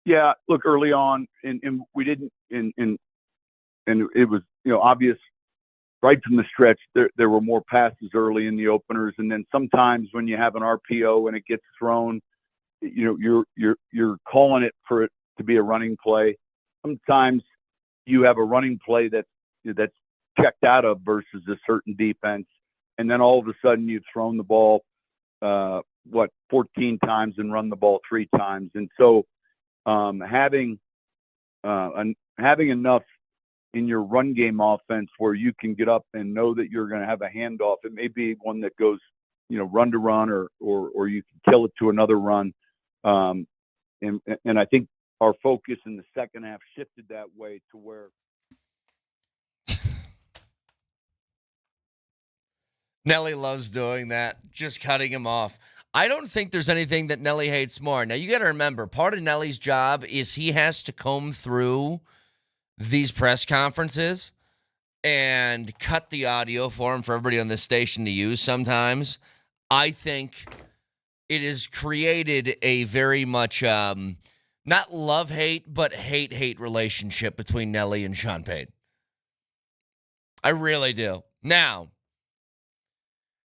Yeah, look, early on, and we didn't, and it was obvious right from the stretch. There were more passes early in the openers, and then sometimes when you have an RPO and it gets thrown, you're calling it for it to be a running play. Sometimes you have a running play that's checked out of versus a certain defense, and then all of a sudden you've thrown the ball 14 times and run the ball 3 times, and so having enough in your run game offense where you can get up and know that you're going to have a handoff. It may be one that goes run to run, or you can kill it to another run. And I think our focus in the second half shifted that way to where Nelly loves doing that, just cutting him off. I don't think there's anything that Nelly hates more. Now, you got to remember, part of Nelly's job is he has to comb through these press conferences and cut the audio for him for everybody on this station to use sometimes. I think it has created a very much not love-hate, but hate-hate relationship between Nelly and Sean Payton. I really do. Now,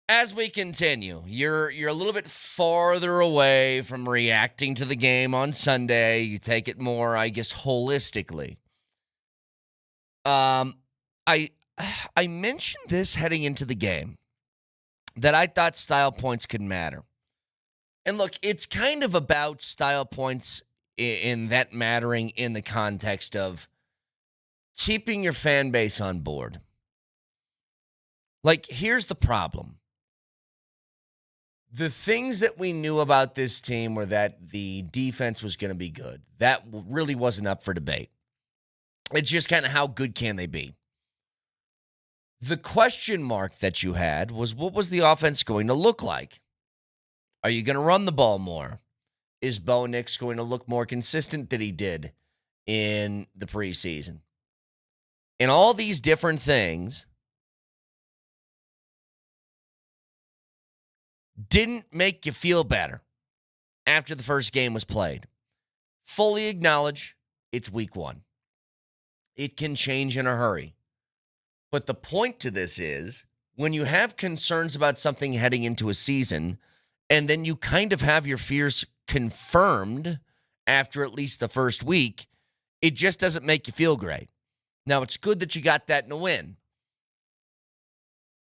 as we continue, you're a little bit farther away from reacting to the game on Sunday. You take it more, I guess, holistically. I mentioned this heading into the game, that I thought style points could matter. And look, it's kind of about style points in that mattering in the context of keeping your fan base on board. Like, here's the problem. The things that we knew about this team were that the defense was going to be good. That really wasn't up for debate. It's just kind of how good can they be? The question mark that you had was, what was the offense going to look like? Are you going to run the ball more? Is Bo Nix going to look more consistent than he did in the preseason? And all these different things didn't make you feel better after the first game was played. Fully acknowledge it's week 1. It can change in a hurry. But the point to this is, when you have concerns about something heading into a season, and then you kind of have your fears confirmed after at least the first week, it just doesn't make you feel great. Now, it's good that you got that in a win.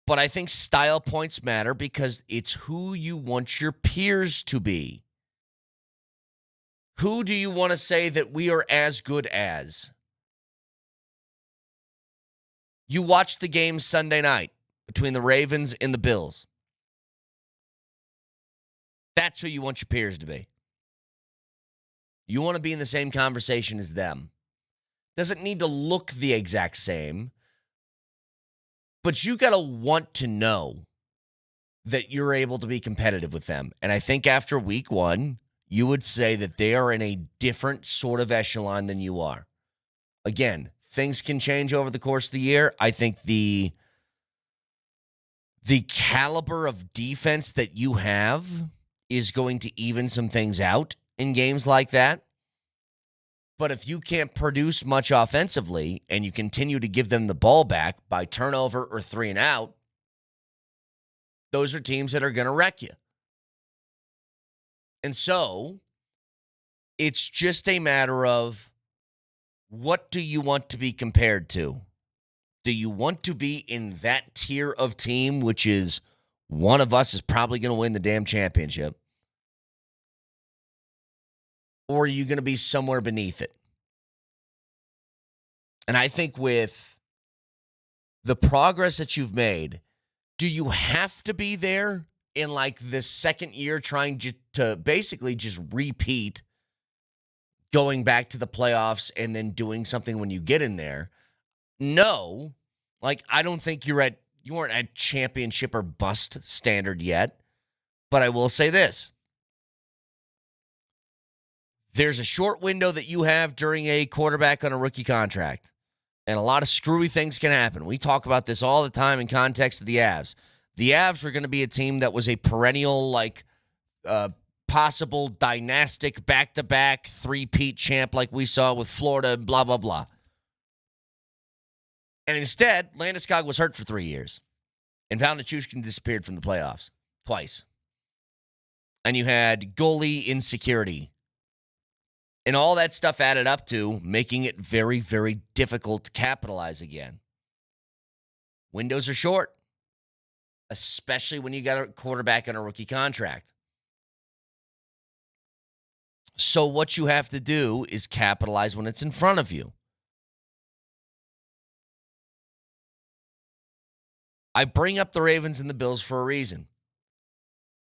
But I think style points matter because it's who you want your peers to be. Who do you want to say that we are as good as? You watched the game Sunday night between the Ravens and the Bills. That's who you want your peers to be. You want to be in the same conversation as them. Doesn't need to look the exact same, but you got to want to know that you're able to be competitive with them. And I think after week 1, you would say that they are in a different sort of echelon than you are. Again, things can change over the course of the year. I think the caliber of defense that you have is going to even some things out in games like that. But if you can't produce much offensively and you continue to give them the ball back by turnover or 3 and out, those are teams that are going to wreck you. And so it's just a matter of, what do you want to be compared to? Do you want to be in that tier of team, which is one of us is probably going to win the damn championship? Or are you going to be somewhere beneath it? And I think with the progress that you've made, do you have to be there in like the second year trying to basically just repeat going back to the playoffs and then doing something when you get in there? No. Like, I don't think you weren't at championship or bust standard yet. But I will say this. There's a short window that you have during a quarterback on a rookie contract. And a lot of screwy things can happen. We talk about this all the time in context of the Avs. The Avs were going to be a team that was a perennial, possible dynastic back-to-back three-peat champ like we saw with Florida, blah, blah, blah. And instead, Landeskog was hurt for 3 years. And Valnichuskin disappeared from the playoffs twice. And you had goalie insecurity. And all that stuff added up to making it very, very difficult to capitalize again. Windows are short, especially when you got a quarterback on a rookie contract. So what you have to do is capitalize when it's in front of you. I bring up the Ravens and the Bills for a reason.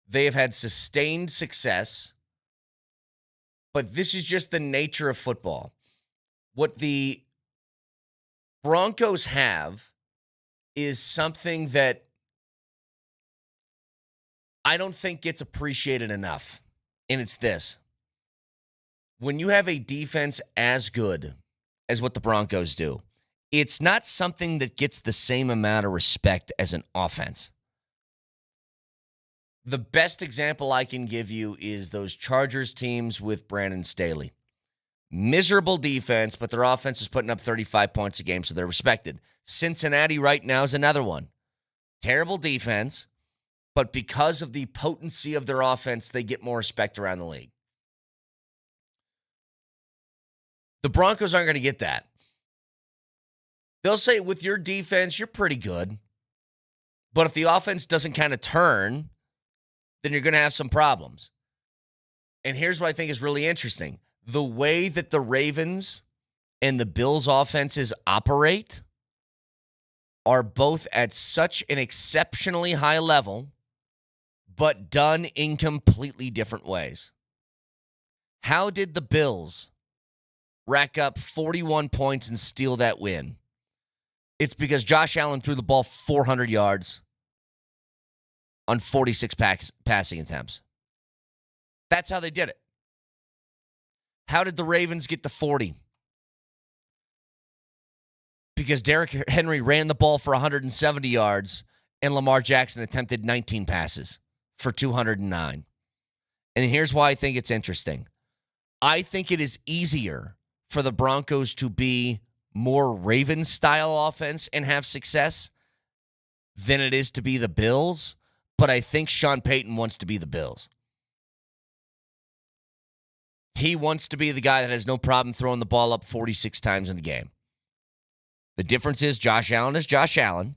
They have had sustained success, but this is just the nature of football. What the Broncos have is something that I don't think gets appreciated enough, and it's this. When you have a defense as good as what the Broncos do, it's not something that gets the same amount of respect as an offense. The best example I can give you is those Chargers teams with Brandon Staley. Miserable defense, but their offense is putting up 35 points a game, so they're respected. Cincinnati right now is another one. Terrible defense, but because of the potency of their offense, they get more respect around the league. The Broncos aren't going to get that. They'll say, with your defense, you're pretty good. But if the offense doesn't kind of turn, then you're going to have some problems. And here's what I think is really interesting. The way that the Ravens and the Bills offenses operate are both at such an exceptionally high level, but done in completely different ways. How did the Bills rack up 41 points and steal that win? It's because Josh Allen threw the ball 400 yards on 46 passing attempts. That's how they did it. How did the Ravens get to 40? Because Derrick Henry ran the ball for 170 yards and Lamar Jackson attempted 19 passes for 209. And here's why I think it's interesting. I think it is easier for the Broncos to be more Ravens-style offense and have success than it is to be the Bills, but I think Sean Payton wants to be the Bills. He wants to be the guy that has no problem throwing the ball up 46 times in a game. The difference is Josh Allen is Josh Allen,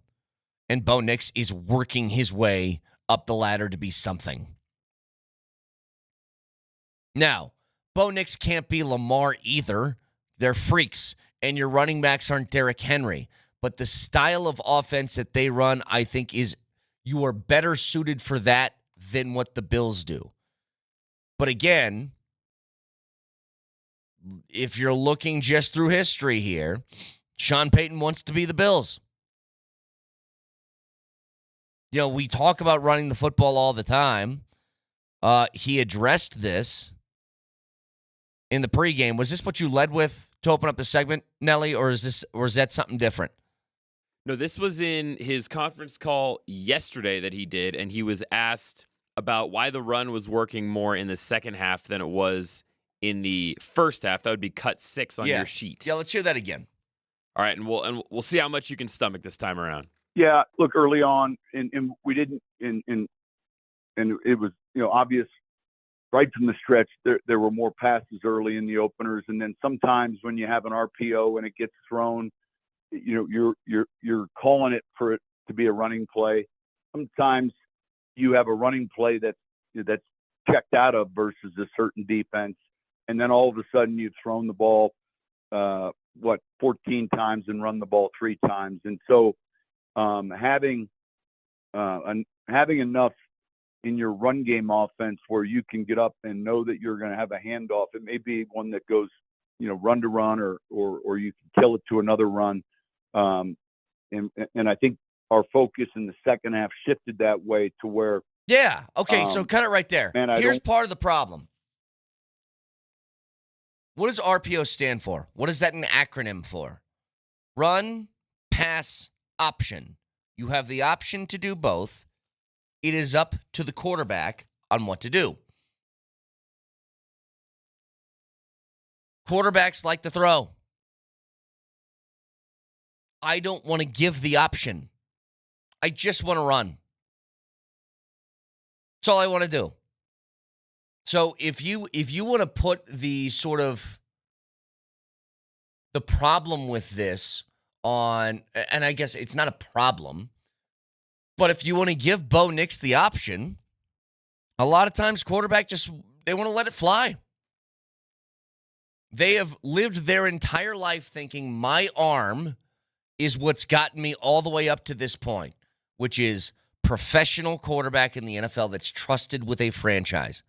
and Bo Nix is working his way up the ladder to be something. Now, Bo Nix can't be Lamar either. They're freaks, and your running backs aren't Derrick Henry. But the style of offense that they run, I think, is you are better suited for that than what the Bills do. But again, if you're looking just through history here, Sean Payton wants to be the Bills. You know, we talk about running the football all the time. He addressed this in the pregame. Was this what you led with to open up the segment, Nelly, or is that something different? No, this was in his conference call yesterday that he did, and he was asked about why the run was working more in the second half than it was in the first half. That would be cut 6 on your sheet. Yeah, let's hear that again. All right, and we'll see how much you can stomach this time around. Yeah, look, early on, and we didn't, and it was obvious right from the stretch. There were more passes early in the openers, and then sometimes when you have an RPO and it gets thrown, you're calling it for it to be a running play. Sometimes you have a running play that's checked out of versus a certain defense, and then all of a sudden you've thrown the ball 14 times and run the ball 3 times, and so having enough in your run game offense where you can get up and know that you're going to have a handoff. It may be one that goes run to run, or you can kill it to another run. And I think our focus in the second half shifted that way to where. Yeah. Okay. So cut it right there. Here's part of the problem. What does RPO stand for? What is that an acronym for? Run, pass, option. You have the option to do both. It is up to the quarterback on what to do. Quarterbacks like to throw. I don't want to give the option. I just want to run. That's all I want to do. So if you want to put the sort of the problem with this on, and I guess it's not a problem, but if you want to give Bo Nix the option, a lot of times quarterback they want to let it fly. They have lived their entire life thinking my arm is what's gotten me all the way up to this point, which is professional quarterback in the NFL that's trusted with a franchise.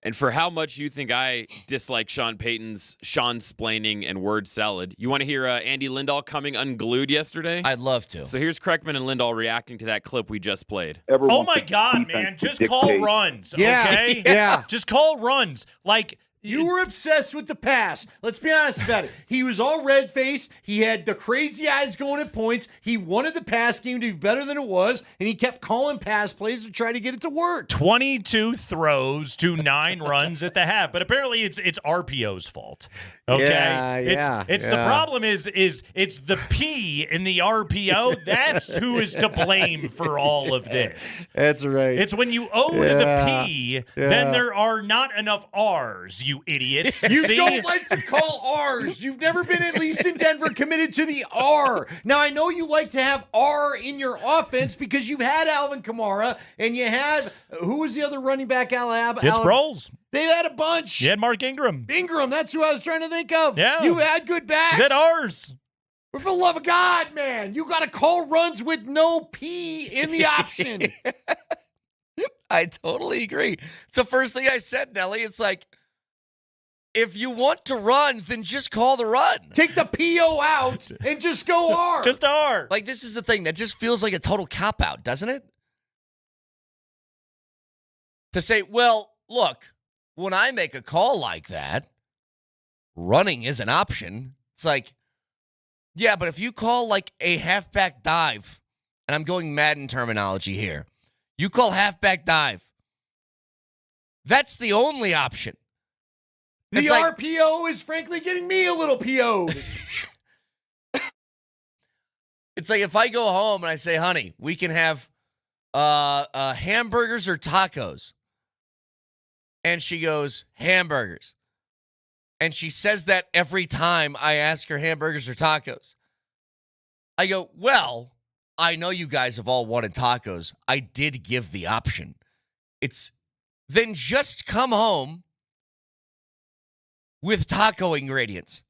And for how much you think I dislike Sean Payton's Sean-splaining and word salad, you want to hear Andy Lindahl coming unglued yesterday? I'd love to. So here's Kreckman and Lindahl reacting to that clip we just played. Oh, my God, man. Just call runs, okay? Yeah. Just call runs. Like, You were obsessed with the pass. Let's be honest about it. He was all red-faced. He had the crazy eyes going at points. He wanted the pass game to be better than it was, and he kept calling pass plays to try to get it to work. 22 throws to 9 runs at the half, but apparently it's RPO's fault. Okay, it's the problem is it's the P in the RPO. That's who is to blame for all of this. That's right. It's when you owe to the P, then there are not enough R's. You idiots. You See? don't like to call R's. You've never been, at least in Denver, committed to the R. Now, I know you like to have R in your offense because you've had Alvin Kamara and you had, who was the other running back, Alab? It's Sproles. They had a bunch. You had Mark Ingram. Ingram, that's who I was trying to think of. Yeah. You had good backs. Is that ours? For the love of God, man. You got to call runs with no P in the option. I totally agree. It's the first thing I said, Nelly. It's like, if you want to run, then just call the run. Take the PO out and just go R. Just R. Like, this is the thing that just feels like a total cop-out, doesn't it? To say, well, look, when I make a call like that, running is an option. It's like, yeah, but if you call like a halfback dive, and I'm going Madden terminology here, you call halfback dive, that's the only option. The RPO is frankly getting me a little PO'd. It's like if I go home and I say, honey, we can have hamburgers or tacos. And she goes, hamburgers. And she says that every time I ask her hamburgers or tacos. I go, well, I know you guys have all wanted tacos. I did give the option. Then just come home with taco ingredients.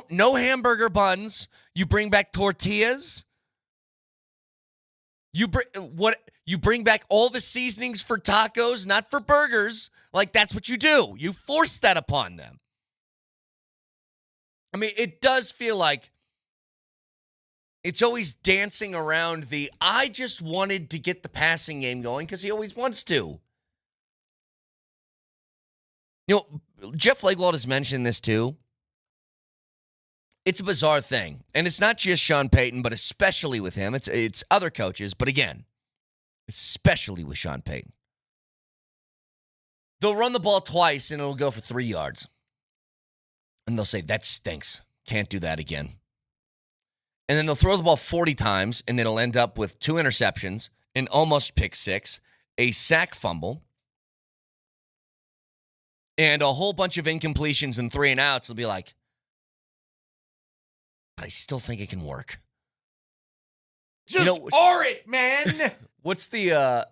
No hamburger buns. You bring back tortillas. You bring back all the seasonings for tacos, not for burgers. Like, that's what you do. You force that upon them. I mean, it does feel like it's always dancing around I just wanted to get the passing game going because he always wants to. You know, Jeff Legwold has mentioned this too. It's a bizarre thing. And it's not just Sean Payton, but especially with him. It's other coaches, but again, especially with Sean Payton. They'll run the ball twice and it'll go for 3 yards. And they'll say, that stinks. Can't do that again. And then they'll throw the ball 40 times and it'll end up with 2 interceptions, an almost pick six, a sack fumble, and a whole bunch of incompletions and 3 and outs. Will be like, but I still think it can work. Just R it, man. What's that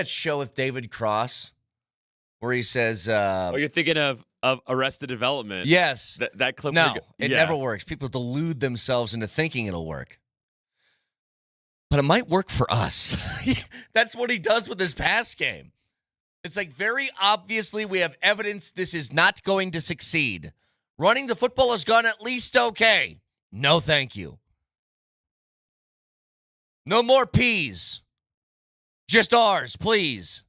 show with David Cross where he says, you're thinking of Arrested Development. Yes. That clip. No, it never works. People delude themselves into thinking it'll work. But it might work for us. That's what he does with his pass game. It's like, very obviously we have evidence this is not going to succeed. Running the football has gone at least okay. No, thank you. No more P's. Just R's, please.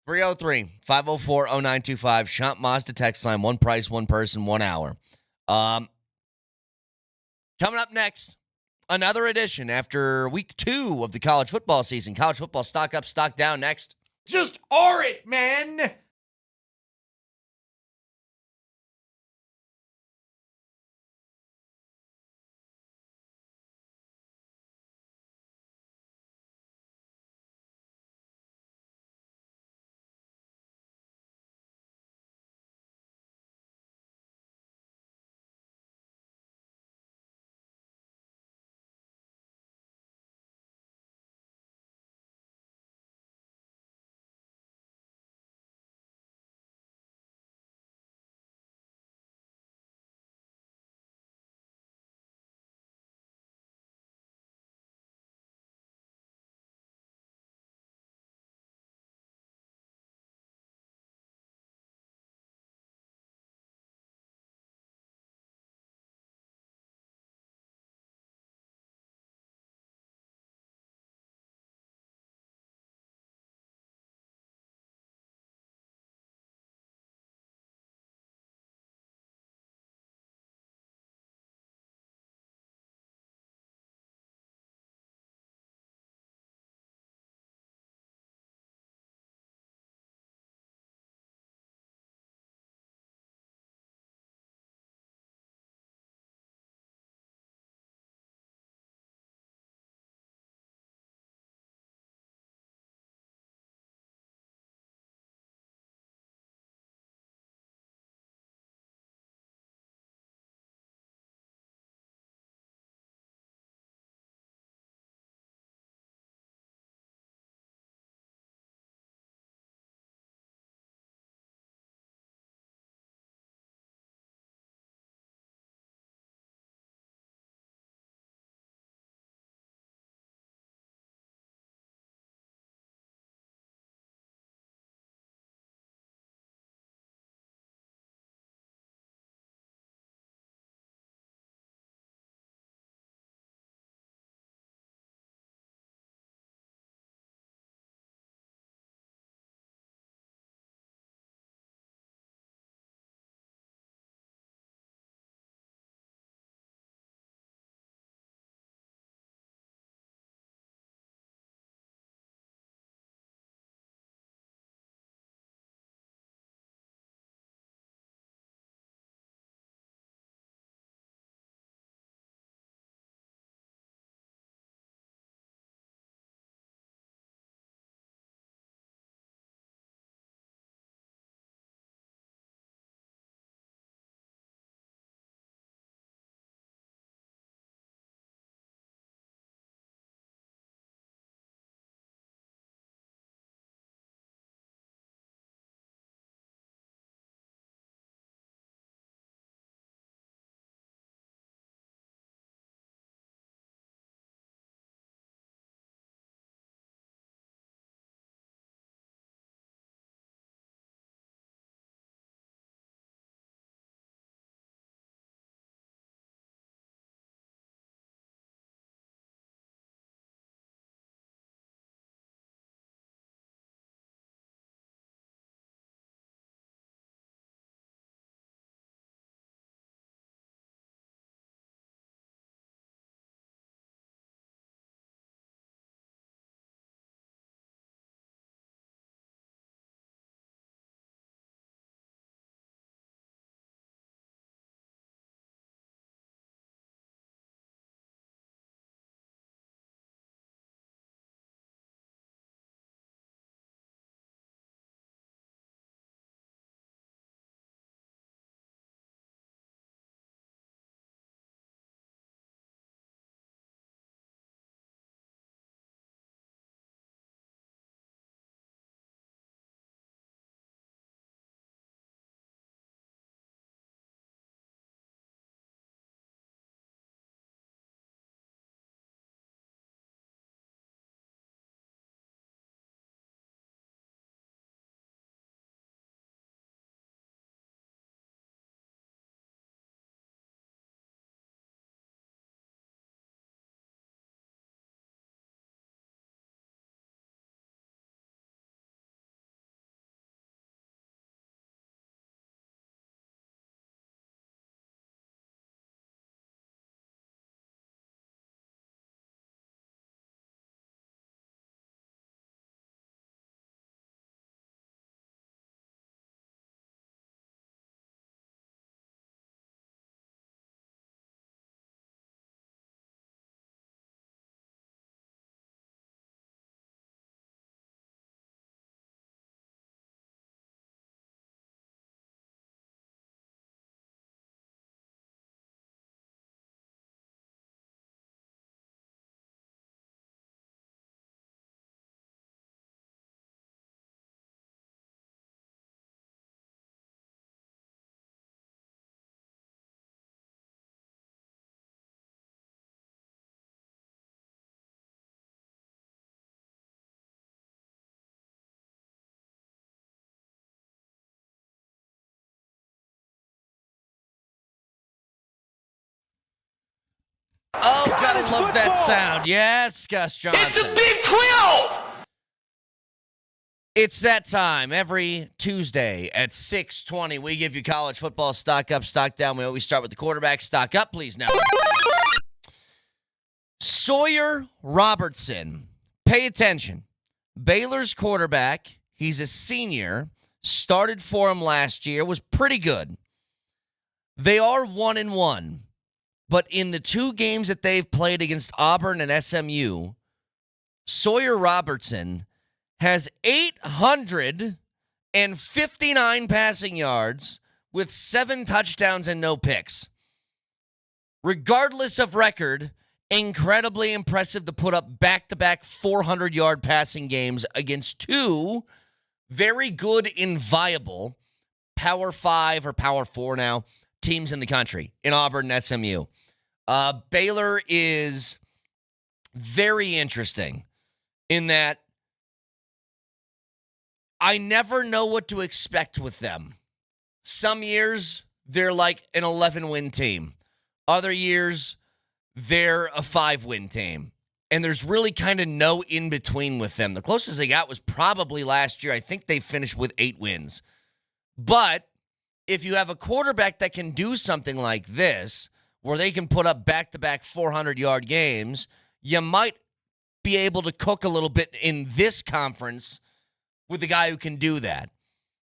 303-504-0925. Shop Mazda text line. One price, one person, 1 hour. Coming up next, another edition after week 2 of the college football season. College football stock up, stock down next. Just R it, man. Oh, gotta love that sound. Yes, Gus Johnson. It's the Big 12! It's that time. Every Tuesday at 6:20, we give you college football stock up, stock down. We always start with the quarterback. Stock up, please, now. Sawyer Robertson. Pay attention. Baylor's quarterback. He's a senior. Started for him last year. Was pretty good. They are 1-1. But in the 2 games that they've played against Auburn and SMU, Sawyer Robertson has 859 passing yards with 7 touchdowns and no picks. Regardless of record, incredibly impressive to put up back-to-back 400-yard passing games against 2 very good and viable Power 5 or Power 4 now teams in the country, in Auburn and SMU. Baylor is very interesting in that I never know what to expect with them. Some years, they're like an 11-win team. Other years, they're a 5-win team. And there's really kind of no in-between with them. The closest they got was probably last year. I think they finished with 8 wins. But if you have a quarterback that can do something like this, where they can put up back-to-back 400-yard games, you might be able to cook a little bit in this conference with a guy who can do that.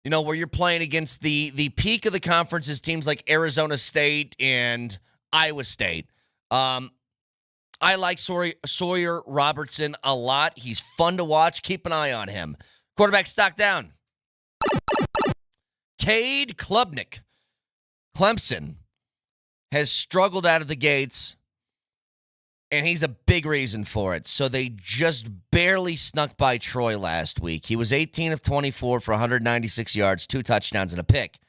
You know, where you're playing against the peak of the conference is teams like Arizona State and Iowa State. I like Sawyer Robertson a lot. He's fun to watch. Keep an eye on him. Quarterback stock down. Cade Klubnik. Clemson has struggled out of the gates, and he's a big reason for it. So they just barely snuck by Troy last week. He was 18 of 24 for 196 yards, 2 touchdowns, and a pick.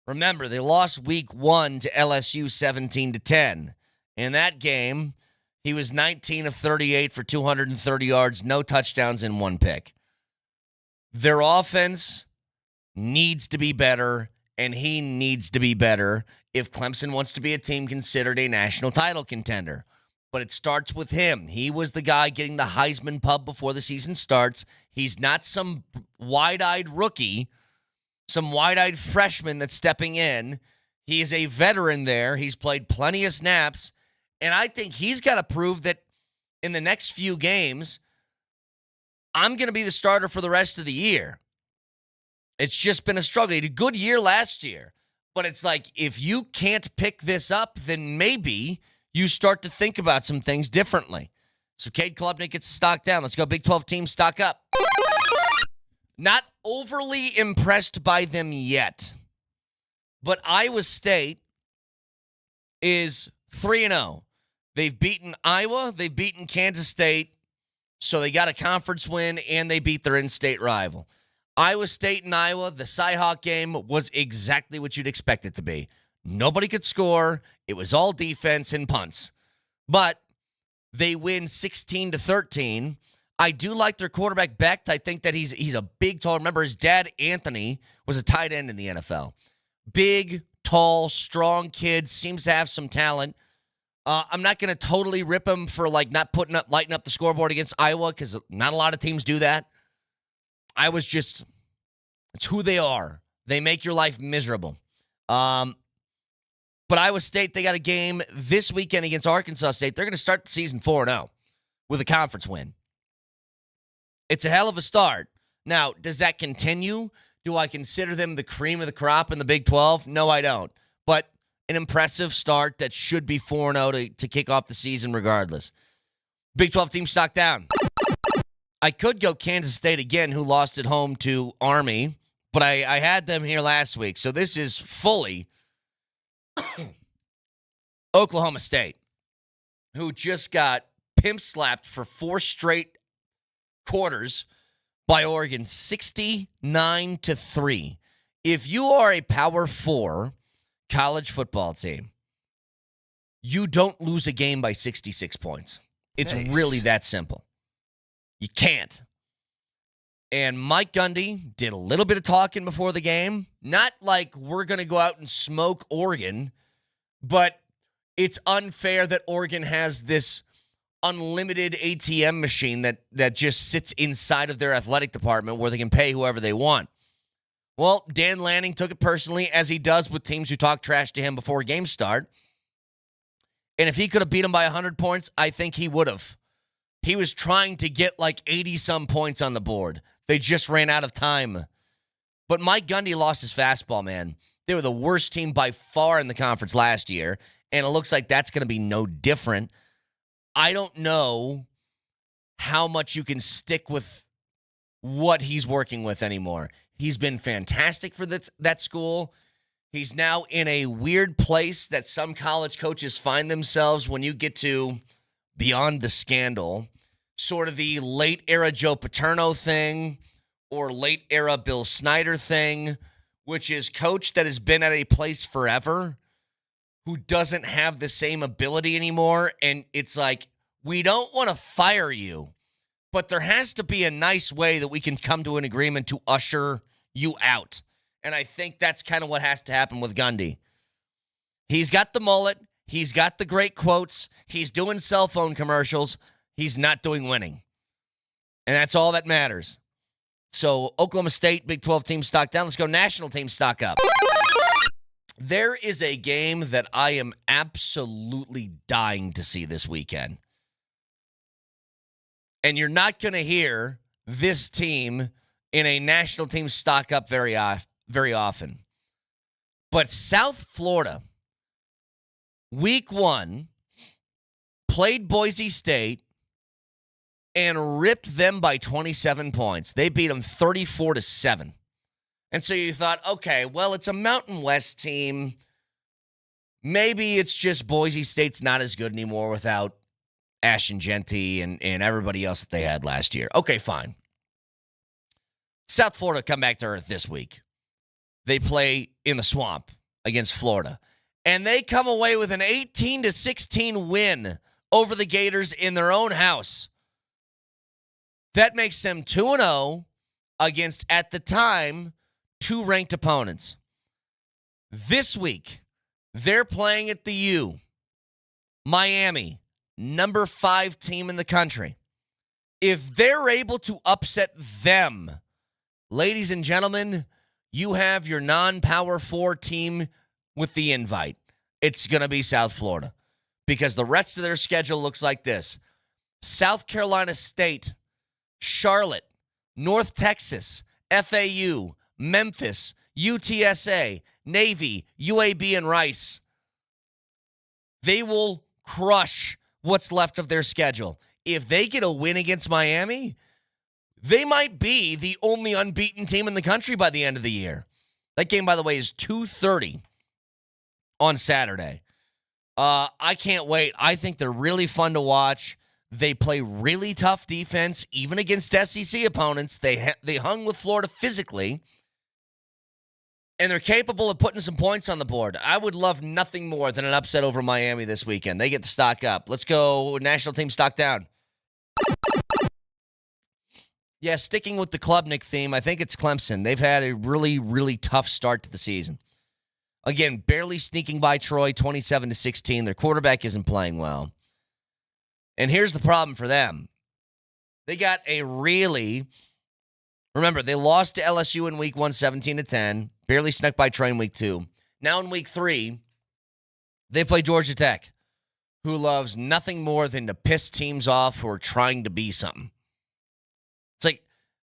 Remember, they lost week 1 to LSU 17-10. In that game, he was 19 of 38 for 230 yards, no touchdowns, and 1 pick. Their offense needs to be better, and he needs to be better if Clemson wants to be a team considered a national title contender. But it starts with him. He was the guy getting the Heisman pub before the season starts. He's not some wide-eyed rookie, some wide-eyed freshman that's stepping in. He is a veteran there. He's played plenty of snaps. And I think he's got to prove that in the next few games, I'm going to be the starter for the rest of the year. It's just been a struggle. He had a good year last year. But it's like, if you can't pick this up, then maybe you start to think about some things differently. So Cade Klubnik gets stock down. Let's go Big 12 team stock up. Not overly impressed by them yet. But Iowa State is 3-0. They've beaten Iowa. They've beaten Kansas State. So they got a conference win, and they beat their in-state rival. Iowa State and Iowa, the Cyhawk game was exactly what you'd expect it to be. Nobody could score. It was all defense and punts. But they win 16-13. I do like their quarterback Becht. I think that he's a big, tall. Remember, his dad, Anthony, was a tight end in the NFL. Big, tall, strong kid. Seems to have some talent. I'm not going to totally rip him for lighting up the scoreboard against Iowa, because not a lot of teams do that. It's who they are. They make your life miserable. But Iowa State, they got a game this weekend against Arkansas State. They're going to start the season 4-0 with a conference win. It's a hell of a start. Now, does that continue? Do I consider them the cream of the crop in the Big 12? No, I don't. But an impressive start that should be 4-0 to kick off the season regardless. Big 12 team stock down. I could go Kansas State again, who lost at home to Army, but I had them here last week. So this is fully Oklahoma State, who just got pimp slapped for 4 straight quarters by Oregon, 69-3. If you are a Power 4 college football team, you don't lose a game by 66 points. It's really that simple. You can't. And Mike Gundy did a little bit of talking before the game. Not like we're going to go out and smoke Oregon, but it's unfair that Oregon has this unlimited ATM machine that just sits inside of their athletic department where they can pay whoever they want. Well, Dan Lanning took it personally, as he does with teams who talk trash to him before games start. And if he could have beat them by 100 points, I think he would have. He was trying to get like 80-some points on the board. They just ran out of time. But Mike Gundy lost his fastball, man. They were the worst team by far in the conference last year, and it looks like that's going to be no different. I don't know how much you can stick with what he's working with anymore. He's been fantastic for that school. He's now in a weird place that some college coaches find themselves when you get to beyond the scandal, sort of the late-era Joe Paterno thing or late-era Bill Snyder thing, which is coach that has been at a place forever who doesn't have the same ability anymore. And it's like, we don't want to fire you, but there has to be a nice way that we can come to an agreement to usher you out. And I think that's kind of what has to happen with Gundy. He's got the mullet. He's got the great quotes. He's doing cell phone commercials. He's not doing winning. And that's all that matters. So Oklahoma State, Big 12 team stock down. Let's go national team stock up. There is a game that I am absolutely dying to see this weekend. And you're not going to hear this team in a national team stock up very often. But South Florida, week 1, played Boise State and ripped them by 27 points. They beat them 34-7. And so you thought, okay, well, it's a Mountain West team. Maybe it's just Boise State's not as good anymore without Ashton Genty and everybody else that they had last year. Okay, fine. South Florida come back to earth this week. They play in the Swamp against Florida. And they come away with an 18-16 win over the Gators in their own house. That makes them 2-0 against, at the time, 2 ranked opponents. This week, they're playing at the U. Miami, number 5 team in the country. If they're able to upset them, ladies and gentlemen, you have your non-Power 4 team with the invite. It's going to be South Florida because the rest of their schedule looks like this. South Carolina State, Charlotte, North Texas, FAU, Memphis, UTSA, Navy, UAB, and Rice. They will crush what's left of their schedule. If they get a win against Miami, they might be the only unbeaten team in the country by the end of the year. That game, by the way, is 2:30 on Saturday. I can't wait. I think they're really fun to watch. They play really tough defense, even against SEC opponents. They hung with Florida physically, and they're capable of putting some points on the board. I would love nothing more than an upset over Miami this weekend. They get the stock up. Let's go national team stock down. Yeah, sticking with the Klubnik theme, I think it's Clemson. They've had a really, really tough start to the season. Again, barely sneaking by Troy, 27-16. Their quarterback isn't playing well. And here's the problem for them. They got a really... Remember, they lost to LSU in week 1, 17-10. Barely snuck by Troy in week 2. Now in week 3, they play Georgia Tech, who loves nothing more than to piss teams off who are trying to be something. It's like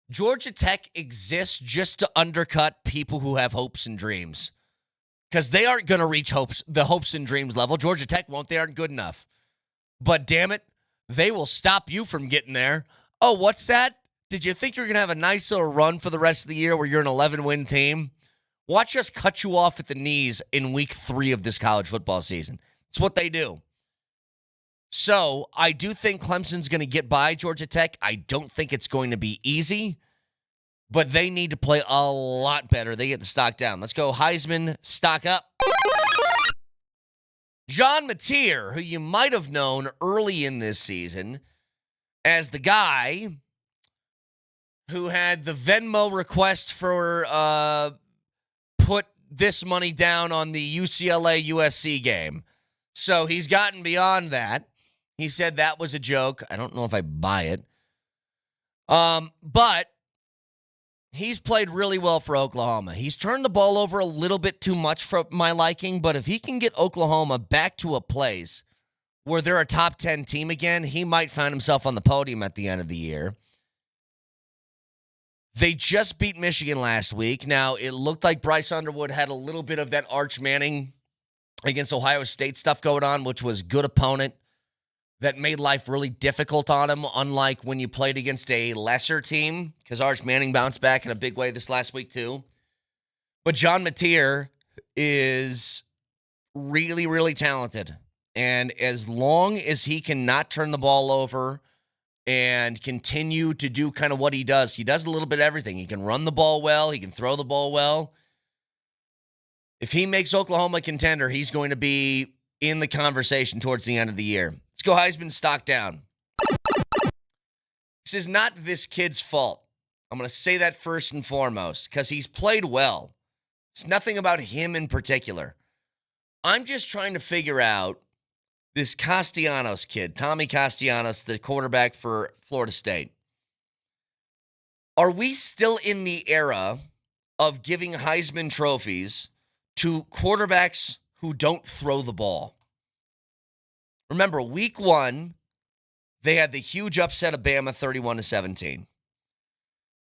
Georgia Tech exists just to undercut people who have hopes and dreams. Because they aren't going to reach the hopes and dreams level. Georgia Tech won't. They aren't good enough. But damn it, they will stop you from getting there. Oh, what's that? Did you think you were going to have a nice little run for the rest of the year where you're an 11-win team? Watch us cut you off at the knees in week 3 of this college football season. It's what they do. So I do think Clemson's going to get by Georgia Tech. I don't think it's going to be easy, but they need to play a lot better. They get the stock down. Let's go Heisman stock up. John Mateer, who you might have known early in this season as the guy who had the Venmo request for put this money down on the UCLA-USC game. So he's gotten beyond that. He said that was a joke. I don't know if I buy it. But he's played really well for Oklahoma. He's turned the ball over a little bit too much for my liking, but if he can get Oklahoma back to a place where they're a top 10 team again, he might find himself on the podium at the end of the year. They just beat Michigan last week. Now, it looked like Bryce Underwood had a little bit of that Arch Manning against Ohio State stuff going on, which was good opponent that made life really difficult on him, unlike when you played against a lesser team, because Arch Manning bounced back in a big way this last week too. But John Mateer is really, really talented. And as long as he can not turn the ball over and continue to do kind of what he does a little bit of everything. He can run the ball well. He can throw the ball well. If he makes Oklahoma a contender, he's going to be in the conversation towards the end of the year. Let's go Heisman stock down. This is not this kid's fault. I'm going to say that first and foremost because he's played well. It's nothing about him in particular. I'm just trying to figure out this Castellanos kid, Tommy Castellanos, the quarterback for Florida State. Are we still in the era of giving Heisman trophies to quarterbacks who don't throw the ball? Remember, week 1, they had the huge upset of Bama 31-17.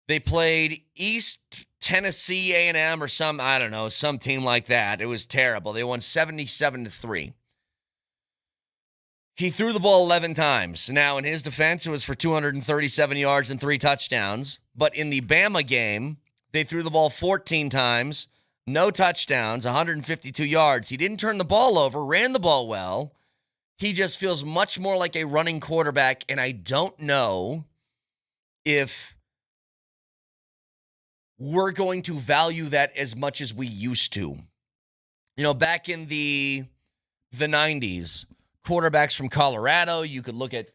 They played East Tennessee A&M or some team like that. It was terrible. They won 77-3. He threw the ball 11 times. Now, in his defense, it was for 237 yards and 3 touchdowns. But in the Bama game, they threw the ball 14 times, no touchdowns, 152 yards. He didn't turn the ball over, ran the ball well. He just feels much more like a running quarterback, and I don't know if we're going to value that as much as we used to. You know, back in the 90s, quarterbacks from Colorado, you could look at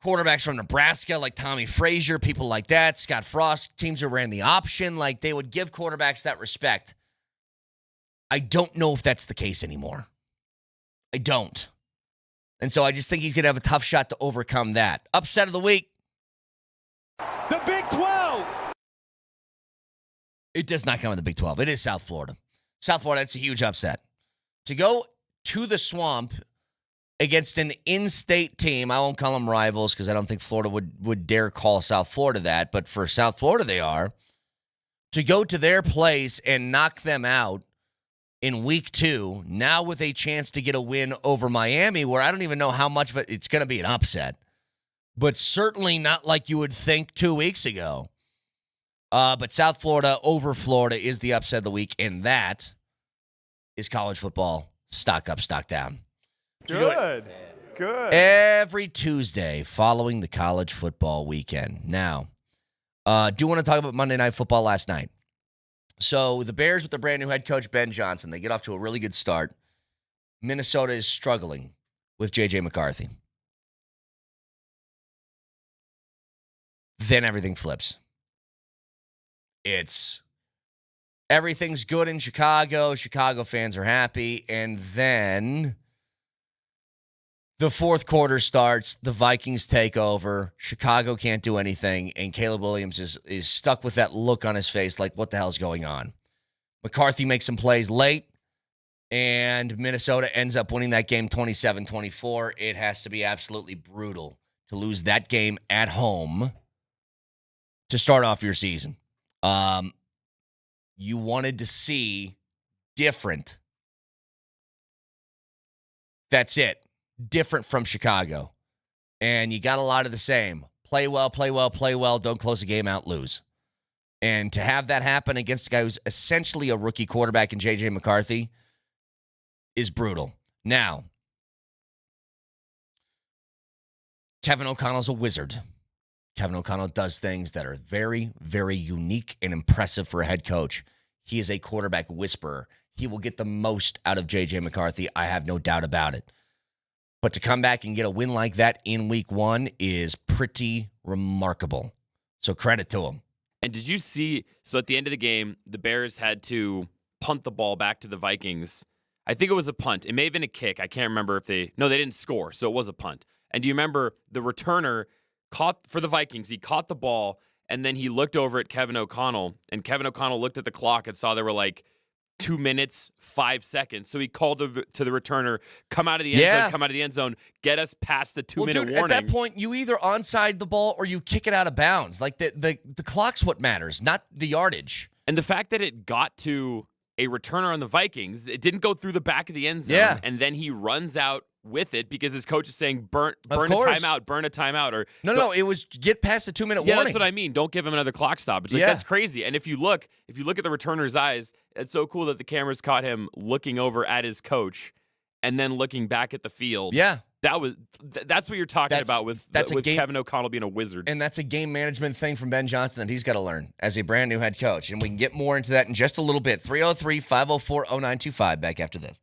quarterbacks from Nebraska like Tommy Frazier, people like that, Scott Frost, teams who ran the option, like they would give quarterbacks that respect. I don't know if that's the case anymore. I don't. And so I just think he's going to have a tough shot to overcome that. Upset of the week. The Big 12. It does not come in the Big 12. It is South Florida. South Florida, that's a huge upset. To go to the Swamp against an in-state team, I won't call them rivals because I don't think Florida would dare call South Florida that, but for South Florida they are. To go to their place and knock them out in week 2, now with a chance to get a win over Miami, where I don't even know how much of it's going to be an upset, but certainly not like you would think 2 weeks ago. But South Florida over Florida is the upset of the week, and that is college football stock up, stock down. Good. Every Tuesday following the college football weekend. Now, do want to talk about Monday Night Football last night. So the Bears with their brand new head coach, Ben Johnson, they get off to a really good start. Minnesota is struggling with J.J. McCarthy. Then everything flips. Everything's good in Chicago. Chicago fans are happy. And then the fourth quarter starts. The Vikings take over. Chicago can't do anything. And Caleb Williams is stuck with that look on his face like, what the hell's going on? McCarthy makes some plays late. And Minnesota ends up winning that game 27-24. It has to be absolutely brutal to lose that game at home to start off your season. You wanted to see different. That's it. Different from Chicago. And you got a lot of the same. Play well, play well, play well. Don't close the game out, lose. And to have that happen against a guy who's essentially a rookie quarterback in J.J. McCarthy is brutal. Now, Kevin O'Connell's a wizard. Kevin O'Connell does things that are very, very unique and impressive for a head coach. He is a quarterback whisperer. He will get the most out of J.J. McCarthy. I have no doubt about it. But to come back and get a win like that in week 1 is pretty remarkable. So credit to him. And did you see, so at the end of the game, the Bears had to punt the ball back to the Vikings. I think it was a punt. It may have been a kick. I can't remember if they didn't score, so it was a punt. And do you remember the returner caught for the Vikings? He caught the ball, and then he looked over at Kevin O'Connell, and Kevin O'Connell looked at the clock and saw there were like 2 minutes, 5 seconds. So he called to the returner, come out of the end zone, get us past the 2-minute warning. At that point, you either onside the ball or you kick it out of bounds. Like the clock's what matters, not the yardage. And the fact that it got to a returner on the Vikings, it didn't go through the back of the end zone, and then he runs out with it because his coach is saying burn a timeout, or no, it was get past the 2-minute warning. Yeah, that's what I mean. Don't give him another clock stoppage. Like, that's crazy. And if you look at the returner's eyes, it's so cool that the cameras caught him looking over at his coach and then looking back at the field. Yeah. That's what you're talking about with Kevin O'Connell being a wizard. And that's a game management thing from Ben Johnson that he's got to learn as a brand new head coach. And we can get more into that in just a little bit. 303-504-0925 back after this.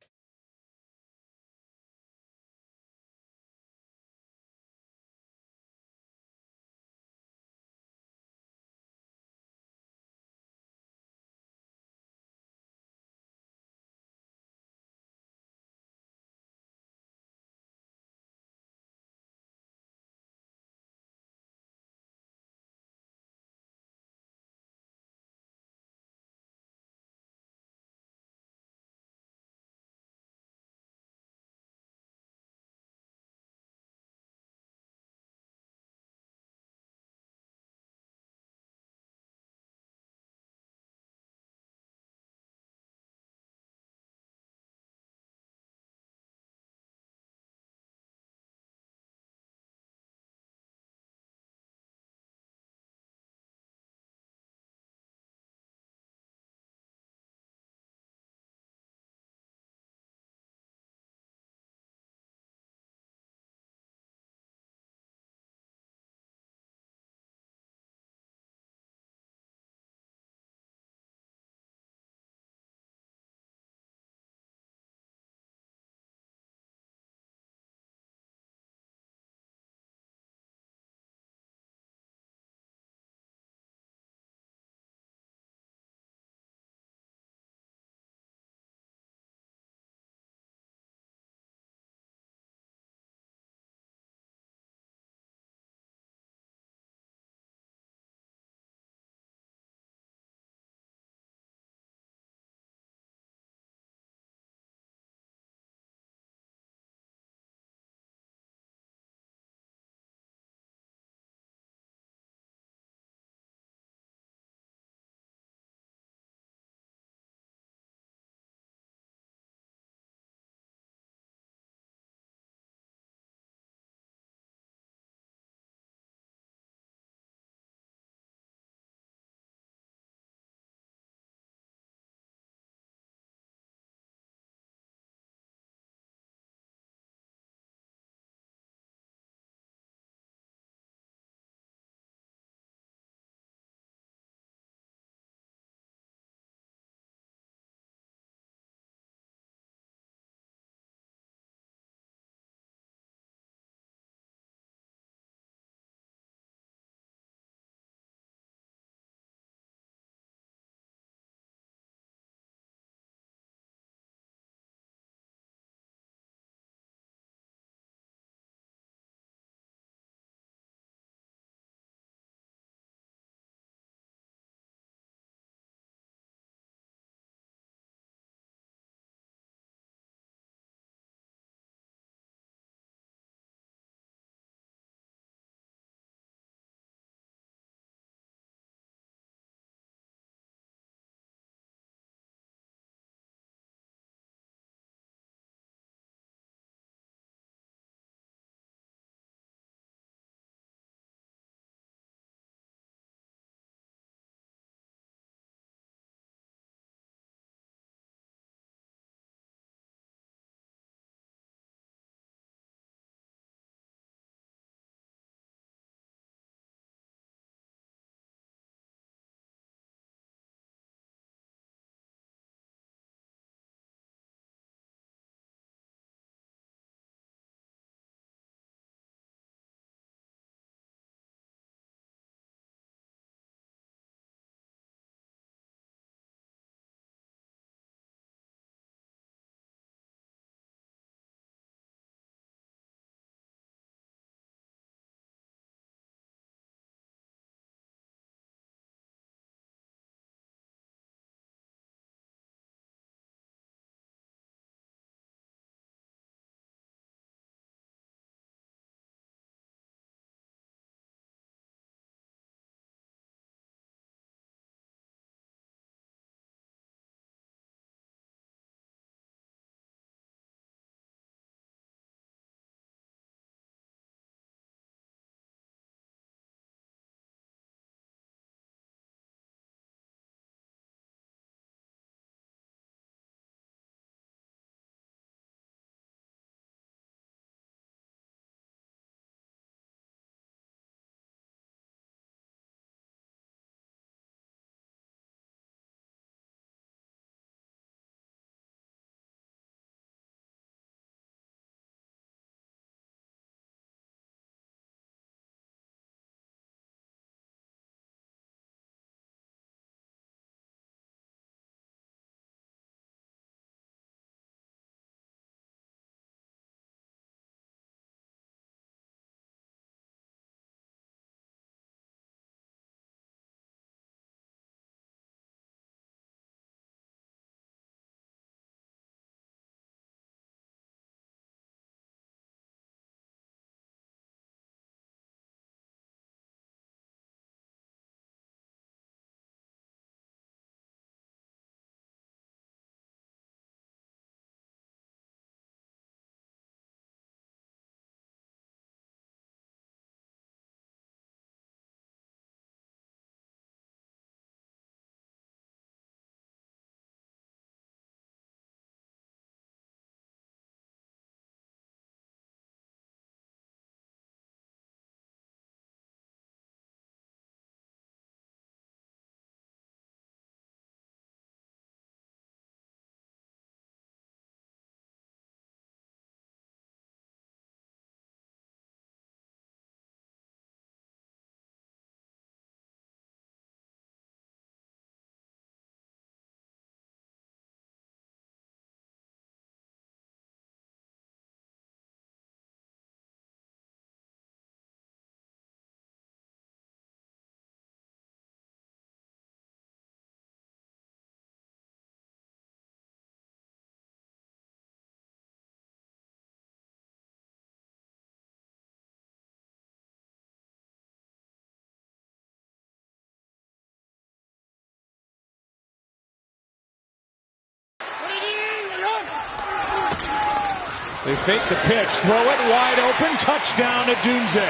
They fake the pitch, throw it wide open, touchdown to Dunze.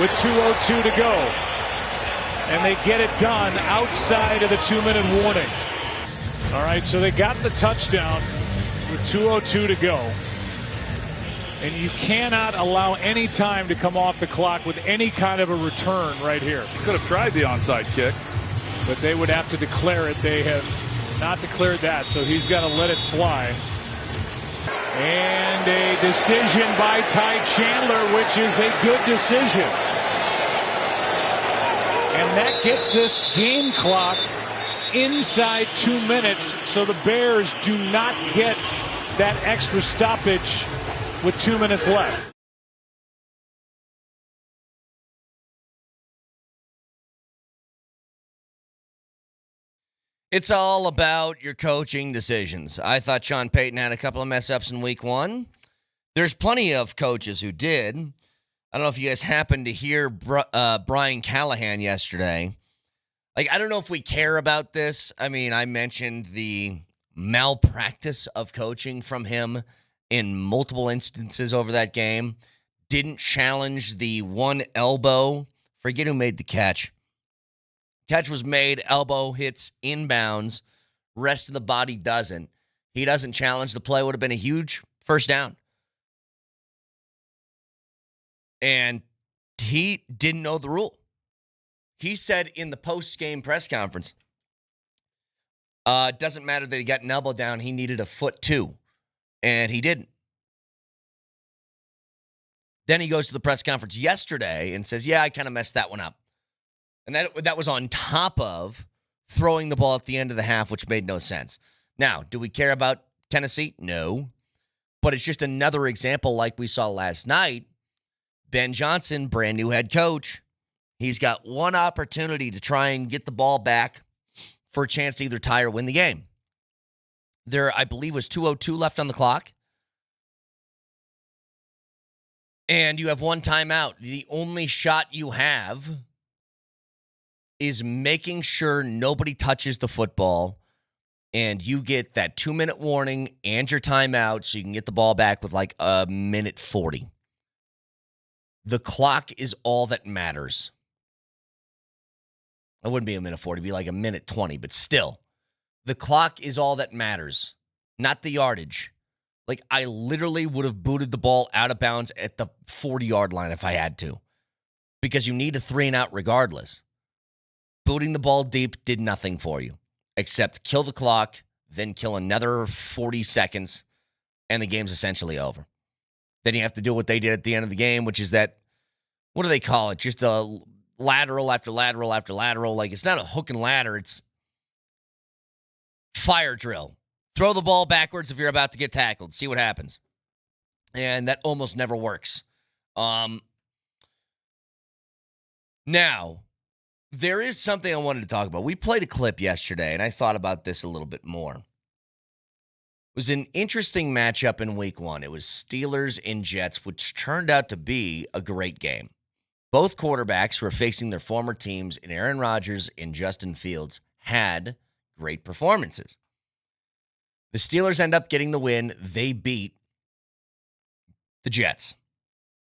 With 2:02 to go. And they get it done outside of the 2-minute warning. All right, so they got the touchdown with 2:02 to go. And you cannot allow any time to come off the clock with any kind of a return right here. Could have tried the onside kick. But they would have to declare it. They have not declared that, so he's got to let it fly. And a decision by Ty Chandler, which is a good decision. And that gets this game clock inside 2 minutes, so the Bears do not get that extra stoppage with 2 minutes left. It's all about your coaching decisions. I thought Sean Payton had a couple of mess-ups in week one. There's plenty of coaches who did. I don't know if you guys happened to hear Brian Callahan yesterday. I don't know if we care about this. I mean, I mentioned the malpractice of coaching from him in multiple instances over that game. Didn't challenge the one elbow. Forget who made the catch. Catch was made, elbow hits inbounds. Rest of the body doesn't. He doesn't challenge the play. Would have been a huge first down. And he didn't know the rule. He said in the post-game press conference, it doesn't matter that he got an elbow down. He needed a foot too. And he didn't. Then he goes to the press conference yesterday and says, yeah, I kind of messed that one up. And that was on top of throwing the ball at the end of the half, which made no sense. Now, do we care about Tennessee? No. But it's just another example like we saw last night. Ben Johnson, brand new head coach. He's got one opportunity to try and get the ball back for a chance to either tie or win the game. There, I believe, was 2:02 left on the clock. And you have one timeout. The only shot you have is making sure nobody touches the football, and you get that 2-minute warning and your timeout so you can get the ball back with like a minute 40. The clock is all that matters. It wouldn't be a minute 40, it'd be like a minute 20, but still, the clock is all that matters, not the yardage. Like, I literally would have booted the ball out of bounds at the 40-yard line if I had to, because you need a 3-and-out regardless. Booting the ball deep did nothing for you except kill the clock, then kill another 40 seconds, and the game's essentially over. Then you have to do what they did at the end of the game, which is that, what do they call it? Just a lateral after lateral after lateral. Like, it's not a hook and ladder. It's fire drill. Throw the ball backwards if you're about to get tackled. See what happens. And that almost never works. Now, there is something I wanted to talk about. We played a clip yesterday, and I thought about this a little bit more. It was an interesting matchup in week one. It was Steelers and Jets, which turned out to be a great game. Both quarterbacks who were facing their former teams in Aaron Rodgers and Justin Fields had great performances. The Steelers end up getting the win. They beat the Jets.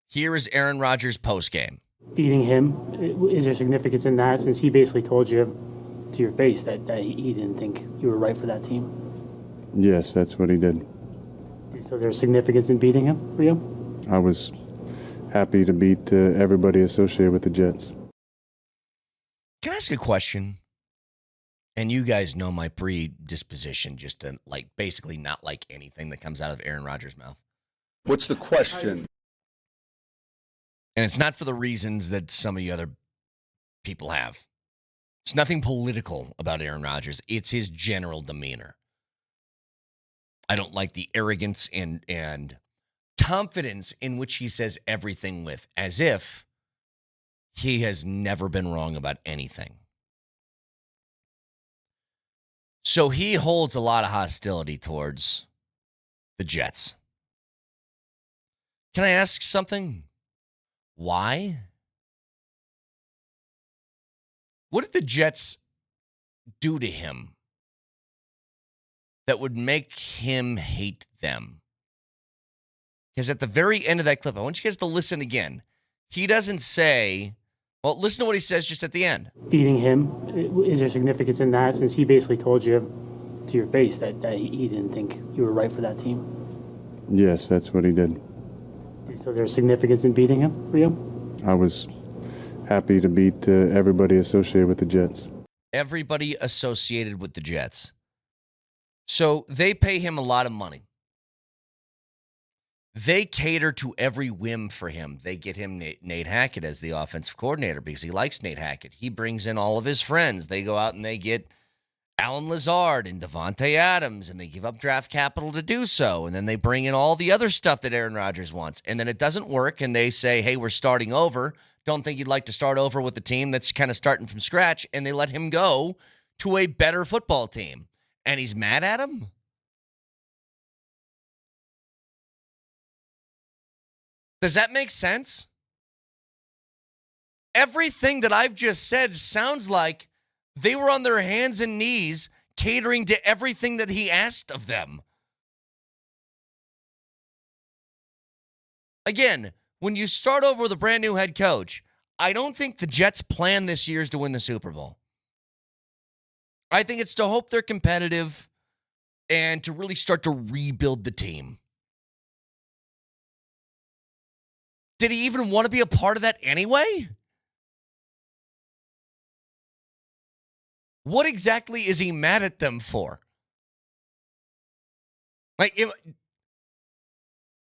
Here is Aaron Rodgers' postgame. Beating him, is there significance in that, since he basically told you to your face that he didn't think you were right for that team? Yes, that's what he did. So there's significance in beating him for you? I was happy to beat everybody associated with the Jets. Can I ask a question? And you guys know my predisposition just to, like, basically not like anything that comes out of Aaron Rodgers' mouth. What's the question? And it's not for the reasons that some of you other people have. It's nothing political about Aaron Rodgers. It's his general demeanor. I don't like the arrogance and confidence in which he says everything with, as if he has never been wrong about anything. So he holds a lot of hostility towards the Jets. Can I ask something? Why? What did the Jets do to him that would make him hate them. Because at the very end of that clip, I want you guys to listen again. He doesn't say, well, listen to what he says just at the end. Beating him, is there significance in that, since he basically told you to your face that he didn't think you were right for that team? Yes, that's what he did. So there's significance in beating him for you? I was happy to beat everybody associated with the Jets. Everybody associated with the Jets. So they pay him a lot of money. They cater to every whim for him. They get him Nate Hackett as the offensive coordinator because he likes Nate Hackett. He brings in all of his friends. They go out and they get Alan Lazard and Devontae Adams, and they give up draft capital to do so. And then they bring in all the other stuff that Aaron Rodgers wants. And then it doesn't work, and they say, hey, we're starting over. Don't think you'd like to start over with a team that's kind of starting from scratch. And they let him go to a better football team. And he's mad at him? Does that make sense? Everything that I've just said sounds like they were on their hands and knees catering to everything that he asked of them. Again, when you start over with a brand new head coach, I don't think the Jets' plan this year is to win the Super Bowl. I think it's to hope they're competitive and to really start to rebuild the team. Did he even want to be a part of that anyway? What exactly is he mad at them for? Like,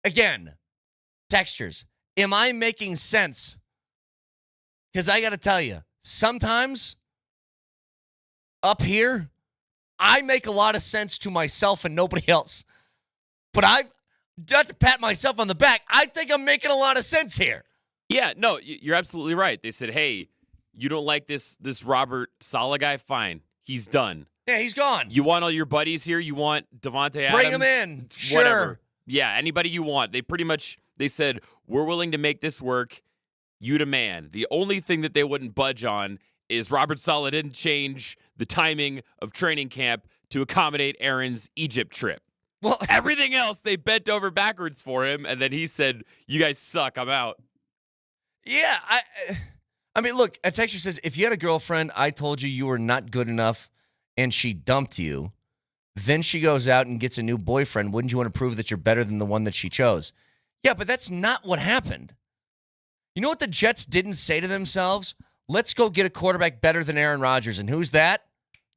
again, textures, am I making sense? Because I got to tell you, sometimes up here, I make a lot of sense to myself and nobody else. But I've not to pat myself on the back. I think I'm making a lot of sense here. Yeah, no, you're absolutely right. They said, hey, you don't like this Robert Saleh guy? Fine. He's done. Yeah, he's gone. You want all your buddies here? You want Devontae Adams? Bring him in. Whatever. Sure. Yeah, anybody you want. They said, we're willing to make this work. You demand. The only thing that they wouldn't budge on is Robert Saleh didn't change the timing of training camp to accommodate Aaron's Egypt trip. Well, everything else, they bent over backwards for him, and then he said, you guys suck, I'm out. Yeah, I mean, look, a texture says, if you had a girlfriend, I told you were not good enough, and she dumped you, then she goes out and gets a new boyfriend, wouldn't you want to prove that you're better than the one that she chose? Yeah, but that's not what happened. You know what the Jets didn't say to themselves? Let's go get a quarterback better than Aaron Rodgers, and who's that?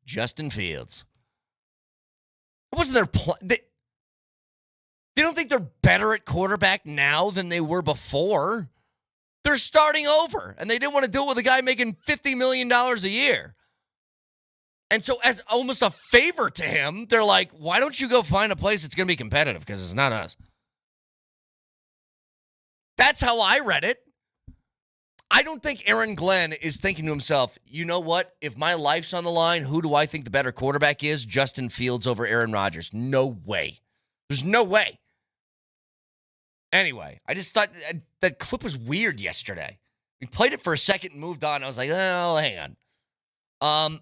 Justin Fields. It wasn't their plan. They don't think they're better at quarterback now than they were before. They're starting over, and they didn't want to do it with a guy making $50 million a year. And so as almost a favor to him, they're like, why don't you go find a place that's going to be competitive because it's not us. That's how I read it. I don't think Aaron Glenn is thinking to himself, you know what? If my life's on the line, who do I think the better quarterback is? Justin Fields over Aaron Rodgers. No way. There's no way. Anyway, I just thought that clip was weird yesterday. We played it for a second and moved on. I was like, oh, hang on.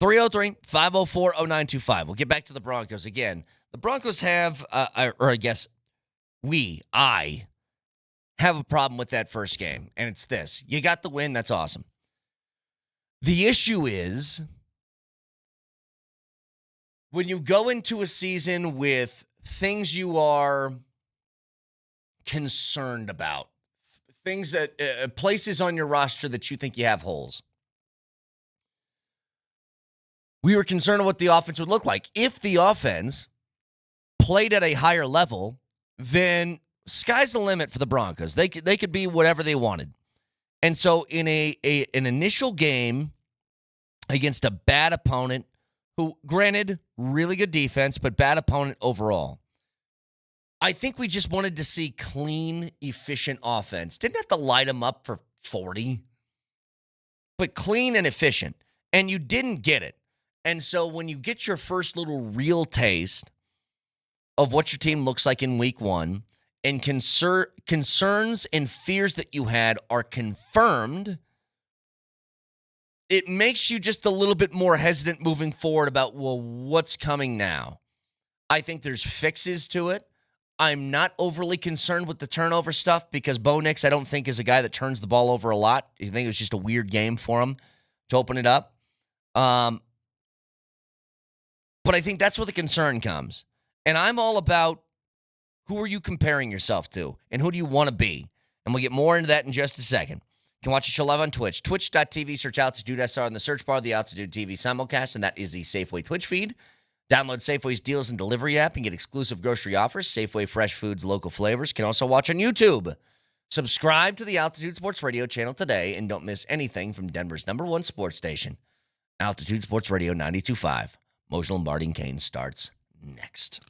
303-504-0925. We'll get back to the Broncos again. The Broncos have, or I guess I have a problem with that first game, and it's this. You got the win. That's awesome. The issue is when you go into a season with things you are concerned about, things that places on your roster that you think you have holes. We were concerned of what the offense would look like. If the offense played at a higher level, then sky's the limit for the Broncos. They could be whatever they wanted. And so in an initial game against a bad opponent, who, granted, really good defense, but bad opponent overall, I think we just wanted to see clean, efficient offense. Didn't have to light them up for 40, but clean and efficient. And you didn't get it. And so when you get your first little real taste of what your team looks like in week one, and concerns and fears that you had are confirmed, it makes you just a little bit more hesitant moving forward about, well, what's coming now? I think there's fixes to it. I'm not overly concerned with the turnover stuff because Bo Nix, I don't think, is a guy that turns the ball over a lot. I think it was just a weird game for him to open it up. But I think that's where the concern comes. And I'm all about who are you comparing yourself to and who do you want to be? And we'll get more into that in just a second. You can watch the show live on Twitch. Twitch.tv, search Altitude SR in the search bar, the Altitude TV simulcast, and that is the Safeway Twitch feed. Download Safeway's deals and delivery app and get exclusive grocery offers. Safeway Fresh Foods, local flavors. You can also watch on YouTube. Subscribe to the Altitude Sports Radio channel today and don't miss anything from Denver's #1 sports station. Altitude Sports Radio 92.5. Moser, Lombardi, and Kane starts next.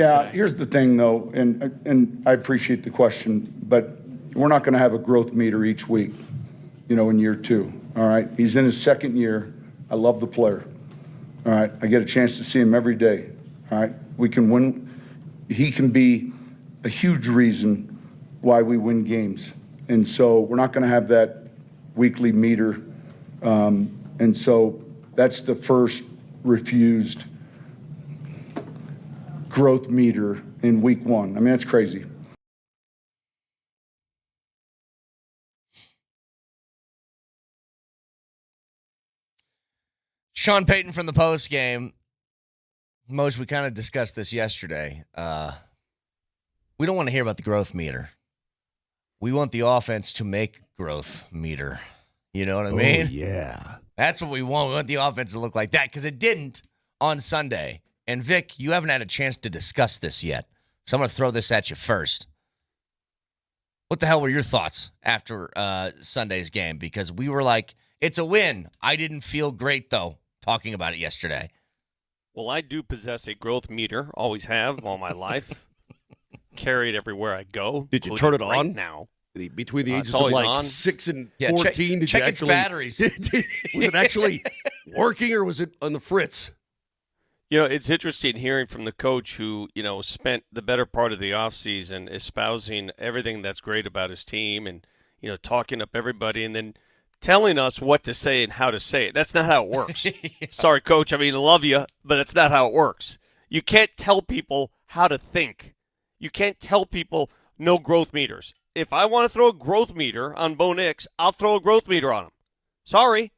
Yeah, today. here's the thing, though, and I appreciate the question, but we're not going to have a growth meter each week, in year 2. All right, he's in his second year. I love the player. All right, I get a chance to see him every day. All right, we can win. He can be a huge reason why we win games, and so we're not going to have that weekly meter, and so that's the first refused growth meter in week 1. I mean, that's crazy. Sean Payton from the post game. Moj, we kind of discussed this yesterday. We don't want to hear about the growth meter. We want the offense to make growth meter. You know what I mean? Yeah. That's what we want. We want the offense to look like that because it didn't on Sunday. And, Vic, you haven't had a chance to discuss this yet. So I'm going to throw this at you first. What the hell were your thoughts after Sunday's game? Because we were like, it's a win. I didn't feel great, though, talking about it yesterday. Well, I do possess a growth meter. Always have all my life. Carry it everywhere I go. Did you turn it right on? Now. Between the ages it's of always on. 6 and Yeah, 14, check its batteries. Was it actually working or was it on the fritz? It's interesting hearing from the coach who, spent the better part of the offseason espousing everything that's great about his team and, talking up everybody and then telling us what to say and how to say it. That's not how it works. Yeah. Sorry, Coach. I mean, I love you, but that's not how it works. You can't tell people how to think. You can't tell people no growth meters. If I want to throw a growth meter on Bo Nix, I'll throw a growth meter on him. Sorry.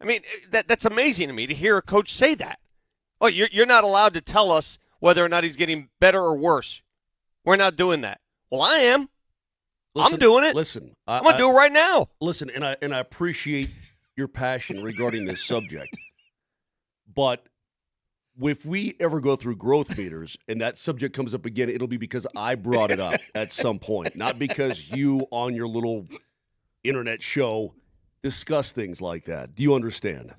I mean, that's amazing to me to hear a coach say that. Oh, you're not allowed to tell us whether or not he's getting better or worse. We're not doing that. Well, I am. I'm doing it. Listen. I'm going to do it right now. Listen, and I appreciate your passion regarding this subject. But if we ever go through growth meters and that subject comes up again, it'll be because I brought it up at some point, not because you on your little internet show discuss things like that. Do you understand?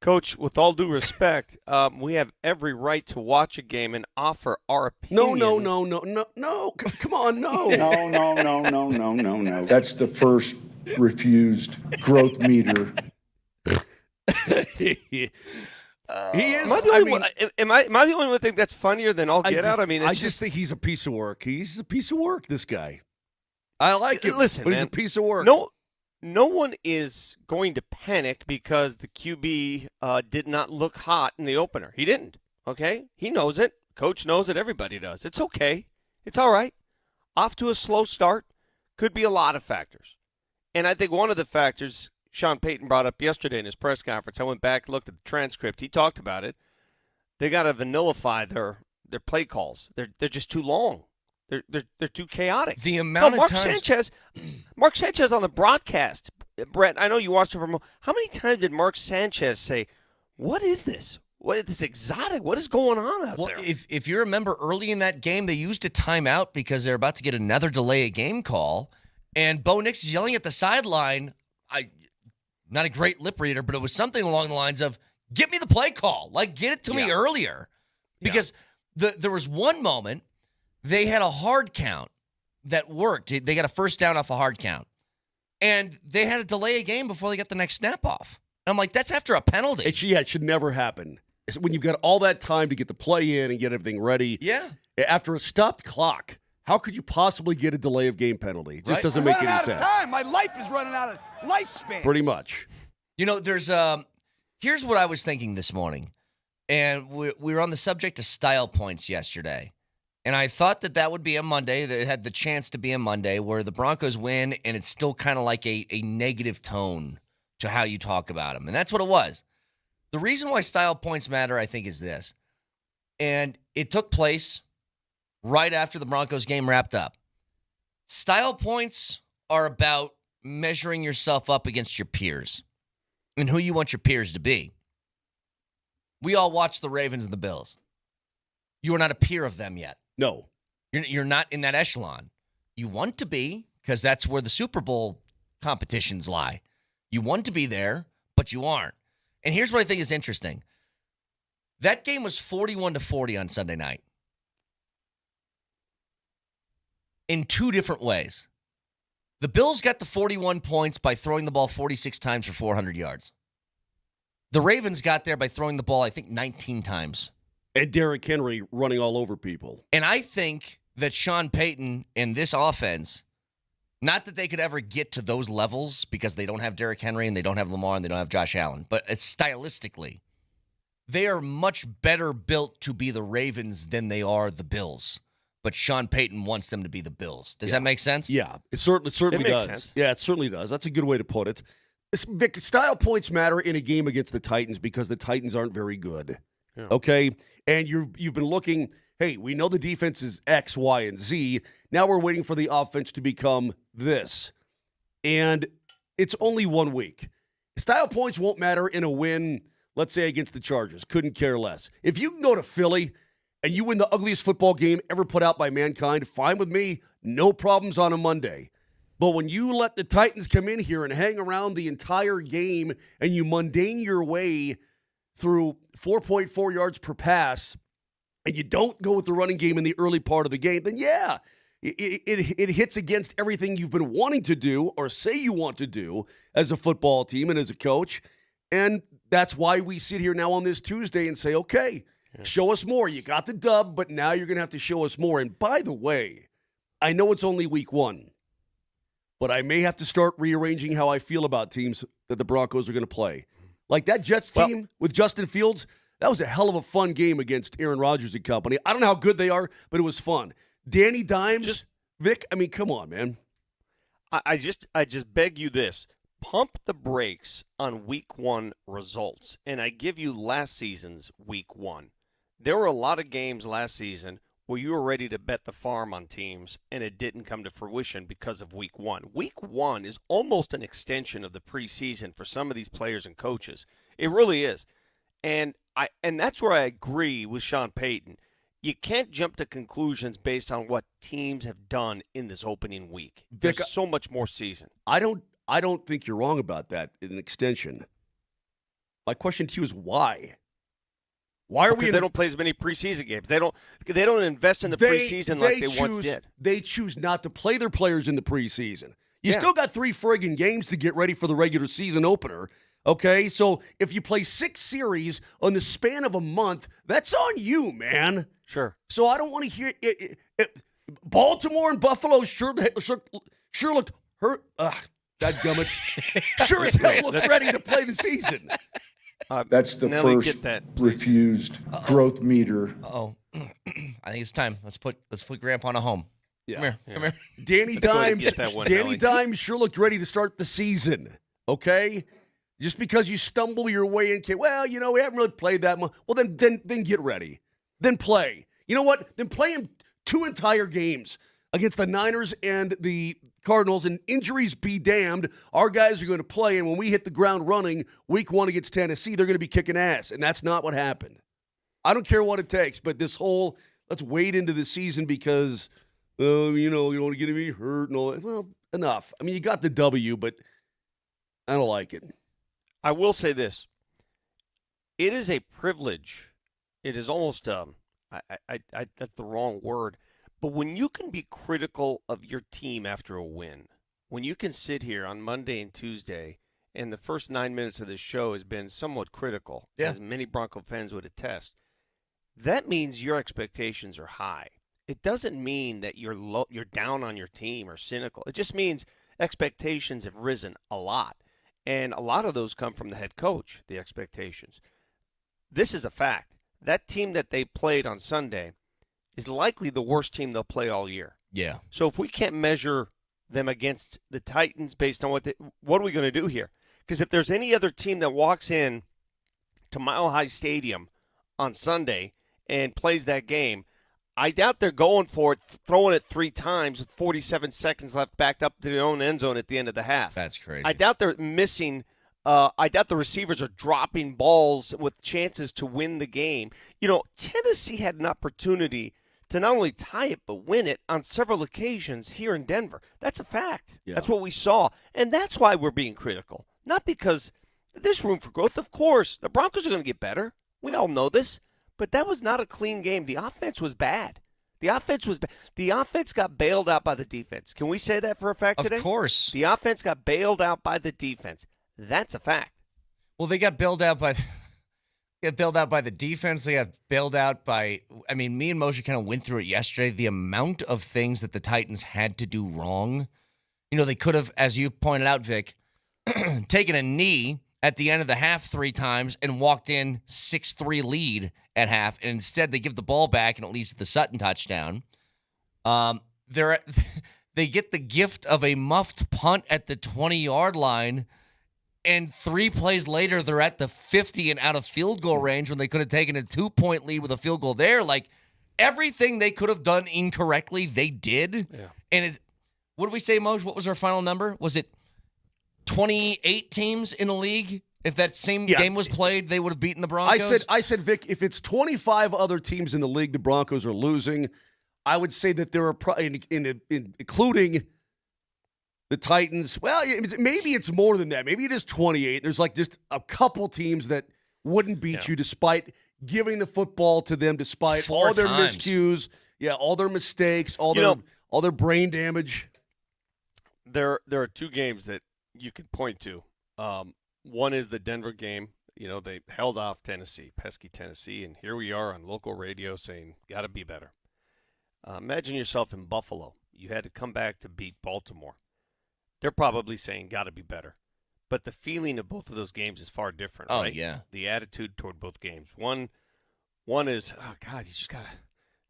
Coach, with all due respect, we have every right to watch a game and offer our opinions. No. Come on, no. No. That's the first refused growth meter. He is. Am I the only one who think that's funnier than all get out? I mean, I just think he's a piece of work. He's a piece of work, this guy. I like him, listen, but man, he's a piece of work. No one is going to panic because the QB did not look hot in the opener. He didn't, okay? He knows it. Coach knows it. Everybody does. It's okay. It's all right. Off to a slow start. Could be a lot of factors. And I think one of the factors Sean Payton brought up yesterday in his press conference, I went back and looked at the transcript. He talked about it. They got to vanillify their play calls. They're just too long. They're too chaotic. The amount of times Mark Sanchez on the broadcast, Brett, I know you watched it from. How many times did Mark Sanchez say, "What is this? What is this exotic? What is going on out there?" If you remember early in that game, they used a timeout because they're about to get another delay of game call, and Bo Nix is yelling at the sideline. Not a great lip reader, but it was something along the lines of, "Get me the play call, like get it to me earlier," because there was one moment. They had a hard count that worked. They got a first down off a hard count. And they had to delay a game before they got the next snap off. And I'm like, that's after a penalty. It should never happen. It's when you've got all that time to get the play in and get everything ready. Yeah. After a stopped clock, how could you possibly get a delay of game penalty? It just doesn't make any sense. Out of time. My life is running out of lifespan. Pretty much. There's here's what I was thinking this morning. And we were on the subject of style points yesterday. And I thought that would be a Monday, that it had the chance to be a Monday where the Broncos win and it's still kind of like a negative tone to how you talk about them. And that's what it was. The reason why style points matter, I think, is this. And it took place right after the Broncos game wrapped up. Style points are about measuring yourself up against your peers and who you want your peers to be. We all watch the Ravens and the Bills. You are not a peer of them yet. No. You're not in that echelon. You want to be, because that's where the Super Bowl competitions lie. You want to be there, but you aren't. And here's what I think is interesting. That game was 41-40 on Sunday night. in two different ways. The Bills got the 41 points by throwing the ball 46 times for 400 yards. The Ravens got there by throwing the ball, I think, 19 times. And Derrick Henry running all over people. And I think that Sean Payton and this offense, not that they could ever get to those levels because they don't have Derrick Henry and they don't have Lamar and they don't have Josh Allen, but it's stylistically, they are much better built to be the Ravens than they are the Bills. But Sean Payton wants them to be the Bills. Does that make sense? Yeah, it certainly does. Sense. Yeah, it certainly does. That's a good way to put it. Vic, style points matter in a game against the Titans because the Titans aren't very good. Yeah. Okay? And you've been looking, hey, we know the defense is X, Y, and Z. Now we're waiting for the offense to become this. And it's only 1 week. Style points won't matter in a win, let's say, against the Chargers. Couldn't care less. If you can go to Philly and you win the ugliest football game ever put out by mankind, fine with me. No problems on a Monday. But when you let the Titans come in here and hang around the entire game and you mundane your way through 4.4 yards per pass and you don't go with the running game in the early part of the game, then yeah, it hits against everything you've been wanting to do or say you want to do as a football team and as a coach. And that's why we sit here now on this Tuesday and say, okay, show us more. You got the dub, but now you're going to have to show us more. And by the way, I know it's only week 1, but I may have to start rearranging how I feel about teams that the Broncos are going to play. Like that Jets team with Justin Fields, that was a hell of a fun game against Aaron Rodgers and company. I don't know how good they are, but it was fun. Danny Dimes, Vic, I mean, come on, man. I just beg you this. Pump the brakes on week 1 results, and I give you last season's week 1. There were a lot of games last season where you were ready to bet the farm on teams, and it didn't come to fruition because of week 1. Week 1 is almost an extension of the preseason for some of these players and coaches. It really is. And that's where I agree with Sean Payton. You can't jump to conclusions based on what teams have done in this opening week. There's so much more season. I don't think you're wrong about that in an extension. My question to you is why? Why are we? They don't play as many preseason games. They don't invest in the preseason like they once did. They choose not to play their players in the preseason. You still got 3 friggin' games to get ready for the regular season opener. Okay, so if you play 6 series on the span of a month, that's on you, man. Sure. So I don't want to hear it. Baltimore and Buffalo sure looked hurt. Dadgummit. Sure as hell looked ready to play the season. That's the first refused growth meter. Uh-oh. I think it's time. Let's put Grandpa on a home. Yeah. Come here. Danny Dimes sure looked ready to start the season. Okay? Just because you stumble your way in, we haven't really played that much. Well, then get ready. Then play. You know what? Then play him 2 entire games against the Niners and the Cardinals, and injuries be damned. Our guys are going to play, and when we hit the ground running week 1 against Tennessee, they're going to be kicking ass, and that's not what happened. I don't care what it takes, but this whole let's wait into the season because, you don't want to get me hurt and all that. Well, enough. I mean, you got the W, but I don't like it. I will say this. It is a privilege. It is almost, that's the wrong word. But when you can be critical of your team after a win, when you can sit here on Monday and Tuesday, and the first 9 minutes of this show has been somewhat critical, as many Bronco fans would attest, that means your expectations are high. It doesn't mean that you're down on your team or cynical. It just means expectations have risen a lot. And a lot of those come from the head coach, the expectations. This is a fact. That team that they played on Sunday is likely the worst team they'll play all year. Yeah. So if we can't measure them against the Titans based on what are we going to do here? Because if there's any other team that walks in to Mile High Stadium on Sunday and plays that game, I doubt they're going for it, throwing it 3 times with 47 seconds left backed up to their own end zone at the end of the half. That's crazy. I doubt they're missing I doubt the receivers are dropping balls with chances to win the game. Tennessee had an opportunity to not only tie it but win it on several occasions here in Denver. That's a fact. Yeah. That's what we saw. And that's why we're being critical. Not because there's room for growth. Of course, the Broncos are going to get better. We all know this. But that was not a clean game. The offense was bad. The offense got bailed out by the defense. Can we say that for a fact today? Of course. The offense got bailed out by the defense. That's a fact. Well, they got bailed out by the defense. They got bailed out by, I mean, me and Moser kind of went through it yesterday. The amount of things that the Titans had to do wrong. You know, they could have, as you pointed out, Vic, taken a knee at the end of the half 3 times and walked in 6-3 lead at half, and instead they give the ball back and at least the Sutton touchdown. They get the gift of a muffed punt at the 20-yard line, and 3 plays later they're at the 50 and out of field goal range when they could have taken a 2-point lead with a field goal there. Like, everything they could have done incorrectly, they did. Yeah. And what did we say, Moj? What was our final number? Was it 28 teams in the league? If that same game was played, they would have beaten the Broncos? I said, Vic, if it's 25 other teams in the league the Broncos are losing, I would say that there are, including the Titans, well, maybe it's more than that. Maybe it is 28. There's like just a couple teams that wouldn't beat you despite giving the football to them, despite all their miscues, all their mistakes, all their brain damage. There are 2 games that you can point to. One is the Denver game. You know, they held off Tennessee, pesky Tennessee, and here we are on local radio saying, got to be better. Imagine yourself in Buffalo. You had to come back to beat Baltimore. They're probably saying, got to be better. But the feeling of both of those games is far different, right? Oh, yeah. The attitude toward both games. One is, oh, God, you just got to,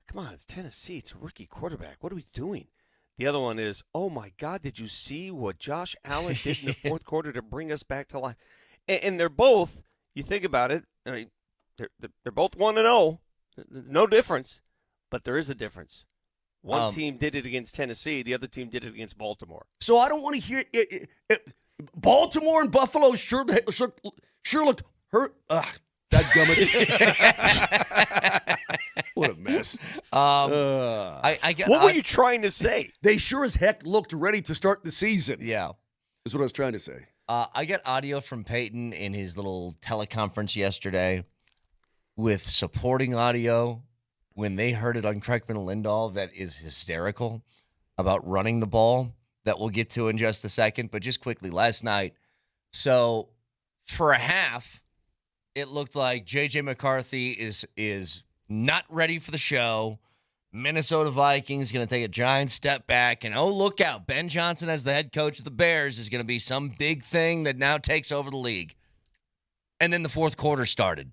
come on, it's Tennessee. It's a rookie quarterback. What are we doing? The other one is, oh, my God, did you see what Josh Allen did in the fourth quarter to bring us back to life? And they're both, you think about it, I mean, they're both 1-0. No difference, but there is a difference. One team did it against Tennessee. The other team did it against Baltimore. So I don't want to hear it. Baltimore and Buffalo sure looked hurt. That gummit. What a mess. What were you trying to say? They sure as heck looked ready to start the season. Yeah. Is what I was trying to say. I got audio from Peyton in his little teleconference yesterday with supporting audio when they heard it on Kreckman and Lindahl that is hysterical about running the ball that we'll get to in just a second. But just quickly, last night, so for a half, it looked like J.J. McCarthy is not ready for the show. Minnesota Vikings going to take a giant step back. And, oh, look out. Ben Johnson as the head coach of the Bears is going to be some big thing that now takes over the league. And then the fourth quarter started.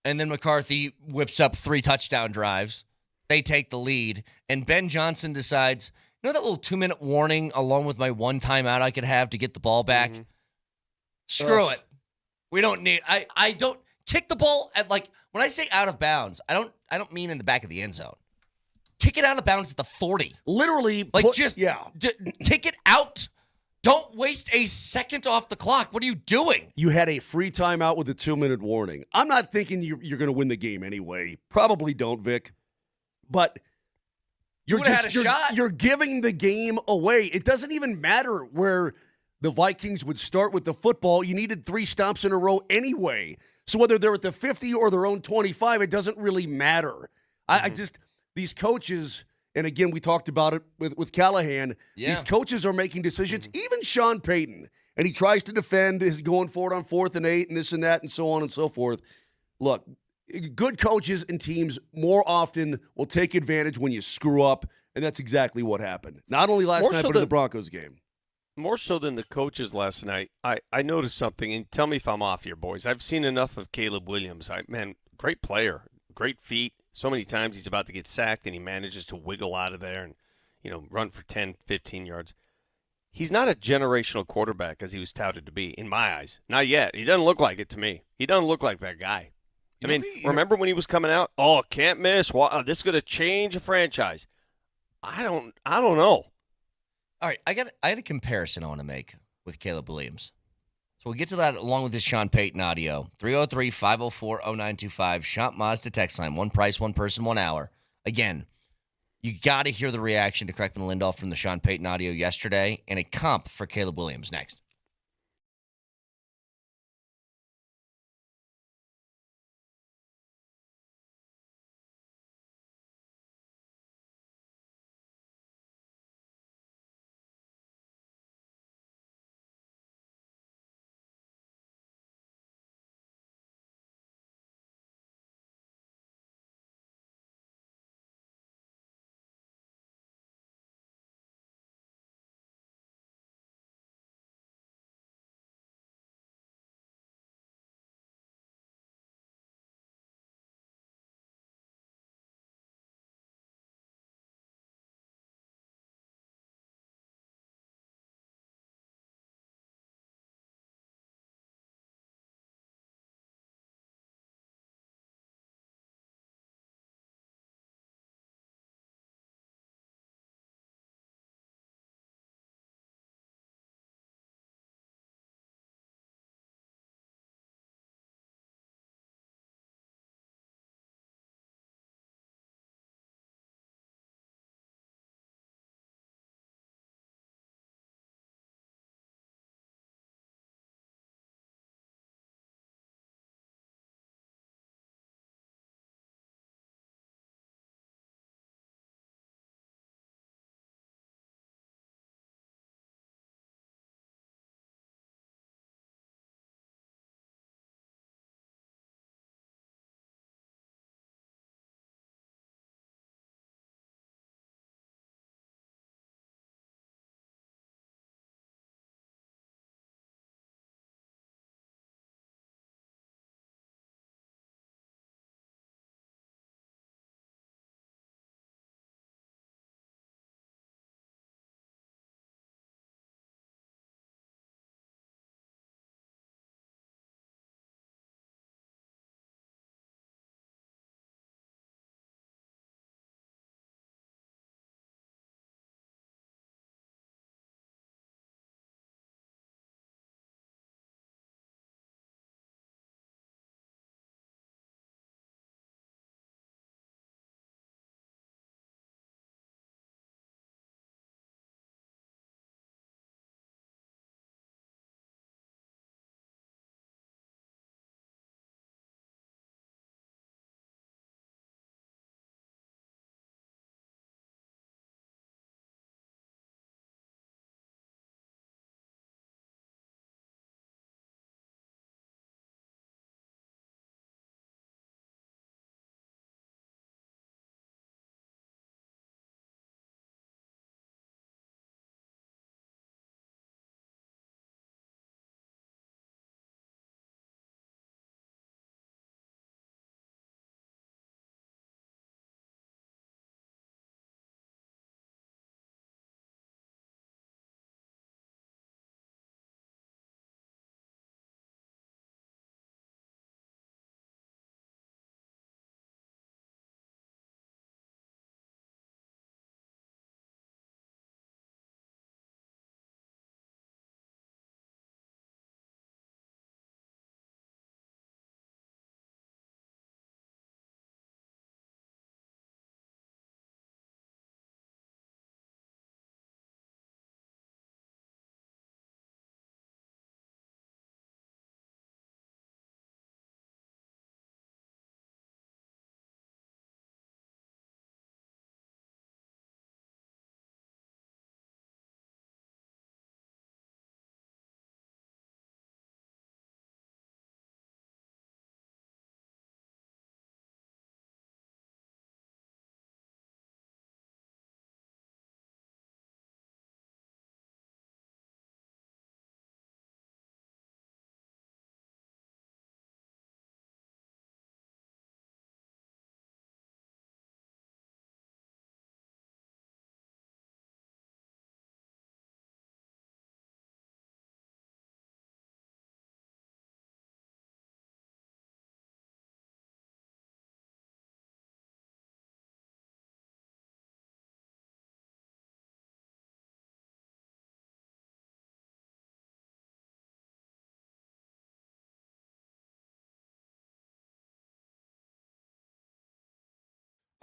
And then McCarthy whips up 3 touchdown drives. They take the lead. And Ben Johnson decides, you know that little 2-minute warning along with my 1 timeout I could have to get the ball back? Mm-hmm. Screw it. We don't need I don't kick the ball at, like, when I say out of bounds, I don't mean in the back of the end zone. Kick it out of bounds at the 40. Literally, like kick it out. Don't waste a second off the clock. What are you doing? You had a free timeout with a 2-minute warning. I'm not thinking you're going to win the game anyway. Probably don't, Vic. But you're giving the game away. It doesn't even matter where the Vikings would start with the football. You needed 3 stops in a row anyway. So whether they're at the 50 or their own 25, it doesn't really matter. I just, these coaches, and again, we talked about it with Callahan, these coaches are making decisions, even Sean Payton, and he tries to defend his going for it on 4th and 8 and this and that and so on and so forth. Look, good coaches and teams more often will take advantage when you screw up, and that's exactly what happened. Not only last night, but in the Broncos game. More so than the coaches last night, I noticed something, and tell me if I'm off here, boys. I've seen enough of Caleb Williams. Man, great player, great feet. So many times he's about to get sacked, and he manages to wiggle out of there and, run for 10, 15 yards. He's not a generational quarterback as he was touted to be, in my eyes. Not yet. He doesn't look like it to me. He doesn't look like that guy. Remember when he was coming out? Oh, can't miss. Wow, this is going to change a franchise. I don't know. All right, I had a comparison I want to make with Caleb Williams. So we'll get to that along with this Sean Payton audio. 303-504-0925. Shop Mazda text line. 1 price, 1 person, 1 hour. Again, you got to hear the reaction to Kreckman and Lindahl from the Sean Payton audio yesterday and a comp for Caleb Williams next.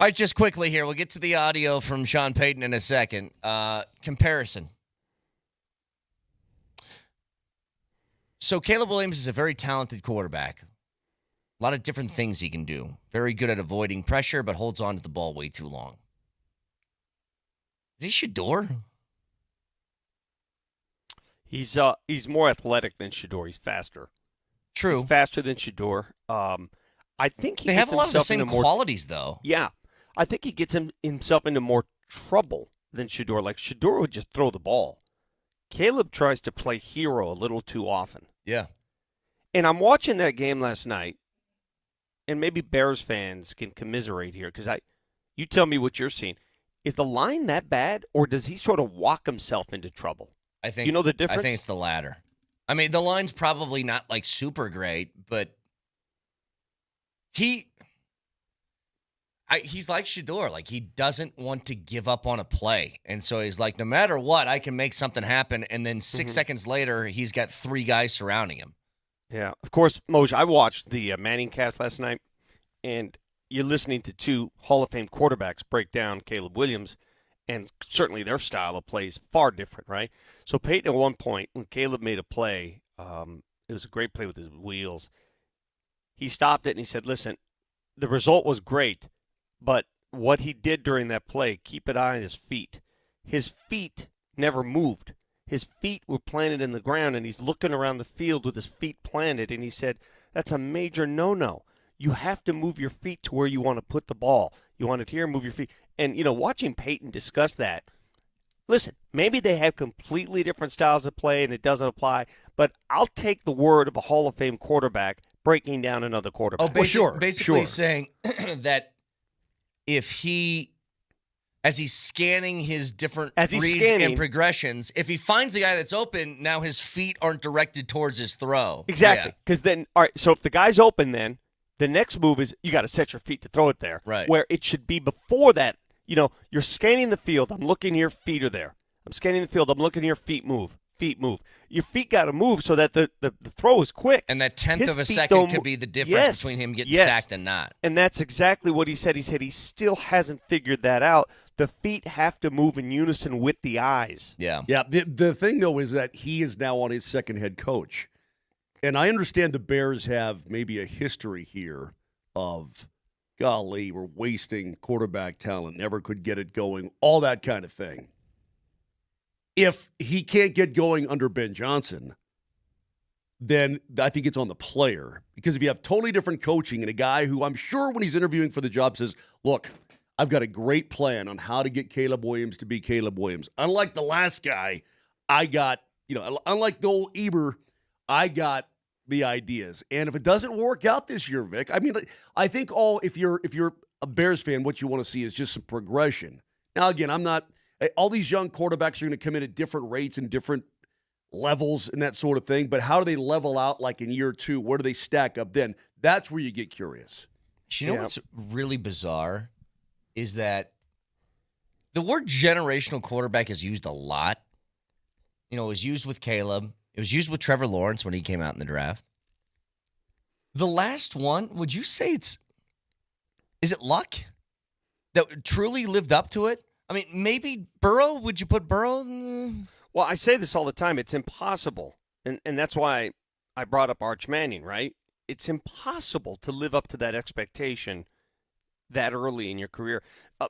All right, just quickly here. We'll get to the audio from Sean Payton in a second. Comparison. So Caleb Williams is a very talented quarterback. A lot of different things he can do. Very good at avoiding pressure, but holds on to the ball way too long. Is he Shador? He's more athletic than Shador. He's faster. True. He's faster than Shador. I think they have a lot of the same qualities, though. Yeah. I think he gets himself into more trouble than Shador. Like, Shador would just throw the ball. Caleb tries to play hero a little too often. Yeah. And I'm watching that game last night, and maybe Bears fans can commiserate here, because you tell me what you're seeing. Is the line that bad, or does he sort of walk himself into trouble? I think. You know the difference? I think it's the latter. I mean, the line's probably not like super great, but he's like Shador. Like, he doesn't want to give up on a play. And so he's like, no matter what, I can make something happen. And then 6 seconds later, he's got 3 guys surrounding him. Yeah. Of course, Moser, I watched the Manning cast last night, and you're listening to 2 Hall of Fame quarterbacks break down Caleb Williams, and certainly their style of play is far different, right? So Peyton, at one point, when Caleb made a play, it was a great play with his wheels. He stopped it and he said, listen, the result was great, but what he did during that play, keep an eye on his feet. His feet never moved. His feet were planted in the ground, and he's looking around the field with his feet planted, and he said, that's a major no-no. You have to move your feet to where you want to put the ball. You want it here, move your feet. And, watching Peyton discuss that, listen, maybe they have completely different styles of play and it doesn't apply, but I'll take the word of a Hall of Fame quarterback breaking down another quarterback. Basically saying that if he, as he's scanning his different reads and progressions, if he finds a guy that's open, now his feet aren't directed towards his throw. Exactly. Because then, all right, so if the guy's open then, the next move is you got to set your feet to throw it there. Right. Where it should be before that. You're scanning the field. I'm looking here, feet are there. I'm scanning the field. I'm looking here, feet move. Feet move. Your feet got to move so that the throw is quick. And that tenth of a second could be the difference between him getting sacked and not. And that's exactly what he said. He said he still hasn't figured that out. The feet have to move in unison with the eyes. Yeah. Yeah. The thing, though, is that he is now on his second head coach. And I understand the Bears have maybe a history here of, golly, we're wasting quarterback talent, never could get it going, all that kind of thing. If he can't get going under Ben Johnson, then I think it's on the player. Because if you have totally different coaching and a guy who I'm sure when he's interviewing for the job says, look, I've got a great plan on how to get Caleb Williams to be Caleb Williams. Unlike the last guy, I got, unlike the old Eber, I got the ideas. And if it doesn't work out this year, Vic, I mean, I think if you're a Bears fan, what you want to see is just some progression. Now, again, all these young quarterbacks are going to come in at different rates and different levels and that sort of thing, but how do they level out like in year 2? Where do they stack up then? That's where you get curious. You know what's really bizarre is that the word generational quarterback is used a lot. It was used with Caleb. It was used with Trevor Lawrence when he came out in the draft. The last one, would you say is it luck that truly lived up to it? I mean, maybe Burrow. Would you put Burrow? Well, I say this all the time. It's impossible. And that's why I brought up Arch Manning, right? It's impossible to live up to that expectation that early in your career.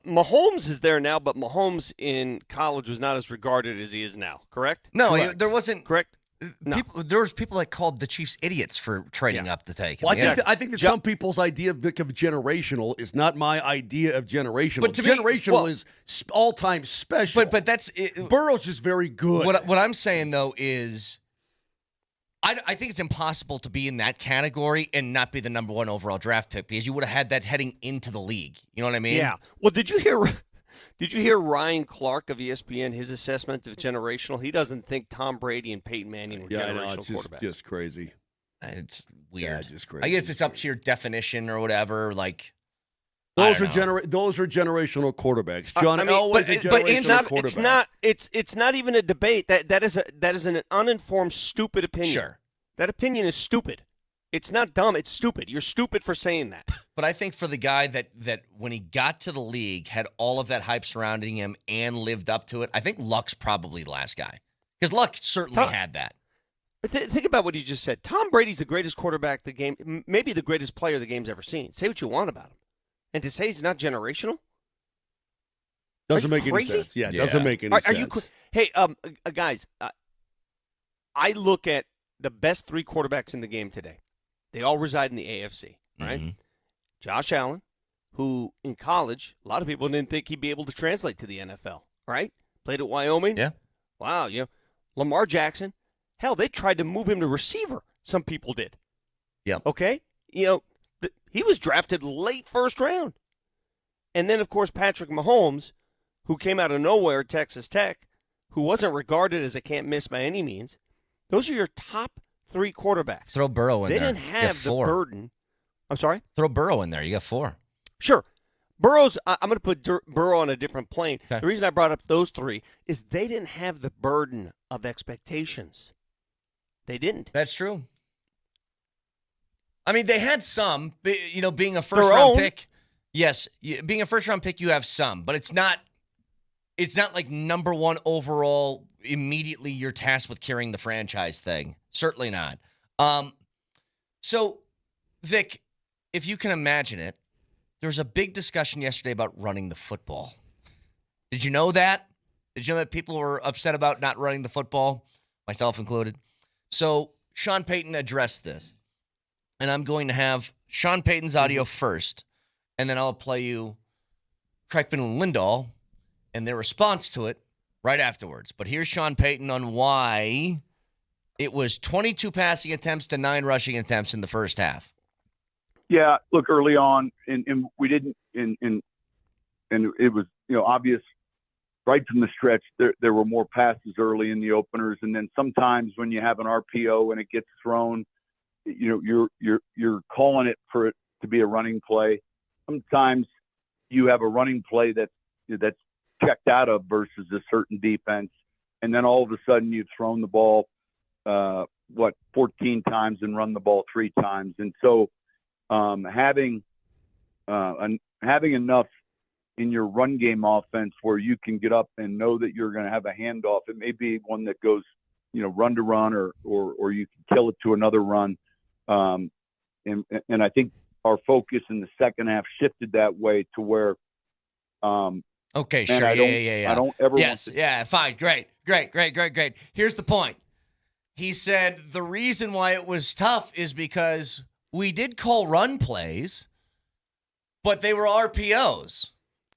Mahomes is there now, but Mahomes in college was not as regarded as he is now, correct? No, Correct. there wasn't. Correct? No. There was people that called the Chiefs idiots for trading up to take him. Well, I think that some people's idea, Vic, of generational is not my idea of generational. But generational is all-time special. But that's it. Burrow's just very good. What I'm saying, though, is I think it's impossible to be in that category and not be the number 1 overall draft pick because you would have had that heading into the league. You know what I mean? Yeah. Well, did you hear Ryan Clark of ESPN, his assessment of generational? He doesn't think Tom Brady and Peyton Manning were generational quarterbacks. It's just crazy. It's weird. Yeah, just crazy. I guess it's up to your definition or whatever. Like those are generational quarterbacks. John Elway's a generational quarterback. It's not even a debate. That is an uninformed, stupid opinion. Sure. That opinion is stupid. It's not dumb. It's stupid. You're stupid for saying that. But I think for the guy that when he got to the league had all of that hype surrounding him and lived up to it, I think Luck's probably the last guy. Because Luck certainly had that. But think about what you just said. Tom Brady's the greatest quarterback the game, maybe the greatest player the game's ever seen. Say what you want about him. And to say he's not generational? Doesn't make any sense. Yeah, it doesn't make any sense. Hey, guys, I look at the best 3 quarterbacks in the game today. They all reside in the AFC, right? Mm-hmm. Josh Allen, who in college, a lot of people didn't think he'd be able to translate to the NFL, right? Played at Wyoming. Yeah. Wow, Lamar Jackson. Hell, they tried to move him to receiver. Some people did. Yeah. Okay? He was drafted late first round. And then, of course, Patrick Mahomes, who came out of nowhere at Texas Tech, who wasn't regarded as a can't miss by any means. Those are your top 3 quarterbacks. Throw Burrow in there. They didn't have the burden. I'm sorry? Throw Burrow in there. You got 4. Sure. Burrow's, I'm going to put Burrow on a different plane. Okay. The reason I brought up those 3 is they didn't have the burden of expectations. They didn't. That's true. I mean, they had some, being a first-round pick. Yes, being a first-round pick, you have some, but it's not like number 1 overall, immediately you're tasked with carrying the franchise thing. Certainly not. So, Vic, if you can imagine it, there was a big discussion yesterday about running the football. Did you know that? Did you know that people were upset about not running the football, myself included? So, Sean Payton addressed this, and I'm going to have Sean Payton's audio first, and then I'll play you Kreckman and Lindahl and their response to it right afterwards. But here's Sean Payton on why it was 22 passing attempts to 9 rushing attempts in the first half. Yeah, look, early on, and we didn't, and it was obvious right from the stretch. There were more passes early in the openers, and then sometimes when you have an RPO and it gets thrown, you're calling it for it to be a running play. Sometimes you have a running play that's checked out of versus a certain defense, and then all of a sudden you've thrown the ball 14 times and run the ball 3 times, and so having enough in your run game offense where you can get up and know that you're going to have a handoff. It may be one that goes run to run, or you can kill it to another run, and I think our focus in the second half shifted that way to where. Okay, man, sure. Yeah. I don't ever. Yes, fine. Great. Here's the point. He said the reason why it was tough is because we did call run plays, but they were RPOs.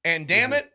And damn it,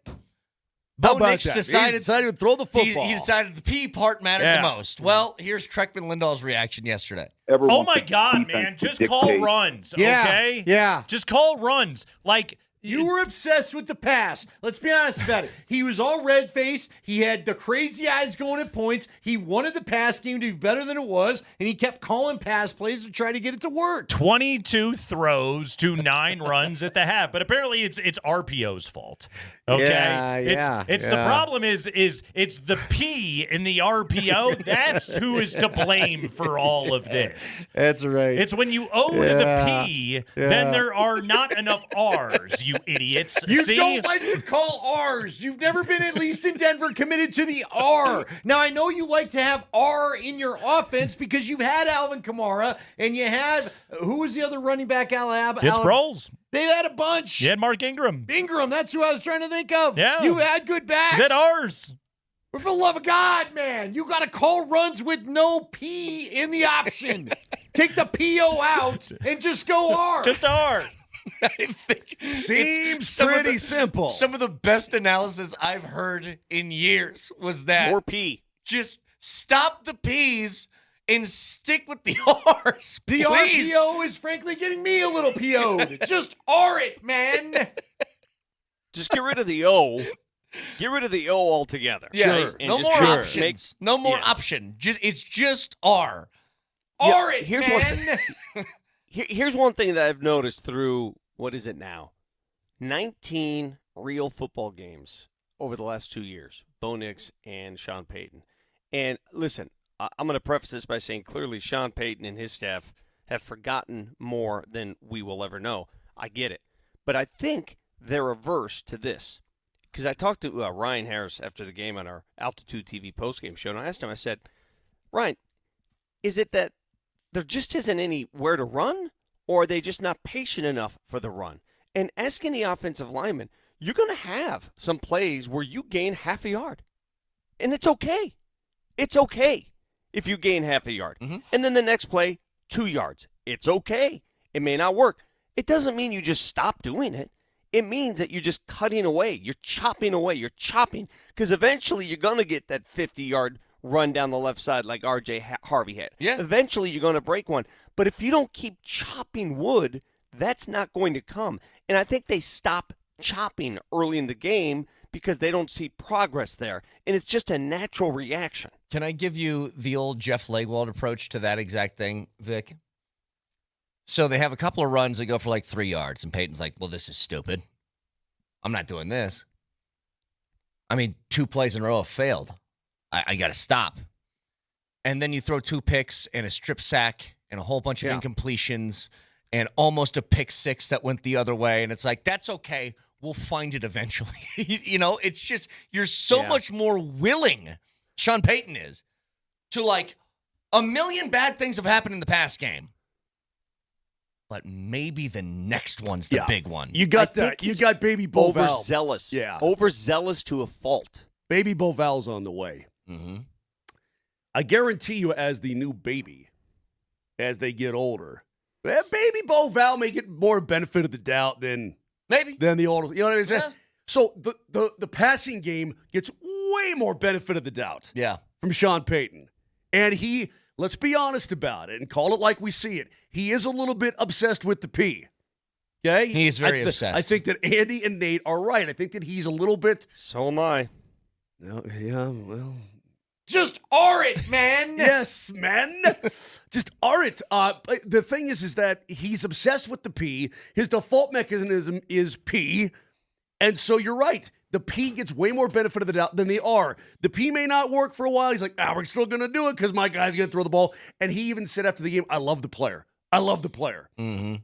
Bo Nix decided to throw the football. He decided the P part mattered the most. Well, here's Kreckman Lindahl's reaction yesterday. Oh my God, man. Just call runs, okay? Yeah. Just call runs. Like, you were obsessed with the pass. Let's be honest about it. He was all red-faced. He had the crazy eyes going at points. He wanted the pass game to be better than it was, and he kept calling pass plays to try to get it to work. 22 throws to 9 runs at the half, but apparently it's RPO's fault. Okay, it's the problem is it's the P in the RPO. That's who is to blame for all of this. That's right. It's when you owe to the P, then there are not enough R's. You idiots. You don't like to call R's. You've never been, at least in Denver, committed to the R. Now, I know you like to have R in your offense because you've had Alvin Kamara and you had, who was the other running back? It's Sproles. They've had a bunch. You had Mark Ingram. That's who I was trying to think of. Yeah. You had good backs. Is that ours? For the love of God, man. You got to call runs with no P in the option. Take the PO out and just go R. Just R. I think seems pretty simple. Some of the best analysis I've heard in years was that more P. Just stop the P's and stick with the R's. The RPO is frankly getting me a little PO'd. Just R it, man. Just get rid of the O. Get rid of the O altogether. Yes. Sure. No more options. No more option. It's just R. R it, man. Here's one thing that I've noticed through, what is it now? 19 real football games over the last 2 years. Bo Nix and Sean Payton. And listen, I'm going to preface this by saying clearly Sean Payton and his staff have forgotten more than we will ever know. I get it. But I think they're averse to this. Because I talked to Ryan Harris after the game on our Altitude TV postgame show, and I asked him, I said, Ryan, is it that there just isn't anywhere to run, or are they just not patient enough for the run? And ask any offensive lineman, you're going to have some plays where you gain half a yard. And it's okay. It's okay if you gain half a yard. Mm-hmm. And then the next play, 2 yards. It's okay. It may not work. It doesn't mean you just stop doing it. It means that you're just cutting away. You're chopping away. You're chopping. Because eventually you're going to get that 50-yard run down the left side like R.J. Harvey had. Yeah. Eventually you're going to break one. But if you don't keep chopping wood, that's not going to come. And I think they stop chopping early in the game because they don't see progress there. And it's just a natural reaction. Can I give you the old Jeff Legwold approach to that exact thing, Vic? So they have a couple of runs that go for like 3 yards, and Peyton's like, well, this is stupid. I'm not doing this. I mean, 2 plays in a row have failed. I got to stop. And then you throw 2 picks and a strip sack and a whole bunch of incompletions and almost a pick 6 that went the other way. And it's like, that's okay. We'll find it eventually. It's just, you're so much more willing, Sean Payton is, to like, a million bad things have happened in the past game. But maybe the next one's the big one. You got Baby Bo Val. Overzealous. Yeah. Overzealous to a fault. Baby Bo Val's on the way. Mm-hmm. I guarantee you, as the new baby, as they get older, Baby Bo Val may get more benefit of the doubt than the older. You know what I'm saying? Yeah. So the passing game gets way more benefit of the doubt. Yeah. From Sean Payton. And he, let's be honest about it and call it like we see it. He is a little bit obsessed with the P. Okay? He's very obsessed. I think that Andy and Nate are right. I think that he's a little bit. So am I. No, yeah, well. Just R it, man. Yes, man. Just R it. The thing is that he's obsessed with the P. His default mechanism is P. And so you're right. The P gets way more benefit of the doubt than the R. The P may not work for a while. He's like, we're still going to do it because my guy's going to throw the ball. And he even said after the game, I love the player. I love the player. Mm-hmm.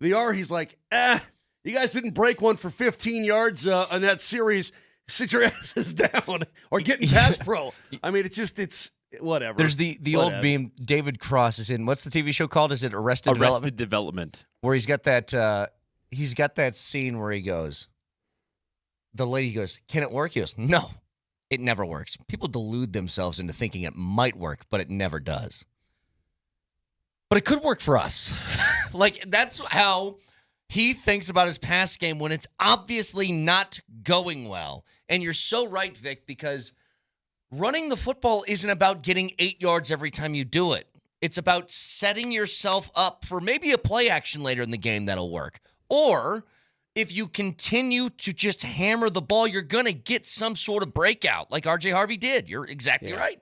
The R, he's like, you guys didn't break one for 15 yards on that series. Sit your asses down or get in pass pro. I mean, it's whatever. There's the old meme. David Cross is in, what's the TV show called? Is it Arrested Development? Where he's got that scene where he goes, the lady goes, can it work? He goes, no, it never works. People delude themselves into thinking it might work, but it never does. But it could work for us. Like, that's how he thinks about his pass game when it's obviously not going well. And you're so right, Vic, because running the football isn't about getting 8 yards every time you do it. It's about setting yourself up for maybe a play action later in the game that'll work. Or if you continue to just hammer the ball, you're going to get some sort of breakout like R.J. Harvey did. You're exactly right.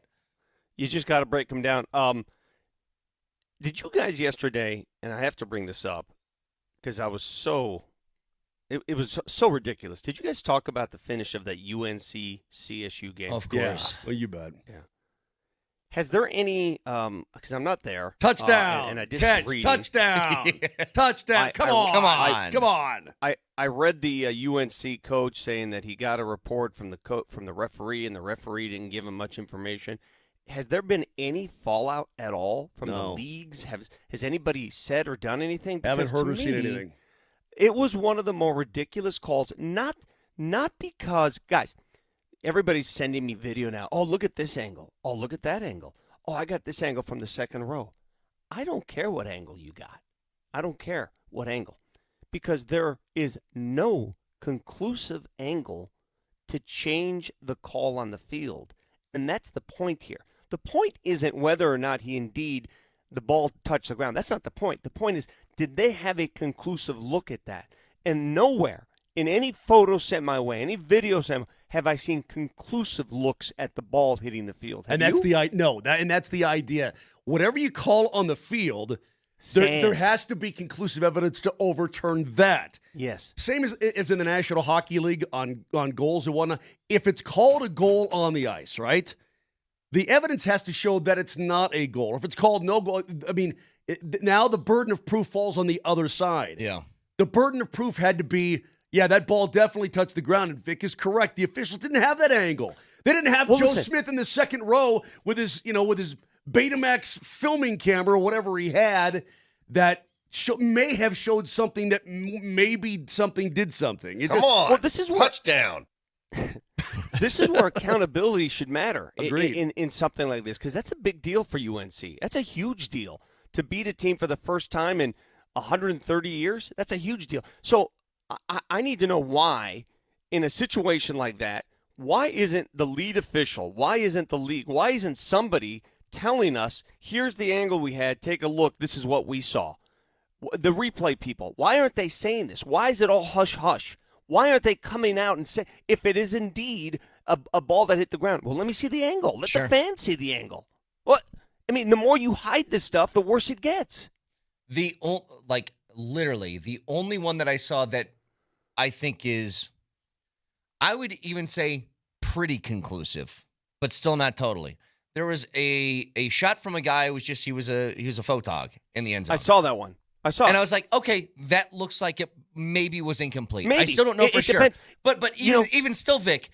You just got to break them down. Did you guys yesterday, and I have to bring this up because I was it was so ridiculous. Did you guys talk about the finish of that UNC-CSU game? Of course. Yeah. Well, you bet. Yeah. Has there any, because I'm not there. Touchdown. And I did catch. reading. Touchdown. Touchdown. Come on. I read the UNC coach saying that he got a report from the referee, and the referee didn't give him much information. Has there been any fallout at all from the leagues? Has anybody said or done anything? Haven't heard or seen anything. It was one of the more ridiculous calls. Not because, guys, everybody's sending me video now. Oh, look at this angle. Oh, look at that angle. Oh, I got this angle from the second row. I don't care what angle you got. I don't care what angle. Because there is no conclusive angle to change the call on the field. And that's the point here. The point isn't whether or not the ball touched the ground. That's not the point. The point is, did they have a conclusive look at that? And nowhere in any photo sent my way, any video sent, have I seen conclusive looks at the ball hitting the field. And that's the idea. Whatever you call on the field, there has to be conclusive evidence to overturn that. Yes. Same as in the National Hockey League on goals and whatnot. If it's called a goal on the ice, right? The evidence has to show that it's not a goal. If it's called no goal, I mean, now the burden of proof falls on the other side. Yeah. The burden of proof had to be, that ball definitely touched the ground, and Vic is correct. The officials didn't have that angle. They didn't have Joe Smith in the second row with his Betamax filming camera or whatever he had that may have showed something that maybe something did something. Come on. Well, this is touchdown. This is where accountability should matter in something like this, because that's a big deal for UNC. That's a huge deal. To beat a team for the first time in 130 years, that's a huge deal. So I need to know why, in a situation like that, why isn't the lead official, why isn't the league, why isn't somebody telling us, here's the angle we had, take a look, this is what we saw. The replay people, why aren't they saying this? Why is it all hush-hush? Why aren't they coming out and saying, if it is indeed a ball that hit the ground, well, let me see the angle. Let the fans see the angle. What? I mean, the more you hide this stuff, the worse it gets. Literally, the only one that I saw that I think is, I would even say pretty conclusive, but still not totally. There was a shot from a guy who was he was a photog in the end zone. I saw that one. And I was like, okay, that looks like it maybe was incomplete. Maybe. I still don't know for sure. Depends. But even still, Vic,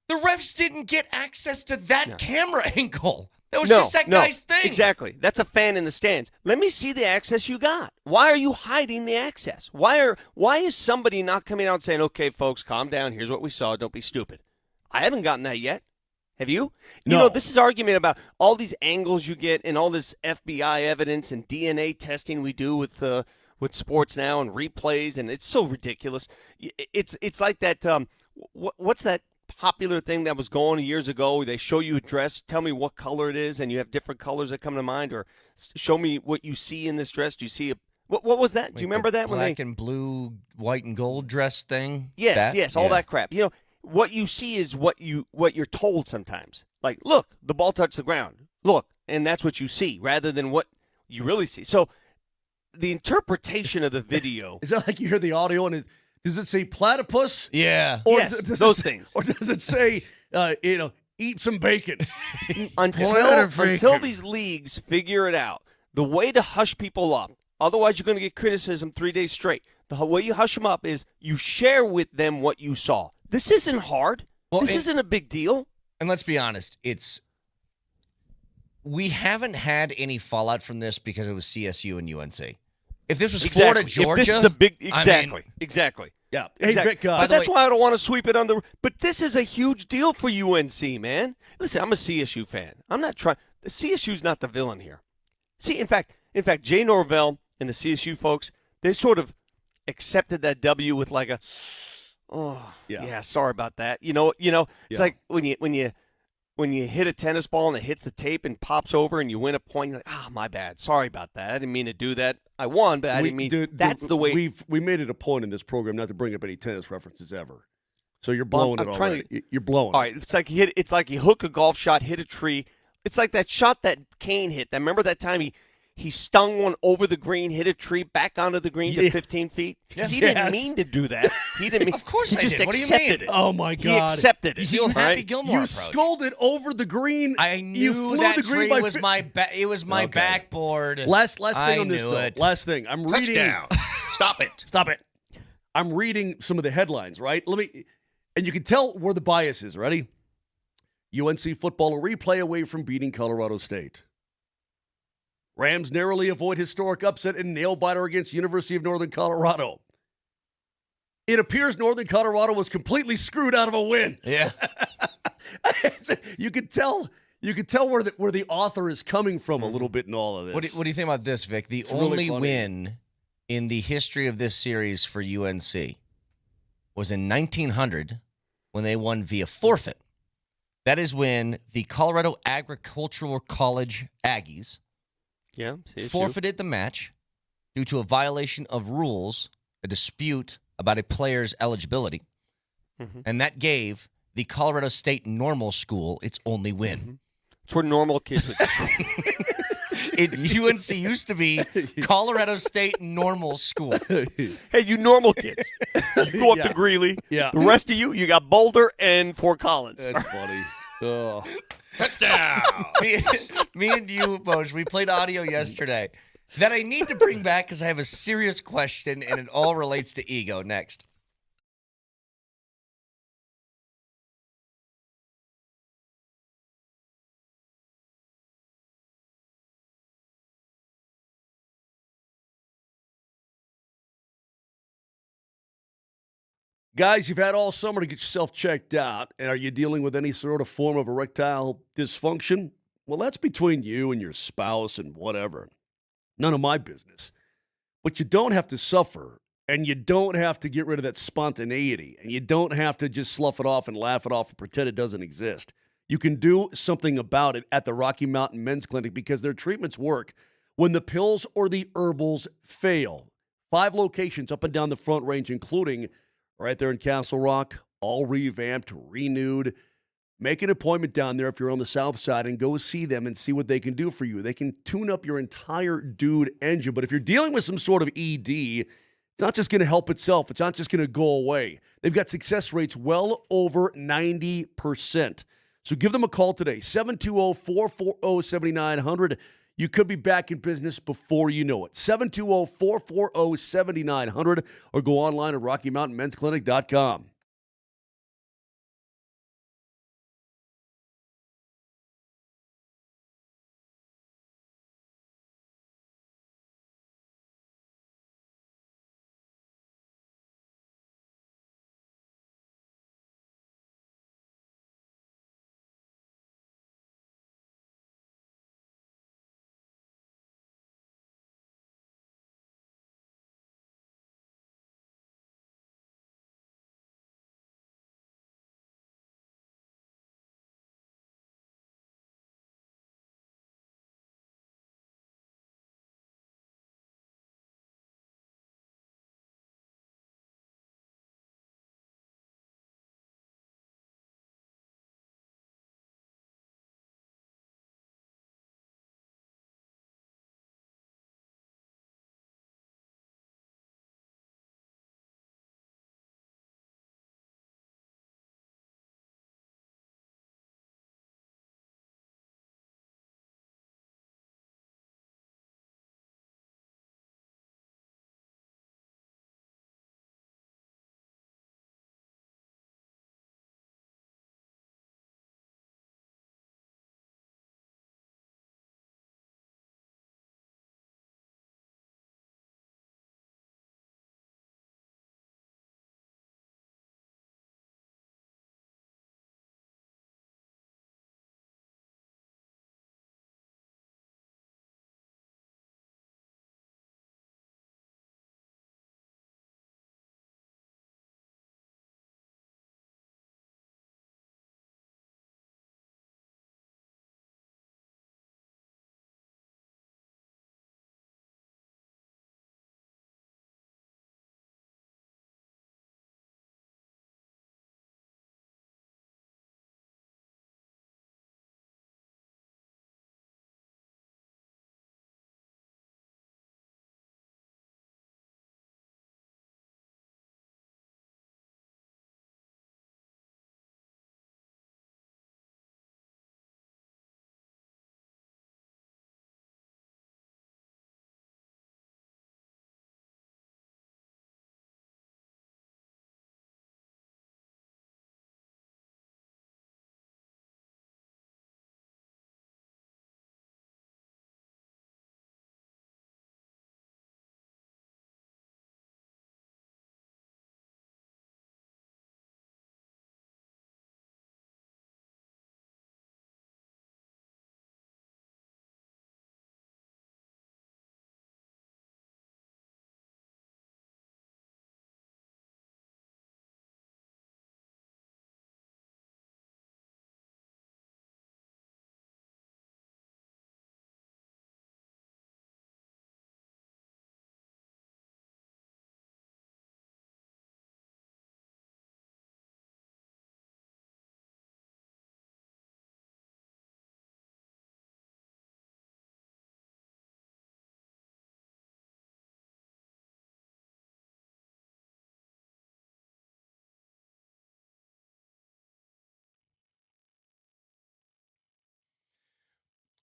the refs didn't get access to that camera angle. That was just that guy's thing. Exactly. That's a fan in the stands. Let me see the access you got. Why are you hiding the access? Why is somebody not coming out and saying, okay, folks, calm down. Here's what we saw. Don't be stupid. I haven't gotten that yet. Have you? No. You know, this is argument about all these angles you get and all this FBI evidence and DNA testing we do with sports now and replays, and it's so ridiculous. It's like that. What's that popular thing that was going years ago? They show you a dress, tell me what color it is, and you have different colors that come to mind, or show me what you see in this dress. Do you see what was that? Do you remember that? Black and blue, white and gold dress thing? Yes, all that crap. You know, what you see is what you're told sometimes. Like, look, the ball touched the ground. Look, and that's what you see, rather than what you really see. So the interpretation of the video is that like you hear the audio and does it say platypus? Yeah. Or yes, those things. Or does it say, eat some bacon? Until these leagues figure it out, the way to hush people up, otherwise you're going to get criticism 3 days straight. The way you hush them up is you share with them what you saw. This isn't hard. This isn't a big deal. And let's be honest, we haven't had any fallout from this because it was CSU and UNC. If this was Florida, Georgia, if this is a big exactly. Yeah. Exactly. Hey, Vic, but that's why I don't want to sweep it under. But this is a huge deal for UNC, man. Listen, I'm a CSU fan. I'm not trying. The CSU's not the villain here. See, in fact, Jay Norvell and the CSU folks, they sort of accepted that W with like a, sorry about that. It's like when you hit a tennis ball and it hits the tape and pops over and you win a point, you're like, my bad. Sorry about that. I didn't mean to do that. I won, but I didn't mean that's the way. We made it a point in this program not to bring up any tennis references ever. So you're blowing it already. You're blowing it. All right, it's like you hook a golf shot, hit a tree. It's like that shot that Kane hit. Remember that time he stung one over the green, hit a tree, back onto the green to 15 feet? Yeah. He didn't mean to do that. He didn't mean. Of course he I just did. What do you accepted mean? it. Oh, my God. He accepted it. You feel Happy Gilmore approach. Sculled it over the green. I knew you flew that the green tree was it was my backboard. Last thing on this, though. Last thing. I'm reading. Touchdown. Stop it. I'm reading some of the headlines, right? And you can tell where the bias is. Ready? UNC football a replay away from beating Colorado State. Rams narrowly avoid historic upset and nail-biter against University of Northern Colorado. It appears Northern Colorado was completely screwed out of a win. Yeah. You could tell where the author is coming from a little bit in all of this. What do you think about this, Vic? The only win in the history of this series for UNC was in 1900 when they won via forfeit. That is when the Colorado Agricultural College Aggies forfeited the match due to a violation of rules, a dispute about a player's eligibility, and that gave the Colorado State Normal School its only win. It's where normal kids would UNC used to be Colorado State Normal School. Hey, you normal kids. You go up to Greeley. Yeah. The rest of you got Boulder and Fort Collins. That's funny. Oh. Touchdown. me and you, Moser, we played audio yesterday, that I need to bring back because I have a serious question and it all relates to ego. Next. Guys, you've had all summer to get yourself checked out. And are you dealing with any sort of form of erectile dysfunction? Well, that's between you and your spouse and whatever. None of my business. But you don't have to suffer, and you don't have to get rid of that spontaneity, and you don't have to just slough it off and laugh it off and pretend it doesn't exist. You can do something about it at the Rocky Mountain Men's Clinic because their treatments work when the pills or the herbals fail. 5 locations up and down the Front Range, including right there in Castle Rock, all revamped, renewed. Make an appointment down there if you're on the south side and go see them and see what they can do for you. They can tune up your entire dude engine. But if you're dealing with some sort of ED, it's not just going to help itself. It's not just going to go away. They've got success rates well over 90%. So give them a call today, 720-440-7900. You could be back in business before you know it. 720-440-7900 or go online at RockyMountainMen'sClinic.com.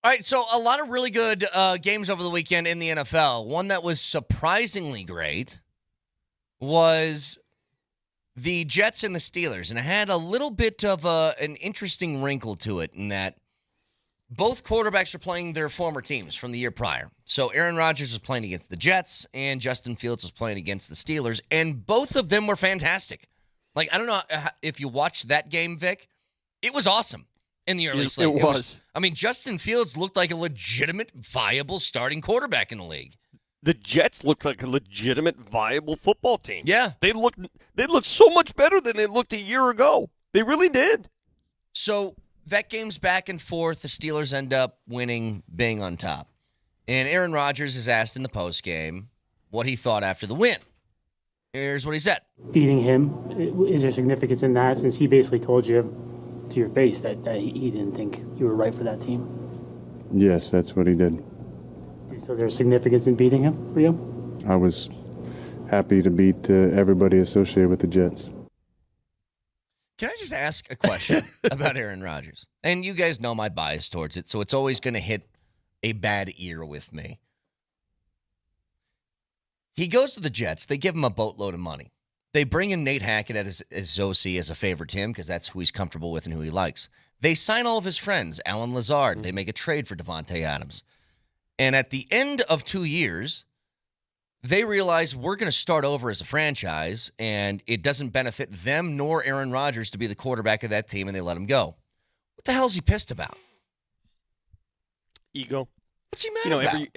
All right, so a lot of really good games over the weekend in the NFL. One that was surprisingly great was the Jets and the Steelers, and it had a little bit of an interesting wrinkle to it in that both quarterbacks are playing their former teams from the year prior. So Aaron Rodgers was playing against the Jets, and Justin Fields was playing against the Steelers, and both of them were fantastic. Like, I don't know if you watched that game, Vic. It was awesome. In the early slate. It was. I mean, Justin Fields looked like a legitimate, viable starting quarterback in the league. The Jets looked like a legitimate, viable football team. Yeah. They looked so much better than they looked a year ago. They really did. So that game's back and forth. The Steelers end up winning, being on top. And Aaron Rodgers is asked in the postgame what he thought after the win. Here's what he said. Beating him, is there significance in that since he basically told you to your face that he didn't think you were right for that team? Yes, that's what he did. So there's significance in beating him for you? I was happy to beat everybody associated with the Jets. Can I just ask a question about Aaron Rodgers? And you guys know my bias towards it, so it's always going to hit a bad ear with me. He goes to the Jets. They give him a boatload of money. They bring in Nate Hackett as OC as a favorite team because that's who he's comfortable with and who he likes. They sign all of his friends, Alan Lazard. They make a trade for Devontae Adams. And at the end of 2 years, they realize we're going to start over as a franchise, and it doesn't benefit them nor Aaron Rodgers to be the quarterback of that team, and they let him go. What the hell is he pissed about? Ego. What's he mad about?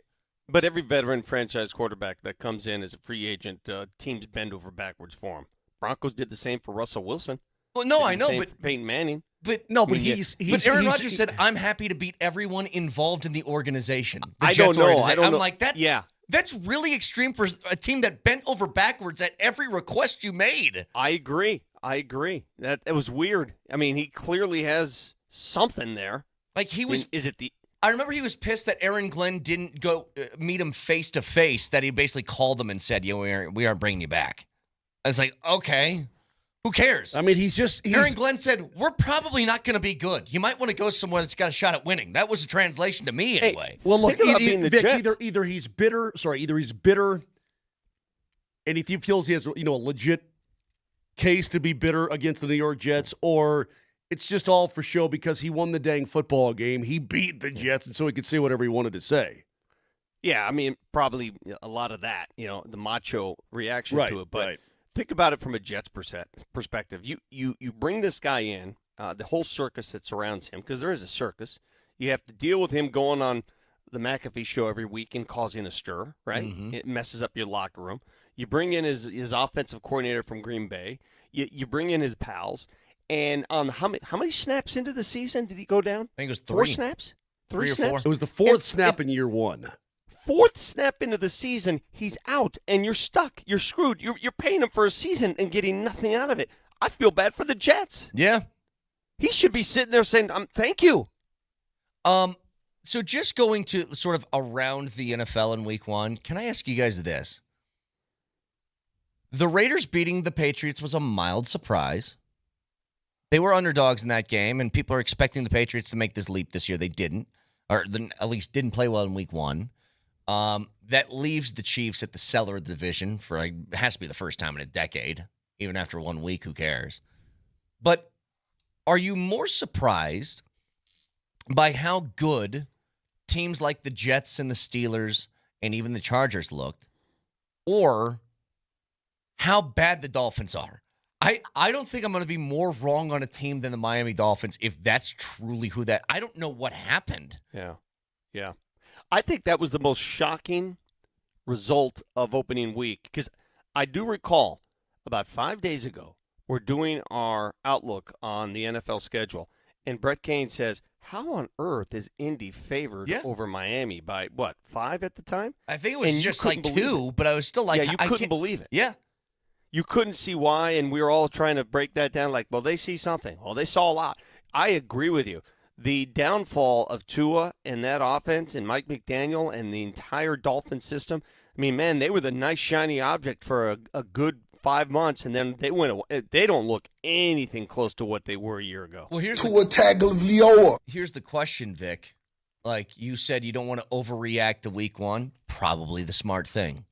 But every veteran franchise quarterback that comes in as a free agent, teams bend over backwards for him. Broncos did the same for Russell Wilson. Well, no, I know, same but for Peyton Manning. But no, but but Aaron Rodgers said, "I'm happy to beat everyone involved in the organization." The I Jets don't know. organization. I don't I'm know. like that. Yeah, that's really extreme for a team that bent over backwards at every request you made. I agree. That was weird. I mean, he clearly has something there. Like he was. Is it the? I remember he was pissed that Aaron Glenn didn't go meet him face to face. That he basically called them and said, "Yeah, we aren't bringing you back." I was like, okay. Who cares? I mean, Aaron Glenn said, we're probably not going to be good. You might want to go somewhere that's got a shot at winning. That was a translation to me anyway. Hey, well, look, Vic, either he's bitter, and he feels he has, a legit case to be bitter against the New York Jets, or it's just all for show because he won the dang football game. He beat the Jets, and so he could say whatever he wanted to say. Yeah, I mean, probably a lot of that, the macho reaction to it. But think about it from a Jets perspective. You bring this guy in, the whole circus that surrounds him, because there is a circus. You have to deal with him going on the McAfee show every week and causing a stir, right? Mm-hmm. It messes up your locker room. You bring in his offensive coordinator from Green Bay. You bring in his pals. And on how many snaps into the season did he go down? I think it was 3. 4 snaps? 3 snaps? 4. It was the fourth snap in year one. 4th snap into the season, he's out, and you're stuck. You're screwed. You're paying him for a season and getting nothing out of it. I feel bad for the Jets. Yeah. He should be sitting there saying, thank you. So just going to sort of around the NFL in week 1, can I ask you guys this? The Raiders beating the Patriots was a mild surprise. They were underdogs in that game, and people are expecting the Patriots to make this leap this year. They didn't, or at least didn't play well in week 1. That leaves the Chiefs at the cellar of the division for it has to be the first time in a decade. Even after 1 week, who cares? But are you more surprised by how good teams like the Jets and the Steelers and even the Chargers looked, or how bad the Dolphins are? I don't think I'm going to be more wrong on a team than the Miami Dolphins if that's truly who that. I don't know what happened. Yeah. I think that was the most shocking result of opening week, because I do recall about 5 days ago, we're doing our outlook on the NFL schedule, and Brett Kane says, how on earth is Indy favored over Miami by, 5 at the time? I think it was just like 2, but I was still like, you couldn't believe it. Yeah. You couldn't see why, and we were all trying to break that down like, well, they see something. Well, they saw a lot. I agree with you. The downfall of Tua and that offense and Mike McDaniel and the entire Dolphin system, I mean, man, they were the nice shiny object for a good 5 months, and then they went away. They don't look anything close to what they were a year ago. Well, here's the question, Vic. Like you said, you don't want to overreact to week one. Probably the smart thing.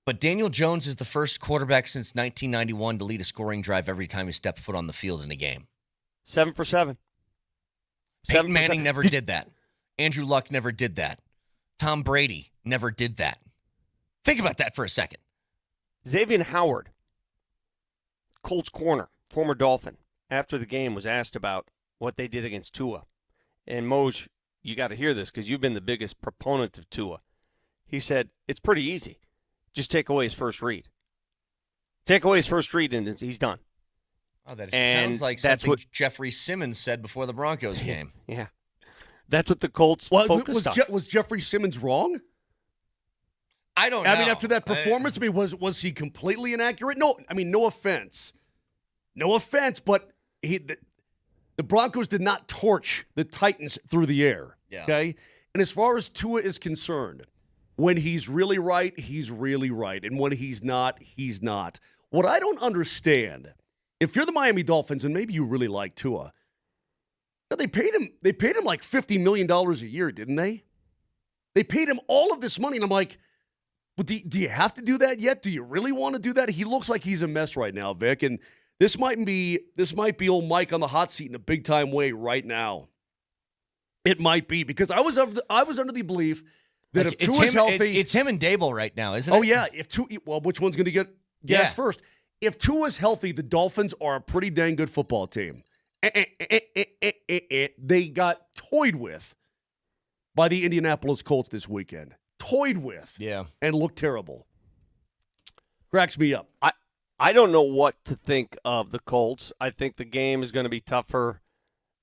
But Daniel Jones is the first quarterback since 1991 to lead a scoring drive every time he stepped foot on the field in a game. 7 for 7. Peyton Manning never did that. Andrew Luck never did that. Tom Brady never did that. Think about that for a second. Xavier Howard, Colts corner, former Dolphin, after the game was asked about what they did against Tua. And Moj, you got to hear this because you've been the biggest proponent of Tua. He said, it's pretty easy. Just take away his first read. Take away his first read and he's done. Oh, that sounds like something what Jeffrey Simmons said before the Broncos game. Yeah. That's what the Colts focused on. Was Jeffrey Simmons wrong? I don't know. I mean, after that performance, was he completely inaccurate? No, I mean, no offense. No offense, but the Broncos did not torch the Titans through the air. Yeah. Okay? And as far as Tua is concerned, when he's really right, he's really right. And when he's not, he's not. What I don't understand, if you're the Miami Dolphins, and maybe you really like Tua, they paid him like $50 million a year, didn't they? They paid him all of this money, and I'm like, well, do you have to do that yet? Do you really want to do that? He looks like he's a mess right now, Vic, and this might be old Mike on the hot seat in a big time way right now. It might be because I was under the belief that if Tua's healthy, it's him and Dable right now, isn't it? Oh yeah, which one's going to get gas first? If Tua's healthy, the Dolphins are a pretty dang good football team. They got toyed with by the Indianapolis Colts this weekend. Toyed with, and looked terrible. Cracks me up. I don't know what to think of the Colts. I think the game is going to be tougher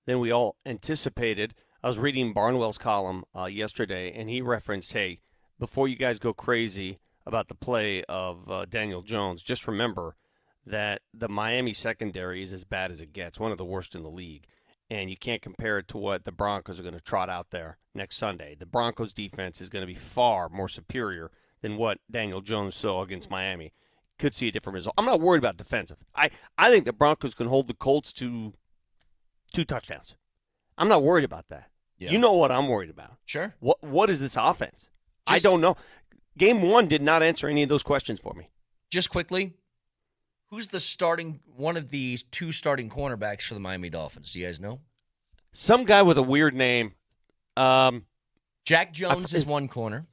than we all anticipated. I was reading Barnwell's column yesterday, and he referenced, hey, before you guys go crazy about the play of Daniel Jones, just remember that the Miami secondary is as bad as it gets, one of the worst in the league. And you can't compare it to what the Broncos are going to trot out there next Sunday. The Broncos' defense is going to be far more superior than what Daniel Jones saw against Miami. Could see a different result. I'm not worried about defensive. I think the Broncos can hold the Colts to 2 touchdowns. I'm not worried about that. Yeah. You know what I'm worried about. Sure. What is this offense? I don't know. Game 1 did not answer any of those questions for me. Just quickly, who's one of the 2 starting cornerbacks for the Miami Dolphins? Do you guys know? Some guy with a weird name. Jack Jones is one corner.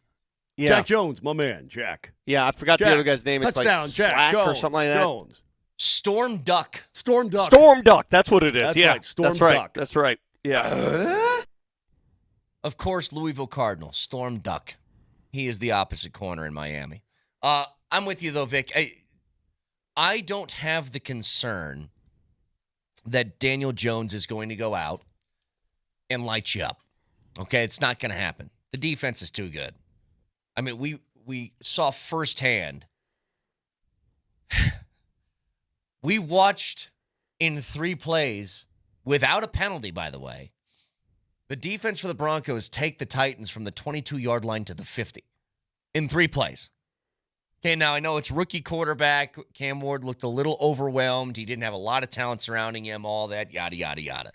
Yeah. Jack Jones, my man, Jack. Yeah, I forgot the other guy's name. It's touchdown, like Jack Slack Jones, or something like that. Jones. Storm Duck. Storm Duck. Storm Duck. That's what it is. That's yeah, right. Storm that's right. Duck. That's right. Yeah. Of course, Louisville Cardinals. Storm Duck. He is the opposite corner in Miami. I'm with you, though, Vic. I don't have the concern that Daniel Jones is going to go out and light you up. Okay? It's not going to happen. The defense is too good. I mean, we saw firsthand. We watched in 3 plays, without a penalty, by the way, the defense for the Broncos take the Titans from the 22-yard line to the 50 in 3 plays. Okay, now I know it's rookie quarterback. Cam Ward looked a little overwhelmed. He didn't have a lot of talent surrounding him, all that, yada, yada, yada.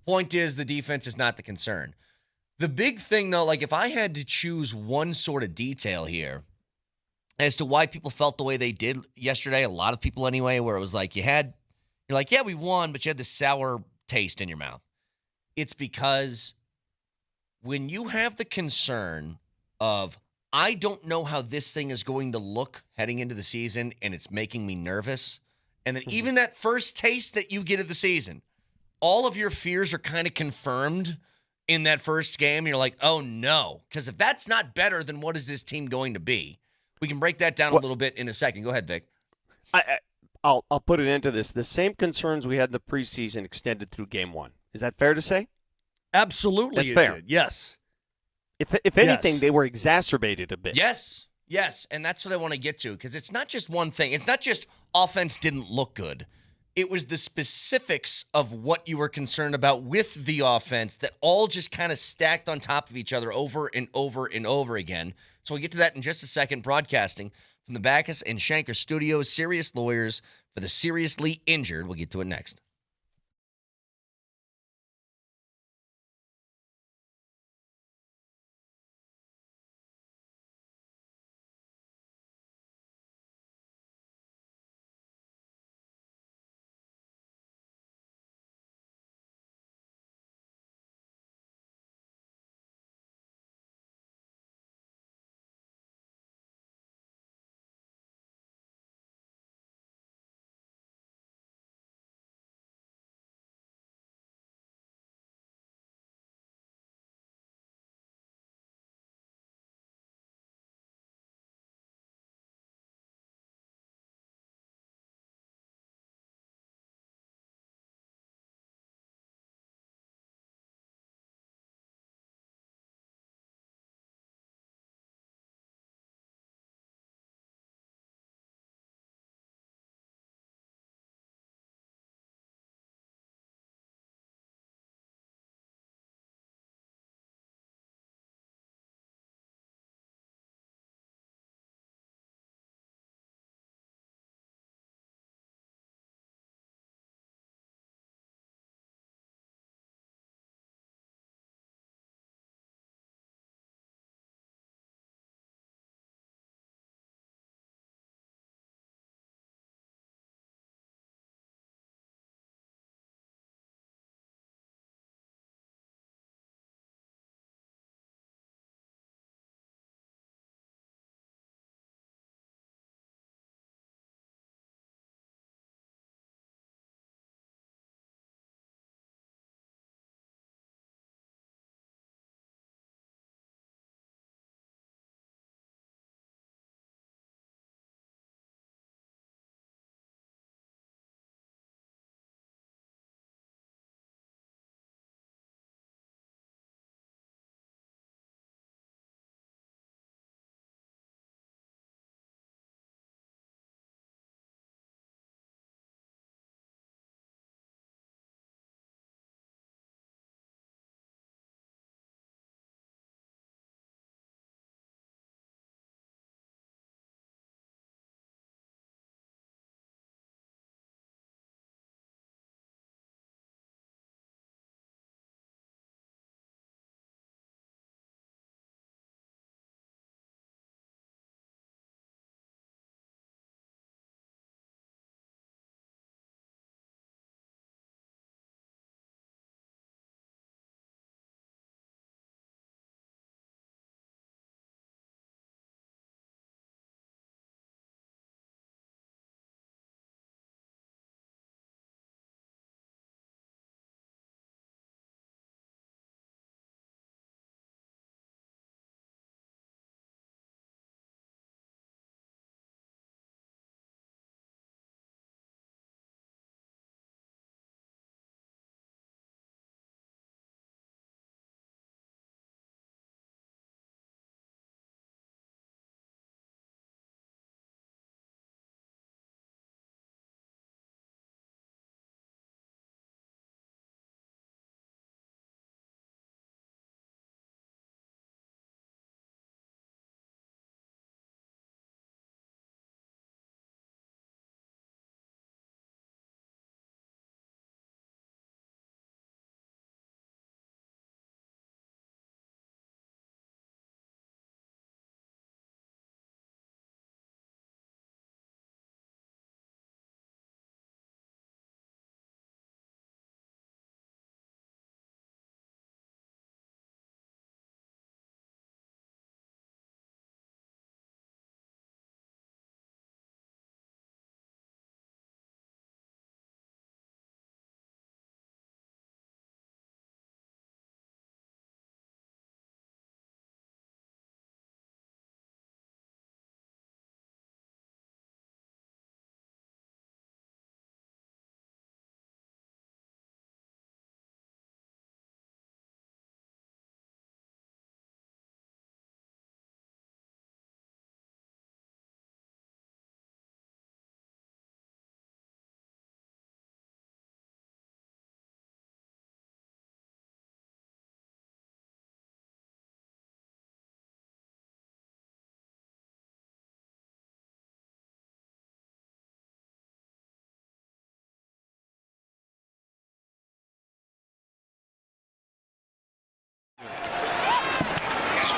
Point is, the defense is not the concern. The big thing, though, like if I had to choose one sort of detail here as to why people felt the way they did yesterday, a lot of people anyway, where it was like you're like, yeah, we won, but you had this sour taste in your mouth. It's because when you have the concern of, I don't know how this thing is going to look heading into the season, and it's making me nervous, and then even that first taste that you get of the season, all of your fears are kind of confirmed in that first game. You're like, oh, no, because if that's not better, then what is this team going to be? We can break that down a little bit in a second. Go ahead, Vic. I'll put it into this. The same concerns we had in the preseason extended through game 1. Is that fair to say? Absolutely. That's fair. Did. Yes. If anything, they were exacerbated a bit. Yes. And that's what I want to get to, because it's not just one thing. It's not just offense didn't look good. It was the specifics of what you were concerned about with the offense that all just kind of stacked on top of each other over and over and over again. So we'll get to that in just a second. Broadcasting from the Backus and Shanker Studios, serious lawyers for the seriously injured. We'll get to it next.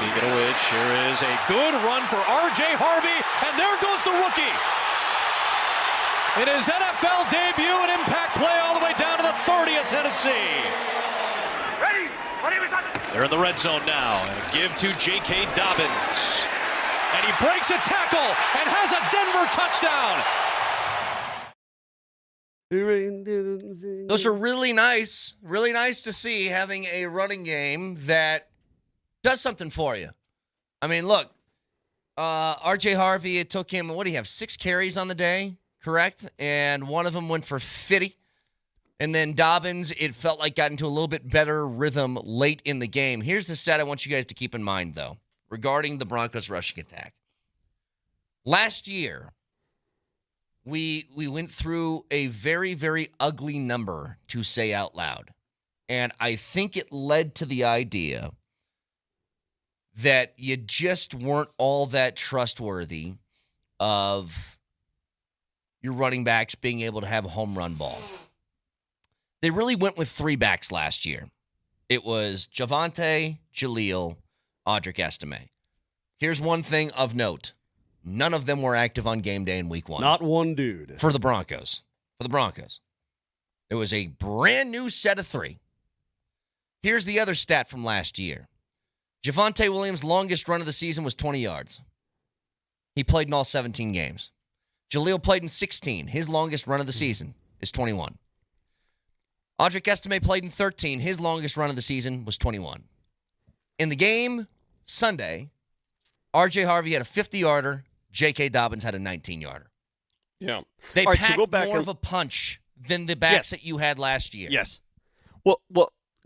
Speaking of which, here is a good run for R.J. Harvey, and there goes the rookie. In his NFL debut, an impact play all the way down to the 30 of Tennessee. They're in the red zone now, and a give to J.K. Dobbins. And he breaks a tackle and has a Denver touchdown. Those are really nice to see, having a running game that does something for you. I mean, look, R.J. Harvey, it took him, what do you have, 6 carries on the day, correct? And one of them went for 50. And then Dobbins, it felt like got into a little bit better rhythm late in the game. Here's the stat I want you guys to keep in mind, though, regarding the Broncos' rushing attack. Last year, we went through a very, very ugly number to say out loud. And I think it led to the idea that you just weren't all that trustworthy of your running backs being able to have a home run ball. They really went with 3 backs last year. It was Javonte, Jaleel, Audric Estime. Here's one thing of note. None of them were active on game day in week 1. Not one dude. For the Broncos. It was a brand new set of 3. Here's the other stat from last year. Javonte Williams' longest run of the season was 20 yards. He played in all 17 games. Jaleel played in 16. His longest run of the season is 21. Audric Estime played in 13. His longest run of the season was 21. In the game Sunday, R.J. Harvey had a 50-yarder. J.K. Dobbins had a 19-yarder. Yeah. They All right, packed so go back more of a punch than the backs that you had last year. Yes. Well,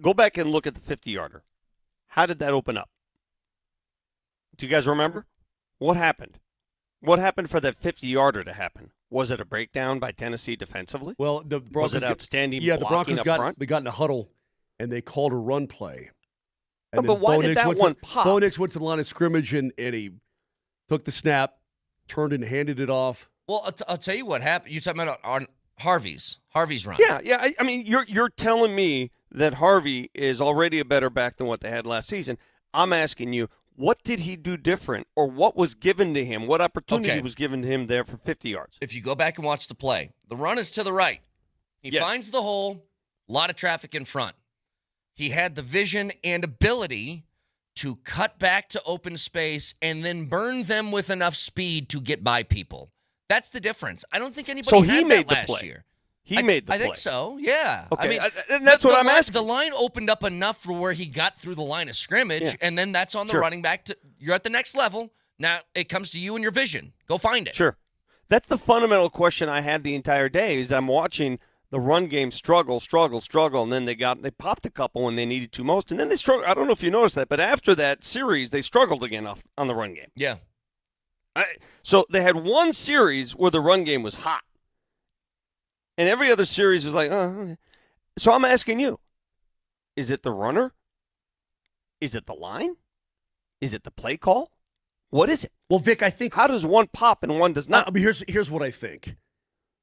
go back and look at the 50-yarder. How did that open up? Do you guys remember? What happened? What happened for that 50-yarder to happen? Was it a breakdown by Tennessee defensively? Well, the Broncos was it outstanding the Broncos front? They got in a huddle, and they called a run play. And but why did that one pop? Bo Nix went to the line of scrimmage, and he took the snap, turned and handed it off. Well, I'll tell you what happened. You're talking about on Harvey's run. Yeah. I mean, you're telling me that Harvey is already a better back than what they had last season. I'm asking you, what did he do different, or what was given to him? What opportunity was given to him there for 50 yards? If you go back and watch the play, the run is to the right. He finds the hole, a lot of traffic in front. He had the vision and ability to cut back to open space and then burn them with enough speed to get by people. That's the difference. I don't think anybody had that last year. He made the play. I think so, yeah. Okay, I mean, and that's what I'm asking. The line opened up enough for where he got through the line of scrimmage, and then that's on the running back. You're at the next level. Now it comes to you and your vision. Go find it. Sure. That's the fundamental question I had the entire day is I'm watching the run game struggle, and then they popped a couple when they needed to most, and then they struggled. I don't know if you noticed that, but after that series, they struggled again on the run game. Yeah. So they had one series where the run game was hot. And every other series was like, oh, okay. So I'm asking you, is it the runner? Is it the line? Is it the play call? What is it? Well, Vic, I think... How does one pop and one does not? Here's what I think.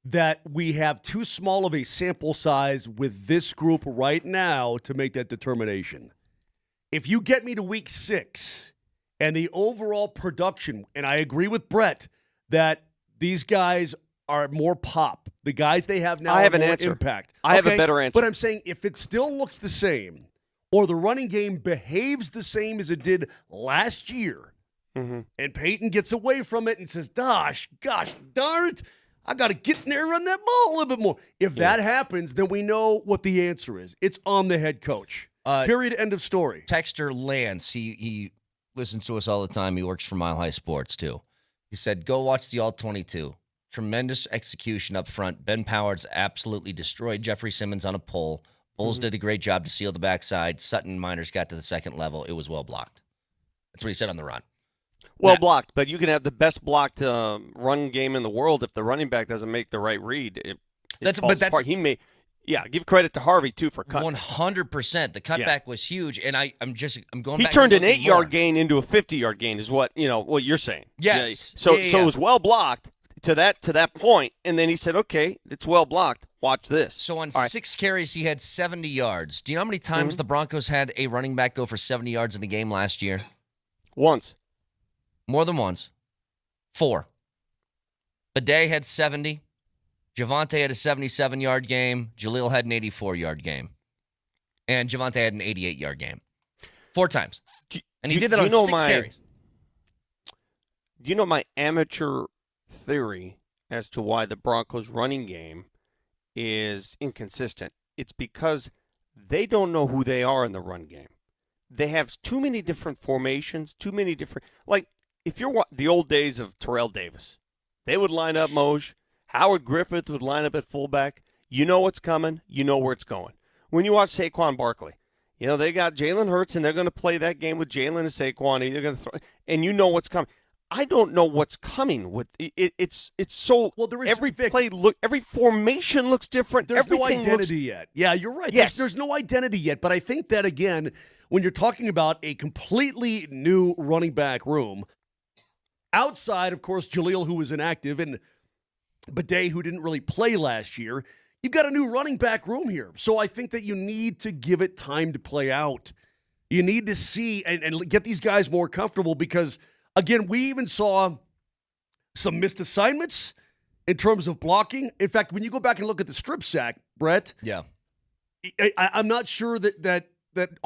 That we have too small of a sample size with this group right now to make that determination. If you get me to week 6 and the overall production, and I agree with Brett that these guys are more pop. The guys they have now I have are an more answer. impact. I have a better answer. But I'm saying if it still looks the same or the running game behaves the same as it did last year, and Peyton gets away from it and says, gosh darn it, I got to get in there and run that ball a little bit more. If that happens, then we know what the answer is. It's on the head coach. Period, end of story. Texter Lance, he listens to us all the time. He works for Mile High Sports, too. He said, go watch the All-22. Tremendous execution up front. Ben Powers absolutely destroyed Jeffrey Simmons on a pull. Bulls did a great job to seal the backside. Sutton and Miners got to the second level. It was well blocked. That's what he said on the run. Well blocked, but you can have the best blocked run game in the world if the running back doesn't make the right read. That's apart. He may, give credit to Harvey too for cutting. 100%. The cutback was huge, and I'm going. He back turned and an 8-yard more. gain into a 50-yard gain, is what you're saying. Yes. So it was well blocked to that point, and then he said, "Okay, it's well blocked. Watch this." So on 6 carries, he had 70 yards. Do you know how many times the Broncos had a running back go for 70 yards in a game last year? Once. More than once. 4. Bidet had 70. Javonte had a 77-yard game. Jaleel had an 84-yard game. And Javonte had an 88-yard game. 4 times. And he did that on 6 carries. Do you know my amateur theory as to why the Broncos' running game is inconsistent? It's because they don't know who they are in the run game. They have too many different formations, too many different... Like, if you're the old days of Terrell Davis, they would line up Moser. Howard Griffith would line up at fullback. You know what's coming. You know where it's going. When you watch Saquon Barkley, you know, they got Jalen Hurts, and they're going to play that game with Jalen and Saquon. They're going to throw, and you know what's coming. I don't know what's coming with it. It's so well. There is every play look, every formation looks different. There's no Everything identity yet. Yeah, you're right. Yes. There's no identity yet. But I think that again, when you're talking about a completely new running back room, outside of course Jaleel, who was inactive, and Bidet, who didn't really play last year, you've got a new running back room here. So I think that you need to give it time to play out. You need to see and get these guys more comfortable because. Again, we even saw some missed assignments in terms of blocking. In fact, when you go back and look at the strip sack, Brett, yeah, I'm not sure that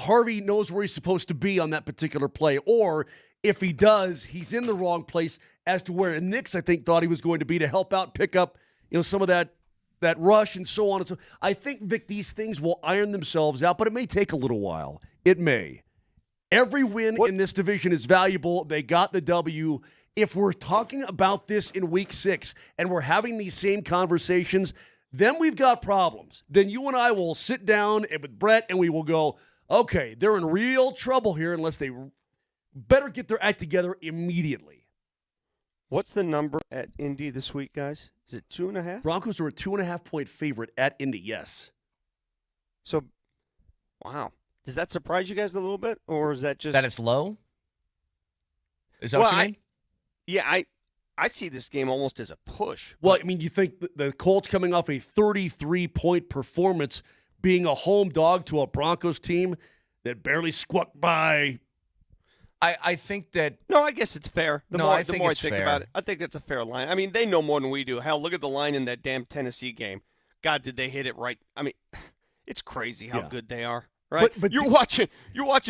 Harvey knows where he's supposed to be on that particular play, or if he does, he's in the wrong place as to where Nix, I think, thought he was going to be to help out, pick up, some of that rush and so on and so. I think, Vic, these things will iron themselves out, but it may take a little while. It may. Every win in this division is valuable. They got the W. If we're talking about this in week 6 and we're having these same conversations, then we've got problems. Then you and I will sit down with Brett and we will go, okay, they're in real trouble here unless they better get their act together immediately. What's the number at Indy this week, guys? Is it 2.5? Broncos are a 2.5-point favorite at Indy, yes. So, wow. Does that surprise you guys a little bit, or is that just that it's low? Is that what you mean? I see this game almost as a push. Well, I mean, you think the Colts coming off a 33-point performance, being a home dog to a Broncos team that barely squawked by. I think that. No, I guess it's fair. The more I think fair. about it, I think that's a fair line. I mean, they know more than we do. Hell, look at the line in that damn Tennessee game. God, did they hit it right? I mean, it's crazy how good they are. Right, but you're watching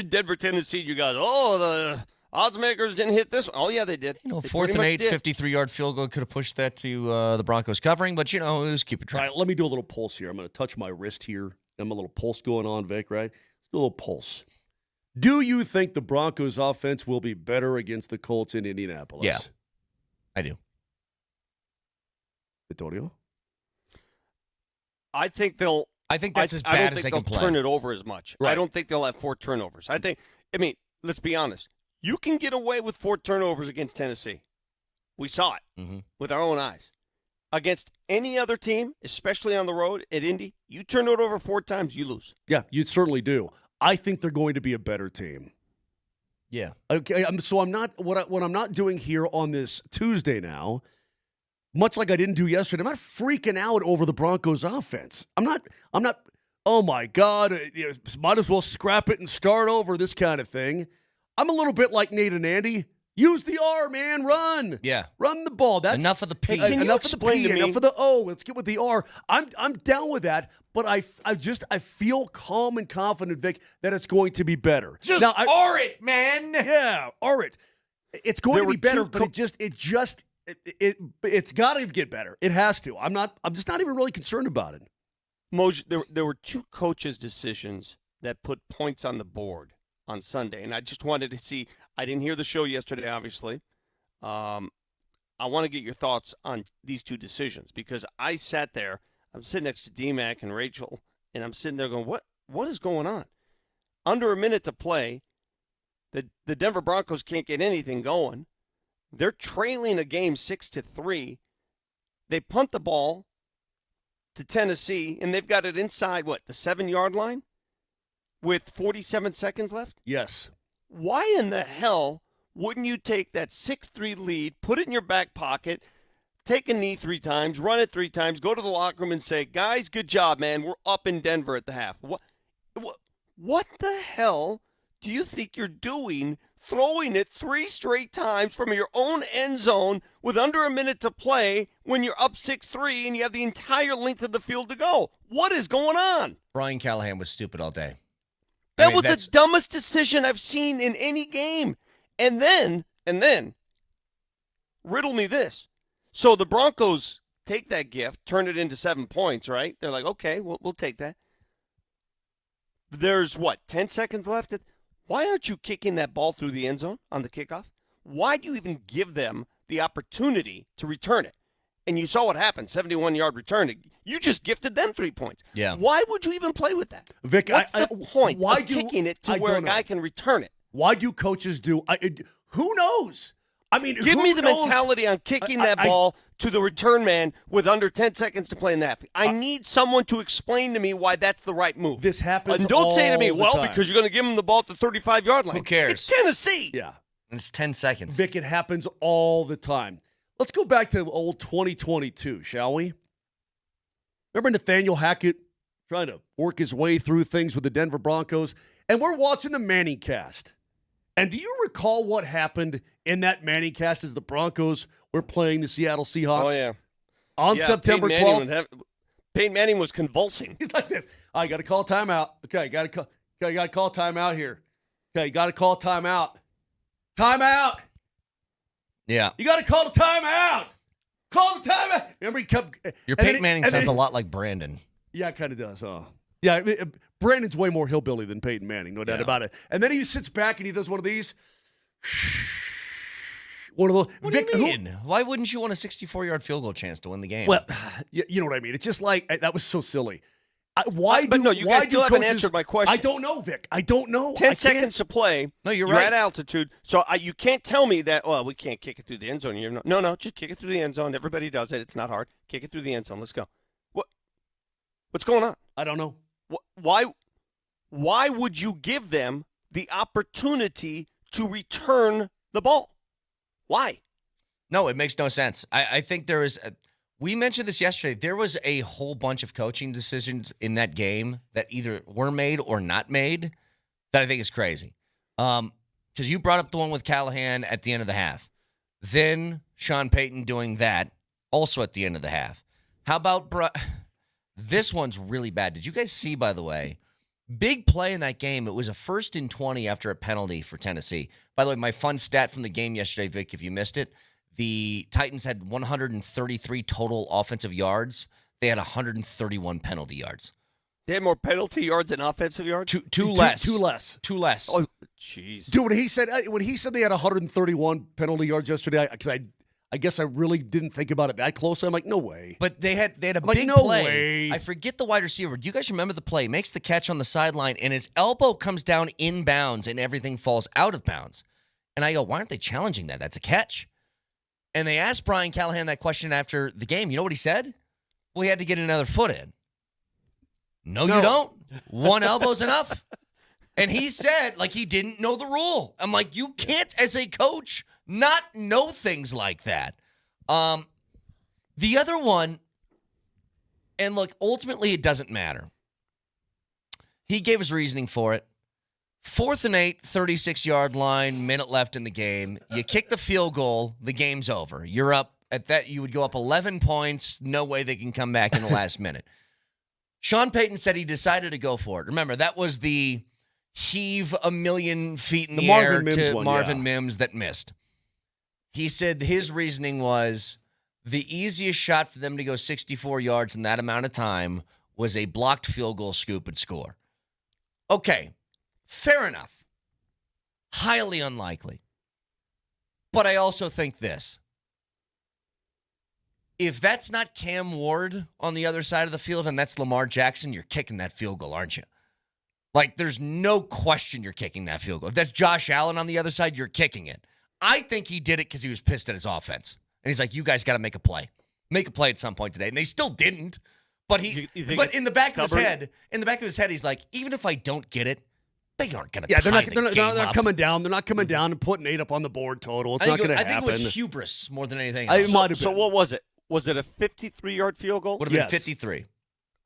Denver, Tennessee. You guys, the odds makers didn't hit this one. Oh yeah, they did. 4th and 8, 53-yard field goal could have pushed that to the Broncos covering, but it was keep it track. All right, let me do a little pulse here. I'm going to touch my wrist here. I'm a little pulse going on, Vic. Right, let's do a little pulse. Do you think the Broncos' offense will be better against the Colts in Indianapolis? Yeah, I do. Vittorio? I think that's as bad as they can play. I don't think they'll turn it over as much. Right. I don't think they'll have 4 turnovers. I mean, let's be honest. You can get away with 4 turnovers against Tennessee. We saw it with our own eyes. Against any other team, especially on the road at Indy, you turn it over 4 times, you lose. Yeah, you certainly do. I think they're going to be a better team. Yeah. Okay. So I'm not what I'm not doing here on this Tuesday now. Much like I didn't do yesterday, I'm not freaking out over the Broncos offense. I'm not, oh my God, might as well scrap it and start over, this kind of thing. I'm a little bit like Nate and Andy. Use the R, man. Run. Yeah. Run the ball. That's enough of the P. Enough of the P. Enough of the O. Let's get with the R. I'm down with that, but I feel calm and confident, Vic, that it's going to be better. Just now, R it, man. Yeah, R it. It's going to be better, but it's got to get better. It has to. I'm just not even really concerned about it. Moser, there were 2 coaches' decisions that put points on the board on Sunday, and I just wanted to see. I didn't hear the show yesterday, obviously. I want to get your thoughts on these 2 decisions because I sat there. I'm sitting next to DMac and Rachel, and I'm sitting there going, "What is going on?" Under a minute to play, the Denver Broncos can't get anything going. They're trailing a game 6-3. They punt the ball to Tennessee, and they've got it inside, the 7-yard line with 47 seconds left? Yes. Why in the hell wouldn't you take that 6-3 lead, put it in your back pocket, take a knee 3 times, run it 3 times, go to the locker room and say, guys, good job, man. We're up in Denver at the half. What the hell do you think you're doing throwing it 3 straight times from your own end zone with under a minute to play when you're up 6-3 and you have the entire length of the field to go? What is going on? Brian Callahan was stupid all day. That was the dumbest decision I've seen in any game. And then, riddle me this. So the Broncos take that gift, turn it into 7 points, right? They're like, okay, we'll take that. There's 10 seconds left? Why aren't you kicking that ball through the end zone on the kickoff? Why do you even give them the opportunity to return it? And you saw what happened, 71-yard return. You just gifted them 3 points. Yeah. Why would you even play with that? Vic, what's the point of kicking it to where a guy can return it? Why do coaches do? Who knows? I mean, give me the mentality on kicking that ball to the return man with under 10 seconds to play in that. I need someone to explain to me why that's the right move. This happens. And don't say to me, well, because you're going to give him the ball at the 35-yard line. Who cares? It's Tennessee. Yeah. And it's 10 seconds. Vic, it happens all the time. Let's go back to old 2022, shall we? Remember Nathaniel Hackett trying to work his way through things with the Denver Broncos? And we're watching the Manning cast. And do you recall what happened in that Manning cast as the Broncos were playing the Seattle Seahawks? Oh, yeah. On September 12th. Peyton Manning was convulsing. He's like this. I got to call timeout. Okay, got to call timeout here. Okay, got to call timeout. Timeout. Yeah. You got to call the timeout. Call the timeout. Remember, he kept. Your Peyton Manning sounds a lot like Brandon. Yeah, it kind of does. Yeah, Brandon's way more hillbilly than Peyton Manning, no doubt about it. And then he sits back and he does one of these. One of those. What do you mean? Why wouldn't you want a 64-yard field goal chance to win the game? Well, you know what I mean. It's just like that was so silly. You guys still haven't answered my question. I don't know, Vic. I don't know. 10 seconds to play. No, you're right. right. At altitude. So you can't tell me that, we can't kick it through the end zone. No, just kick it through the end zone. Everybody does it. It's not hard. Kick it through the end zone. Let's go. What's going on? I don't know. Why would you give them the opportunity to return the ball? Why? No, it makes no sense. I think there is we mentioned this yesterday. There was a whole bunch of coaching decisions in that game that either were made or not made that I think is crazy. Because you brought up the one with Callahan at the end of the half. Then Sean Payton doing that also at the end of the half. How about this one's really bad. Did you guys see, by the way, big play in that game? It was a 1st and 20 after a penalty for Tennessee. By the way, my fun stat from the game yesterday, Vic, if you missed it, the Titans had 133 total offensive yards. They had 131 penalty yards. They had more penalty yards than offensive yards? Two less. Two less. Oh, jeez. Dude, when he said they had 131 penalty yards yesterday, because I guess I really didn't think about it that close. I'm like, no way. But they had a big no play. Way. I forget the wide receiver. Do you guys remember the play? Makes the catch on the sideline, and his elbow comes down in bounds, and everything falls out of bounds. And I go, why aren't they challenging that? That's a catch. And they asked Brian Callahan that question after the game. You know what he said? Well, he had to get another foot in. No, you don't. One elbow's enough. And he said, he didn't know the rule. I'm like, you can't, as a coach, not know things like that. The other one, and look, ultimately it doesn't matter. He gave his reasoning for it. 4th and 8, 36-yard line, minute left in the game. You kick the field goal, the game's over. You're up at that. You would go up 11 points. No way they can come back in the last minute. Sean Payton said he decided to go for it. Remember, that was the heave a million feet in the air to Marvin Mims that missed. He said his reasoning was the easiest shot for them to go 64 yards in that amount of time was a blocked field goal, scoop, and score. Okay, fair enough. Highly unlikely. But I also think this. If that's not Cam Ward on the other side of the field and that's Lamar Jackson, you're kicking that field goal, aren't you? There's no question you're kicking that field goal. If that's Josh Allen on the other side, you're kicking it. I think he did it because he was pissed at his offense. And he's like, you guys got to make a play. Make a play at some point today. And they still didn't. But but in the back of his head, he's like, even if I don't get it, they aren't going to they're not coming down. They're not coming down and putting 8 up on the board total. It's not going to happen. I think it was hubris more than anything else. So what was it? Was it a 53-yard field goal? Would have been 53.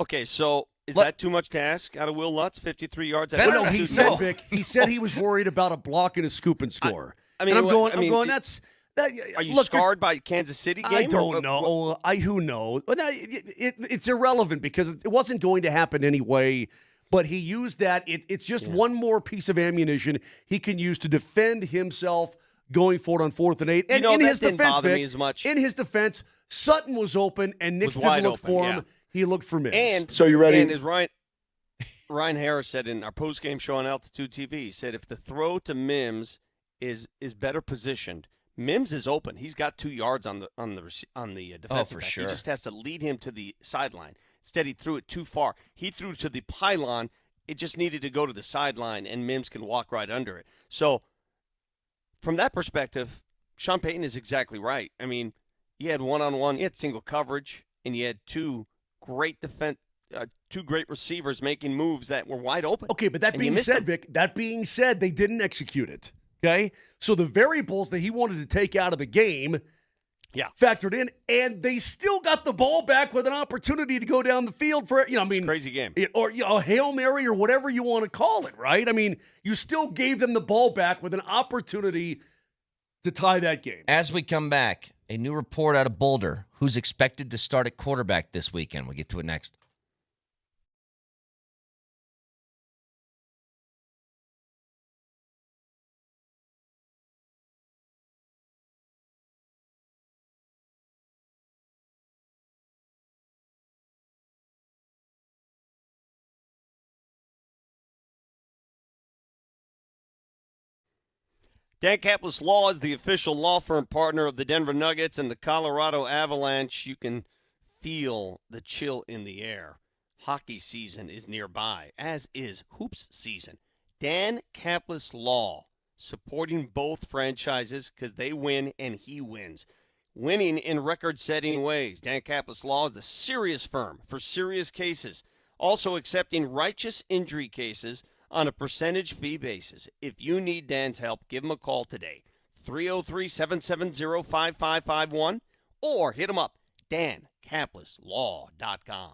Okay, so Is that too much to ask out of Will Lutz? 53 yards. No, he said, Vic, he said he was worried about a block and a scoop and score. I mean, and I'm going. That's. Are you scarred by Kansas City game? I don't know. Who knows? It's irrelevant because it wasn't going to happen anyway. But he used that. It's just one more piece of ammunition he can use to defend himself going forward on 4th and 8. And in his defense, Vic, in his defense, Sutton was open and Nix didn't look for him. He looked for Mims. And so you ready? And as Ryan Harris said in our postgame show on Altitude TV, he said if the throw to Mims is better positioned, Mims is open. He's got 2 yards on the defensive back. Sure. He just has to lead him to the sideline. Instead, he threw it too far. He threw to the pylon. It just needed to go to the sideline, and Mims can walk right under it. So, from that perspective, Sean Payton is exactly right. I mean, you had one-on-one, you had single coverage, and you had two great receivers making moves that were wide open. Okay, but that being said, Vic, they didn't execute it. Okay? So the variables that he wanted to take out of the game factored in, and they still got the ball back with an opportunity to go down the field for, crazy game. Or a Hail Mary or whatever you want to call it, right? I mean, you still gave them the ball back with an opportunity to tie that game. As we come back, a new report out of Boulder, who's expected to start at quarterback this weekend. We'll get to it next. Dan Kaplis Law is the official law firm partner of the Denver Nuggets and the Colorado Avalanche. You can feel the chill in the air. Hockey season is nearby, as is hoops season. Dan Kaplis Law, supporting both franchises because they win and he wins. Winning in record-setting ways. Dan Kaplis Law is the serious firm for serious cases. Also accepting righteous injury cases on a percentage fee basis. If you need Dan's help, give him a call today. 303-770-5551 or hit him up, dankapleslaw.com.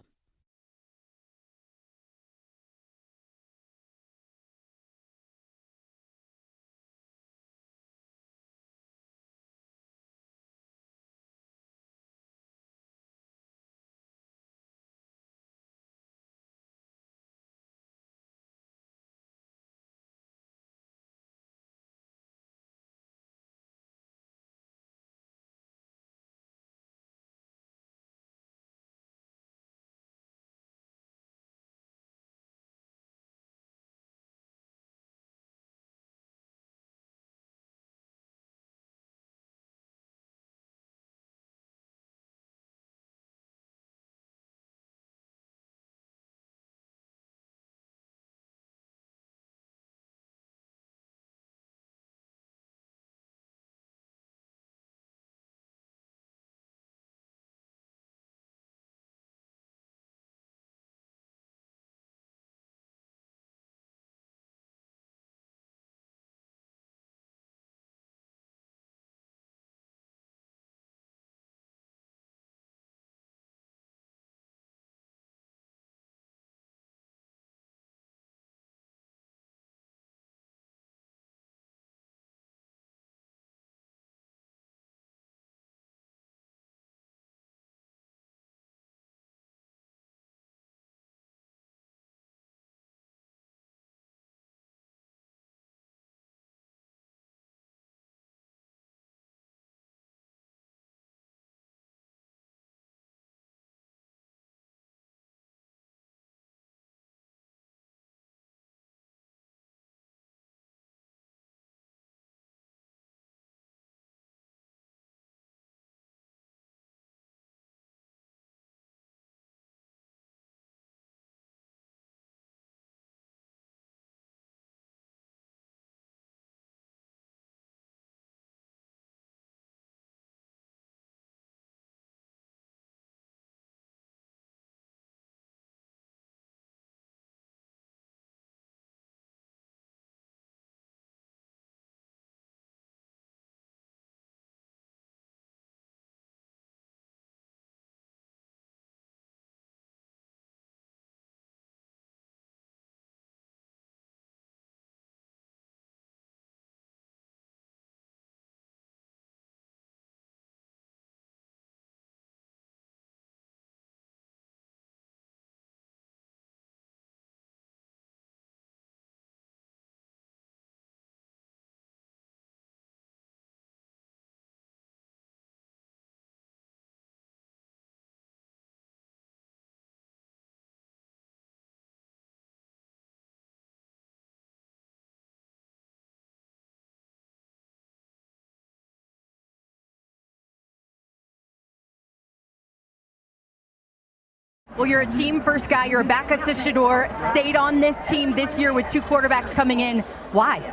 Well, you're a team first guy. You're a backup to Shedeur. Stayed on this team this year with 2 quarterbacks coming in. Why?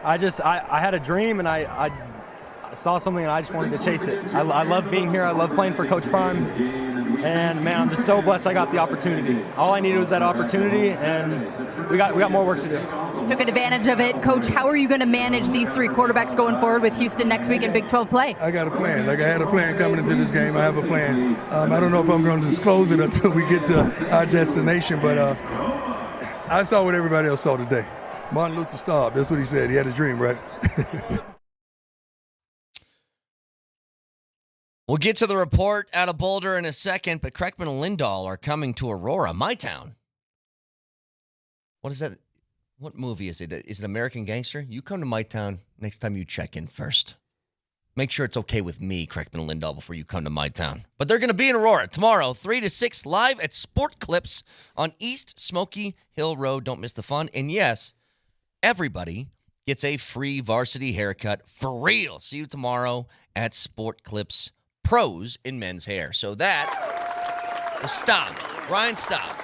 I had a dream, and I saw something, and I just wanted to chase it. I love being here. I love playing for Coach Prime. And, man, I'm just so blessed I got the opportunity. All I needed was that opportunity, and we got more work to do. Took advantage of it. Coach, how are you going to manage these 3 quarterbacks going forward with Houston next week in Big 12 play? I got a plan. I had a plan coming into this game. I have a plan. I don't know if I'm going to disclose it until we get to our destination, but I saw what everybody else saw today. Martin Luther Staub, that's what he said. He had a dream, right? We'll get to the report out of Boulder in a second, but Kreckman and Lindahl are coming to Aurora, my town. What is that? What movie is it? Is it American Gangster? You come to my town next time you check in first. Make sure it's okay with me, Kreckman and Lindahl, before you come to my town. But they're going to be in Aurora tomorrow, 3 to 6, live at Sport Clips on East Smoky Hill Road. Don't miss the fun. And yes, everybody gets a free varsity haircut for real. See you tomorrow at Sport Clips Pros in men's hair. So that was Staub. Ryan Staub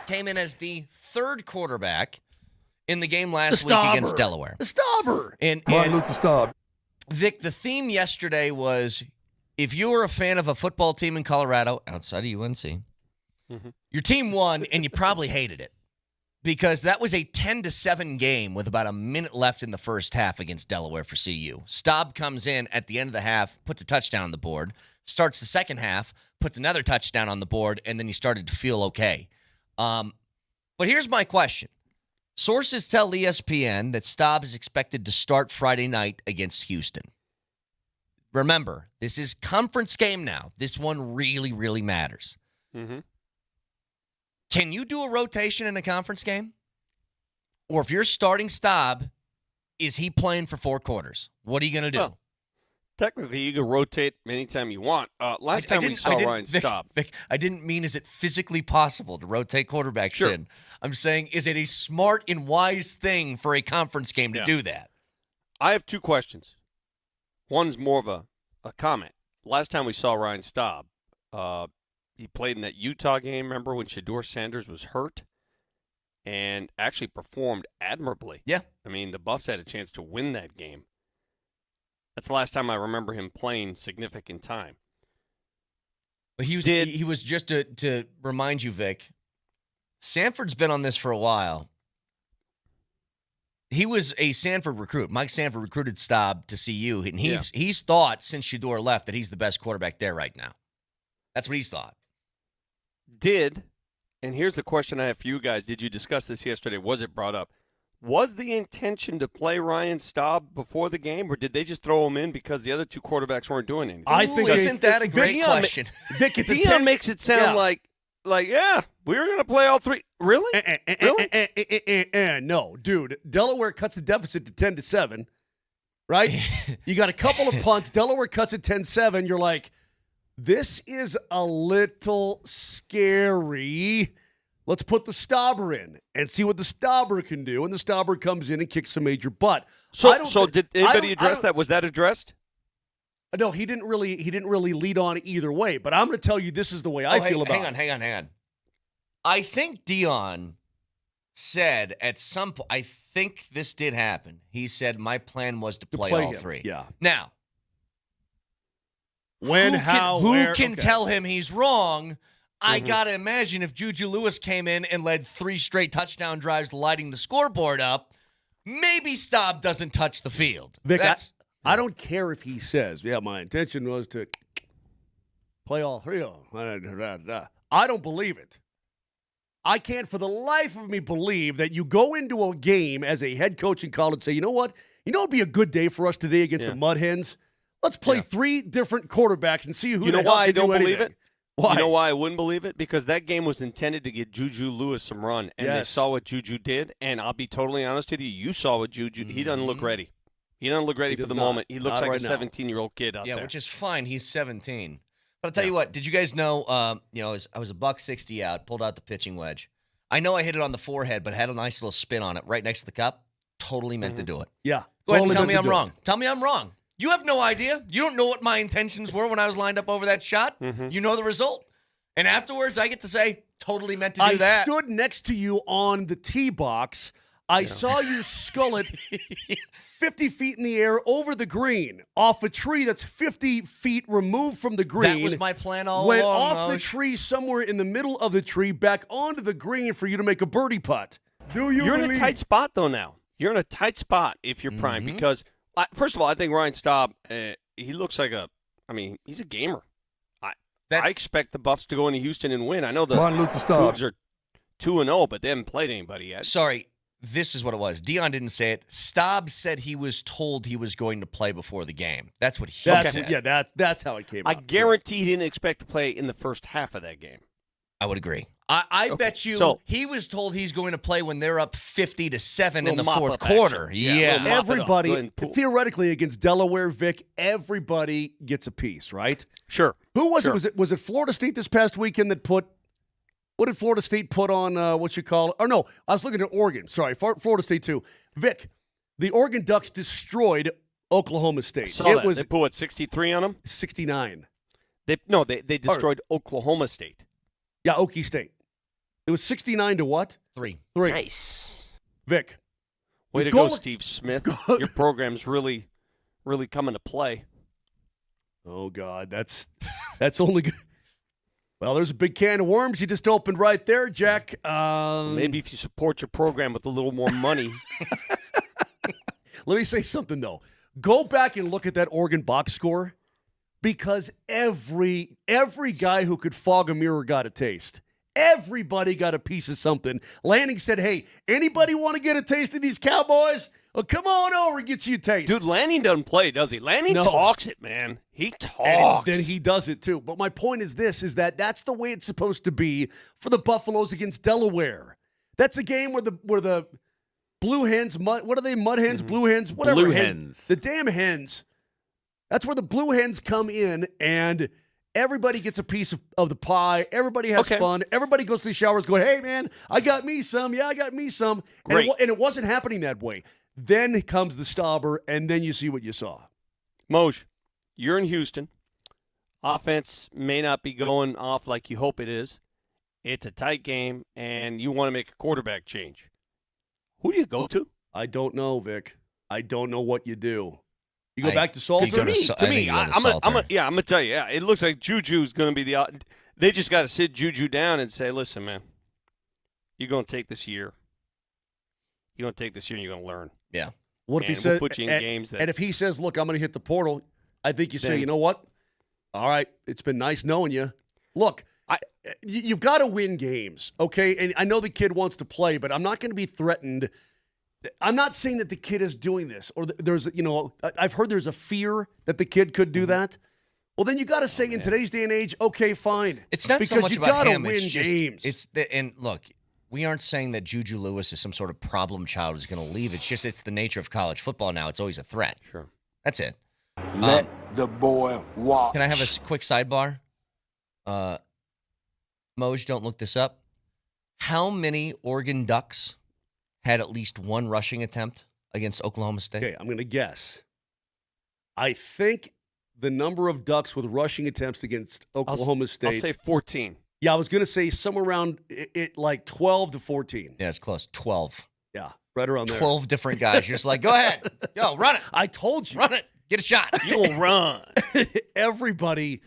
came in as the 3rd quarterback in the game last week against Delaware. The Stauber. And Martin Luther Staub. Vic, the theme yesterday was if you were a fan of a football team in Colorado outside of UNC, your team won and you probably hated it because that was a 10-7 game with about a minute left in the first half against Delaware for CU. Staub comes in at the end of the half, puts a touchdown on the board, starts the second half, puts another touchdown on the board, and then he started to feel okay. But here's my question. Sources tell ESPN that Staub is expected to start Friday night against Houston. Remember, this is conference game now. This one really, really matters. Can you do a rotation in a conference game? Or if you're starting Staub, is he playing for 4 quarters? What are you going to do? Well, technically, you can rotate anytime you want. Last time we saw Ryan Staub. Vic, I didn't mean is it physically possible to rotate quarterbacks in. I'm saying, is it a smart and wise thing for a conference game to do that? I have 2 questions. One's more of a comment. Last time we saw Ryan Staub, he played in that Utah game, remember, when Shedeur Sanders was hurt and actually performed admirably. Yeah. I mean, the Buffs had a chance to win that game. That's the last time I remember him playing significant time. But he was just to remind you, Vic, Sanford's been on this for a while. He was a Sanford recruit. Mike Sanford recruited Staub to CU, and he's thought since Shedeur left that he's the best quarterback there right now. That's what he's thought. And here's the question I have for you guys. Did you discuss this yesterday? Was it brought up? Was the intention to play Ryan Staub before the game, or did they just throw him in because the other 2 quarterbacks weren't doing anything? I think isn't that a great question? Vic, Dion makes it sound like we were going to play all 3. Really? Really? No, dude. Delaware cuts the deficit to 10-7, right? You got a couple of punts. Delaware cuts it 10-7. You're like, this is a little scary. Let's put the Stauber in and see what the Stauber can do. And the Stauber comes in and kicks some major butt. So did anybody address that? Was that addressed? No, he didn't really lead on either way. But I'm going to tell you, this is the way I feel about it. Hang on. I think Dion said at some point, I think this did happen. He said, my plan was to play all him. 3. Yeah. Now, who can tell him he's wrong? I got to imagine if Juju Lewis came in and led 3 straight touchdown drives lighting the scoreboard up, maybe Staub doesn't touch the field. Vic, I don't care if he says, my intention was to play all 3 of them. I don't believe it. I can't for the life of me believe that you go into a game as a head coach in college and say, you know what? It'd be a good day for us today against the Mud Hens. Let's play 3 different quarterbacks and see who you know why I don't believe anything. it? Why? You know why I wouldn't believe it? Because that game was intended to get Juju Lewis some run, and they saw what Juju did. And I'll be totally honest with you, you saw what Juju. He doesn't look ready. He doesn't look ready for the moment. He looks like a 17-year-old kid out there. Yeah, which is fine. He's 17. But I'll tell you what. Did you guys know? I was $160 out, pulled out the pitching wedge. I know I hit it on the forehead, but had a nice little spin on it right next to the cup. Totally meant to do it. Yeah. Go ahead and tell me I'm wrong. Tell me I'm wrong. You have no idea. You don't know what my intentions were when I was lined up over that shot. You know the result. And afterwards, I get to say, totally meant to do I that. stood next to you on the tee box. I saw you scull it 50 feet in the air over the green off a tree that's 50 feet removed from the green. That was my plan all went along. off the tree somewhere in the middle of the tree back onto the green for you to make a birdie putt. You're in a tight spot, though, now. You're in a tight spot if you're prime because, first of all, I think Ryan Staub, he looks like he's a gamer. I expect the Buffs to go into Houston and win. I know the Cougs are 2-0, but they haven't played anybody yet. Sorry. This is what it was. Dion didn't say it. Staub said he was told he was going to play before the game. That's what he said. Yeah, that's how it came out. I guarantee he didn't expect to play in the first half of that game. I would agree. I bet you he was told he's going to play when they're up 50-7 in the fourth quarter. Yeah. Everybody, theoretically, against Delaware, Vic, everybody gets a piece, right? Sure. Who was it? Was it Florida State this past weekend that put – what did Florida State put on what you call – or no, I was looking at Oregon. Sorry, Florida State too. Vic, the Oregon Ducks destroyed Oklahoma State. They put, what, 63 on them? 69. They destroyed Oklahoma State. Yeah, Okie State. It was 69 to what? 3. Nice. Vic. Way to go, Steve Smith. Your program's really, really coming to play. Oh, God. That's only good. Well, there's a big can of worms you just opened right there, Jack. Maybe if you support your program with a little more money. Let me say something, though. Go back and look at that Oregon box score because every guy who could fog a mirror got a taste. Everybody got a piece of something. Lanning said, hey, anybody want to get a taste of these Cowboys? Well, come on over and get you a taste. Dude, Lanning doesn't play, does he? Lanning talks it, man. He talks. And then he does it, too. But my point is this, is that's the way it's supposed to be for the Buffaloes against Delaware. That's a game where the Blue Hens, what are they, Mud Hens, Blue Hens, whatever. Blue Hens. The damn Hens. That's where the Blue Hens come in, and everybody gets a piece of the pie. Everybody has fun. Everybody goes to the showers going, hey, man, I got me some. Yeah, I got me some. And it wasn't happening that way. Then comes the stobber, and then you see what you saw. Moj, you're in Houston. Offense may not be going off like you hope it is. It's a tight game, and you want to make a quarterback change. Who do you go to? I don't know, Vic. I don't know what you do. You go back to Salter? I'm going to tell you, it looks like Juju's going to be they just got to sit Juju down and say, listen, man, you're going to take this year. You're going to take this year and you're going to learn. Yeah. What if he says, we'll put you in games and if he says, look, I'm going to hit the portal, I think you say, you know what? All right, it's been nice knowing you. Look, you've got to win games, okay? And I know the kid wants to play, but I'm not going to be threatened. I'm not saying that the kid is doing this or there's, I've heard there's a fear that the kid could do that. Well, then you got to say in today's day and age, okay, fine. It's not because so much you about gotta him. win It's just, games. and look, we aren't saying that Juju Lewis is some sort of problem child who's going to leave. It's just it's the nature of college football now. It's always a threat. Sure. That's it. Let the boy walk. Can I have a quick sidebar? Moj, don't look this up. How many Oregon Ducks had at least one rushing attempt against Oklahoma State? Okay, I'm going to guess. I think the number of Ducks with rushing attempts against Oklahoma State. I'll say 14. Yeah, I was going to say somewhere around like 12 to 14. Yeah, it's close. 12. Yeah, right around there. 12 different guys. You're just like, go ahead. Yo, run it. I told you. Run it. Get a shot. You'll run. Everybody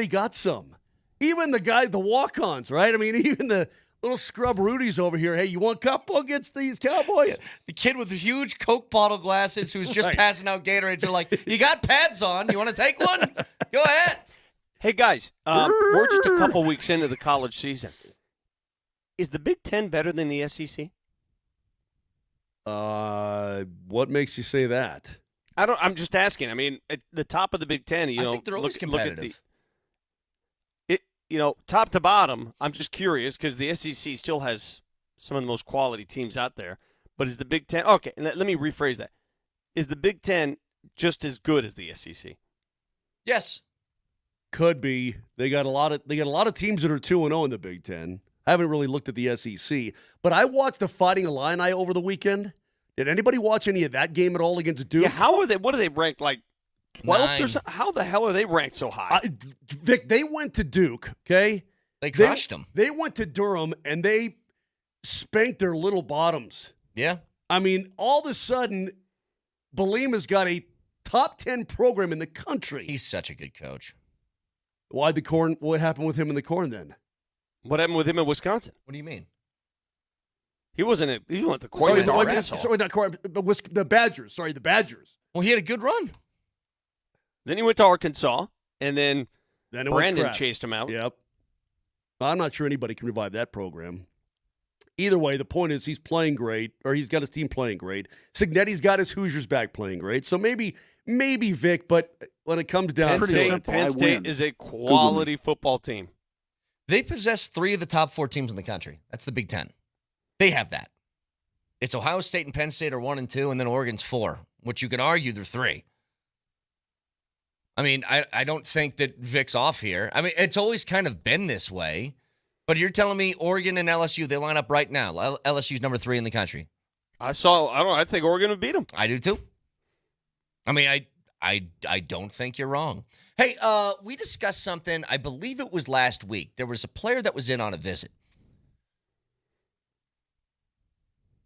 got some. Even the walk-ons, right? I mean, even the little scrub Rudies over here. Hey, you want couple against these Cowboys? Yeah. The kid with the huge Coke bottle glasses who's just passing out Gatorades. They're like, you got pads on. You want to take one? Go ahead. Hey, guys, we're just a couple weeks into the college season. Is the Big Ten better than the SEC? What makes you say that? I'm just asking. I mean, at the top of the Big Ten, I think they're always competitive. Top to bottom, I'm just curious because the SEC still has some of the most quality teams out there. But is the Big Ten – okay, let me rephrase that. Is the Big Ten just as good as the SEC? Yes. Could be. They got a lot of teams that are 2-0 in the Big Ten. I haven't really looked at the SEC. But I watched the Fighting Illini over the weekend. Did anybody watch any of that game at all against Duke? Yeah, how are they – what are they ranked, like 12th or something? How the hell are they ranked so high? Vic, they went to Duke, okay? They crushed them. They went to Durham, and they spanked their little bottoms. Yeah. I mean, all of a sudden, Bielema's got a top 10 program in the country. He's such a good coach. Why the Corn? What happened with him in the Corn then? What happened with him in Wisconsin? What do you mean? He wasn't the Corn. Sorry, not Corn, but the Badgers. Sorry, the Badgers. Well, he had a good run. Then he went to Arkansas, and then it Brandon went chased him out. Yep. I'm not sure anybody can revive that program. Either way, the point is he's playing great, or he's got his team playing great. Signetti's got his Hoosiers back playing great. So maybe Vic, but when it comes down to it, Penn State is a quality football team. They possess 3 of the top 4 teams in the country. That's the Big Ten. They have that. It's Ohio State and Penn State are 1 and 2, and then Oregon's 4, which you can argue they're 3. I mean, I don't think that Vic's off here. I mean, it's always kind of been this way. But you're telling me Oregon and LSU, they line up right now. LSU's number 3 in the country. I think Oregon would beat them. I do too. I mean, I don't think you're wrong. Hey, we discussed something, I believe it was last week. There was a player that was in on a visit.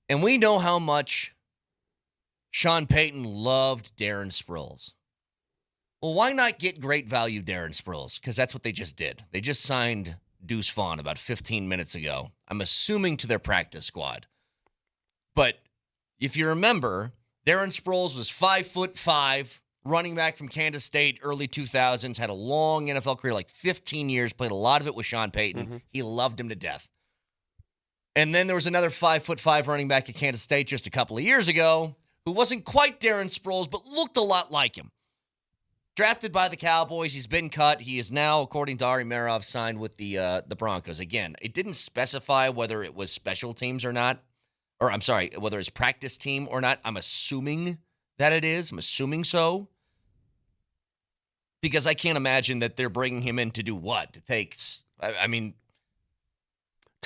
And we know how much Sean Payton loved Darren Sproles. Well, why not get great value Darren Sproles? Because that's what they just did. They just signed Deuce Vaughn about 15 minutes ago. I'm assuming to their practice squad. But if you remember, Darren Sproles was 5'5", running back from Kansas State, early 2000s, had a long NFL career, like 15 years, played a lot of it with Sean Payton. Mm-hmm. He loved him to death. And then there was another 5'5" running back at Kansas State just a couple of years ago who wasn't quite Darren Sproles, but looked a lot like him. Drafted by the Cowboys, he's been cut. He is now, according to Ari Merov, signed with the Broncos. Again, it didn't specify whether it was special teams or not. Or, I'm sorry, whether it's practice team or not. I'm assuming that it is. I'm assuming so. Because I can't imagine that they're bringing him in to do what? To take, I mean,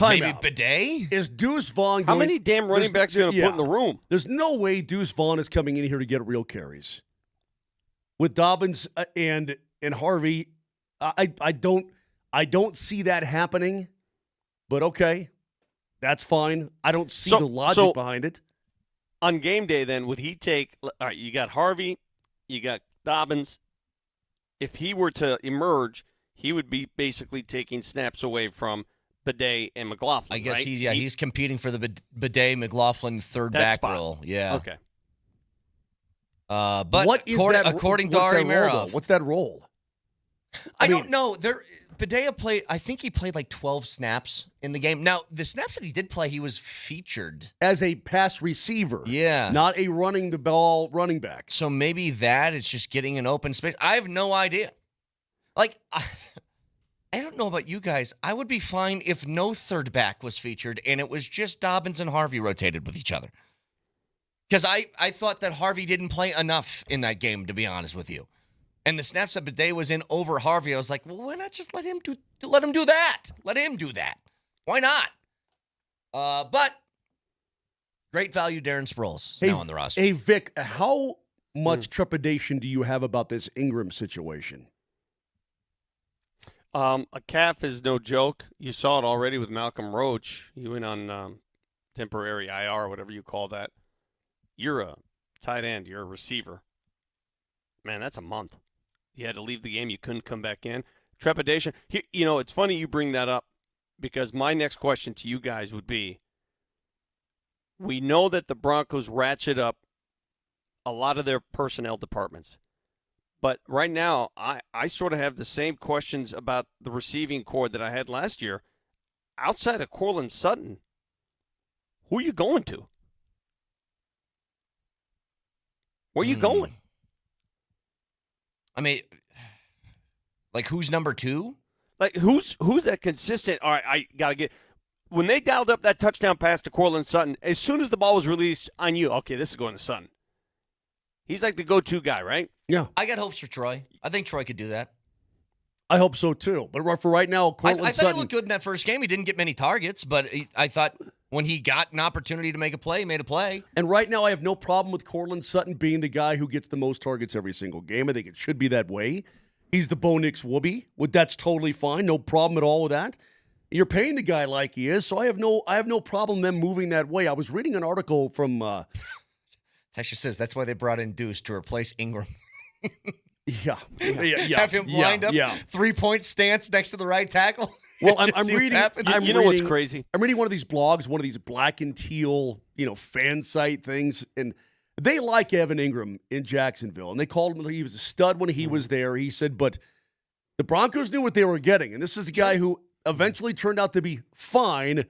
maybe Bidet? Is Deuce Vaughn How many damn running backs are going to put in the room? There's no way Deuce Vaughn is coming in here to get real carries. With Dobbins and Harvey, I don't see that happening. But okay, that's fine. I don't see the logic behind it. On game day, then, would he take? All right, you got Harvey, you got Dobbins. If he were to emerge, he would be basically taking snaps away from Bidet and McLaughlin. I guess right? he's competing for the Bidet McLaughlin third back spot. role. Yeah. Okay. But what is according to Ari Merov, what's that role? I don't know. Bidet played. I think he played like 12 snaps in the game. Now, the snaps that he did play, he was featured as a pass receiver. Yeah, not a running the ball running back. So maybe it's just getting an open space. I have no idea. Like, I don't know about you guys. I would be fine if no third back was featured and it was just Dobbins and Harvey rotated with each other. Because I thought that Harvey didn't play enough in that game, to be honest with you. And the snaps that Bidet was in over Harvey, I was like, well, why not just let him do that? Let him do that. Why not? But great value Darren Sproles now on the roster. Hey, Vic, how much trepidation do you have about this Ingram situation? A calf is no joke. You saw it already with Malcolm Roach. He went on temporary IR, whatever you call that. You're a tight end. You're a receiver. Man, that's a month. You had to leave the game. You couldn't come back in. Trepidation. You know, it's funny you bring that up because my next question to you guys would be, we know that the Broncos ratchet up a lot of their personnel departments. But right now, I sort of have the same questions about the receiving corps that I had last year. Outside of Courtland Sutton, who are you going to? Where are you going? I mean, like, who's number 2? Like, who's that consistent? All right, I got to get – when they dialed up that touchdown pass to Courtland Sutton, as soon as the ball was released on you, okay, this is going to Sutton. He's like the go-to guy, right? Yeah. I got hopes for Troy. I think Troy could do that. I hope so, too. But for right now, Courtland I thought Sutton – he looked good in that first game. He didn't get many targets, but I thought – when he got an opportunity to make a play, he made a play. And right now, I have no problem with Courtland Sutton being the guy who gets the most targets every single game. I think it should be that way. He's the Bo Nix Whoopie. That's totally fine. No problem at all with that. You're paying the guy like he is, so I have no problem them moving that way. I was reading an article from Tasha says that's why they brought in Deuce to replace Ingram. Yeah. Have him lined up, 3-point stance next to the right tackle. Well, I'm reading. You know what's crazy? I'm reading one of these blogs, one of these black and teal, fan site things, and they like Evan Ingram in Jacksonville, and they called him. He was a stud when he was there. He said, but the Broncos knew what they were getting, and this is a guy who eventually turned out to be fine,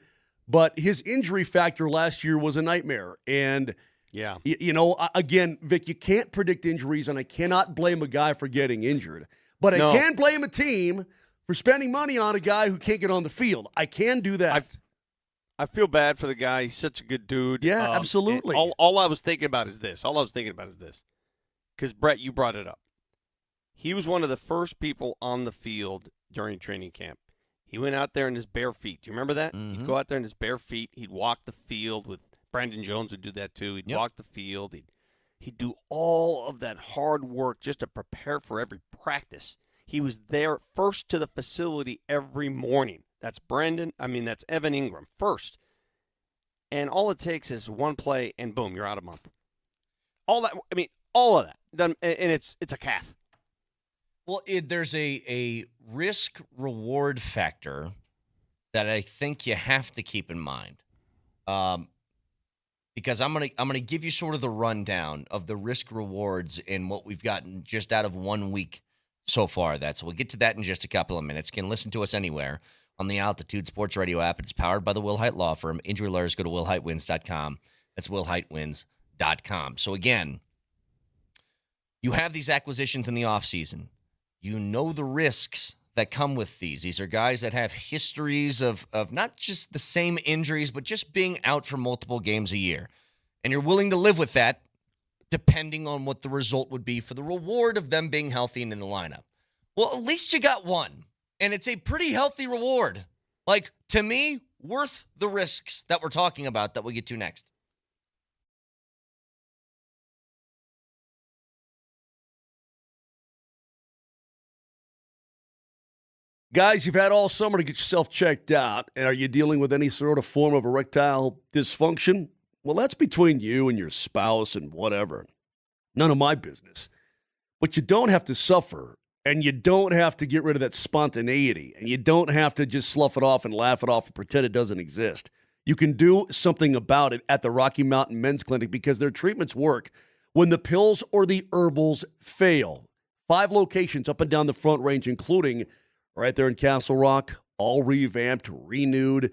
but his injury factor last year was a nightmare. And again, Vic, you can't predict injuries, and I cannot blame a guy for getting injured, but I can blame a team for spending money on a guy who can't get on the field. I can do that. I feel bad for the guy. He's such a good dude. Yeah, absolutely. All I was thinking about is this. Because, Brett, you brought it up. He was one of the first people on the field during training camp. He went out there in his bare feet. Do you remember that? Mm-hmm. He'd go out there in his bare feet. He'd walk the field with Brandon Jones would do that too. He'd walk the field. He'd do all of that hard work just to prepare for every practice. He was there first to the facility every morning. That's Evan Ingram first. And all it takes is one play, and boom, you're out a month. All of that. Done, and it's a calf. Well, there's a risk-reward factor that I think you have to keep in mind. Because I'm gonna give you sort of the rundown of the risk-rewards in what we've gotten just out of 1 week so far. So we'll get to that in just a couple of minutes. You can listen to us anywhere on the Altitude Sports Radio app. It's powered by the Will Hite Law Firm. Injury lawyers, go to willhitewins.com. That's willhitewins.com. So again, you have these acquisitions in the offseason. You know the risks that come with these. These are guys that have histories of not just the same injuries, but just being out for multiple games a year. And you're willing to live with that depending on what the result would be for the reward of them being healthy and in the lineup. Well, at least you got one. And it's a pretty healthy reward. Like, to me, worth the risks that we're talking about that we'll get to next. Guys, you've had all summer to get yourself checked out. And are you dealing with any sort of form of erectile dysfunction? Well, that's between you and your spouse and whatever. None of my business. But you don't have to suffer, and you don't have to get rid of that spontaneity, and you don't have to just slough it off and laugh it off and pretend it doesn't exist. You can do something about it at the Rocky Mountain Men's Clinic because their treatments work when the pills or the herbals fail. 5 locations up and down the Front Range, including right there in Castle Rock, all revamped, renewed.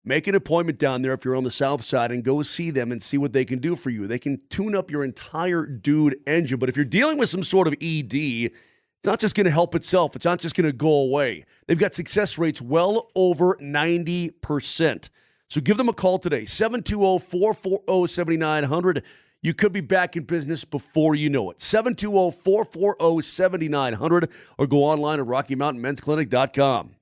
Make an appointment down there if you're on the south side and go see them and see what they can do for you. They can tune up your entire dude engine. But if you're dealing with some sort of ED, it's not just going to help itself. It's not just going to go away. They've got success rates well over 90%. So give them a call today, 720-440-7900. You could be back in business before you know it. 720-440-7900 or go online at RockyMountainMen'sClinic.com.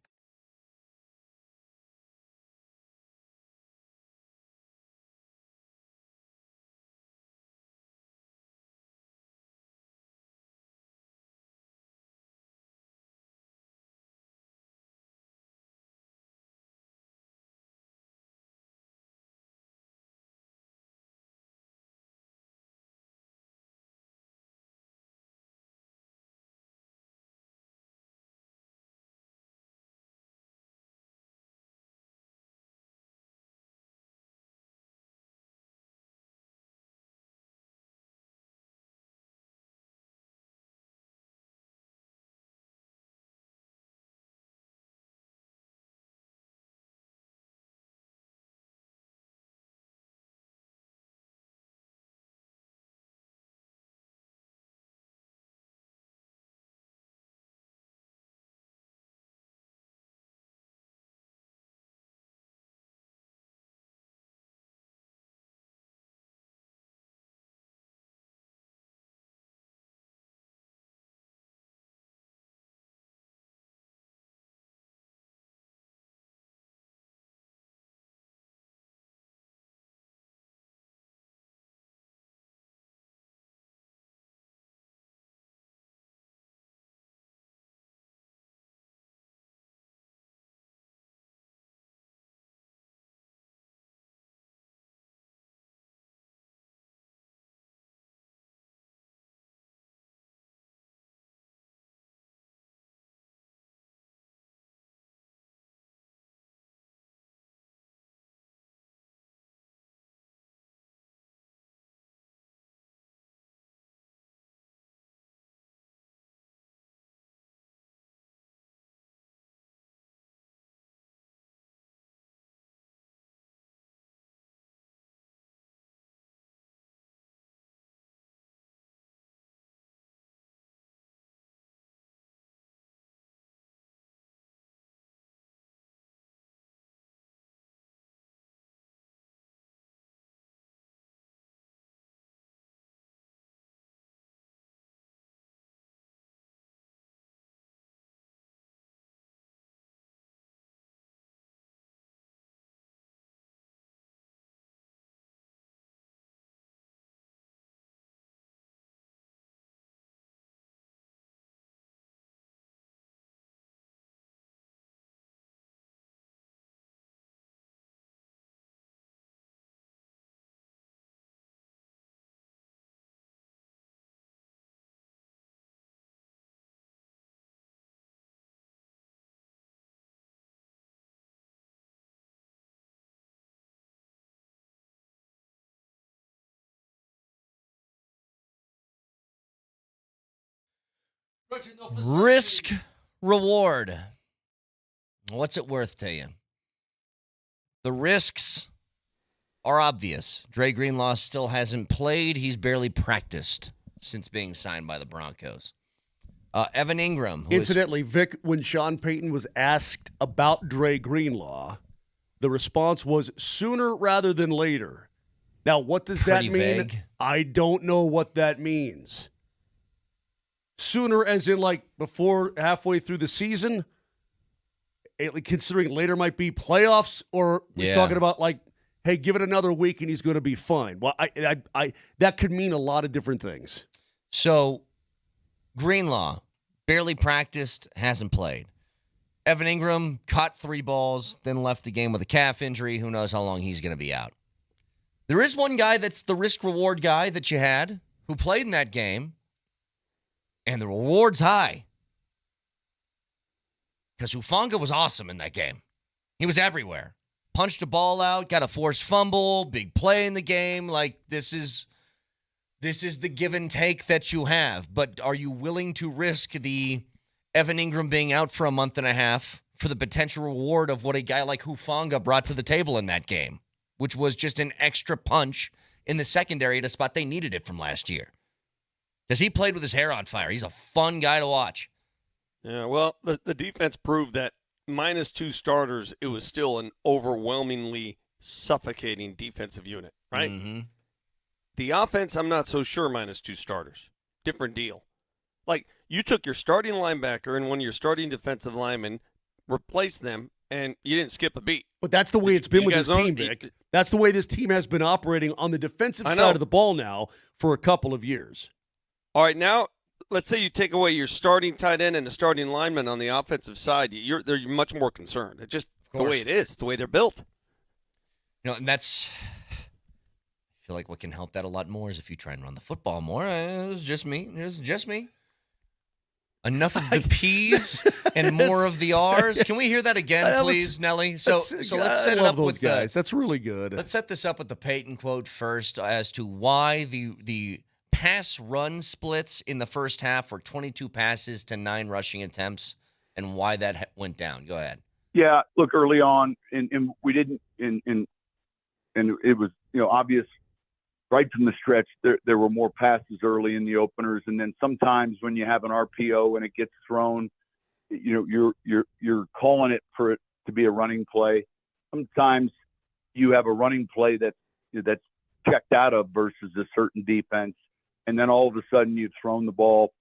Risk reward. What's it worth to you? The risks are obvious. Dre Greenlaw still hasn't played. He's barely practiced since being signed by the Broncos. Evan Ingram. Incidentally, Vic, when Sean Payton was asked about Dre Greenlaw, the response was sooner rather than later. Now, what does that mean? Vague. I don't know what that means. Sooner as in like before halfway through the season? Considering later might be playoffs, or we're talking about like, hey, give it another week and he's going to be fine. Well, I that could mean a lot of different things. So, Greenlaw, barely practiced, hasn't played. Evan Ingram caught 3 balls, then left the game with a calf injury. Who knows how long he's going to be out. There is one guy that's the risk-reward guy that you had who played in that game, and the reward's high. Because Hufanga was awesome in that game. He was everywhere. Punched a ball out, got a forced fumble, big play in the game. Like, this is the give and take that you have. But are you willing to risk the Evan Ingram being out for a month and a half for the potential reward of what a guy like Hufanga brought to the table in that game, which was just an extra punch in the secondary at a spot they needed it from last year? Because he played with his hair on fire. He's a fun guy to watch. Yeah, well, the defense proved that -2 starters, it was still an overwhelmingly suffocating defensive unit, right? Mm-hmm. The offense, I'm not so sure -2 starters. Different deal. Like, you took your starting linebacker and one of your starting defensive linemen, replaced them, and you didn't skip a beat. But that's the way it's been You with guys this team, don't- Vic. That's the way this team has been operating on the defensive I know. side of the ball now for a couple of years. All right, now let's say you take away your starting tight end and the starting lineman on the offensive side. They're much more concerned. It's just the way it is. It's the way they're built. You know, and that's, I feel like what can help that a lot more is if you try and run the football more. It's just me. It's just me. Enough of the P's and more of the R's. Can we hear that again, please, Nelly? So let's set it up with guys. That's really good. Let's set this up with the Peyton quote first as to why the pass-run splits in the first half were 22 passes to 9 rushing attempts, and why that went down. Go ahead. Yeah, look, early on, and we didn't, and it was, obvious right from the stretch. There were more passes early in the openers, and then sometimes when you have an RPO and it gets thrown, you're calling it for it to be a running play. Sometimes you have a running play that's checked out of versus a certain defense. And then all of a sudden you've thrown the ball,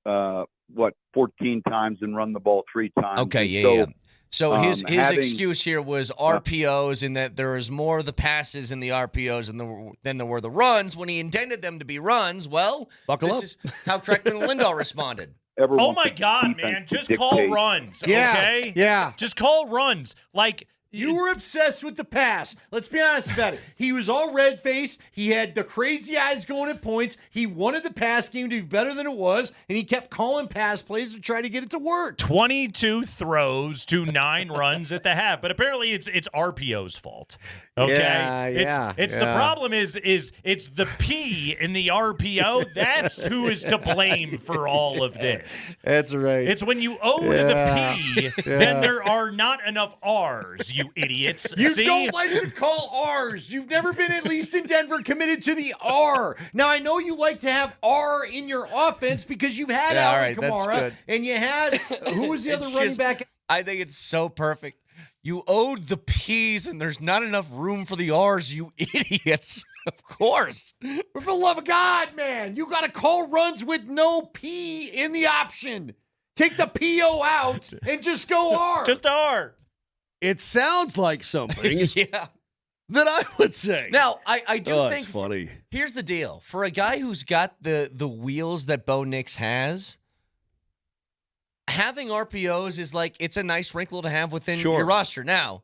14 times and run the ball 3 times. Okay, yeah. So his excuse here was RPOs, in that there was more of the passes in the RPOs than there were the runs. When he intended them to be runs, well, this is how Kreckman and Lindahl responded. Oh, my God, man. Just call runs, okay? Yeah. Just call runs. Like, you were obsessed with the pass. Let's be honest about it. He was all red-faced. He had the crazy eyes going at points. He wanted the pass game to be better than it was, and he kept calling pass plays to try to get it to work. 22 throws to 9 runs at the half, but apparently it's RPO's fault. Okay, it's the problem is it's the P in the RPO. That's who is to blame for all of this. That's right. It's when you own the P, then there are not enough R's. You idiots. You See? don't like to call R's. You've never been, at least in Denver, committed to the R. Now, I know you like to have R in your offense because you've had Alvin Kamara, and you had, who was the other running back? I think it's so perfect. You owed the P's, and there's not enough room for the R's, you idiots. Of course. For the love of God, man. You got to call runs with no P in the option. Take the P-O out and just go R. Just R. It sounds like something that I would say. Now, I do think it's funny. Here's the deal. For a guy who's got the wheels that Bo Nix has, having RPOs is like, it's a nice wrinkle to have within your roster. Now,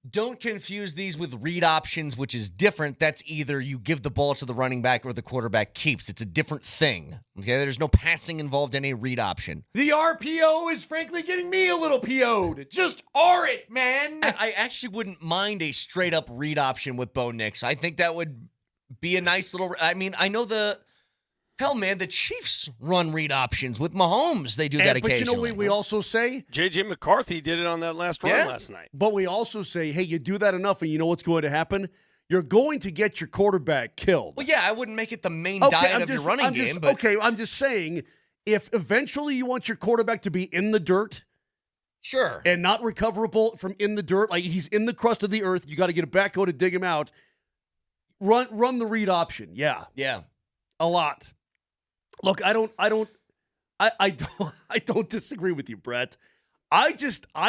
don't confuse these with read options, which is different. That's either you give the ball to the running back or the quarterback keeps. It's a different thing. Okay, there's no passing involved in a read option. The RPO is frankly getting me a little PO'd. Just R it, man. I actually wouldn't mind a straight up read option with Bo Nix. I think that would be a nice little. I mean, I know Hell, man, the Chiefs run read options with Mahomes. They do that occasionally. But you know what we also say? J.J. McCarthy did it on that last run last night. But we also say, hey, you do that enough and you know what's going to happen? You're going to get your quarterback killed. Well, yeah, I wouldn't make it the main diet of your running game. But okay, I'm just saying, if eventually you want your quarterback to be in the dirt, sure, and not recoverable from in the dirt, like he's in the crust of the earth, you got to get a backhoe to dig him out. Run the read option, yeah, a lot. Look, I don't disagree with you, Brett. I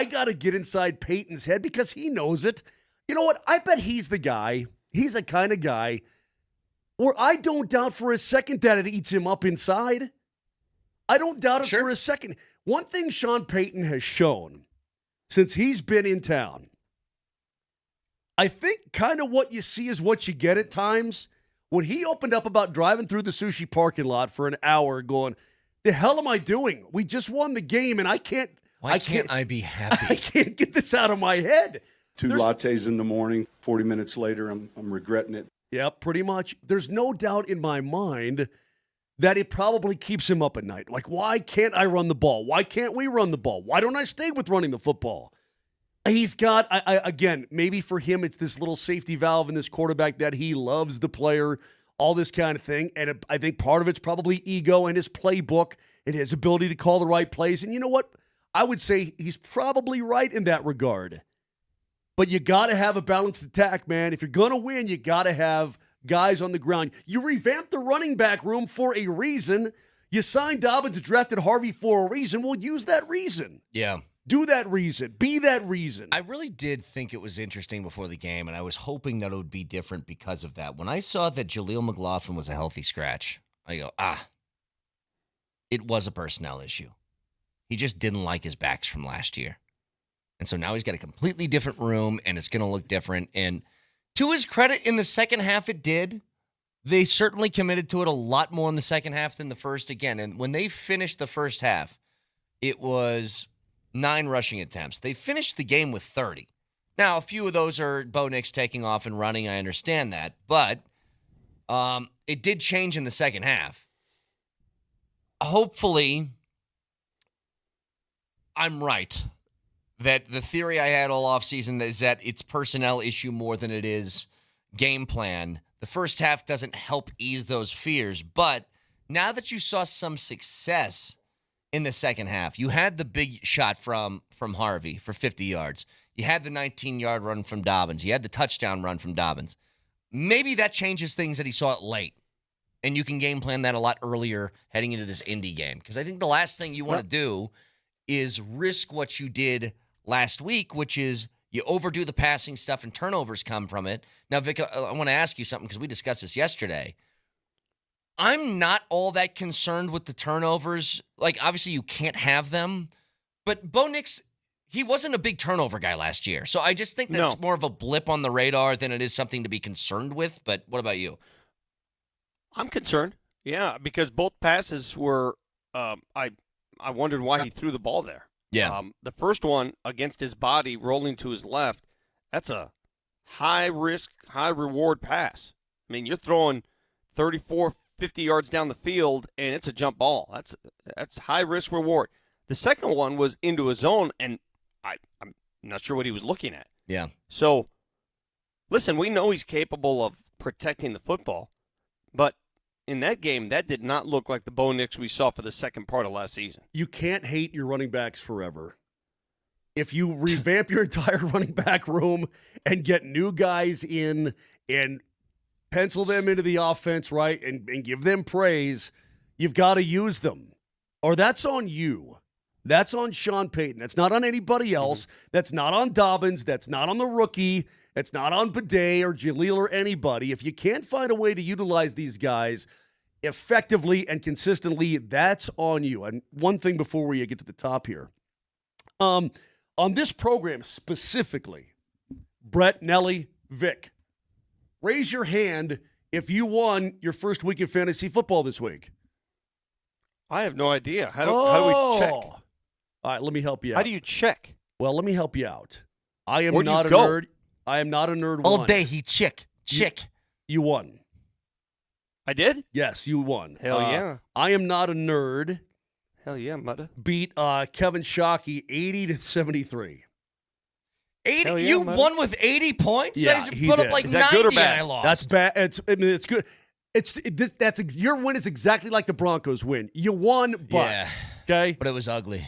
got to get inside Peyton's head because he knows it. You know what? I bet he's the guy. He's the kind of guy where I don't doubt for a second that it eats him up inside. I don't doubt it for a second. One thing Sean Payton has shown since he's been in town, I think kind of what you see is what you get at times. When he opened up about driving through the sushi parking lot for an hour going, the hell am I doing? We just won the game and I can't. Why can't I be happy? I can't get this out of my head. Two lattes in the morning, 40 minutes later, I'm regretting it. Yeah, pretty much. There's no doubt in my mind that it probably keeps him up at night. Like, why can't I run the ball? Why can't we run the ball? Why don't I stay with running the football? He's got, again, maybe for him it's this little safety valve in this quarterback that he loves the player, all this kind of thing. And I think part of it's probably ego and his playbook and his ability to call the right plays. And you know what? I would say he's probably right in that regard. But you got to have a balanced attack, man. If you're going to win, you got to have guys on the ground. You revamped the running back room for a reason. You signed Dobbins and drafted Harvey for a reason. Well, use that reason. Yeah. Do that reason. Be that reason. I really did think it was interesting before the game, and I was hoping that it would be different because of that. When I saw that Jaleel McLaughlin was a healthy scratch, I go, it was a personnel issue. He just didn't like his backs from last year. And so now he's got a completely different room, and it's going to look different. And to his credit, in the second half, it did. They certainly committed to it a lot more in the second half than the first again. And when they finished the first half, it was 9 rushing attempts. They finished the game with 30. Now, a few of those are Bo Nix taking off and running. I understand that. But it did change in the second half. Hopefully, I'm right. That the theory I had all offseason is that it's personnel issue more than it is game plan. The first half doesn't help ease those fears. But now that you saw some success in the second half, you had the big shot from Harvey for 50 yards. You had the 19-yard run from Dobbins. You had the touchdown run from Dobbins. Maybe that changes things that he saw it late. And you can game plan that a lot earlier heading into this Indy game. Because I think the last thing you want to do is risk what you did last week, which is you overdo the passing stuff and turnovers come from it. Now, Vic, I want to ask you something because we discussed this yesterday. I'm not all that concerned with the turnovers. Like, obviously, you can't have them. But Bo Nix, he wasn't a big turnover guy last year. So I just think that's more of a blip on the radar than it is something to be concerned with. But what about you? I'm concerned. Yeah, because both passes were I wondered why he threw the ball there. Yeah. The first one against his body rolling to his left, that's a high-risk, high-reward pass. I mean, you're throwing 34, 50 yards down the field, and it's a jump ball. That's high-risk reward. The second one was into a zone, and I'm not sure what he was looking at. Yeah. So, listen, we know he's capable of protecting the football, but in that game, that did not look like the Bo Nix we saw for the second part of last season. You can't hate your running backs forever. If you revamp your entire running back room and get new guys in and pencil them into the offense, right, and give them praise, you've got to use them. Or that's on you. That's on Sean Payton. That's not on anybody else. That's not on Dobbins. That's not on the rookie. That's not on Bidet or Jaleel or anybody. If you can't find a way to utilize these guys effectively and consistently, that's on you. And one thing before we get to the top here. On this program specifically, Brett, Nelly, Vic, raise your hand if you won your first week of fantasy football this week. I have no idea. How do we check? All right, let me help you out. How do you check? Well, let me help you out. I am Where do not you a go? nerd. I am not a nerd. All day he chick. You won. I did? Yes, you won. Hell yeah. I Am Not a Nerd Hell yeah, mother. beat Kevin Shockey 80-73. 80. Hell yeah, You buddy. won with 80 points. Yeah, I he put did. up like Is that 90 good or bad? and I lost. That's bad. It's good. Your win is exactly like the Broncos win. You won, but Yeah. okay. But it was ugly.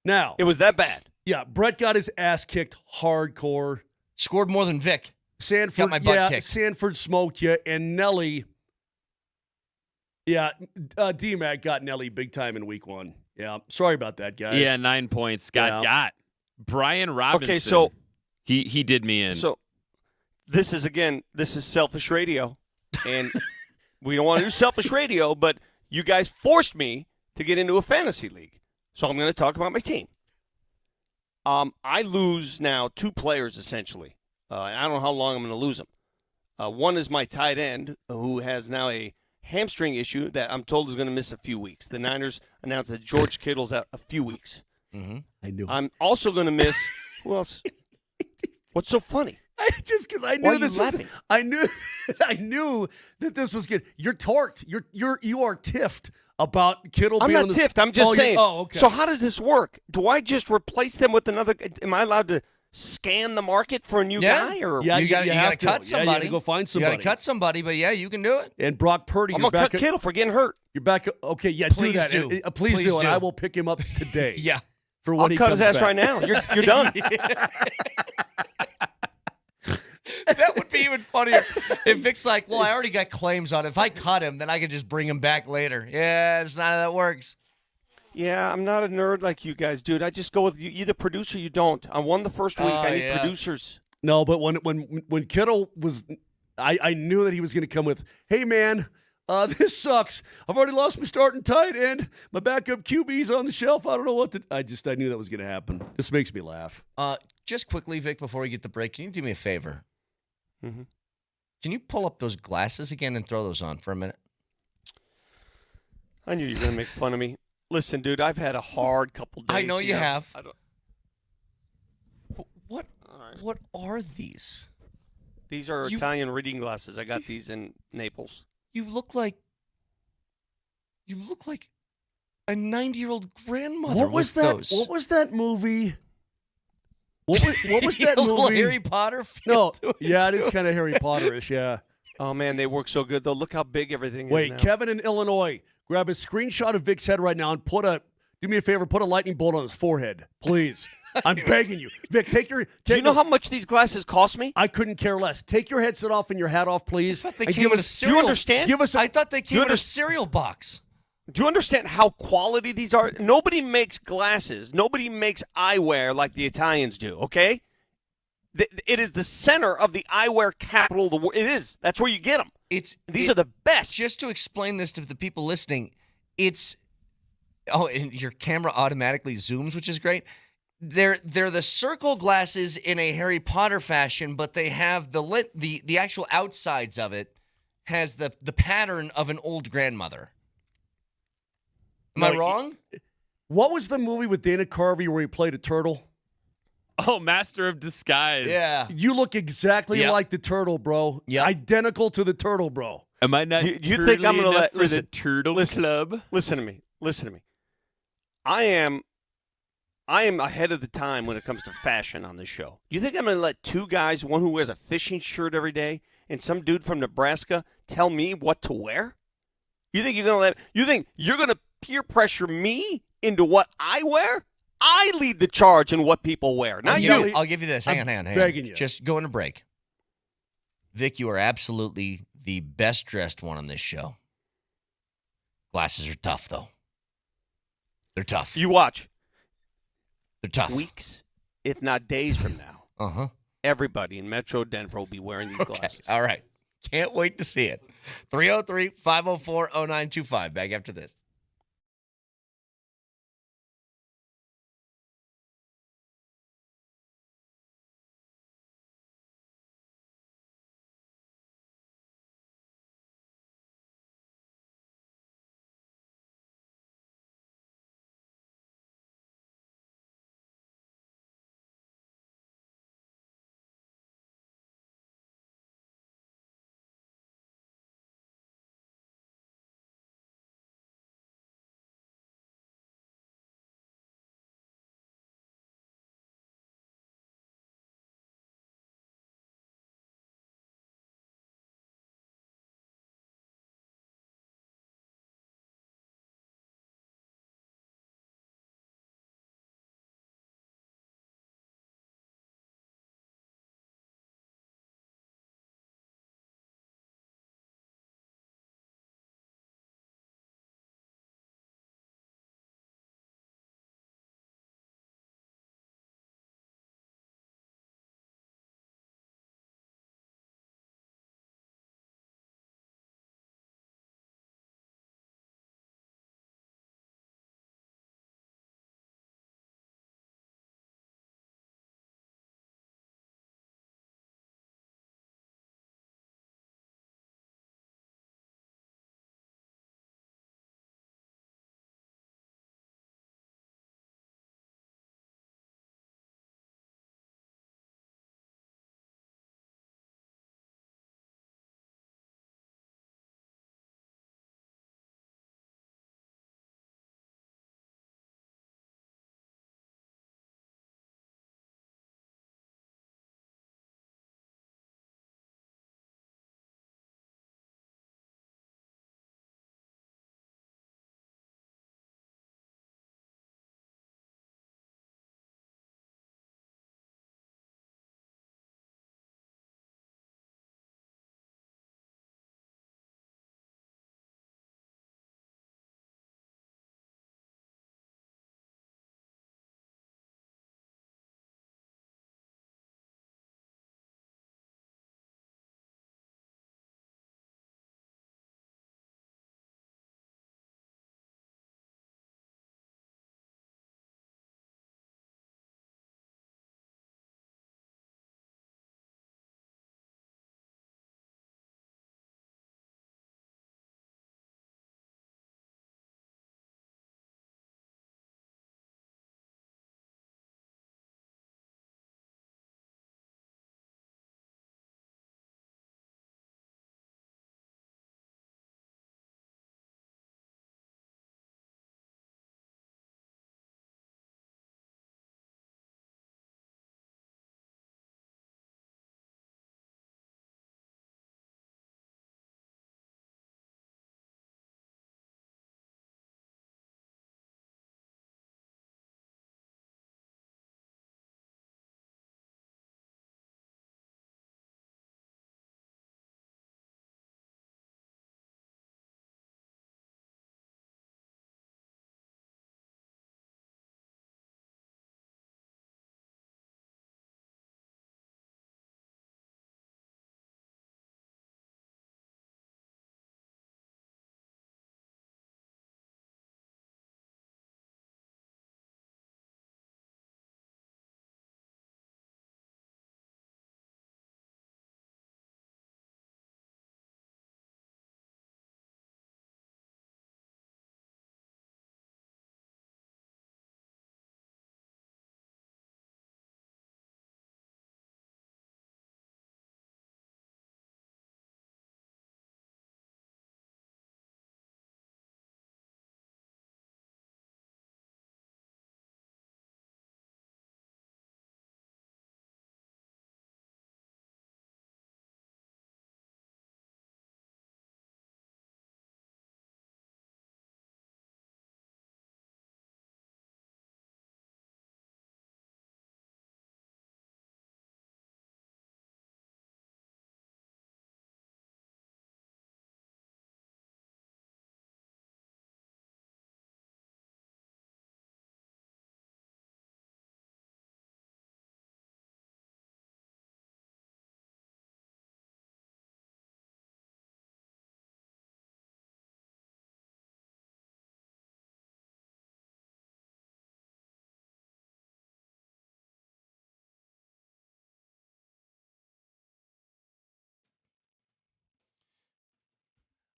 Now It was that bad. yeah, Brett got his ass kicked hardcore. Scored more than Vic. Sanford, Got my butt kicked. Sanford smoked you, and Nelly. Yeah, DMac got Nelly big time in week 1. Yeah, sorry about that, guys. Yeah, 9 points. Got Brian Robinson. Okay, so he did me in. So this is selfish radio, and we don't want to do selfish radio, but you guys forced me to get into a fantasy league, so I'm going to talk about my team. I lose now 2 players essentially. I don't know how long I'm going to lose them. One is my tight end, who has now a hamstring issue that I'm told is going to miss a few weeks. The Niners announced that George Kittle's out a few weeks. Mm-hmm. I knew. I'm also going to miss. Who else? What's so funny? Just because I Why knew are this you was, laughing? I knew that this was good. You're torqued. You are tiffed about Kittle. I'm being not on the, tiffed. I'm just saying. Oh, okay. So how does this work? Do I just replace them with another? Am I allowed to scan the market for a new guy? Or Yeah, you got to have to. cut somebody. Yeah, you got to go find somebody. You got to cut somebody, but yeah, you can do it. And Brock Purdy, I'm you're gonna back. cut Kittle for getting hurt. You're back. Okay, yeah, Please do that. do. Please Please do, and do. I will pick him up today. Yeah. For when I'll he cut his comes ass back. right now. You're done. That would be even funnier if Vic's like, well, I already got claims on it. If I cut him, then I could just bring him back later. Yeah, it's not how that works. Yeah, I'm not a nerd like you guys, dude. I just go with you. Either producer, you don't. I won the first week. I need producers. No, but when Kittle was, I knew that he was going to come with, hey man, this sucks. I've already lost my starting tight end. My backup QB's on the shelf. I don't know what to. I knew that was going to happen. This makes me laugh. Just quickly, Vic, before we get the break, can you do me a favor? Mm-hmm. Can you pull up those glasses again and throw those on for a minute? I knew you were going to make fun of me. Listen, dude, I've had a hard couple days. I know you here. have. I don't, What are these? these are Italian reading glasses. I got these in Naples. You look like a 90-year-old grandmother. What was that? Those. What was that movie? What was that Little movie? Harry Potter. No, yeah, it is kind of Harry Potterish. Yeah. Oh man, they work so good though. Look how big everything is. Wait, now. Kevin in Illinois, grab a screenshot of Vic's head right now and do me a favor, put a lightning bolt on his forehead, please. I'm begging you, Vic. Do you know how much these glasses cost me? I couldn't care less. Take your headset off and your hat off, please. I thought they and came give in a us. cereal. Do you understand? Give us. I thought they came in a cereal box. Do you understand how quality these are? Nobody makes glasses. Nobody makes eyewear like the Italians do. Okay. It is the center of the eyewear capital of the world. It is. That's where you get them. These are the best. Just to explain this to the people listening, and your camera automatically zooms, which is great. They're the circle glasses in a Harry Potter fashion, but they have the actual outsides of it has the pattern of an old grandmother. Am I wrong? What was the movie with Dana Carvey where he played a turtle? Oh, Master of Disguise. Yeah. You look exactly like the turtle, bro. Yep. Identical to the turtle, bro. Am I not? You think I'm going to let for the Turtle Club? Listen to me. Listen to me. I am ahead of the time when it comes to fashion on this show. You think I'm going to let 2 guys, one who wears a fishing shirt every day and some dude from Nebraska, tell me what to wear? You think you're going to peer pressure me into what I wear? I lead the charge in what people wear. Not you. I'll give you this. Hang on. Begging you. Just go on a break. Vic, you are absolutely the best dressed one on this show. Glasses are tough, though. They're tough. You watch. They're tough. Weeks, if not days from now, everybody in Metro Denver will be wearing these glasses. All right. Can't wait to see it. 303-504-0925. Back after this.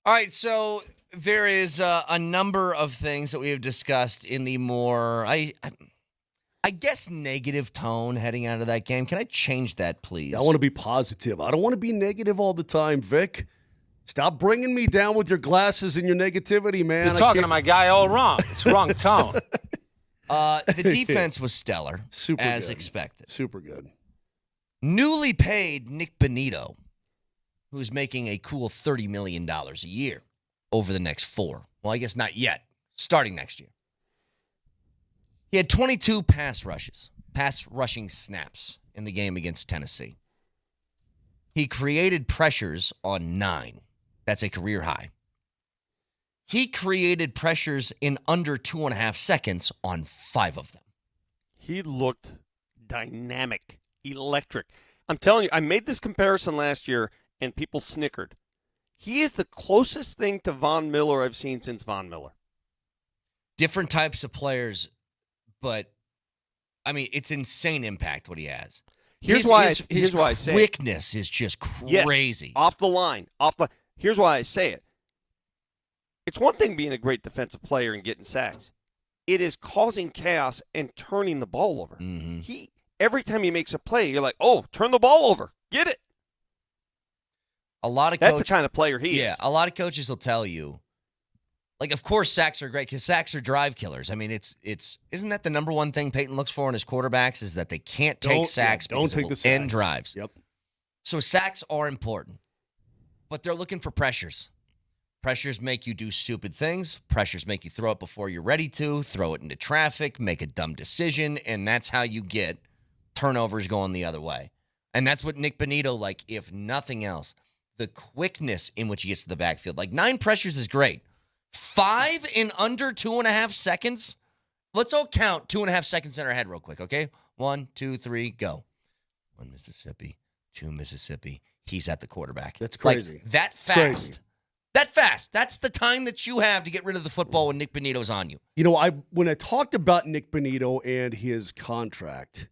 All right, so there is a number of things that we have discussed in the more, I guess, negative tone heading out of that game. Can I change that, please? I want to be positive. I don't want to be negative all the time, Vic. Stop bringing me down with your glasses and your negativity, man. You're talking to my guy all wrong. It's wrong tone. The defense was stellar, as expected. Super good. Newly paid Nick Bonito, who's making a cool $30 million a year over the next 4. Well, I guess not yet. Starting next year. He had 22 pass rushing snaps in the game against Tennessee. He created pressures on 9. That's a career high. He created pressures in under 2.5 seconds on 5 of them. He looked dynamic, electric. I'm telling you, I made this comparison last year, and people snickered. He is the closest thing to Von Miller I've seen since Von Miller. Different types of players, but, I mean, it's insane impact what he has. Here's why I say his quickness is just crazy. Yes, off the line. Here's why I say it. It's one thing being a great defensive player and getting sacks. It is causing chaos and turning the ball over. Mm-hmm. Every time he makes a play, you're like, oh, turn the ball over. Get it. That's the kind of player he is. Yeah, a lot of coaches will tell you, like, of course sacks are great because sacks are drive killers. I mean, isn't that the number one thing Peyton looks for in his quarterbacks is that they can't take sacks because it will end drives. Yep. So sacks are important, but they're looking for pressures. Pressures make you do stupid things. Pressures make you throw it before you're ready to, throw it into traffic, make a dumb decision, and that's how you get turnovers going the other way. And that's what Nick Bonito, like, if nothing else, the quickness in which he gets to the backfield. Like, 9 pressures is great. 5 in under 2.5 seconds? Let's all count 2.5 seconds in our head real quick, okay? 1, 2, 3, go. 1 Mississippi, 2 Mississippi. He's at the quarterback. That's crazy. Like, that fast. Crazy. That fast. That's the time that you have to get rid of the football when Nick Bonito's on you. You know, when I talked about Nick Bonito and his contract,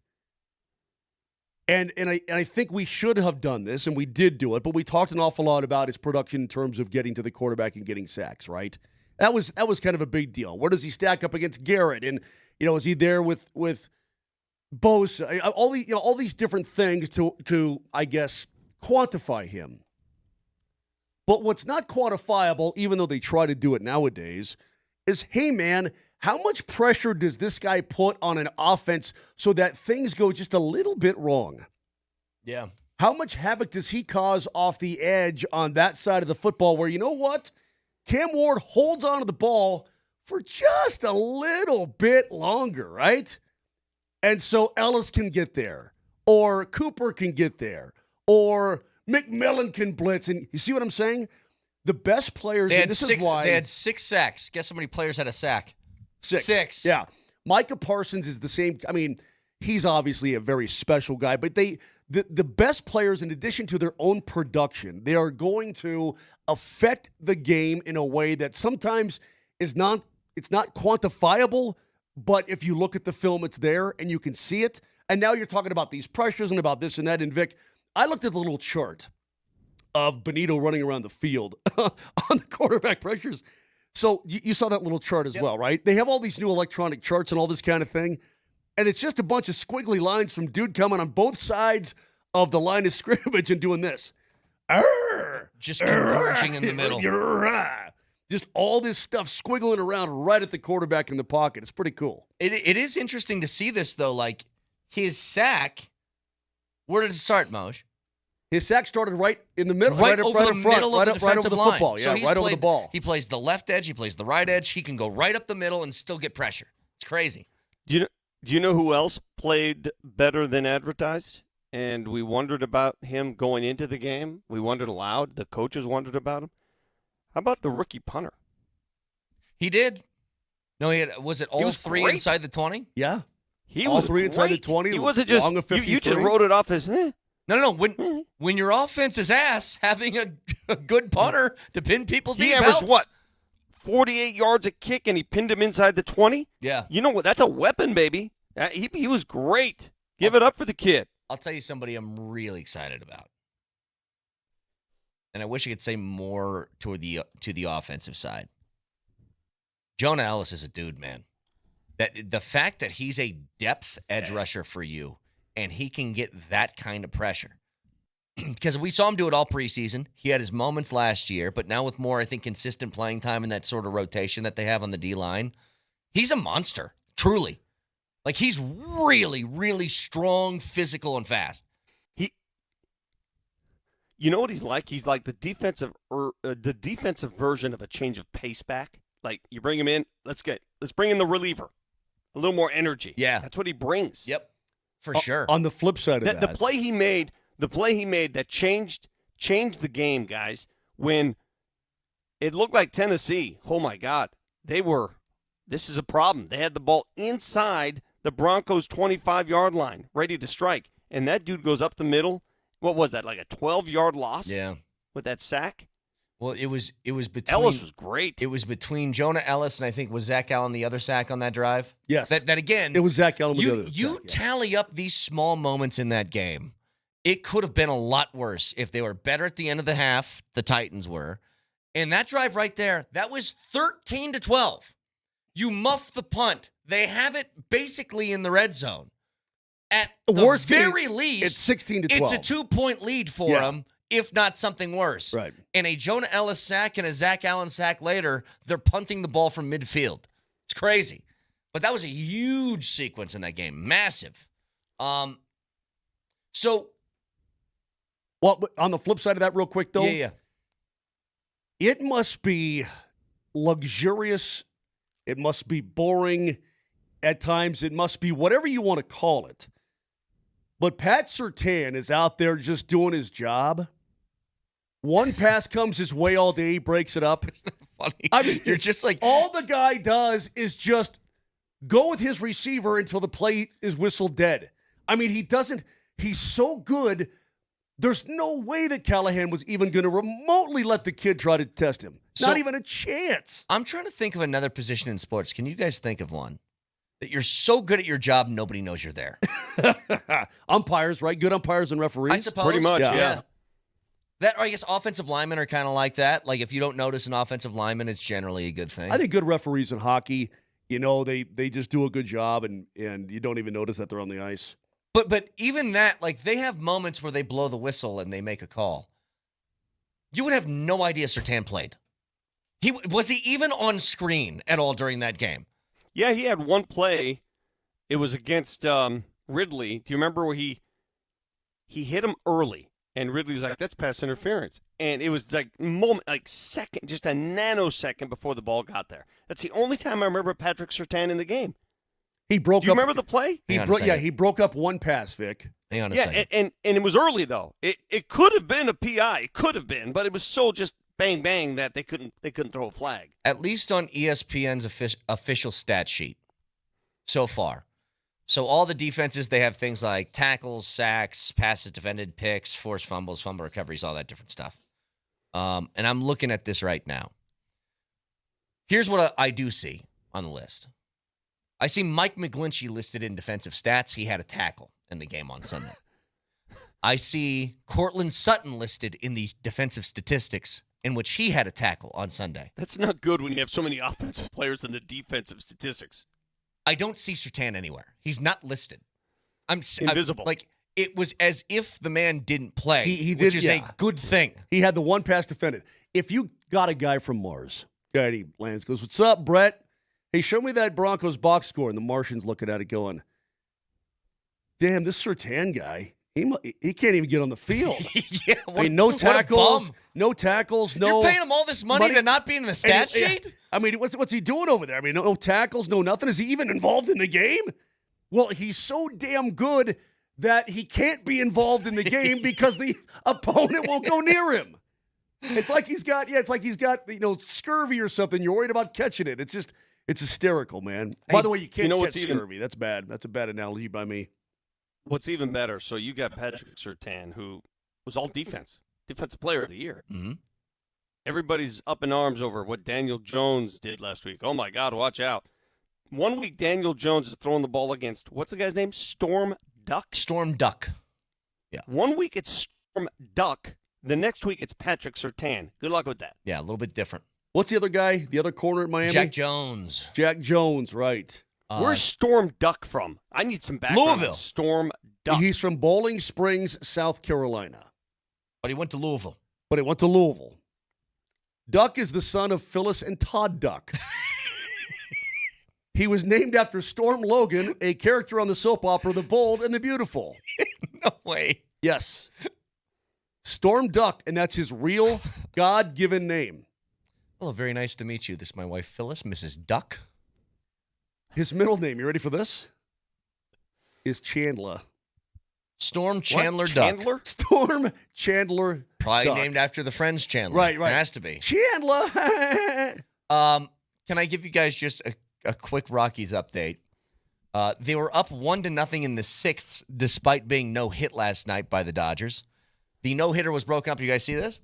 and I think we should have done this, and we did do it, but we talked an awful lot about his production in terms of getting to the quarterback and getting sacks, right? That was kind of a big deal. Where does he stack up against Garrett? And, you know, is he there with Bosa? All these different things to I guess quantify him. But what's not quantifiable, even though they try to do it nowadays, is, hey, man, how much pressure does this guy put on an offense so that things go just a little bit wrong? Yeah. How much havoc does he cause off the edge on that side of the football where, you know what? Cam Ward holds onto the ball for just a little bit longer, right? And so Ellis can get there, or Cooper can get there, or McMillan can blitz. And you see what I'm saying? The best players, and this is why. They had 6 sacks. Guess how many players had a sack? 6. Yeah. Micah Parsons is the same. I mean, he's obviously a very special guy, but the best players, in addition to their own production, they are going to affect the game in a way that sometimes it's not quantifiable, but if you look at the film, it's there and you can see it. And now you're talking about these pressures and about this and that. And Vic, I looked at the little chart of Bonito running around the field on the quarterback pressures. So you saw that little chart as well, right? They have all these new electronic charts and all this kind of thing. And it's just a bunch of squiggly lines from dude coming on both sides of the line of scrimmage and doing this. Just converging in the middle. Just all this stuff squiggling around right at the quarterback in the pocket. It's pretty cool. It is interesting to see this, though. Like, his sack, where did it start, Moj? His sack started right in the middle, right over the middle of the defensive line. Football. Yeah, right over the ball. He plays the left edge. He plays the right edge. He can go right up the middle and still get pressure. It's crazy. Do you know who else played better than advertised? And we wondered about him going into the game. We wondered aloud. The coaches wondered about him. How about the rookie punter? He did. No, was it all 3 inside the 20? Yeah. He all was 3 inside the 20. He wasn't just, you just wrote it off as, No. When your offense is ass, having a good punter to pin people deep He averaged helps. what? 48 yards a kick, and he pinned him inside the 20? Yeah. You know what? That's a weapon, baby. He was great. Give it up for the kid. I'll tell you somebody I'm really excited about. and I wish I could say more to the offensive side. Jonah Ellis is a dude, man. That the fact that he's a depth edge rusher for you, and he can get that kind of pressure. Because we saw him do it all preseason. He had his moments last year, but now with more, I think, consistent playing time and that sort of rotation that they have on the D-line, he's a monster, truly. Like, he's really, really strong, physical, and fast. You know what he's like? He's like the defensive version of a change of pace back. Like, you bring him in, let's bring in the reliever. A little more energy. Yeah. That's what he brings. Yep. For sure. On the flip side of that. The play he made that changed the game, guys, when it looked like Tennessee, oh my God, this is a problem. They had the ball inside the Broncos' 25-yard line, ready to strike. And that dude goes up the middle. What was that, like a 12-yard loss? Yeah. With that sack? Well, it was between Ellis was great. It was between Jonah Ellis and I think was Zach Allen the other sack on that drive. Yes. That again. It was Zach Allen with the other You sack, yeah. tally up these small moments in that game. It could have been a lot worse if they were better at the end of the half. The Titans were, and that drive right there, that was 13-12. You muff the punt. They have it basically in the red zone. At the very least, it's 16-12. It's a 2-point lead for them. If not something worse. Right. And a Jonah Ellis sack and a Zach Allen sack later, they're punting the ball from midfield. It's crazy. But that was a huge sequence in that game. Massive. Well, on the flip side of that real quick, though. Yeah. It must be luxurious. It must be boring. At times, it must be whatever you want to call it. But Pat Surtain is out there just doing his job. One pass comes his way all day, he breaks it up. Funny. I mean, you're just like all the guy does is just go with his receiver until the play is whistled dead. I mean, he's so good. There's no way that Callahan was even going to remotely let the kid try to test him. Not even a chance. I'm trying to think of another position in sports. Can you guys think of one? That you're so good at your job, nobody knows you're there. Umpires, right? Good umpires and referees. I suppose. Pretty much, yeah. That, or I guess offensive linemen are kind of like that. Like if you don't notice an offensive lineman, it's generally a good thing. I think good referees in hockey, they just do a good job and you don't even notice that they're on the ice. But even that, like they have moments where they blow the whistle and they make a call. You would have no idea Surtain played. Was he even on screen at all during that game? Yeah, he had one play. It was against Ridley. Do you remember where he hit him early? And Ridley's like, that's pass interference. And it was like second, just a nanosecond before the ball got there. That's the only time I remember Patrick Surtain in the game. He broke up. Do you remember the play? He broke up one pass, Vic. Hang on a second. And it was early, though. It could have been a PI. It could have been, but it was so just bang, bang that they couldn't throw a flag. At least on ESPN's official stat sheet so far. So all the defenses, they have things like tackles, sacks, passes defended, picks, forced fumbles, fumble recoveries, all that different stuff. And I'm looking at this right now. Here's what I do see on the list. I see Mike McGlinchey listed in defensive stats. He had a tackle in the game on Sunday. I see Cortland Sutton listed in the defensive statistics in which he had a tackle on Sunday. That's not good when you have so many offensive players in the defensive statistics. I don't see Surtain anywhere. He's not listed. I'm invisible. It was as if the man didn't play, He which did, is a good thing. He had the one pass defended. If you got a guy from Mars, he lands, goes, "What's up, Brett? Hey, show me that Broncos box score." And the Martian's looking at it going, "Damn, this Surtain guy, he can't even get on the field." Yeah, no tackles, no. You're paying him all this money to not be in the stat sheet? I mean, what's he doing over there? I mean, no tackles, no nothing. Is he even involved in the game? Well, he's so damn good that he can't be involved in the game because the opponent won't go near him. It's like he's got scurvy or something. You're worried about catching it. It's hysterical, man. By the way, you can't catch scurvy. That's bad. That's a bad analogy by me. What's even better, so you got Patrick Surtain, who was all defense, defensive player of the year. Mm-hmm. Everybody's up in arms over what Daniel Jones did last week. Oh, my God, watch out. 1 week, Daniel Jones is throwing the ball against, what's the guy's name? Storm Duck? Storm Duck. Yeah. 1 week, it's Storm Duck. The next week, it's Patrick Surtain. Good luck with that. Yeah, a little bit different. What's the other guy? The other corner at Miami? Jack Jones. Jack Jones, right. Where's Storm Duck from? I need some background. Louisville. On Storm Duck. He's from Bowling Springs, South Carolina. But he went to Louisville. Duck is the son of Phyllis and Todd Duck. He was named after Storm Logan, a character on the soap opera The Bold and the Beautiful. No way. Yes. Storm Duck, and that's his real God-given name. Well, very nice to meet you. This is my wife, Phyllis, Mrs. Duck. His middle name, you ready for this? Is Chandler. Storm Chandler What? Duck. Chandler? Storm Chandler Probably Duck. named after the Friends Chandler. Right. It has to be. Chandler. Can I give you guys just a quick Rockies update? They were up 1-0 in the sixth, despite being no-hit last night by the Dodgers. The no-hitter was broken up. You guys see this?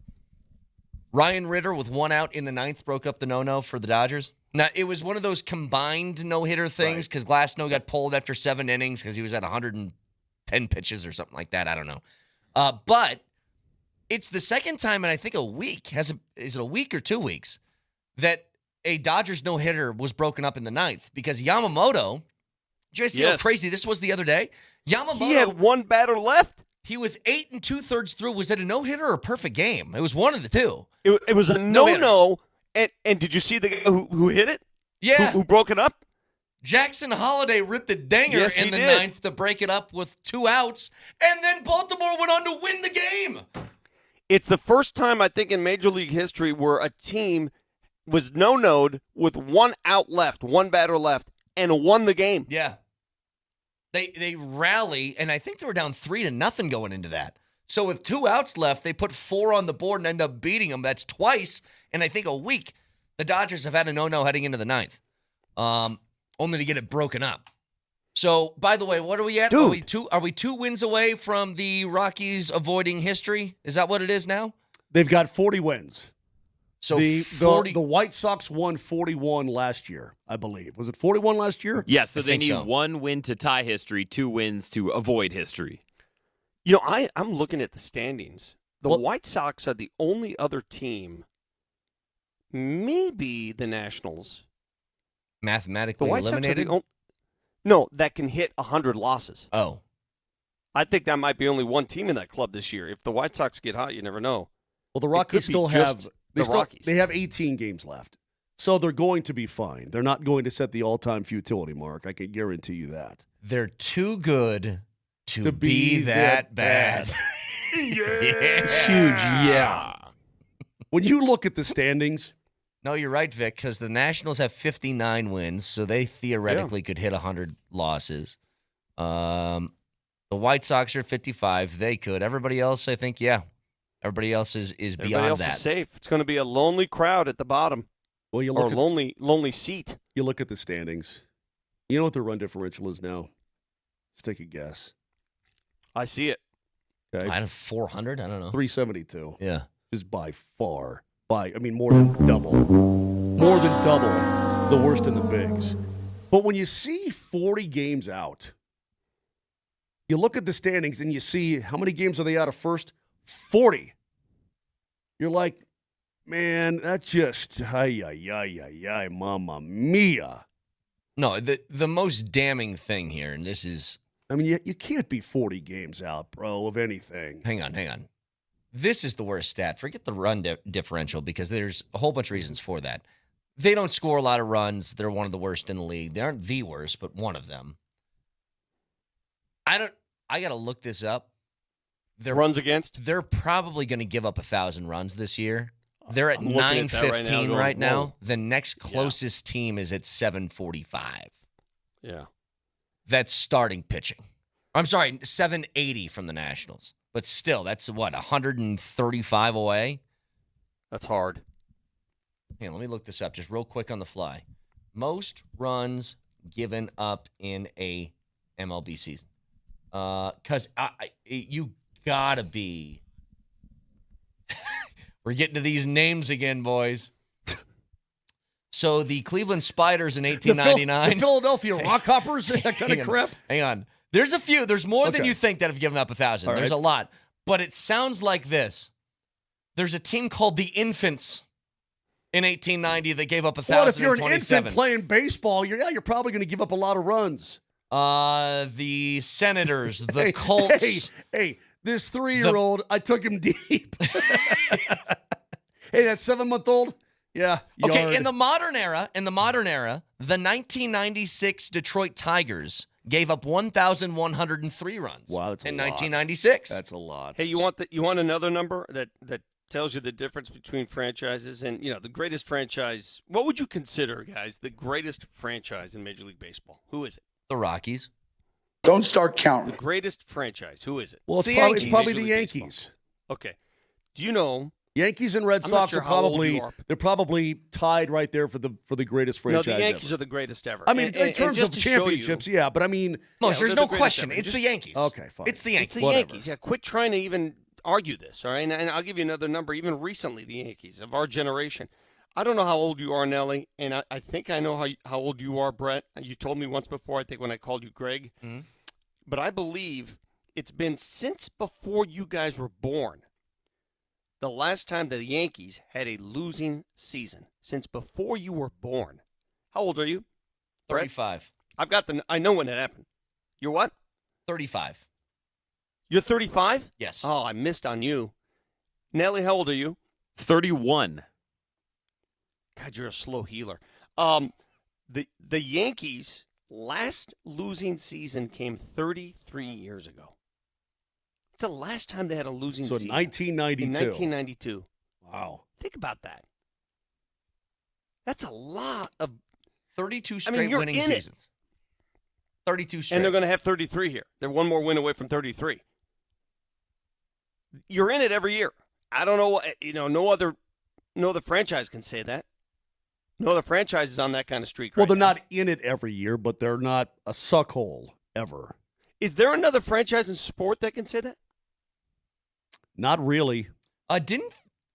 Ryan Ritter with 1 out in the ninth broke up the no-no for the Dodgers. Now, it was one of those combined no-hitter things because Glasnow got pulled after 7 innings because he was at 110 pitches or something like that. I don't know. But it's the second time in, I think, a week. Is it a week or 2 weeks that a Dodgers no-hitter was broken up in the ninth? Because Yamamoto, did you guys see how crazy this was the other day? Yamamoto, He had one batter left. He was 8 2/3 through. Was it a no-hitter or a perfect game? It was one of the two. It was a no-no. And did you see the guy who hit it? Yeah. Who broke it up? Jackson Holiday ripped a dinger in the ninth to break it up with 2 outs, and then Baltimore went on to win the game. It's the first time, I think, in Major League history where a team was no-no'd with 1 out left, 1 batter left, and won the game. Yeah. They rally, and I think they were down 3-0 going into that. So with 2 outs left, they put 4 on the board and end up beating them. That's twice in, I think, a week. The Dodgers have had a no-no heading into the ninth, only to get it broken up. So, by the way, what are we at? Dude. Are we 2 wins away from the Rockies avoiding history? Is that what it is now? They've got 40 wins. So the White Sox won 41 last year, I believe. Was it 41 last year? Yeah, so they need 1 win to tie history, 2 wins to avoid history. You know, I'm looking at the standings. The White Sox are the only other team, maybe the Nationals. Mathematically The White eliminated? Sox are no, that can hit 100 losses. Oh. I think that might be only one team in that club this year. If the White Sox get hot, you never know. Well, the Rockies still have Rockies. They have 18 games left. So they're going to be fine. They're not going to set the all-time futility mark. I can guarantee you that. They're too good to be that bad. Huge yeah. When you look at the standings. No, you're right, Vic, because the Nationals have 59 wins, so they theoretically could hit 100 losses. The White Sox are 55. They could. Everybody else, I think, yeah. Everybody else is Everybody beyond else that. is safe. It's going to be a lonely crowd at the bottom. Well, you or look a lonely seat. You look at the standings. You know what the run differential is now? Let's take a guess. I see it. Okay. I have 400. I don't know. 372. Yeah. Is by far, more than double. More than double the worst in the bigs. But when you see 40 games out, you look at the standings and you see how many games are they out of first? 40. You're like, man, that's just, mamma mia. No, the most damning thing here, and this is... I mean, you can't be 40 games out, bro, of anything. Hang on. This is the worst stat. Forget the run differential because there's a whole bunch of reasons for that. They don't score a lot of runs. They're one of the worst in the league. They aren't the worst, but one of them. I got to look this up. Runs against? They're probably going to give up 1,000 runs this year. They're at 915 right now. The next closest team is at 745. Yeah. That's starting pitching. I'm sorry, 780 from the Nationals. But still, that's 135 away? That's hard. Hey, let me look this up just real quick on the fly. Most runs given up in a MLB season. Because you gotta be. We're getting to these names again, boys. So the Cleveland Spiders in 1899. The Philadelphia Rockhoppers, that kind of crap. Hang on. There's a few. There's more than you think that have given up 1,000. There's a lot. But it sounds like this. There's a team called the Infants in 1890 that gave up 1,027. Well, if you're an infant playing baseball, you're probably going to give up a lot of runs. The Senators, the Colts. Hey, this 3-year-old, I took him deep. Hey, that 7-month-old? Yeah. Okay, yard. in the modern era, the 1996 Detroit Tigers gave up 1,103 runs. Wow, that's a in lot. 1996. That's a lot. Hey, you want another number that tells you the difference between franchises and, the greatest franchise? What would you consider, guys, the greatest franchise in Major League Baseball? Who is it? The Rockies. Don't start counting. The greatest franchise. Who is it? Well, it's the probably Yankees. the Yankees. Okay. Do you know? Yankees and Red I'm not Sox sure are how old probably you are. they're probably tied right there for the greatest franchise. No, the Yankees ever. are the greatest ever. I mean, And in terms just of to show championships, you, yeah, but I mean, There's they're no the greatest question. ever. It's Just- the Yankees. okay, fine. It's the Yankees. It's the Whatever. Yankees. Yeah, quit trying to even argue this, all right? And I'll give you another number. Even recently, the Yankees of our generation. I don't know how old you are, Nelly, and I think I know how old you are, Brett. You told me once before, I think, when I called you Greg. Mhm. But I believe it's been since before you guys were born. The last time the Yankees had a losing season, since before you were born. How old are you? Brett? 35. I know when it happened. You're what? 35. You're 35? Yes. Oh, I missed on you. Nelly, how old are you? 31. God, you're a slow healer. The Yankees' last losing season came 33 years ago. It's the last time they had a losing So season. 1992. In 1992. Wow. Think about that. That's a lot of 32 straight you're winning in it. seasons. 32 straight. And they're going to have 33 here. They're one more win away from 33. You're in it every year. I don't know. No other franchise can say that. No other franchise is on that kind of streak. Well, right they're now. not in it every year, but they're not a suckhole ever. Is there another franchise in sport that can say that? Not really.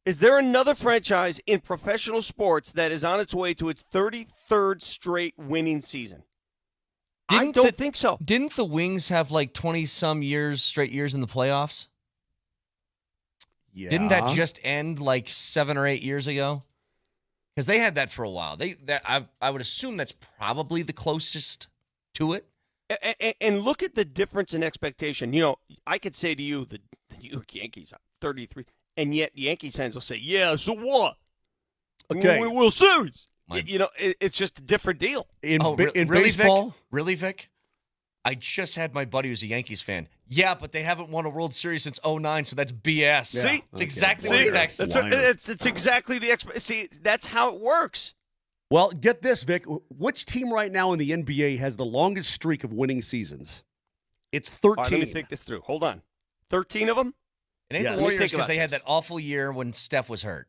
Is there another franchise in professional sports that is on its way to its 33rd straight winning season? I don't think so. Didn't the Wings have like 20-some straight years in the playoffs? Yeah. Didn't that just end like 7 or 8 years ago? Because they had that for a while. I would assume that's probably the closest to it. And look at the difference in expectation. I could say to you, the New York Yankees are 33, and yet Yankees fans will say, yeah, so what? Okay. We World Series. It's just a different deal. In really, baseball? Vic? Really, Vic? I just had my buddy who's a Yankees fan. Yeah, but they haven't won a World Series since 2009, so that's BS. Yeah. See? It's exactly what it's actually. It's exactly the See, that's how it works. Well, get this, Vic. Which team right now in the NBA has the longest streak of winning seasons? It's 13. All right, let me think this through. Hold on. 13 of them? It ain't Yes. the Warriors Think because about they had this. that awful year when Steph was hurt.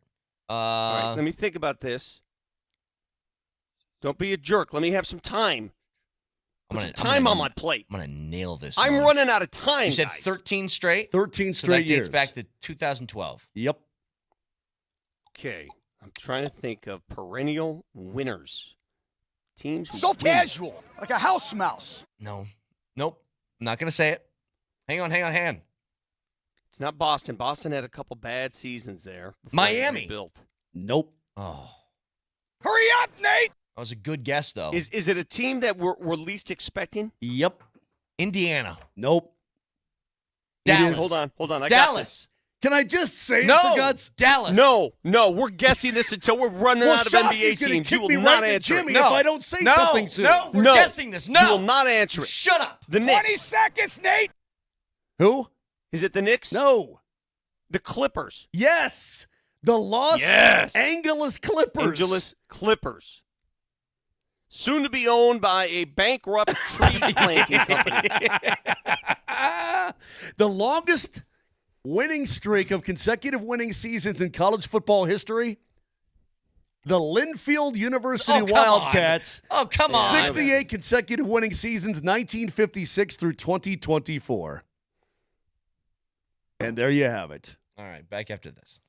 All right, let me think about this. Don't be a jerk. Let me have some time. Put some time on my plate. I'm going to nail this. I'm running out of time, You said guys. 13 straight? 13 So straight that years. dates back to 2012. Yep. Okay. I'm trying to think of perennial winners. Teams who So win. casual, like a house mouse. No. Nope. I'm not going to say it. Hang on. It's not Boston. Boston had a couple bad seasons there. Miami. Built. Nope. Oh. Hurry up, Nate! That was a good guess, though. Is it a team that we're least expecting? Yep. Indiana. Nope. Dallas. Hold on. I got Dallas. Can I just say No. it for God's Dallas. No, we're guessing this until we're running out of Shockey's NBA gonna teams. kick You will me not right in the answer Jimmy it. if I don't say No. something soon. No, we're guessing this. No. You will not answer it. Shut up. The 20 Knicks. seconds, Nate! Who? Is it the Knicks? No. The Clippers. Yes. The Los Angeles Clippers. Angeles Clippers. Soon to be owned by a bankrupt tree planting company. The longest winning streak of consecutive winning seasons in college football history, the Linfield University Oh, come Wildcats. on. Oh, come on. 68 consecutive winning seasons, 1956 through 2024. And there you have it. All right, back after this.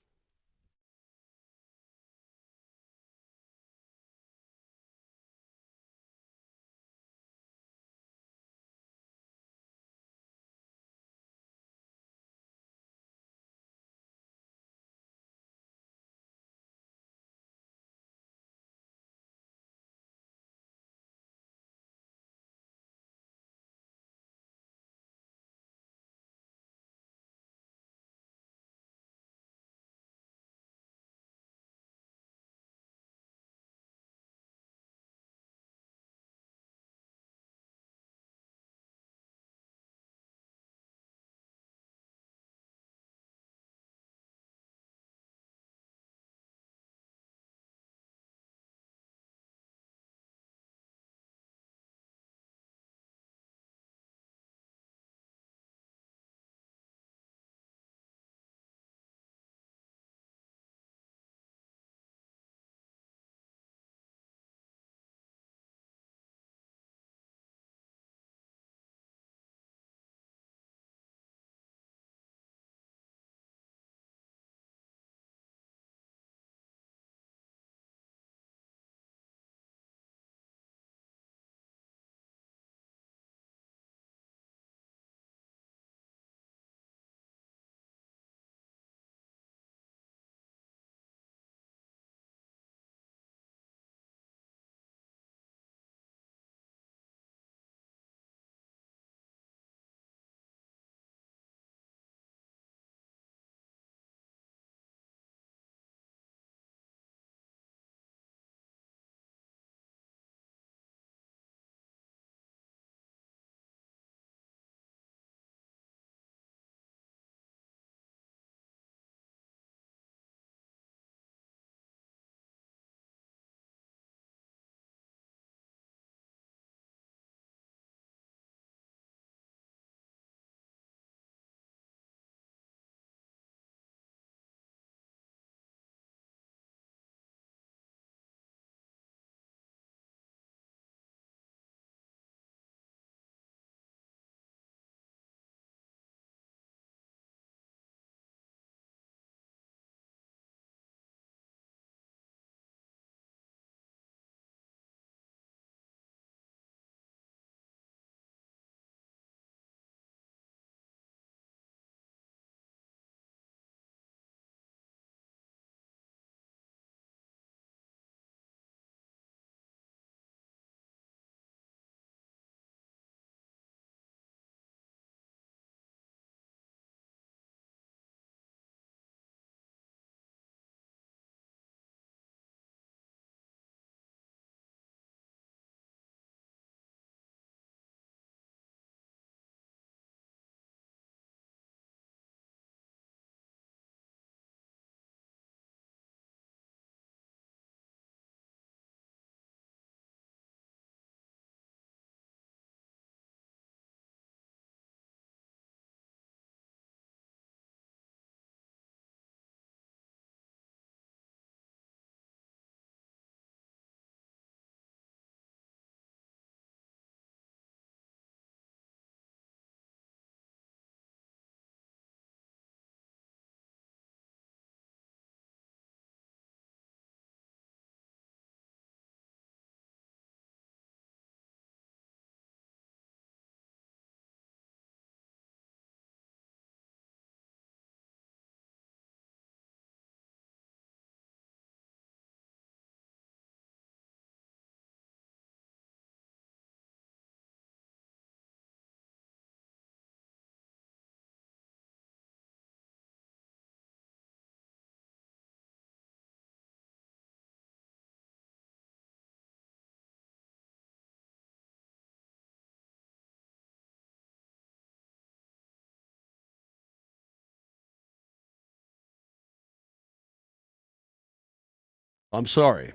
I'm sorry.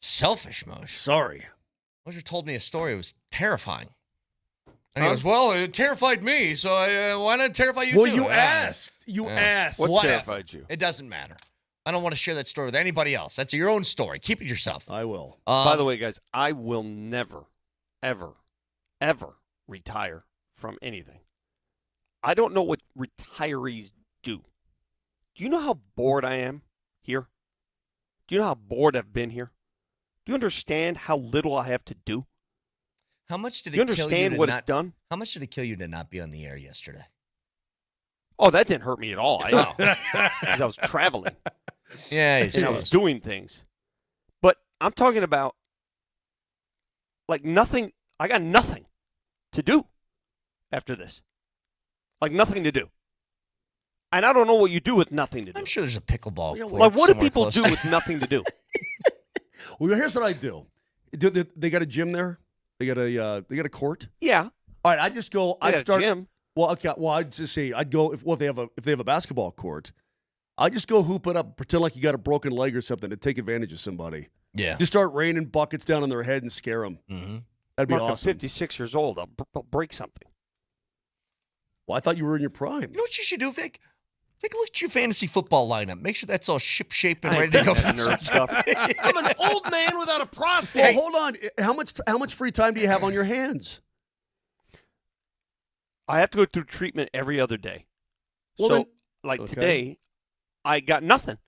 Selfish, Moser. Sorry. Moser told me a story. It was terrifying. And he goes, well, it terrified me, so why not terrify you too? Well, you asked. You asked. What terrified you? It doesn't matter. I don't want to share that story with anybody else. That's your own story. Keep it yourself. I will. By the way, guys, I will never, ever, ever retire from anything. I don't know what retirees do. Do you know how bored I am here? Do you know how bored I've been here? Do you understand how little I have to do? How much did it you kill you understand to what not, it's done? How much did it kill you to not be on the air yesterday? Oh, that didn't hurt me at all. Because I was traveling. Yeah, and I was doing things. But I'm talking about like nothing. I got nothing to do after this. Like nothing to do. And I don't know what you do with nothing to do. I'm sure there's a pickleball court Like what do somewhere people close do to- with nothing to do? Well, here's what I do. They got a gym there. They got a court. Yeah. All right. I just go. They I'd got a start. gym. Well, okay. Well, I'd just say I'd go if they have a basketball court. I just go hoop it up, pretend like you got a broken leg or something, to take advantage of somebody. Yeah. Just start raining buckets down on their head and scare them. Mm-hmm. That'd be Mark, awesome. I'm 56 years old. I'll break something. Well, I thought you were in your prime. You know what you should do, Vic? Take a look at your fantasy football lineup. Make sure that's all ship-shape and I ready to go. that nerd stuff. I'm an old man without a prostate. Well, hold on. How much free time do you have on your hands? I have to go through treatment every other day. Well, so, then- like okay. today, I got nothing.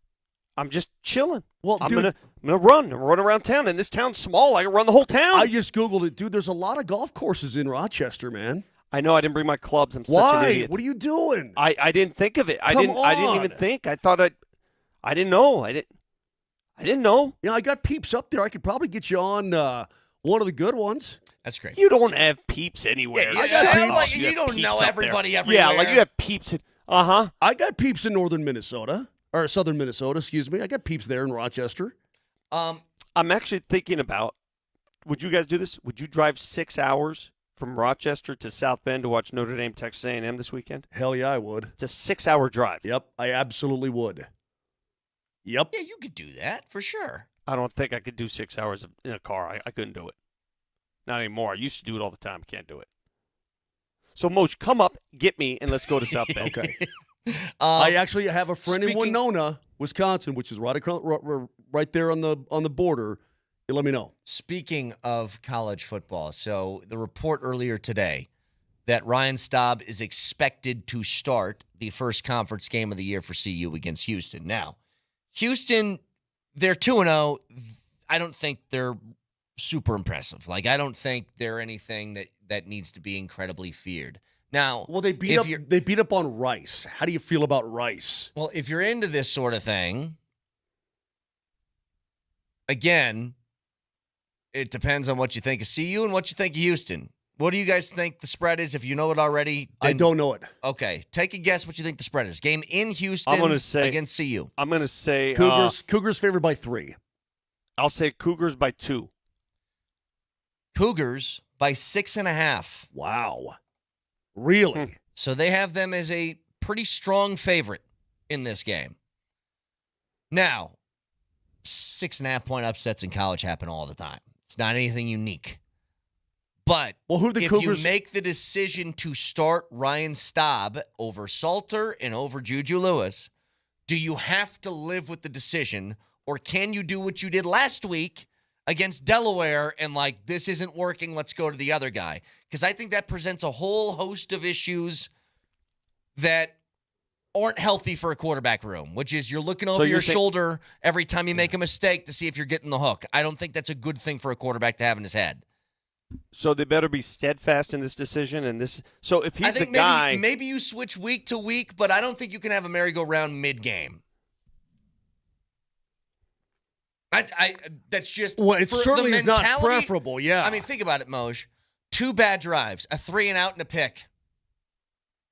I'm just chilling. Well, I'm dude, gonna run around town, and this town's small. I can run the whole town. I just Googled it, dude. There's a lot of golf courses in Rochester, man. I know I didn't bring my clubs. I'm such Why? an idiot. What are you doing? I didn't think of it. I Come didn't even on. think. I thought I didn't know. I didn't know. Yeah, I got peeps up there. I could probably get you on one of the good ones. That's great. You don't have peeps anywhere. Yeah, I got sound peeps. like you have don't peeps know up there. everybody everywhere. Yeah, like you have peeps. I got peeps in northern Minnesota, or southern Minnesota, excuse me. I got peeps there in Rochester. I'm actually thinking about, would you guys do this? Would you drive 6 hours from Rochester to South Bend to watch Notre Dame Texas A&M this weekend? Hell yeah, I would. It's a 6-hour drive. Yep, I absolutely would. Yep. Yeah, you could do that for sure. I don't think I could do 6 hours in a car. I couldn't do it. Not anymore. I used to do it all the time. I can't do it. So, Moj, come up, get me, and let's go to South Bend. Okay. I actually have a friend in speaking- Winona, Wisconsin, which is right there on the border. You let me know. Speaking of college football, so the report earlier today that Ryan Staub is expected to start the first conference game of the year for CU against Houston. Now, Houston, they're 2-0. I don't think they're super impressive. Like, I don't think they're anything that needs to be incredibly feared. Now, Well, they beat up on Rice. How do you feel about Rice? Well, if you're into this sort of thing, again, it depends on what you think of CU and what you think of Houston. What do you guys think the spread is? If you know it already, I don't know it. Okay, take a guess what you think the spread is. Game in Houston I'm gonna say against CU. I'm going to say Cougars favored by 3. I'll say Cougars by 2. Cougars by 6.5. Wow. Really? So they have them as a pretty strong favorite in this game. Now, 6.5-point upsets in college happen all the time. It's not anything unique. But who are the if Cougars? you make the decision to start Ryan Staub over Salter and over Juju Lewis, do you have to live with the decision, or can you do what you did last week against Delaware and like, this isn't working, let's go to the other guy? Because I think that presents a whole host of issues that aren't healthy for a quarterback room, which is you're looking over your shoulder every time you make a mistake to see if you're getting the hook. I don't think that's a good thing for a quarterback to have in his head. So they better be steadfast in this decision. And this. So if he's I think the guy, maybe you switch week to week, but I don't think you can have a merry-go-round mid-game. That's just It certainly is not mentality. preferable. Yeah. I mean, think about it, Moj. 2 bad drives, a 3-and-out and a pick.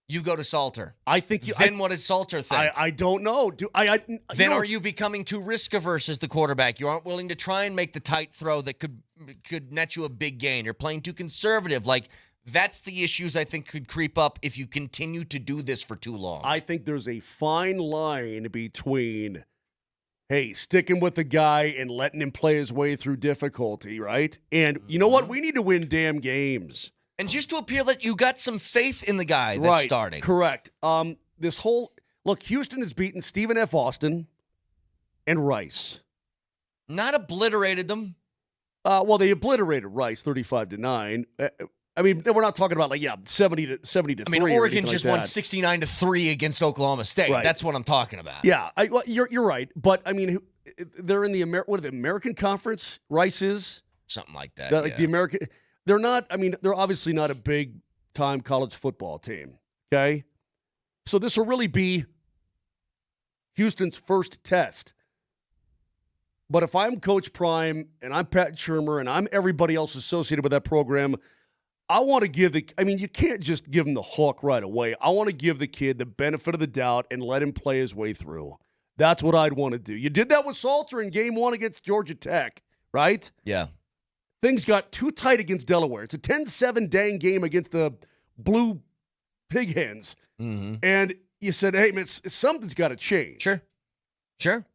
You go to Salter. I think you. Then what does Salter think? I don't know. Then are you becoming too risk-averse as the quarterback? You aren't willing to try and make the tight throw that could net you a big gain. You're playing too conservative. Like, that's the issues I think could creep up if you continue to do this for too long. I think there's a fine line between, hey, sticking with the guy and letting him play his way through difficulty, right? And you know what? We need to win damn games. And just to appear that you got some faith in the guy that's starting. Correct. This whole look, Houston has beaten Stephen F. Austin and Rice. Not obliterated them. Well, they obliterated Rice 35-9. I mean, we're not talking about 70 to 3. I mean, Oregon just won 69-3 against Oklahoma State. Right. That's what I'm talking about. Yeah, you're right. But I mean, they're in the American Conference. Rice is something like that. The American. They're not. I mean, they're obviously not a big time college football team. Okay, so this will really be Houston's first test. But if I'm Coach Prime and I'm Pat Shurmur and I'm everybody else associated with that program, I want to give you can't just give him the hook right away. I want to give the kid the benefit of the doubt and let him play his way through. That's what I'd want to do. You did that with Salter in game 1 against Georgia Tech, right? Yeah. Things got too tight against Delaware. It's a 10-7 dang game against the Blue Pig Hens. Mm-hmm. And you said, hey, man, something's got to change. Sure.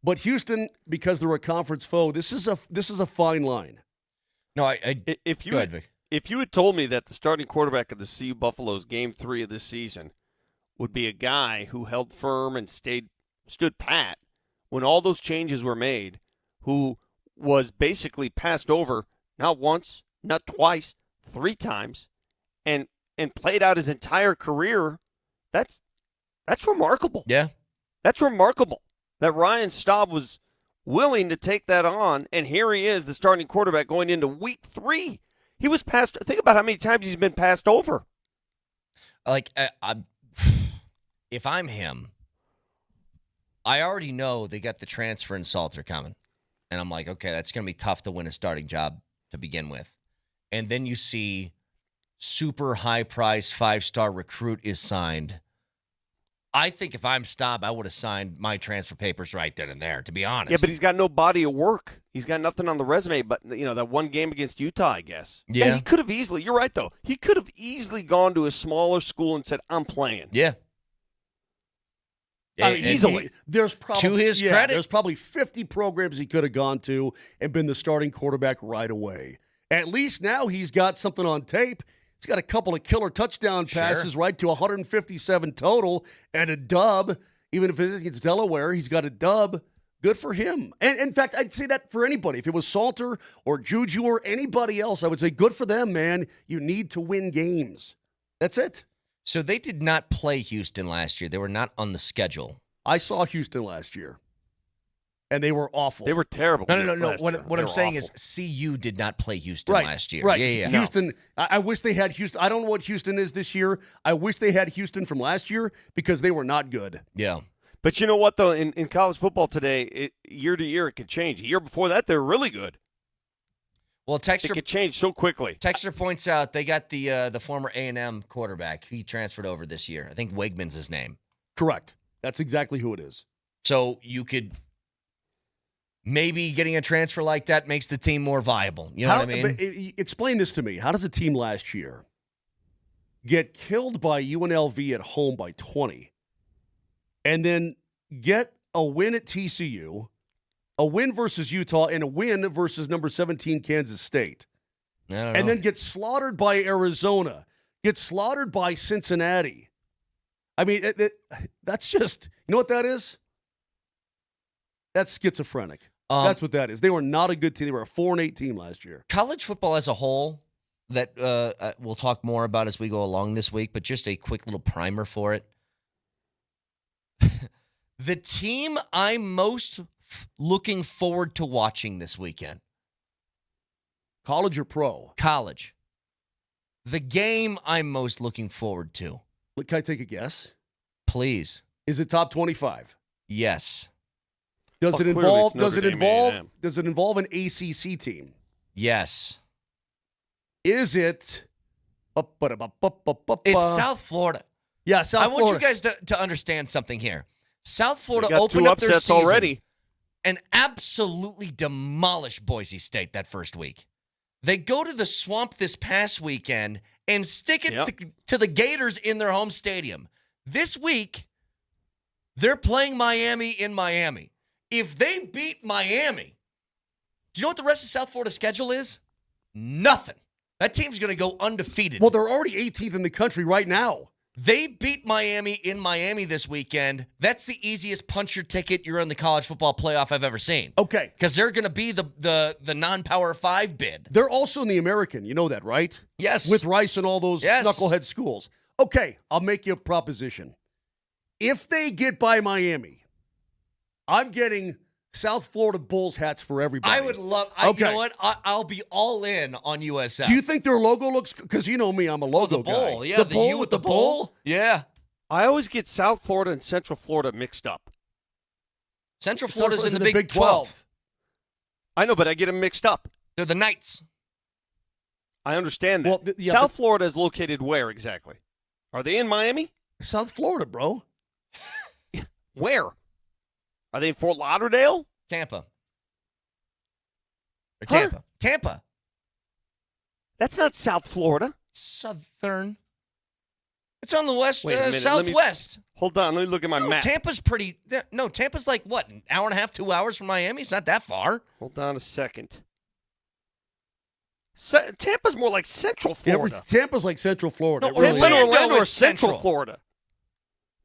But Houston, because they're a conference foe, this is a fine line. No, if you had told me that the starting quarterback of the CU Buffaloes game 3 of this season would be a guy who held firm and stood pat when all those changes were made, who was basically passed over not once, not twice, 3 times, and played out his entire career, that's remarkable. Yeah. That's remarkable that Ryan Staub was willing to take that on, and here he is, the starting quarterback going into week 3. He was passed. Think about how many times he's been passed over. If I'm him, I already know they got the transfer and Salter coming. And I'm like, okay, that's going to be tough to win a starting job to begin with. And then you see super high-priced 5-star recruit is signed. I think if I'm Staub, I would have signed my transfer papers right then and there, to be honest. Yeah, but he's got no body of work. He's got nothing on the resume but, that one game against Utah, I guess. Yeah. He could have easily, you're right, though. He could have easily gone to a smaller school and said, I'm playing. Yeah. Easily. There's probably, to his credit, there's probably 50 programs he could have gone to and been the starting quarterback right away. At least now he's got something on tape. He's got a couple of killer touchdown passes, right, to 157 total and a dub. Even if it is against Delaware, he's got a dub. Good for him. And in fact, I'd say that for anybody. If it was Salter or Juju or anybody else, I would say good for them, man. You need to win games. That's it. So they did not play Houston last year. They were not on the schedule. I saw Houston last year, and they were awful. They were terrible. No. What I'm saying is CU did not play Houston last year. Right. Yeah. Houston, I wish they had Houston. I don't know what Houston is this year. I wish they had Houston from last year because they were not good. Yeah. But you know what, though? In college football today, year to year, it can change. A year before that, they were really good. Well, It could change so quickly. Texter points out they got the former A&M quarterback. He transferred over this year. I think Wegman's his name. Correct. That's exactly who it is. So you could maybe getting a transfer like that makes the team more viable. You know what I mean? Explain this to me. How does a team last year get killed by UNLV at home by 20 and then get a win at TCU, a win versus Utah, and a win versus number 17 Kansas State, and then get slaughtered by Arizona, get slaughtered by Cincinnati? I mean, that's just, you know what that is? That's schizophrenic. That's what that is. They were not a good team. They were a 4-8 team last year. College football as a whole, that we'll talk more about as we go along this week, but just a quick little primer for it. The team I'm most looking forward to watching this weekend. College or pro? College. The game I'm most looking forward to. Can I take a guess? Please. Is it top 25? Yes. Does it involve an ACC team? Yes. Is it? It's South Florida. Yeah, South Florida. I want you guys to understand something here. South Florida got opened two up their upsets season already and absolutely demolished Boise State that first week. They go to the Swamp this past weekend and stick it to the Gators in their home stadium. This week, they're playing Miami in Miami. If they beat Miami, do you know what the rest of South Florida's schedule is? Nothing. That team's going to go undefeated. Well, they're already 18th in the country right now. They beat Miami in Miami this weekend. That's the easiest puncher ticket you're in the college football playoff I've ever seen. Okay. Because they're going to be the non-Power 5 bid. They're also in the American. You know that, right? Yes. With Rice and all those knucklehead schools. Okay, I'll make you a proposition. If they get by Miami, I'm getting South Florida Bulls hats for everybody. I would love. You know what? I'll be all in on USF. Do you think their logo looks? Because you know me, I'm a logo the bull, guy. Yeah, the bull U with the bull. Yeah. I always get South Florida and Central Florida mixed up. Central Florida's in the Big 12. I know, but I get them mixed up. They're the Knights. I understand that. Well, South Florida is located where exactly? Are they in Miami? South Florida, bro. Where? Are they in Fort Lauderdale? Tampa. Or Tampa. Huh? Tampa. That's not South Florida. Southern. It's on the west, Wait a minute, southwest. Hold on, let me look at my map. Tampa's pretty. No, Tampa's like what? An hour and a half, 2 hours from Miami. It's not that far. Hold on a second. Tampa's more like Central Florida. Yeah, Tampa's like Central Florida. No, Tampa and Orlando are Central. Central Florida.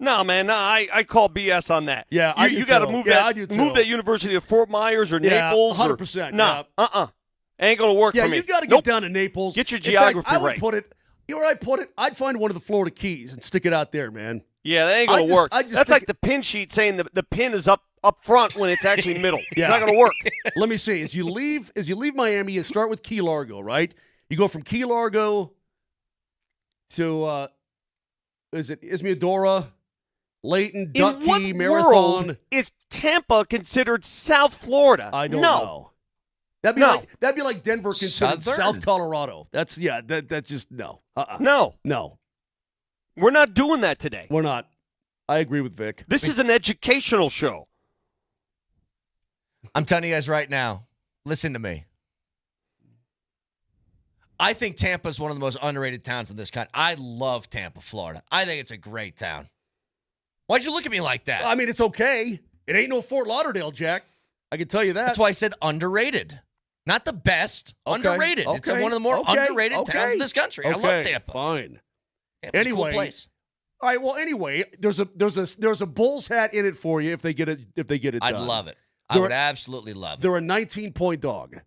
No, man, no, I call BS on that. Yeah, I do you got to too. move Yeah, that. I do too. Move that university to Fort Myers or Naples. 100%. No, ain't gonna work Yeah, for me. you got to Nope. get down to Naples. Get your In fact, geography I would right. put it. You know where I put it? I'd find one of the Florida Keys and stick it out there, man. Yeah, that ain't gonna work. I just That's think like the pin sheet saying the pin is up front when it's actually middle. Yeah. It's not gonna work. Let me see. As you leave Miami, you start with Key Largo, right? You go from Key Largo to is it Ismaidora, Layton, Duck In what Key, Marathon. world is Tampa considered South Florida? I don't no. know. That'd be like Denver considered South Colorado. That's just no. No. We're not doing that today. We're not. I agree with Vic. This is an educational show. I'm telling you guys right now, listen to me. I think Tampa's one of the most underrated towns in this country. I love Tampa, Florida. I think it's a great town. Why'd you look at me like that? I mean, it's okay. It ain't no Fort Lauderdale, Jack. I can tell you that. That's why I said underrated. Not the best, Okay. underrated. It's one of the more underrated towns in this country. I love Tampa. Fine. Tampa's Anyway, a cool place. all right. Well, anyway, there's a Bulls hat in it for you if they get it. I'd done. love it. I would absolutely love it. They're a 19-point dog.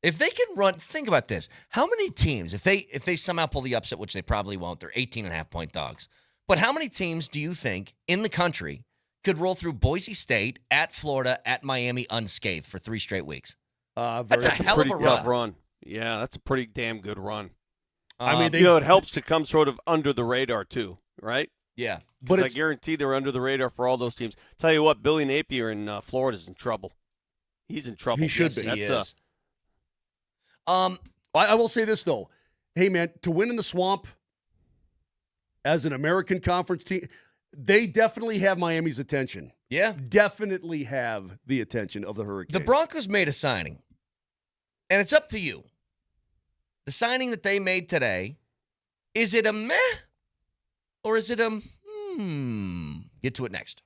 If they can run, think about this. How many teams, if they somehow pull the upset, which they probably won't, they're 18.5-point dogs. But how many teams do you think in the country could roll through Boise State, at Florida, at Miami unscathed for 3 straight weeks? That's a hell of a tough run. Yeah, that's a pretty damn good run. I mean, it helps to come sort of under the radar too, right? Yeah. But I guarantee they're under the radar for all those teams. Tell you what, Billy Napier in Florida's in trouble. He's in trouble. He should be. He is. I will say this though. Hey man, to win in the swamp as an American Conference team, they definitely have Miami's attention. Yeah. Definitely have the attention of the Hurricanes. The Broncos made a signing, and it's up to you. The signing that they made today, is it a meh or is it a Get to it next.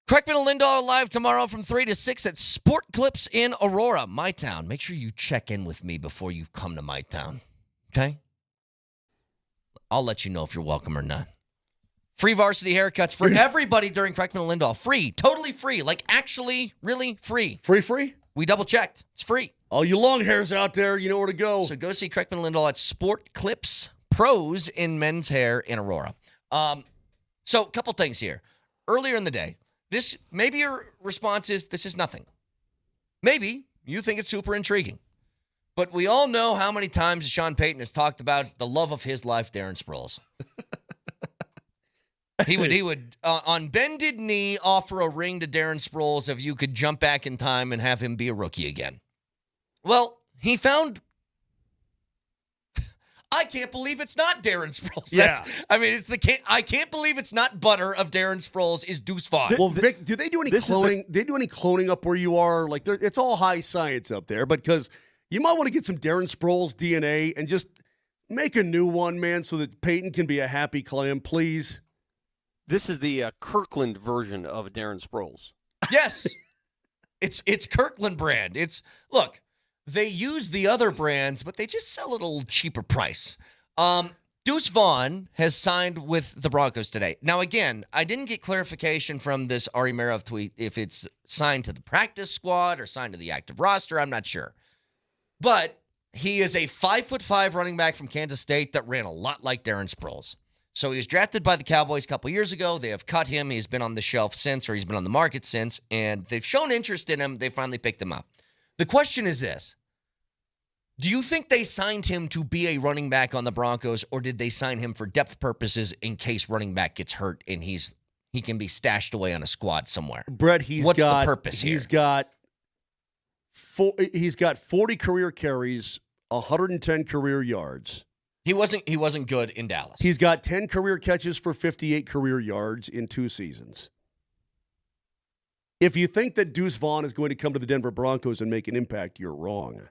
Kreckman and Lindahl are live tomorrow from 3 to 6 at Sport Clips in Aurora, my town. Make sure you check in with me before you come to my town, okay? I'll let you know if you're welcome or not. Free varsity haircuts for everybody during Kreckman and Lindahl. Free, totally free, like actually really free. Free? We double-checked. It's free. All you long hairs out there, you know where to go. So go see Kreckman and Lindahl at Sport Clips Pros in men's hair in Aurora. So a couple things here. Earlier in the day, maybe your response is, this is nothing. Maybe you think it's super intriguing. But we all know how many times Sean Payton has talked about the love of his life, Darren Sproles. He would on bended knee, offer a ring to Darren Sproles if you could jump back in time and have him be a rookie again. Well, he found... I can't believe it's not Darren Sproles. I can't believe it's not butter of Darren Sproles is Deuce Vaughn. Well, Vic, do they do any cloning? They do any cloning up where you are? Like, it's all high science up there, but because you might want to get some Darren Sproles DNA and just make a new one, man, so that Peyton can be a happy clam, please. This is the Kirkland version of Darren Sproles. Yes, it's Kirkland brand. Look. They use the other brands, but they just sell it at a little cheaper price. Deuce Vaughn has signed with the Broncos today. Now, again, I didn't get clarification from this Ari Merov tweet if it's signed to the practice squad or signed to the active roster. I'm not sure. But he is a 5'5" running back from Kansas State that ran a lot like Darren Sproles. So he was drafted by the Cowboys a couple years ago. They have cut him. He's been on the shelf since, or he's been on the market since, and they've shown interest in him. They finally picked him up. The question is this. Do you think they signed him to be a running back on the Broncos, or did they sign him for depth purposes in case running back gets hurt and he can be stashed away on a squad somewhere? Brett, what's the purpose here? He's got 40 career carries, 110 career yards. He wasn't good in Dallas. He's got 10 career catches for 58 career yards in 2 seasons. If you think that Deuce Vaughn is going to come to the Denver Broncos and make an impact, you're wrong.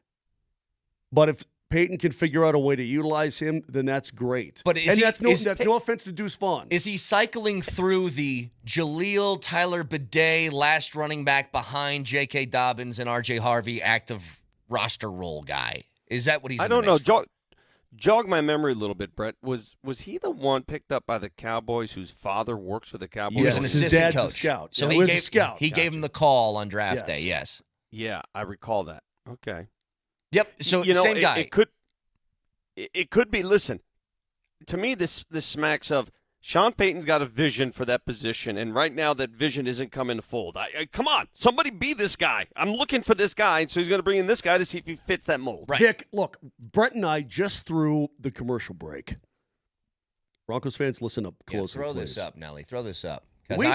But if Peyton can figure out a way to utilize him, then that's great. But that's no offense to Deuce Vaughn. Is he cycling through the Jaleel, Tyler Bidet, last running back behind J.K. Dobbins and R.J. Harvey, active roster role guy? Is that what he's? I don't know. Jog my memory a little bit, Brett. Was he the one picked up by the Cowboys whose father works for the Cowboys? He was an assistant coach. A scout. So he was a scout. He gave him the call on draft day. Yes. Yeah, I recall that. Okay. Yep. So same guy. It could be. Listen, to me, this smacks of Sean Payton's got a vision for that position, and right now that vision isn't coming to fold. Come on, somebody be this guy. I'm looking for this guy, so he's going to bring in this guy to see if he fits that mold. Right. Vic, look, Brett and I just threw the commercial break. Broncos fans, listen up closely. Throw this up, Nelly. Throw this up. We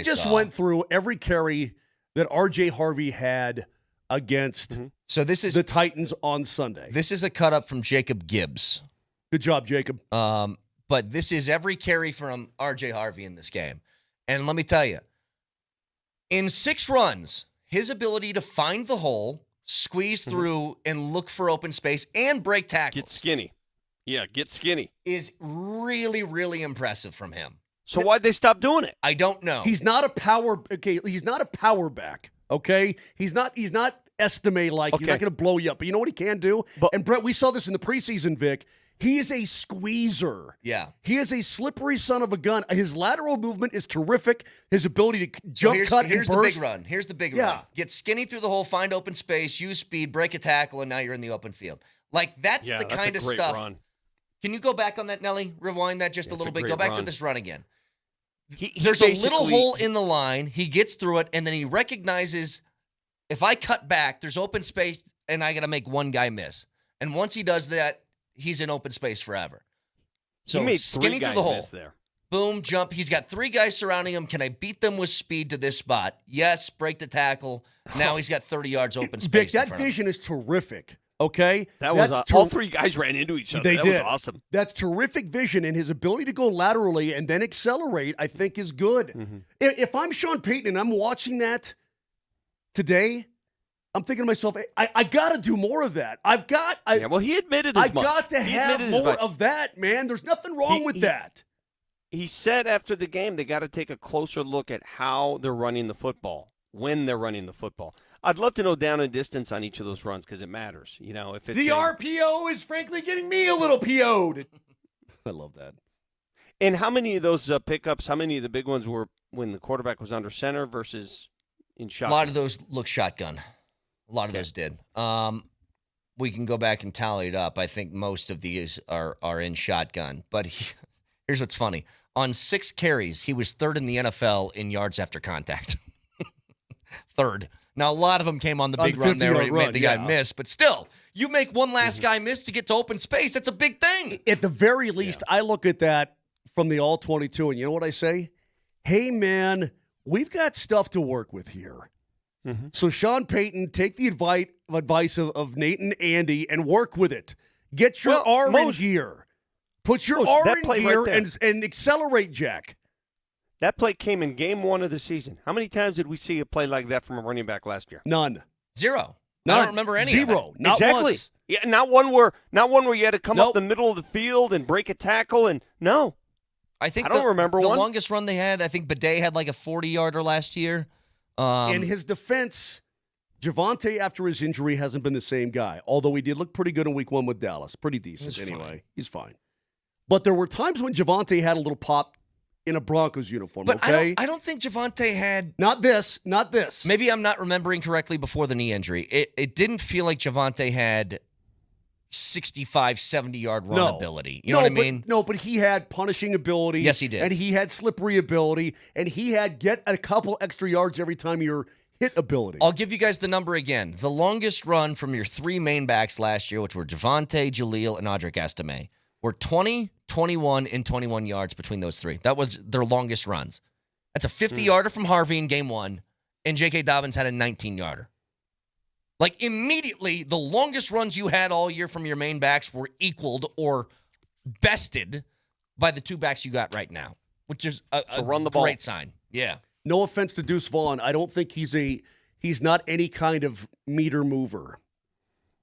just went through every carry that R.J. Harvey had against. Mm-hmm. So this is the Titans on Sunday. This is a cut up from Jacob Gibbs. Good job, Jacob. But this is every carry from R.J. Harvey in this game. And let me tell you, in 6 runs, his ability to find the hole, squeeze through, and look for open space and break tackles. Get skinny. Yeah, get skinny. Is really, really impressive from him. So why'd they stop doing it? I don't know. He's not a power. Okay, he's not a power back. Okay, he's not estimate like he's not going to blow you up. But you know what he can do? And Brett, we saw this in the preseason, Vic. He is a squeezer. Yeah. He is a slippery son of a gun. His lateral movement is terrific. His ability to jump, cut, and burst. Here's the big run. Here's the big run. Get skinny through the hole, find open space, use speed, break a tackle, and now you're in the open field. Like, that's the kind of stuff. Run. Can you go back on that, Nelly? Rewind that just a little bit. Go back to this run again. There's a little hole in the line. He gets through it, and then he recognizes, if I cut back, there's open space, and I got to make one guy miss. And once he does that, he's in open space forever. So he made skinny through the hole. There. Boom, jump. He's got 3 guys surrounding him. Can I beat them with speed to this spot? Yes, break the tackle. Now he's got 30 yards open space. Vic, that vision is terrific. Okay? That was all 3 guys ran into each other. That was awesome. That's terrific vision, and his ability to go laterally and then accelerate, I think, is good. Mm-hmm. If I'm Sean Payton and I'm watching that today, I'm thinking to myself, I got to do more of that. Well, he admitted as much. I've got to have more of that, man. There's nothing wrong with that. He said after the game they got to take a closer look at how they're running the football, when they're running the football. I'd love to know down and distance on each of those runs because it matters. If it's the RPO is frankly getting me a little PO'd. I love that. And how many of those pickups, how many of the big ones were when the quarterback was under center versus in shotgun? A lot of those look shotgun. A lot of those did. We can go back and tally it up. I think most of these are in shotgun. But here's what's funny. On 6 carries, he was third in the NFL in yards after contact. Third. Now, a lot of them came on the big run there where he made the guy miss. But still, you make one last guy miss to get to open space. That's a big thing. At the very least, I look at that from the all-22, and you know what I say? Hey, man, we've got stuff to work with here. Mm-hmm. So, Sean Payton, take the advice of Nate and Andy and work with it. Get your R in gear. Put your R in gear and accelerate, Jack. That play came in game 1 of the season. How many times did we see a play like that from a running back last year? None. 0. None. I don't remember any. Zero. Not exactly. Once. Yeah, not one where you had to come up the middle of the field and break a tackle and no. I don't remember the one. longest run they had. I think Bidet had like a 40-yarder last year. In his defense, Javonte, after his injury, hasn't been the same guy. Although he did look pretty good in week 1 with Dallas. Pretty decent anyway. He's fine. But there were times when Javonte had a little pop in a Broncos uniform, but okay? I don't think Javonte had... Not this. Maybe I'm not remembering correctly before the knee injury. It didn't feel like Javonte had 65, 70-yard run ability. You know what I mean? No, but he had punishing ability. Yes, he did. And he had slippery ability. And he had get a couple extra yards every time you're hit ability. I'll give you guys the number again. The longest run from your 3 main backs last year, which were Javonte, Jaleel, and Audric Estime, were 20, 21, and 21 yards between those 3. That was their longest runs. That's a 50-yarder from Harvey in game 1, and J.K. Dobbins had a 19-yarder. Like, immediately, the longest runs you had all year from your main backs were equaled or bested by the 2 backs you got right now, which is a run the ball. Great sign. Yeah. No offense to Deuce Vaughn. I don't think he's not any kind of meter mover.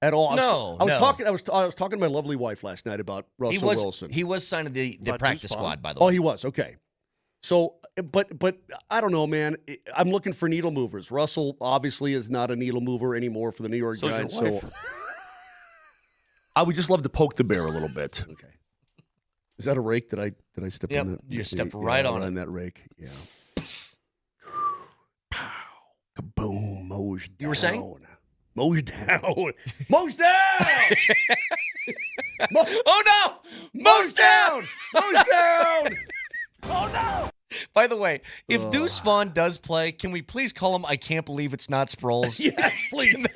At all. I was talking to my lovely wife last night about Russell Wilson. He was signed to the practice squad, by the way. Oh, he was. Okay. So, but I don't know, man. I'm looking for needle movers. Russell obviously is not a needle mover anymore for the New York Giants. So I would just love to poke the bear a little bit. Okay. Is that a rake? Did I step on that? You stepped right on that rake. Yeah. Kaboom! Moser down. You were saying? Moser down. Moser down. Oh no! Moser down! Moser down! Oh no! By the way, if Deuce Vaughn does play, can we please call him I Can't Believe It's Not Sproles? Yes, please.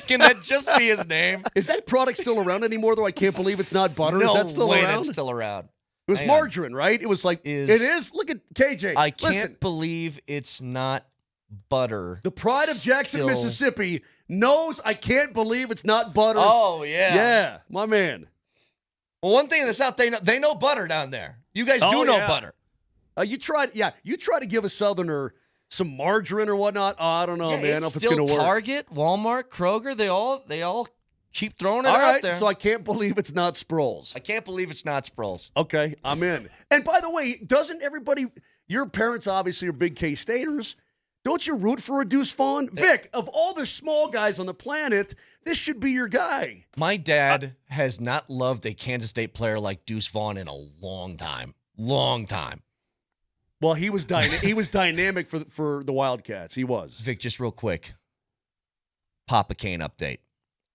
Can that just be his name? Is that product still around anymore, though? I Can't Believe It's Not Butter. No Is that still way around? That's still around. It was margarine, right? It was like, it is? Look at KJ. I can't believe it's not butter. The pride of Jackson, Mississippi knows I can't believe it's not butter. Oh, yeah. Yeah, my man. Well, one thing in the South, they know butter down there. You guys do know butter. You try to give a Southerner some margarine or whatnot. Oh, I don't know, man. I don't know if it's going to work. Target, Walmart, Kroger, they all keep throwing it out there. So I can't believe it's not Sproles. I can't believe it's not Sproles. Okay, I'm in. And by the way, doesn't everybody, your parents obviously are big K-Staters. Don't you root for a Deuce Vaughn? Vic, of all the small guys on the planet, this should be your guy. My dad has not loved a Kansas State player like Deuce Vaughn in a long time. Long time. Well, he was dynamic for the Wildcats. He was. Vic, just real quick. Papa Kane update.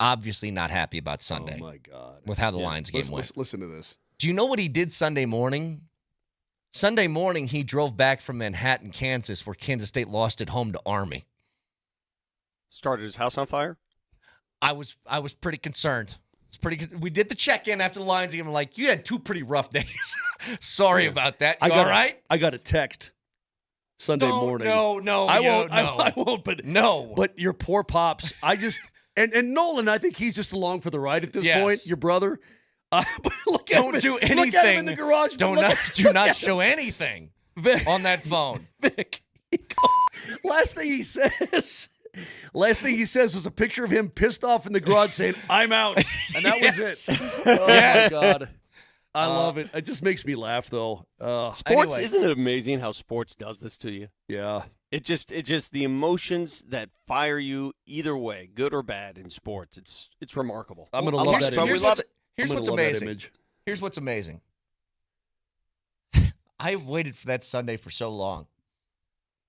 Obviously not happy about Sunday. Oh, my God. With how the Lions game went. Listen to this. Do you know what he did Sunday morning? Sunday morning, he drove back from Manhattan, Kansas, where Kansas State lost at home to Army. Started his house on fire? I was pretty concerned. We did the check-in after the Lions game. I'm like, you had 2 pretty rough days. Sorry about that. You all right? I got a text Sunday morning. No, I won't. But no. But your poor pops. I just and Nolan. I think he's just along for the ride at this point. Your brother. But Don't do anything. Look at him in the garage. Do not show anything on that phone. Vic, he goes, last thing he says was a picture of him pissed off in the garage saying, "I'm out," and that was it. Oh my God. I love it. It just makes me laugh, though. Sports, isn't it amazing how sports does this to you? Yeah. It just the emotions that fire you either way, good or bad in sports. It's remarkable. I'm going to love that image. Here's what's amazing. Here's what's amazing. I waited for that Sunday for so long.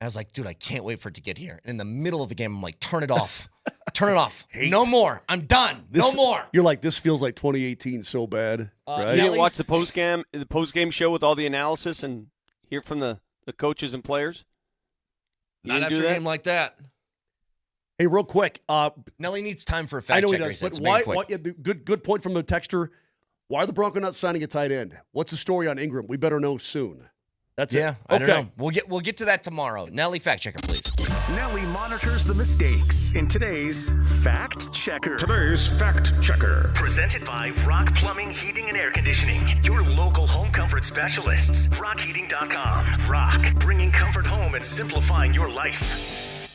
I was like, dude, I can't wait for it to get here. And in the middle of the game, I'm like, turn it off. Turn it off. No more. I'm done. No more. You're like, this feels like 2018 so bad. Right? You didn't watch the post-game show with all the analysis and hear from the coaches and players? Not after a game like that. Hey, real quick. Nelly needs time for a fact checker. I know he does, but why good point from the texter. Why are the Broncos not signing a tight end? What's the story on Ingram? We better know soon. That's it. I don't know. We'll get to that tomorrow. Nelly, fact checker, please. Nelly monitors the mistakes in today's Fact Checker. Presented by Rock Plumbing, Heating, and Air Conditioning. Your local home comfort specialists. RockHeating.com. Rock, bringing comfort home and simplifying your life.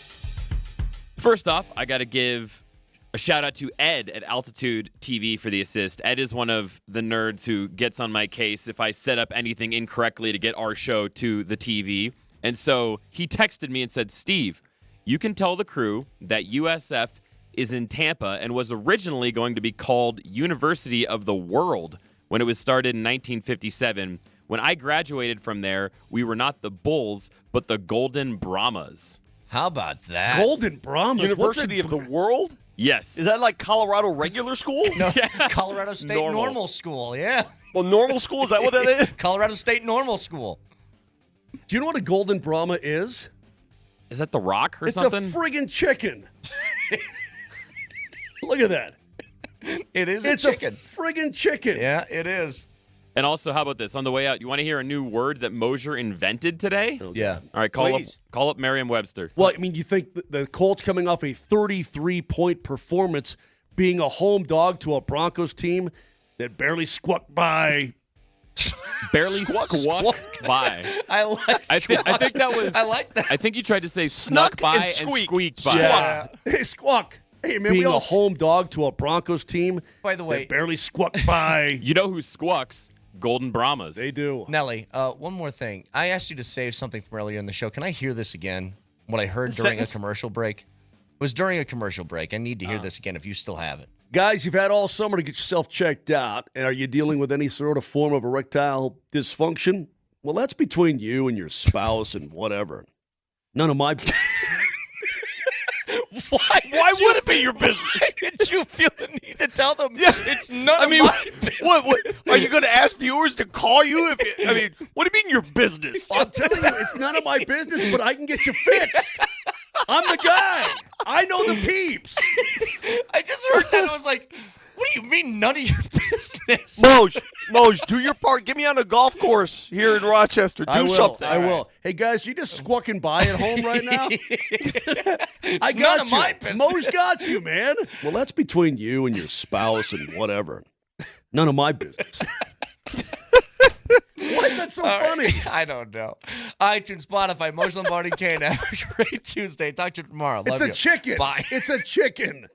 First off, I got to give a shout out to Ed at Altitude TV for the assist. Ed is one of the nerds who gets on my case if I set up anything incorrectly to get our show to the TV. And so he texted me and said, Steve, you can tell the crew that USF is in Tampa and was originally going to be called University of the World when it was started in 1957. When I graduated from there, we were not the Bulls, but the Golden Brahmas. How about that? Golden Brahmas? University of the World? Yes. Is that like Colorado regular school? No, Colorado State Normal School, yeah. Well, normal school, is that what that is? Colorado State Normal School. Do you know what a Golden Brahma is? Is that the Rock or something? It's a friggin' chicken. Look at that. It is it's a chicken. It's a friggin' chicken. Yeah, it is. And also, how about this? On the way out, you want to hear a new word that Moser invented today? Yeah. All right, call up Merriam-Webster. Well, I mean, you think the Colts coming off a 33-point performance, being a home dog to a Broncos team that barely squawked by. Barely squawked by. I like I think that was. I like that. I think you tried to say snuck by and squeaked by. Yeah. Hey, squawk. Hey, man, being a home dog to a Broncos team. By the way, that barely squawked by. You know who squawks? Golden Brahmas. They do. Nelly, one more thing. I asked you to save something from earlier in the show. Can I hear this again? What I heard during a commercial break? It was during a commercial break. I need to hear this again if you still have it. Guys, you've had all summer to get yourself checked out. And are you dealing with any sort of form of erectile dysfunction? Well, that's between you and your spouse and whatever. None of my business. Why would it be your business? Why did you feel the need to tell them? Yeah. It's none of my business. What? Are you going to ask viewers to call you? What do you mean your business? I'm telling you, it's none of my business, but I can get you fixed. I'm the guy. I know the peeps. I just heard that. I was like, what do you mean none of your business? Moj, do your part. Get me on a golf course here in Rochester. Do something. I will. Hey, guys, you just squawking by at home right now? I got none of you. my business. Moj got you, man. Well, that's between you and your spouse and whatever. None of my business. Why is that so funny? Right. I don't know. iTunes, Spotify, Moser, Lombardi, Kane. Have a great Tuesday. Talk to you tomorrow. Love It's a chicken. Bye. It's a chicken.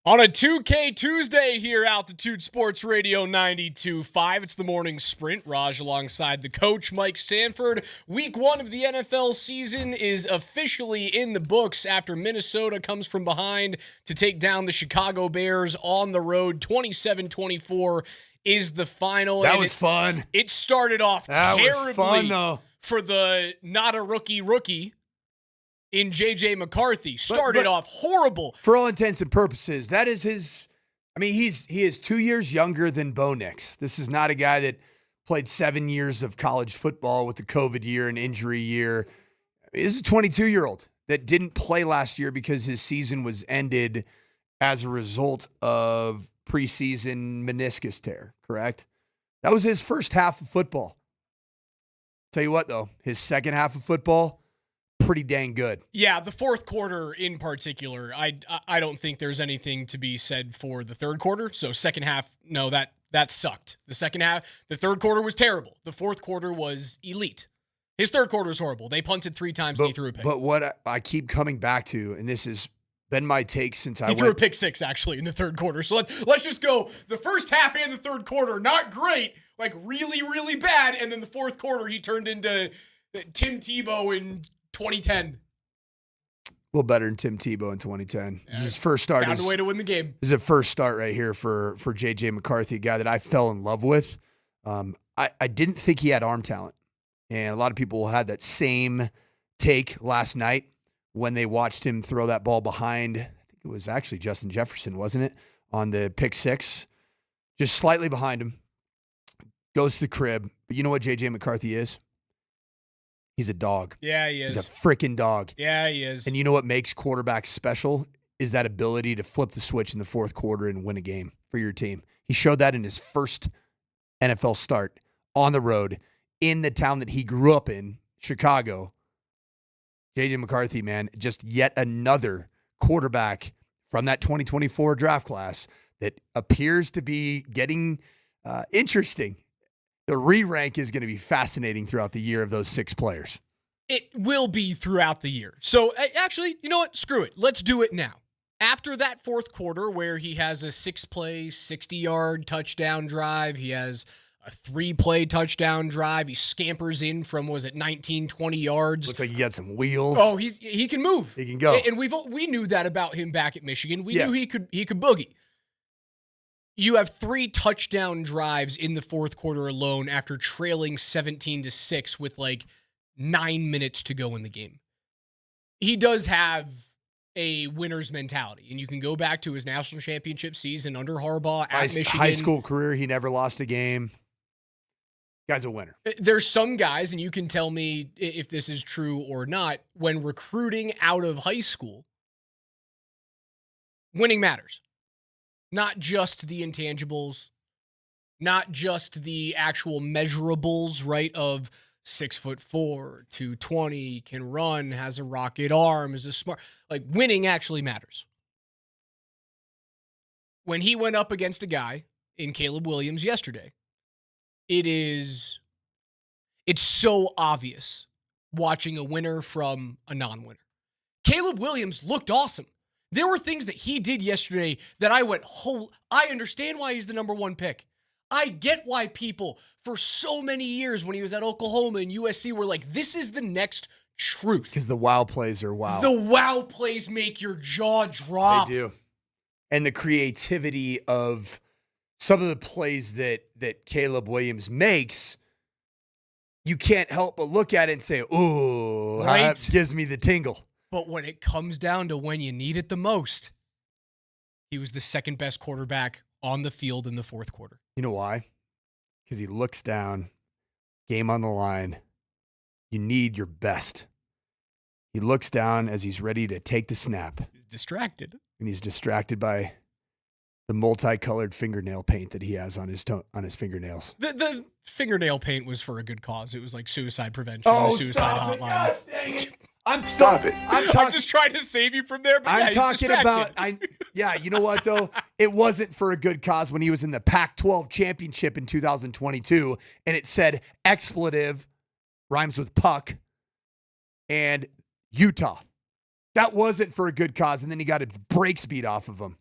On a 2K Tuesday here, Altitude Sports Radio 92.5. It's the morning sprint. Raj alongside the coach, Mike Sanford. Week 1 of the NFL season is officially in the books after Minnesota comes from behind to take down the Chicago Bears on the road. 27-24 is the final. That was fun. It started off terribly was fun, though. For the not a rookie in J.J. McCarthy. Started off horrible. For all intents and purposes, that is his. I mean, he is 2 years younger than Bo Nix. This is not a guy that played 7 years of college football with the COVID year and injury year. This is a 22-year-old that didn't play last year because his season was ended as a result of preseason meniscus tear, correct? That was his first half of football. Tell you what, though, his second half of football, pretty dang good. Yeah, the fourth quarter in particular, I don't think there's anything to be said for the third quarter. So second half, no, that sucked. The third quarter was terrible. The fourth quarter was elite. His third quarter was horrible. They punted 3 times and he threw a pick. But what I keep coming back to, and this has been my take since he threw a pick 6 actually in the third quarter. So let's just go the first half and the third quarter, not great, like really, really bad. And then the fourth quarter, he turned into Tim Tebow in 2010. A little better than Tim Tebow in 2010. This is his first start. Found a way to win the game. This is a first start right here for J.J. McCarthy, a guy that I fell in love with. I didn't think he had arm talent. And a lot of people had that same take last night when they watched him throw that ball behind. I think it was actually Justin Jefferson, wasn't it? On the pick 6. Just slightly behind him. Goes to the crib. But you know what J.J. McCarthy is? He's a dog. Yeah, he is. He's a freaking dog. Yeah, he is. And you know what makes quarterbacks special is that ability to flip the switch in the fourth quarter and win a game for your team. He showed that in his first NFL start on the road in the town that he grew up in, Chicago. J.J. McCarthy, man, just yet another quarterback from that 2024 draft class that appears to be getting interesting. The re-rank is going to be fascinating throughout the year of those 6 players. It will be throughout the year. So actually, you know what? Screw it. Let's do it now. After that fourth quarter where he has a 6-play, 60-yard touchdown drive, he has a 3-play touchdown drive, he scampers in from, 19, 20 yards. Looks like he got some wheels. Oh, he can move. He can go. And we knew that about him back at Michigan. We knew he could boogie. You have 3 touchdown drives in the fourth quarter alone after trailing 17-6 with 9 minutes to go in the game. He does have a winner's mentality, and you can go back to his national championship season under Harbaugh at Michigan. High school career, he never lost a game. Guy's a winner. There's some guys, and you can tell me if this is true or not, when recruiting out of high school, winning matters. Not just the intangibles, not just the actual measurables, right? Of 6'4", 220, can run, has a rocket arm, is a smart. Winning actually matters. When he went up against a guy in Caleb Williams yesterday, it's so obvious watching a winner from a non-winner. Caleb Williams looked awesome. There were things that he did yesterday that I went, I understand why he's the number 1 pick. I get why people, for so many years when he was at Oklahoma and USC, were like, this is the next truth. Because the wow plays are wow. The wow plays make your jaw drop. They do. And the creativity of some of the plays that Caleb Williams makes, you can't help but look at it and say, ooh, right? That gives me the tingle. But when it comes down to when you need it the most, he was the second best quarterback on the field in the fourth quarter. You know why? Because he looks down, game on the line. You need your best. He looks down as he's ready to take the snap. He's distracted. And he's distracted by the multicolored fingernail paint that he has on his fingernails. The fingernail paint was for a good cause. It was like suicide prevention, suicide hotline. Gosh, dang it. I'm just trying to save you from there. But I'm talking about. You know what though? It wasn't for a good cause when he was in the Pac-12 championship in 2022, and it said expletive rhymes with puck and Utah. That wasn't for a good cause, and then he got his brakes beat off of him.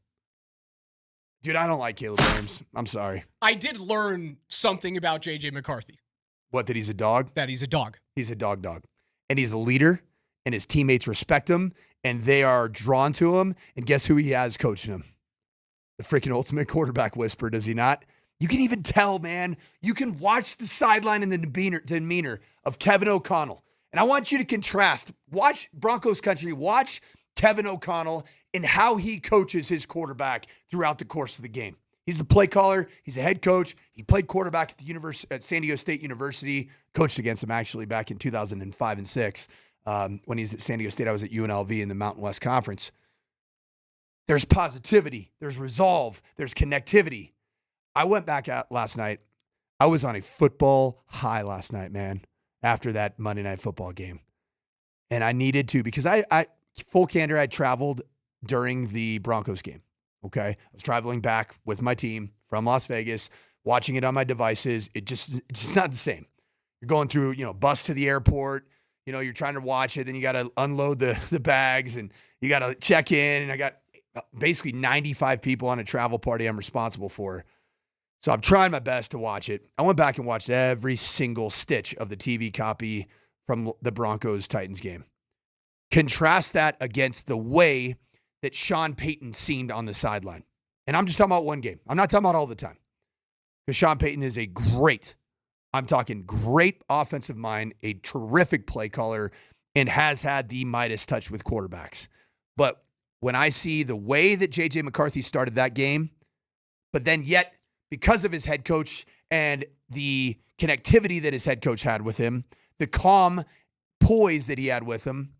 Dude, I don't like Caleb Williams. I'm sorry. I did learn something about J.J. McCarthy. What, that he's a dog? That he's a dog. He's a dog. And he's a leader, and his teammates respect him, and they are drawn to him. And guess who he has coaching him? The freaking ultimate quarterback whisperer, does he not? You can even tell, man. You can watch the sideline and the demeanor of Kevin O'Connell. And I want you to contrast. Watch Broncos country. Watch Kevin O'Connell and how he coaches his quarterback throughout the course of the game. He's the play caller. He's a head coach. He played quarterback at San Diego State University. Coached against him actually back in 2005 and 6. When he was at San Diego State, I was at UNLV in the Mountain West Conference. There's positivity. There's resolve. There's connectivity. I went back out last night. I was on a football high last night, man, after that Monday Night Football game. And I needed to, because I full candor, I traveled during the Broncos game. Okay. I was traveling back with my team from Las Vegas, watching it on my devices. It's just not the same. You're going through, bus to the airport, you're trying to watch it. Then you got to unload the bags and you got to check in. And I got basically 95 people on a travel party I'm responsible for. So I'm trying my best to watch it. I went back and watched every single stitch of the TV copy from the Broncos-Titans game. Contrast that against the way that Sean Payton seemed on the sideline. And I'm just talking about one game. I'm not talking about all the time. Because Sean Payton is great offensive mind, a terrific play caller, and has had the Midas touch with quarterbacks. But when I see the way that J.J. McCarthy started that game, but then yet, because of his head coach and the connectivity that his head coach had with him, the calm poise that he had with him,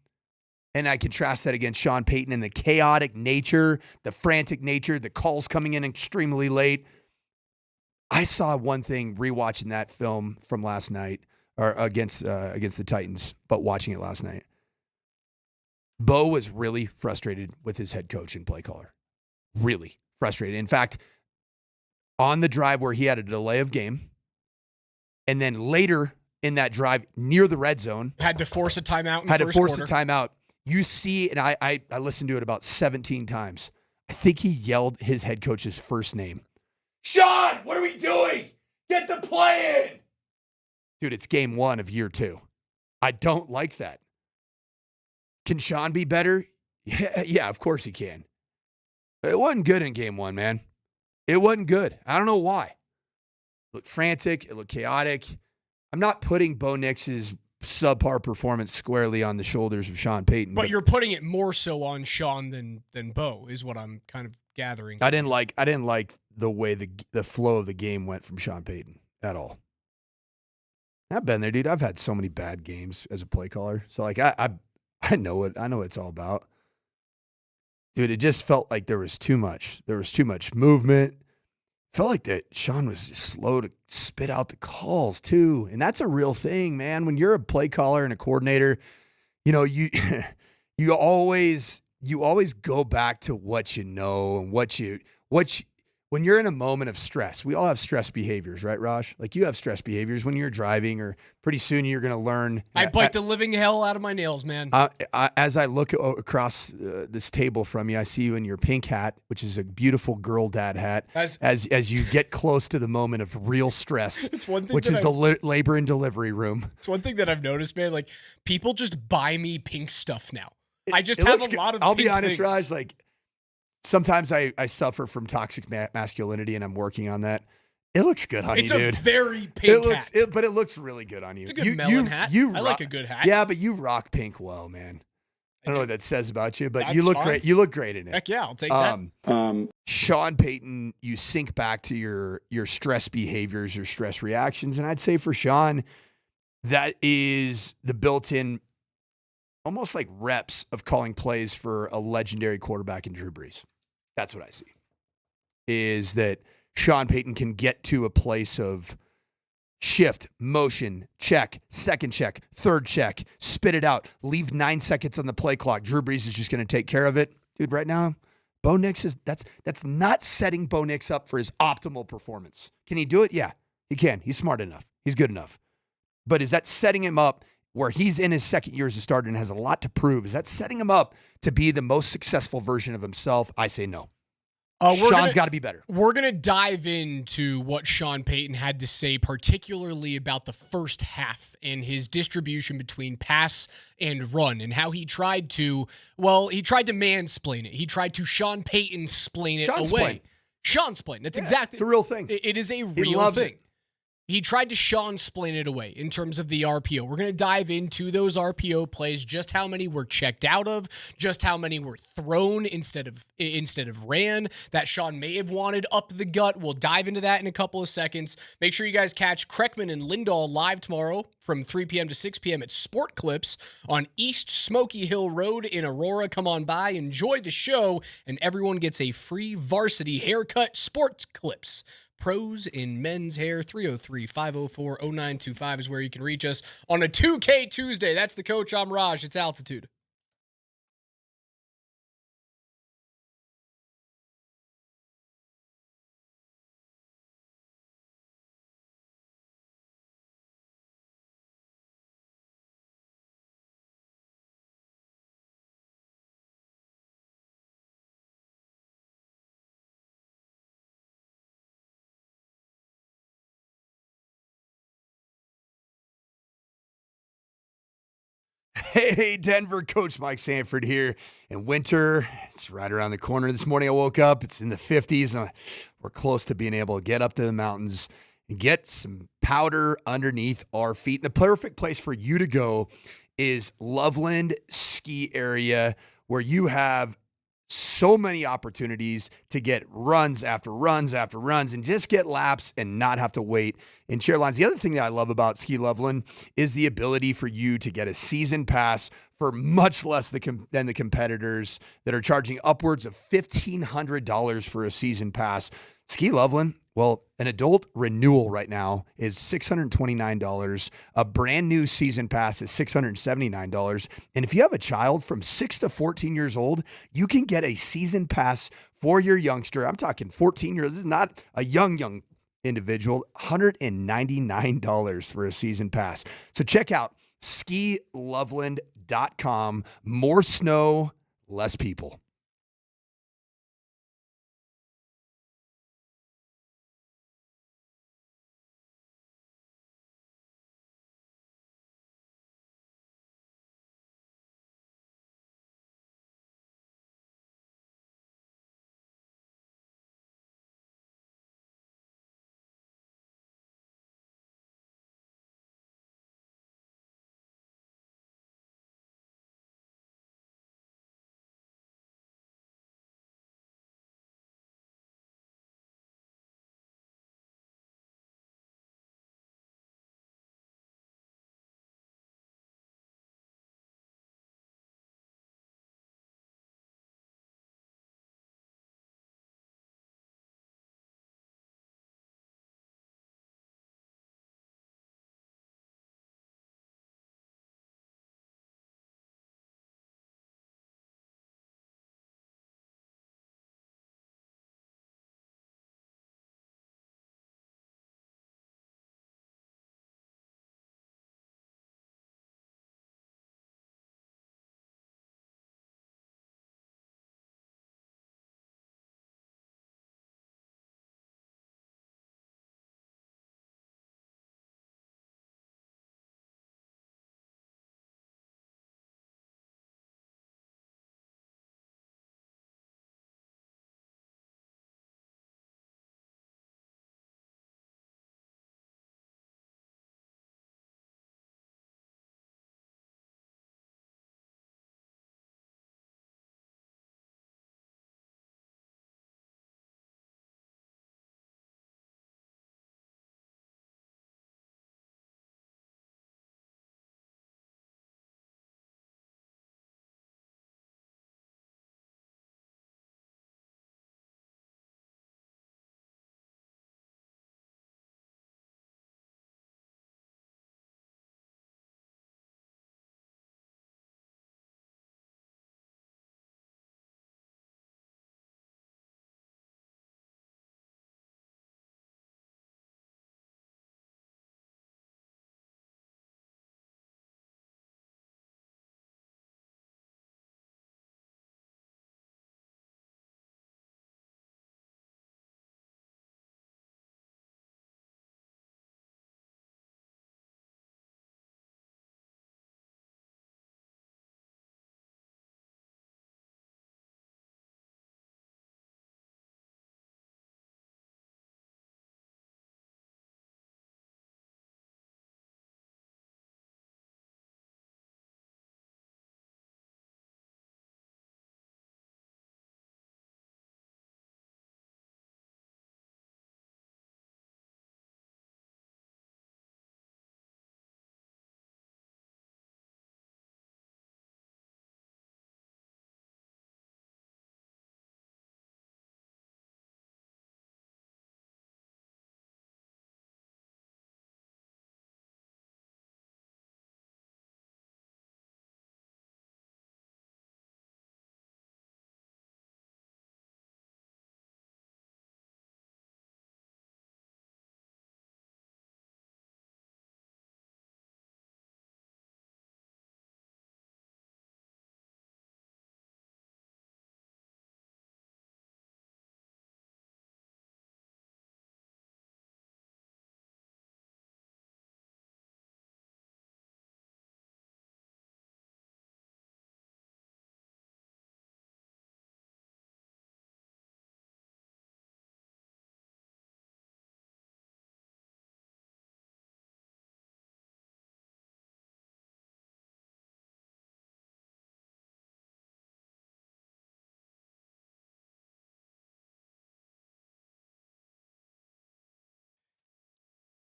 and I contrast that against Sean Payton and the chaotic nature, the frantic nature, the calls coming in extremely late. I saw one thing rewatching that film from last night, or against the Titans, but watching it last night. Bo was really frustrated with his head coach and play caller. Really frustrated. In fact, on the drive where he had a delay of game, and then later in that drive near the red zone, had to force a timeout in the first quarter. A timeout. You see, and I listened to it about 17 times. I think he yelled his head coach's first name. Sean, what are we doing? Get the play in. Dude, it's game 1 of year 2. I don't like that. Can Sean be better? Yeah, of course he can. It wasn't good in game 1, man. It wasn't good. I don't know why. It looked frantic. It looked chaotic. I'm not putting Bo Nix's subpar performance squarely on the shoulders of Sean Payton. But you're putting it more so on Sean than Bo, is what I'm kind of gathering. I didn't like the way the flow of the game went from Sean Payton at all. I've been there, dude. I've had so many bad games as a play caller. So I know what it's all about. Dude, it just felt like there was too much. There was too much movement. Felt like that Sean was just slow to spit out the calls too. And that's a real thing, man. When you're a play caller and a coordinator, you always go back to what you know and when you're in a moment of stress. We all have stress behaviors, right, Raj? Like you have stress behaviors when you're driving, or pretty soon you're going to learn. I bite the living hell out of my nails, man. As I look across this table from you, I see you in your pink hat, which is a beautiful girl dad hat. As you get close to the moment of real stress, it's one thing which is the labor and delivery room. It's one thing that I've noticed, man. Like people just buy me pink stuff now. I just have a lot of. I'll be honest, things. Raj. Like sometimes I suffer from toxic masculinity, and I'm working on that. It looks good on you, dude. It's a very pink hat. But it looks really good on you. It's a good melon hat. I like a good hat. Yeah, but you rock pink well, man. I don't know what that says about you, but That's you look fine. great. You look great in it. Heck yeah, I'll take that. Sean Payton, you sync back to your stress behaviors, your stress reactions, and I'd say for Sean, that is the built-in, almost like reps of calling plays for a legendary quarterback in Drew Brees. That's what I see. Is that Sean Payton can get to a place of shift, motion, check, second check, third check, spit it out, leave 9 seconds on the play clock. Drew Brees is just going to take care of it. Dude, right now, Bo Nix that's not setting Bo Nix up for his optimal performance. Can he do it? Yeah, he can. He's smart enough. He's good enough. But is that setting him up where he's in his second year as a starter and has a lot to prove? Is that setting him up to be the most successful version of himself? I say no. Sean's got to be better. We're going to dive into what Sean Payton had to say, particularly about the first half and his distribution between pass and run and how he tried to mansplain it. He tried to Sean Payton-splain it away. Sean-splain. That's exactly. It's a real thing. It is a real thing. He tried to Sean-splain it away in terms of the RPO. We're going to dive into those RPO plays, just how many were checked out of, just how many were thrown instead of ran, that Sean may have wanted up the gut. We'll dive into that in a couple of seconds. Make sure you guys catch Kreckman and Lindahl live tomorrow from 3 p.m. to 6 p.m. at Sport Clips on East Smoky Hill Road in Aurora. Come on by, enjoy the show, and everyone gets a free varsity haircut. Sport Clips. Pros in men's hair. 303-504-0925 is where you can reach us on a 2K Tuesday. That's the coach. I'm Raj. It's Altitude. Hey, Denver, Coach Mike Sanford here. And winter, it's right around the corner. This morning I woke up, it's in the 50s. We're close to being able to get up to the mountains and get some powder underneath our feet. The perfect place for you to go is Loveland Ski Area, where you have so many opportunities to get runs after runs after runs and just get laps and not have to wait in chair lines. The other thing that I love about Ski Loveland is the ability for you to get a season pass for much less than the competitors that are charging upwards of $1,500 for a season pass. Ski Loveland, well, an adult renewal right now is $629. A brand new season pass is $679. And if you have a child from 6 to 14 years old, you can get a season pass for your youngster. I'm talking 14 years. This is not a young individual. $199 for a season pass. So check out skiloveland.com. More snow, less people.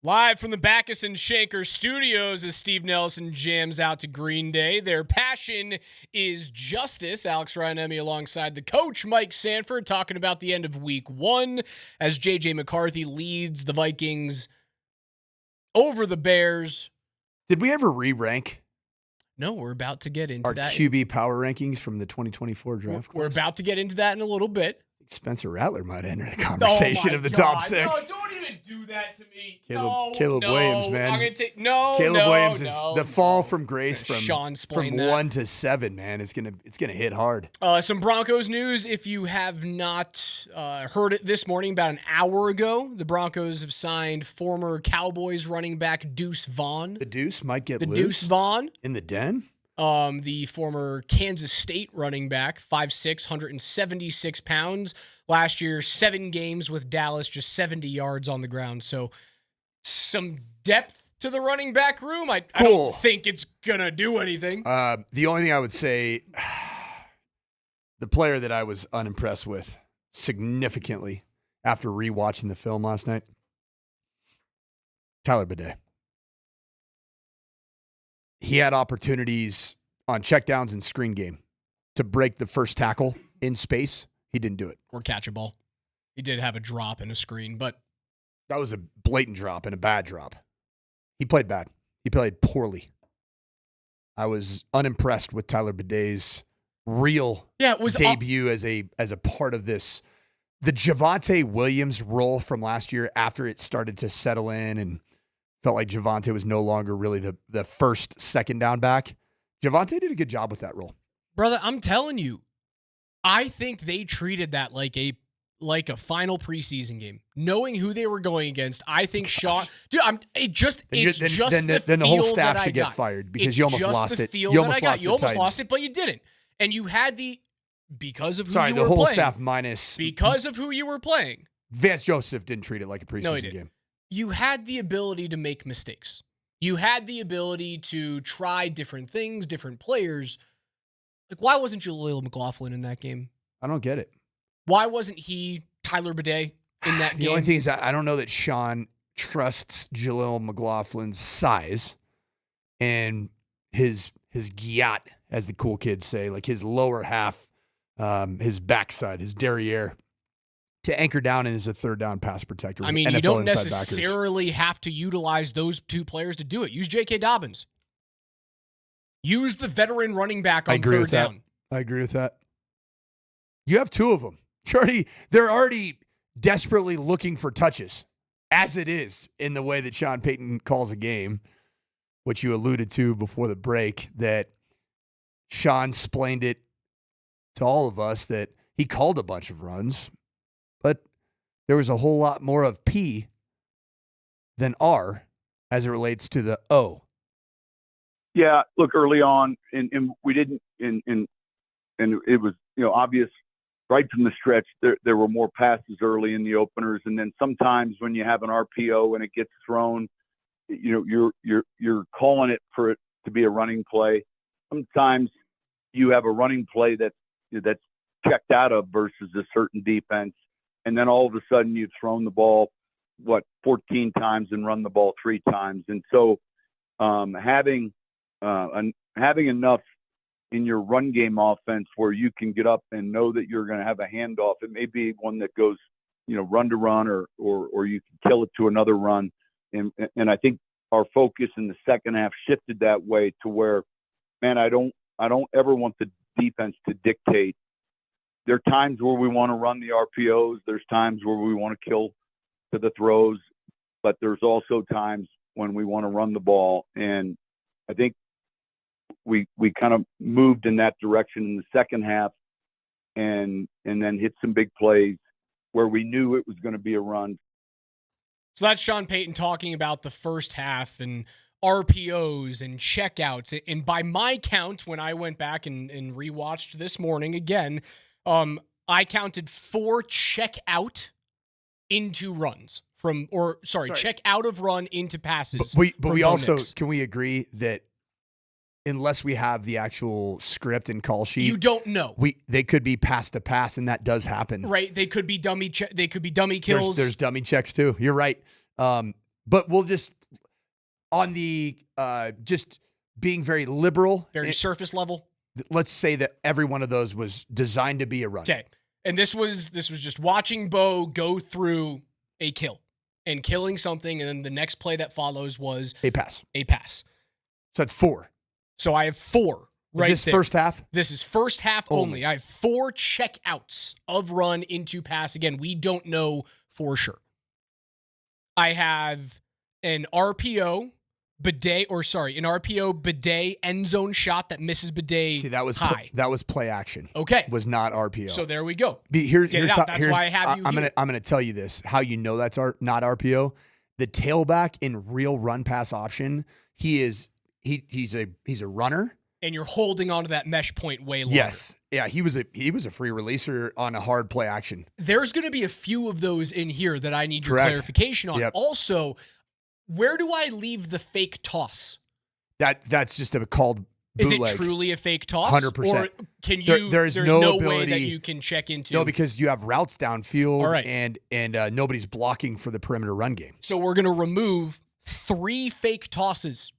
Live from the Backus and Shanker studios as Steve Nelson jams out to Green Day. Their passion is justice. Alex Ryanemi alongside the coach, Mike Sanford, talking about the end of week 1 as J.J. McCarthy leads the Vikings over the Bears. Did we ever re-rank No, we're about to get into our that. QB power rankings from the 2024 draft We're class? about to get into that in a little bit. Spencer Rattler might enter the conversation of the top 6. No, don't even do that to me. Caleb Williams, man. I'm gonna take Caleb Williams is the fall from grace from Sean-splain that. 1 to 7, man. It's gonna hit hard. Some Broncos news. If you have not heard it this morning, about an hour ago, the Broncos have signed former Cowboys running back Deuce Vaughn. The Deuce might get loose. Deuce Vaughn in the den. The former Kansas State running back, 5'6", 176 pounds. Last year, 7 games with Dallas, just 70 yards on the ground. So some depth to the running back room. I don't think it's going to do anything. The only thing I would say, the player that I was unimpressed with significantly after rewatching the film last night, Tyler Bidet. He had opportunities on checkdowns and screen game to break the first tackle in space. He didn't do it. Or catch a ball. He did have a drop and a screen, but that was a blatant drop and a bad drop. He played bad. He played poorly. I was unimpressed with Tyler Bidet's real debut as a part of this. The Javonte Williams role from last year, after it started to settle in and felt like Javonte was no longer really the first second down back. Javonte did a good job with that role. Brother, I'm telling you, I think they treated that like a final preseason game, knowing who they were going against. I think Sean, dude, then the whole staff should get fired because you almost lost it. You almost lost it, but you didn't, and you had because of who Sorry, you the were whole playing, staff minus because of who you were playing. Vance Joseph didn't treat it like a preseason No, he didn't. game. You had the ability to make mistakes. You had the ability to try different things, different players. Like, why wasn't Jaleel McLaughlin in that game? I don't get it. Why wasn't he Tyler Bidet in that game? The only thing is I don't know that Sean trusts Jaleel McLaughlin's size and his gyat, as the cool kids say, like his lower half, his backside, his derriere, to anchor down and as a third down pass protector. I mean, NFL you don't inside necessarily have to utilize those 2 players to do it. Use J.K. Dobbins. Use the veteran running back on third down. I agree with that. You have 2 of them. They're already desperately looking for touches, as it is in the way that Sean Payton calls a game, which you alluded to before the break, that Sean explained it to all of us that he called a bunch of runs, but there was a whole lot more of P than R as it relates to the O. Yeah, look, early on, and we didn't, and it was obvious right from the stretch. There were more passes early in the openers, and then sometimes when you have an RPO and it gets thrown, you're calling it for it to be a running play. Sometimes you have a running play that's checked out of versus a certain defense, and then all of a sudden you've thrown the ball 14 times and run the ball 3 times, and so having enough in your run game offense where you can get up and know that you're going to have a handoff. It may be one that goes, run to run, or you can kill it to another run. And I think our focus in the second half shifted that way to where, man, I don't ever want the defense to dictate. There are times where we want to run the RPOs. There's times where we want to kill to the throws, but there's also times when we want to run the ball. And I think we kind of moved in that direction in the second half and then hit some big plays where we knew it was going to be a run. So that's Sean Payton talking about the first half and RPOs and checkouts. And by my count, when I went back and rewatched this morning again, I counted 4 check out into runs check out of run into passes. But we also, can we agree that unless we have the actual script and call sheet, you don't know. They could be pass to pass, and that does happen. Right? They could be dummy. They could be dummy kills. There's dummy checks too. You're right. But we'll just on the just being very liberal, very surface level. Let's say that every one of those was designed to be a run. Okay. And this was just watching Bo go through a kill and killing something, and then the next play that follows was a pass. So that's 4. So I have 4 right Is this there. first half? This is first half only. I have 4 checkouts of run into pass. Again, we don't know for sure. I have an RPO bidet end zone shot that misses bidet. See, that was high. that was play action. Okay. Was not RPO. So there we go. Here's That's why I have you I'm here. gonna tell you this. How you know that's not RPO? The tailback in real run pass option, he's a runner. And you're holding onto that mesh point way longer. Yes. Yeah, he was a free releaser on a hard play action. There's going to be a few of those in here that I need your Correct. clarification on. Yep. Also, where do I leave the fake toss? That's just a called bootleg. Is it truly a fake toss? 100%. Or can you? There's no ability, way that you can check into. No, because you have routes downfield, All right. and nobody's blocking for the perimeter run game. So we're going to remove 3 fake tosses.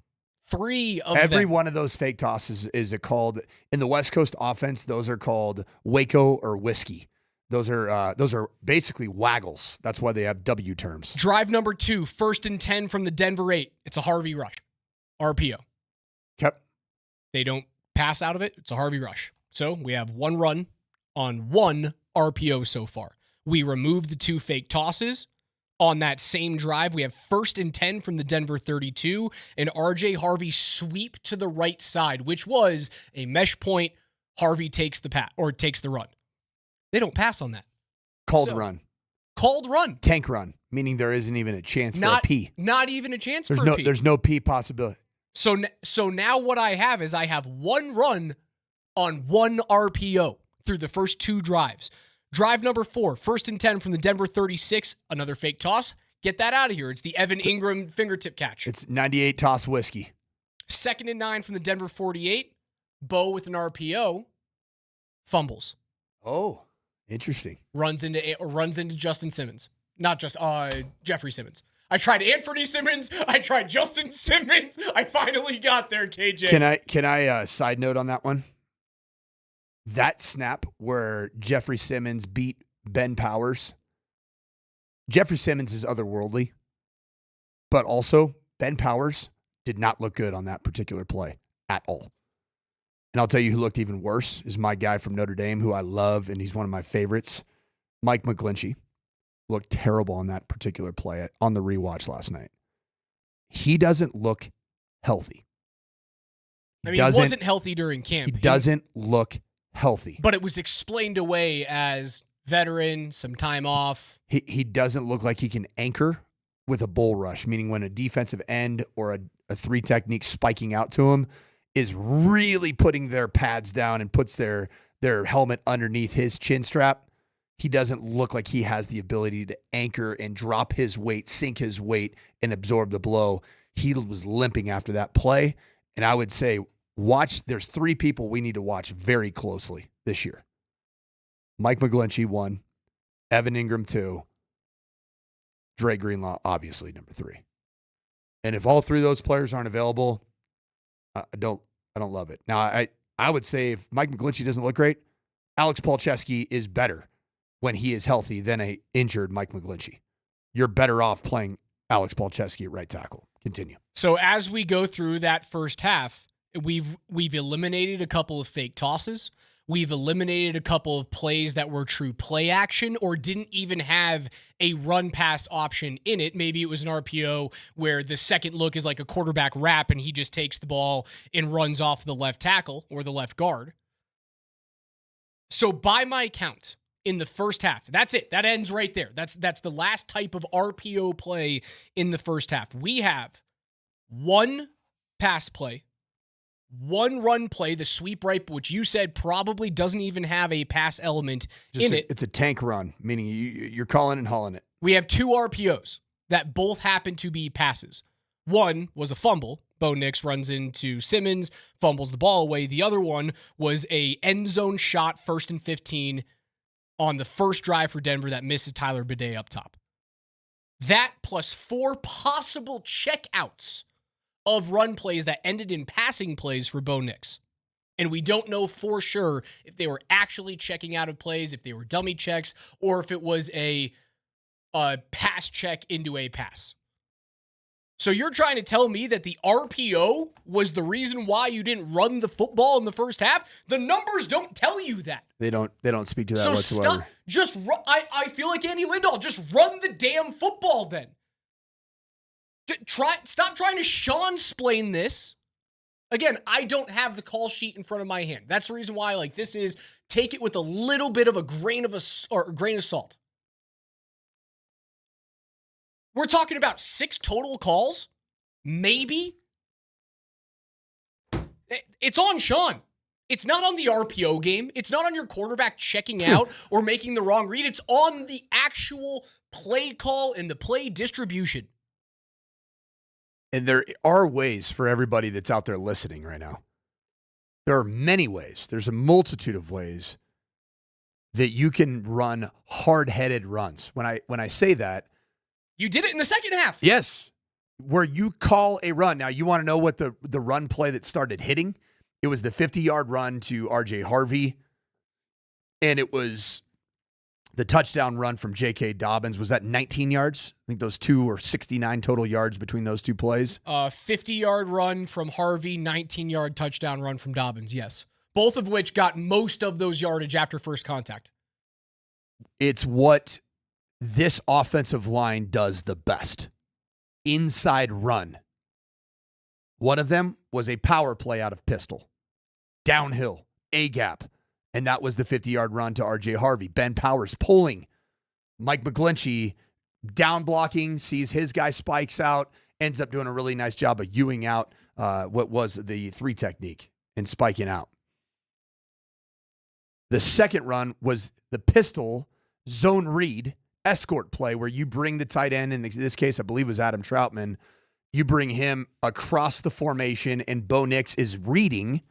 3 of Every them. one of those fake tosses is called in the West Coast offense. Those are called Waco or whiskey. Those are basically waggles. That's why they have W terms. Drive number 2, 1st and 10 from the Denver 8. It's a Harvey rush, RPO. Yep. They don't pass out of it. It's a Harvey rush. So we have 1 run on 1 RPO so far. We remove the 2 fake tosses. On that same drive, we have 1st and 10 from the Denver 32, and RJ Harvey sweep to the right side, which was a mesh point. Harvey takes the run. They don't pass on that. Called run. Called run. Tank run, meaning there isn't even a chance for a P. Not even a chance for a P. There's no P possibility. So now what I have is I have 1 run on 1 RPO through the first 2 drives. Drive number 4, 1st and 10 from the Denver 36, another fake toss. Get that out of here. It's the Evan Ingram fingertip catch. It's 98 toss whiskey. 2nd and 9 from the Denver 48, Bo with an RPO, fumbles. Oh, interesting. Runs into Justin Simmons. Not just Jeffrey Simmons. I tried Anthony Simmons. I tried Justin Simmons. I finally got there, KJ. Can I side note on that one? That snap where Jeffrey Simmons beat Ben Powers. Jeffrey Simmons is otherworldly, but also Ben Powers did not look good on that particular play at all. And I'll tell you who looked even worse is my guy from Notre Dame, who I love, and he's one of my favorites, Mike McGlinchey. Looked terrible on that particular play on the rewatch last night. He doesn't look healthy. I mean, he wasn't healthy during camp. He doesn't look healthy. But it was explained away as veteran, some time off. He doesn't look like he can anchor with a bull rush, meaning when a defensive end or a 3 technique spiking out to him is really putting their pads down and puts their helmet underneath his chin strap. He doesn't look like he has the ability to anchor and drop his weight, sink his weight, and absorb the blow. He was limping after that play. And I would say, there's 3 people we need to watch very closely this year. Mike McGlinchey, 1. Evan Ingram, 2. Dre Greenlaw, obviously, number 3. And if all 3 of those players aren't available, I don't love it. Now, I would say if Mike McGlinchey doesn't look great, Alex Palczewski is better when he is healthy than a injured Mike McGlinchey. You're better off playing Alex Palczewski at right tackle. Continue. So as we go through that first half, we've eliminated a couple of fake tosses. We've eliminated a couple of plays that were true play action or didn't even have a run pass option in it. Maybe it was an RPO where the second look is like a quarterback wrap and he just takes the ball and runs off the left tackle or the left guard. So by my count, in the first half, that's it. That ends right there. That's the last type of RPO play in the first half. We have 1 pass play, 1 run play, the sweep right, which you said probably doesn't even have a pass element in it. It's a tank run, meaning you're calling and hauling it. We have 2 RPOs that both happen to be passes. One was a fumble. Bo Nix runs into Simmons, fumbles the ball away. The other one was a end zone shot, 1st and 15 on the first drive for Denver that misses Tyler Bidet up top. That plus 4 possible checkouts of run plays that ended in passing plays for Bo Nix. And we don't know for sure if they were actually checking out of plays, if they were dummy checks, or if it was a pass check into a pass. So you're trying to tell me that the RPO was the reason why you didn't run the football in the first half? The numbers don't tell you that. They don't speak to that whatsoever. I feel like Andy Lindahl, just run the damn football then. Stop trying to Sean-splain this. Again, I don't have the call sheet in front of my hand. That's the reason why take it with a little bit of a grain of salt. We're talking about 6 total calls? Maybe? It's on Sean. It's not on the RPO game. It's not on your quarterback checking out or making the wrong read. It's on the actual play call and the play distribution. And there are ways for everybody that's out there listening right now. There are many ways. There's a multitude of ways that you can run hard-headed runs. When I say that, you did it in the second half. Yes. Where you call a run. Now, you want to know what the run play that started hitting? It was the 50-yard run to R.J. Harvey, and it was the touchdown run from J.K. Dobbins. Was that 19 yards? I think those two were 69 total yards between those two plays. 50-yard run from Harvey, 19-yard touchdown run from Dobbins, yes. Both of which got most of those yardage after first contact. It's what this offensive line does the best. Inside run. One of them was a power play out of pistol. Downhill, A-gap. And that was the 50-yard run to R.J. Harvey. Ben Powers pulling. Mike McGlinchey down blocking, sees his guy spikes out, ends up doing a really nice job of Ewing out what was the 3 technique and spiking out. The second run was the pistol zone read escort play where you bring the tight end, in this case I believe it was Adam Troutman, you bring him across the formation and Bo Nix is reading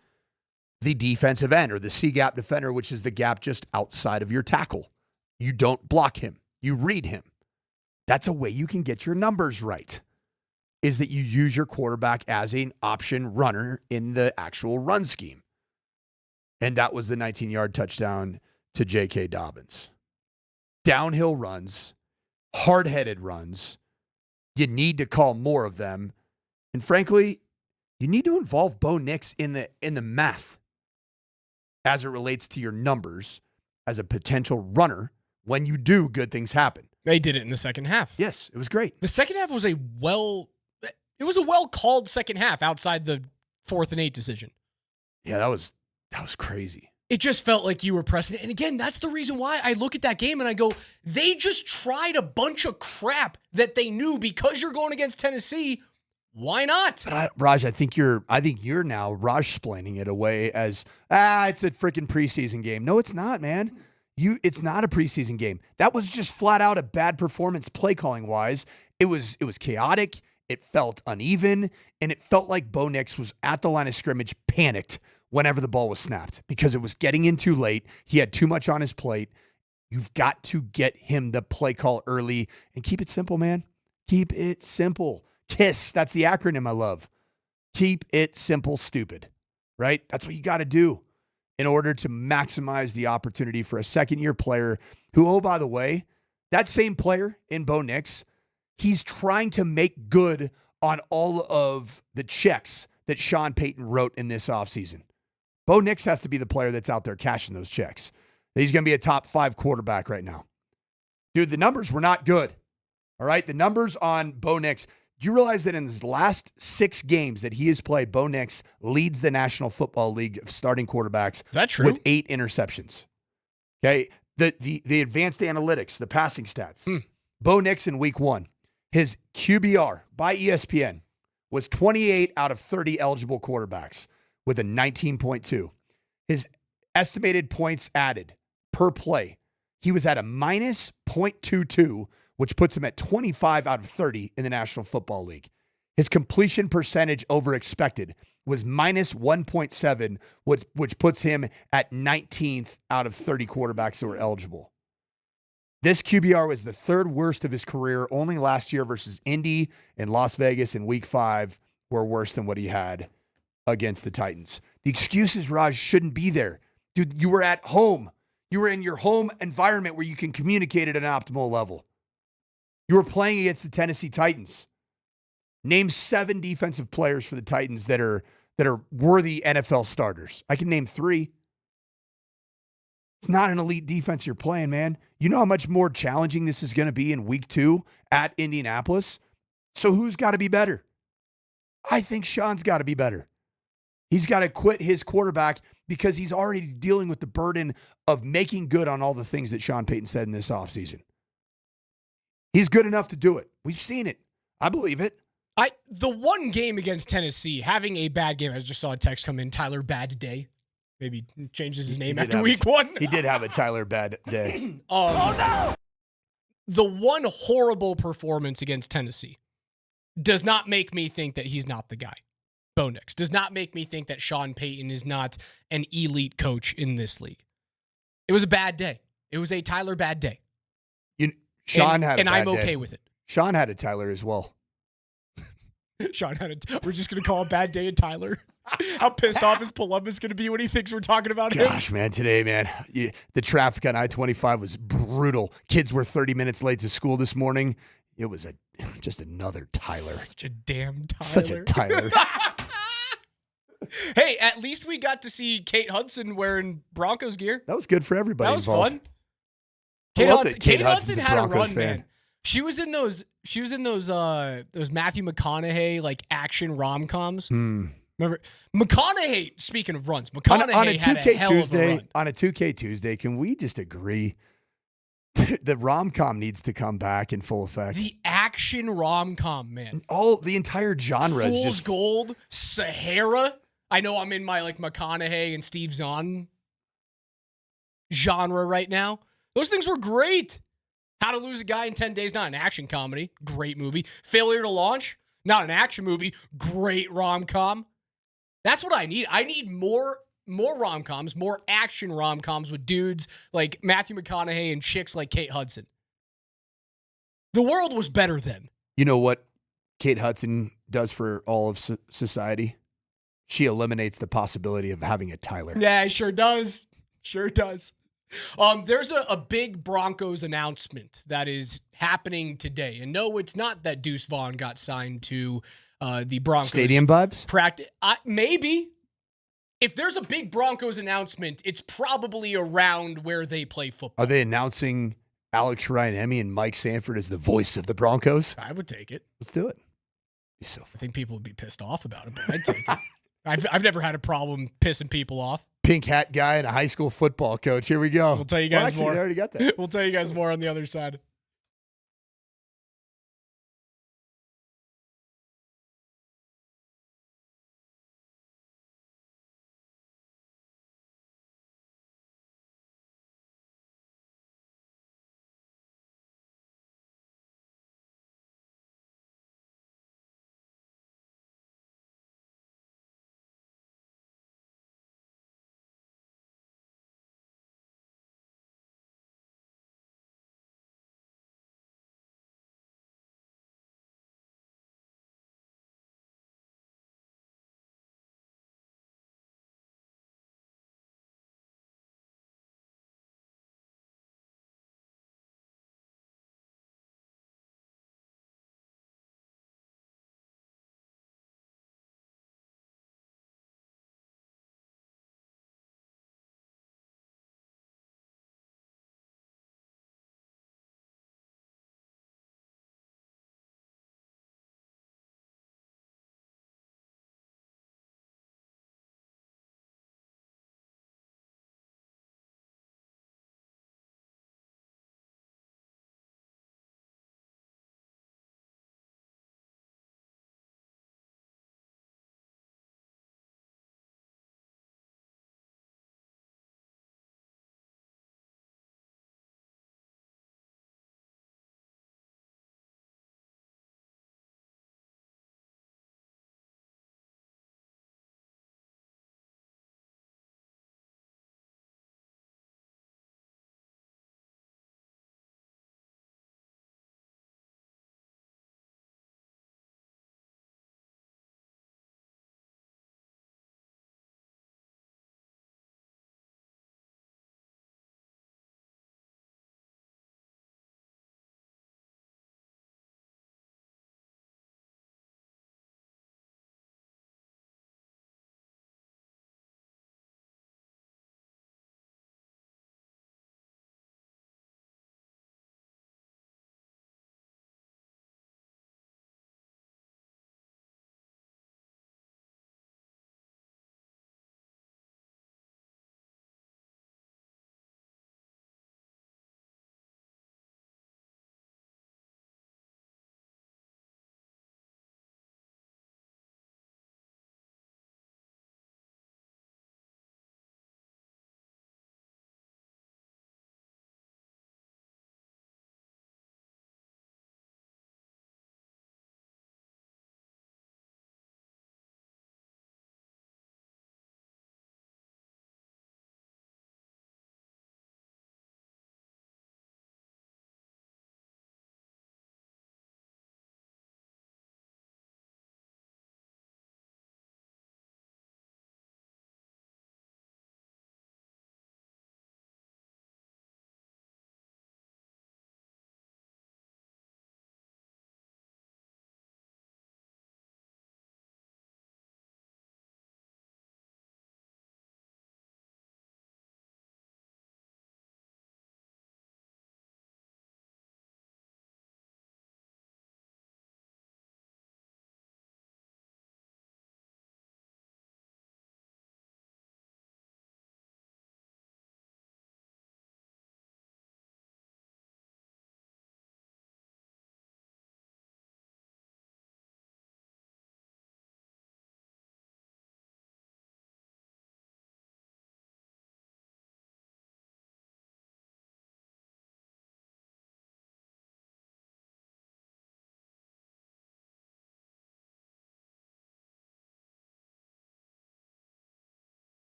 the defensive end or the C-gap defender, which is the gap just outside of your tackle. You don't block him. You read him. That's a way you can get your numbers right, is that you use your quarterback as an option runner in the actual run scheme. And that was the 19-yard touchdown to J.K. Dobbins. Downhill runs, hard-headed runs. You need to call more of them. And frankly, you need to involve Bo Nix in the math as it relates to your numbers as a potential runner. When you do, good things happen. They did it in the second half. Yes, it was great. The second half was a well-called second half outside the 4th and 8 decision. Yeah, that was crazy. It just felt like you were pressing it. And again, that's the reason why I look at that game and I go, they just tried a bunch of crap that they knew because you're going against Tennessee. Why not? But Raj, I think you're now Raj-splaining it away as, it's a freaking preseason game. No, it's not, man. It's not a preseason game. That was just flat out a bad performance play calling wise. It was chaotic. It felt uneven, and it felt like Bo Nix was at the line of scrimmage, panicked whenever the ball was snapped because it was getting in too late. He had too much on his plate. You've got to get him the play call early and keep it simple, man. Keep it simple. KISS, that's the acronym I love. Keep it simple, stupid, right? That's what you got to do in order to maximize the opportunity for a second-year player who, oh, by the way, that same player in Bo Nix, he's trying to make good on all of the checks that Sean Payton wrote in this offseason. Bo Nix has to be the player that's out there cashing those checks. He's going to be a top 5 quarterback right now. Dude, the numbers were not good. All right? The numbers on Bo Nix. Do you realize that in his last 6 games that he has played, Bo Nix leads the National Football League of starting quarterbacks. Is that true? With 8 interceptions. Okay? The advanced analytics, the passing stats. Bo Nix in week 1, his QBR by ESPN was 28 out of 30 eligible quarterbacks with a 19.2. His estimated points added per play, he was at a minus 0.22, which puts him at 25 out of 30 in the National Football League. His completion percentage over expected was minus 1.7, which puts him at 19th out of 30 quarterbacks that were eligible. This QBR was the third worst of his career. Only last year versus Indy and Las Vegas in week 5 were worse than what he had against the Titans. The excuses, Raj, shouldn't be there. Dude, you were at home. You were in your home environment where you can communicate at an optimal level. You were playing against the Tennessee Titans. Name 7 defensive players for the Titans that are worthy NFL starters. I can name 3. It's not an elite defense you're playing, man. You know how much more challenging this is going to be in week 2 at Indianapolis? So who's got to be better? I think Sean's got to be better. He's got to quit his quarterback because he's already dealing with the burden of making good on all the things that Sean Payton said in this offseason. He's good enough to do it. We've seen it. I believe it. The one game against Tennessee, having a bad game, I just saw a text come in, Tyler Bad Day. Maybe changes his name after week 1. He did have a Tyler Bad Day. Oh, no! The one horrible performance against Tennessee does not make me think that he's not the guy. Bo Nix does not make me think that Sean Payton is not an elite coach in this league. It was a bad day. It was a Tyler Bad Day. Sean had a bad day. And I'm okay with it. Sean had a Tyler as well. Sean had we're just going to call a bad day at Tyler. How pissed off is Polumbus going to be when he thinks we're talking about him? Gosh, man, today, man, the traffic on I-25 was brutal. Kids were 30 minutes late to school this morning. It was just another Tyler. Such a damn Tyler. Such a Tyler. Hey, at least we got to see Kate Hudson wearing Broncos gear. That was good for everybody. That was involved. fun. Kate Hudson had a run, fan. man. She was in those Matthew McConaughey like action rom-coms. Remember McConaughey? Speaking of runs, McConaughey on a 2K had a hell Tuesday. of a run. On a 2K Tuesday, can we just agree the rom-com needs to come back in full effect? The action rom-com, man. The entire genre is Fool's just Gold, Sahara. I know I'm in my like McConaughey and Steve Zahn genre right now. Those things were great. How to Lose a Guy in 10 Days, not an action comedy. Great movie. Failure to Launch, not an action movie. Great rom-com. That's what I need. I need more rom-coms, more action rom-coms with dudes like Matthew McConaughey and chicks like Kate Hudson. The world was better then. You know what Kate Hudson does for all of society? She eliminates the possibility of having a Tyler. Yeah, he sure does. Sure does. There's a big Broncos announcement that is happening today. And no, it's not that Deuce Vaughn got signed to the Broncos. Stadium vibes? Practice. Maybe. If there's a big Broncos announcement, it's probably around where they play football. Are they announcing Alex Ryan-Hemi and Mike Sanford as the voice of the Broncos? I would take it. Let's do it. I think people would be pissed off about it, but I'd take it. I've never had a problem pissing people off. Pink hat guy and a high school football coach. Here we go. We'll tell you guys more. They already got that. We'll tell you guys more on the other side.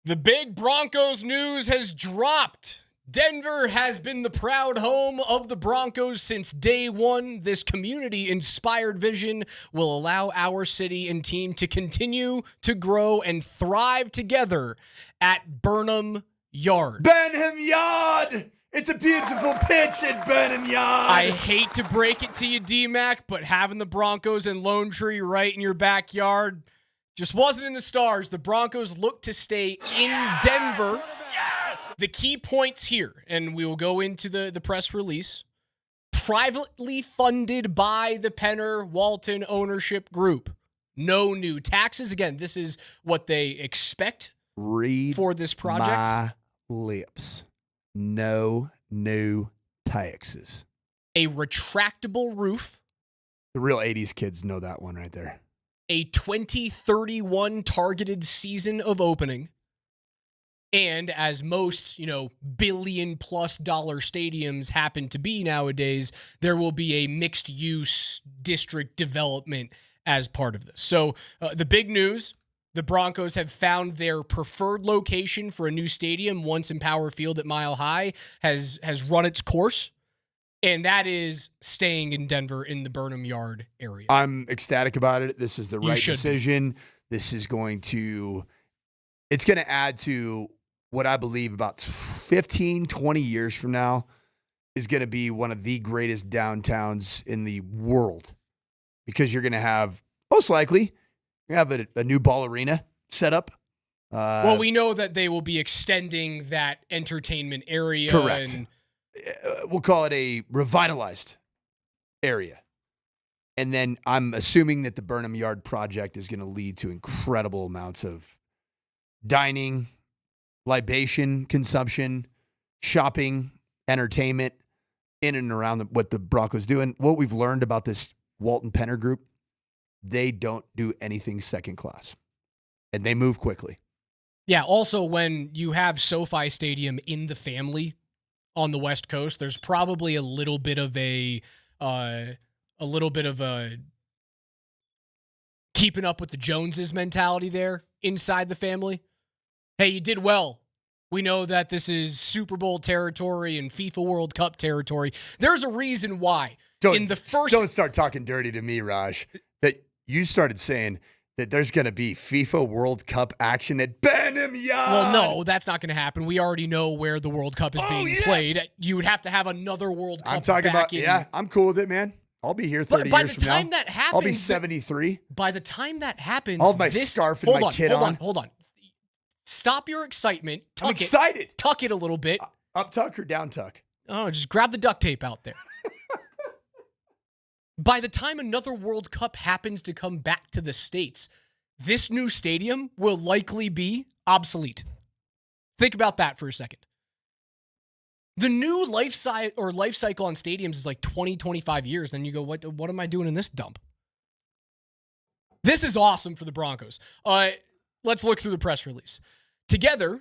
The big Broncos news has dropped. Denver has been the proud home of the Broncos since day one. This community-inspired vision will allow our city and team to continue to grow and thrive together at Burnham Yard. Burnham Yard! It's a beautiful pitch at Burnham Yard. I hate to break it to you, DMac, but having the Broncos and Lone Tree right in your backyard just wasn't in the stars. The Broncos look to stay in Denver. The key points here, and we will go into the press release, privately funded by the Penner Walton ownership group. No new taxes. Again, this is what they expect for this project. My lips. No new taxes. A retractable roof. The real 80s kids know that one right there. A 2031 targeted season of opening. And as most, billion-plus dollar stadiums happen to be nowadays, there will be a mixed-use district development as part of this. So the big news, the Broncos have found their preferred location for a new stadium once Empower Field at Mile High has run its course, and that is staying in Denver in the Burnham Yard area. I'm ecstatic about it. This is the right decision. This is going to add to what I believe about 15, 20 years from now is going to be one of the greatest downtowns in the world, because you're going to have, most likely, you have a new ball arena set up. Well, we know that they will be extending that entertainment area. Correct. We'll call it a revitalized area. And then I'm assuming that the Burnham Yard project is going to lead to incredible amounts of dining, libation consumption, shopping, entertainment in and around what the Broncos do. And what we've learned about this Walton Penner group, they don't do anything second class, and they move quickly. Yeah. Also, when you have SoFi Stadium in the family on the West Coast, there's probably a little bit of a keeping up with the Joneses mentality there inside the family. Hey, you did well. We know that this is Super Bowl territory and FIFA World Cup territory. There's a reason why. Don't start talking dirty to me, Raj. That you started saying that there's going to be FIFA World Cup action at Burnham Yard. Well, no, that's not going to happen. We already know where the World Cup is being played. You would have to have another World Cup. I'm talking about, I'm cool with it, man. I'll be here 30 years from now. By the time that happens, I'll be 73. By the time that happens, I'll have my scarf and my kid on. Hold on. Stop your excitement. I'm excited. Tuck it a little bit. Up tuck or down tuck? Oh, just grab the duct tape out there. By the time another World Cup happens to come back to the States, this new stadium will likely be obsolete. Think about that for a second. The new life cycle on stadiums is like 20, 25 years. Then you go, what am I doing in this dump? This is awesome for the Broncos. Let's look through the press release. Together,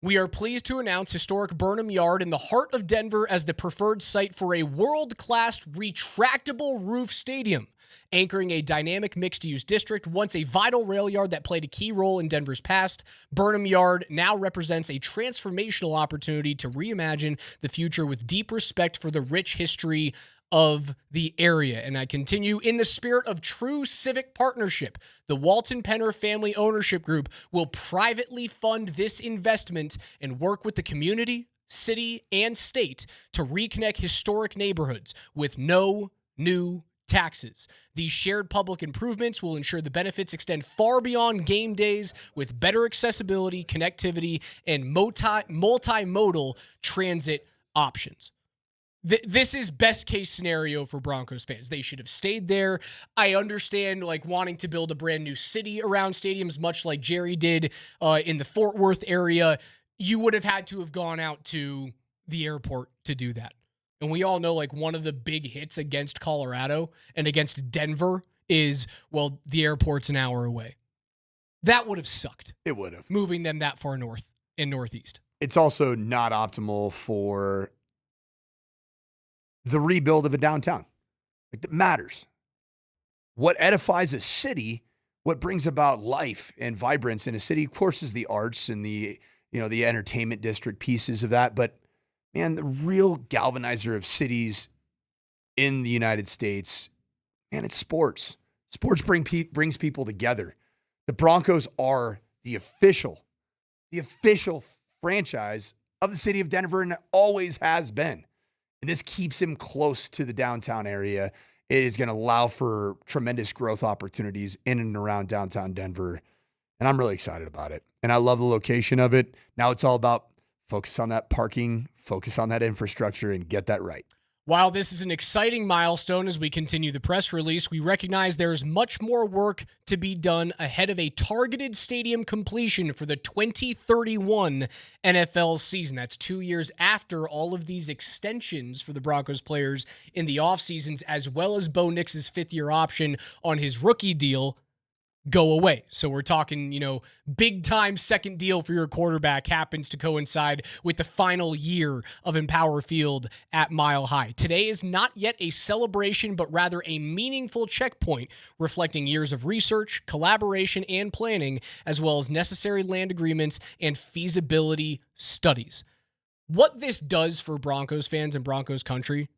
we are pleased to announce historic Burnham Yard in the heart of Denver as the preferred site for a world-class retractable roof stadium, anchoring a dynamic mixed-use district. Once a vital rail yard that played a key role in Denver's past, Burnham Yard now represents a transformational opportunity to reimagine the future with deep respect for the rich history of the area. And I continue, in the spirit of true civic partnership, the Walton Penner Family Ownership Group will privately fund this investment and work with the community, city, and state to reconnect historic neighborhoods with no new taxes. These shared public improvements will ensure the benefits extend far beyond game days with better accessibility, connectivity, and multimodal transit options. This is best case scenario for Broncos fans. They should have stayed there. I understand wanting to build a brand new city around stadiums, much like Jerry did in the Fort Worth area. You would have had to have gone out to the airport to do that. And we all know one of the big hits against Colorado and against Denver is, well, the airport's an hour away. That would have sucked. It would have. Moving them that far north and northeast. It's also not optimal for the rebuild of a downtown. That matters. What edifies a city what brings about life and vibrance in a city, of course, is the arts and the entertainment district pieces of that. But man, the real galvanizer of cities in the United States, man, it's sports. Sports brings people together. The Broncos are the official franchise of the city of Denver, and it always has been. And this keeps him close to the downtown area. It is going to allow for tremendous growth opportunities in and around downtown Denver. And I'm really excited about it. And I love the location of it. Now it's all about focus on that parking, focus on that infrastructure, and get that right. While this is an exciting milestone as we continue the press release, we recognize there is much more work to be done ahead of a targeted stadium completion for the 2031 NFL season. That's 2 years after all of these extensions for the Broncos players in the offseasons, as well as Bo Nix's fifth-year option on his rookie deal, go away. So we're talking, big time second deal for your quarterback happens to coincide with the final year of Empower Field at Mile High. Today is not yet a celebration, but rather a meaningful checkpoint reflecting years of research, collaboration, and planning, as well as necessary land agreements and feasibility studies. What this does for Broncos fans and Broncos country,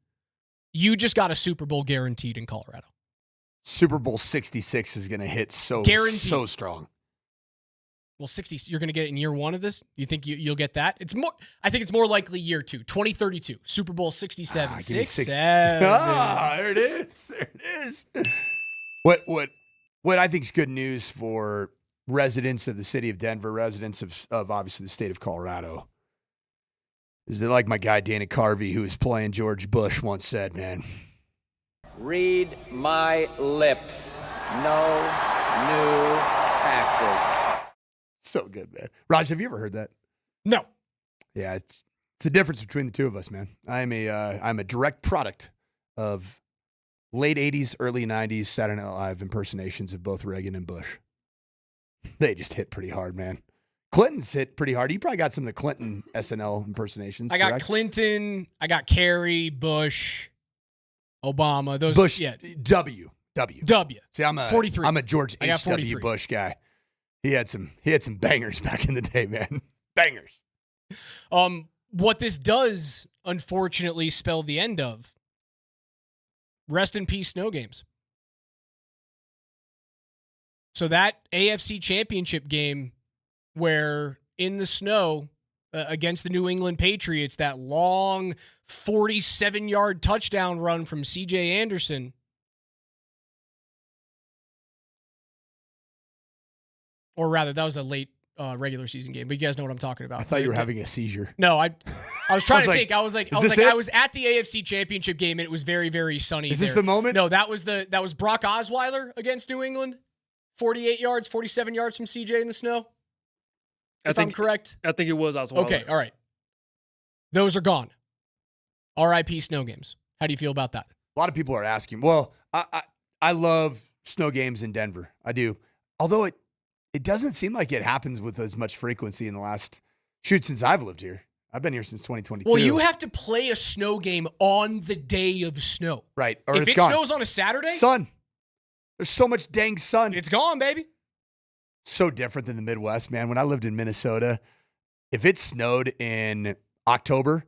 you just got a Super Bowl guaranteed in Colorado. Super Bowl 66 is going to hit so strong. Well, 60, you're going to get it in year one of this? You think you'll get that? I think it's more likely year two, 2032, Super Bowl 67. 67. There it is. There it is. What I think is good news for residents of the city of Denver, residents of obviously the state of Colorado, is that, like my guy Dana Carvey, who was playing George Bush, once said, man, Read my lips. No new taxes. So good, man. Raj, have you ever heard that? No. Yeah, it's the difference between the two of us, man. I'm a direct product of late 80s, early 90s Saturday Night Live impersonations of both Reagan and Bush. They just hit pretty hard, man. Clinton's hit pretty hard. You probably got some of the Clinton SNL impersonations. I got correct? Clinton. I got Kerry, Bush, Obama. Those Bush, yeah. W. See, I'm a 43. I'm a George H.W. Bush guy. He had some bangers back in the day, man. Bangers. What this does, unfortunately, spell the end of. Rest in peace, snow games. So that AFC Championship game where in the snow against the New England Patriots, that long 47-yard touchdown run from C.J. Anderson. Or rather, that was a late regular season game, but you guys know what I'm talking about. I thought you were having a seizure. No, I was trying to think. I was like, I was at the AFC Championship game and it was very, very sunny. Is this the moment? No, that was Brock Osweiler against New England. 47 yards from CJ in the snow. I'm correct. I think it was Osweiler. Okay, all right. Those are gone. RIP snow games. How do you feel about that? A lot of people are asking. Well, I love snow games in Denver. I do. Although it doesn't seem like it happens with as much frequency in the last since I've lived here. I've been here since 2022. Well, you have to play a snow game on the day of snow. Right. Or if it's it gone. snows on a Saturday? Sun. There's so much dang sun. It's gone, baby. So different than the Midwest, man. When I lived in Minnesota, if it snowed in October,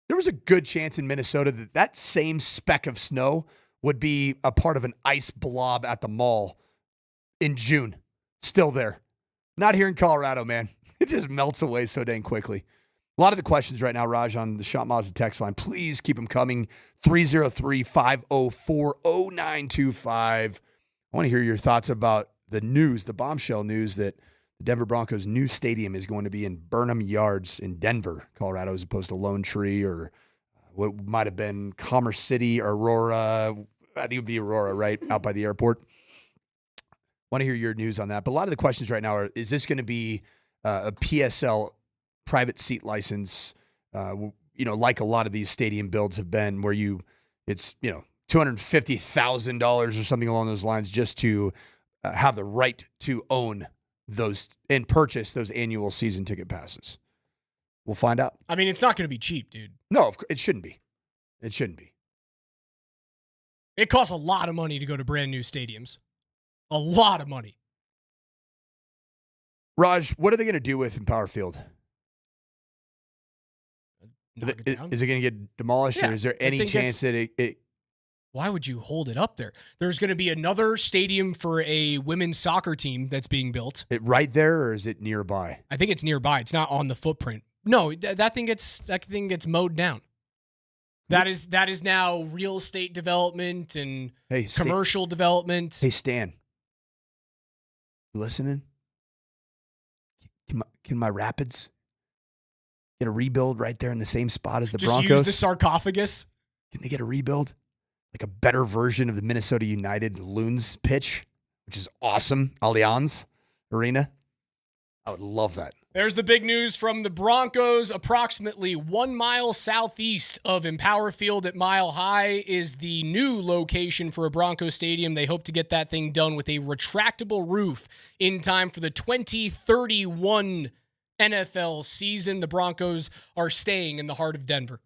there was a good chance in Minnesota that same speck of snow would be a part of an ice blob at the mall in June. Still there. Not here in Colorado, man. It just melts away so dang quickly. A lot of the questions right now, Raj, on the Shop Mazda text line, please keep them coming. 303-504-0925. I want to hear your thoughts about the news, the bombshell news that the Denver Broncos' new stadium is going to be in Burnham Yards in Denver, Colorado, as opposed to Lone Tree or what might have been Commerce City, Aurora. I think it would be Aurora, right, out by the airport. Want to hear your news on that. But a lot of the questions right now are, is this going to be a PSL private seat license, like a lot of these stadium builds have been, where it's $250,000 or something along those lines just to have the right to own those and purchase those annual season ticket passes. We'll find out. I mean, it's not going to be cheap, dude. No, it shouldn't be. It shouldn't be. It costs a lot of money to go to brand new stadiums. A lot of money. Raj, what are they going to do with Empower Field? Is it going to get demolished, Yeah, or is there I any think chance that it? Why would you hold it up there? There's going to be another stadium for a women's soccer team that's being built. Right there, or is it nearby? I think it's nearby. It's not on the footprint. No, that thing gets mowed down. That is now real estate development and commercial development. Hey, Stan, you listening? Can my Rapids get a rebuild right there in the same spot as the Broncos? Just use the sarcophagus. Can they get a rebuild? Like a better version of the Minnesota United Loons pitch, which is awesome. Allianz Arena. I would love that. There's the big news from the Broncos. Approximately 1 mile southeast of Empower Field at Mile High is the new location for a Broncos stadium. They hope to get that thing done with a retractable roof in time for the 2031 NFL season. The Broncos are staying in the heart of Denver.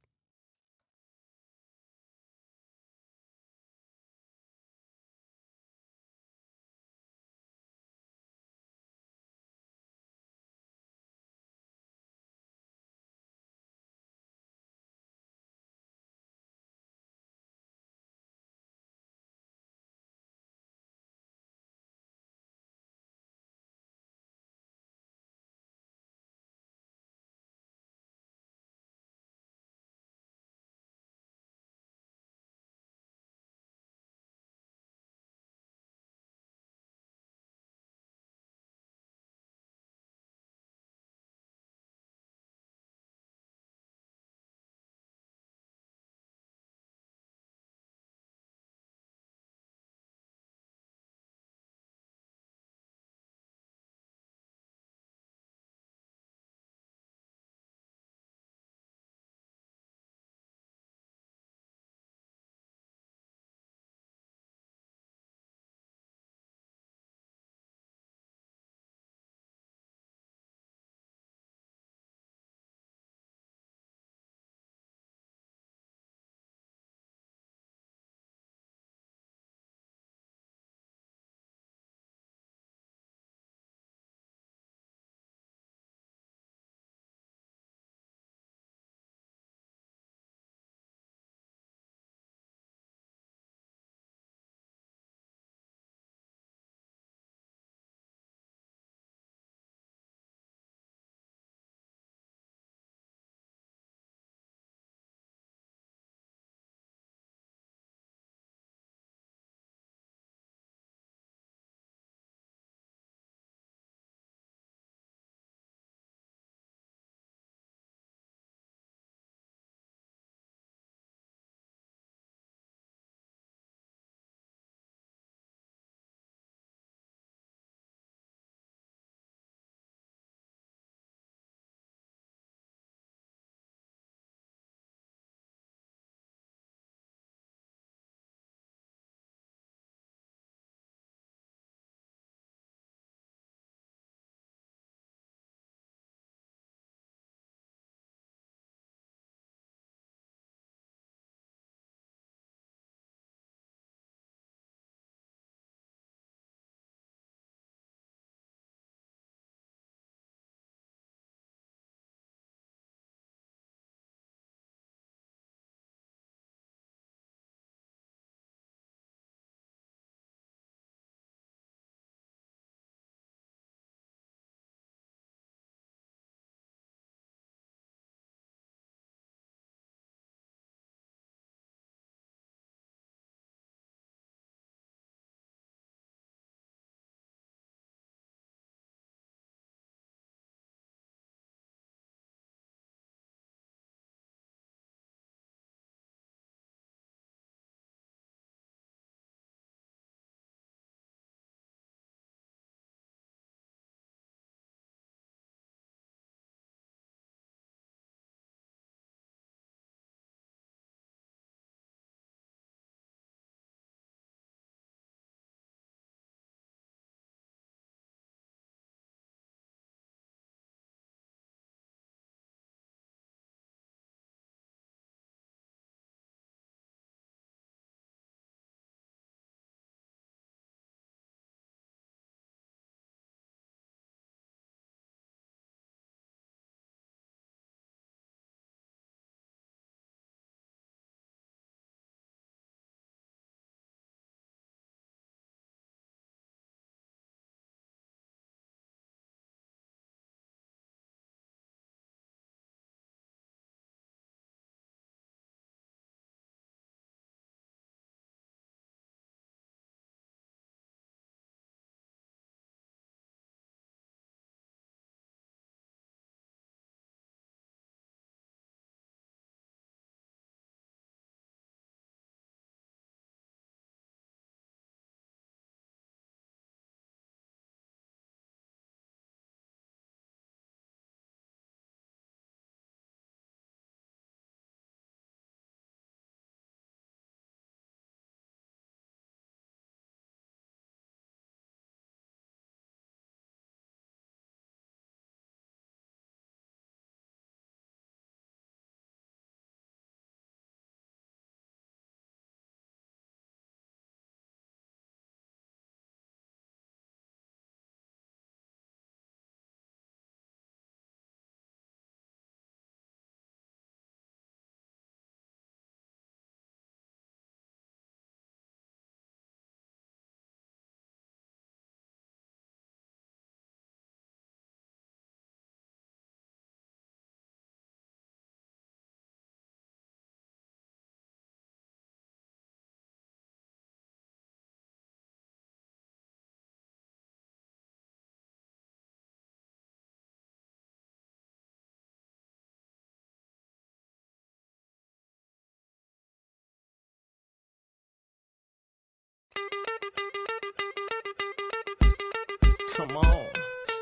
Come on.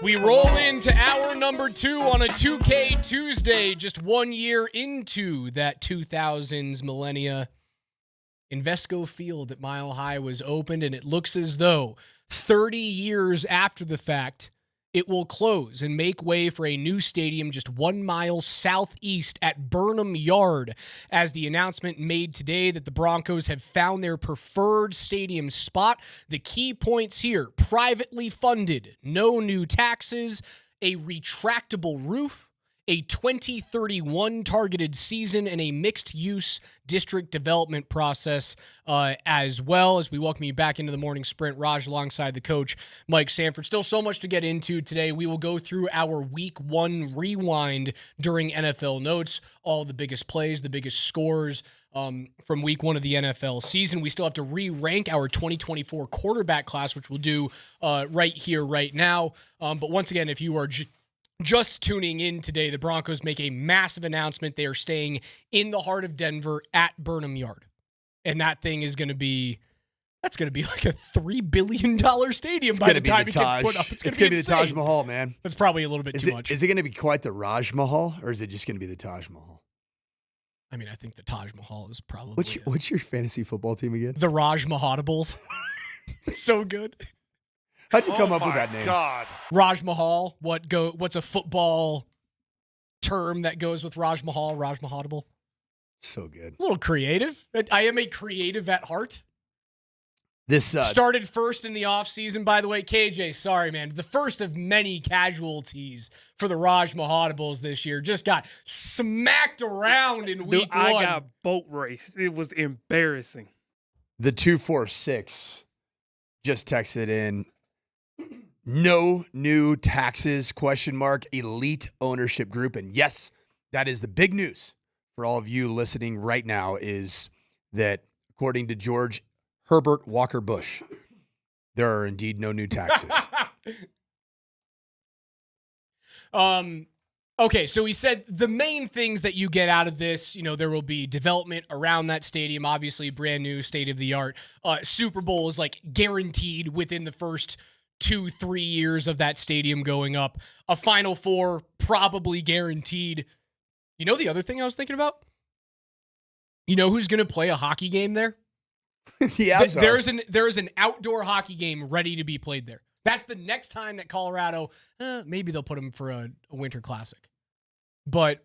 We roll into hour number 2 on a 2K Tuesday, just 1 year into that 2000s millennia. Invesco Field at Mile High was opened, and it looks as though 30 years after the fact, it will close and make way for a new stadium just 1 mile southeast at Burnham Yard, as the announcement made today that the Broncos have found their preferred stadium spot. The key points here: privately funded, no new taxes, a retractable roof, a 2031 targeted season, and a mixed-use district development process as well. As we welcome you back into the morning sprint, Raj alongside the coach, Mike Sanford. Still so much to get into today. We will go through our Week 1 rewind during NFL Notes, all the biggest plays, the biggest scores from Week 1 of the NFL season. We still have to re-rank our 2024 quarterback class, which we'll do right here, right now. But once again, if you are just tuning in today, the Broncos make a massive announcement. They are staying in the heart of Denver at Burnham Yard. And that thing is going to be, that's going to be like a $3 billion stadium by the time it gets put up. It's going to be the Taj Mahal, man. That's probably a little bit too much. Is it going to be quite the Raj Mahal, or is it just going to be the Taj Mahal? I mean, I think the Taj Mahal is probably. What's your fantasy football team again? The Raj Mahalables. So good. How'd you come up with that name? God. Raj Mahal. What's a football term that goes with Raj Mahal? Raj Mahadable. So good. A little creative. I am a creative at heart. This started first in the offseason, by the way. KJ, sorry, man. The first of many casualties for the Raj Mahadables this year. Just got smacked around in week 1. I got boat raced. It was embarrassing. The 246 just texted in, no new taxes, ? Elite ownership group. And yes, that is the big news for all of you listening right now, is that according to George Herbert Walker Bush, there are indeed no new taxes. Okay, so he said the main things that you get out of this, there will be development around that stadium, obviously brand new, state-of-the-art. Super Bowl is like guaranteed within the first 2-3 years of that stadium going up. A Final Four probably guaranteed. You know the other thing I was thinking about? You know who's going to play a hockey game there? Yeah, there's an outdoor hockey game ready to be played there. That's the next time that Colorado, maybe they'll put them for a Winter Classic. But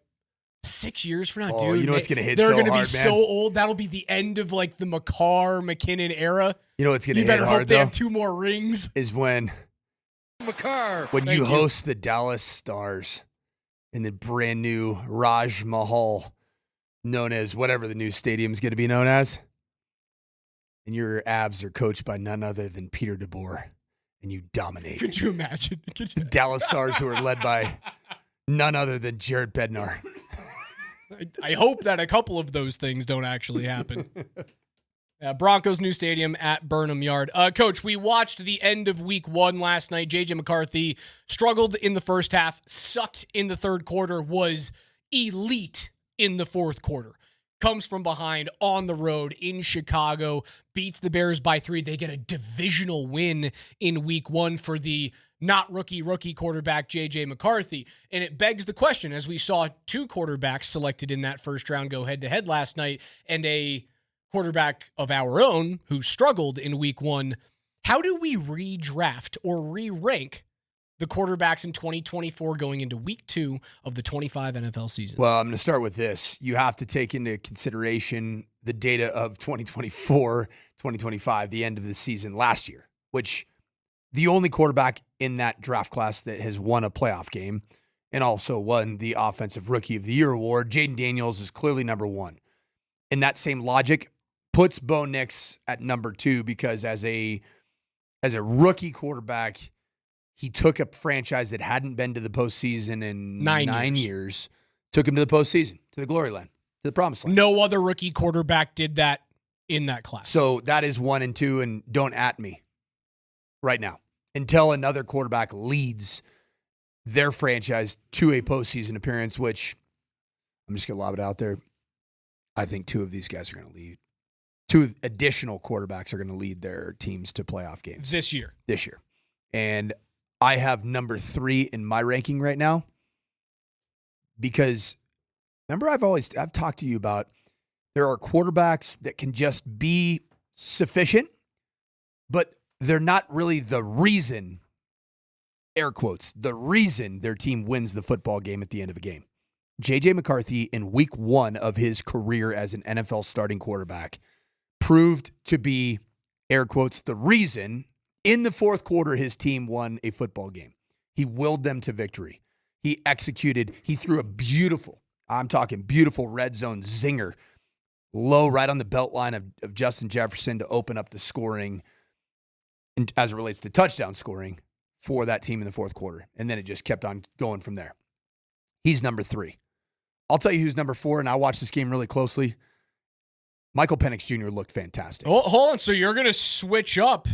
6 years from now, dude, you know what's going to hit they're so going to be hard, so old. That'll be the end of like the McCarr, McKinnon era. You know what's going to hit hard, hard, they though? have 2 more rings. Is when you host the Dallas Stars in the brand new Raj Mahal, known as whatever the new stadium is going to be known as. And your Avs are coached by none other than Peter DeBoer. And you dominate. Could you imagine? The Dallas Stars, who are led by none other than Jared Bednar. I hope that a couple of those things don't actually happen. Broncos new stadium at Burnham Yard. Coach, we watched the end of week 1 last night. J.J. McCarthy struggled in the first half, sucked in the third quarter, was elite in the fourth quarter. Comes from behind on the road in Chicago, beats the Bears by 3. They get a divisional win in week 1 for the not rookie quarterback J.J. McCarthy. And it begs the question, as we saw 2 quarterbacks selected in that first round go head-to-head last night, and a quarterback of our own who struggled in week 1, how do we redraft or re-rank the quarterbacks in 2024 going into week 2 of the 25 NFL season? Well, I'm going to start with this. You have to take into consideration the data of 2024, 2025, the end of the season last year, which the only quarterback in that draft class that has won a playoff game and also won the Offensive Rookie of the Year award, Jaden Daniels, is clearly number 1. And that same logic puts Bo Nix at number 2, because as a rookie quarterback, he took a franchise that hadn't been to the postseason in 9 years, took him to the postseason, to the glory land, to the promised land. No other rookie quarterback did that in that class. So that is 1 and 2, and don't at me right now until another quarterback leads their franchise to a postseason appearance, which I'm just going to lob it out there. I think 2 of these guys are going to lead. 2 additional quarterbacks are going to lead their teams to playoff games. This year. And I have number 3 in my ranking right now because remember I've talked to you about there are quarterbacks that can just be sufficient, but they're not really the reason, air quotes, the reason their team wins the football game at the end of a game. J.J. McCarthy in week 1 of his career as an NFL starting quarterback proved to be, air quotes, the reason in the fourth quarter his team won a football game. He willed them to victory. He executed. He threw a beautiful red zone zinger low right on the belt line of Justin Jefferson to open up the scoring and as it relates to touchdown scoring for that team in the fourth quarter. And then it just kept on going from there. He's number 3. I'll tell you who's number 4, and I watched this game really closely. Michael Penix Jr. looked fantastic. Oh, hold on. So you're going to switch up.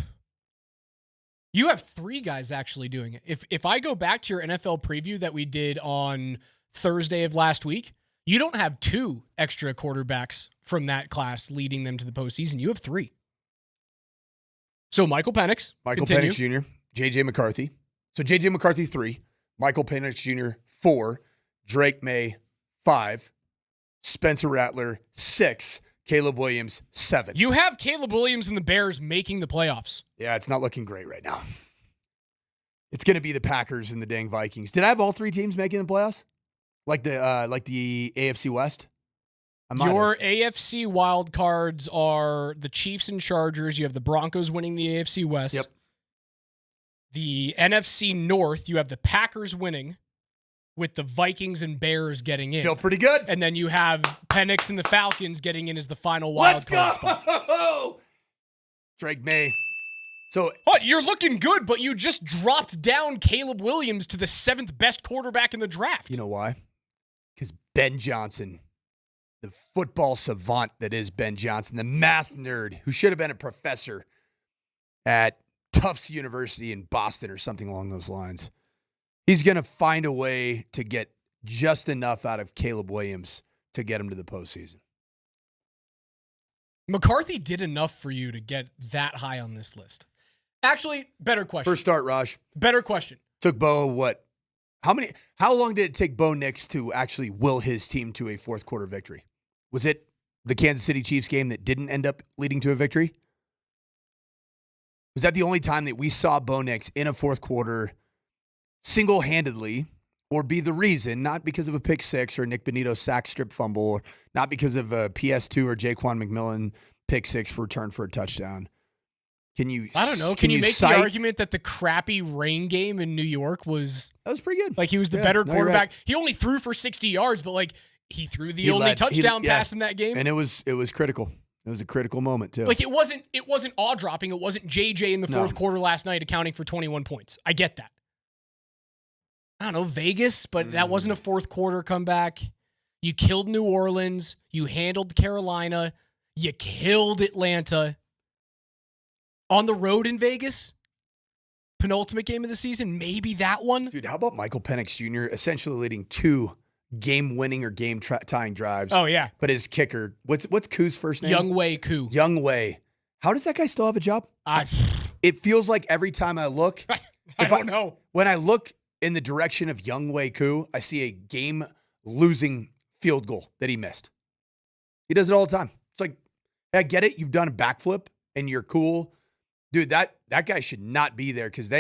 You have 3 guys actually doing it. If I go back to your NFL preview that we did on Thursday of last week, you don't have 2 extra quarterbacks from that class leading them to the postseason. You have 3. So Michael Penix. Penix Jr., J.J. McCarthy. So J.J. McCarthy 3, Michael Penix Jr. 4, Drake May 5, Spencer Rattler 6, Caleb Williams 7. You have Caleb Williams and the Bears making the playoffs. Yeah, it's not looking great right now. It's going to be the Packers and the dang Vikings. Did I have all 3 teams making the playoffs? Like the AFC West? Your AFC wild cards are the Chiefs and Chargers. You have the Broncos winning the AFC West. Yep. The NFC North, you have the Packers winning with the Vikings and Bears getting in. Feel pretty good. And then you have Penix and the Falcons getting in as the final wild card spot. Drake May. So you're looking good, but you just dropped down Caleb Williams to the 7th best quarterback in the draft. You know why? Because Ben Johnson, the football savant that is Ben Johnson, the math nerd who should have been a professor at Tufts University in Boston or something along those lines. He's going to find a way to get just enough out of Caleb Williams to get him to the postseason. McCarthy did enough for you to get that high on this list. Actually, better question. First start, Raj. Better question. Took Bo what? How long did it take Bo Nix to actually will his team to a fourth quarter victory? Was it the Kansas City Chiefs game that didn't end up leading to a victory? Was that the only time that we saw Bo Nix in a fourth quarter single-handedly or be the reason, not because of a pick six or Nick Benito sack strip fumble, or not because of a PS2 or Jaquan McMillan pick six for return for a touchdown? I don't know. Can you make the argument that the crappy rain game in New York that was pretty good? Like he was the better quarterback. Right. He only threw for 60 yards, but he threw the only touchdown pass in that game. And it was critical. It was a critical moment too. It wasn't awe-dropping. It wasn't JJ in the fourth quarter last night accounting for 21 points. I get that. I don't know, Vegas, but that wasn't a fourth quarter comeback. You killed New Orleans. You handled Carolina. You killed Atlanta. On the road in Vegas, penultimate game of the season, maybe that one. Dude, how about Michael Penix Jr. essentially leading 2 game-winning or game-tying drives? Oh, yeah. But his kicker, what's Koo's first name? Younghoe Koo. Younghoe. How does that guy still have a job? It feels like every time I look. I don't know. When I look in the direction of Younghoe Koo, I see a game-losing field goal that he missed. He does it all the time. It's like, I get it. You've done a backflip and you're cool. Dude, that guy should not be there because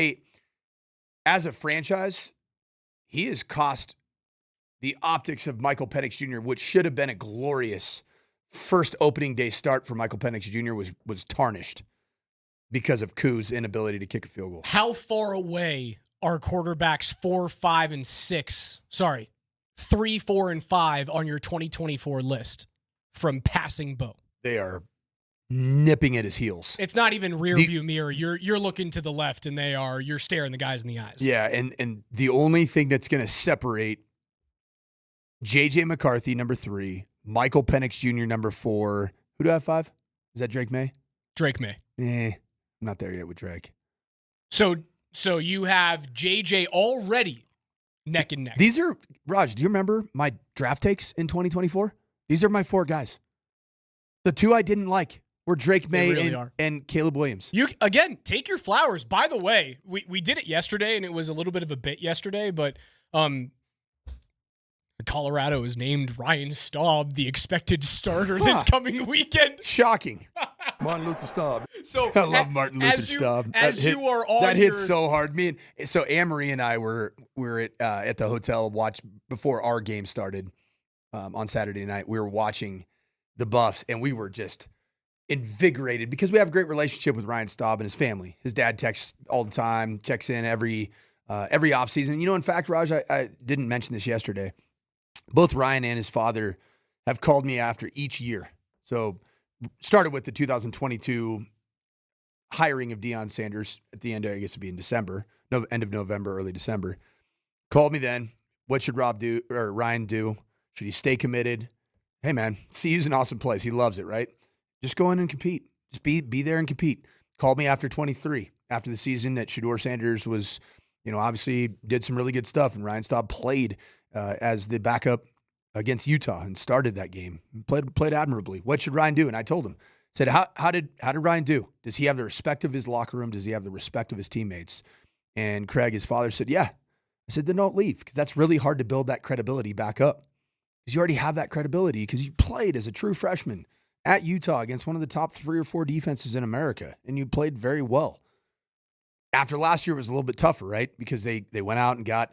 as a franchise, he has cost the optics of Michael Penix Jr., which should have been a glorious first opening day start for Michael Penix Jr. was tarnished because of Koo's inability to kick a field goal. How far away are quarterbacks 4, 5, and 6? Sorry, 3, 4, and 5 on your 2024 list from passing Bo? They are nipping at his heels. It's not even rear view mirror. You're looking to the left and you're staring the guys in the eyes. Yeah, and the only thing that's going to separate J.J. McCarthy, number 3, Michael Penix Jr., number 4. Who do I have 5? Is that Drake May? Drake May. I'm not there yet with Drake. So you have J.J. already neck and neck. These are, Raj, do you remember my draft takes in 2024? These are my 4 guys. The 2 I didn't like. We're Drake May really and Caleb Williams. You again, take your flowers. By the way, we did it yesterday, and it was a little bit of a bit yesterday, but Colorado has named Ryan Staub the expected starter this coming weekend. Shocking. Martin Luther Staub. So I love Martin Luther Staub. That hit so hard. So Anne-Marie and I were at the hotel before our game started on Saturday night. We were watching the Buffs, and we were just invigorated because we have a great relationship with Ryan Staub and his family. His dad texts all the time, checks in every offseason. In fact, Raj, I didn't mention this yesterday. Both Ryan and his father have called me after each year. So started with the 2022 hiring of Deion Sanders at the end, I guess it'd be in December, end of November, early December. Called me then. What should Ryan do? Should he stay committed? Hey man, CU's an awesome place. He loves it, right? Just go in and compete. Just be there and compete. Called me after 23, after the season that Shedeur Sanders was, obviously did some really good stuff, and Ryan Staub played as the backup against Utah and started that game. Played admirably. What should Ryan do? And I told him, said, how did Ryan do? Does he have the respect of his locker room? Does he have the respect of his teammates? And Craig, his father, said, yeah. I said, then don't leave, because that's really hard to build that credibility back up. Because you already have that credibility because you played as a true freshman at Utah against one of the top 3 or 4 defenses in America, and you played very well. After last year, it was a little bit tougher, right? Because they went out and got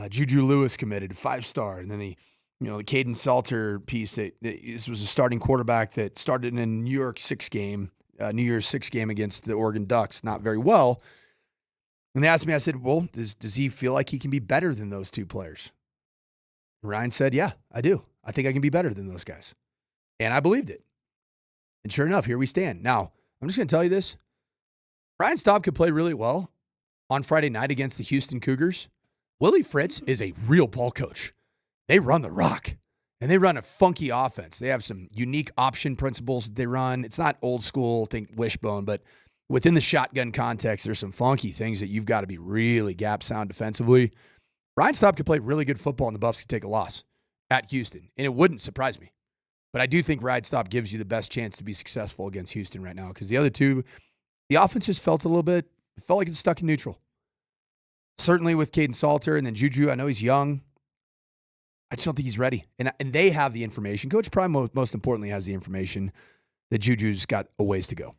Juju Lewis committed, 5-star, and then the Caden Salter piece. This was a starting quarterback that started in a New Year's 6 game against the Oregon Ducks, not very well. And they asked me, I said, well, does he feel like he can be better than those 2 players? Ryan said, yeah, I do. I think I can be better than those guys. And I believed it. And sure enough, here we stand. Now, I'm just going to tell you this. Ryan Staub could play really well on Friday night against the Houston Cougars. Willie Fritz is a real ball coach. They run the rock, and they run a funky offense. They have some unique option principles that they run. It's not old school, think wishbone, but within the shotgun context, there's some funky things that you've got to be really gap sound defensively. Ryan Staub could play really good football, and the Buffs could take a loss at Houston, and it wouldn't surprise me. But I do think Ryan Staub gives you the best chance to be successful against Houston right now, because the other 2, the offense just felt like it's stuck in neutral. Certainly with Caden Salter and then Juju, I know he's young. I just don't think he's ready. And they have the information. Coach Prime, most importantly, has the information that Juju's got a ways to go.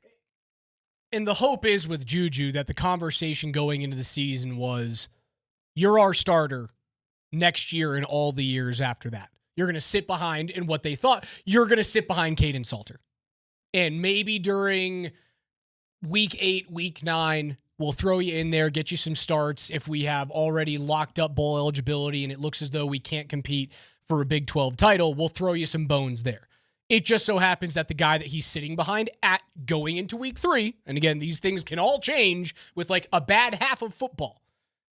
And the hope is with Juju that the conversation going into the season was, you're our starter next year and all the years after that. You're going to sit behind, in what they thought, you're going to sit behind Caden Salter. And maybe during week 8, week 9, we'll throw you in there, get you some starts if we have already locked up bowl eligibility and it looks as though we can't compete for a Big 12 title. We'll throw you some bones there. It just so happens that the guy that he's sitting behind at going into week 3, and again, these things can all change with like a bad half of football.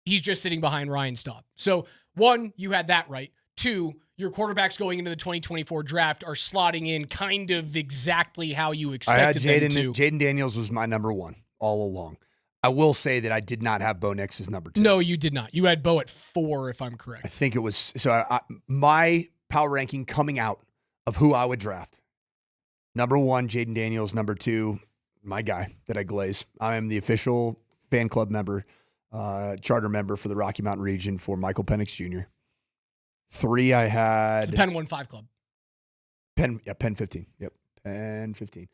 He's just sitting behind Ryan Staub. So 1, you had that right. 2, your quarterbacks going into the 2024 draft are slotting in kind of exactly how you expected them to. Jaden Daniels was my number 1 all along. I will say that I did not have Bo Nix as number 2. No, you did not. You had Bo at 4, if I'm correct. I think it was. So my power ranking coming out of who I would draft. Number 1, Jaden Daniels. Number 2, my guy that I glaze. I am the official fan club member, charter member for the Rocky Mountain region for Michael Penix Jr. 3, I had... It's the Penn 1-5 Club. Penn 15. Yep, Penn 15.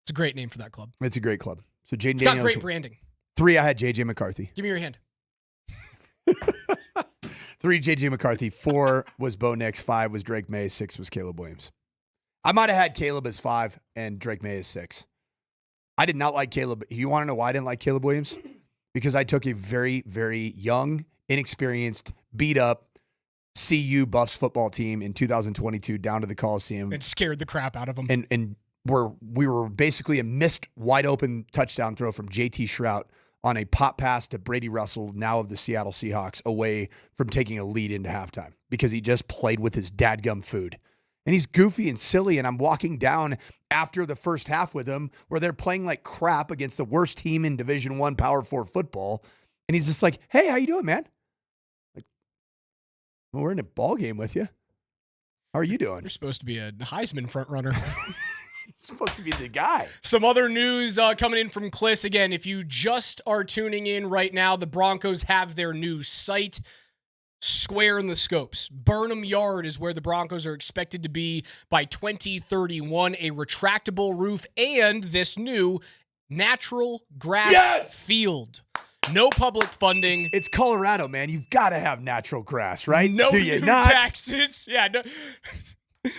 It's a great name for that club. It's a great club. So Jaden Daniels... It's got great branding. 3, I had J.J. McCarthy. Give me your hand. 3, J.J. McCarthy. 4 was Bo Nix. 5 was Drake May. 6 was Caleb Williams. I might have had Caleb as 5 and Drake May as 6. I did not like Caleb. You want to know why I didn't like Caleb Williams? Because I took a very, very young, inexperienced, beat-up CU Buffs football team in 2022 down to the Coliseum. And scared the crap out of them. And we were basically a missed wide-open touchdown throw from J.T. Shrout on a pop pass to Brady Russell, now of the Seattle Seahawks, away from taking a lead into halftime because he just played with his dadgum food. And he's goofy and silly, and I'm walking down after the first half with him where they're playing like crap against the worst team in Division I Power 4 football, and he's just like, hey, how you doing, man? Like, well, we're in a ball game with you. How are you doing? You're supposed to be a Heisman front runner. supposed to be the guy. Some other news coming in from Kliss. Again, if you just are tuning in right now, the Broncos have their new site, Square in the Scopes. Burnham Yard is where the Broncos are expected to be by 2031. A retractable roof and this new natural grass field. No public funding. It's Colorado, man. You've got to have natural grass, right? No Do you new not? taxes. Yeah, no,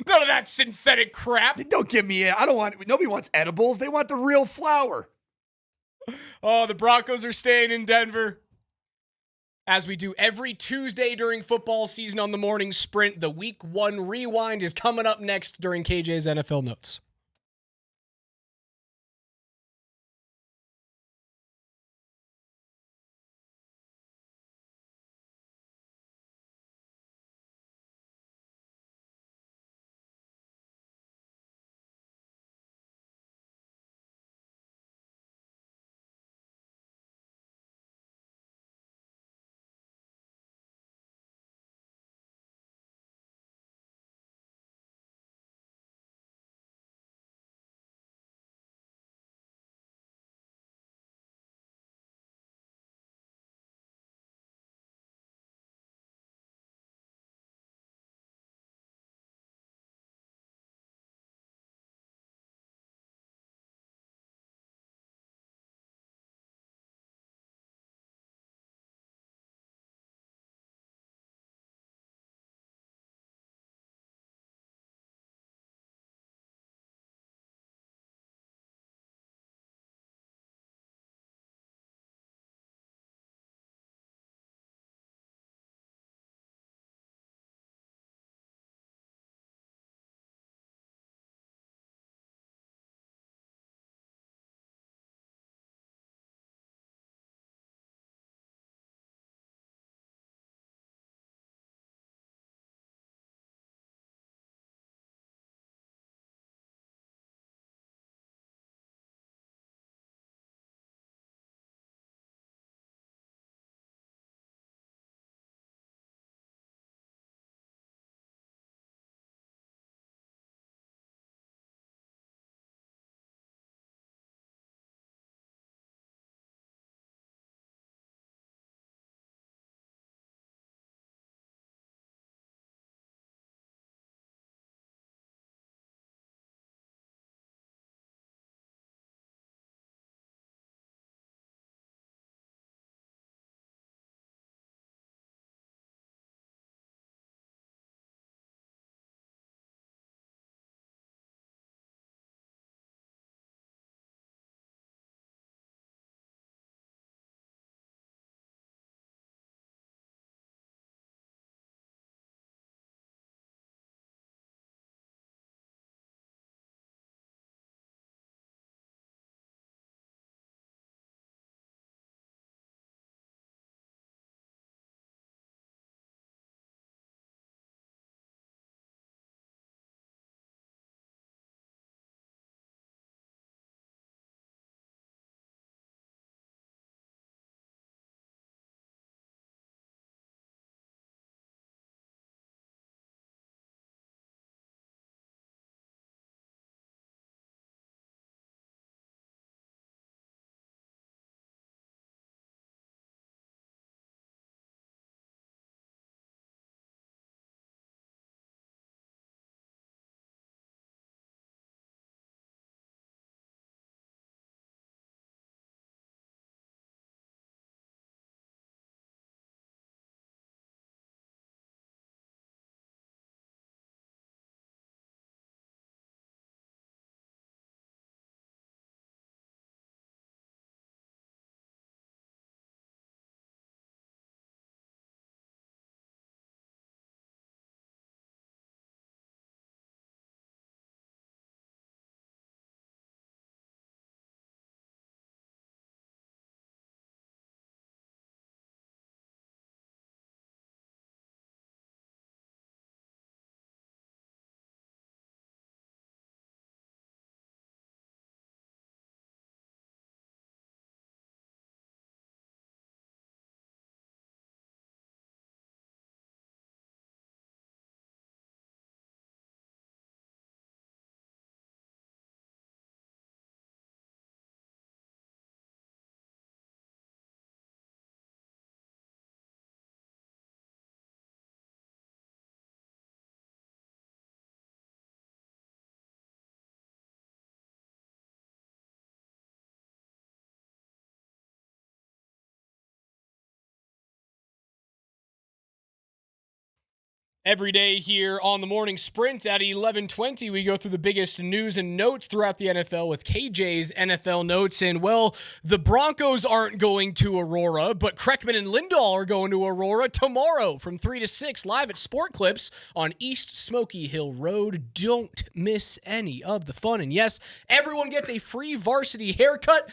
none of that synthetic crap. Don't give me I don't want. Nobody wants edibles. They want the real flower. Oh, the Broncos are staying in Denver. As we do every Tuesday during football season on the morning sprint, the Week 1 rewind is coming up next during KJ's NFL Notes. Every day here on the Morning Sprint at 11:20, we go through the biggest news and notes throughout the NFL with KJ's NFL Notes. And, well, the Broncos aren't going to Aurora, but Kreckman and Lindahl are going to Aurora tomorrow from 3 to 6 live at Sport Clips on East Smoky Hill Road. Don't miss any of the fun. And, yes, everyone gets a free varsity haircut.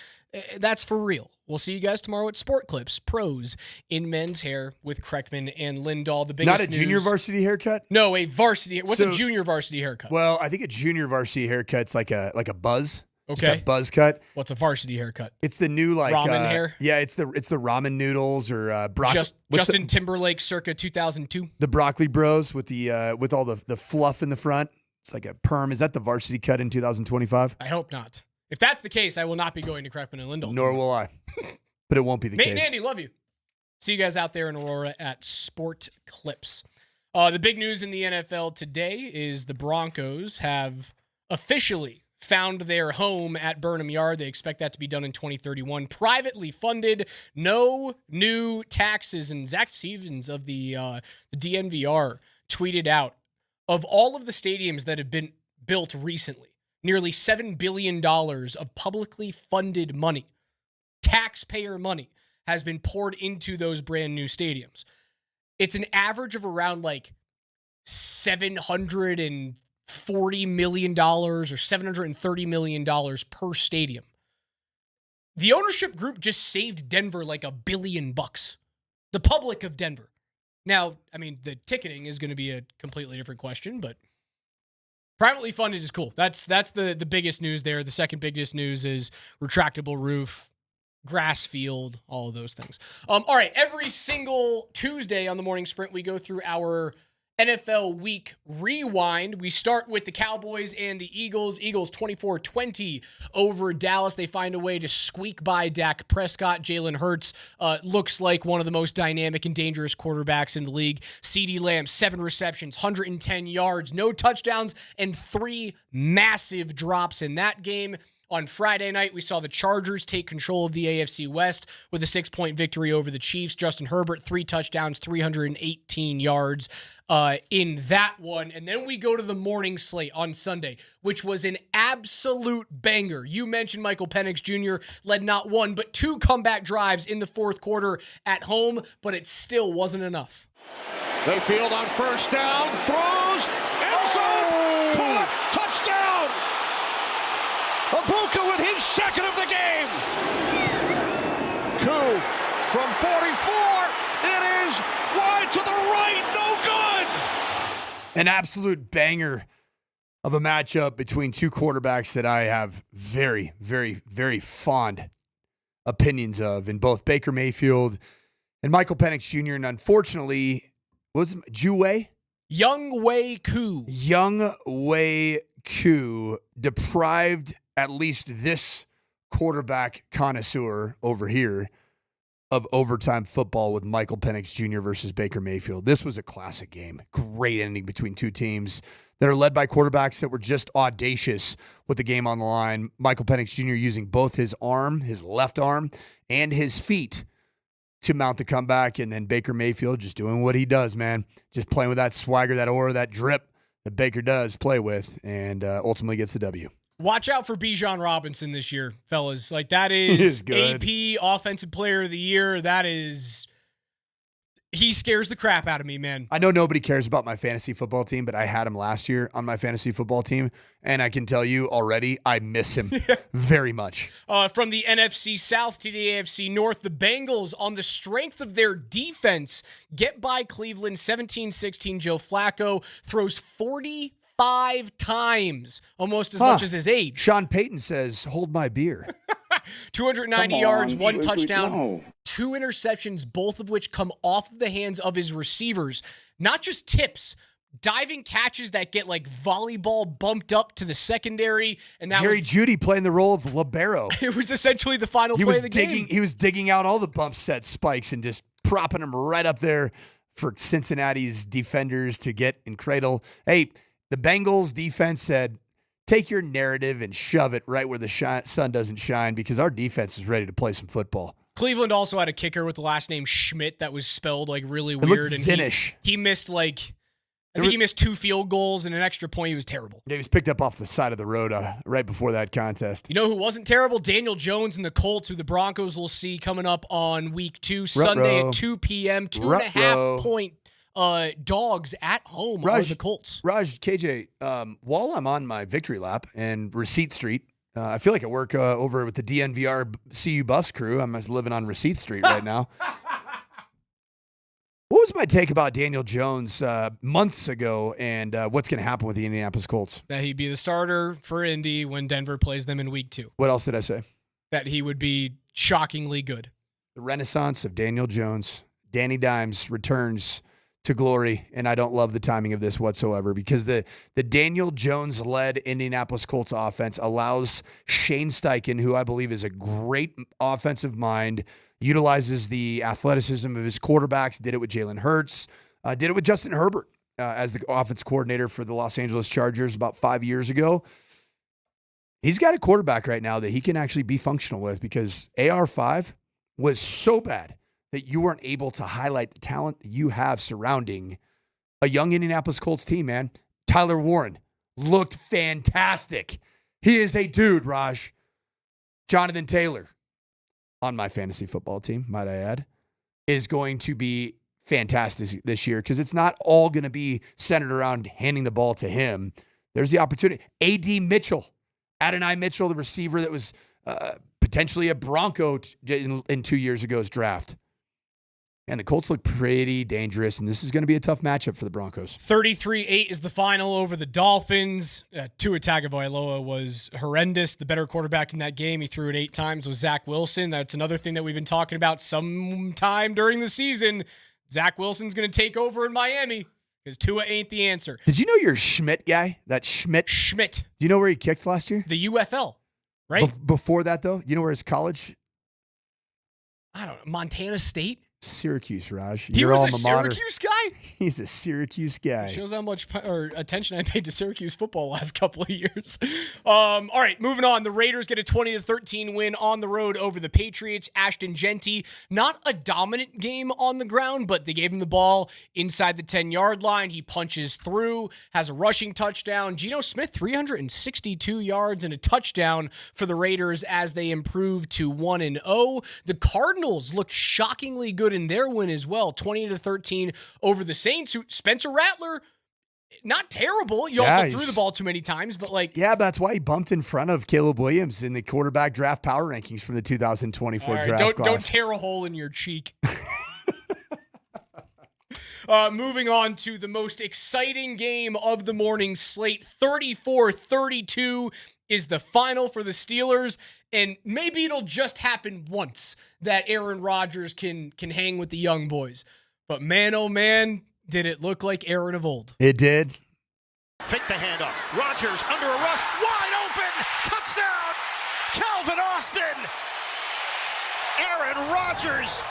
That's for real. We'll see you guys tomorrow at Sport Clips, pros in men's hair with Kreckman and Lindahl. The biggest Not a junior varsity haircut? No, a varsity. What's a junior varsity haircut? Well, I think a junior varsity haircut's like a buzz. Okay. Just a buzz cut. What's a varsity haircut? It's the new ramen hair. Yeah, it's the ramen noodles or broccoli. Justin Timberlake, circa 2002. The broccoli bros with the with all the fluff in the front. It's like a perm. Is that the varsity cut in 2025? I hope not. If that's the case, I will not be going to Kreckman and Lindahl. Nor will I. But it won't be the Nate case. and Andy, love you. See you guys out there in Aurora at Sport Clips. The big news in the NFL today is the Broncos have officially found their home at Burnham Yard. They expect that to be done in 2031. Privately funded, no new taxes. And Zach Stevens of the DNVR tweeted out, of all of the stadiums that have been built recently, nearly $7 billion of publicly funded money, taxpayer money, has been poured into those brand new stadiums. It's an average of around like $740 million or $730 million per stadium. The ownership group just saved Denver like $1 billion. The public of Denver. Now, I mean, the ticketing is going to be a completely different question, but privately funded is cool. That's the biggest news there. The second biggest news is retractable roof, grass field, all of those things. All right, every single Tuesday on the Morning Sprint, we go through our NFL Week Rewind. We start with the Cowboys and the Eagles. Eagles 24-20 over Dallas. They find a way to squeak by Dak Prescott. Jalen Hurts looks like one of the most dynamic and dangerous quarterbacks in the league. CeeDee Lamb, 7 receptions, 110 yards, no touchdowns, and 3 massive drops in that game. On Friday night, we saw the Chargers take control of the AFC West with a 6-point victory over the Chiefs. Justin Herbert, 3 touchdowns, 318 yards in that one. And then we go to the morning slate on Sunday, which was an absolute banger. You mentioned Michael Penix Jr. led not 1, but 2 comeback drives in the fourth quarter at home, but it still wasn't enough. They field on first down, throws, end zone, caught, touchdown! Abuka with his second of the game. Koo from 44. It is wide to the right. No good. An absolute banger of a matchup between two quarterbacks that I have very, very, very fond opinions of in both Baker Mayfield and Michael Penix Jr. And unfortunately, was it Younghoe Koo? Younghoe Koo deprived at least this quarterback connoisseur over here of overtime football with Michael Penix Jr. versus Baker Mayfield. This was a classic game. Great ending between two teams that are led by quarterbacks that were just audacious with the game on the line. Michael Penix Jr. using both his arm, his left arm, and his feet to mount the comeback, and then Baker Mayfield just doing what he does, man. Just playing with that swagger, that aura, that drip that Baker does play with, and ultimately gets the W. Watch out for Bijan Robinson this year, fellas. Like, that is good. AP Offensive Player of the Year. That is... He scares the crap out of me, man. I know nobody cares about my fantasy football team, but I had him last year on my fantasy football team, and I can tell you already, I miss him very much. From the NFC South to the AFC North, the Bengals, on the strength of their defense, get by Cleveland 17-16. Joe Flacco throws 45 times, almost as much as his age. Sean Payton says, hold my beer. 290 yards, 1 touchdown, 2 interceptions, both of which come off of the hands of his receivers. Not just tips, diving catches that get like volleyball bumped up to the secondary. And that Jerry Jeudy playing the role of libero. It was essentially the final play of the game. He was digging out all the bump set spikes and just propping them right up there for Cincinnati's defenders to get and cradle. Hey, the Bengals defense said, take your narrative and shove it right where the sun doesn't shine, because our defense is ready to play some football. Cleveland also had a kicker with the last name Schmidt that was spelled like really It weird. looked And Zinnish. he missed like, I think he missed 2 field goals and an extra point. He was terrible. Yeah, he was picked up off the side of the road right before that contest. You know who wasn't terrible? Daniel Jones and the Colts, who the Broncos will see coming up on week 2, Sunday at 2 p.m. 2.5 point dogs at home are the Colts. Raj, KJ, while I'm on my victory lap and Receipt Street, I feel like I work over with the DNVR CU Buffs crew. I'm just living on Receipt Street right now. What was my take about Daniel Jones months ago and what's going to happen with the Indianapolis Colts? That he'd be the starter for Indy when Denver plays them in week 2. What else did I say? That he would be shockingly good. The renaissance of Daniel Jones. Danny Dimes returns to glory, and I don't love the timing of this whatsoever because the Daniel Jones-led Indianapolis Colts offense allows Shane Steichen, who I believe is a great offensive mind, utilizes the athleticism of his quarterbacks, did it with Jalen Hurts, did it with Justin Herbert as the offense coordinator for the Los Angeles Chargers about 5 years ago. He's got a quarterback right now that he can actually be functional with because AR5 was so bad that you weren't able to highlight the talent that you have surrounding a young Indianapolis Colts team, man. Tyler Warren looked fantastic. He is a dude, Raj. Jonathan Taylor, on my fantasy football team, might I add, is going to be fantastic this year because it's not all going to be centered around handing the ball to him. There's the opportunity. A.D. Mitchell, Adonai Mitchell, the receiver that was potentially a Bronco in 2 years ago's draft. And the Colts look pretty dangerous, and this is going to be a tough matchup for the Broncos. 33-8 is the final over the Dolphins. Tua Tagovailoa was horrendous. The better quarterback in that game, he threw it 8 times, was Zach Wilson. That's another thing that we've been talking about sometime during the season. Zach Wilson's going to take over in Miami because Tua ain't the answer. Did you know you're a Schmidt guy? That Schmidt? Schmidt. Do you know where he kicked last year? The UFL, right? Before that, though, you know where his college? I don't know. Montana State? Syracuse, Raj. He was a Syracuse guy? He's a Syracuse guy. Shows how much attention I paid to Syracuse football last couple of years. All right, moving on. The Raiders get a 20-13 win on the road over the Patriots. Ashton Genty, not a dominant game on the ground, but they gave him the ball inside the 10-yard line. He punches through, has a rushing touchdown. Geno Smith, 362 yards and a touchdown for the Raiders as they improve to 1-0. The Cardinals looked shockingly good in their win as well, 20-13 over the Saints, who Spencer Rattler, not terrible. He also threw the ball too many times, but but that's why he bumped in front of Caleb Williams in the quarterback draft power rankings from the 2024 draft class. Don't tear a hole in your cheek. Moving on to the most exciting game of the morning slate, 34-32 is the final for the Steelers. And maybe it'll just happen once that Aaron Rodgers can hang with the young boys. But man, oh man, did it look like Aaron of old. It did. Fake the handoff. Rodgers under a rush. Wide open. Touchdown. Calvin Austin. Aaron Rodgers.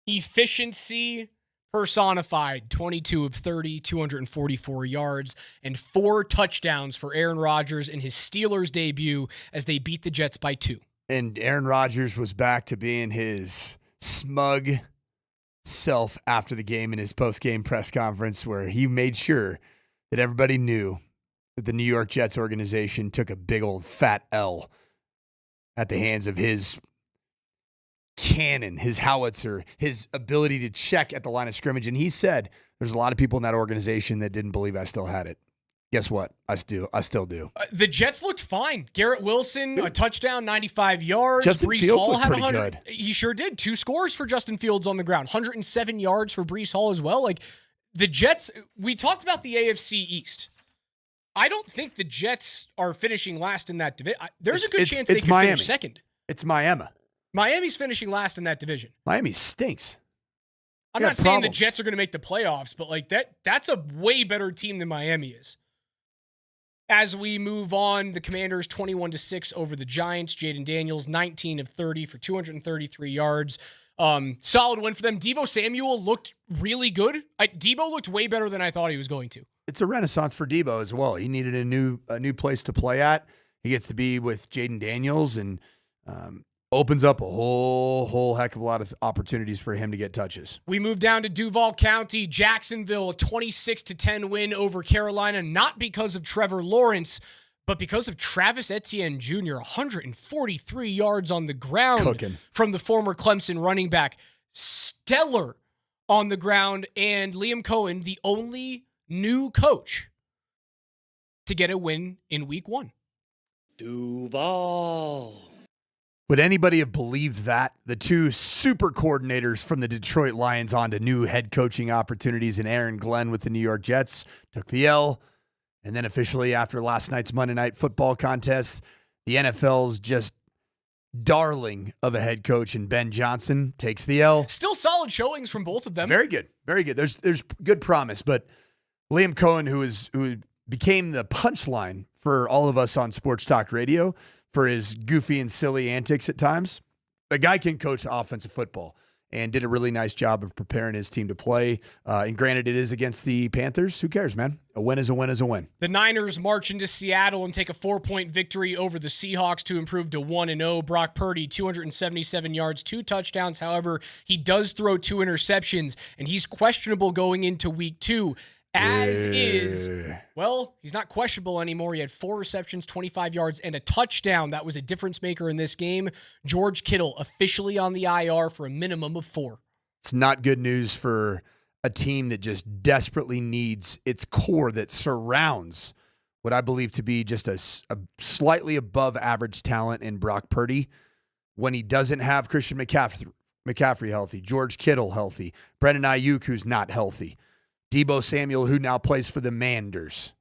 Efficiency personified. 22 of 30, 244 yards, and 4 touchdowns for Aaron Rodgers in his Steelers debut as they beat the Jets by 2. And Aaron Rodgers was back to being his smug self after the game in his post-game press conference where he made sure that everybody knew that the New York Jets organization took a big old fat L at the hands of his cannon, his howitzer, his ability to check at the line of scrimmage. And he said, there's a lot of people in that organization that didn't believe I still had it. Guess what? I still do. The Jets looked fine. Garrett Wilson, a touchdown, 95 yards. Justin Breece Fields Hall looked had pretty 100. good. He sure did. 2 scores for Justin Fields on the ground. 107 yards for Breece Hall as well. Like, the Jets, we talked about the AFC East. I don't think the Jets are finishing last in that division. There's a good chance they could finish second. It's Miami. Miami's finishing last in that division. Miami stinks. I'm not saying the Jets are going to make the playoffs, but like that's a way better team than Miami is. As we move on, the Commanders 21-6 over the Giants. Jaden Daniels 19 of 30 for 233 yards. Solid win for them. Deebo Samuel looked really good. Deebo looked way better than I thought he was going to. It's a renaissance for Deebo as well. He needed a new place to play at. He gets to be with Jaden Daniels and opens up a whole heck of a lot of opportunities for him to get touches. We move down to Duval County. Jacksonville, a 26-10 win over Carolina, not because of Trevor Lawrence, but because of Travis Etienne Jr., 143 yards on the ground from the former Clemson running back. Stellar on the ground. And Liam Cohen, the only new coach to get a win in week 1. Duval. Would anybody have believed that? The two super coordinators from the Detroit Lions on to new head coaching opportunities, and Aaron Glenn with the New York Jets took the L. And then officially after last night's Monday Night Football contest, the NFL's just darling of a head coach and Ben Johnson takes the L. Still solid showings from both of them. Very good. Very good. There's good promise, but Liam Cohen, who became the punchline for all of us on Sports Talk Radio for his goofy and silly antics at times, the guy can coach offensive football and did a really nice job of preparing his team to play. And granted, it is against the Panthers. Who cares, man? A win is a win is a win. The Niners march into Seattle and take a 4-point victory over the Seahawks to improve to 1-0. Brock Purdy, 277 yards, 2 touchdowns. However, he does throw 2 interceptions, and he's questionable going into week 2. He's not questionable anymore. He had 4 receptions, 25 yards, and a touchdown. That was a difference maker in this game. George Kittle officially on the IR for a minimum of 4. It's not good news for a team that just desperately needs its core that surrounds what I believe to be just a slightly above average talent in Brock Purdy. When he doesn't have Christian McCaffrey healthy, George Kittle healthy, Brendan Ayuk who's not healthy, Deebo Samuel, who now plays for the Manders.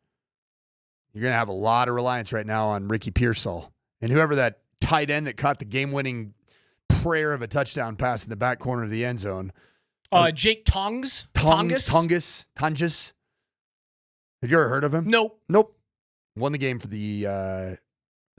You're going to have a lot of reliance right now on Ricky Pearsall. And whoever that tight end that caught the game-winning prayer of a touchdown pass in the back corner of the end zone. Jake Tonges. Have you ever heard of him? Nope. Won the game for the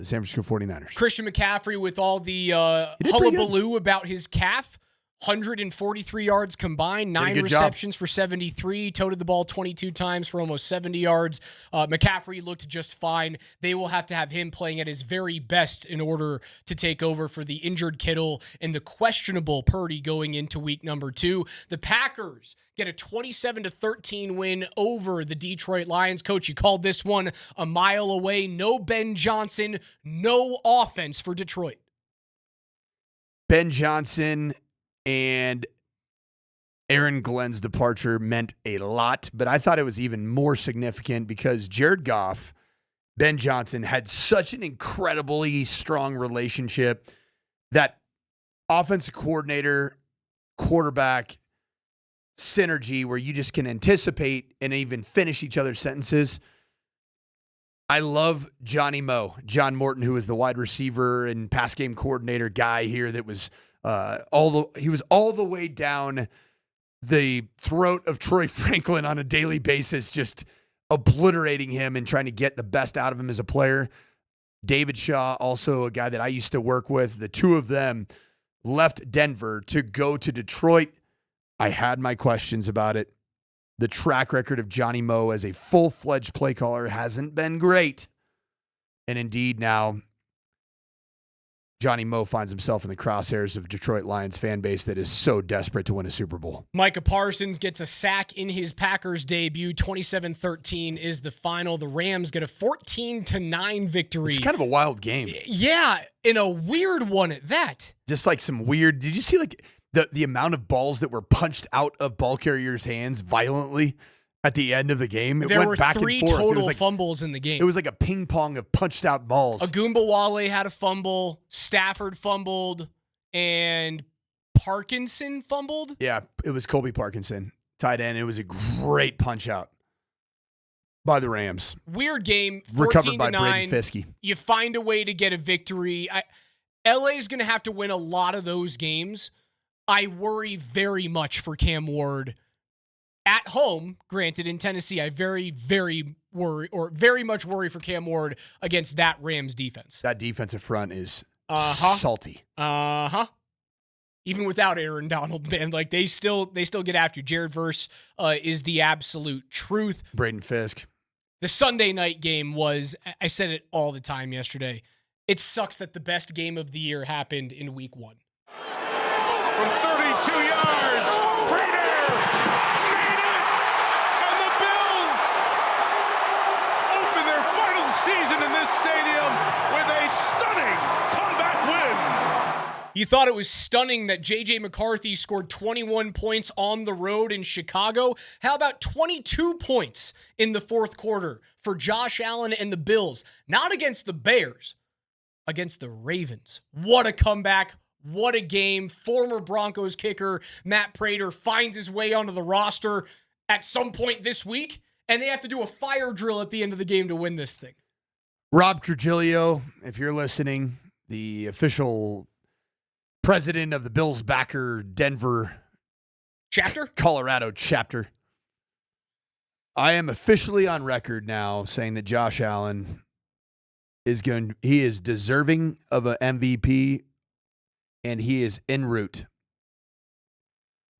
San Francisco 49ers. Christian McCaffrey with all the hullabaloo about his calf. 143 yards combined, 9 receptions for 73, toted the ball 22 times for almost 70 yards. McCaffrey looked just fine. They will have to have him playing at his very best in order to take over for the injured Kittle and the questionable Purdy going into week number 2. The Packers get a 27-13 win over the Detroit Lions. Coach, you called this one a mile away. No Ben Johnson, no offense for Detroit. Ben Johnson and Aaron Glenn's departure meant a lot, but I thought it was even more significant because Jared Goff, Ben Johnson had such an incredibly strong relationship. That offensive coordinator, quarterback synergy where you just can anticipate and even finish each other's sentences. I love Johnny Moe, John Morton, who was the wide receiver and pass game coordinator guy here that was he was all the way down the throat of Troy Franklin on a daily basis, just obliterating him and trying to get the best out of him as a player. David Shaw, also a guy that I used to work with. The two of them left Denver to go to Detroit. I had my questions about it. The track record of Johnny Moe as a full-fledged play caller hasn't been great. And indeed now, Johnny Moe finds himself in the crosshairs of Detroit Lions fan base that is so desperate to win a Super Bowl. Micah Parsons gets a sack in his Packers debut. 27-13 is the final. The Rams get a 14-9 victory. It's kind of a wild game. Yeah, in a weird one at that. Just like some weird, did you see like the amount of balls that were punched out of ball carriers' hands violently at the end of the game? There went back and forth. There were 3 total fumbles in the game. It was like a ping pong of punched out balls. Agumbawale had a fumble, Stafford fumbled, and Parkinson fumbled? Yeah, it was Colby Parkinson, tight end. It was a great punch out by the Rams. Weird game, 14-9. Recovered by Braden Fiske. You find a way to get a victory. LA's going to have to win a lot of those games. I worry very much for Cam Ward at home. Granted, in Tennessee, I very much worry for Cam Ward against that Rams defense. That defensive front is salty. Even without Aaron Donald, man, like they still get after you. Jared Verse is the absolute truth. Braden Fiske. The Sunday night game was, I said it all the time yesterday, It sucks that the best game of the year happened in week 1. From 32 yards, Prater made it, and the Bills open their final season in this stadium with a stunning comeback win. You thought it was stunning that J.J. McCarthy scored 21 points on the road in Chicago. How about 22 points in the fourth quarter for Josh Allen and the Bills? Not against the Bears, against the Ravens. What a comeback. What a game. Former Broncos kicker Matt Prater finds his way onto the roster at some point this week, and they have to do a fire drill at the end of the game to win this thing. Rob Trujillo, if you're listening, the official president of the Bills backer Denver chapter, Colorado chapter. I am officially on record now saying that Josh Allen he is deserving of an MVP, and he is en route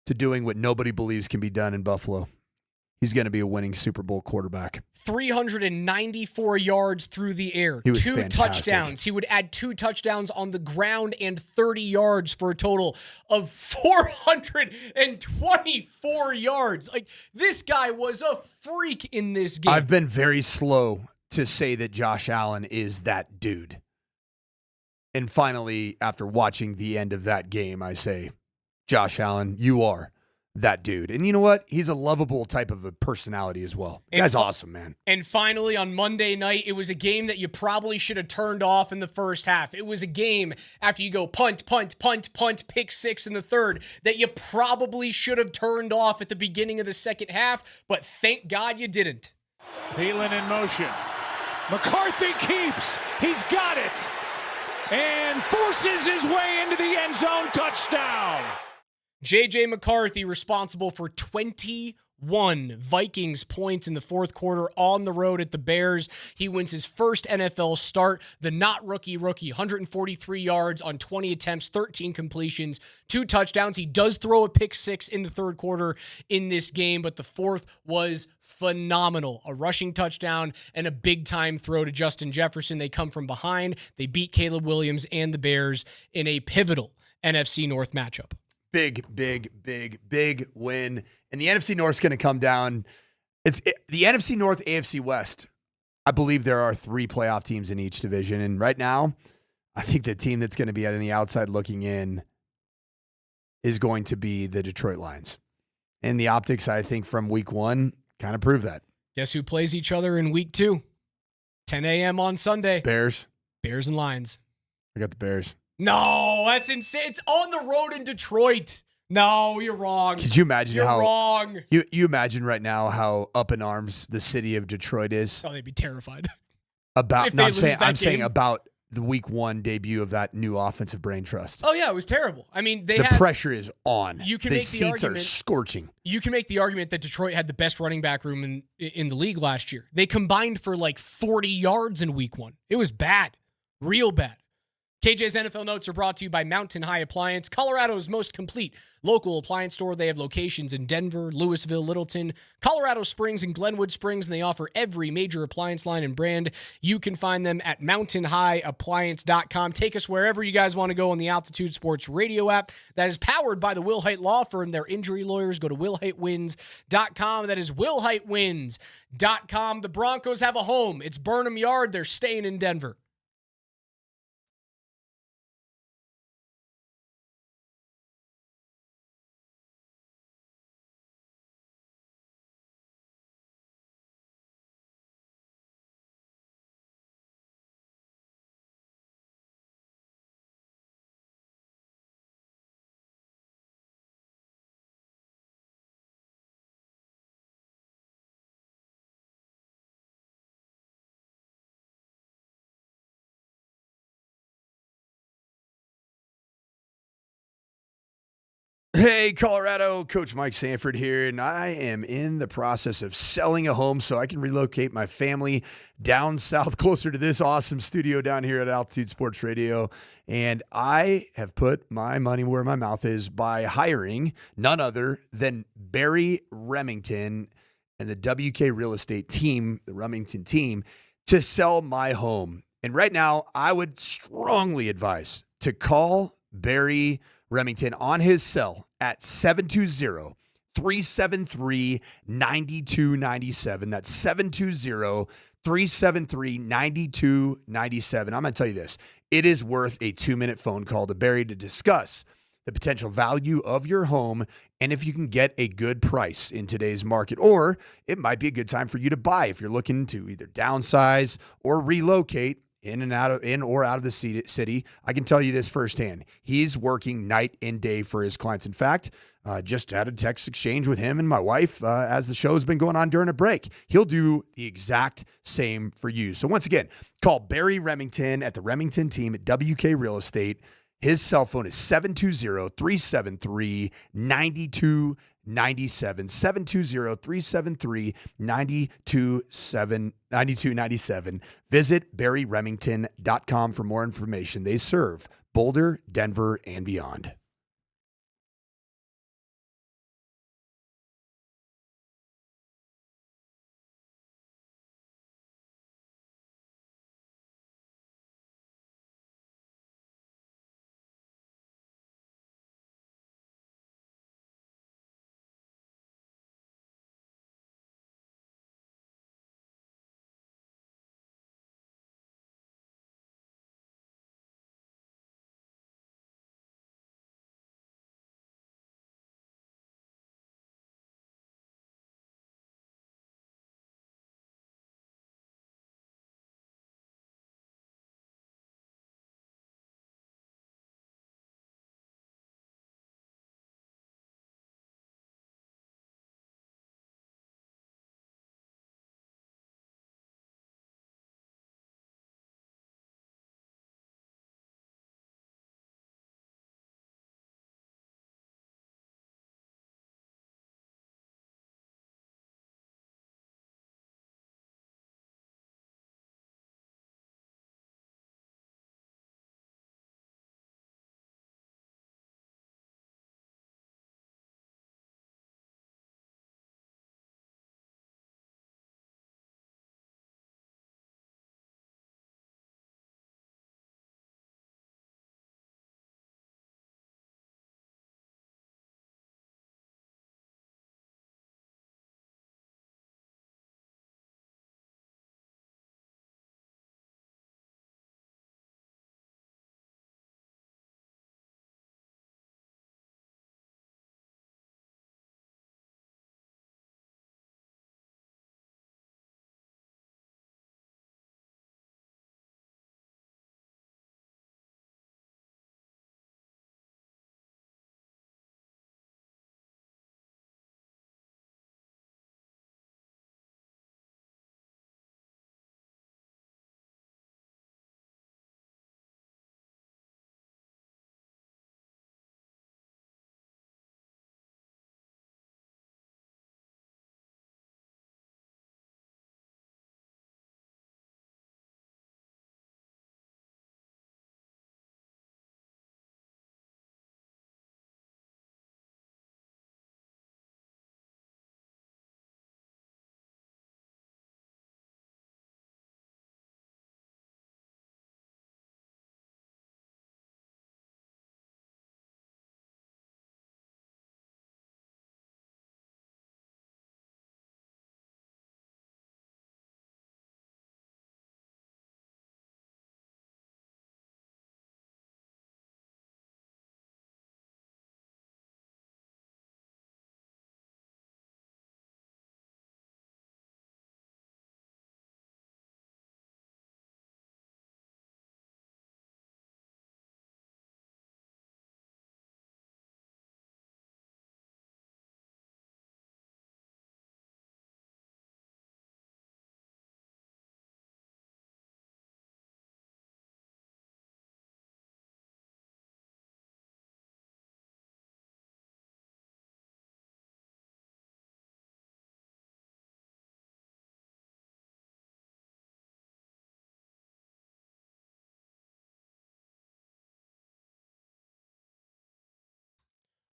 to doing what nobody believes can be done in Buffalo. He's going to be a winning Super Bowl quarterback. 394 yards through the air. He was 2 fantastic. touchdowns. He would add 2 touchdowns on the ground and 30 yards for a total of 424 yards. Like, this guy was a freak in this game. I've been very slow to say that Josh Allen is that dude. And finally, after watching the end of that game, I say, Josh Allen, you are that dude. And you know what? He's a lovable type of a personality as well. The guy's awesome, man. And finally, on Monday night, it was a game that you probably should have turned off in the first half. It was a game after you go punt, pick 6 in the third that you probably should have turned off at the beginning of the second half, but thank God you didn't. Thielen in motion. McCarthy keeps. He's got it. And forces his way into the end zone. Touchdown. J.J. McCarthy responsible for 21 Vikings points in the fourth quarter on the road at the Bears. He wins his first NFL start. The not rookie, 143 yards on 20 attempts, 13 completions, 2 touchdowns. He does throw a pick 6 in the third quarter in this game, but the fourth was phenomenal. A rushing touchdown and a big-time throw to Justin Jefferson. They come from behind. They beat Caleb Williams and the Bears in a pivotal NFC North matchup. Big win. And the NFC North's going to come down. The NFC North, AFC West. I believe there are 3 playoff teams in each division. And right now, I think the team that's going to be on the outside looking in is going to be the Detroit Lions. And the optics, I think, from week 1 kind of prove that. Guess who plays each other in week 2? 10 a.m. on Sunday. Bears and Lions. I got the Bears. No, that's insane. It's on the road in Detroit. No, you're wrong. Could you imagine you're wrong. You imagine right now how up in arms the city of Detroit is? Oh, they'd be terrified. I'm saying about the week 1 debut of that new offensive brain trust. Oh yeah, it was terrible. I mean, the pressure is on. You can the make the seats argument, are scorching. You can make the argument that Detroit had the best running back room in the league last year. They combined for like 40 yards in week 1. It was bad. Real bad. KJ's NFL Notes are brought to you by Mountain High Appliance, Colorado's most complete local appliance store. They have locations in Denver, Louisville, Littleton, Colorado Springs, and Glenwood Springs, and they offer every major appliance line and brand. You can find them at mountainhighappliance.com. Take us wherever you guys want to go on the Altitude Sports Radio app that is powered by the Will Hite Law Firm. Their injury lawyers. Go to willhitewins.com. That is willhitewins.com. The Broncos have a home. It's Burnham Yard. They're staying in Denver. Hey, Colorado, Coach Mike Sanford here, and I am in the process of selling a home so I can relocate my family down south, closer to this awesome studio down here at Altitude Sports Radio. And I have put my money where my mouth is by hiring none other than Barry Remington and the WK Real Estate team, the Remington team, to sell my home. And right now, I would strongly advise to call Barry Remington on his cell at 720-373-9297. That's 720-373-9297. I'm going to tell you this. It is worth a 2-minute phone call to Barry to discuss the potential value of your home and if you can get a good price in today's market. Or it might be a good time for you to buy if you're looking to either downsize or relocate in or out of the city. I can tell you this firsthand. He's working night and day for his clients. In fact, just had a text exchange with him and my wife as the show's been going on during a break. He'll do the exact same for you. So once again, call Barry Remington at the Remington team at WK Real Estate. His cell phone is 720-373-9297. 720-373-9297. Visit BarryRemington.com for more information. They serve Boulder, Denver, and beyond.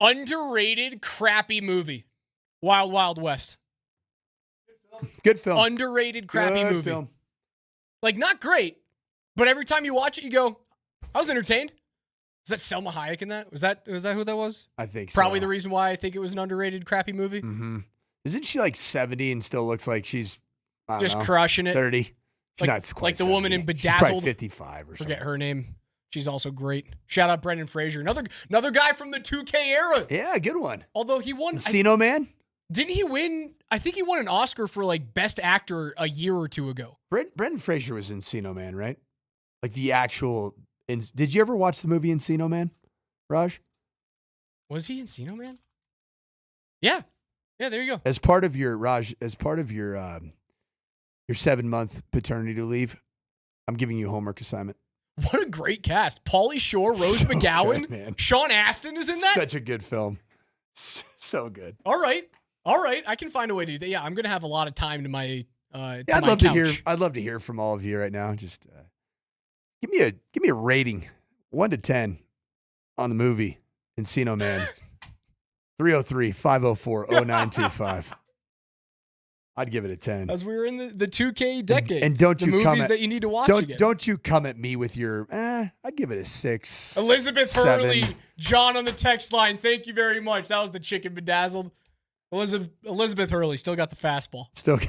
Underrated, crappy movie. Wild Wild West. Good film. Underrated, crappy Good movie. film. Like, not great, But every time you watch it, you go, I was entertained. Was that Selma Hayek in that? Was that who that was? I think Probably so. the reason why I think it was an underrated, crappy movie. Mm-hmm. Isn't she like 70 and still looks like she's Just crushing it? 30? She's Like, not quite like the woman 70. in She's probably Bedazzled. 55 or something. Forget her name. She's also great. Shout out Brendan Fraser. Another guy from the 2K era. Yeah, good one. Although he won. Encino Man? Didn't he win? I think he won an Oscar for like Best Actor a year or two ago. Brendan Fraser was Encino Man, right? Like the actual. Did you ever watch the movie Encino Man, Raj? Was he Encino Man? Yeah. Yeah, there you go. As part of your 7-month paternity leave, I'm giving you a homework assignment. What a great cast. Pauly Shore, Rose McGowan, good, man. Sean Astin is in that? Such a good film. So good. All right. I can find a way to do that. Yeah, I'm going to have a lot of time to my I'd love to hear from all of you right now. Just give me a rating, 1 to 10 on the movie Encino Man. 303-504-0925. I'd give it a 10. As we were in the 2K decades. And don't the you movies come at, that you need to watch again. Don't you come at me with your, I'd give it a 6. Elizabeth 7. Hurley, John on the text line. Thank you very much. That was the chicken bedazzled. Elizabeth Hurley still got the fastball. Still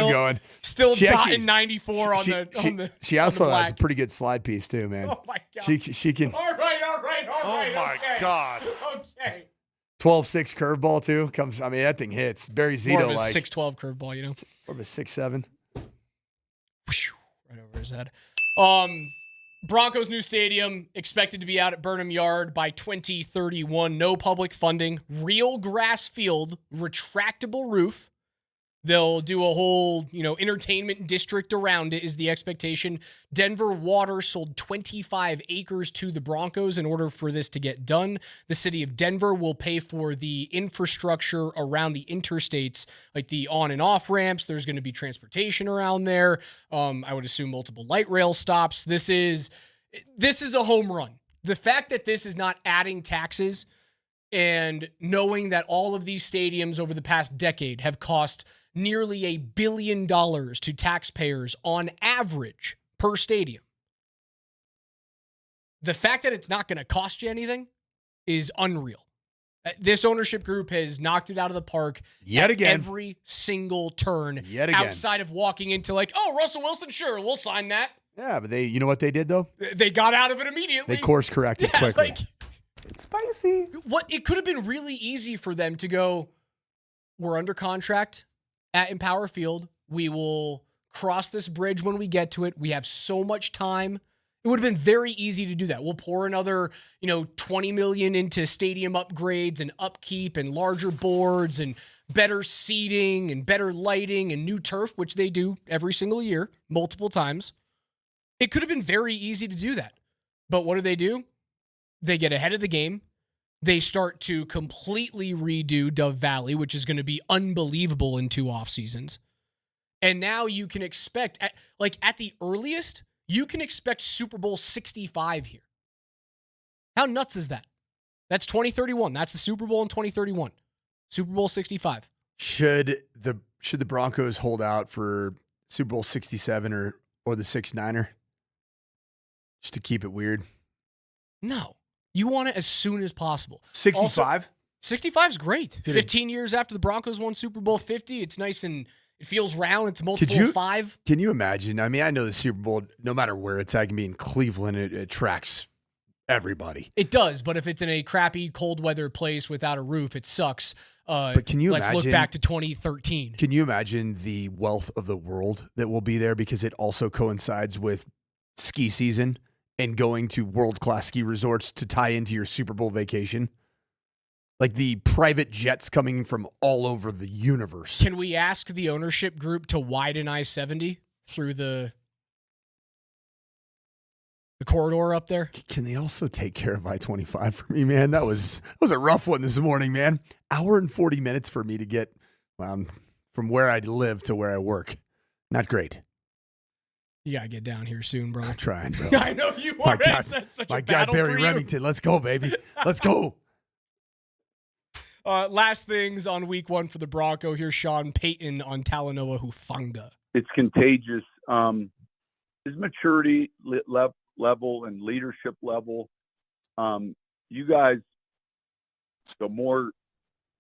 going. Still She dotting actually- 94 on the She also on the has a black. pretty good slide piece too, man. Oh my God. She can All right. Oh my God. Okay. 12-6 curveball too. Comes. I mean, that thing hits. Barry More Zito of a like 6'12 curveball, you know. More of a 6'7. Right over his head. Broncos new stadium expected to be out at Burnham Yard by 2031. No public funding. Real grass field, retractable roof. They'll do a whole, entertainment district around it is the expectation. Denver Water sold 25 acres to the Broncos in order for this to get done. The city of Denver will pay for the infrastructure around the interstates, like the on and off ramps. There's going to be transportation around there. I would assume multiple light rail stops. This is a home run. The fact that this is not adding taxes and knowing that all of these stadiums over the past decade have cost nearly $1 billion to taxpayers on average per stadium. The fact that it's not going to cost you anything is unreal. This ownership group has knocked it out of the park Yet again. Every single turn. Yet again. Outside of walking into Russell Wilson, sure, we'll sign that. Yeah, but you know what they did though? They got out of it immediately. They course corrected quickly. Spicy. It could have been really easy for them to go, we're under contract at Empower Field. We will cross this bridge when we get to it. We have so much time. It would have been very easy to do that. We'll pour another, $20 million into stadium upgrades and upkeep and larger boards and better seating and better lighting and new turf, which they do every single year, multiple times. It could have been very easy to do that. But what do? They get ahead of the game. They start to completely redo Dove Valley, which is going to be unbelievable in 2 off seasons. And now you can expect, at the earliest, you can expect Super Bowl 65 here. How nuts is that? That's 2031. That's the Super Bowl in 2031. Super Bowl 65. Should the Broncos hold out for Super Bowl 67 or the 6-9er? Just to keep it weird? No. You want it as soon as possible. 65? 65 is great. Dude, 15 years after the Broncos won Super Bowl 50, it's nice and it feels round. It's multiple 5. Can you imagine? I mean, I know the Super Bowl, no matter where it's at, can be in Cleveland, it attracts everybody. It does, but if it's in a crappy cold weather place without a roof, it sucks. But can you Let's imagine? look back to 2013. Can you imagine the wealth of the world that will be there because it also coincides with ski season and going to world-class ski resorts to tie into your Super Bowl vacation? Like the private jets coming from all over the universe. Can we ask the ownership group to widen I-70 through the corridor up there? Can they also take care of I-25 for me, man? That was a rough one this morning, man. Hour and 40 minutes for me to get from where I live to where I work. Not great. You got to get down here soon, bro. I'm trying, bro. I know you are. That's such My a God, battle Barry for you. Remington. Let's go, baby. Let's go. Last things on week 1 for the Bronco. Here's Sean Payton on Talanoa Hufanga. It's contagious. his maturity level and leadership level. You guys, the more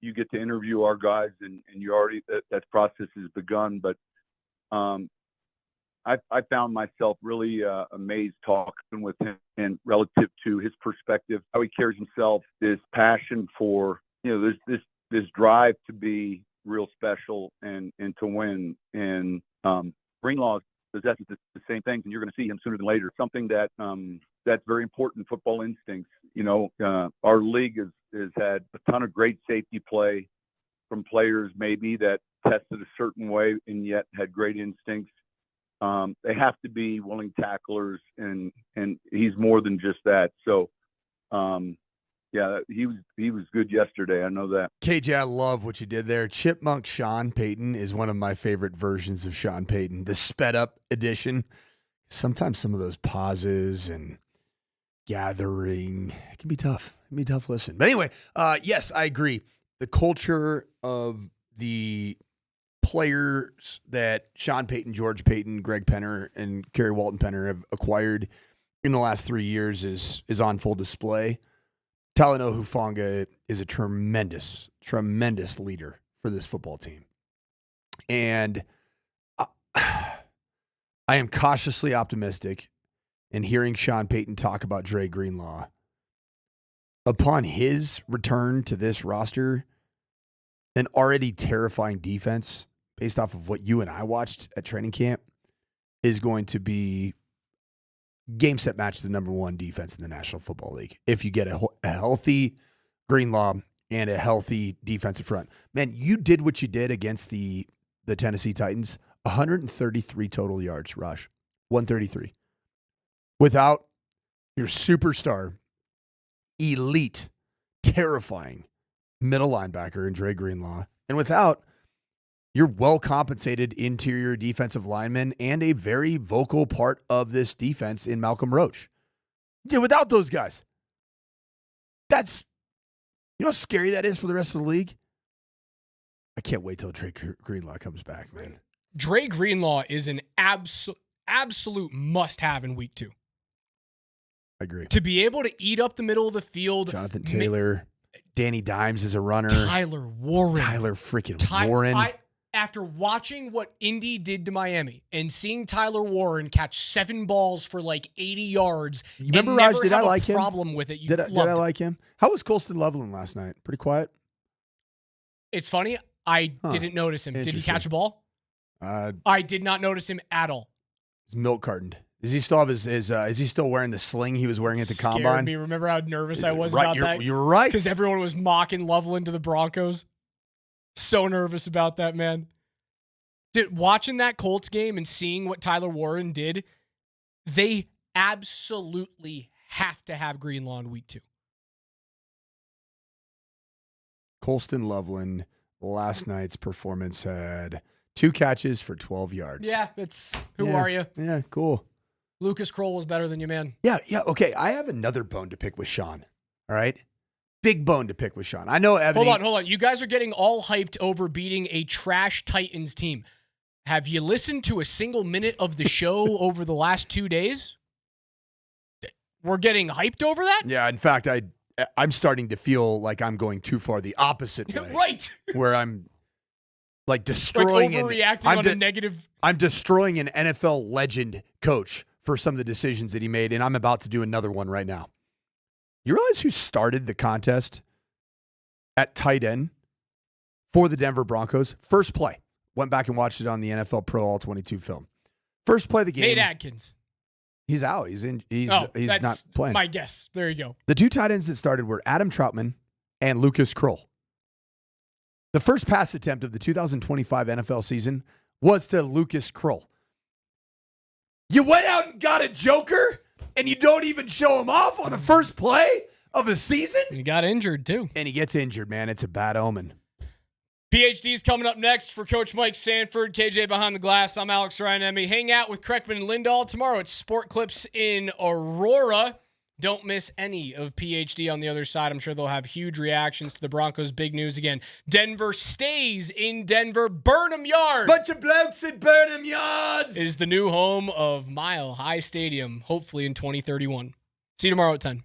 you get to interview our guys, and you already that process has begun. But I found myself really amazed talking with him and relative to his perspective, how he carries himself, this passion for, there's this drive to be real special and to win. And Greenlaw possesses the same things, and you're going to see him sooner than later. Something that that's very important, football instincts. Our league has had a ton of great safety play from players maybe that tested a certain way and yet had great instincts. They have to be willing tacklers, and he's more than just that. So, he was good yesterday. I know that. KJ, I love what you did there. Chipmunk Sean Payton is one of my favorite versions of Sean Payton, the sped up edition. Sometimes some of those pauses and gathering, it can be tough. It can be tough to listen. But anyway, yes, I agree. The culture of the players that Sean Payton, George Payton, Greg Penner, and Kerry Walton Penner have acquired in the last 3 years is on full display. Talanoa Hufanga is a tremendous, tremendous leader for this football team. And I am cautiously optimistic in hearing Sean Payton talk about Dre Greenlaw. Upon his return to this roster, an already terrifying defense, based off of what you and I watched at training camp, is going to be game, set, match the number one defense in the National Football League. If you get a healthy Greenlaw and a healthy defensive front. Man, you did what you did against the Tennessee Titans. 133 total yards, Raj. 133. Without your superstar, elite, terrifying middle linebacker in Dre Greenlaw, and without your well-compensated interior defensive lineman and a very vocal part of this defense in Malcolm Roach. Yeah, without those guys. That's, how scary that is for the rest of the league? I can't wait till Dre Greenlaw comes back, man. Dre Greenlaw is an absolute must-have in week 2. I agree. To be able to eat up the middle of the field. Jonathan Taylor, Danny Dimes is a runner. Tyler Warren. Tyler freaking Warren. After watching what Indy did to Miami and seeing Tyler Warren catch 7 balls for like 80 yards, you remember, Raj, did I like him? Problem with it. Did I like him? How was Colston Loveland last night? Pretty quiet? It's funny. I didn't notice him. Did he catch a ball? I did not notice him at all. He's milk cartoned. Does he still have his is he still wearing the sling he was wearing at the combine? Me. Remember how nervous I was about that? You're right. Because everyone was mocking Loveland to the Broncos. So nervous about that, man. Dude, watching that Colts game and seeing what Tyler Warren did, they absolutely have to have Greenlaw in week 2. Colston Loveland, last night's performance had 2 catches for 12 yards. Yeah, who are you? Yeah, cool. Lucas Kroll was better than you, man. Yeah, okay. I have another bone to pick with Sean. All right? Big bone to pick with Sean. I know Evan. Hold on. You guys are getting all hyped over beating a trash Titans team. Have you listened to a single minute of the show over the last 2 days? We're getting hyped over that? Yeah, in fact, I'm starting to feel like I'm going too far the opposite way. Right. Where I'm like destroying overreacting on a negative. I'm destroying an NFL legend coach for some of the decisions that he made, and I'm about to do another one right now. You realize who started the contest at tight end for the Denver Broncos? First play. Went back and watched it on the NFL Pro All-22 film. First play of the game. Nate Adkins. He's out. He's not playing. My guess. There you go. The 2 tight ends that started were Adam Troutman and Lucas Kroll. The first pass attempt of the 2025 NFL season was to Lucas Kroll. You went out and got a joker, and you don't even show him off on the first play of the season? He got injured, too. And he gets injured, man. It's a bad omen. PhD's coming up next for Coach Mike Sanford, KJ Behind the Glass. I'm Alex Ryan-Emmy. Hang out with Kreckman and Lindahl tomorrow at Sport Clips in Aurora. Don't miss any of PhD on the other side. I'm sure they'll have huge reactions to the Broncos' big news again. Denver stays in Denver. Burnham Yard. Bunch of blokes at Burnham Yards is the new home of Mile High Stadium, hopefully in 2031. See you tomorrow at 10.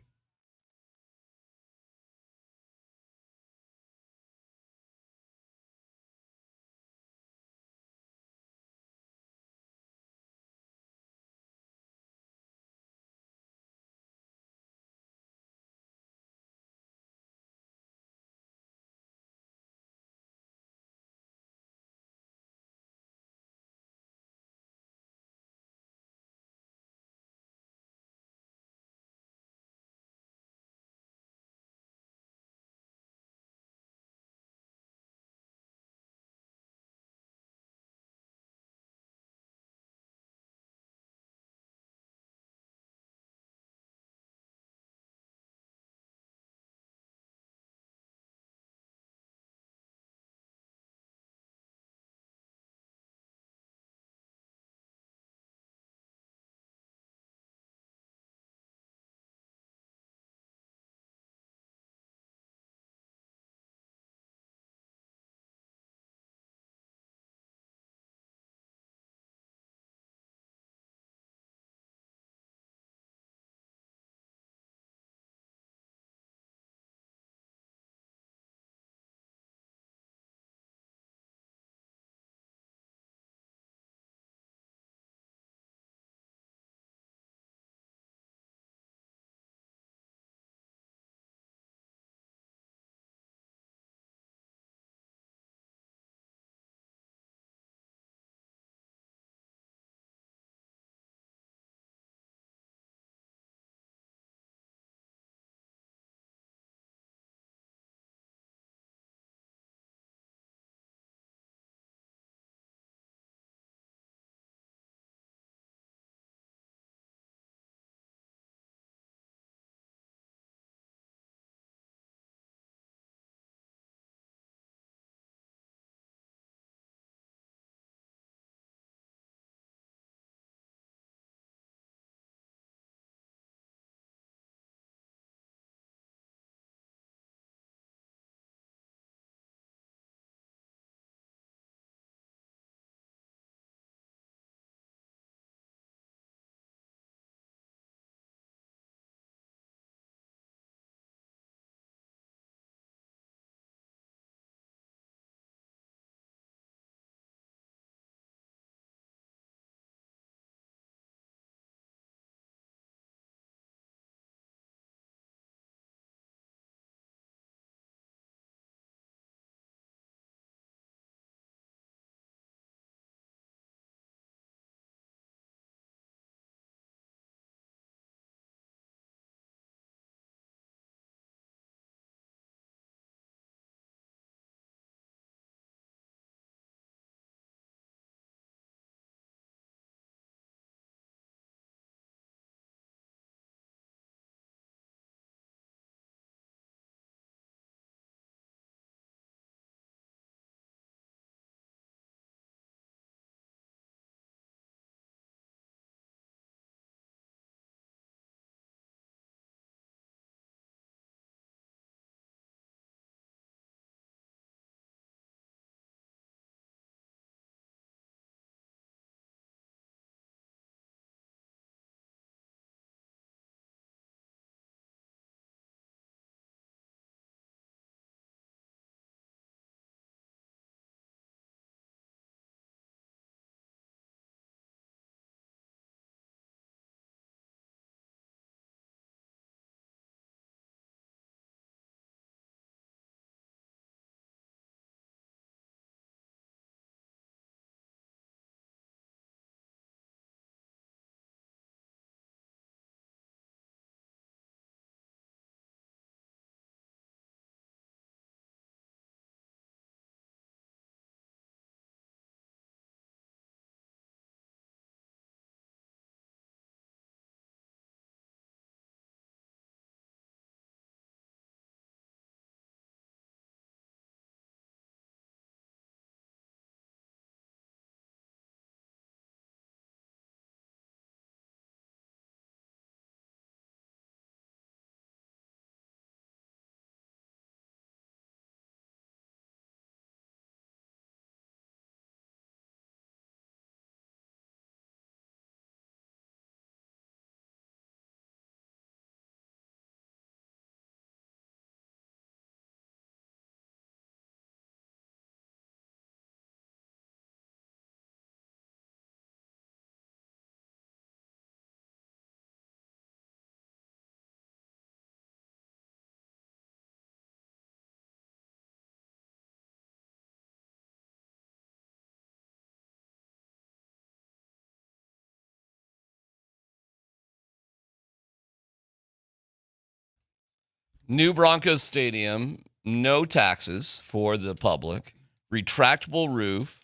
New Broncos Stadium, no taxes for the public, retractable roof,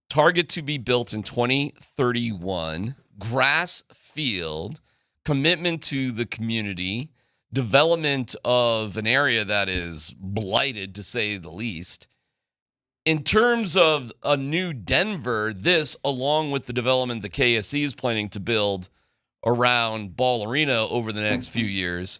target to be built in 2031, grass field, commitment to the community, development of an area that is blighted, to say the least. In terms of a new Denver, this, along with the development the KSC is planning to build around Ball Arena over the next few years,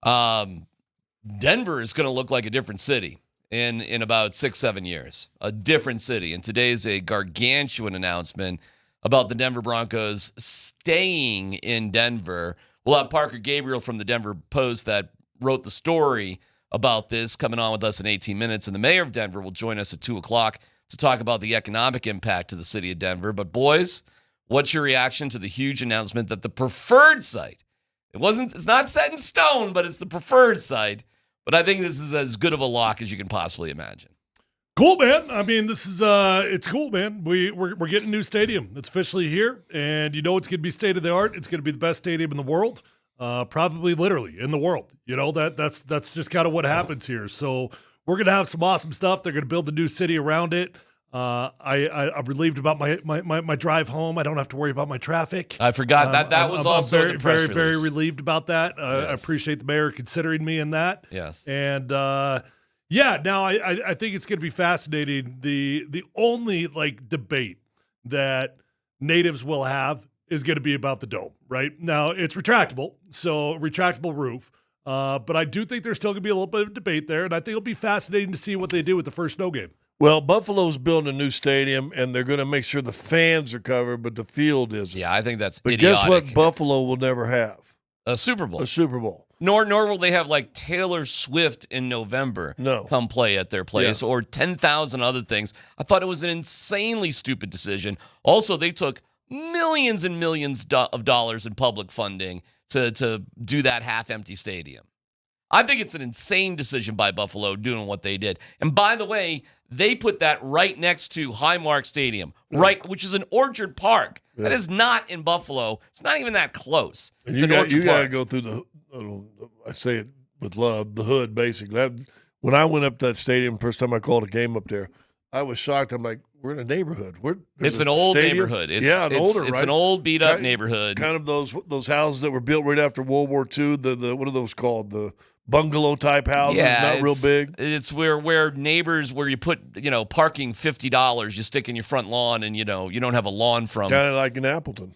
Denver is going to look like a different city in about 6-7 years. A different city. And today's a gargantuan announcement about the Denver Broncos staying in Denver. We'll have Parker Gabriel from the Denver Post that wrote the story about this coming on with us in 18 minutes. And the mayor of Denver will join us at 2 o'clock to talk about the economic impact to the city of Denver. But boys, what's your reaction to the huge announcement that the preferred site, it's not set in stone, but it's the preferred site. But I think this is as good of a lock as you can possibly imagine. Cool, man. I mean, this is it's cool, man. We're getting a new stadium. It's officially here, and you know it's going to be state of the art. It's going to be the best stadium in the world, probably literally in the world. You know that's just kind of what happens here. So we're going to have some awesome stuff. They're going to build a new city around it. I'm relieved about my drive home. I don't have to worry about my traffic. I forgot that was also very, in the press very, very release. relieved about that. Yes. I appreciate the mayor considering me in that. Yes. And now I think it's going to be fascinating. The only debate that natives will have is going to be about the dome. Right now, it's retractable, so retractable roof. But I do think there's still going to be a little bit of debate there, and I think it'll be fascinating to see what they do with the first snow game. Well, Buffalo's building a new stadium, and they're going to make sure the fans are covered, but the field isn't. Yeah, I think that's But idiotic. guess what Buffalo will never have? A Super Bowl. A Super Bowl. Nor will they have Taylor Swift in November come play at their place or 10,000 other things. I thought it was an insanely stupid decision. Also, they took millions and millions of dollars in public funding to do that half-empty stadium. I think it's an insane decision by Buffalo doing what they did. And by the way, they put that right next to Highmark Stadium, which is an Orchard Park. Yeah. That is not in Buffalo. It's not even that close. And you got to go through the, I say it with love, the hood, basically. When I went up to that stadium, first time I called a game up there, I was shocked. I'm like, we're in a neighborhood. It's an old neighborhood. It's an old beat-up neighborhood. Kind of those houses that were built right after World War II. The what are those called? The bungalow type houses, not real big. It's where neighbors, where you put, parking $50, you stick in your front lawn, and you don't have a lawn from. Kind of like in Appleton.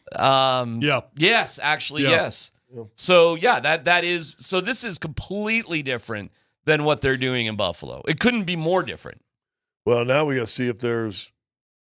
Yes, actually, yes. Yeah. So that is. So this is completely different than what they're doing in Buffalo. It couldn't be more different. Well, now we got to see if there's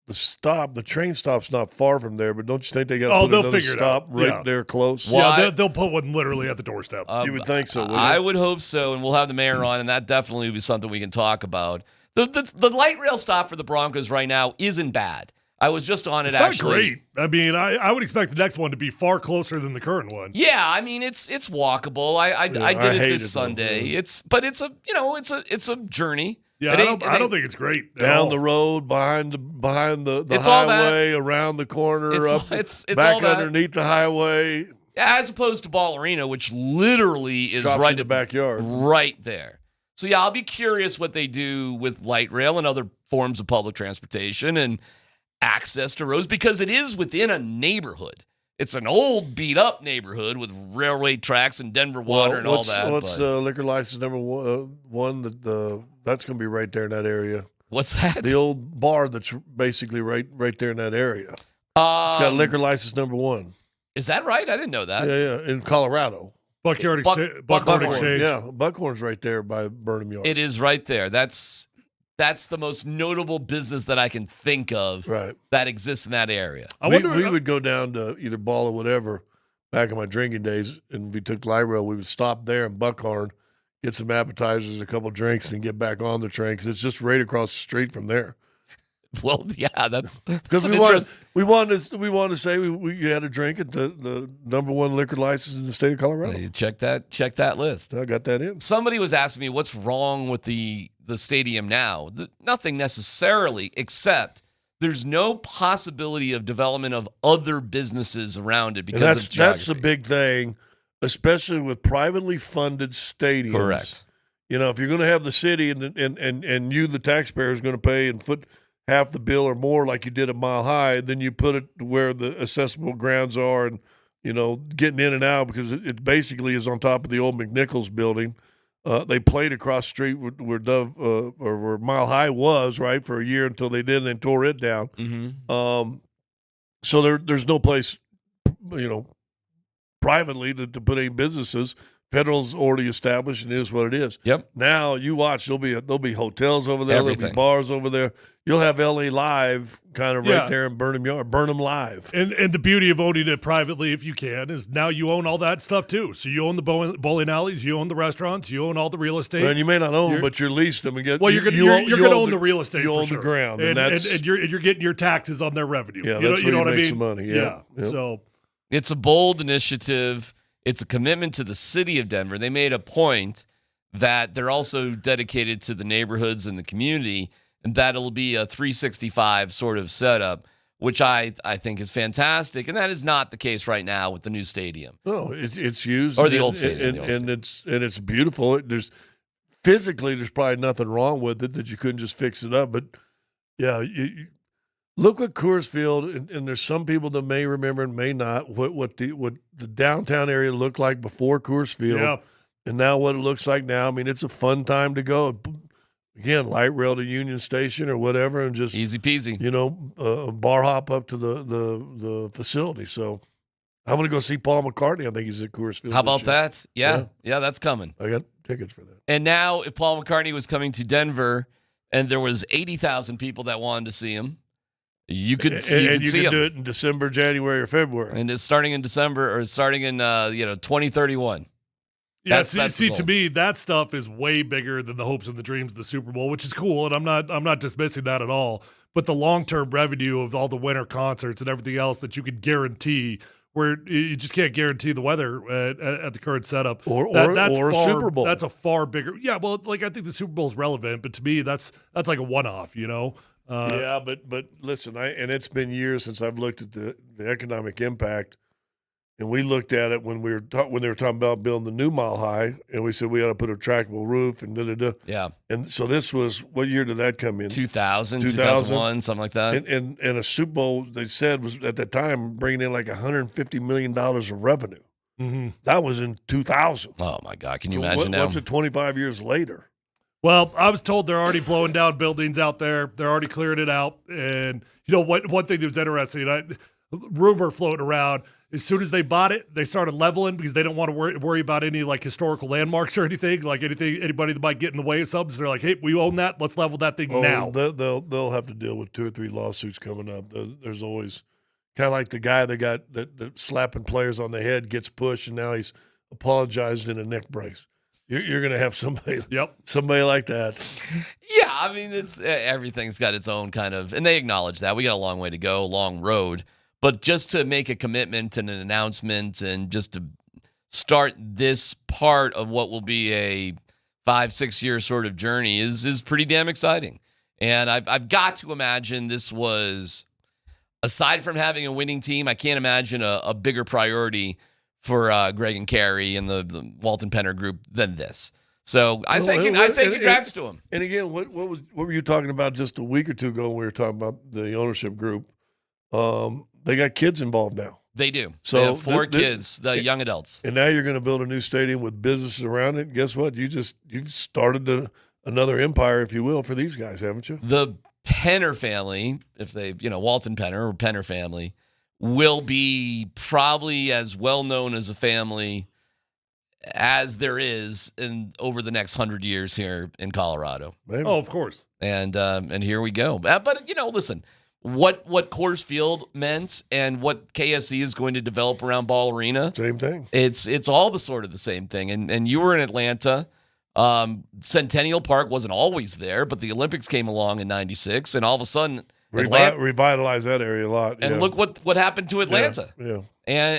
the train stop's not far from there, but don't you think they got to put another stop right there close? Yeah, they'll put one literally at the doorstep. You would think so, wouldn't I would hope so, and we'll have the mayor on, and that definitely would be something we can talk about. The light rail stop for the Broncos right now isn't bad. I was just on it, it's actually. Not great. I mean, I would expect the next one to be far closer than the current one. Yeah, I mean, it's walkable. I did it this Sunday. It's a journey. Yeah, I don't think it's great. Down the road, behind the highway, around the corner, it's back underneath the highway. As opposed to Ball Arena, which literally is right in the backyard. Right there. So, I'll be curious what they do with light rail and other forms of public transportation and access to roads, because it is within a neighborhood. It's an old, beat-up neighborhood with railway tracks and Denver water and all that. What's liquor license number one? That's going to be right there in that area. What's that? The old bar that's basically right there in that area. It's got liquor license number 1. Is that right? I didn't know that. Yeah, in Colorado. Buckhorn Exchange. Yeah, Buckhorn's right there by Burnham Yard. It is right there. That's the most notable business that I can think of that exists in that area. We would go down to either Ball or whatever back in my drinking days, and we took light rail. We would stop there in Buckhorn, get some appetizers, a couple drinks, and get back on the train because it's just right across the street from there. Well, yeah, that's because we wanted to say we had a drink at the number 1 liquor license in the state of Colorado. Check that list. I got that in. Somebody was asking me what's wrong with the stadium now. Nothing necessarily, except there's no possibility of development of other businesses around it because of geography. That's the big thing, especially with privately funded stadiums. Correct. You know, if you're going to have the city and you, the taxpayer, is going to pay and foot half the bill or more like you did at Mile High, then you put it where the accessible grounds are and, you know, getting in and out, because it basically is on top of the old McNichols building. They played across the street where where Mile High was, right, for a year until they did and then tore it down. Mm-hmm. So there's no place, you know, privately to put any businesses. Federal's already established, and it is what it is. Yep. Now you watch, there'll be hotels over there, Everything. there'll be bars over there. You'll have LA Live kind of right there in Burnham Yard, Burnham Live. And the beauty of owning it privately, if you can, is now you own all that stuff too. So you own the bowling alleys, you own the restaurants, you own all the real estate. And you may not own them, but you're leased them and get. Well, you're going to own the real estate. You for own sure. the ground, and you're getting your taxes on their revenue. Yeah, you know what I mean. Some money. Yeah. So it's a bold initiative. It's a commitment to the city of Denver. They made a point that they're also dedicated to the neighborhoods and the community, and that it'll be a 365 sort of setup, which I think is fantastic. And that is not the case right now with the new stadium. No, it's used or the old stadium, and it's beautiful. There's probably nothing wrong with it that you couldn't just fix it up. But yeah, you look at Coors Field, and there's some people that may remember and may not what the downtown area looked like before Coors Field, and now what it looks like now. I mean, it's a fun time to go. Again, light rail to Union Station or whatever, and just easy peasy. You know, bar hop up to the facility. So I'm going to go see Paul McCartney. I think he's at Coors Field. How about that? Yeah, that's coming. I got tickets for that. And now, if Paul McCartney was coming to Denver, and there was 80,000 people that wanted to see him, you could see him. Do it in December, January, or February. And it's starting in December or starting in 2031. Yeah, see, to me, that stuff is way bigger than the hopes and the dreams of the Super Bowl, which is cool, and I'm not dismissing that at all. But the long-term revenue of all the winter concerts and everything else that you could guarantee, where you just can't guarantee the weather at the current setup, or a Super Bowl. That's a far bigger. Yeah, well, like I think the Super Bowl is relevant, but to me, that's like a one-off, you know. Yeah, but listen, and it's been years since I've looked at the economic impact. And we looked at it when they were talking about building the new Mile High, and we said we ought to put a trackable roof and da-da-da. Yeah. And so this was, what year did that come in? 2000, 2001, something like that. And a Super Bowl, they said, was at that time bringing in like $150 million of revenue. Mm-hmm. That was in 2000. Oh, my God. Can you imagine now? What's it 25 years later? Well, I was told they're already blowing down buildings out there. They're already clearing it out. And, you know, one thing that was interesting, rumor floating around, as soon as they bought it, they started leveling because they don't want to worry about any like historical landmarks or anything, like anybody that might get in the way of something. So they're like, hey, we own that. Let's level that thing now. They'll have to deal with 2 or 3 lawsuits coming up. There's always kind of like the guy that slapping players on the head gets pushed, and now he's apologized in a neck brace. You're going to have somebody like that. Yeah, I mean, everything's got its own kind of, and they acknowledge that. We got a long way to go, long road. But just to make a commitment and an announcement and just to start this part of what will be a 5-6 year sort of journey is pretty damn exciting. And I've got to imagine this was, aside from having a winning team, I can't imagine a bigger priority for Greg and Carey and the Walton Penner group than this. So I say congrats to him. And again, what were you talking about just a week or two ago when we were talking about the ownership group? They got kids involved now. They do. So they have 4 kids, the young adults. And now you're going to build a new stadium with businesses around it. Guess what? You've started another empire, if you will, for these guys, haven't you? The Penner family, if they, Walton Penner or Penner family, will be probably as well known as a family as there is over the next 100 years here in Colorado. Maybe. Oh, of course. And here we go. But listen. What Coors Field meant and what KSE is going to develop around Ball Arena. Same thing. It's all the sort of the same thing. And you were in Atlanta. Centennial Park wasn't always there, but the Olympics came along in '96, and all of a sudden revitalized that area a lot. And look what happened to Atlanta. Yeah.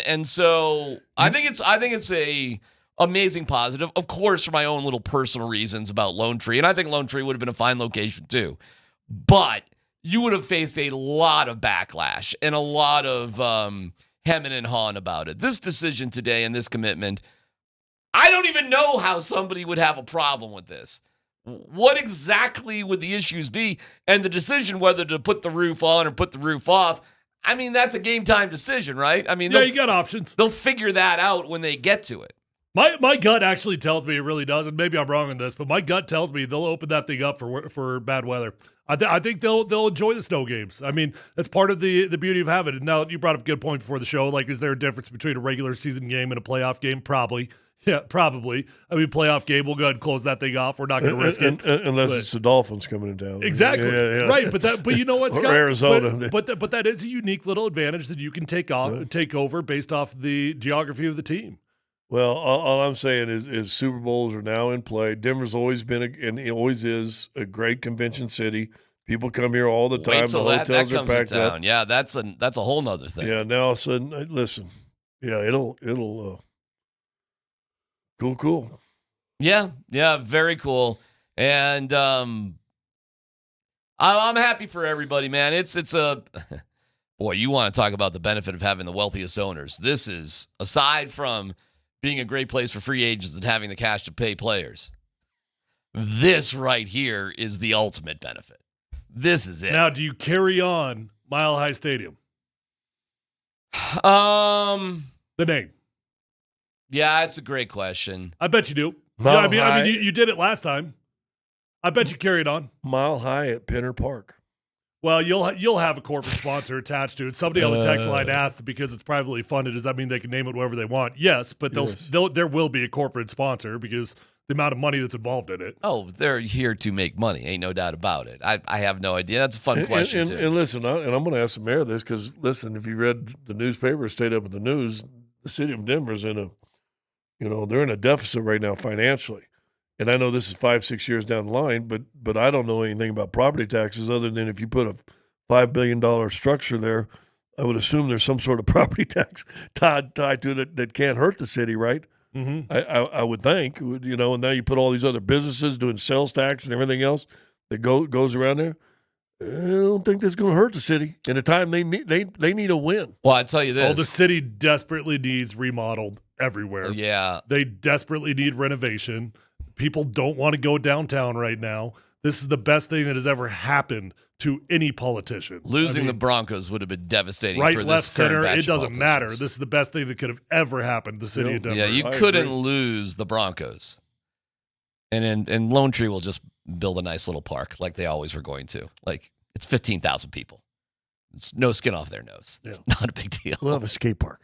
And so I think it's a amazing positive. Of course, for my own little personal reasons about Lone Tree, and I think Lone Tree would have been a fine location too. But you would have faced a lot of backlash and a lot of hemming and hawing about it. This decision today and this commitment, I don't even know how somebody would have a problem with this. What exactly would the issues be? And the decision whether to put the roof on or put the roof off, I mean, that's a game time decision, right? I mean, yeah, you got options. They'll figure that out when they get to it. My gut actually tells me it really does, and maybe I'm wrong on this, but my gut tells me they'll open that thing up for bad weather. I think they'll enjoy the snow games. I mean, that's part of the beauty of having it. And now you brought up a good point before the show. Like, is there a difference between a regular season game and a playoff game? Probably. Yeah, probably. I mean, playoff game, we'll go ahead and close that thing off. We're not going to risk it. Unless it's the Dolphins coming in town. Exactly. Yeah. Right, but you know what, Scott? Or Arizona. But that is a unique little advantage that you can take over based off the geography of the team. Well, all I'm saying is Super Bowls are now in play. Denver's always been and it always is a great convention city. People come here all the time. Wait till the that hotels comes are packed to town. up. Yeah, that's a whole nother thing. Yeah, now all of a sudden, listen. Yeah, it'll cool. Yeah, very cool. And I'm happy for everybody, man. It's a boy, you want to talk about the benefit of having the wealthiest owners. This is, aside from being a great place for free agents and having the cash to pay players, this right here is the ultimate benefit. This is it. Now, do you carry on Mile High Stadium? The name. Yeah, it's a great question. I bet you do. Yeah, I mean, you did it last time. I bet you carry it on. Mile High at Penner Park. Well, you'll have a corporate sponsor attached to it. Somebody on the text line asked, because it's privately funded, does that mean they can name it whatever they want? Yes, but there will be a corporate sponsor because the amount of money that's involved in it. Oh, they're here to make money. Ain't no doubt about it. I have no idea. That's a fun question, too. And listen, I'm going to ask the mayor this because, listen, if you read the newspaper, stayed up with the news, the city of Denver's they're in a deficit right now financially. And I know this is 5-6 years down the line, but I don't know anything about property taxes other than if you put a $5 billion structure there, I would assume there's some sort of property tax tied to it that can't hurt the city, right? Mm-hmm. I would think, and now you put all these other businesses doing sales tax and everything else that goes around there. I don't think that's going to hurt the city in a time they need a win. Well, I tell you this. Well, the city desperately needs remodeled everywhere. Yeah. They desperately need renovation. People don't want to go downtown right now. This is the best thing that has ever happened to any politician. Losing the Broncos would have been devastating right, for this left, center, batch it of doesn't matter. politicians. This is the best thing that could have ever happened to the city of Denver. Yeah, you couldn't lose the Broncos. And Lone Tree will just build a nice little park like they always were going to. Like, it's 15,000 people. It's no skin off their nose. It's not a big deal. We'll have a skate park.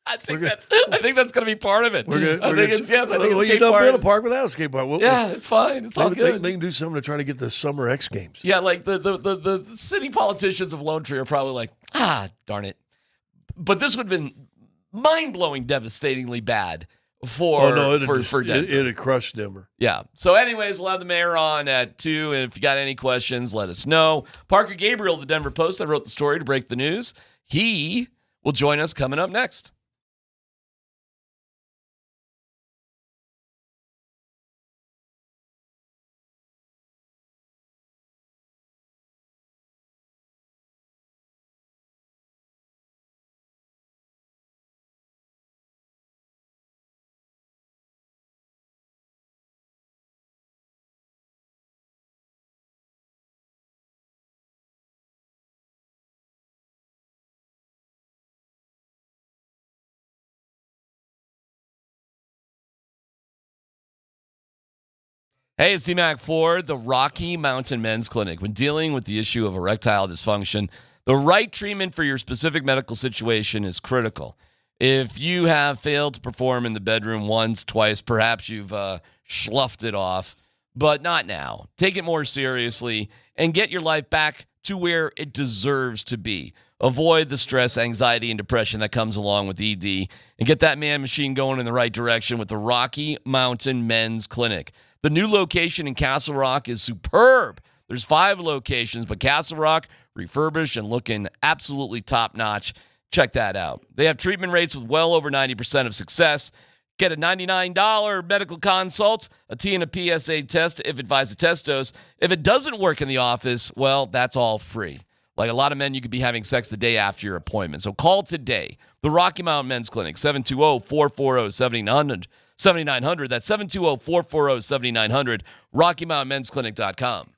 I think that's going to be part of it. I think it's skate park. Build a park without a skate park. It's fine. It's all good. They can do something to try to get the summer X Games. Yeah, like the city politicians of Lone Tree are probably like, darn it. But this would have been mind-blowing, devastatingly bad for Denver. It'd crush Denver. Yeah. So anyways, we'll have the mayor on at 2, and if you got any questions, let us know. Parker Gabriel of the Denver Post, I wrote the story to break the news. He will join us coming up next. Hey, it's DMac for the Rocky Mountain Men's Clinic. When dealing with the issue of erectile dysfunction, the right treatment for your specific medical situation is critical. If you have failed to perform in the bedroom once, twice, perhaps you've sloughed it off, but not now. Take it more seriously and get your life back to where it deserves to be. Avoid the stress, anxiety, and depression that comes along with ED, and get that man machine going in the right direction with the Rocky Mountain Men's Clinic. The new location in Castle Rock is superb. There's 5 locations, but Castle Rock, refurbished and looking absolutely top-notch. Check that out. They have treatment rates with well over 90% of success. Get a $99 medical consult, a T and a PSA test if advised to test dose. If it doesn't work in the office, well, that's all free. Like a lot of men, you could be having sex the day after your appointment. So call today. The Rocky Mountain Men's Clinic, 720-440-7900. 7900. That's 720-440-7900. RockyMountainMen'sClinic.com.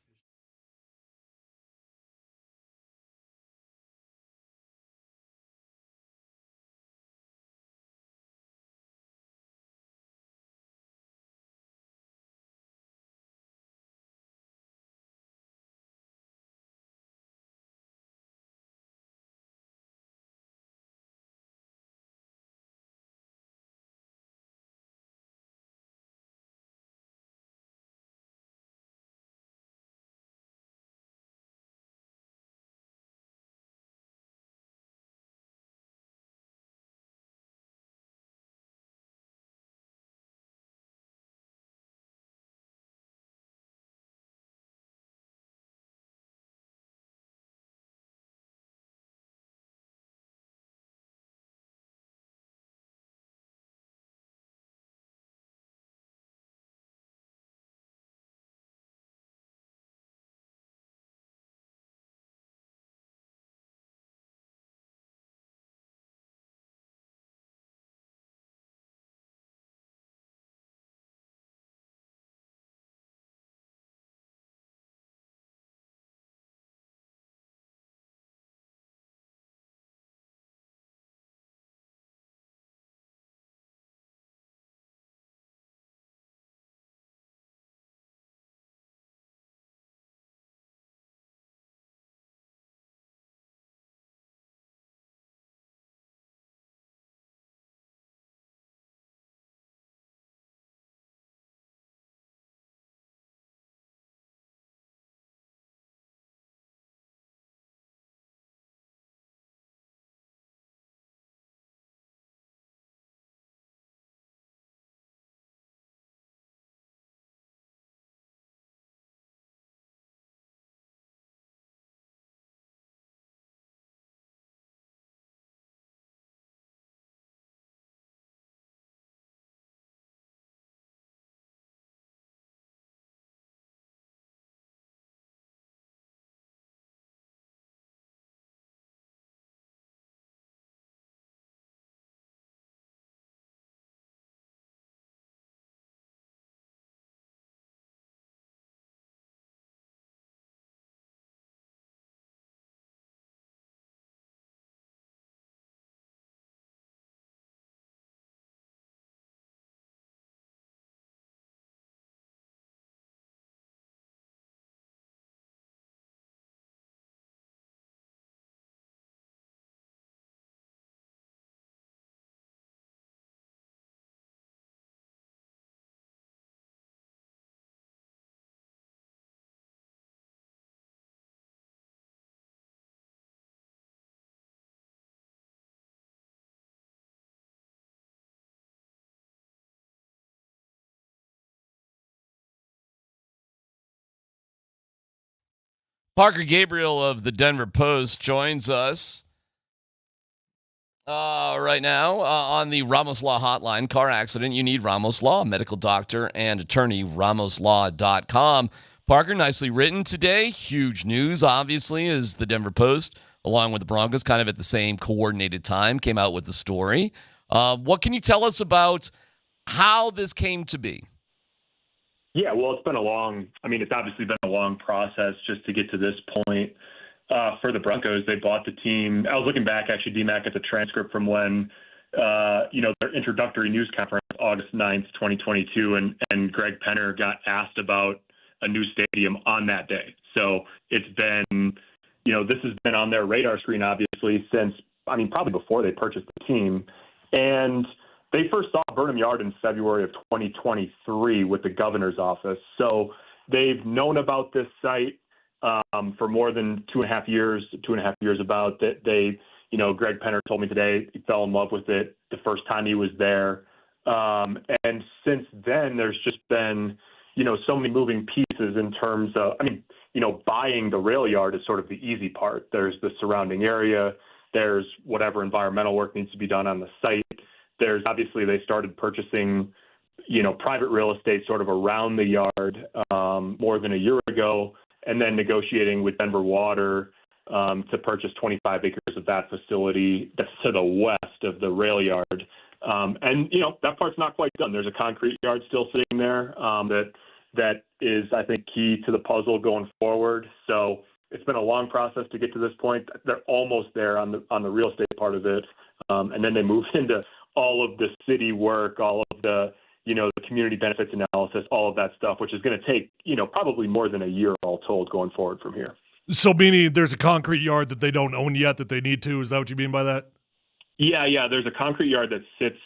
Parker Gabriel of the Denver Post joins us right now on the Ramos Law Hotline. Car accident, you need Ramos Law, medical doctor and attorney, ramoslaw.com. Parker, nicely written today. Huge news, obviously, as the Denver Post, along with the Broncos, kind of at the same coordinated time, came out with the story. What can you tell us about how this came to be? Yeah, well, it's obviously been a long process just to get to this point. For the Broncos, they bought the team. I was looking back, actually, DMac, at the transcript from when, their introductory news conference, August 9th, 2022, and Greg Penner got asked about a new stadium on that day. So it's been, this has been on their radar screen, obviously, since, probably before they purchased the team. And they first saw Burnham Yard in February of 2023 with the governor's office. So they've known about this site for more than 2.5 years about that. Greg Penner told me today he fell in love with it the first time he was there. And since then, there's just been, so many moving pieces in terms of, buying the rail yard is sort of the easy part. There's the surrounding area. There's whatever environmental work needs to be done on the site. There's obviously they started purchasing, private real estate sort of around the yard more than a year ago, and then negotiating with Denver Water to purchase 25 acres of that facility that's to the west of the rail yard. And that part's not quite done. There's a concrete yard still sitting there that is, I think, key to the puzzle going forward. So it's been a long process to get to this point. They're almost there on the real estate part of it, and then they move into all of the city work, all of the the community benefits analysis, all of that stuff, which is going to take probably more than a year all told going forward from here. So meaning there's a concrete yard that they don't own yet that they need to. Is that what you mean by that? Yeah. There's a concrete yard that sits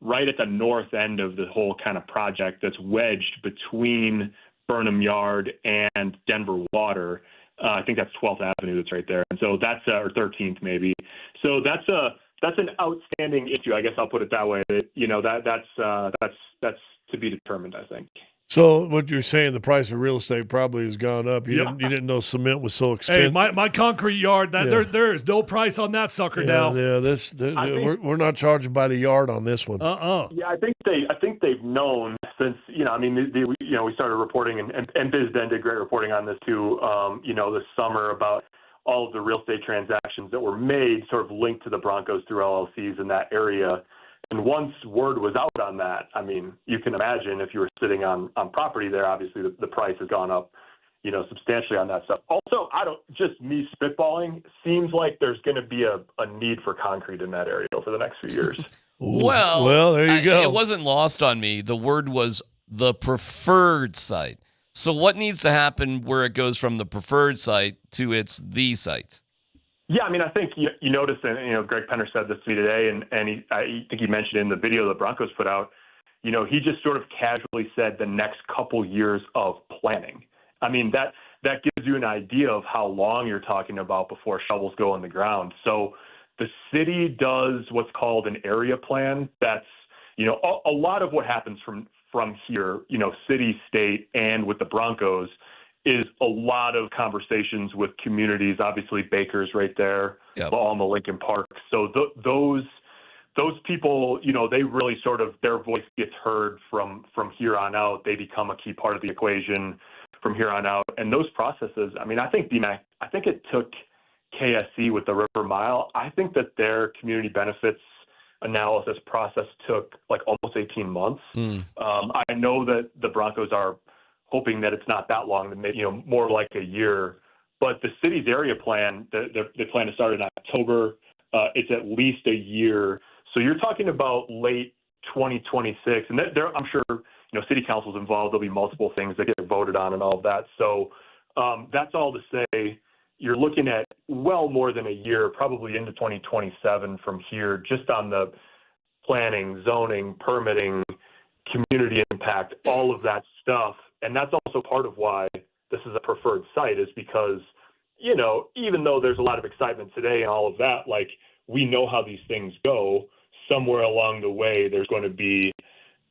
right at the north end of the whole kind of project that's wedged between Burnham Yard and Denver Water. I think that's 12th Avenue that's right there. And so that's or 13th maybe. So that's an outstanding issue. I guess I'll put it that way. That's to be determined, I think. So what you're saying, the price of real estate probably has gone up. You didn't know cement was so expensive. Hey, my concrete yard, there is no price on that sucker now. Yeah, we're not charging by the yard on this one. Yeah, I think they've known since we started reporting and BizDen did great reporting on this too. This summer about all of the real estate transactions that were made, sort of linked to the Broncos through LLCs in that area. And once word was out on that, I mean, you can imagine if you were sitting on property there, obviously the price has gone up, substantially on that stuff. Also, me spitballing, seems like there's going to be a need for concrete in that area for the next few years. Well, there you go. It wasn't lost on me. The word was the preferred site. So what needs to happen where it goes from the preferred site to it's the site? Yeah, I mean, I think you noticed, and Greg Penner said this to me today, and I think he mentioned in the video the Broncos put out, he just sort of casually said the next couple years of planning. I mean, that gives you an idea of how long you're talking about before shovels go in the ground. So the city does what's called an area plan. That's, a lot of what happens from here, city, state, and with the Broncos is a lot of conversations with communities. Obviously, Baker's right there, Alma, Lincoln Park. So those people, they really sort of, their voice gets heard from here on out. They become a key part of the equation from here on out. And those processes, I mean, I think DMac, I think it took KSC with the River Mile. I think that their community benefits analysis process took like almost 18 months. I know that the Broncos are hoping that it's not that long, more like a year. But the city's area plan, they plan to start in October. It's at least a year. So you're talking about late 2026. And I'm sure, city council's involved. There'll be multiple things that get voted on and all of that. So that's all to say you're looking at well more than a year, probably into 2027 from here, just on the planning, zoning, permitting, community impact, all of that stuff. And that's also part of why this is a preferred site, is because, even though there's a lot of excitement today and all of that, like, we know how these things go. Somewhere along the way, there's going to be,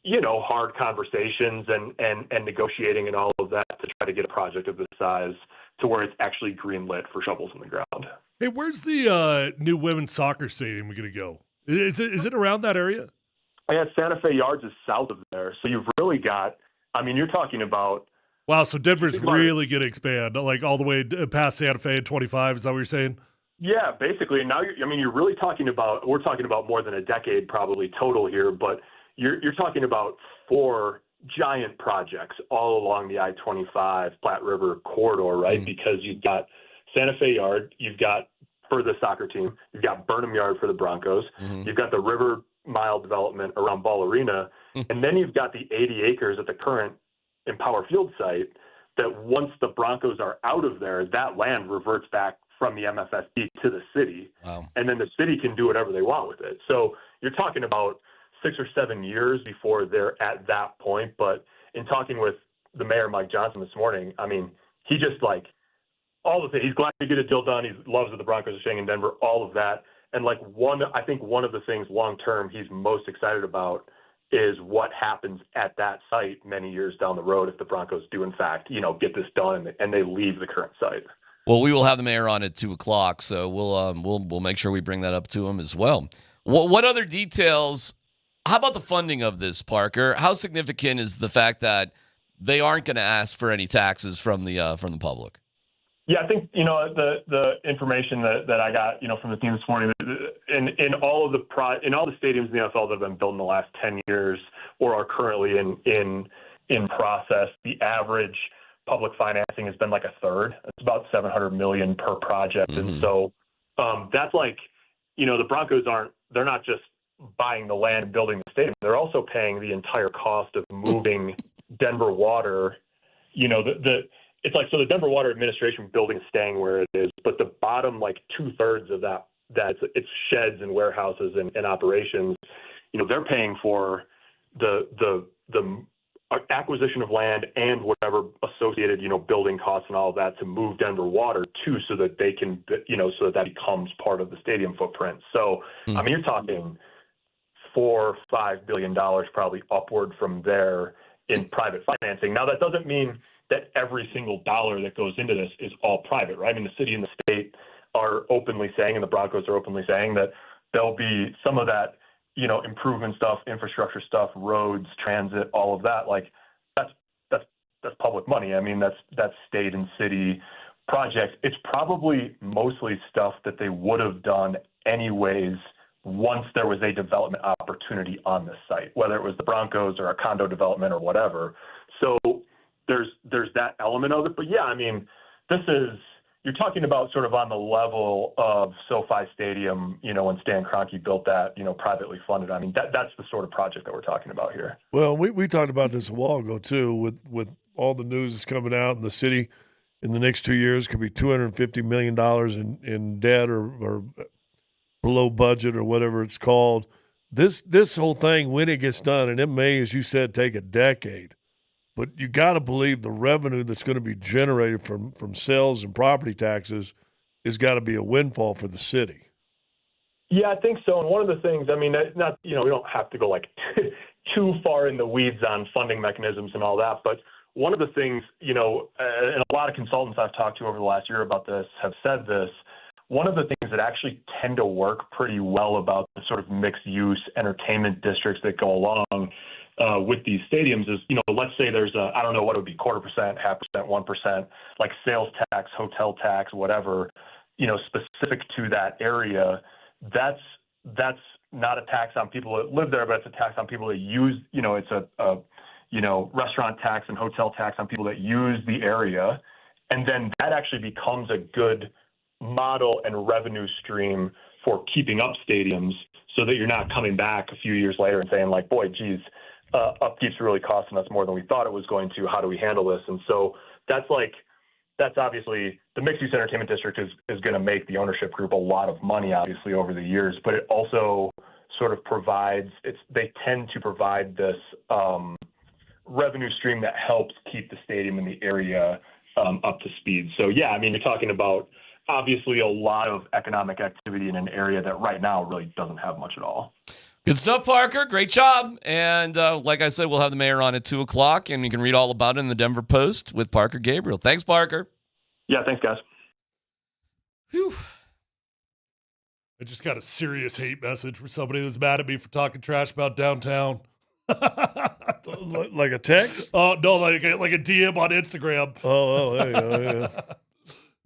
hard conversations and negotiating and all of that to try to get a project of this size to where it's actually greenlit for shovels in the ground. Hey, where's the new women's soccer stadium going to go? Is it around that area? Yeah, Santa Fe Yards is south of there. So you've really got, I mean, you're talking about. Wow, so Denver's really going to expand, like all the way past Santa Fe and 25. Is that what you're saying? Yeah, basically. Now, you're really talking about, we're talking about more than a decade probably total here, but you're talking about 4 giant projects all along the I-25 Platte River corridor, right? Because you've got Santa Fe Yard, you've got, for the soccer team, you've got Burnham Yard for the Broncos, you've got the River Mile development around Ball Arena, and then you've got the 80 acres at the current Empower Field site that once the Broncos are out of there, that land reverts back from the MFSD to the city. Wow. And then the city can do whatever they want with it. So you're talking about 6 or 7 years before they're at that point. But in talking with the mayor, Mike Johnson, this morning, I mean, he just like all of it. He's glad to get a deal done. He loves that the Broncos are staying in Denver, all of that. And like I think one of the things long term he's most excited about is what happens at that site many years down the road if the Broncos do in fact, get this done and they leave the current site. Well, we will have the mayor on at 2:00, so we'll make sure we bring that up to him as well. What other details? How about the funding of this, Parker? How significant is the fact that they aren't going to ask for any taxes from the public? Yeah, I think, the information that I got, from the team this morning, in all of the stadiums in the NFL that have been built in the last 10 years or are currently in process, the average public financing has been like a third. It's about $700 million per project. Mm-hmm. And so that's like, the Broncos they're not just buying the land and building the stadium. They're also paying the entire cost of moving Denver Water. It's like, so the Denver Water Administration building is staying where it is, but the bottom, like 2/3 of that's it's sheds and warehouses and operations. They're paying for the acquisition of land and whatever associated, building costs and all of that to move Denver Water too, so that they can, so that becomes part of the stadium footprint. So, I mean, you're talking $4-5 billion probably upward from there in private financing. Now, that doesn't mean that every single dollar that goes into this is all private, right? I mean, the city and the state are openly saying, and the Broncos are openly saying, that there'll be some of that, improvement stuff, infrastructure stuff, roads, transit, all of that. Like that's public money. I mean, that's state and city projects. It's probably mostly stuff that they would have done anyways once there was a development opportunity on this site, whether it was the Broncos or a condo development or whatever. So there's that element of it. But yeah, I mean, you're talking about sort of on the level of SoFi Stadium, when Stan Kroenke built that, privately funded. I mean, that's the sort of project that we're talking about here. Well, we talked about this a while ago too, with all the news that's coming out in the city in the next 2 years could be $250 million in debt or below budget or whatever it's called. This whole thing, when it gets done, and it may, as you said, take a decade, but you got to believe the revenue that's going to be generated from sales and property taxes is got to be a windfall for the city. Yeah, I think so. And one of the things, I mean, not we don't have to go like too far in the weeds on funding mechanisms and all that, but one of the things, and a lot of consultants I've talked to over the last year about this have said this. One of the things that actually tend to work pretty well about the sort of mixed-use entertainment districts that go along with these stadiums is, let's say there's I don't know what it would be, 0.25%, 0.5%, 1%, like sales tax, hotel tax, whatever, specific to that area. That's not a tax on people that live there, but it's a tax on people that use, it's a restaurant tax and hotel tax on people that use the area. And then that actually becomes a good model and revenue stream for keeping up stadiums, so that you're not coming back a few years later and saying like, boy, geez, upkeep's really costing us more than we thought it was going to. How do we handle this? And so that's obviously the mixed-use entertainment district is going to make the ownership group a lot of money, obviously, over the years, but it also sort of they tend to provide this revenue stream that helps keep the stadium in the area up to speed. So yeah, I mean, you're talking about obviously a lot of economic activity in an area that right now really doesn't have much at all. Good stuff, Parker. Great job. And like I said, we'll have the mayor on at 2 o'clock, and you can read all about it in the Denver Post with Parker Gabriel. Thanks, Parker. Yeah, thanks, guys. Whew. I just got a serious hate message from somebody who's mad at me for talking trash about downtown. Like a text? Oh, no, like a DM on Instagram. Oh, there you go, yeah.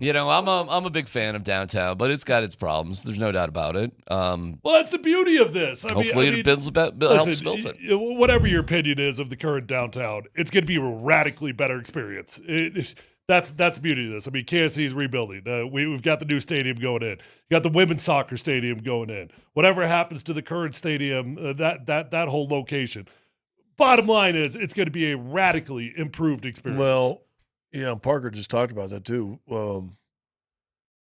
I'm a big fan of downtown, but it's got its problems. There's no doubt about it. Well, that's the beauty of this. Hopefully it helps build it. Whatever your opinion is of the current downtown, it's going to be a radically better experience. That's the beauty of this. I mean, KSC is rebuilding. We've got the new stadium going in. You got the women's soccer stadium going in. Whatever happens to the current stadium, that whole location. Bottom line is, it's going to be a radically improved experience. Well, yeah, Parker just talked about that too.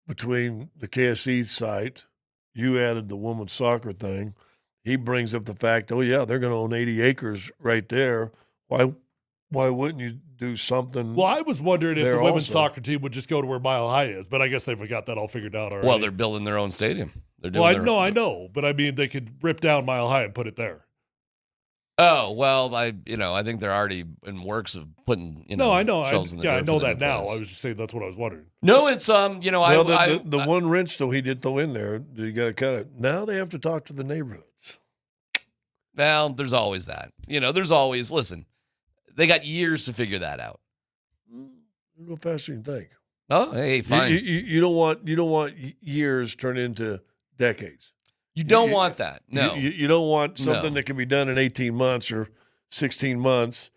Between the KSC site, you added the women's soccer thing. He brings up the fact, oh yeah, they're going to own 80 acres right there. Why wouldn't you do something? Well, I was wondering if the women's also soccer team would just go to where Mile High is, but I guess they've got that all figured out already. Well, they're building their own stadium. I know, but I mean, they could rip down Mile High and put it there. Oh, well, I think they're already in works of putting, No, I know. shells in the I dirt know for that the now. place. I was just saying that's what I was wondering. No, it's the one wrench though he did throw in there, you got to cut it. Now they have to talk to the neighborhoods. Well, there's always that. Listen, they got years to figure that out. Go faster than you think. Oh, hey, fine. You don't want years turn into decades. You don't want that. No. You don't want something No. that can be done in 18 months or 16 months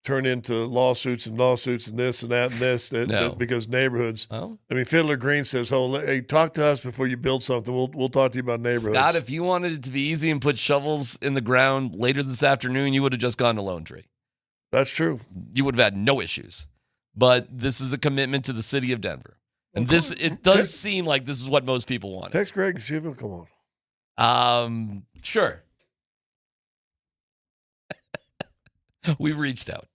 turn into lawsuits and this and that and this No. because neighborhoods. Oh. I mean, Fiddler Green says, hey, talk to us before you build something. We'll talk to you about neighborhoods. Scott, if you wanted it to be easy and put shovels in the ground later this afternoon, you would have just gone to Lone Tree. That's true. You would have had no issues. But this is a commitment to the city of Denver. And it does seem like this is what most people want. Text Greg and see if he'll come on. Sure. We've reached out.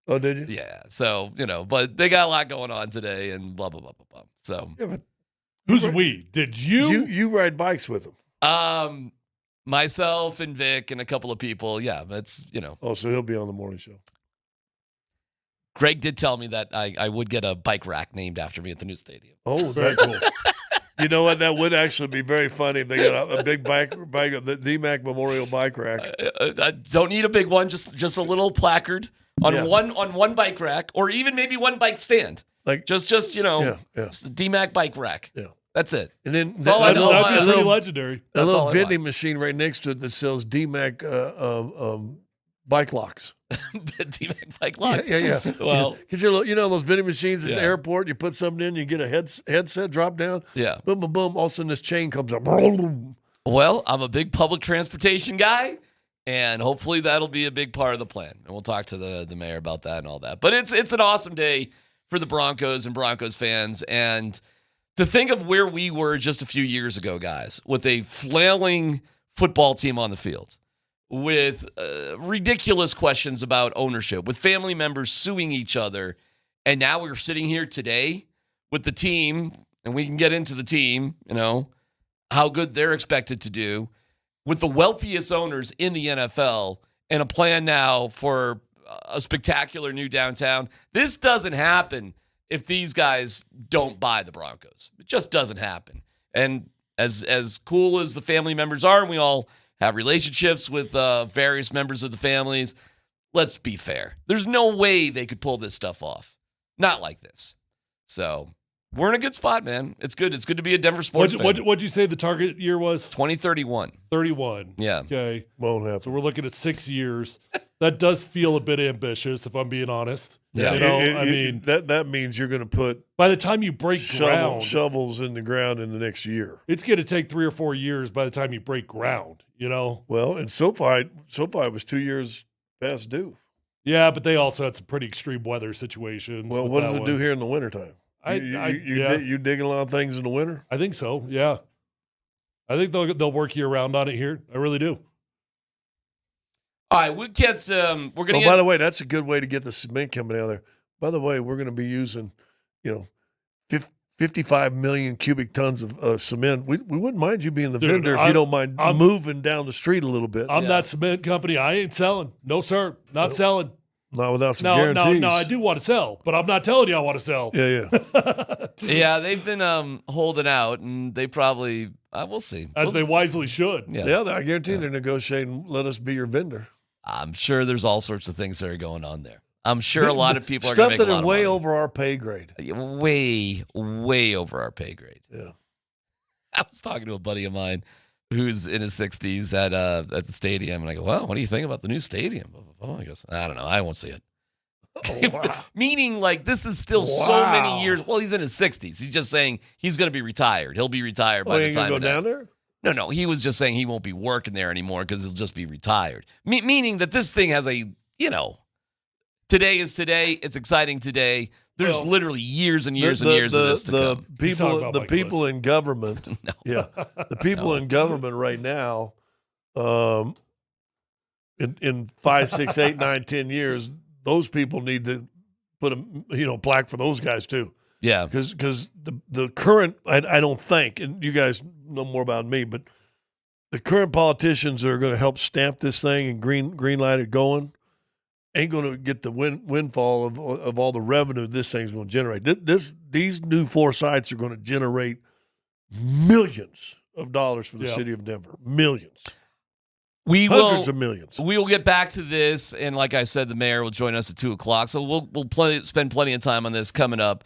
Oh, did you? Yeah. So, but they got a lot going on today and blah, blah, blah, blah, blah. So, yeah, but who's we? Did you? You ride bikes with them. Myself and Vic and a couple of people. Yeah. That's, Oh, so he'll be on the morning show. Greg did tell me that I would get a bike rack named after me at the new stadium. Oh, very cool. You know what? That would actually be very funny if they got a big bike, the DMac Memorial Bike Rack. I don't need a big one, just a little placard on one bike rack, or even maybe one bike stand. Like just it's the DMac bike rack. Yeah, that's it. And then that'd be pretty legendary. A little vending machine right next to it that sells DMac bike locks. DMac bike locks. Yeah. Well, because those vending machines at the airport, you put something in, you get a headset drop down. Yeah. Boom, boom, boom. All of a sudden, this chain comes up. Boom, boom. Well, I'm a big public transportation guy, and hopefully that'll be a big part of the plan. And we'll talk to the mayor about that and all that. But it's an awesome day for the Broncos and Broncos fans. And to think of where we were just a few years ago, guys, with a flailing football team on the field, with ridiculous questions about ownership, with family members suing each other. And now we're sitting here today with the team, and we can get into the team, how good they're expected to do, with the wealthiest owners in the NFL, and a plan now for a spectacular new downtown. This doesn't happen if these guys don't buy the Broncos. It just doesn't happen. And as cool as the family members are, and we all have relationships with various members of the families, let's be fair. There's no way they could pull this stuff off. Not like this. So we're in a good spot, man. It's good. It's good to be a Denver sports fan. What'd you say the target year was? 2031. 31. Yeah. Okay. Won't happen. So we're looking at 6 years. That does feel a bit ambitious, if I'm being honest. Yeah. I mean, that means you're going to put by the time you break ground, shovels in the ground in the next year. It's going to take 3 or 4 years by the time you break ground. Well, and SoFi was 2 years past due. Yeah, but they also had some pretty extreme weather situations. Well, what does it do here in the wintertime? You digging a lot of things in the winter? I think so. Yeah, I think they'll work year round on it here. I really do. All right, we get we're gonna. By the way, that's a good way to get the cement coming out of there. By the way, we're going to be using, 55 million cubic tons of cement. We wouldn't mind you being the vendor if you don't mind moving down the street a little bit. I'm that cement company. I ain't selling. No, sir. Not selling. Not without some guarantees. No, I do want to sell, but I'm not telling you I want to sell. Yeah. Yeah, they've been holding out, and they probably, we'll see. As they wisely should. Yeah, I guarantee they're negotiating, let us be your vendor. I'm sure there's all sorts of things that are going on there. I'm sure a lot of people are going to make stuff a lot that are of way money. over our pay grade. Way over our pay grade. Yeah. I was talking to a buddy of mine who's in his 60s at the stadium, and I go, well, what do you think about the new stadium? Oh, he goes, I don't know. I won't see it. Oh, wow. Meaning, this is still so many years. Well, he's in his 60s. He's just saying he's going to be retired. He'll be retired by the time. Go down there? No. He was just saying he won't be working there anymore because he'll just be retired. Meaning that this thing has a, today is today. It's exciting today. There's literally years and years and years of this to come. The people in government, the people in government right now, in 5, 6, 8, 9, 10 years, those people need to put a plaque for those guys too. Yeah, because the current, I don't think, and you guys know more about me, but the current politicians that are going to help stamp this thing and green light it going ain't going to get the windfall of all the revenue this thing's going to generate. These new 4 sites are going to generate millions of dollars for the city of Denver. Millions. Hundreds of millions. We will get back to this, and like I said, the mayor will join us at 2:00. So we'll spend plenty of time on this coming up.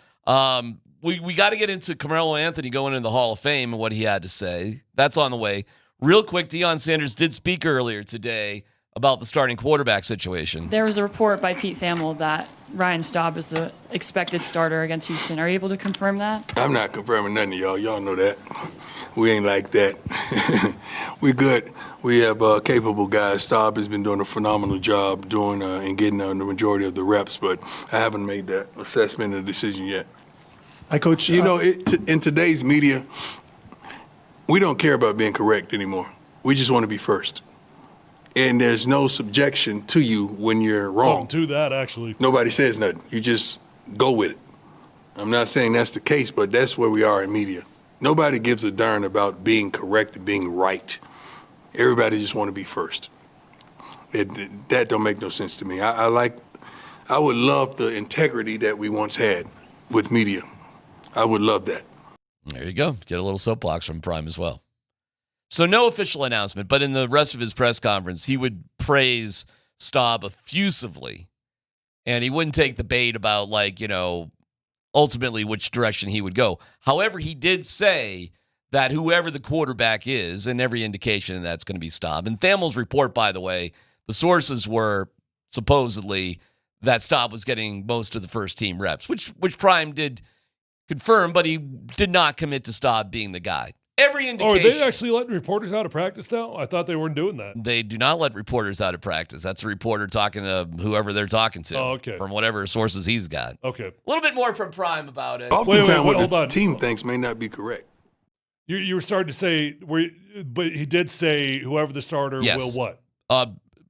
we got to get into Carmelo Anthony going into the Hall of Fame and what he had to say. That's on the way. Real quick, Deion Sanders did speak earlier today about the starting quarterback situation. There was a report by Pete Thamel that Ryan Staub is the expected starter against Houston. Are you able to confirm that? I'm not confirming nothing to y'all. Y'all know that. We ain't like that. We good. We have capable guys. Staub has been doing a phenomenal job doing and getting the majority of the reps, but I haven't made that assessment and decision yet. Hi, Coach. You know, in today's media, we don't care about being correct anymore. We just want to be first. And there's no subjection to you when you're wrong. Something to that, actually. Nobody says nothing. You just go with it. I'm not saying that's the case, but that's where we are in media. Nobody gives a darn about being correct and being right. Everybody just want to be first. That don't make no sense to me. I would love the integrity that we once had with media. I would love that. There you go. Get a little soapbox from Prime as well. So no official announcement, but in the rest of his press conference, he would praise Staub effusively, and he wouldn't take the bait about, ultimately which direction he would go. However, he did say that whoever the quarterback is, and every indication that's going to be Staub. And Thamel's report, by the way, the sources were supposedly that Staub was getting most of the first-team reps, which Prime did confirm, but he did not commit to Staub being the guy. Every indication. Oh, are they actually letting reporters out of practice now? I thought they weren't doing that. They do not let reporters out of practice. That's a reporter talking to whoever they're talking to. Oh, okay. From whatever sources he's got. Okay. A little bit more from Prime about it. Oftentimes what the team thinks may not be correct. You were starting to say, but he did say whoever the starter will what?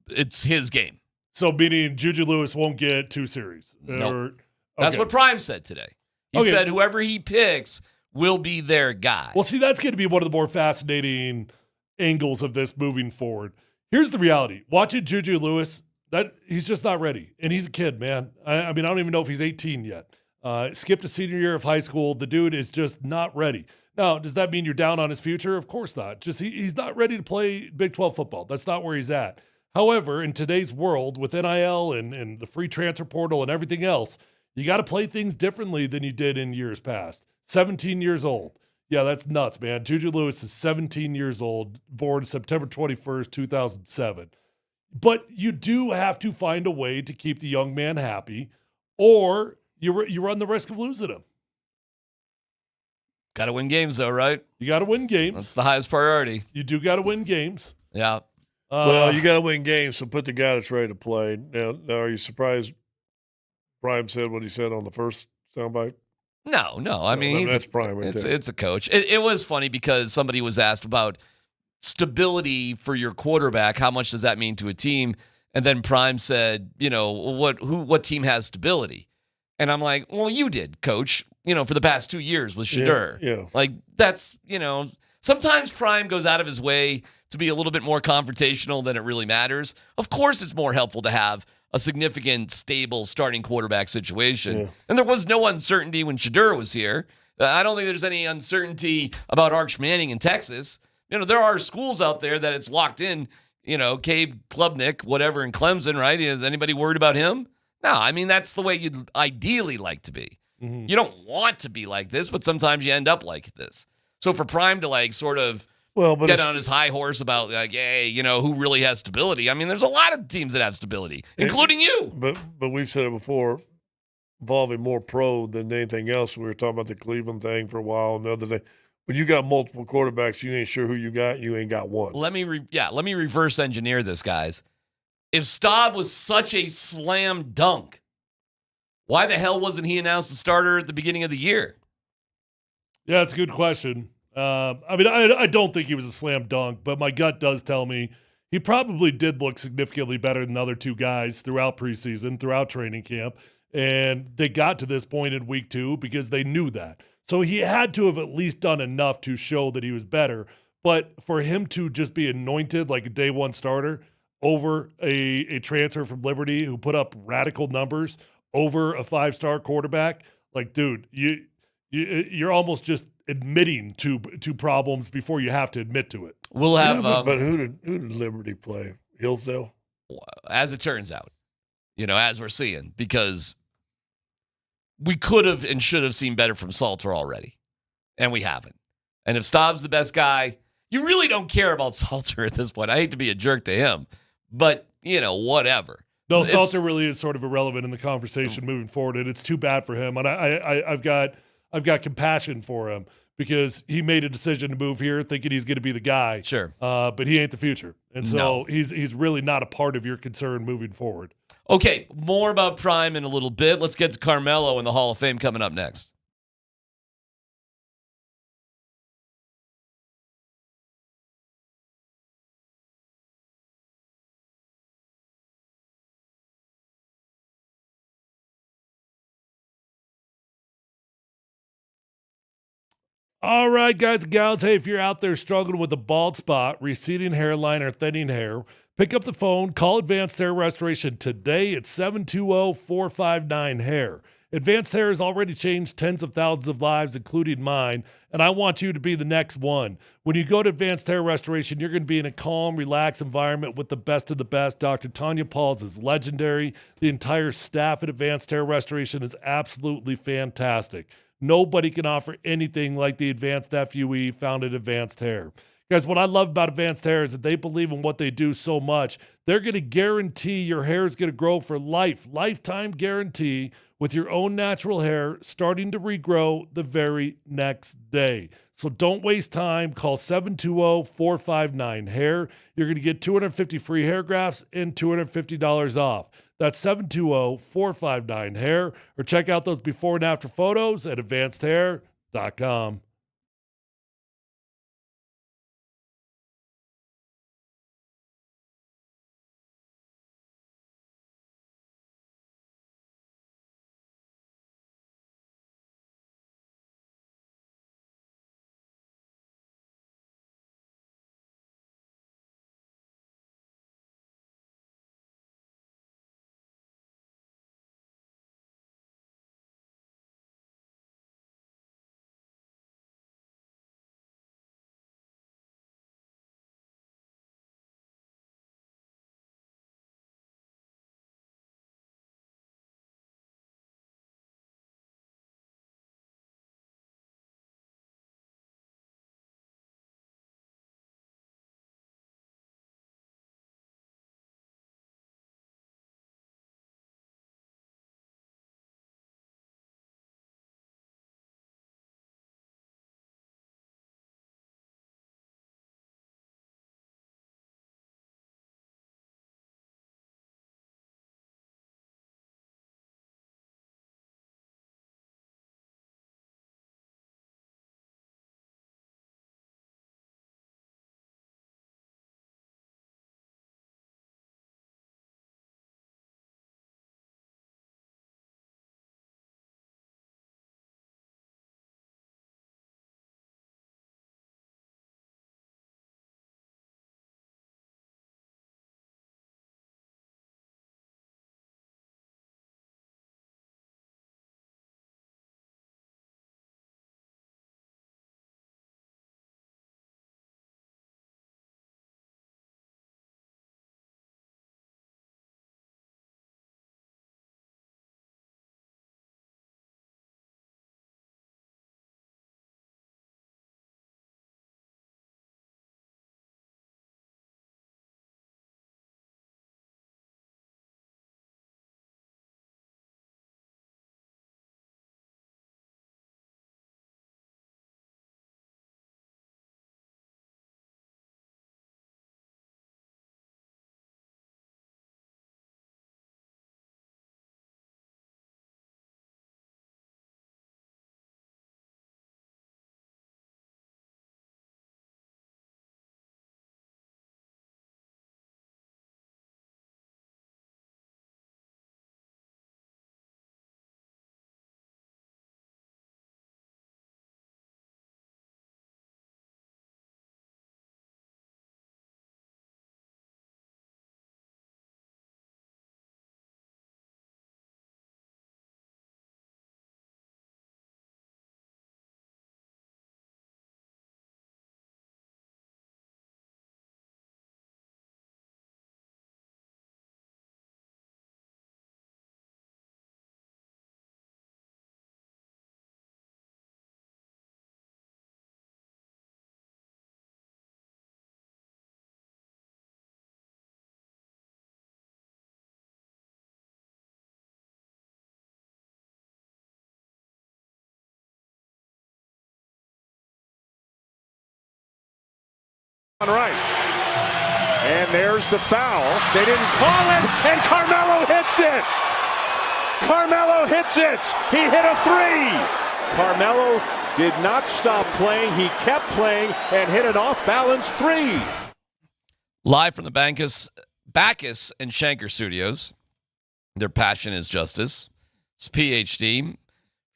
It's his game. So meaning Juju Lewis won't get 2 series? No. That's what Prime said today. He said whoever he picks will be their guy. Well, see, that's going to be one of the more fascinating angles of this moving forward. Here's the reality. Watching Juju Lewis, that he's just not ready. And he's a kid, man. I mean, I don't even know if he's 18 yet. Skipped a senior year of high school. The dude is just not ready. Now, does that mean you're down on his future? Of course not. Just he's not ready to play Big 12 football. That's not where he's at. However, in today's world with NIL and the free transfer portal and everything else, you got to play things differently than you did in years past. 17 years old. Yeah, that's nuts, man. Juju Lewis is 17 years old, born September 21st, 2007. But you do have to find a way to keep the young man happy, or you run the risk of losing him. Got to win games, though, right? You got to win games. That's the highest priority. You do got to win games. Yeah. Well, you got to win games, so put the guy that's ready to play. Now, are you surprised Prime said what he said on the first soundbite? No. I mean, that's Prime. It's a coach. It was funny because somebody was asked about stability for your quarterback. How much does that mean to a team? And then Prime said, what team has stability? And I'm like, well, you did, Coach. For the past 2 years with Shedeur. Yeah. Like that's sometimes Prime goes out of his way to be a little bit more confrontational than it really matters. Of course, it's more helpful to have a significant, stable starting quarterback situation. Yeah. And there was no uncertainty when Shedeur was here. I don't think there's any uncertainty about Arch Manning in Texas. There are schools out there that it's locked in, Cabe Klubnik, whatever, in Clemson, right? Is anybody worried about him? No, I mean, that's the way you'd ideally like to be. Mm-hmm. You don't want to be like this, but sometimes you end up like this. So for Prime to sort of get on his high horse about hey, who really has stability? I mean, there's a lot of teams that have stability, including you. But we've said it before, involving more pro than anything else. We were talking about the Cleveland thing for a while and the other thing. When you got multiple quarterbacks, you ain't sure who you got. You ain't got one. Let me reverse engineer this, guys. If Staub was such a slam dunk, why the hell wasn't he announced the starter at the beginning of the year? Yeah, it's a good question. I don't think he was a slam dunk, but my gut does tell me he probably did look significantly better than the other two guys throughout preseason, throughout training camp, and they got to this point in week 2 because they knew that. So he had to have at least done enough to show that he was better, but for him to just be anointed like a day one starter over a transfer from Liberty who put up radical numbers over a 5-star quarterback, dude, you're almost just admitting to problems before you have to admit to it. We'll have, but who did Liberty play? Hillsdale, as it turns out, as we're seeing, because we could have and should have seen better from Salter already, and we haven't. And if Staub's the best guy, you really don't care about Salter at this point. I hate to be a jerk to him, but, whatever. No, Salter really is sort of irrelevant in the conversation moving forward, and it's too bad for him. And I've got compassion for him because he made a decision to move here thinking he's going to be the guy. Sure. But he ain't the future. And so he's really not a part of your concern moving forward. Okay, more about Prime in a little bit. Let's get to Carmelo in the Hall of Fame coming up next. All right, guys and gals. Hey, if you're out there struggling with a bald spot, receding hairline, or thinning hair, pick up the phone, call Advanced Hair Restoration today at 720-459-HAIR. Advanced Hair has already changed tens of thousands of lives, including mine, and I want you to be the next one. When you go to Advanced Hair Restoration, you're going to be in a calm, relaxed environment with the best of the best. Dr. Tanya Pauls is legendary. The entire staff at Advanced Hair Restoration is absolutely fantastic. Nobody can offer anything like the Advanced FUE found at Advanced Hair. Guys, what I love about Advanced Hair is that they believe in what they do so much. They're going to guarantee your hair is going to grow for life. Lifetime guarantee with your own natural hair starting to regrow the very next day. So don't waste time. Call 720-459-HAIR. You're going to get 250 free hair grafts and $250 off. That's 720-459-HAIR. Or check out those before and after photos at advancedhair.com. Right. And there's the foul. They didn't call it, and Carmelo hits it. Carmelo hits it. He hit a three. Carmelo did not stop playing. He kept playing and hit an off-balance three. Live from the Bacchus and Shanker studios. Their passion is justice. It's PhD. If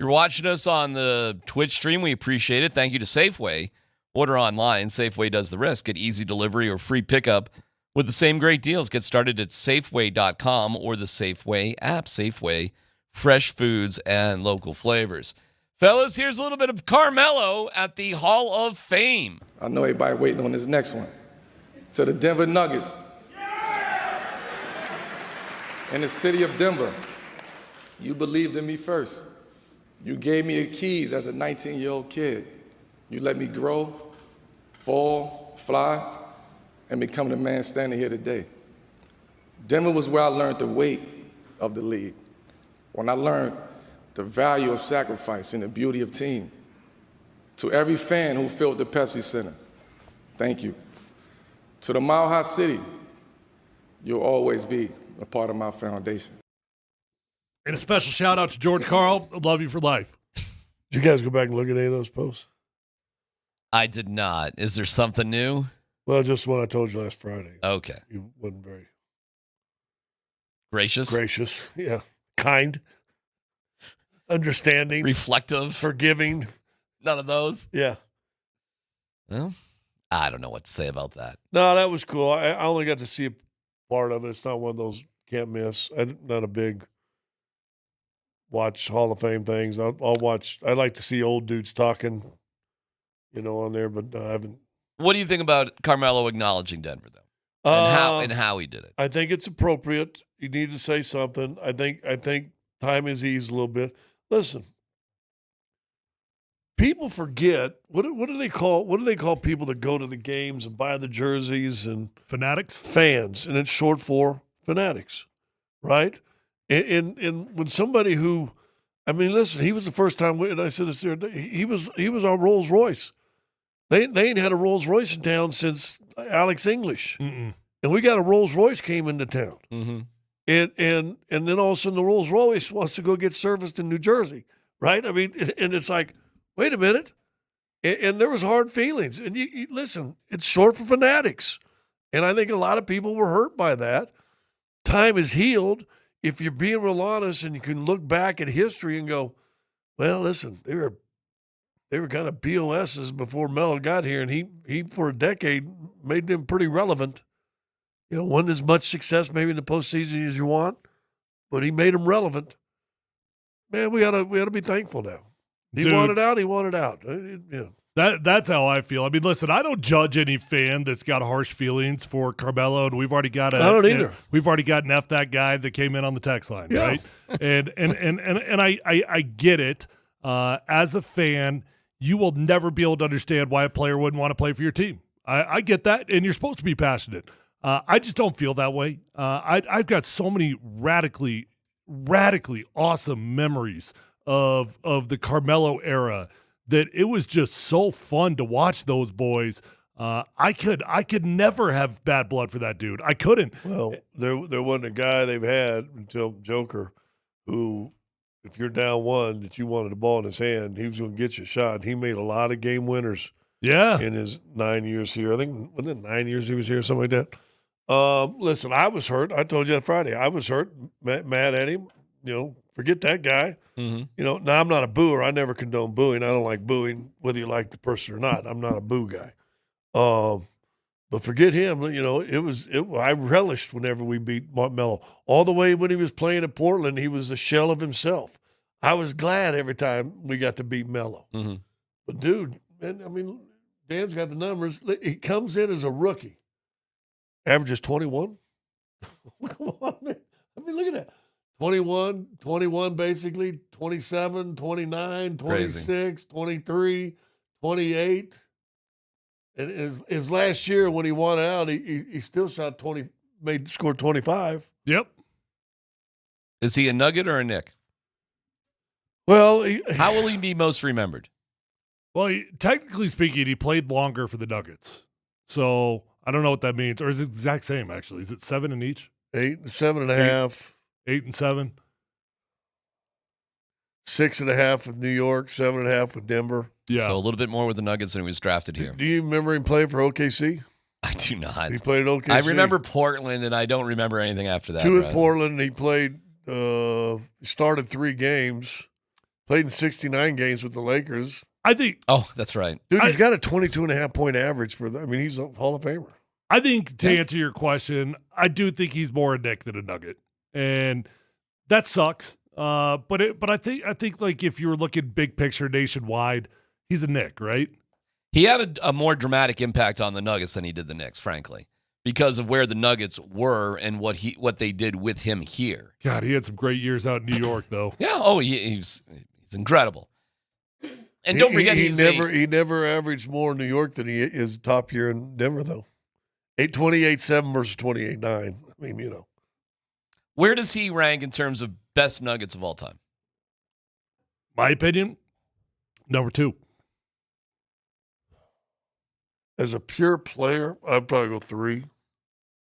you're watching us on the Twitch stream, we appreciate it. Thank you to Safeway. Order online. Safeway does the rest. Get easy delivery or free pickup with the same great deals. Get started at Safeway.com or the Safeway app. Safeway, fresh foods and local flavors. Fellas, here's a little bit of Carmelo at the Hall of Fame. I know everybody waiting on this next one. To the Denver Nuggets. In the city of Denver, you believed in me first. You gave me the keys as a 19-year-old kid. You let me grow, fall, fly, and become the man standing here today. Denver was where I learned the weight of the league, when I learned the value of sacrifice and the beauty of team. To every fan who filled the Pepsi Center, thank you. To the Mile High City, you'll always be a part of my foundation. And a special shout out to George Karl. I love you for life. Did you guys go back and look at any of those posts? I did not. Is there something new? Well, just what I told you last Friday. Okay. You wasn't very gracious. Yeah. Kind. Understanding. Reflective. Forgiving. None of those? Yeah. Well, I don't know what to say about that. No, that was cool. I only got to see a part of it. It's not one of those can't miss. I'm not a big watch Hall of Fame things. I'll watch. I like to see old dudes talking, on there, but I haven't. What do you think about Carmelo acknowledging Denver, though, and how he did it? I think it's appropriate. You need to say something. I think time has eased a little bit. Listen, people forget what do they call people that go to the games and buy the jerseys and fanatics, fans, and it's short for fanatics, right? And when somebody who, listen, he was the first time, and I said this there, he was our Rolls Royce. They ain't had a Rolls Royce in town since Alex English. Mm-mm. And we got a Rolls Royce came into town. Mm-hmm. And then all of a sudden the Rolls Royce wants to go get serviced in New Jersey, right? And it's like, wait a minute. And there was hard feelings. And you listen, it's short for fanatics. And I think a lot of people were hurt by that. Time is healed. If you're being real honest and you can look back at history and go, well, listen, they were kind of POSs before Melo got here, and he for a decade made them pretty relevant. Wasn't as much success maybe in the postseason as you want, but he made them relevant. Man, we gotta be thankful now. He wanted out. Yeah. That's how I feel. Listen, I don't judge any fan that's got harsh feelings for Carmelo, and we've already got I don't either. We've already got an F that guy that came in on the text line, Yeah. right? And I get it. As a fan, you will never be able to understand why a player wouldn't want to play for your team. I get that, and you're supposed to be passionate. I just don't feel that way. I've got so many radically awesome memories of the Carmelo era that it was just so fun to watch those boys. I could never have bad blood for that dude. I couldn't. Well, there wasn't a guy they've had until Joker who, if you're down one, that you wanted the ball in his hand, he was going to get you a shot. He made a lot of game winners. Yeah. In his 9 years here. I think, wasn't it 9 years he was here, something like that? Listen, I was hurt. I told you on Friday. I was hurt, mad at him. Forget that guy. Mm-hmm. Now I'm not a booer. I never condone booing. I don't like booing, whether you like the person or not. I'm not a boo guy. But forget him. I relished whenever we beat Melo. All the way when he was playing at Portland, he was a shell of himself. I was glad every time we got to beat Melo. Mm-hmm. But dude, man, Dan's got the numbers. He comes in as a rookie. Averages 21. Come on, man. Look at that. 21 basically, 27, 29, 26, Crazy. 23, 28. And his last year when he won out, he still shot 20, scored 25. Yep. Is he a Nugget or a Nick? Well, how will he be most remembered? Well, technically speaking, he played longer for the Nuggets. So I don't know what that means. Or is it the exact same, actually? Is it 7 in each? 8, 7.5. 8 and 7. 6.5 with New York, 7.5 with Denver. Yeah. So a little bit more with the Nuggets than he was drafted here. Do you remember him playing for OKC? I do not. He played at OKC. I remember Portland, and I don't remember anything after that. 2 at Portland. He played, he started 3 games, played in 69 games with the Lakers. I think. Oh, that's right. Dude, he's got a 22.5 point average for I mean, he's a Hall of Famer. I think to answer your question, I do think he's more a Knick than a Nugget. And that sucks. But I think like if you were looking big picture nationwide, he's a Knick, right? He had a more dramatic impact on the Nuggets than he did the Knicks, frankly, because of where the Nuggets were and what they did with him here. God, he had some great years out in New York, though. Yeah. Oh, he's incredidible. And don't forget, he never averaged more in New York than he is top year in Denver, though. 28.7 versus 28.9. I mean, you know. Where does he rank in terms of best Nuggets of all time? My opinion, number 2. As a pure player, I'd probably go 3.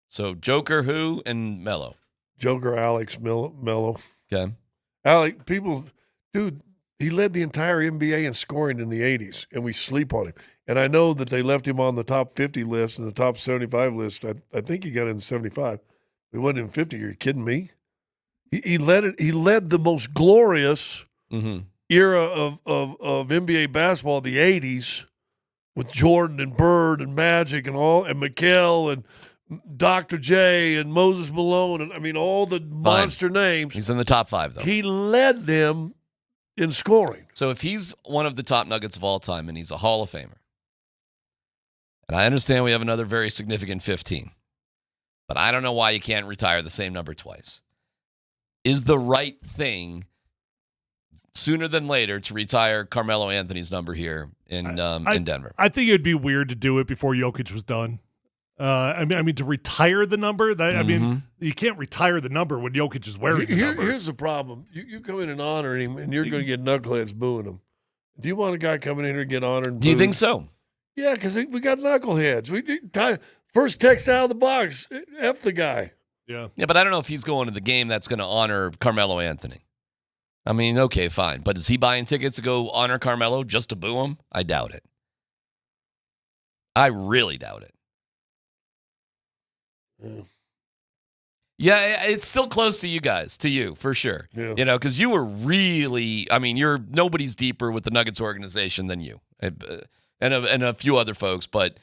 So Joker, who, and Melo? Joker, Alex, Melo. Okay. Alex, dude, he led the entire NBA in scoring in the 80s, and we sleep on him. And I know that they left him on the top 50 list and the top 75 list. I think he got in 75. He wasn't in 50. Are you kidding me? He led it. He led the most glorious era of NBA basketball, the 80s, with Jordan and Bird and Magic and McHale and Dr. J and Moses Malone and I mean all the monster names. He's in the top 5 though. He led them in scoring. So if he's one of the top Nuggets of all time and he's a Hall of Famer, and I understand we have another very significant 15, but I don't know why you can't retire the same number twice. Is the right thing sooner than later to retire Carmelo Anthony's number here in Denver? I think it would be weird to do it before Jokic was done. I mean to retire the number. I mean, you can't retire the number when Jokic is wearing the number. Here's the problem: you come in and honor him, and you're going to get knuckleheads booing him. Do you want a guy coming in here and get honored? And Do you think so? Yeah, because we got knuckleheads. First text out of the box, F the guy. Yeah, but I don't know if he's going to the game that's going to honor Carmelo Anthony. I mean, okay, fine. But is he buying tickets to go honor Carmelo just to boo him? I doubt it. I really doubt it. Yeah, it's still close to you guys, to you, for sure. Yeah. You know, because you were really, I mean, nobody's deeper with the Nuggets organization than you and a few other folks. But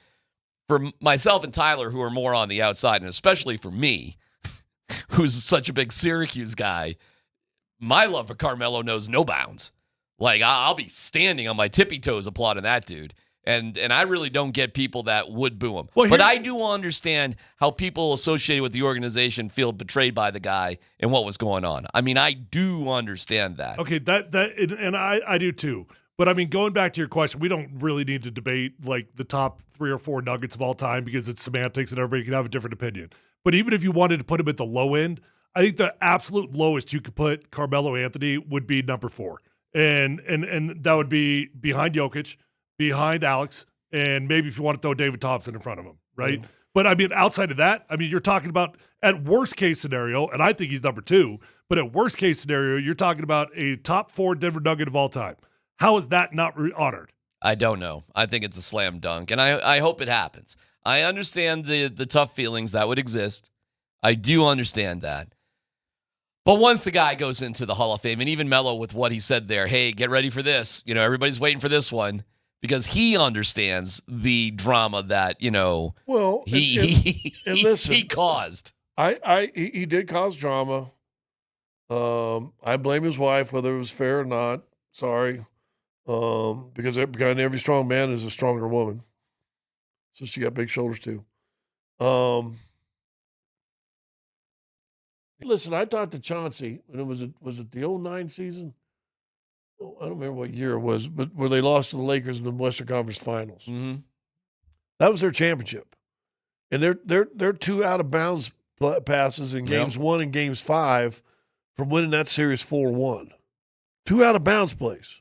for myself and Tyler, who are more on the outside, and especially for me, who's such a big Syracuse guy, my love for Carmelo knows no bounds. Like, I'll be standing on my tippy toes applauding that dude. And I really don't get people that would boo him. But I do understand how people associated with the organization feel betrayed by the guy and what was going on. I mean, I do understand that. Okay, and I do too. But I mean, going back to your question, we don't really need to debate like the top 3 or 4 Nuggets of all time because it's semantics and everybody can have a different opinion. But even if you wanted to put him at the low end, I think the absolute lowest you could put Carmelo Anthony would be number 4. And that would be behind Jokic, behind Alex, and maybe if you want to throw David Thompson in front of him, right? Mm-hmm. But, I mean, outside of that, I mean, you're talking about at worst case scenario, and I think he's number 2, but at worst case scenario, you're talking about a top 4 Denver Nugget of all time. How is that not honored? I don't know. I think it's a slam dunk, and I hope it happens. I understand the tough feelings that would exist. I do understand that. But once the guy goes into the Hall of Fame, and even Melo with what he said there, hey, get ready for this. You know, everybody's waiting for this one. Because he understands the drama that, you know, he caused. He did cause drama. I blame his wife, whether it was fair or not. Sorry. Because behind every strong man is a stronger woman. So she got big shoulders too. Listen, I talked to Chauncey, and was it the 2009 season? I don't remember what year it was, but where they lost to the Lakers in the Western Conference Finals. Mm-hmm. That was their championship, and they're 2 out of bounds passes in games 1 and games 5 from winning that series 4-1. 2 out of bounds plays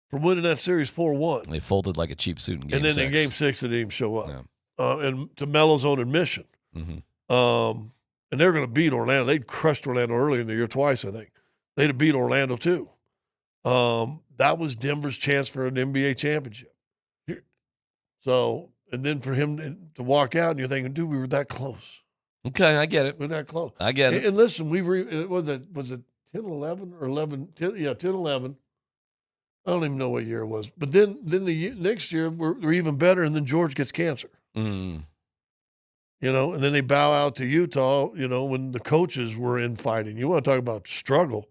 from winning that series 4-1. They folded like a cheap suit in game 6. And then in game 6, they didn't even show up. Yeah. and to Melo's own admission. And they're going to beat Orlando. They'd crushed Orlando early in the year twice, I think. They'd have beat Orlando too. That was Denver's chance for an NBA championship. So, and then for him to walk out, and you're thinking, dude, we were that close. Okay, I get it. We're that close. I get it. And listen, was it 10-11 or 11? 10-11. I don't even know what year it was. But then the next year, we're even better, and then George gets cancer. Mm. You know, and then they bow out to Utah, you know, when the coaches were infighting. You want to talk about struggle.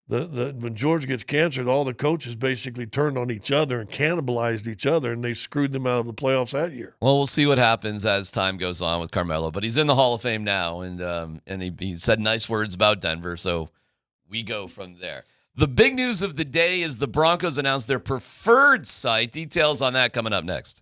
When George gets cancer, all the coaches basically turned on each other and cannibalized each other, and they screwed them out of the playoffs that year. Well, we'll see what happens as time goes on with Carmelo, but he's in the Hall of Fame now, and he said nice words about Denver, so we go from there. The big news of the day is the Broncos announced their preferred site. Details on that coming up next.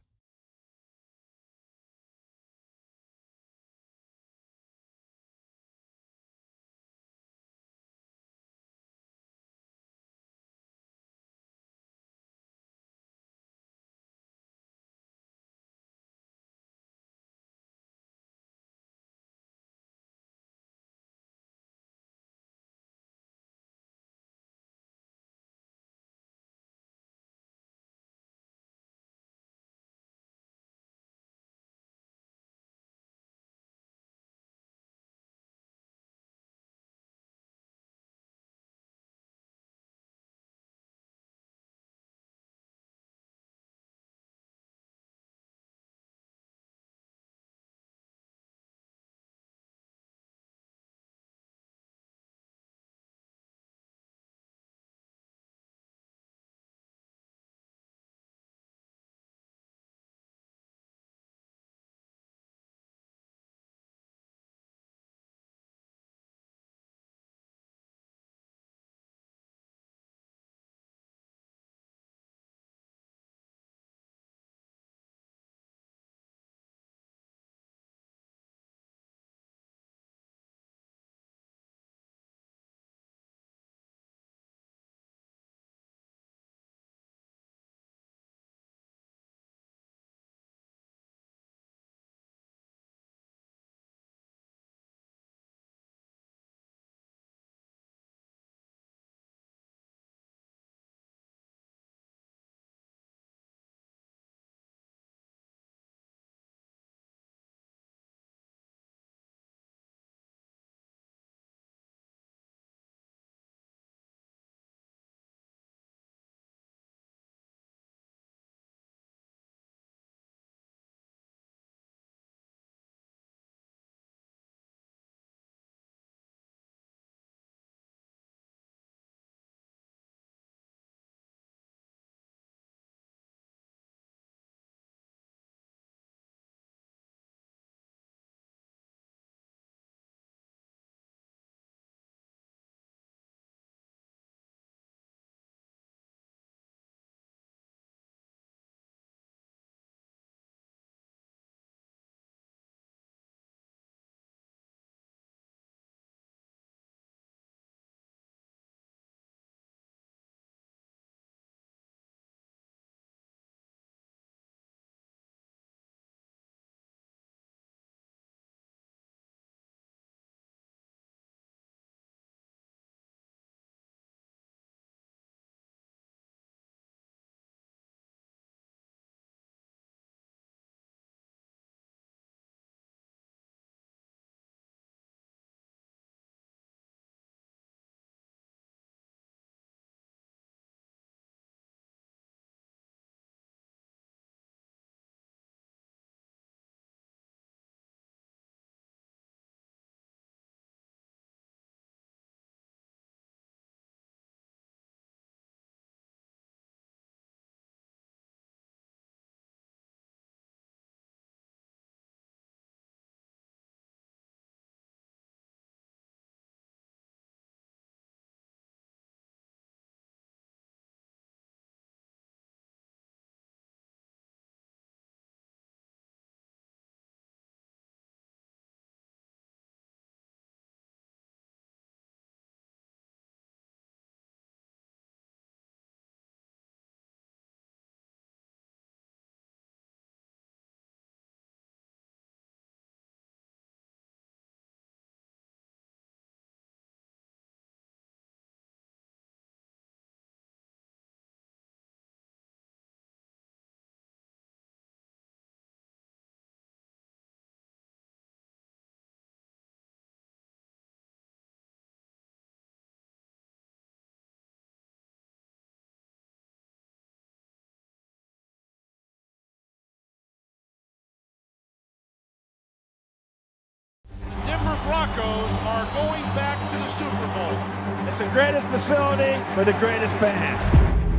Broncos are going back to the Super Bowl. It's the greatest facility for the greatest fans.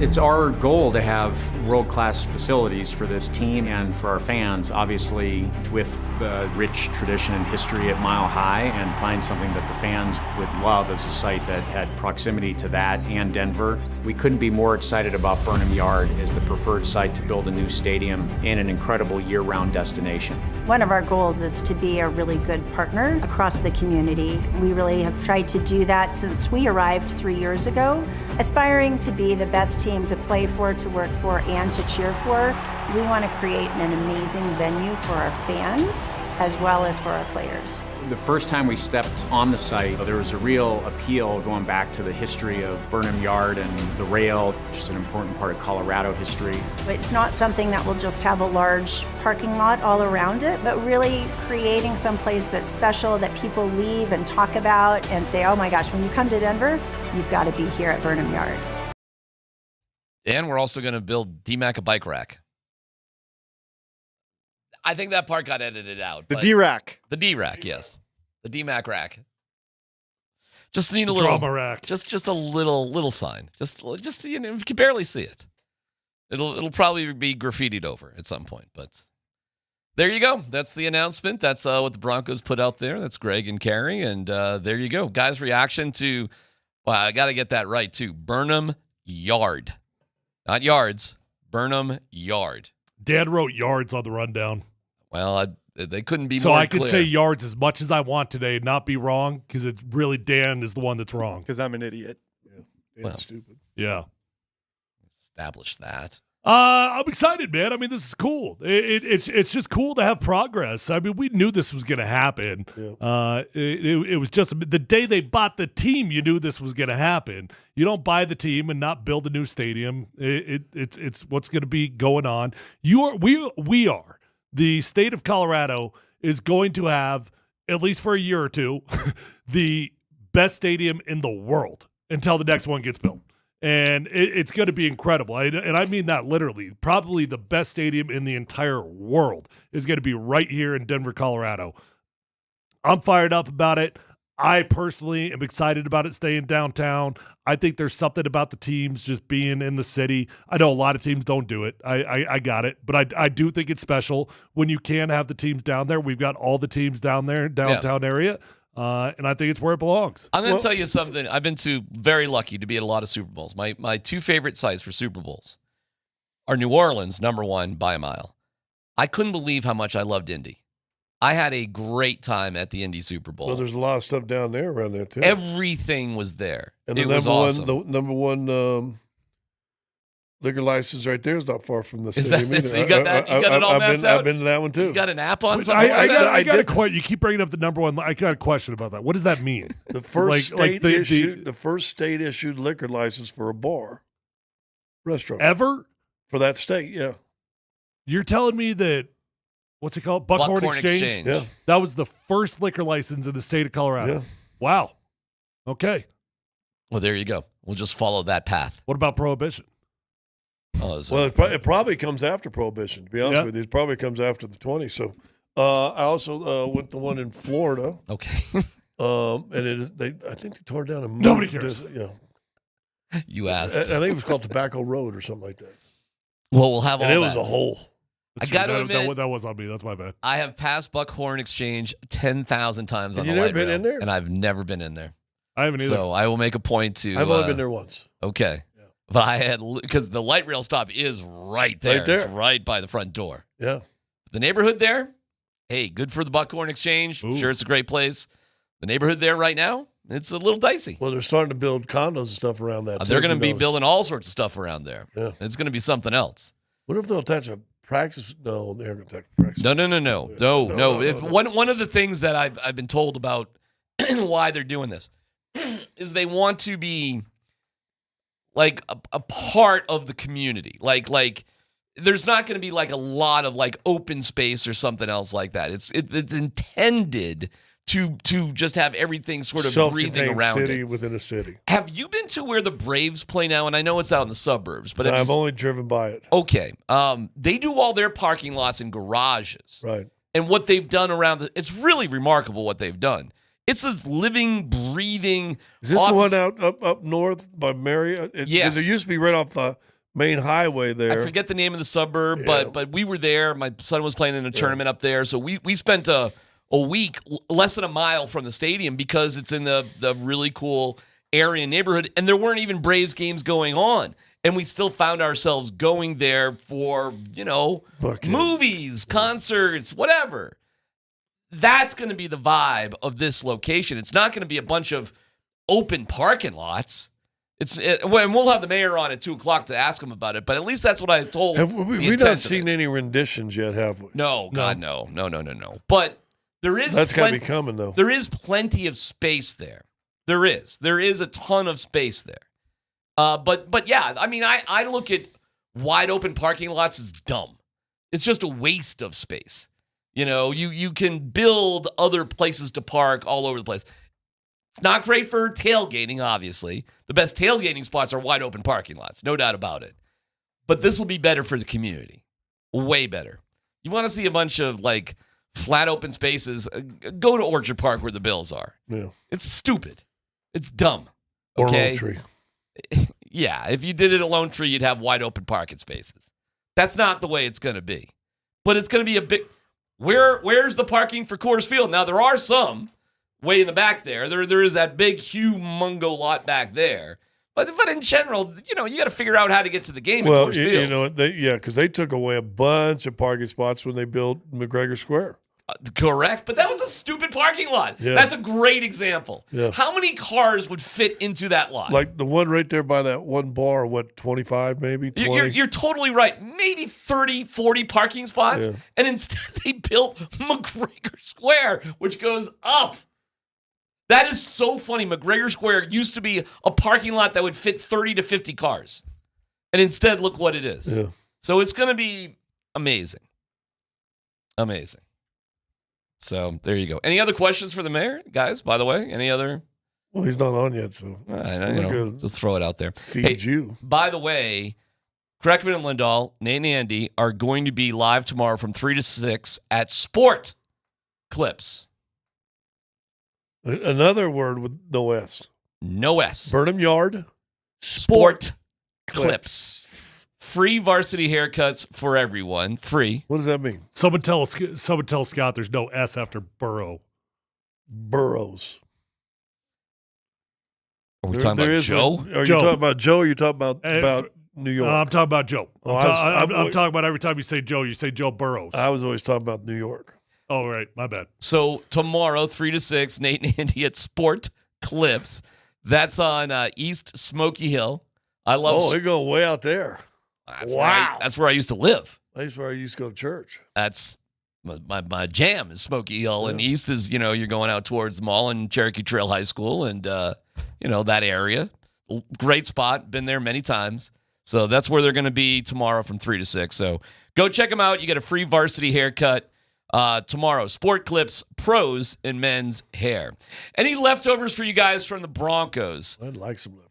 It's our goal to have world-class facilities for this team and for our fans, obviously with the rich tradition and history at Mile High, and find something that the fans would love as a site that had proximity to that and Denver. We couldn't be more excited about Burnham Yard as the preferred site to build a new stadium and an incredible year-round destination. One of our goals is to be a really good partner across the community. We really have tried to do that since we arrived 3 years ago, aspiring to be the best team to play for, to work for, and to cheer for. We want to create an amazing venue for our fans as well as for our players. The first time we stepped on the site, there was a real appeal going back to the history of Burnham Yard and the rail, which is an important part of Colorado history. It's not something that will just have a large parking lot all around it, but really creating some place that's special that people leave and talk about and say, oh my gosh, when you come to Denver, you've got to be here at Burnham Yard. And we're also going to build DMac a bike rack. I think that part got edited out. The D-rack. The D-rack, yes. The DMac rack. Just need a little drama rack. Just a little sign. Just you know, you can barely see it. It'll probably be graffitied over at some point, but there you go. That's the announcement. That's what the Broncos put out there. That's Greg and Carrie, and there you go. Guys' reaction to, well, I got to get that right too. Burnham Yard. Not yards, Burnham Yard. Dan wrote yards on the rundown. Well, they couldn't be so more I could clear. say yards as much as I want today and not be wrong, because it's really Dan is the one that's wrong. Because I'm an idiot. Yeah, Dan's stupid. Yeah. Establish that. I'm excited, man. I mean, this is cool. It's just cool to have progress. I mean, we knew this was going to happen. Yeah. It was just the day they bought the team, you knew this was going to happen. You don't buy the team and not build a new stadium. It's what's going to be going on. We are the state of Colorado is going to have, at least for a year or two, the best stadium in the world until the next one gets built. And it's going to be incredible. And I mean that literally. Probably the best stadium in the entire world is going to be right here in Denver, Colorado. I'm fired up about it. I personally am excited about it staying downtown. I think there's something about the teams just being in the city. I know a lot of teams don't do it. I got it. But I do think it's special when you can have the teams down there. We've got all the teams down there, downtown area. And I think it's where it belongs. I'm going to tell you something. I've been very lucky to be at a lot of Super Bowls. My two favorite sites for Super Bowls are New Orleans, number one by a mile. I couldn't believe how much I loved Indy. I had a great time at the Indy Super Bowl. Well, there's a lot of stuff down there around there too. Everything was there. And it was awesome. The number one liquor license right there is not far from the stadium. So you got that? You got it all mapped out? I've been to that one too. You got an app on something? I got a question. You keep bringing up the number one. I got a question about that. What does that mean? The first the first state issued liquor license for a bar, restaurant ever for that state. Yeah, you're telling me that. What's it called? Buckhorn Exchange? Yeah. That was the first liquor license in the state of Colorado. Yeah. Wow. Okay. Well, there you go. We'll just follow that path. What about Prohibition? Well, it probably comes after Prohibition, to be honest with you. It probably comes after the 20. So I also went to one in Florida. Okay. And I think they tore down a Nobody cares. Yeah. You asked. I think it was called Tobacco Road or something like that. Well, we'll have all and it that. was a hole. I got to admit, that was on me. That's my bad. I have passed Buckhorn Exchange 10,000 times on the never light been rail, in there? and I've never been in there. I haven't either. So I will make a point to. I've only been there once. Okay. Yeah. But I had, because the light rail stop is right there. Right there. It's right by the front door. Yeah. The neighborhood there, hey, good for the Buckhorn Exchange. Ooh. Sure, it's a great place. The neighborhood there right now, it's a little dicey. Well, they're starting to build condos and stuff around that. They're going to be building all sorts of stuff around there. Yeah. It's going to be something else. What if they'll attach a practice? No, they're going to attach practice. No. One of the things that I've been told about why they're doing this is they want to be like a part of the community. Like there's not going to be like a lot of like open space or something else like that. It's intended to just have everything sort of breathing around city it. within a city. Have you been to where the Braves play now? And I know it's out in the suburbs, but I've only driven by it. Okay. They do all their parking lots in garages. Right. And what they've done around it's really remarkable what they've done. It's a living, breathing. Is this the one out up north by Marriott? Yes. It used to be right off the main highway there. I forget the name of the suburb, but we were there. My son was playing in a tournament up there, so we spent a week less than a mile from the stadium because it's in the really cool area neighborhood, and there weren't even Braves games going on. And we still found ourselves going there for, movies, concerts, whatever. That's going to be the vibe of this location. It's not going to be a bunch of open parking lots. And we'll have the mayor on at 2 o'clock to ask him about it, but at least that's what I told. We've not seen any renditions yet, have we? No, God, no. But there is. That's got to be coming, though. There is plenty of space there. There is a ton of space there. But yeah, I mean, I look at wide open parking lots as dumb. It's just a waste of space. You can build other places to park all over the place. It's not great for tailgating, obviously. The best tailgating spots are wide open parking lots, no doubt about it. But this will be better for the community. Way better. You want to see a bunch of flat open spaces, go to Orchard Park where the Bills are. Yeah. It's stupid. It's dumb. Or Okay? Lone Tree. Yeah, if you did it at Lone Tree, you'd have wide open parking spaces. That's not the way it's going to be. But it's going to be a big... Where's the parking for Coors Field? Now, there are some way in the back there. There is that big, humongo lot back there. But in general, you got to figure out how to get to the game at Coors Field. Because they took away a bunch of parking spots when they built McGregor Square. Correct, but that was a stupid parking lot. Yeah. That's a great example. Yeah. How many cars would fit into that lot? Like the one right there by that one bar, 25 maybe, 20? You're totally right. Maybe 30, 40 parking spots. Yeah. And instead they built McGregor Square, which goes up. That is so funny. McGregor Square used to be a parking lot that would fit 30 to 50 cars. And instead, look what it is. Yeah. So it's going to be amazing. Amazing. So there you go. Any other questions for the mayor, guys, by the way? Any other? Well, he's not on yet, so. Just throw it out there. Feed you. By the way, Kreckman and Lindahl, Nate and Andy are going to be live tomorrow from 3 to 6 at Sport Clips. Another word with no S. No S. Burnham Yard. Sport Clips. Free varsity haircuts for everyone. Free. What does that mean? Someone tell Scott there's no S after Burrow. Burrows. Are we talking about Joe? Are you talking about Joe or are you talking about New York? I'm talking about Joe. Oh, I'm talking about every time you say Joe Burrows. I was always talking about New York. Oh, right. My bad. So tomorrow, 3 to 6, Nate and Andy at Sport Clips. That's on East Smoky Hill. I love. Oh, they're going way out there. That's where I used to live. That's where I used to go to church. That's my jam is Smoky Hill, and East is you're going out towards the mall and Cherokee Trail High School, and that area. Great spot. Been there many times. So that's where they're going to be tomorrow from 3 to 6. So go check them out. You get a free varsity haircut tomorrow. Sport Clips, pros in men's hair. Any leftovers for you guys from the Broncos? I'd like some leftovers.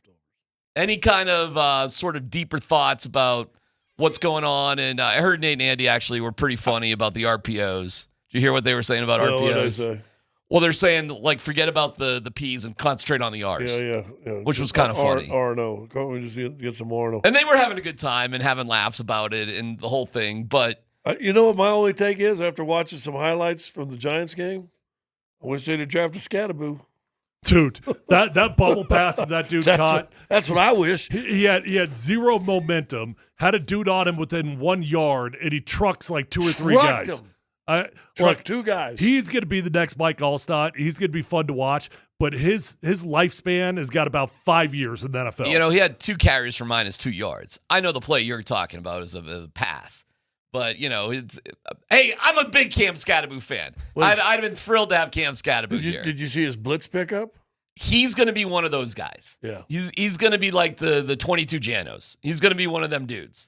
Any kind of sort of deeper thoughts about what's going on? And I heard Nate and Andy actually were pretty funny about the RPOs. Did you hear what they were saying about RPOs? What did they say? Well, they're saying, forget about the P's and concentrate on the R's. Yeah. Which was kind of funny. R&O. Go and just get some R&O. And they were having a good time and having laughs about it and the whole thing. But you know what my only take is after watching some highlights from the Giants game? I wish they'd have drafted Scatterboo. Dude, that bubble pass that dude caught. That's what I wish. He had zero momentum, had a dude on him within 1 yard, and he trucks like 2 or 3 guys. Trucked 2 guys. He's going to be the next Mike Allstott. He's going to be fun to watch, but his lifespan has got about 5 years in the NFL. He had 2 carries for -2 yards. I know the play you're talking about is a pass. But, hey, I'm a big Cam Scatterboo fan. I'd have been thrilled to have Cam Scatterboo here. Did you see his blitz pickup? He's going to be one of those guys. Yeah. He's going to be like the 22 Janos. He's going to be one of them dudes.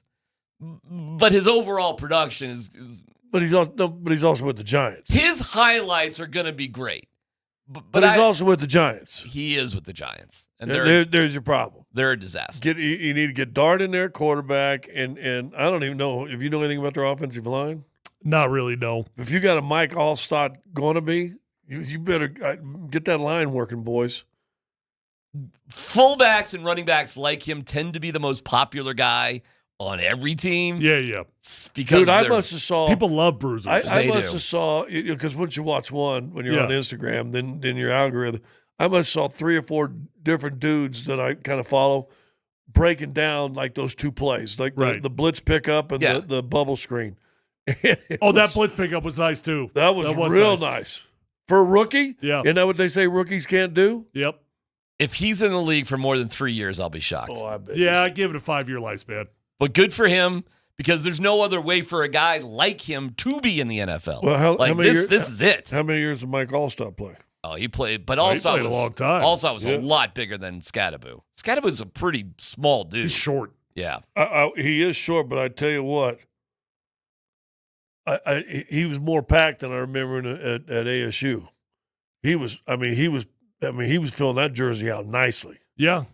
But his overall production is... But he's also with the Giants. His highlights are going to be great. But he's also with the Giants. He is with the Giants. And there's your problem. They're a disaster. You need to get Dart in there, quarterback, and I don't even know if you know anything about their offensive line. Not really, no. If you got a Mike Allstott going to be, you better Get that line working, boys. Fullbacks and running backs like him tend to be the most popular guy on every team. Yeah. Because Dude, I must have saw people love bruisers. I must have saw because once you watch one when you're on Instagram, then your algorithm. I must have saw 3 or 4 different dudes that I kind of follow breaking down like those 2 plays, like the blitz pickup and the bubble screen. That blitz pickup was nice too. That was real nice for a rookie. Yeah, isn't that what they say rookies can't do? Yep. If he's in the league for more than 3 years, I'll be shocked. Oh, I bet. Yeah, I give it a 5-year lifespan. But good for him because there's no other way for a guy like him to be in the NFL. Well, how many this is it. How many years did Mike Allstott play? Oh, he played, but Allstott was a long time. Allstott was a lot bigger than Scadaboo. Scadaboo's a pretty small dude. He's short. Yeah. He is short, but I tell you what, he was more packed than I remember at ASU. He was filling that jersey out nicely. Yeah.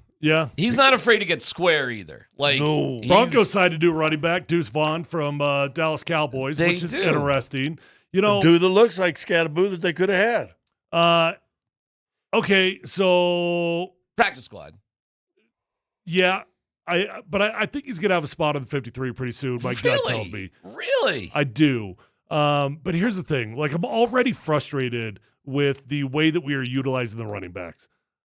He's not afraid to get square either. No. Broncos decided to do running back Deuce Vaughn from Dallas Cowboys, which is interesting. You know, a dude that looks like Scadaboo that they could have had. Okay, so practice squad. Yeah, I think he's gonna have a spot on the 53 pretty soon. My gut tells me. Really? I do. But here's the thing: like, I'm already frustrated with the way that we are utilizing the running backs.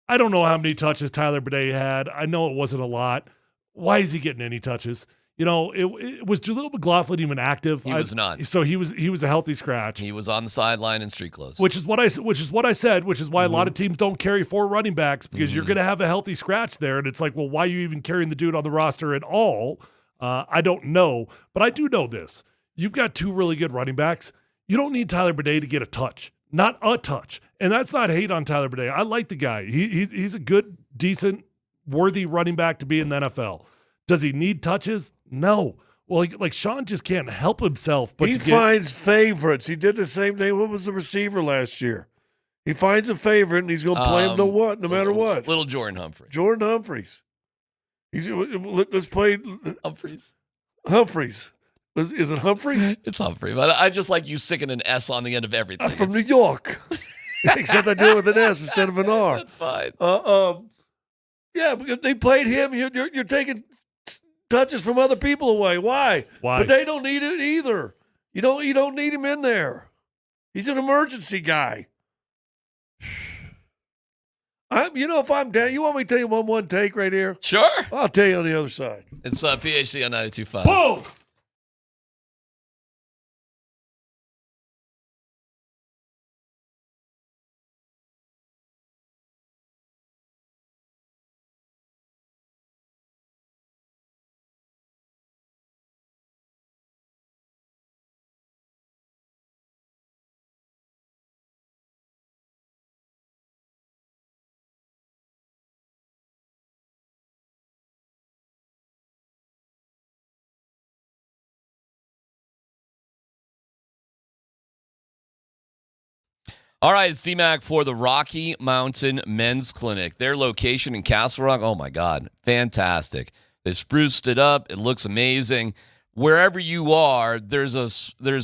I don't know how many touches Tyler Bidet had. I know it wasn't a lot. Why is he getting any touches? You know, it was Jaleel McLaughlin even active? He was not. So he was a healthy scratch. He was on the sideline in street clothes. Which is what I said. Which is why a lot of teams don't carry 4 running backs because you're going to have a healthy scratch there, and it's like, well, why are you even carrying the dude on the roster at all? I don't know, but I do know this: you've got 2 really good running backs. You don't need Tyler Bidet to get a touch, not a touch, and that's not hate on Tyler Bidet. I like the guy. He's a good, decent, worthy running back to be in the NFL. Does he need touches? No. Well, like Sean just can't help himself. But he finds favorites. He did the same thing. What was the receiver last year? He finds a favorite, and he's going to play him no matter what. Little Jordan Humphries. Jordan Humphries. Let's play Humphries. Humphries. Is it Humphrey? It's Humphrey, but I just like you sticking an S on the end of everything. I'm from New York. Except I do it with an S instead of an R. That's fine. Yeah, because they played him. You're taking touches from other people away. Why? But they don't need it either. You don't need him in there. He's an emergency guy. If I'm down, you want me to tell you one take right here? Sure. I'll tell you on the other side. It's PHC on 92.5. Boom! All right, it's DMac for the Rocky Mountain Men's Clinic. Their location in Castle Rock, oh my God, fantastic. They spruced it up. It looks amazing. Wherever you are, there's a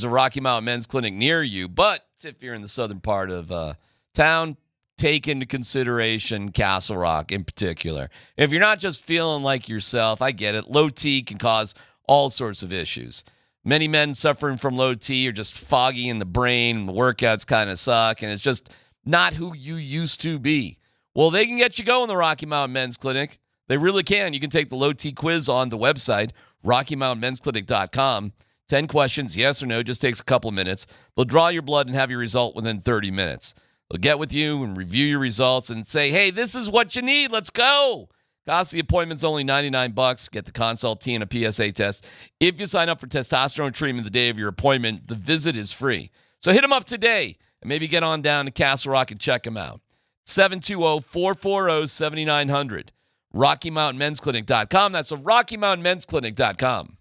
Rocky Mountain Men's Clinic near you. But if you're in the southern part of town, take into consideration Castle Rock in particular. If you're not just feeling like yourself, I get it. Low T can cause all sorts of issues. Many men suffering from low T are just foggy in the brain, and the workouts kind of suck, and it's just not who you used to be. Well, they can get you going, the Rocky Mountain Men's Clinic. They really can. You can take the low T quiz on the website, RockyMountainMen'sClinic.com. 10 questions, yes or no, just takes a couple of minutes. They'll draw your blood and have your result within 30 minutes. They'll get with you and review your results and say, hey, this is what you need. Let's go. Cost the appointment's only $99. Get the consult T and a PSA test. If you sign up for testosterone treatment the day of your appointment, the visit is free. So hit them up today and maybe get on down to Castle Rock and check them out. 720-440-7900. RockyMountainMen'sClinic.com. That's a RockyMountainMen'sClinic.com.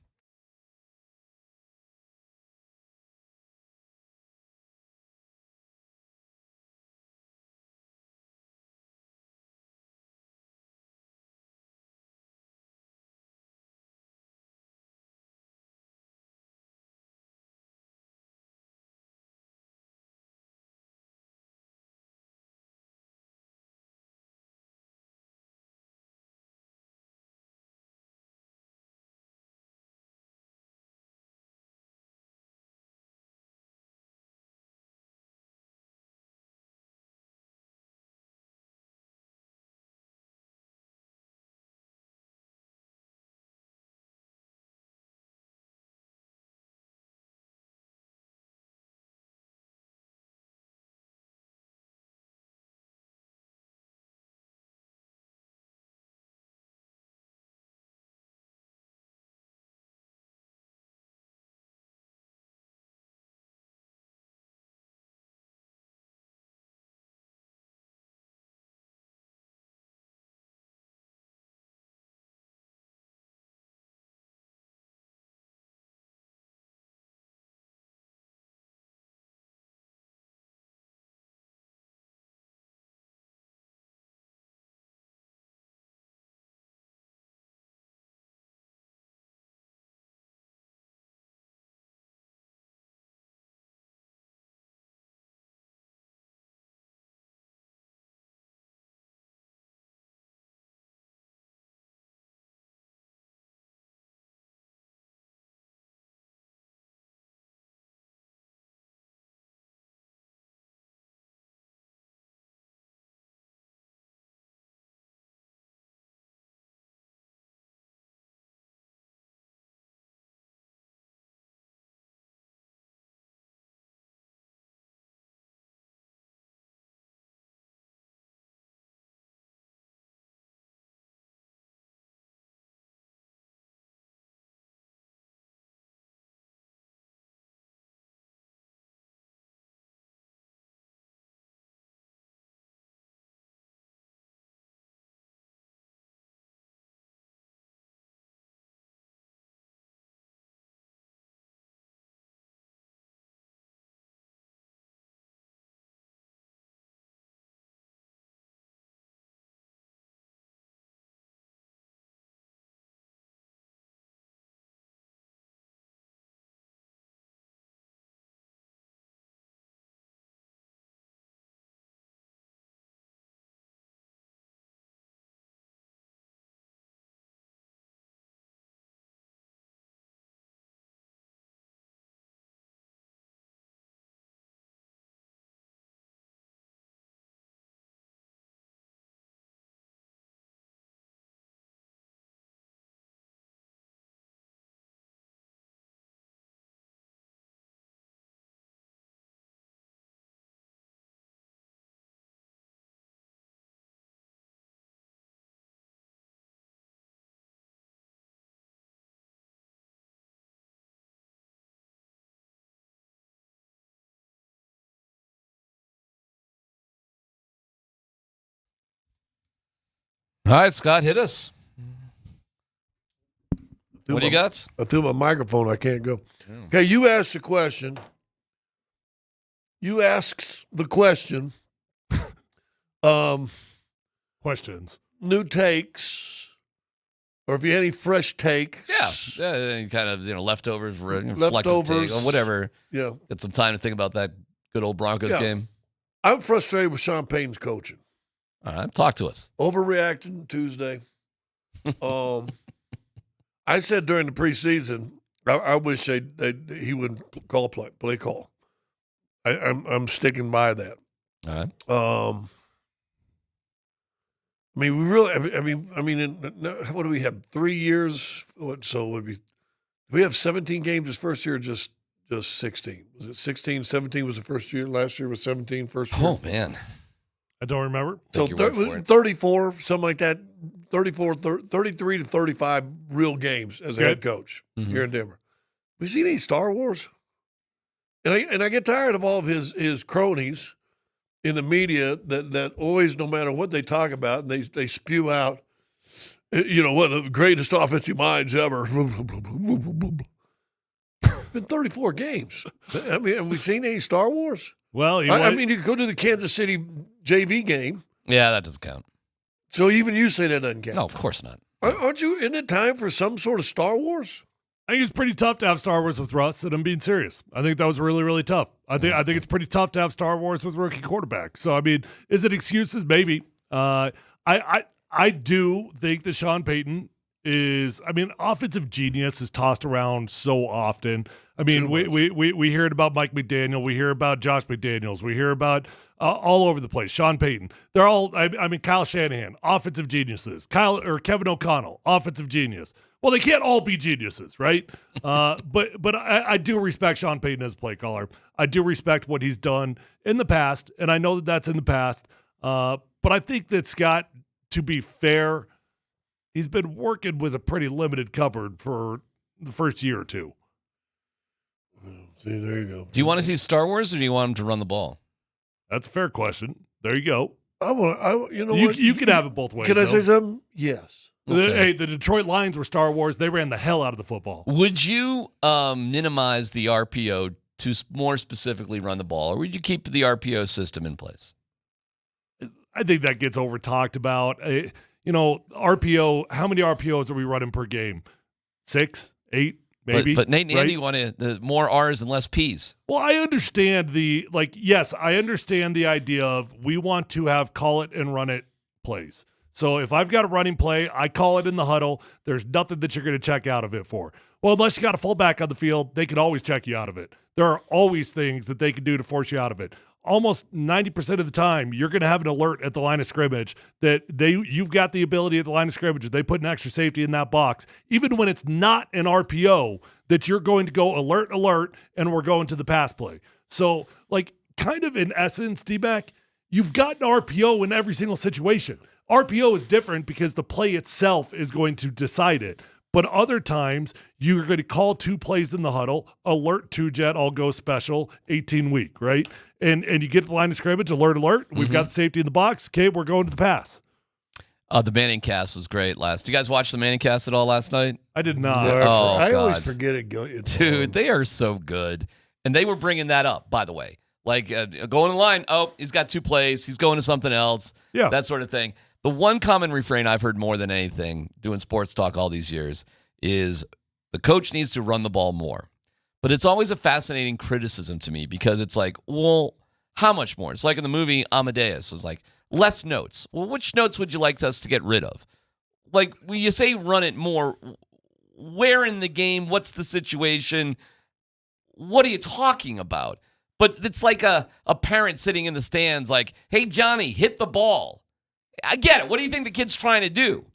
All right, Scott, hit us. What do you got? I threw my microphone. I can't go. Okay, you asked the question. You asked the question. Questions. New takes, or if you had any fresh takes. Yeah, any kind of leftovers, Leftovers. take, or whatever. Yeah. Get some time to think about that good old Broncos game. I'm frustrated with Sean Payton's coaching. All right, talk to us. Overreacting Tuesday. I said during the preseason, I wish he wouldn't call play call. I'm sticking by that. All right. I mean, we really. What do we have? 3 years. So would we have 17 games his first year? Just 16. Was it 16? 17 was the first year. Last year was 17. First year. Oh man, I don't remember. So 34, something like that. 33 to 35 real games as a head coach here in Denver. We seen any Star Wars? And I get tired of all of his cronies in the media that always, no matter what they talk about, and they spew out, one of the greatest offensive minds ever. Been 34 games. I mean, have we seen any Star Wars? Well, you could go to the Kansas City JV game. Yeah, that doesn't count. So even you say that doesn't count? No, of course not. Aren't you in it time for some sort of Star Wars? I think it's pretty tough to have Star Wars with Russ, and I'm being serious. I think that was really, really tough. I think it's pretty tough to have Star Wars with rookie quarterback. So I mean, is it excuses? Maybe. I do think that Sean Payton is. I mean, offensive genius is tossed around so often. I mean, we hear about Mike McDaniel, we hear about Josh McDaniels, we hear about all over the place. Sean Payton, they're all. I mean, Kyle Shanahan, offensive geniuses. Kevin O'Connell, offensive genius. Well, they can't all be geniuses, right? But I do respect Sean Payton as a play caller. I do respect what he's done in the past, and I know that that's in the past. But I think that Scott, to be fair, he's been working with a pretty limited cupboard for the first year or two. See, there you go. Do you want to see Star Wars, or do you want him to run the ball? That's a fair question. There you go. You can have it both ways. Can I say something? Yes. Okay. The Detroit Lions were Star Wars. They ran the hell out of the football. Would you minimize the RPO to more specifically run the ball, or would you keep the RPO system in place? I think that gets over talked about. RPO. How many RPOs are we running per game? 6, 8, maybe. But Nate and right? Andy want the more R's and less P's. Well, I understand I understand the idea of we want to have call it and run it plays. So if I've got a running play, I call it in the huddle. There's nothing that you're going to check out of it for. Well, unless you got a fullback on the field, they can always check you out of it. There are always things that they can do to force you out of it. Almost 90% of the time, you're going to have an alert at the line of scrimmage that you've got the ability at the line of scrimmage. They put an extra safety in that box, even when it's not an RPO, that you're going to go alert, and we're going to the pass play. So, kind of in essence, DMac, you've got an RPO in every single situation. RPO is different because the play itself is going to decide it. But other times, you're going to call 2 plays in the huddle, alert 2-jet, all go special, 18-week, right? And you get the line of scrimmage, alert. We've got the safety in the box. Okay, we're going to the pass. The Manning cast was great last. Did you guys watch the Manning cast at all last night? I did not. I always forget it. Dude, they are so good. And they were bringing that up, by the way. Going in the line, he's got 2 plays. He's going to something else. Yeah. That sort of thing. The one common refrain I've heard more than anything doing sports talk all these years is the coach needs to run the ball more. But it's always a fascinating criticism to me because it's like, well, how much more? It's like in the movie Amadeus. It's like, less notes. Well, which notes would you like us to get rid of? When you say run it more, where in the game? What's the situation? What are you talking about? But it's like a parent sitting in the stands like, hey, Johnny, hit the ball. I get it. What do you think the kid's trying to do?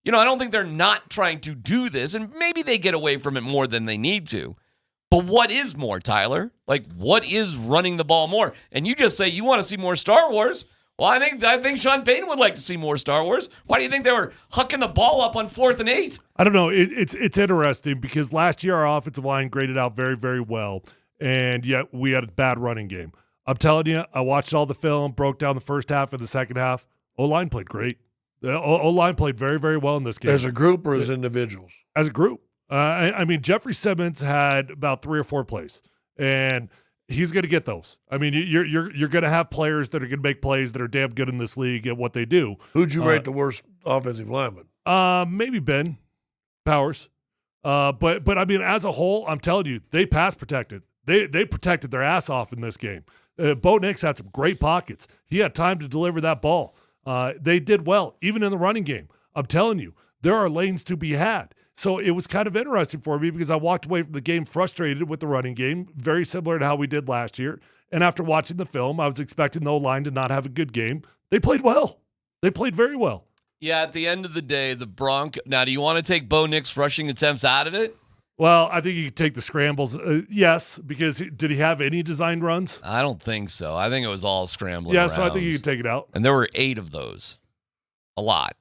I don't think they're not trying to do this, and maybe they get away from it more than they need to. But what is more, Tyler? What is running the ball more? And you just say you want to see more Star Wars. Well, I think Sean Payton would like to see more Star Wars. Why do you think they were hucking the ball up on 4th and 8? I don't know. It's interesting because last year our offensive line graded out very, very well, and yet we had a bad running game. I'm telling you, I watched all the film, broke down the first half and the second half. O-line played great. The O-line played very, very well in this game. As a group or as individuals? As a group. I mean, Jeffrey Simmons had about 3 or 4 plays, and he's going to get those. I mean, you're going to have players that are going to make plays that are damn good in this league at what they do. Who'd you rate the worst offensive lineman? Maybe Ben Powers. But I mean, as a whole, I'm telling you, they pass protected. They protected their ass off in this game. Bo Nix had some great pockets. He had time to deliver that ball. They did well, even in the running game. I'm telling you, there are lanes to be had. So it was kind of interesting for me because I walked away from the game frustrated with the running game, very similar to how we did last year. And after watching the film, I was expecting the O-line to not have a good game. They played well. They played very well. Yeah, at the end of the day, the Broncos. Now, do you want to take Bo Nix rushing attempts out of it? Well, I think you could take the scrambles. Yes, because did he have any designed runs? I don't think so. I think it was all scrambling. Yeah, so I think you could take it out. And there were 8 of those. A lot.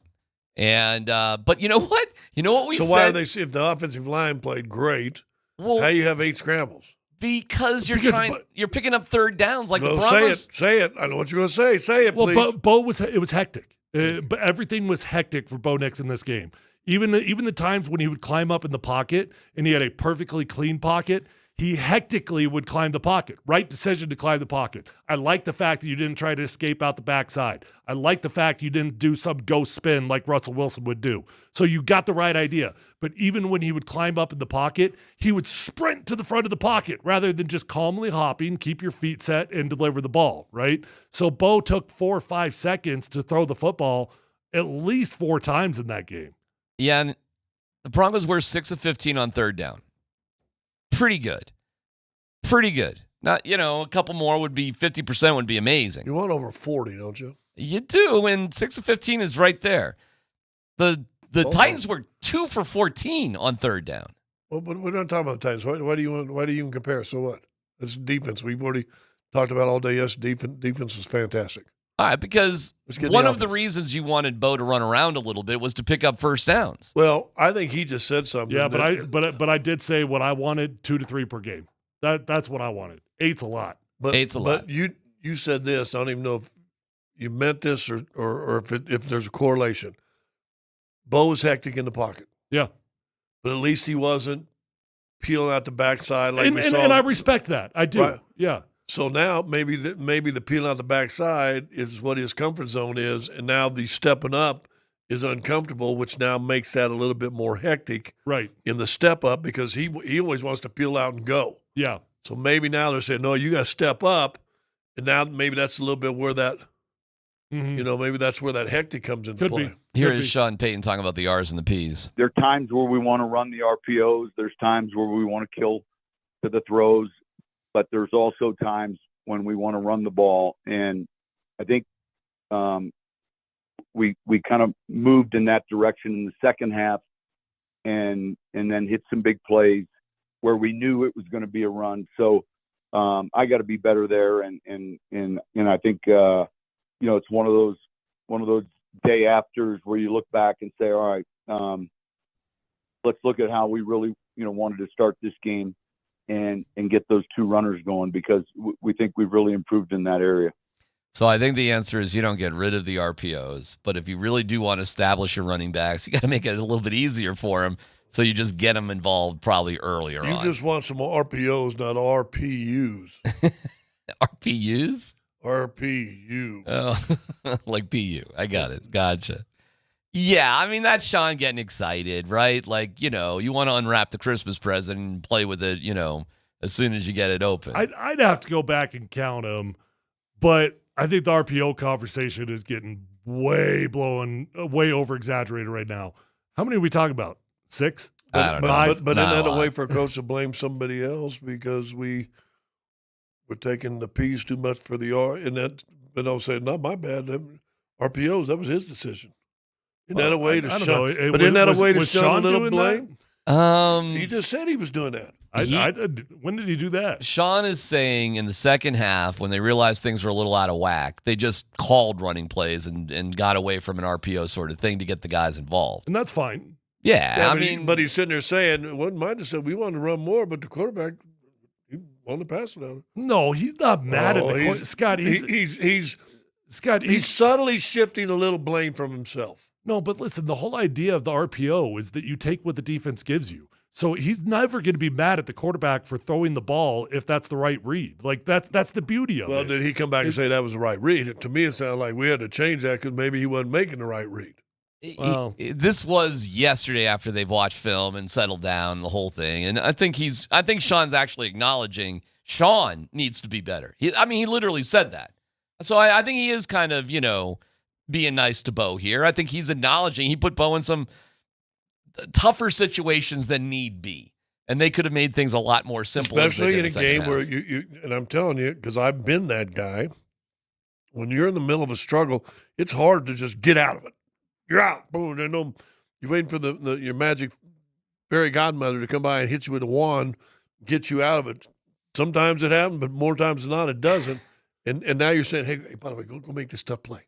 And but you know what? You know what we said? So why are they? If the offensive line played great, how you have 8 scrambles? Because you're picking up third downs like the Well, Broncos. say it. I know what you're going to say. Say it, please. Well, it was hectic. But everything was hectic for Bo Nix in this game. Even the times when he would climb up in the pocket and he had a perfectly clean pocket, he hectically would climb the pocket. Right decision to climb the pocket. I like the fact that you didn't try to escape out the backside. I like the fact you didn't do some ghost spin like Russell Wilson would do. So you got the right idea. But even when he would climb up in the pocket, he would sprint to the front of the pocket rather than just calmly hopping, keep your feet set, and deliver the ball, right? So Bo took 4 or 5 seconds to throw the football at least 4 times in that game. Yeah, and the Broncos were 6 of 15 on third down. Pretty good. Pretty good. Not, a couple more would be 50% would be amazing. You want over 40, don't you? You do, and 6 of 15 is right there. The Titans were 2 for 14 on third down. Well, but we're not talking about the Titans. Why do you even compare? So what? That's defense. We've already talked about all day. Yes, defense was fantastic. All right, because one of the reasons you wanted Bo to run around a little bit was to pick up first downs. Well, I think he just said something. Yeah, but I did say what I wanted, 2 to 3 per game. That's what I wanted. 8's a lot. But 8's a lot. But you said this. I don't even know if you meant this or if there's a correlation. Bo was hectic in the pocket. Yeah. But at least he wasn't peeling out the backside like we saw. And I respect that. I do. Right. Yeah. So now maybe the peeling out the backside is what his comfort zone is, and now the stepping up is uncomfortable, which now makes that a little bit more hectic in the step up because he always wants to peel out and go. Yeah. So maybe now they're saying, no, you got to step up, and now maybe that's a little bit where that, maybe that's where that hectic comes into play. Here is Sean Payton talking about the R's and the P's. There are times where we want to run the RPOs. There's times where we want to kill to the throws. But there's also times when we want to run the ball, and I think we kind of moved in that direction in the second half, and then hit some big plays where we knew it was going to be a run. So I got to be better there, and I think it's one of those day afters where you look back and say, all right, let's look at how we really wanted to start this game. And get those 2 runners going because we think we've really improved in that area. So I think the answer is you don't get rid of the RPOs, but if you really do want to establish your running backs, you got to make it a little bit easier for them. So you just get them involved probably earlier on. You just want some RPOs, not RPUs. RPUs? RPU. Oh, like PU. I got it. Gotcha. Yeah, I mean, that's Sean getting excited, right? Like, you want to unwrap the Christmas present and play with it, as soon as you get it open. I'd have to go back and count them, but I think the RPO conversation is getting way over-exaggerated right now. How many are we talking about? 6? I don't know. But isn't that a way for a coach to blame somebody else because we're taking the P's too much for the R? But I'll say, not my bad. RPOs, that was his decision. Isn't that a way to shun? But isn't that a way to shun a little blame? He just said he was doing that. When did he do that? Sean is saying in the second half, when they realized things were a little out of whack, they just called running plays and got away from an RPO sort of thing to get the guys involved. And that's fine. Yeah, but he's sitting there saying, it wasn't mine to say we wanted to run more, but the quarterback he wanted to pass it out. No, he's not mad at the quarterback. Scott, he's Scott, he's subtly shifting a little blame from himself. No, but listen, the whole idea of the RPO is that you take what the defense gives you. So he's never going to be mad at the quarterback for throwing the ball if that's the right read. Like that's the beauty of it. Well, did he come back and say that was the right read? To me, it sounded like we had to change that because maybe he wasn't making the right read. Well, this was yesterday after they've watched film and settled down the whole thing, and I think Sean's actually acknowledging Sean needs to be better. He literally said that. So I think he is kind of being nice to Bo here. I think he's acknowledging he put Bo in some tougher situations than need be, and they could have made things a lot more simple. Especially in a game where you and I'm telling you, because I've been that guy. When you're in the middle of a struggle, it's hard to just get out of it. You're out. Boom. You're waiting for your magic fairy godmother to come by and hit you with a wand, get you out of it. Sometimes it happens, but more times than not, it doesn't. And now you're saying, hey, by the way, go make this tough play.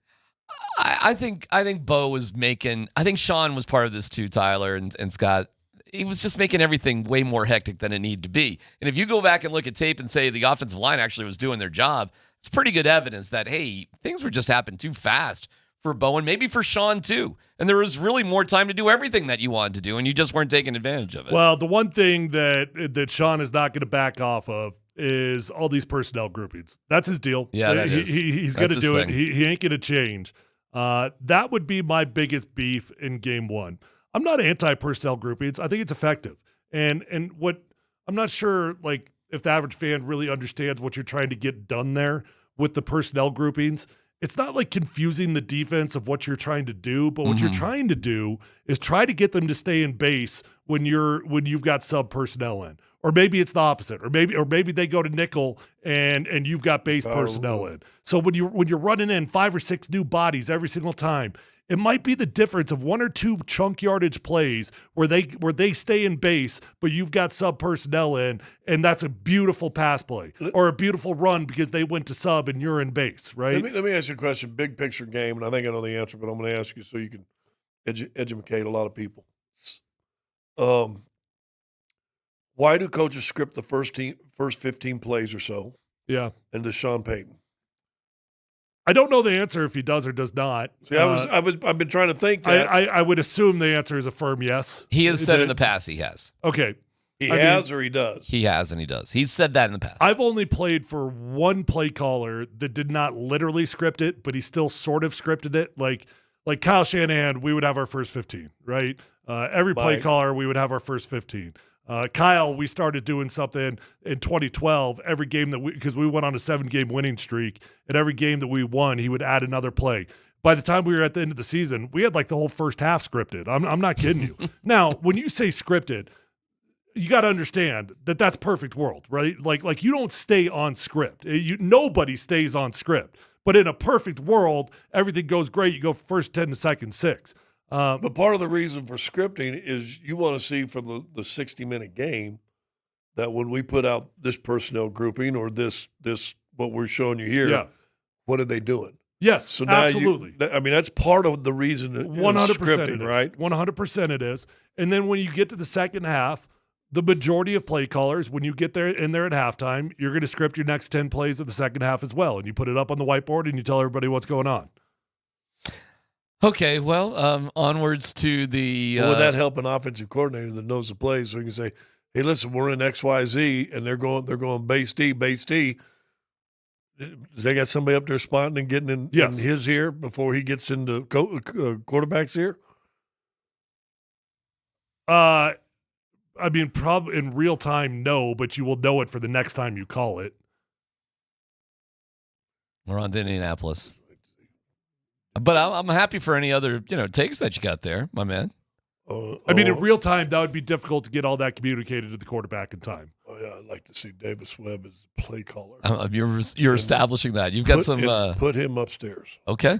I think Bo was making. I think Sean was part of this too, Tyler and Scott. He was just making everything way more hectic than it needed to be. And if you go back and look at tape and say the offensive line actually was doing their job, it's pretty good evidence that, hey, things were just happening too fast for Bo and maybe for Sean too. And there was really more time to do everything that you wanted to do, and you just weren't taking advantage of it. Well, the one thing that Sean is not going to back off of is all these personnel groupings. That's his deal. Yeah, he's going to do it. He ain't going to change. That would be my biggest beef in game one. I'm not anti-personnel groupings. I think it's effective. And what I'm not sure, like, if the average fan really understands what you're trying to get done there with the personnel groupings. It's not like confusing the defense of what you're trying to do, but what you're trying to do is try to get them to stay in base when you've got sub personnel in. Or maybe it's the opposite. Or maybe they go to nickel and you've got base personnel in. So when you're running in 5 or 6 new bodies every single time, it might be the difference of 1 or 2 chunk yardage plays where they stay in base, but you've got sub personnel in, and that's a beautiful pass play or a beautiful run because they went to sub and you're in base, right? Let me ask you a question, big picture game, and I think I know the answer, but I'm going to ask you so you can educate a lot of people. Why do coaches script the first 15 plays or so? Yeah. And does Sean Payton? I don't know the answer if he does or does not. See, I've been trying to think that. I would assume the answer is a firm yes. He has said in the past he has. Okay. He has or he does? He has and he does. He's said that in the past. I've only played for one play caller that did not literally script it, but he still sort of scripted it. Like Kyle Shanahan, we would have our first 15, right? Every play caller, we would have our first 15. Kyle, we started doing something in 2012. Every game because we went on a 7-game winning streak, and every game that we won, he would add another play. By the time we were at the end of the season, we had like the whole first half scripted. I'm not kidding you. Now, when you say scripted, you got to understand that that's perfect world, right? Like you don't stay on script. Nobody stays on script. But in a perfect world, everything goes great. You go first 10 to second 6. But part of the reason for scripting is you want to see for the 60-minute game that when we put out this personnel grouping or this what we're showing you here, what are they doing? Yes, so now absolutely. That's part of the reason. 100% scripting, right? 100% it is. And then when you get to the second half, the majority of play callers, when you get there at halftime, you're going to script your next 10 plays of the second half as well, and you put it up on the whiteboard and you tell everybody what's going on. Okay, well, onwards to the. Would that help an offensive coordinator that knows the plays so he can say, "Hey, listen, we're in XYZ, and they're going base D. Does they got somebody up there spotting and getting in his ear before he gets into quarterback's ear?" I mean, probably in real time, no, but you will know it for the next time you call it. We're on to Indianapolis. But I'm happy for any other, takes that you got there, my man. I mean, in real time, that would be difficult to get all that communicated to the quarterback in time. Oh, yeah, I'd like to see Davis Webb as a play caller. You're establishing that. You've got put him upstairs. Okay.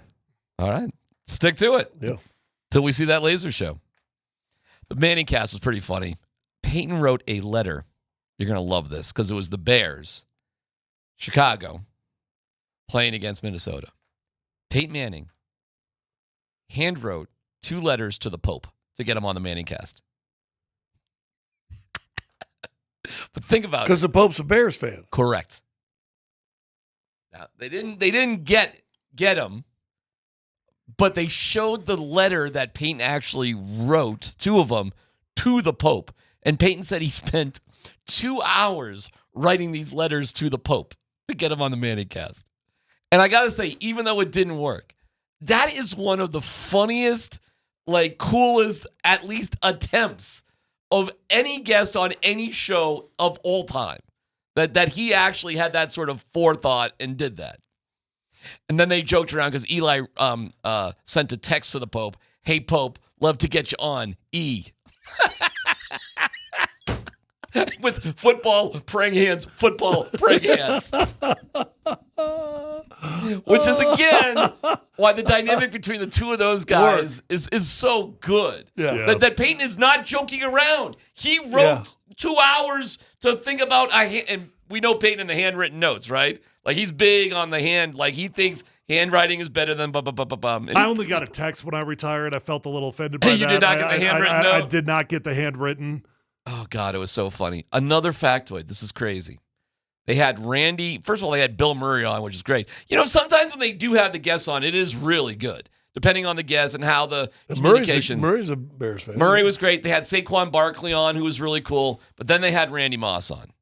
All right. Stick to it. Yeah. Till we see that laser show. The Manning cast was pretty funny. Peyton wrote a letter. You're going to love this because it was the Bears, Chicago, playing against Minnesota. Peyton Manning hand wrote 2 letters to the Pope to get him on the Manning cast. But think about it. Because the Pope's a Bears fan. Correct. Now, they didn't get get him, but they showed the letter that Peyton actually wrote, 2 of them, to the Pope. And Peyton said he spent 2 hours writing these letters to the Pope to get him on the Manning Cast. And I got to say, even though it didn't work, that is one of the funniest, coolest, at least attempts of any guest on any show of all time. That he actually had that sort of forethought and did that. And then they joked around because Eli sent a text to the Pope. Hey, Pope, love to get you on E. With football, praying hands, football, praying hands. Which is, again, why the dynamic between the 2 of those guys is so good. Yeah. That Peyton is not joking around. He wrote 2 hours to think about, and we know Peyton in the handwritten notes, right? He's big on the hand. He thinks handwriting is better than blah, blah, blah, blah, blah. I only got a text when I retired. I felt a little offended by that. You did not get the handwritten note? I did not get the handwritten. Oh, God, it was so funny. Another factoid. This is crazy. They had Randy. First of all, they had Bill Murray on, which is great. Sometimes when they do have the guests on, it is really good, depending on the guest and how the communication. Murray's a Bears fan. Murray was great. They had Saquon Barkley on, who was really cool. But then they had Randy Moss on.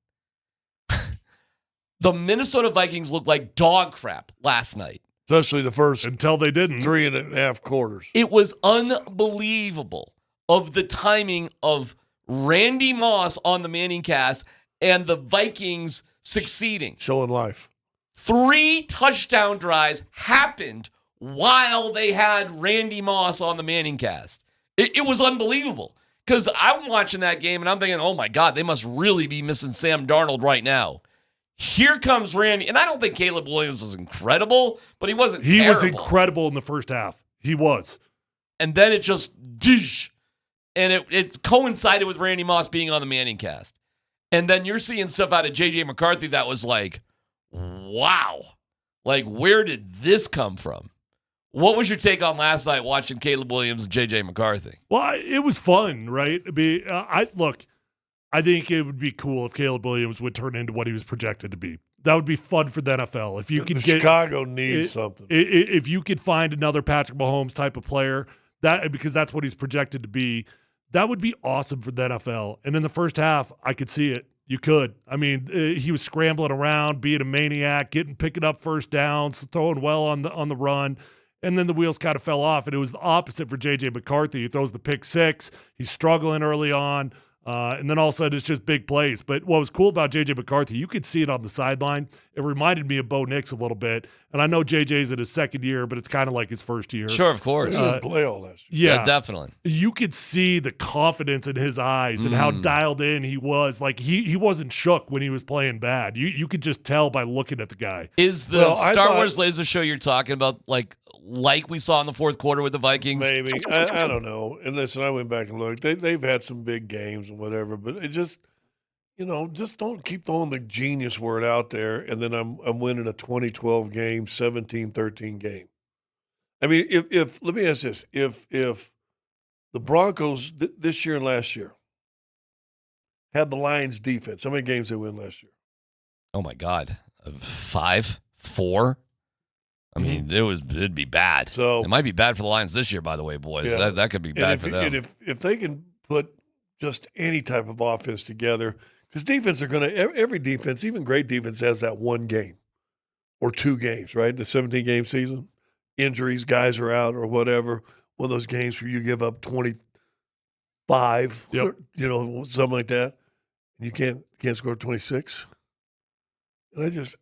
The Minnesota Vikings looked like dog crap last night. Especially the first. Until they didn't. 3.5 quarters. It was unbelievable of the timing of Randy Moss on the Manning Cast and the Vikings succeeding. Showing life. 3 touchdown drives happened while they had Randy Moss on the Manning Cast. It was unbelievable because I'm watching that game and I'm thinking, oh my God, they must really be missing Sam Darnold right now. Here comes Randy. And I don't think Caleb Williams was incredible, but he wasn't terrible. He was incredible in the first half. He was. And then it just, dish, and it coincided with Randy Moss being on the Manning Cast. And then you're seeing stuff out of J.J. McCarthy that was wow. Where did this come from? What was your take on last night watching Caleb Williams and J.J. McCarthy? Well, it was fun, right? I think it would be cool if Caleb Williams would turn into what he was projected to be. That would be fun for the NFL. If you could get Chicago needs something. If you could find another Patrick Mahomes type of player, because that's what he's projected to be, that would be awesome for the NFL. And in the first half, I could see it. You could. I mean, he was scrambling around, being a maniac, picking up first downs, throwing well on the run. And then the wheels kind of fell off. And it was the opposite for J.J. McCarthy. He throws the pick 6. He's struggling early on. And then all of a sudden, it's just big plays. But what was cool about J.J. McCarthy, you could see it on the sideline. It reminded me of Bo Nix a little bit. And I know J.J.'s in his second year, but it's kind of like his first year. Sure, of course. He didn't play all last year. Yeah, definitely. You could see the confidence in his eyes and how dialed in he was. He wasn't shook when he was playing bad. You could just tell by looking at the guy. Is the Star Wars laser show you're talking about like we saw in the fourth quarter with the Vikings? Maybe. I don't know. And listen, I went back and looked. They've had some big games and whatever, but it just, just don't keep throwing the genius word out there, and then I'm winning a 2012 game, 17-13 game. I mean, if let me ask this. If the Broncos this year and last year had the Lions defense, how many games they win last year? Oh, my God. 5, 4? I mean, it'd be bad. So it might be bad for the Lions this year, by the way, boys. Yeah. That could be bad for them. And if they can put just any type of offense together, because defense are going to – every defense, even great defense, has that one game or 2 games, right? The 17-game season. Injuries, guys are out or whatever. One of those games where you give up 25, something like that, and you can't score 26. And I just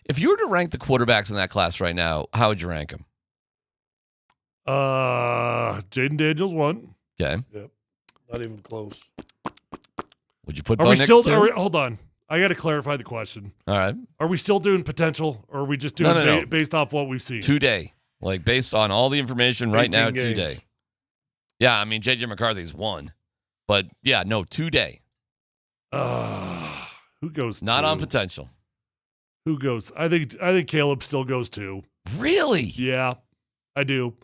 If you were to rank the quarterbacks in that class right now, how would you rank them? Jaden Daniels 1. Okay. Yep. Not even close. Would you put Are Bo we Nix still? too? Hold on. I got to clarify the question. All right. Are we still doing potential, or are we just doing No. based off what we've seen? Today. Based on all the information right now, games. today. Yeah, I mean, J.J. McCarthy's 1. But, yeah, no, today. Who goes Not 2? on potential. Who goes? I think Caleb still goes 2. Really? Yeah, I do.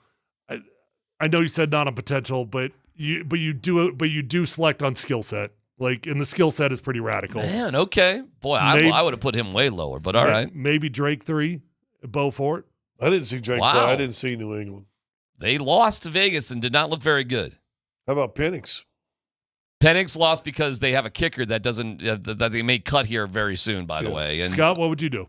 I know you said not on potential, but you do select on skill set. And the skill set is pretty radical. Man, okay. Boy, I would have put him way lower, but all right. Maybe Drake 3, Beaufort. I didn't see Drake play. I didn't see New England. They lost to Vegas and did not look very good. How about Penix? Penix lost because they have a kicker that doesn't that they may cut here very soon, by the way. And Scott, what would you do?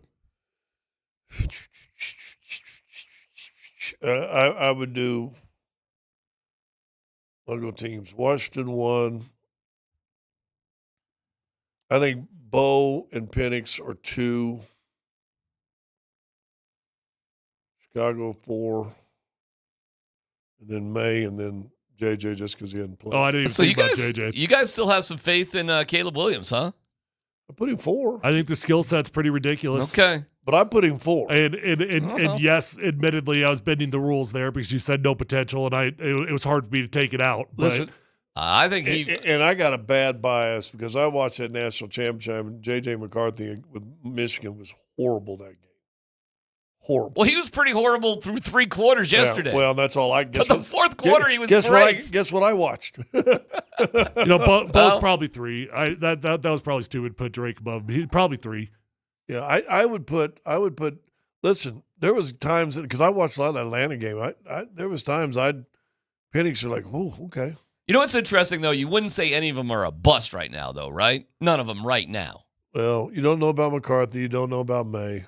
I would do. I'll go teams. Washington won. I think Bo and Penix are 2. Chicago 4. And then May, and then JJ just because he hadn't played. Oh, I didn't even think about JJ. You guys still have some faith in Caleb Williams, huh? I put him 4. I think the skill set's pretty ridiculous. Okay. But I put him 4. And yes, admittedly, I was bending the rules there because you said no potential, and it was hard for me to take it out. Listen, I think and I got a bad bias because I watched that national championship, and J.J. McCarthy with Michigan was horrible that game. Horrible. Well, he was pretty horrible through 3 quarters yesterday. Well, that's all I guess. But the fourth quarter, he was great. Guess what I watched? Bo's probably 3. That was probably stupid. Put Drake above me. Probably 3. Yeah, I would put. Listen, there was times because I watched a lot of that Atlanta game. There was times Penix are like, oh, okay. You know what's interesting though? You wouldn't say any of them are a bust right now, though, right? None of them right now. Well, you don't know about McCarthy. You don't know about May.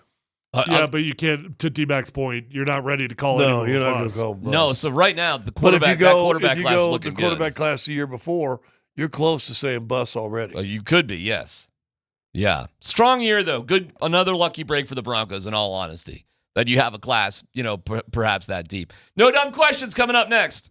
But you can't. To D-Mac's point, you're not ready to call it. No, you're not going to call. No, so right now the quarterback, class is looking the quarterback class the year before, you're close to saying bust already. You could be, yes. Yeah. Strong year, though. Good. Another lucky break for the Broncos, in all honesty, that you have a class, perhaps that deep. No dumb questions coming up next.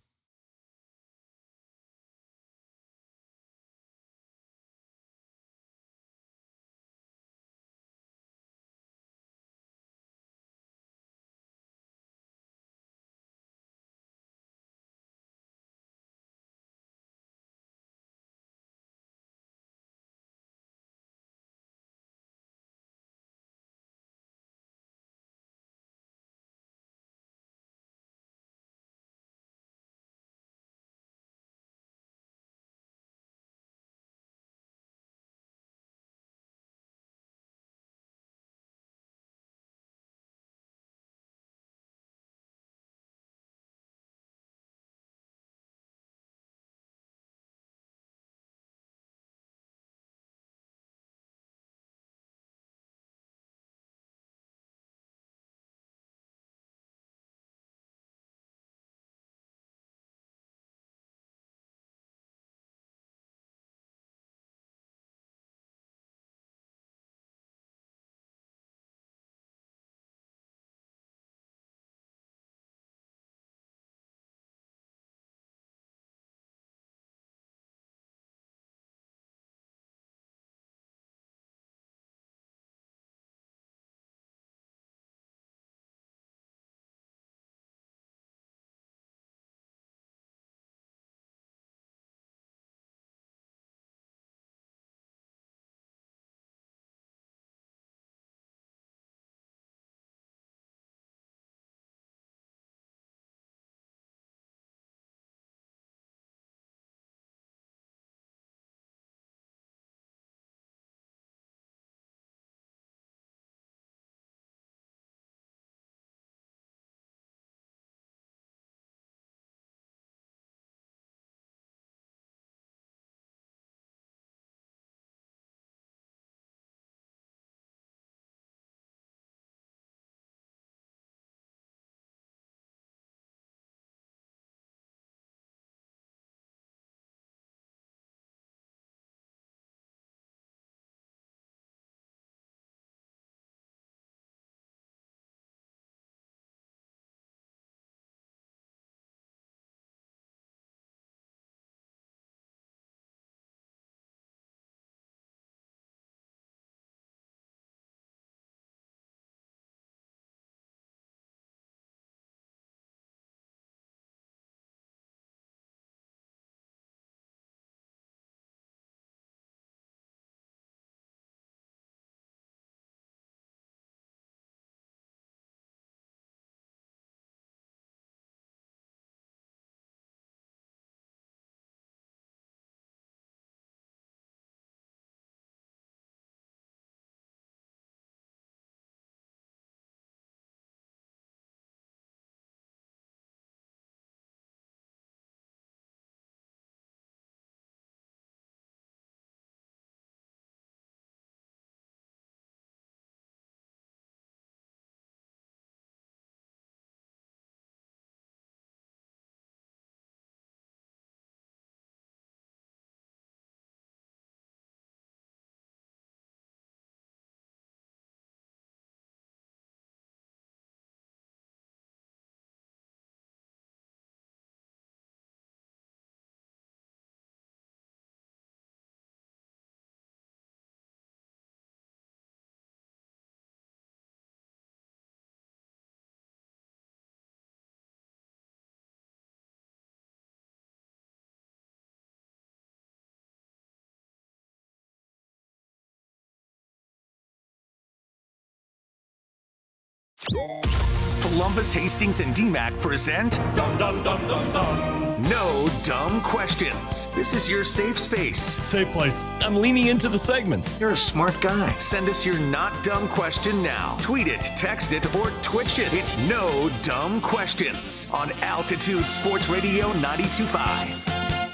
Polumbus, Hastings, and DMac present Dum Dum Dum Dum Dum. No Dumb Questions. This is your safe space. Safe place. I'm leaning into the segment. You're a smart guy. Send us your not dumb question now. Tweet it, text it, or Twitch it. It's No Dumb Questions on Altitude Sports Radio 92.5.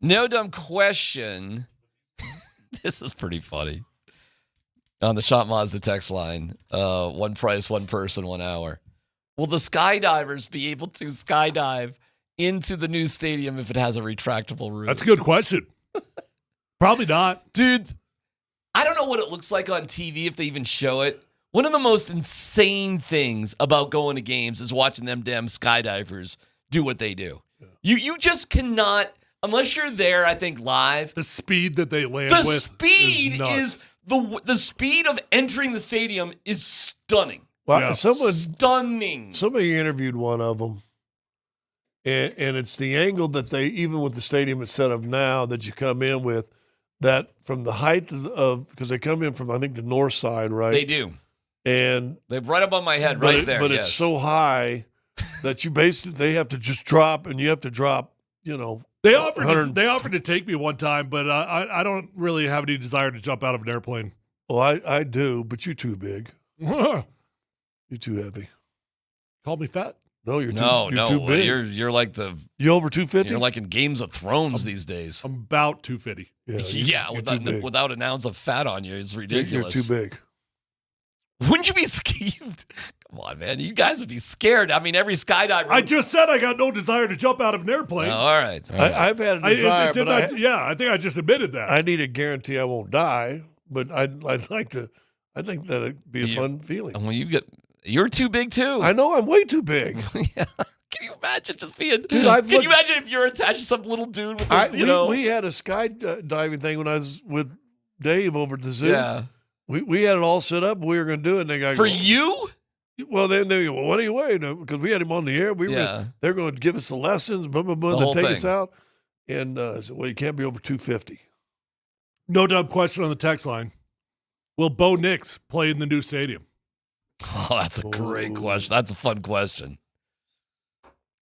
No dumb question. This is pretty funny. On the Shop Mazda text line, one price, one person, 1 hour. Will the skydivers be able to skydive into the new stadium if it has a retractable roof? That's a good question. Probably not. Dude, I don't know what it looks like on TV if they even show it. One of the most insane things about going to games is watching them damn skydivers do what they do. Yeah. You just cannot, unless you're there, I think, live. The speed that they land with. The speed is the speed of entering the stadium is stunning. Well, stunning. Somebody interviewed one of them, and it's the angle that they, even with the stadium it's set up now, that you come in with, that from the height of, because they come in from, I think, the north side, right? They do. And they're right above my head, right there. But it's so high that you basically, they have to just drop, and you have to drop, They offered to take me one time, but I don't really have any desire to jump out of an airplane. Well, I do, but you're too big. You're too heavy. Call me fat? No, you're too big. You're like you over 250? You're like in Games of Thrones these days. I'm about 250. Yeah, without an ounce of fat on you, it's ridiculous. You're too big. Wouldn't you be scared? Come on, man. You guys would be scared. I mean, every skydiver. I just said I got no desire to jump out of an airplane. All right. I've had a desire, I think I just admitted that. I need a guarantee I won't die, but I'd like to. I think that'd be a fun feeling. Well, you're too big too. I know I'm way too big. Yeah. Can you imagine just being? Dude, can you imagine if you're attached to some little dude with we had a skydiving thing when I was with Dave over at the zoo. Yeah. We had it all set up. We were going to do it. And they got you. Well, then they go, well, what do you weigh? Because we had him on the air. They're going to give us the lessons, blah, blah, blah, then take us out. And I said, well, you can't be over 250. No dumb question on the text line. Will Bo Nix play in the new stadium? Oh, that's a great question. That's a fun question.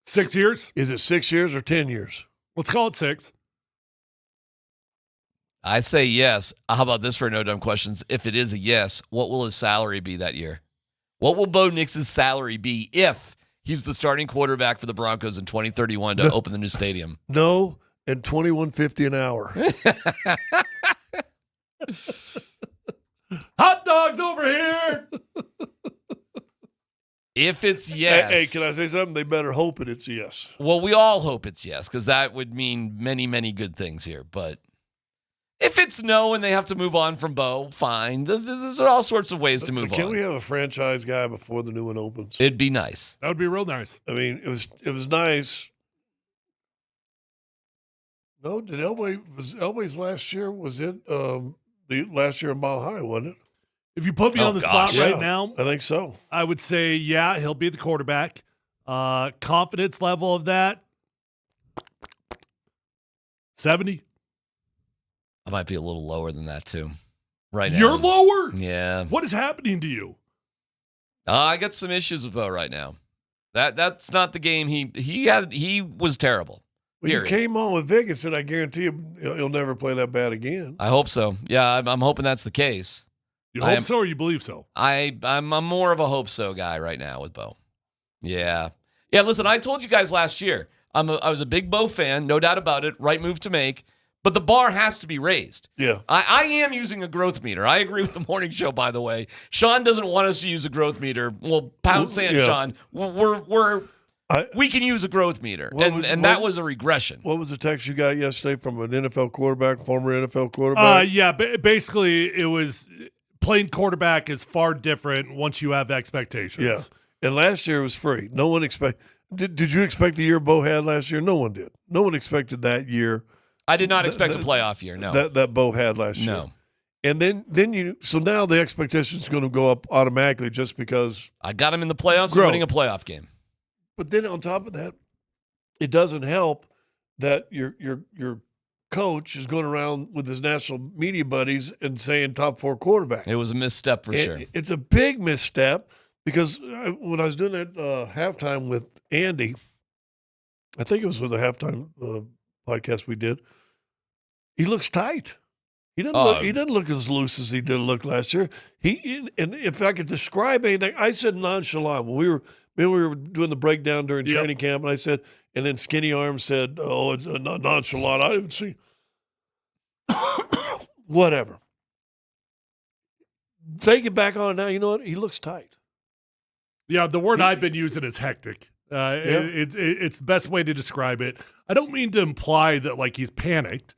6 years? Is it 6 years or 10 years? Let's call it 6. I'd say yes. How about this for no dumb questions? If it is a yes, what will his salary be that year? What will Bo Nix's salary be if he's the starting quarterback for the Broncos in 2031 to open the new stadium? No, and $21.50 an hour. Hot dogs over here. If it's yes. Hey, can I say something? They better hope it's yes. Well, we all hope it's yes, because that would mean many, many good things here. But if it's no and they have to move on from Bo, fine. There's all sorts of ways to move on. Can we have a franchise guy before the new one opens? It'd be nice. That would be real nice. I mean, it was nice. No, did Elway's last year? Was it the last year in Mile High, wasn't it? If you put me on the spot right now, I think so. I would say, yeah, he'll be the quarterback. Confidence level of that, 70. I might be a little lower than that too. Right now. You're lower? Yeah. What is happening to you? I got some issues with Bo right now. That's not the game he was terrible. Well, you came on with Vic and said, I guarantee he'll never play that bad again. I hope so. Yeah, I'm hoping that's the case. You hope so or you believe so? I'm more of a hope so guy right now with Bo. Yeah. Yeah, listen, I told you guys last year, I was a big Bo fan, no doubt about it, right move to make, but the bar has to be raised. Yeah. I am using a growth meter. I agree with the morning show, by the way. Sean doesn't want us to use a growth meter. Well, pound sand, yeah. Sean. We can use a growth meter, that was a regression. What was the text you got yesterday from an NFL quarterback, former NFL quarterback? Basically it was playing quarterback is far different once you have expectations. Yeah, and last year it was free. No one Did you expect the year Bo had last year? No one did. No one expected that year. I did not expect a playoff year. No, that Bo had last year. No. And so now the expectation is going to go up automatically just because I got him in the playoffs and winning a playoff game. But then on top of that, it doesn't help that your coach is going around with his national media buddies and saying top 4 quarterback. It was a misstep for sure. It's a big misstep because when I was doing that halftime with Andy, I think it was with the halftime podcast we did, he looks tight. He doesn't look as loose as he did look last year. And if I could describe anything, I said nonchalant. When we were doing the breakdown during training camp, and I said, and then Skinny Arm said, "Oh, it's nonchalant." I didn't see. Whatever. Thinking back on it now, you know what? He looks tight. Yeah, the word I've been using is hectic. It's the best way to describe it. I don't mean to imply that like he's panicked,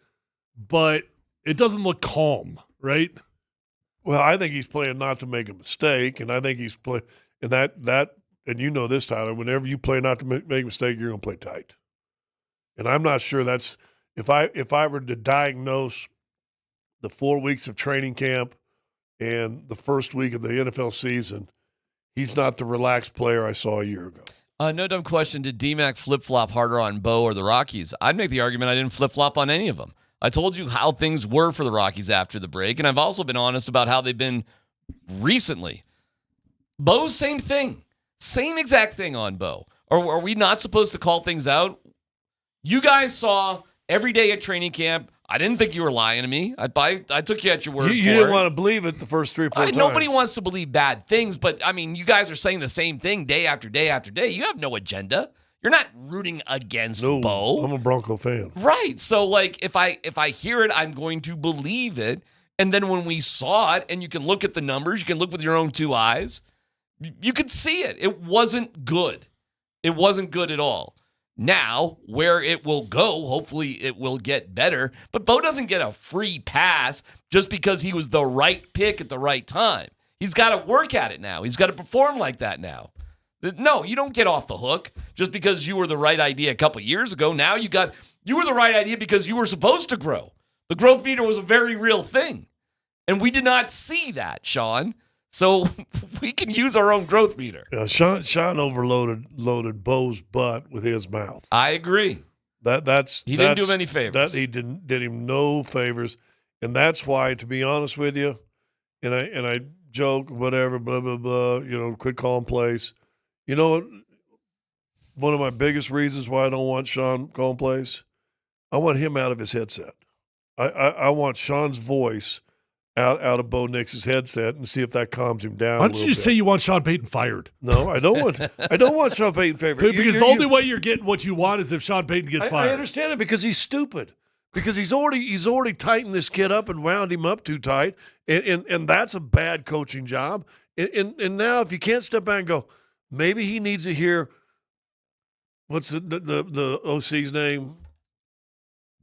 but it doesn't look calm, right? Well, I think he's playing not to make a mistake, and I think he's playing and that and you know this, Tyler. Whenever you play not to make a mistake, you're going to play tight. And I'm not sure that's if I were to diagnose the 4 weeks of training camp and the first week of the NFL season, he's not the relaxed player I saw a year ago. No dumb question. Did DMac flip-flop harder on Bo or the Rockies? I'd make the argument I didn't flip-flop on any of them. I told you how things were for the Rockies after the break, and I've also been honest about how they've been recently. Bo, same thing. Same exact thing on Bo. Or are we not supposed to call things out? You guys saw every day at training camp. I didn't think you were lying to me. I took you at your word. You didn't want to believe it the first 3 or 4 times. Nobody wants to believe bad things, but, I mean, you guys are saying the same thing day after day after day. You have no agenda. You're not rooting against Bo. I'm a Bronco fan. Right. So, like, if I hear it, I'm going to believe it. And then when we saw it, and you can look at the numbers, you can look with your own 2 eyes, you could see it. It wasn't good. It wasn't good at all. Now, where it will go, hopefully it will get better. But Bo doesn't get a free pass just because he was the right pick at the right time. He's got to work at it now. He's got to perform like that now. No, you don't get off the hook just because you were the right idea a couple years ago. Now you were the right idea because you were supposed to grow. The growth meter was a very real thing. And we did not see that, Sean. So we can use our own growth meter. Sean loaded Bo's butt with his mouth. I agree. He didn't do him any favors. He did him no favors, and that's why, to be honest with you, and I joke whatever, blah blah blah. Quit calling plays. You know, one of my biggest reasons why I don't want Sean calling plays, I want him out of his headset. I want Sean's voice out of Bo Nix's headset and see if that calms him down. Why don't you say you want Sean Payton fired? No, I don't want Sean Payton fired. Because the only way you're getting what you want is if Sean Payton gets fired. I understand it because he's stupid. Because he's already tightened this kid up and wound him up too tight, and that's a bad coaching job. And now if you can't step back and go, maybe he needs to hear what's the OC's name.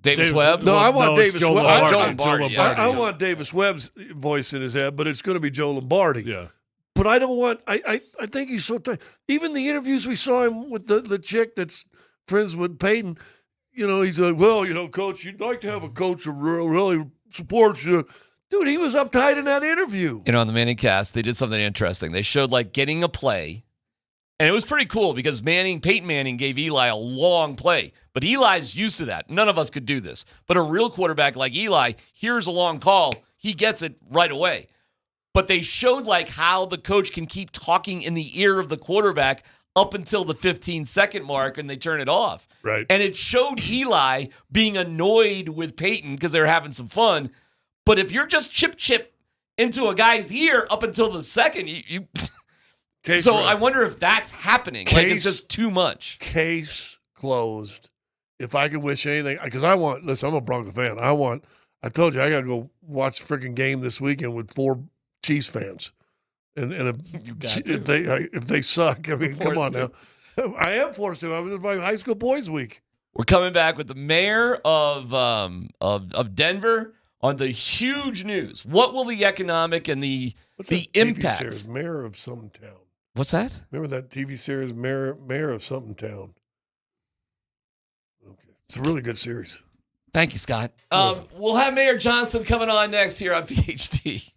Davis Webb? No, I want Davis Webb. Joe Lombardi. I want Davis Webb's voice in his head, but it's going to be Joe Lombardi. Yeah. But I don't want – I think he's so tight. Even the interviews we saw him with the chick that's friends with Peyton, he's like, well, Coach, you'd like to have a coach who really supports you. Dude, he was uptight in that interview. On the Manning cast, they did something interesting. They showed, getting a play. And it was pretty cool because Peyton Manning gave Eli a long play. But Eli's used to that. None of us could do this. But a real quarterback like Eli, here's a long call. He gets it right away. But they showed how the coach can keep talking in the ear of the quarterback up until the 15-second mark and they turn it off. Right. And it showed Eli being annoyed with Peyton because they were having some fun. But if you're just chip into a guy's ear up until the second, you so I wonder if that's happening. It's just too much. Case closed. If I could wish anything, because I'm a Bronco fan. I told you, I got to go watch a freaking game this weekend with 4 Chiefs fans. And if they suck, I mean, come on now. I am forced to. I was my high school boys week. We're coming back with the mayor of Denver on the huge news. What will the economic and the impact? TV series, Mayor of some town. What's that? Remember that TV series, Mayor of something town? Okay, it's a really good series. Thank you, Scott. We'll have Mayor Johnson coming on next here on PhD.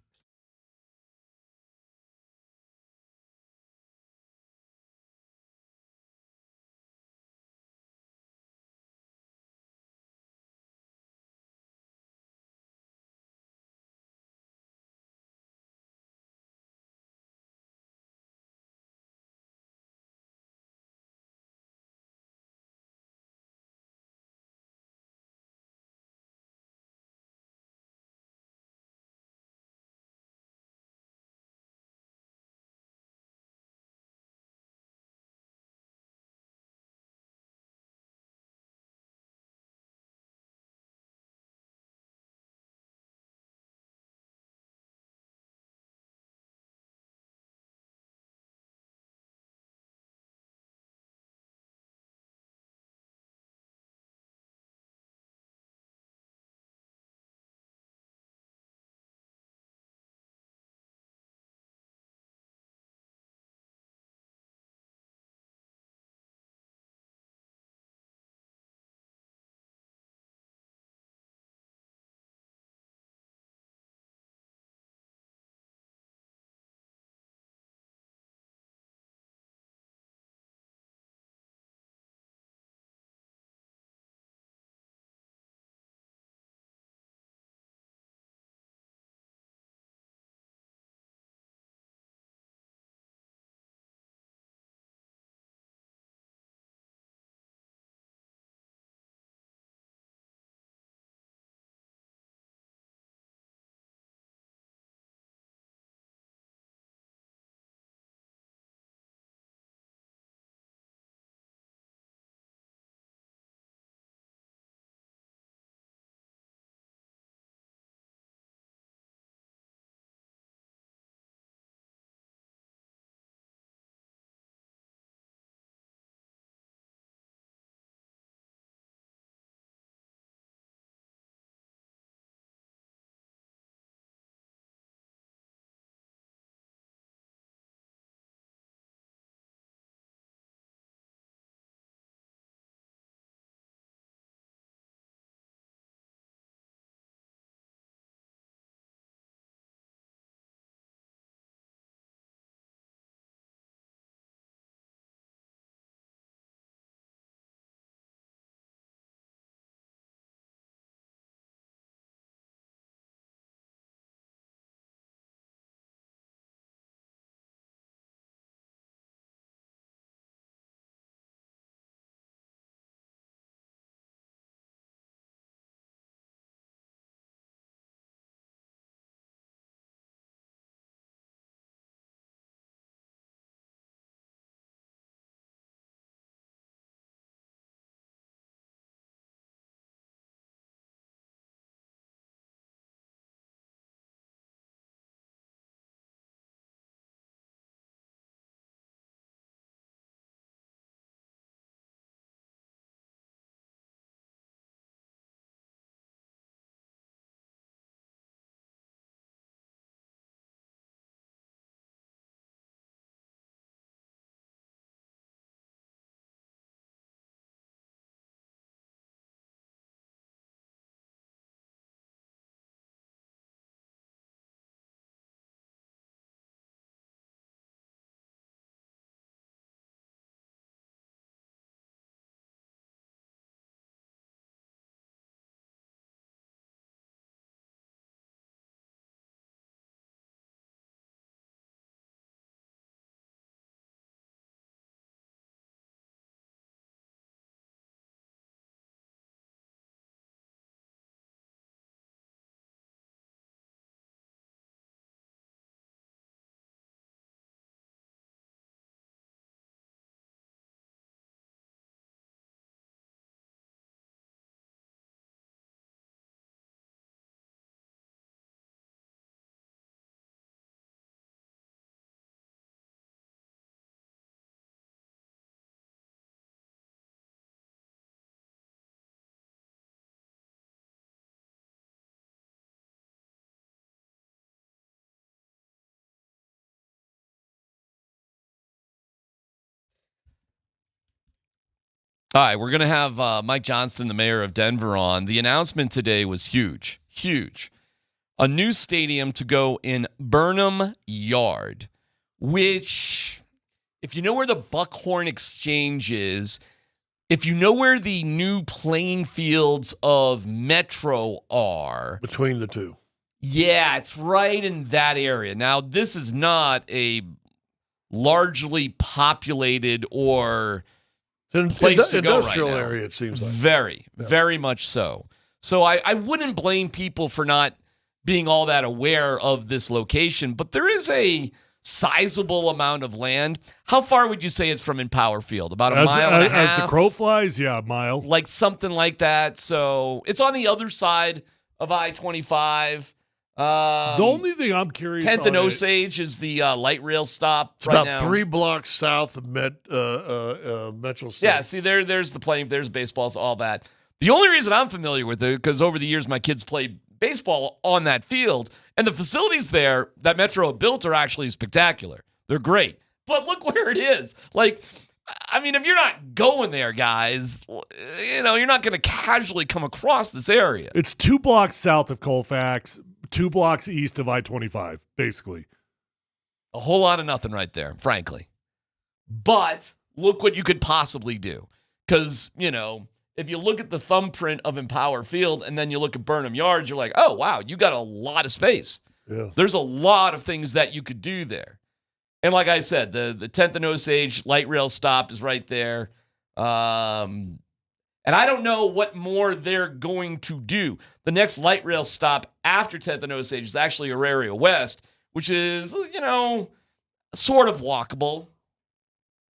Hi, we're going to have Mike Johnston, the mayor of Denver, on. The announcement today was huge, huge. A new stadium to go in Burnham Yard, which, if you know where the Buckhorn Exchange is, if you know where the new playing fields of Metro are. Between the two. Yeah, it's right in that area. Now, this is not a largely populated or place to go right industrial now. area, it seems like. Very much so. So I wouldn't blame people for not being all that aware of this location, but there is a sizable amount of land. How far would you say it's from Empower Field? About a mile and a half? As the crow flies, yeah, a mile. Like something like that. So it's on the other side of I-25. Um, The only thing I'm curious 10th and on Osage is the light rail stop It's right about now. 3 blocks south of Metro State. Yeah, see, there's the playing, there's baseballs, all that. The only reason I'm familiar with it, because over the years my kids played baseball on that field, and the facilities there that Metro built are actually spectacular. They're great. But look where it is. Like, I mean, if you're not going there, guys, you know, you're not going to casually come across this area. It's 2 blocks south of Colfax, 2 blocks east of I-25, basically. A whole lot of nothing right there, frankly. But look what you could possibly do. Because, you know, if you look at the thumbprint of Empower Field and then you look at Burnham Yard, you're like, oh, wow, you got a lot of space. Yeah. There's a lot of things that you could do there. And like I said, the 10th and Osage light rail stop is right there. And I don't know what more they're going to do. The next light rail stop after 10th and Osage is actually Auraria West, which is, you know, sort of walkable.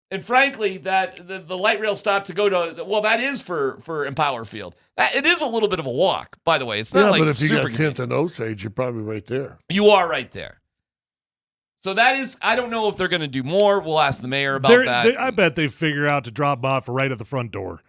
And frankly, that the light rail stop to go to, well, that is for Empower Field. It is a little bit of a walk, by the way. It's not like but if you super got 10th and Osage, you're probably right there. You are right there. So that is, I don't know if they're going to do more. We'll ask the mayor about that. I bet they figure out to drop off right at the front door.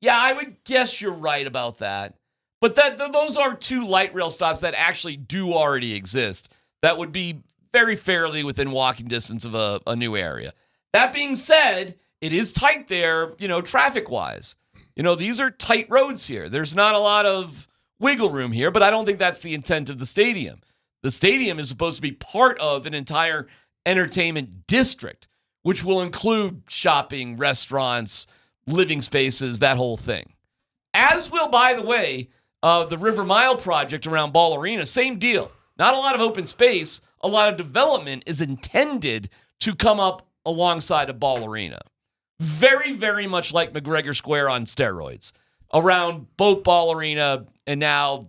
Yeah, I would guess you're right about that. But those are 2 light rail stops that actually do already exist. That would be very fairly within walking distance of a new area. That being said, it is tight there, you know, traffic-wise. You know, these are tight roads here. There's not a lot of wiggle room here, but I don't think that's the intent of the stadium. The stadium is supposed to be part of an entire entertainment district, which will include shopping, restaurants, living spaces, that whole thing. As will, by the way, the River Mile project around Ball Arena. Same deal. Not a lot of open space. A lot of development is intended to come up alongside of Ball Arena. Very, very much like McGregor Square on steroids. Around both Ball Arena and now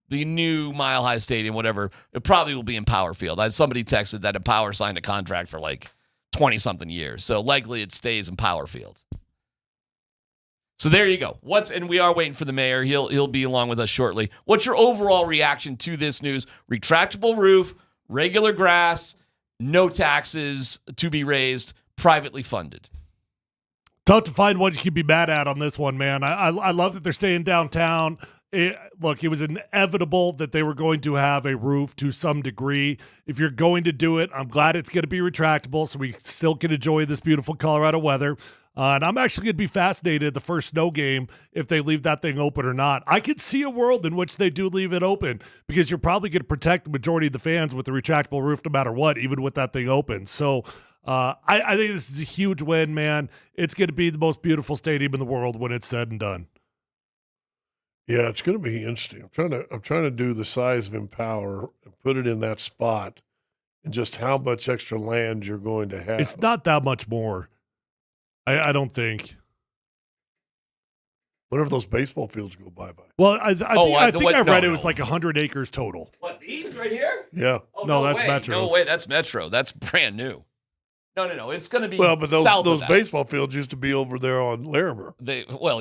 the new Mile High Stadium, whatever. It probably will be Empower Field. Somebody texted that Empower signed a contract for like 20-something years. So likely it stays Empower Field. So there you go. And we are waiting for the mayor. He'll be along with us shortly. What's your overall reaction to this news? Retractable roof, regular grass, no taxes to be raised, privately funded. Tough to find what you can be mad at on this one, man. I love that they're staying downtown. Look, it was inevitable that they were going to have a roof to some degree. If you're going to do it, I'm glad it's going to be retractable so we still can enjoy this beautiful Colorado weather. And I'm actually going to be fascinated the first snow game if they leave that thing open or not. I could see a world in which they do leave it open because you're probably going to protect the majority of the fans with the retractable roof no matter what, even with that thing open. So I think this is a huge win, man. It's going to be the most beautiful stadium in the world when it's said and done. Yeah, it's going to be interesting. I'm trying to do the size of Empower and put it in that spot and just how much extra land you're going to have. It's not that much more. I don't think. Whenever those baseball fields go bye-bye. Well, I think I read it was no. like 100 acres total. What, these right here? Yeah. Oh, no, that's way. Metro's. No way, that's Metro. That's brand new. No. It's going to be Well, but south those of that. baseball fields used to be over there on Larimer. There's no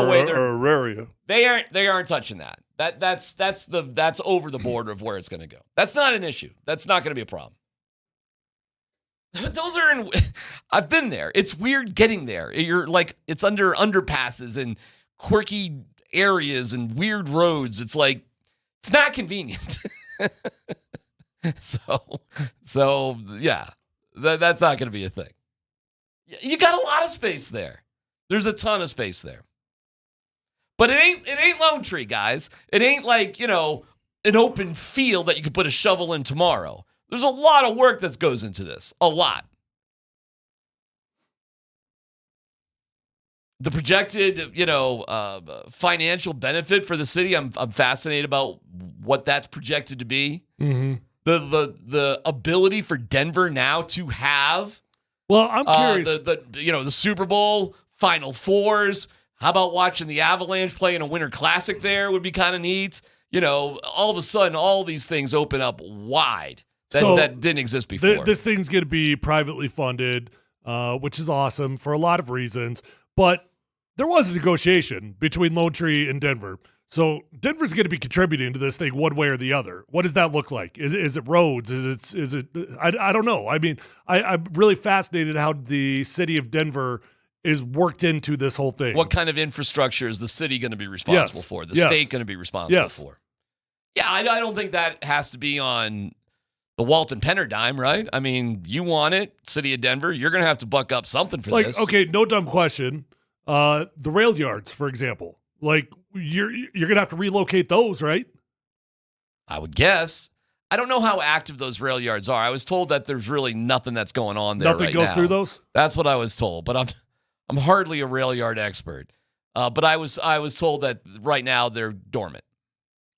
way they're or Auraria. They aren't touching that. That's over the border of where it's going to go. That's not an issue. That's not going to be a problem. Those are I've been there. It's weird getting there. You're like, it's under underpasses and quirky areas and weird roads. It's like, it's not convenient. So yeah, that's not going to be a thing. You got a lot of space there. There's a ton of space there. But it ain't Lone Tree, guys. It ain't like, an open field that you could put a shovel in tomorrow. There's a lot of work that goes into this. A lot. The projected, financial benefit for the city, I'm fascinated about what that's projected to be. Mm-hmm. The ability for Denver now to have, well, I'm curious, the Super Bowl, Final Fours. How about watching the Avalanche play in a Winter Classic there would be kind of neat. All of a sudden, all these things open up wide that didn't exist before. This thing's going to be privately funded, which is awesome for a lot of reasons. But there was a negotiation between Lone Tree and Denver. So Denver's going to be contributing to this thing one way or the other. What does that look like? Is it roads? Is it? I don't know. I mean, I'm really fascinated how the city of Denver is worked into this whole thing. What kind of infrastructure is the city going to be responsible for? The state going to be responsible for? Yeah, I don't think that has to be on the Walton Penner dime, right? I mean, you want it, city of Denver, you're going to have to buck up something for this. Okay, no dumb question. The rail yards, for example, you're going to have to relocate those, right? I would guess. I don't know how active those rail yards are. I was told that there's really nothing that's going on there. Nothing goes through those? That's what I was told, but I'm hardly a rail yard expert. But I was told that right now they're dormant.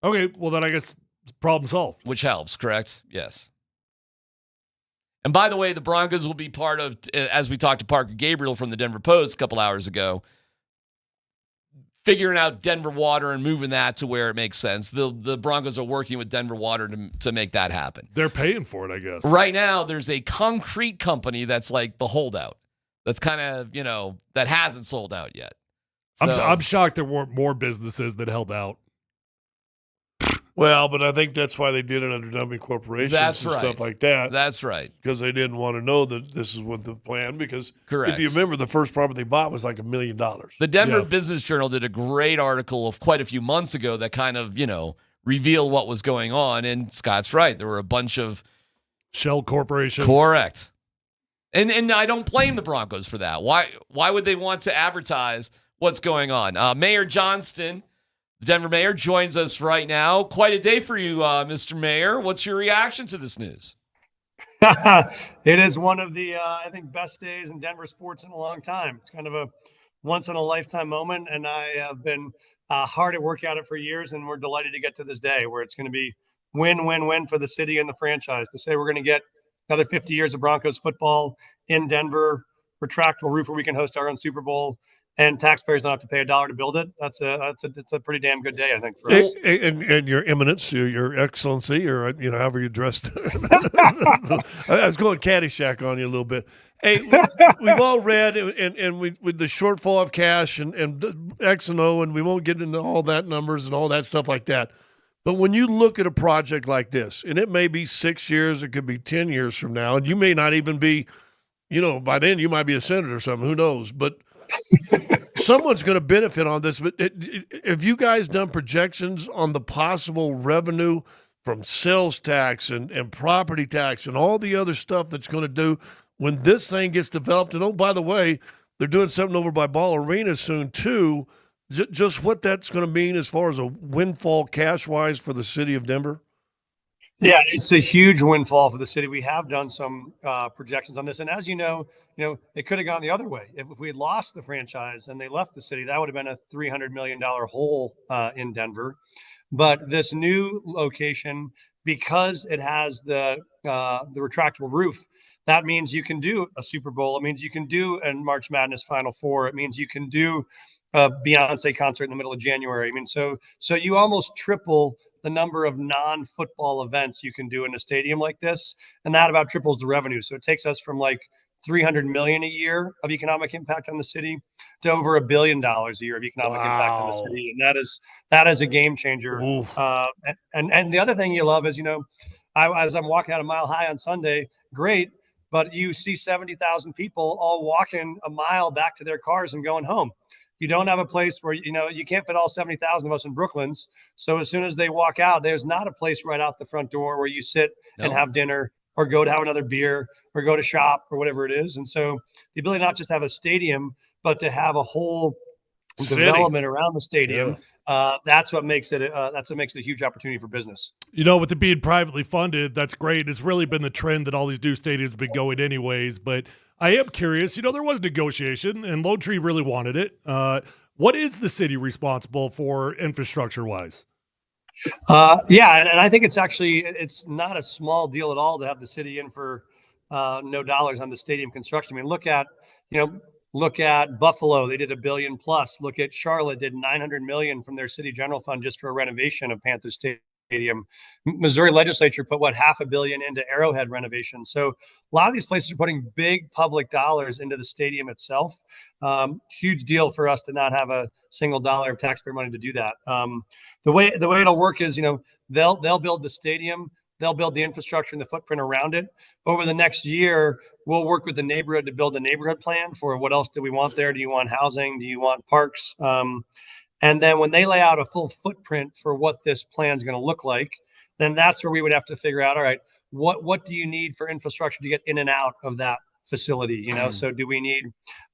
Okay, well then I guess problem solved. Which helps, correct? Yes. And by the way, the Broncos will be part of, as we talked to Parker Gabriel from the Denver Post a couple hours ago, figuring out Denver Water and moving that to where it makes sense. The Broncos are working with Denver Water to make that happen. They're paying for it, I guess. Right now, there's a concrete company that's like the holdout. That's kind of, that hasn't sold out yet. So, I'm shocked there weren't more businesses that held out. Well, but I think that's why they did it under dummy corporations and stuff like that. That's right. Because they didn't want to know that this is what the plan. Because correct. If you remember, the first property they bought was like $1 million. The Denver Business Journal did a great article of quite a few months ago that kind of, revealed what was going on. And Scott's right. There were a bunch of shell corporations. Correct. And I don't blame the Broncos for that. Why would they want to advertise what's going on? Mayor Johnston, the Denver mayor, joins us right now. Quite a day for you, Mr. Mayor. What's your reaction to this news? It is one of the, I think, best days in Denver sports in a long time. It's kind of a once-in-a-lifetime moment, and I have been hard at work at it for years, and we're delighted to get to this day where it's going to be win-win-win for the city and the franchise. To say we're going to get another 50 years of Broncos football in Denver, retractable roof where we can host our own Super Bowl, and taxpayers don't have to pay $1 to build it. It's a pretty damn good day, I think, for us. And your eminence, your excellency, or however you dressed. I was going Caddyshack on you a little bit. Hey, we've all read, and with the shortfall of cash and X and O, and we won't get into all that numbers and all that stuff like that. But when you look at a project like this, and it may be 6 years, it could be 10 years from now, and you may not even be, by then you might be a senator or something, who knows? But someone's going to benefit on this. But have you guys done projections on the possible revenue from sales tax and property tax and all the other stuff that's going to do when this thing gets developed? And oh, by the way, they're doing something over by Ball Arena soon too. Just what that's going to mean as far as a windfall cash-wise for the city of Denver? Yeah, it's a huge windfall for the city. We have done some projections on this. And as you know, it could have gone the other way. If we had lost the franchise and they left the city, that would have been a $300 million hole in Denver. But this new location, because it has the retractable roof, that means you can do a Super Bowl. It means you can do a March Madness Final Four. It means you can do a Beyonce concert in the middle of January. I mean, so you almost triple the number of non-football events you can do in a stadium like this, and that about triples the revenue. So it takes us from like $300 million a year of economic impact on the city to over $1 billion a year of economic impact on the city, and that is a game changer. And the other thing you love is, as I'm walking out of Mile High on Sunday, great, but you see 70,000 people all walking a mile back to their cars and going home. You don't have a place where, you can't fit all 70,000 of us in Brooklyn's. So as soon as they walk out, there's not a place right out the front door where you sit and have dinner or go to have another beer or go to shop or whatever it is. And so the ability not just to have a stadium, but to have a whole development around the stadium, that's what makes it a huge opportunity for business. With it being privately funded, that's great. It's really been the trend that all these new stadiums have been going anyways. But I am curious, there was negotiation and Lone Tree really wanted it. What is the city responsible for infrastructure-wise? And I think it's not a small deal at all to have the city in for no dollars on the stadium construction. I mean, look at Buffalo. They did $1 billion plus. Look at Charlotte, did $900 million from their city general fund just for a renovation of Panther Stadium. Missouri legislature put $500 million into Arrowhead renovation. So a lot of these places are putting big public dollars into the stadium itself. Huge deal for us to not have a single dollar of taxpayer money to do that. The way it'll work is, they'll build the stadium. They'll build the infrastructure and the footprint around it. Over the next year, we'll work with the neighborhood to build a neighborhood plan for what else do we want there? Do you want housing? Do you want parks? And then when they lay out a full footprint for what this plan is going to look like, then that's where we would have to figure out, all right, what do you need for infrastructure to get in and out of that facility? So do we need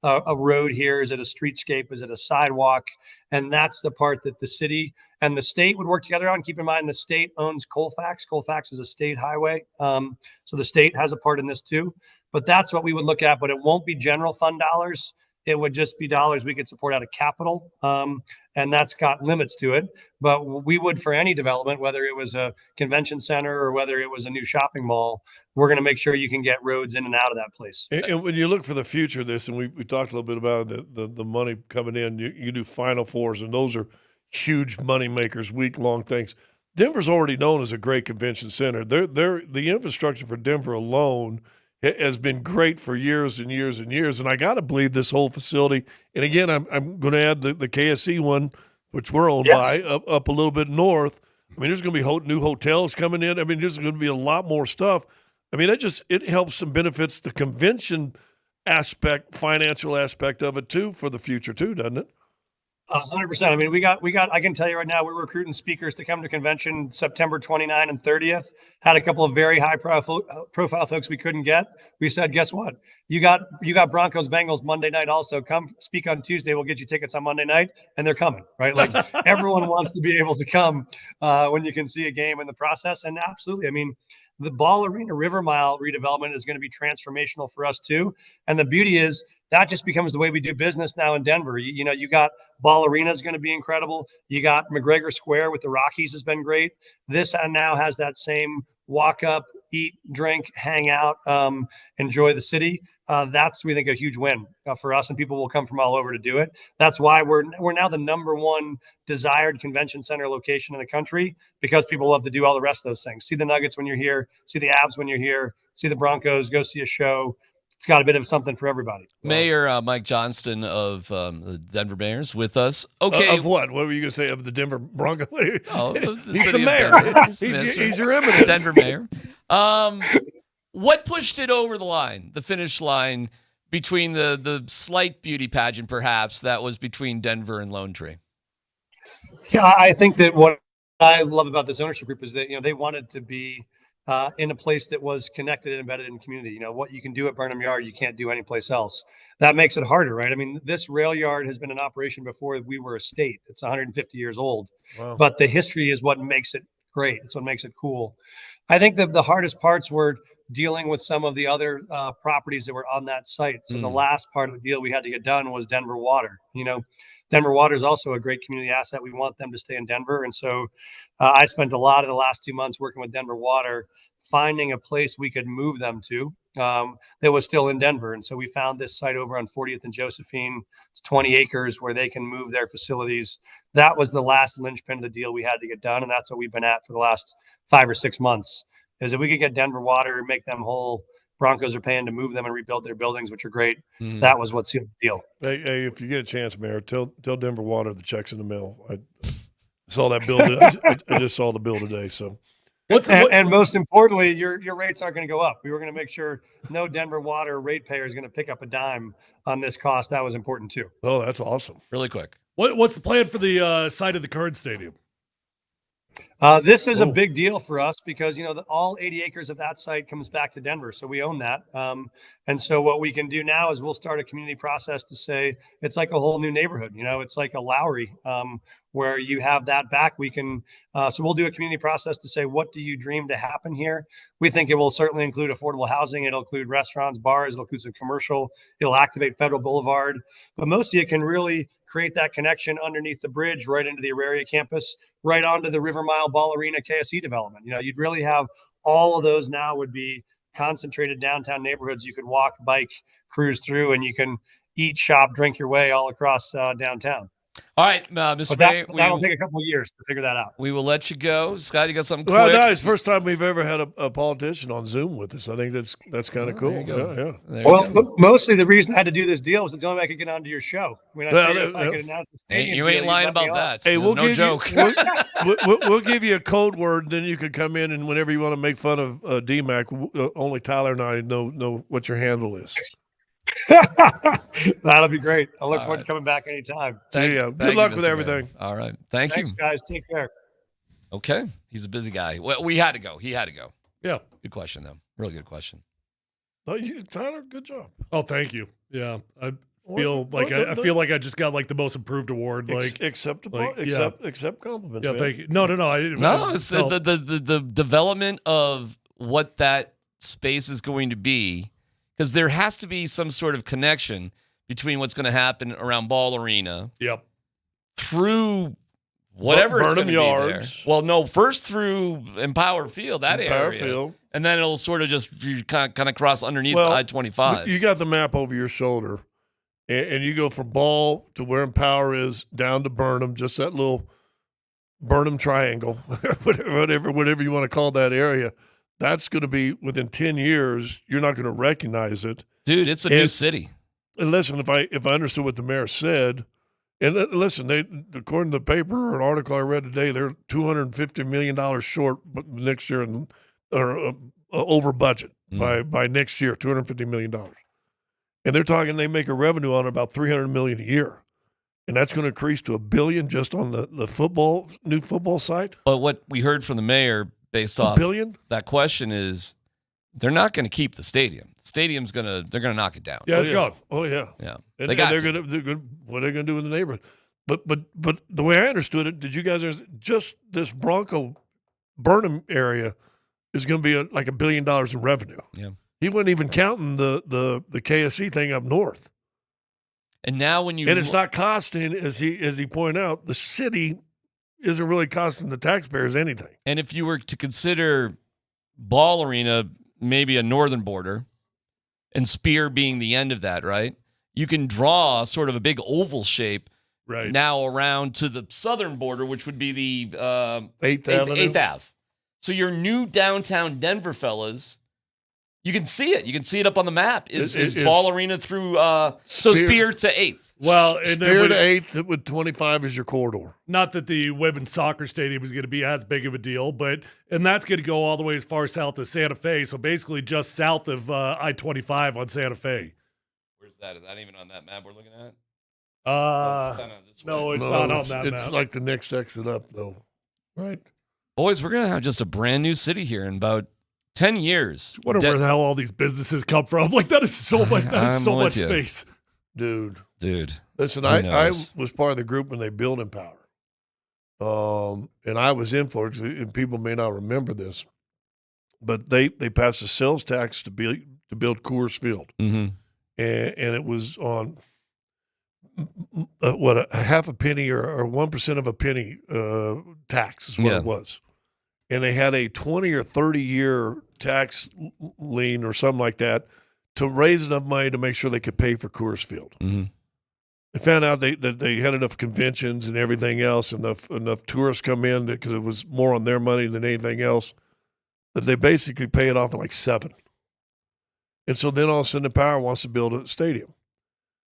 a road here? Is it a streetscape? Is it a sidewalk? And that's the part that the city and the state would work together on. Keep in mind, the state owns Colfax. Colfax is a state highway. So the state has a part in this too. But that's what we would look at. But it won't be general fund dollars. It would just be dollars we could support out of capital. And that's got limits to it. But we would for any development, whether it was a convention center or whether it was a new shopping mall, we're going to make sure you can get roads in and out of that place. And when you look for the future of this, and we talked a little bit about the money coming in, you do Final Fours, and those are huge money makers, week-long things. Denver's already known as a great convention center. The infrastructure for Denver alone has been great for years and years and years. And I got to believe this whole facility, and again, I'm going to add the KSC one, which we're owned by, up a little bit north. I mean, there's going to be new hotels coming in. I mean, there's going to be a lot more stuff. I mean, it helps and benefits the convention aspect, financial aspect of it too, for the future too, doesn't it? 100%. I mean, we got, I can tell you right now, we're recruiting speakers to come to convention September 29 and 30th. Had a couple of very high profile folks we couldn't get. We said, guess what? You got Broncos Bengals Monday night also. Come speak on Tuesday. We'll get you tickets on Monday night. And they're coming, right? Like everyone wants to be able to come when you can see a game in the process. And absolutely, I mean, the Ball Arena River Mile redevelopment is going to be transformational for us too. And the beauty is that just becomes the way we do business now in Denver. You got Ball Arena is going to be incredible. You got McGregor Square with the Rockies has been great. This now has that same walk up, eat, drink, hang out, enjoy the city. That's, we think, a huge win for us, and people will come from all over to do it. That's why we're now the number one desired convention center location in the country, because people love to do all the rest of those things. See the Nuggets when you're here, see the Avs when you're here, see the Broncos, go see a show. It's got a bit of something for everybody. Mayor Mike Johnston of the Denver Mayor's with us. Okay. Of what? What were you going to say? Of the Denver Broncos? He's the mayor. He's your eminence. Denver Mayor. What pushed it over the line, the finish line, between the slight beauty pageant, perhaps, that was between Denver and Lone Tree? Yeah, I think that what I love about this ownership group is that, they wanted to be in a place that was connected and embedded in community. What you can do at Burnham Yard, you can't do anyplace else. That makes it harder, right? I mean, this rail yard has been in operation before we were a state. It's 150 years old. Wow. But the history is what makes it great. It's what makes it cool. I think that the hardest parts were dealing with some of the other properties that were on that site. So the last part of the deal we had to get done was Denver Water. Denver Water is also a great community asset. We want them to stay in Denver. And so I spent a lot of the last 2 months working with Denver Water, finding a place we could move them to that was still in Denver. And so we found this site over on 40th and Josephine. It's 20 acres where they can move their facilities. That was the last linchpin of the deal we had to get done. And that's what we've been at for the last 5 or 6 months. Is if we could get Denver Water and make them whole, Broncos are paying to move them and rebuild their buildings, which are great. That was what sealed the deal. Hey, if you get a chance, Mayor, tell Denver Water the check's in the mail. I saw that bill. I just saw the bill today. So, and most importantly, your rates aren't going to go up. We were going to make sure no Denver Water ratepayer is going to pick up a dime on this cost. That was important too. Oh, that's awesome. Really quick. What's the plan for the site of the current stadium? This is a big deal for us because, all 80 acres of that site comes back to Denver. So we own that. And so what we can do now is we'll start a community process to say it's like a whole new neighborhood. It's like a Lowry where you have that back. We can, so we'll do a community process to say, what do you dream to happen here? We think it will certainly include affordable housing. It'll include restaurants, bars, it'll include some commercial, it'll activate Federal Boulevard. But most of it can really create that connection underneath the bridge right into the Auraria campus, right onto the River Mile Ball Arena KSE development. You'd really have all of those now would be concentrated downtown neighborhoods. You could walk, bike, cruise through, and you can eat, shop, drink your way all across downtown. All right, Mr. Mayor. That'll take a couple of years to figure that out. We will let you go. Scott, you got something quick? Well, no, it's the first time we've ever had a politician on Zoom with us. I think that's kind of cool. There you go. Yeah. Well, mostly the reason I had to do this deal was it's the only way I could get onto your show. I mean, if I could announce the stadium you ain't deal, lying you'd let me about on. that. Hey, There's no joke. We'll give you a code word, then you can come in and whenever you want to make fun of DMac, only Tyler and I know what your handle is. That'll be great. I look forward to coming back anytime. Good luck with everything. Mayor. All right. Thanks, you. Thanks, guys. Take care. Okay. He's a busy guy. Well, he had to go. Yeah. Good question, though. Really good question. No, Tyler, good job. Oh, thank you. Yeah. I feel like I just got like the most improved award. Accept compliments. Yeah, man. thank you. No, I didn't. No, it's the development of what that space is going to be. Because there has to be some sort of connection between what's going to happen around Ball Arena. Yep. Through whatever it's going to be there. Well, no, first through Empower Field, that area. Field. And then it'll sort of just kind of cross underneath I-25. You got the map over your shoulder, and you go from Ball to where Empower is down to Burnham, just that little Burnham triangle, whatever you want to call that area. That's going to be within 10 years. You're not going to recognize it, dude. It's a new city. And listen, if I understood what the mayor said, and listen, according to the paper or an article I read today, they're $250 million short next year, or over budget by next year, $250 million. And they're talking they make a revenue on about $300 million a year, and that's going to increase to $1 billion just on the new football site. But what we heard from the mayor, based off that question, is they're not going to keep the stadium. The stadium's they're gonna knock it down. Yeah, it's gone. Oh yeah. And they're gonna what are they gonna do in the neighborhood? But the way I understood it, did you guys just this Bronco Burnham area is going to be like $1 billion in revenue? Yeah. He wasn't even counting the KSE thing up north. And now it's not costing, as he pointed out, the city isn't really costing the taxpayers anything. And if you were to consider Ball Arena maybe a northern border and Spear being the end of that, right? You can draw sort of a big oval shape now around to the southern border, which would be the 8th Ave. So your new downtown Denver, fellas, you can see it. You can see it up on the map. Is Ball Arena through Spear to 8th. Well, and Spear to 8th with 25 is your corridor. Not that the women's soccer stadium is going to be as big of a deal, and that's going to go all the way as far south as Santa Fe, so basically just south of I-25 on Santa Fe. Where's that? Is that even on that map we're looking at? No, it's not on that map. It's like the next exit up, though. Right. Boys, we're going to have just a brand new city here in about 10 years. I wonder where the hell all these businesses come from. Like, that is so much, much space. Dude. Listen, I was part of the group when they built Empower. And I was in for it, and people may not remember this, but they passed a sales tax to build Coors Field. Mm-hmm. And it was on a half a penny or 1% of a penny tax is what it was. And they had a 20 or 30-year tax lien or something like that to raise enough money to make sure they could pay for Coors Field. Mm-hmm. They found out that they had enough conventions and everything else, enough tourists come in because it was more on their money than anything else, that they basically pay it off in like 7. And so then all of a sudden the Power wants to build a stadium.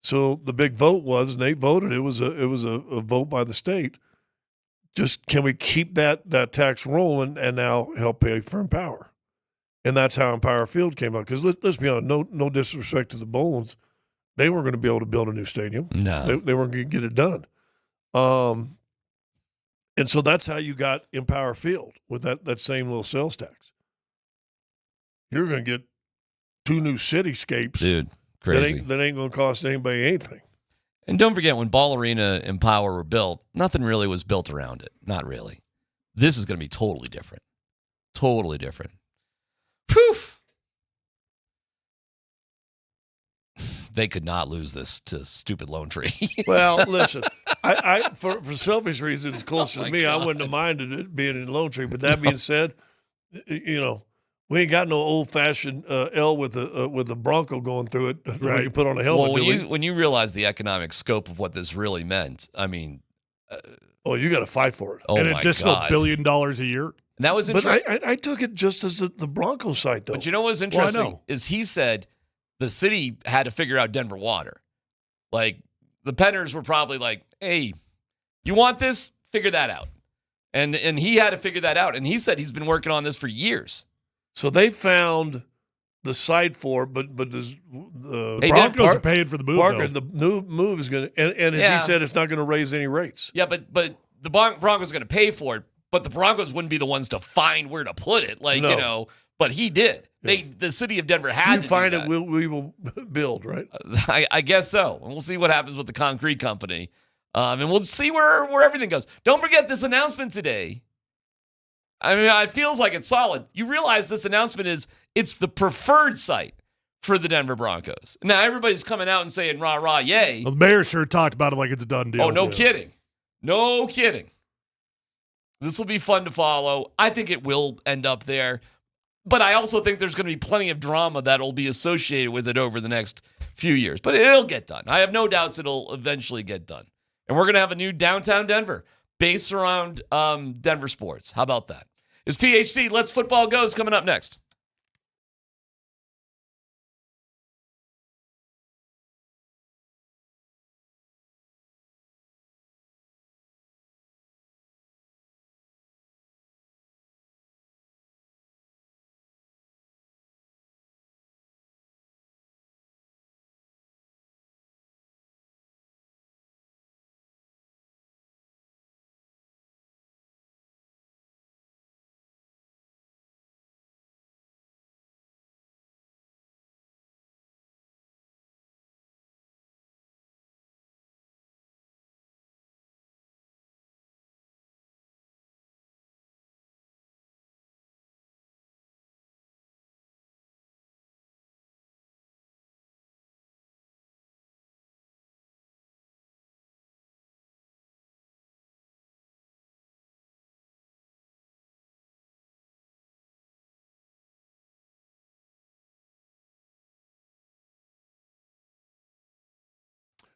So the big vote was, and they voted, it was a vote by the state. Just can we keep that tax rolling and now help pay for Empower? And that's how Empower Field came out. Because let's be honest, no disrespect to the Bowlins, they weren't going to be able to build a new stadium. No. They weren't going to get it done. And so that's how you got Empower Field with that same little sales tax. You're going to get 2 new cityscapes. Dude, crazy. That ain't going to cost anybody anything. And don't forget, when Ball Arena and Power were built, nothing really was built around it. Not really. This is going to be totally different. Totally different. Whew. They could not lose this to stupid Lone Tree. Well, listen, I for selfish reasons, it's closer to me. God. I wouldn't have minded it being in Lone Tree. But that being said, we ain't got no old-fashioned L with a Bronco going through it that we can put on a helmet. Well, when you realize the economic scope of what this really meant, I mean, you got to fight for it. Oh, an my additional God. $1 billion a year. And that was But interesting. I took it just as the Bronco site, though. But you know what's interesting is he said the city had to figure out Denver water. Like, the Penners were probably like, hey, you want this? Figure that out. And he had to figure that out. And he said he's been working on this for years. So they found the site for it, but the Broncos are paying for the move. Parker, though. the new move is going to, and as he said, it's not going to raise any rates. Yeah, but the Broncos are going to pay for it, but the Broncos wouldn't be the ones to find where to put it. But he did. Yeah. The city of Denver had to find do it, that. we will build, right? I guess so. And we'll see what happens with the concrete company. And we'll see where everything goes. Don't forget this announcement today. I mean, it feels like it's solid. You realize this announcement it's the preferred site for the Denver Broncos. Now, everybody's coming out and saying, rah, rah, yay. Well, the mayor sure talked about it like it's a done deal. Oh, no kidding. No kidding. This will be fun to follow. I think it will end up there. But I also think there's going to be plenty of drama that will be associated with it over the next few years. But it'll get done. I have no doubts it'll eventually get done. And we're going to have a new downtown Denver based around Denver sports. How about that? It's PhD. Let's Football Goes coming up next.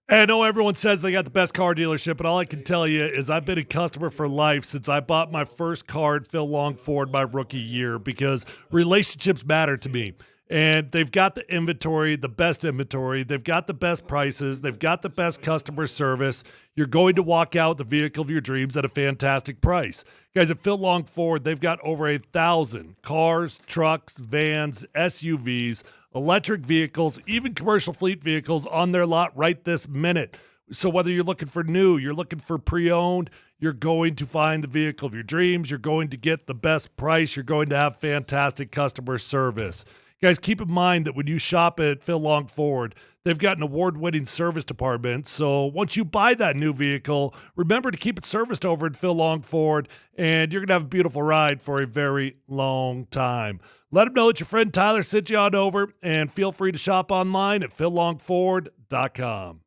I know everyone says they got the best car dealership, but all I can tell you is I've been a customer for life since I bought my first car at Phil Long Ford my rookie year because relationships matter to me. And they've got the inventory, the best inventory. They've got the best prices. They've got the best customer service. You're going to walk out the vehicle of your dreams at a fantastic price. Guys, at Phil Long Ford, they've got over 1,000 cars, trucks, vans, SUVs, electric vehicles, even commercial fleet vehicles on their lot right this minute. So whether you're looking for new, you're looking for pre-owned, you're going to find the vehicle of your dreams. You're going to get the best price. You're going to have fantastic customer service. Guys, keep in mind that when you shop at Phil Long Ford, they've got an award-winning service department. So once you buy that new vehicle, remember to keep it serviced over at Phil Long Ford, and you're going to have a beautiful ride for a very long time. Let them know that your friend Tyler sent you on over, and feel free to shop online at phillongford.com.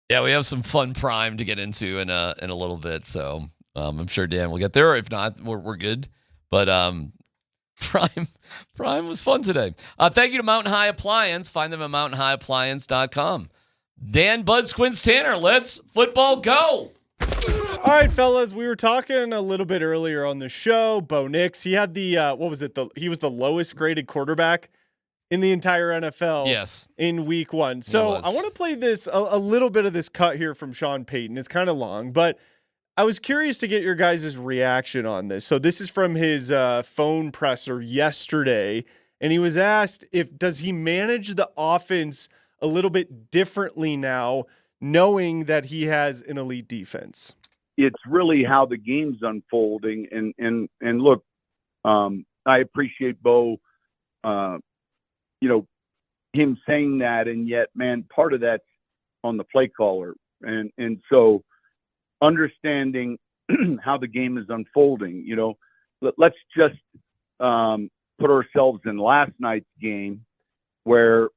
Yeah, we have some fun Prime to get into in a little bit, so I'm sure Dan will get there. If not, we're good. But Prime was fun today. Thank you to Mountain High Appliance. Find them at mountainhighappliance.com. Dan, Buds, Quince, Tanner, let's football go. All right, fellas, we were talking a little bit earlier on the show. Bo Nix, he had the he was the lowest graded quarterback in the entire NFL. Yes. In week 1. So I want to play this a little bit of this cut here from Sean Payton. It's kind of long, but I was curious to get your guys' reaction on this. So this is from his phone presser yesterday, and he was asked does he manage the offense a little bit differently now, knowing that he has an elite defense? It's really how the game's unfolding. And look, I appreciate Bo, him saying that, and yet, man, part of that's on the play caller. And so understanding how the game is unfolding, let's just put ourselves in last night's game where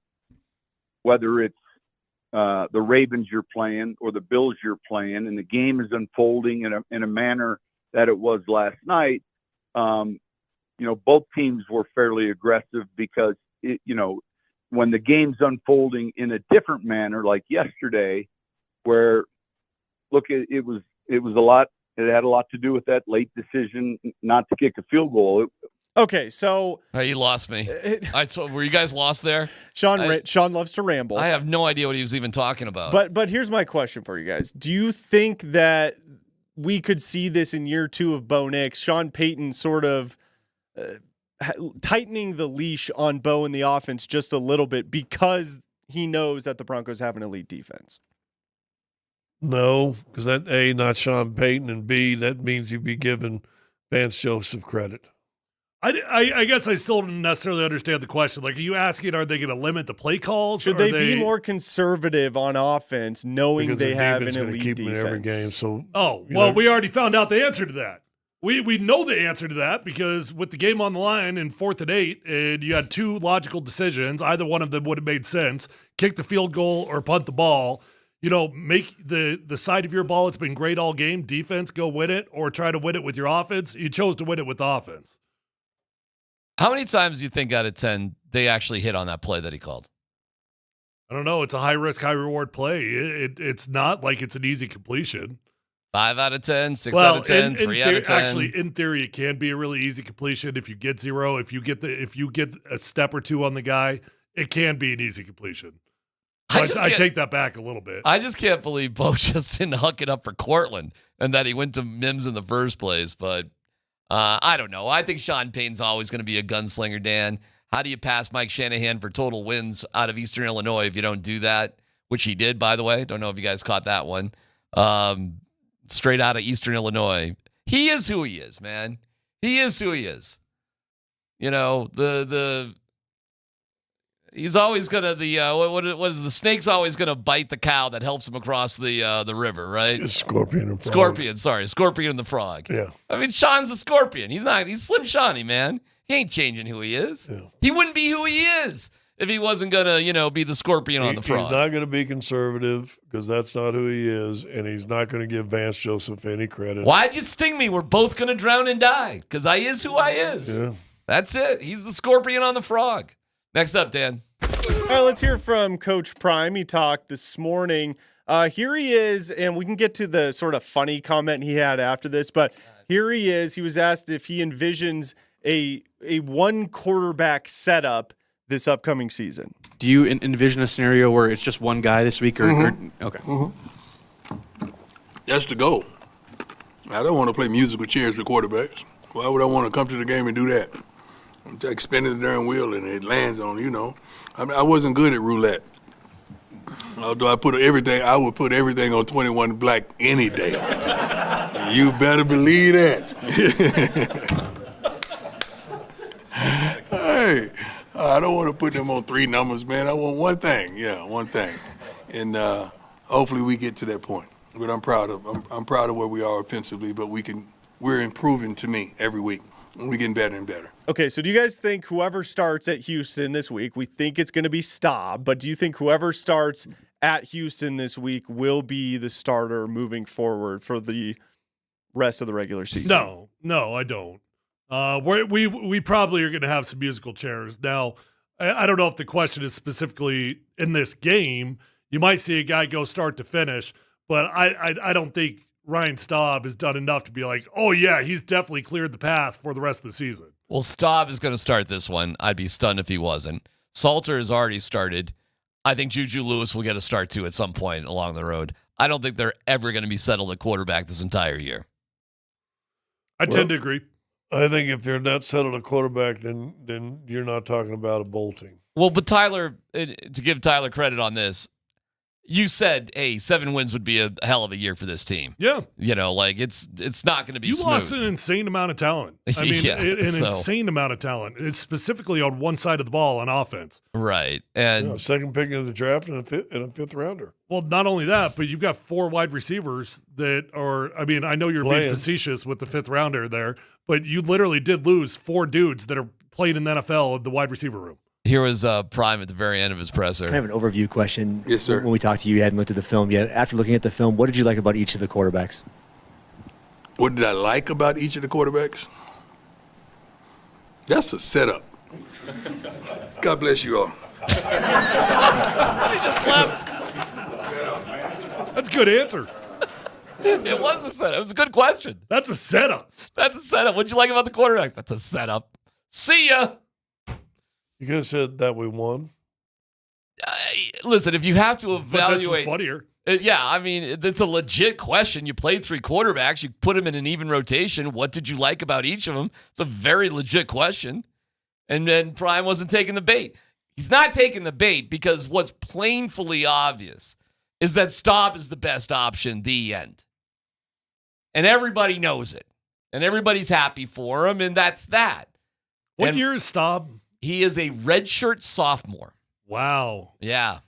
whether it's the Ravens you're playing or the Bills you're playing, and the game is unfolding in a manner that it was last night, both teams were fairly aggressive because, when the game's unfolding in a different manner, like yesterday, where, look, it was a lot. It had a lot to do with that late decision not to kick a field goal. Okay, so you lost me. Were you guys lost there? Sean loves to ramble. I have no idea what he was even talking about. But here's my question for you guys. Do you think that we could see this in year 2 of Bo Nix, Sean Payton sort of tightening the leash on Bo in the offense just a little bit because he knows that the Broncos have an elite defense? No, because that A, not Sean Payton, and B, that means you'd be giving Vance Joseph credit. I guess I still don't necessarily understand the question. Like, are you asking, are they going to limit the play calls? Should they be more conservative on offense, knowing because they have an keep elite them defense? in every game. So, we already found out the answer to that. We know the answer to that because with the game on the line in 4th and 8, and you had 2 logical decisions, either one of them would have made sense: kick the field goal or punt the ball. Make the side of your ball that's been great all game, defense, go win it, or try to win it with your offense. You chose to win it with offense. How many times do you think out of 10 they actually hit on that play that he called? I don't know. It's a high-risk, high-reward play. It's not like it's an easy completion. 5 out of 10, 6 out of 10, 3 out of 10. Actually, in theory, it can be a really easy completion if you get 0. If you get a step or 2 on the guy, it can be an easy completion. So I take that back a little bit. I just can't believe Bo just didn't huck it up for Cortland and that he went to Mims in the first place. But I don't know. I think Sean Payton's always going to be a gunslinger, Dan. How do you pass Mike Shanahan for total wins out of Eastern Illinois if you don't do that? Which he did, by the way. Don't know if you guys caught that one. Straight out of Eastern Illinois. He is who he is, man. He is who he is. He's always gonna what is the snake's always gonna bite the cow that helps him across the river, right? Scorpion and frog. Scorpion and the frog. Yeah. I mean, Sean's a scorpion. He's Slim Shawnee, man. He ain't changing who he is. Yeah. He wouldn't be who he is if he wasn't gonna, be the scorpion on the frog. He's not gonna be conservative because that's not who he is, and he's not gonna give Vance Joseph any credit. Why'd you sting me? We're both gonna drown and die because I is who I is. Yeah. That's it. He's the scorpion on the frog. Next up, Dan. All right, let's hear from Coach Prime. He talked this morning. Here he is, and we can get to the sort of funny comment he had after this, but here he is. He was asked if he envisions a one quarterback setup this upcoming season. Do you envision a scenario where it's just one guy this week? Okay. That's the goal. I don't want to play musical chairs to quarterbacks. Why would I want to come to the game and do that? I'm just spinning the darn wheel and it lands on, I mean, I wasn't good at roulette. Although I would put everything on 21 black any day. You better believe that. Hey, I don't want to put them on 3 numbers, man. I want one thing. Yeah, one thing. And hopefully we get to that point. But I'm proud of where we are offensively, but we're improving to me every week. We're getting better and better. Okay, so do you guys think whoever starts at Houston this week, we think it's going to be Staub, but do you think whoever starts at Houston this week will be the starter moving forward for the rest of the regular season? No, I don't. We probably are going to have some musical chairs. Now, I don't know if the question is specifically in this game. You might see a guy go start to finish, but I don't think Ryan Staub has done enough to be like, oh, yeah, he's definitely cleared the path for the rest of the season. Well, Staub is going to start this one. I'd be stunned if he wasn't. Salter has already started. I think Juju Lewis will get a start, too, at some point along the road. I don't think they're ever going to be settled at quarterback this entire year. I tend to agree. I think if they're not settled at quarterback, then you're not talking about a bowl team. Well, but Tyler, to give Tyler credit on this, you said, hey, 7 wins would be a hell of a year for this team. Yeah. You know, like it's not going to be You smooth. lost an insane amount of talent. I mean, insane amount of talent. It's specifically on one side of the ball on offense. Right. And second pick of the draft and a fifth rounder. Well, not only that, but you've got 4 wide receivers that are, I mean, I know you're being facetious with the 5th rounder there, but you literally did lose 4 dudes that are playing in the NFL in the wide receiver room. Here was Prime at the very end of his presser. Kind of an overview question. Yes, sir. When we talked to you, you hadn't looked at the film yet. After looking at the film, what did you like about each of the quarterbacks? What did I like about each of the quarterbacks? That's a setup. God bless you all. He just left. That's a good answer. It was a setup. It was a good question. That's a setup. That's a setup. What'd you like about the quarterbacks? That's a setup. See ya. You could have said that we won. Listen, if you have to evaluate. But this was funnier. Yeah, I mean, it's a legit question. You played 3 quarterbacks. You put them in an even rotation. What did you like about each of them? It's a very legit question. And then Prime wasn't taking the bait. He's not taking the bait because what's plainly obvious is that Staub is the best option, the end. And everybody knows it. And everybody's happy for him, and that's that. What year is Staub? He is a redshirt sophomore. Wow. Yeah.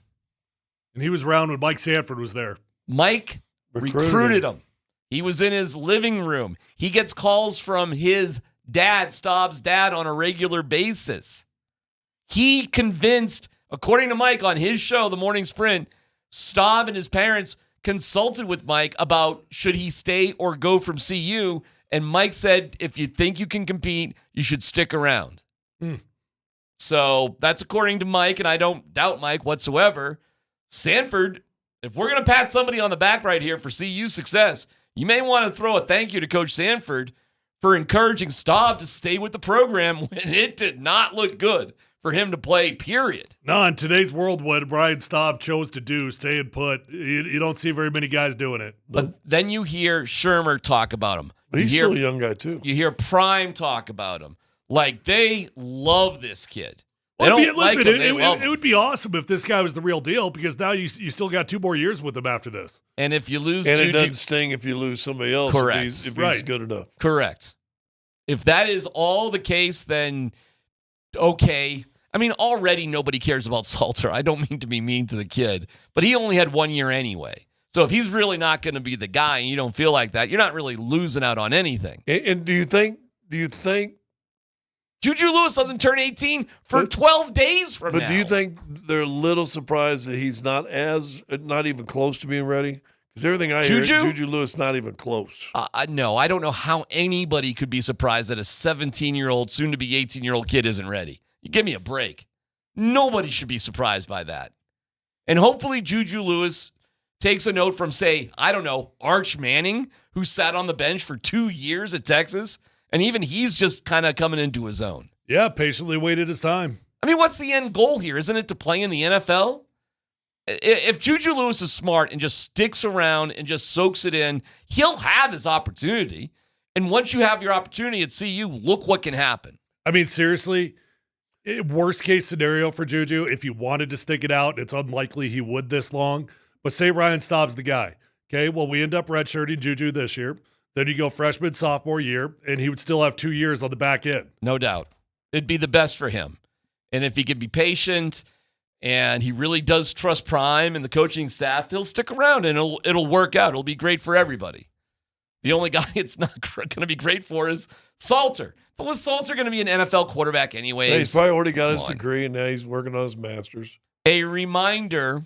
And he was around when Mike Sanford was there. Mike recruited him. He was in his living room. He gets calls from his dad, Staub's dad, on a regular basis. He convinced, according to Mike on his show, The Morning Sprint, Staub and his parents consulted with Mike about should he stay or go from CU. And Mike said, if you think you can compete, you should stick around. So that's according to Mike, and I don't doubt Mike whatsoever. Sanford, if we're going to pat somebody on the back right here for CU success, you may want to throw a thank you to Coach Sanford for encouraging Staub to stay with the program when it did not look good for him to play, period. No, in today's world, what Brian Staub chose to do, stay and put, you don't see very many guys doing it. But then you hear Shermer talk about him. But he's still a young guy, too. You hear Prime talk about him. Like, they love this kid. They Well, don't like listen, him. They love it him. would be awesome if this guy was the real deal because now you still got 2 more years with him after this. And if you lose And Juju, it doesn't sting if you lose somebody else Correct. if he's good enough. Correct. If that is all the case, then okay. I mean, already nobody cares about Salter. I don't mean to be mean to the kid, but he only had 1 year anyway. So if he's really not going to be the guy and you don't feel like that, you're not really losing out on anything. And do you think Juju Lewis doesn't turn 18 for 12 days from now? But do you think they're a little surprised that he's not even close to being ready? Because everything I hear, Juju Lewis not even close. No, I don't know how anybody could be surprised that a 17-year-old, soon-to-be 18-year-old kid isn't ready. You give me a break. Nobody should be surprised by that. And hopefully Juju Lewis takes a note from, say, I don't know, Arch Manning, who sat on the bench for 2 years at Texas, and even he's just kind of coming into his own. Yeah, patiently waited his time. I mean, what's the end goal here? Isn't it to play in the NFL? If Juju Lewis is smart and just sticks around and just soaks it in, he'll have his opportunity. And once you have your opportunity at CU, look what can happen. I mean, seriously, worst case scenario for Juju, if he wanted to stick it out, it's unlikely he would this long. But say Ryan Staub's the guy. Okay, well, we end up redshirting Juju this year. Then you go freshman, sophomore year, and he would still have 2 years on the back end. No doubt. It'd be the best for him. And if he can be patient and he really does trust Prime and the coaching staff, he'll stick around and it'll work out. It'll be great for everybody. The only guy it's not going to be great for is Salter. But was Salter going to be an NFL quarterback anyways? Yeah, he's probably already got his degree, and now he's working on his master's. A reminder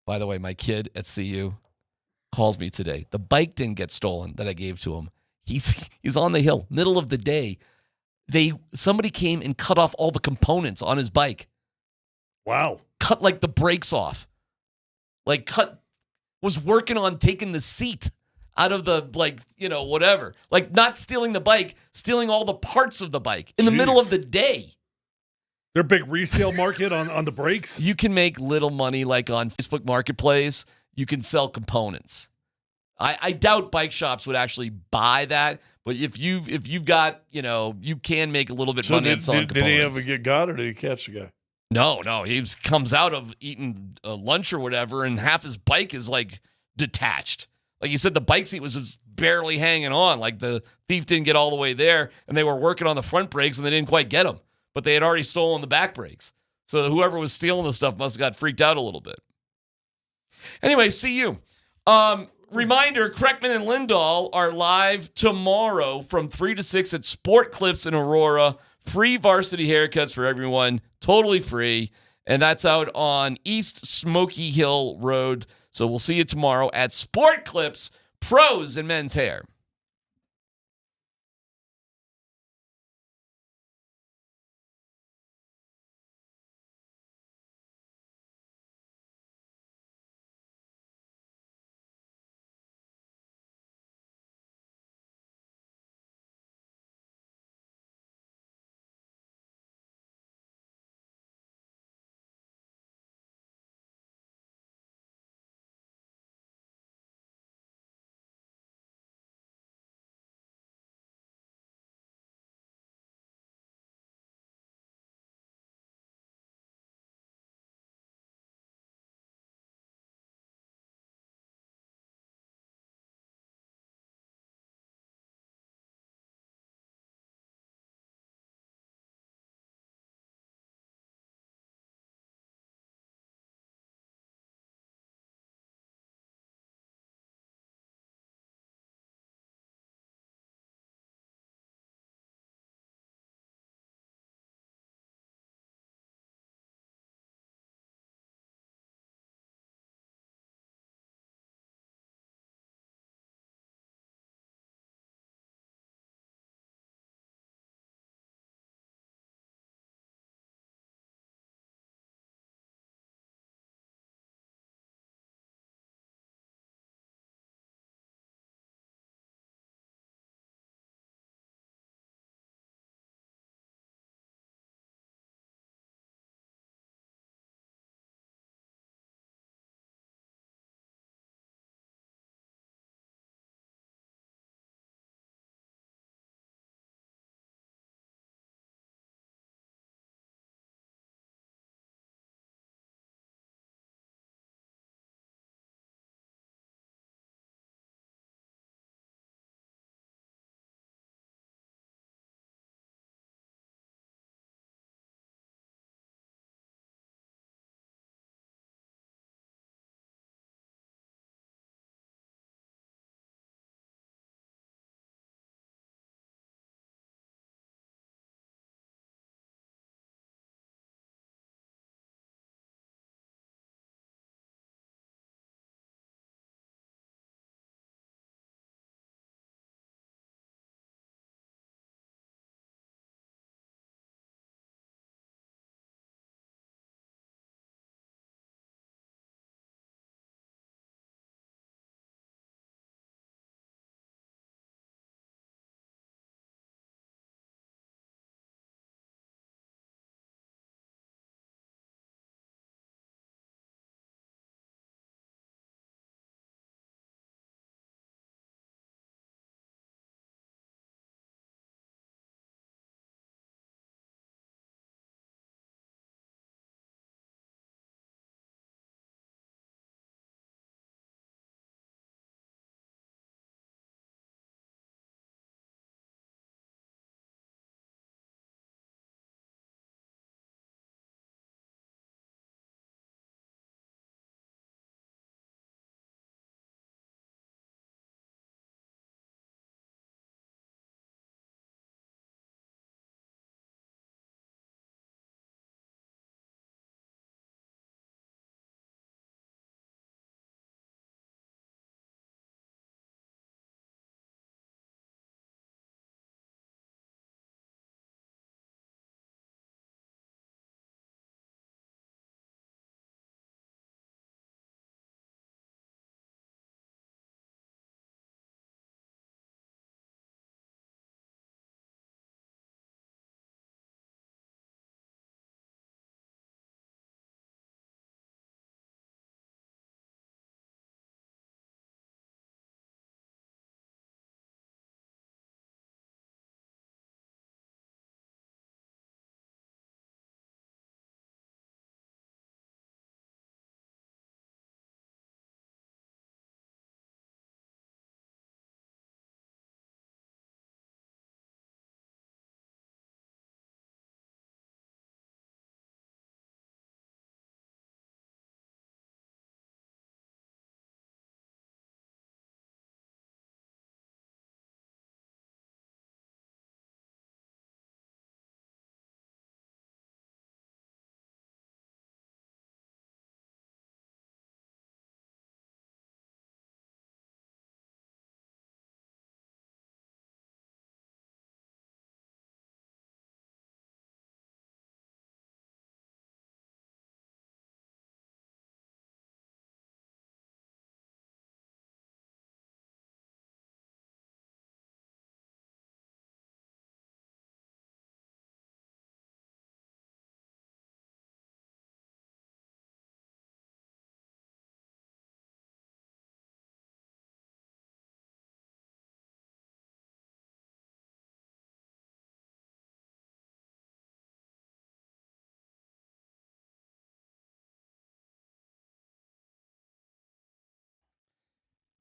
By the way, my kid at CU calls me today. The bike didn't get stolen that I gave to him. He's on the hill, middle of the day. Somebody came and cut off all the components on his bike. Wow. Cut like the brakes off. Was working on taking the seat out of the, whatever. Not stealing the bike, stealing all the parts of the bike in the middle of the day. Their big resale market on the brakes. You can make little money on Facebook Marketplace. You can sell components. I doubt bike shops would actually buy that, but if you've got, you can make a little bit money on selling components. Did he ever get got or did he catch the guy? No. He comes out of eating lunch or whatever, and half his bike is detached. Like you said, the bike seat was just barely hanging on. The thief didn't get all the way there, and they were working on the front brakes, and they didn't quite get them. But they had already stolen the back brakes. So whoever was stealing the stuff must have got freaked out a little bit. Anyway, see you. Reminder, Kreckman and Lindahl are live tomorrow from 3 to 6 at Sport Clips in Aurora. Free varsity haircuts for everyone. Totally free. And that's out on East Smoky Hill Road. So we'll see you tomorrow at Sport Clips, pros in men's hair.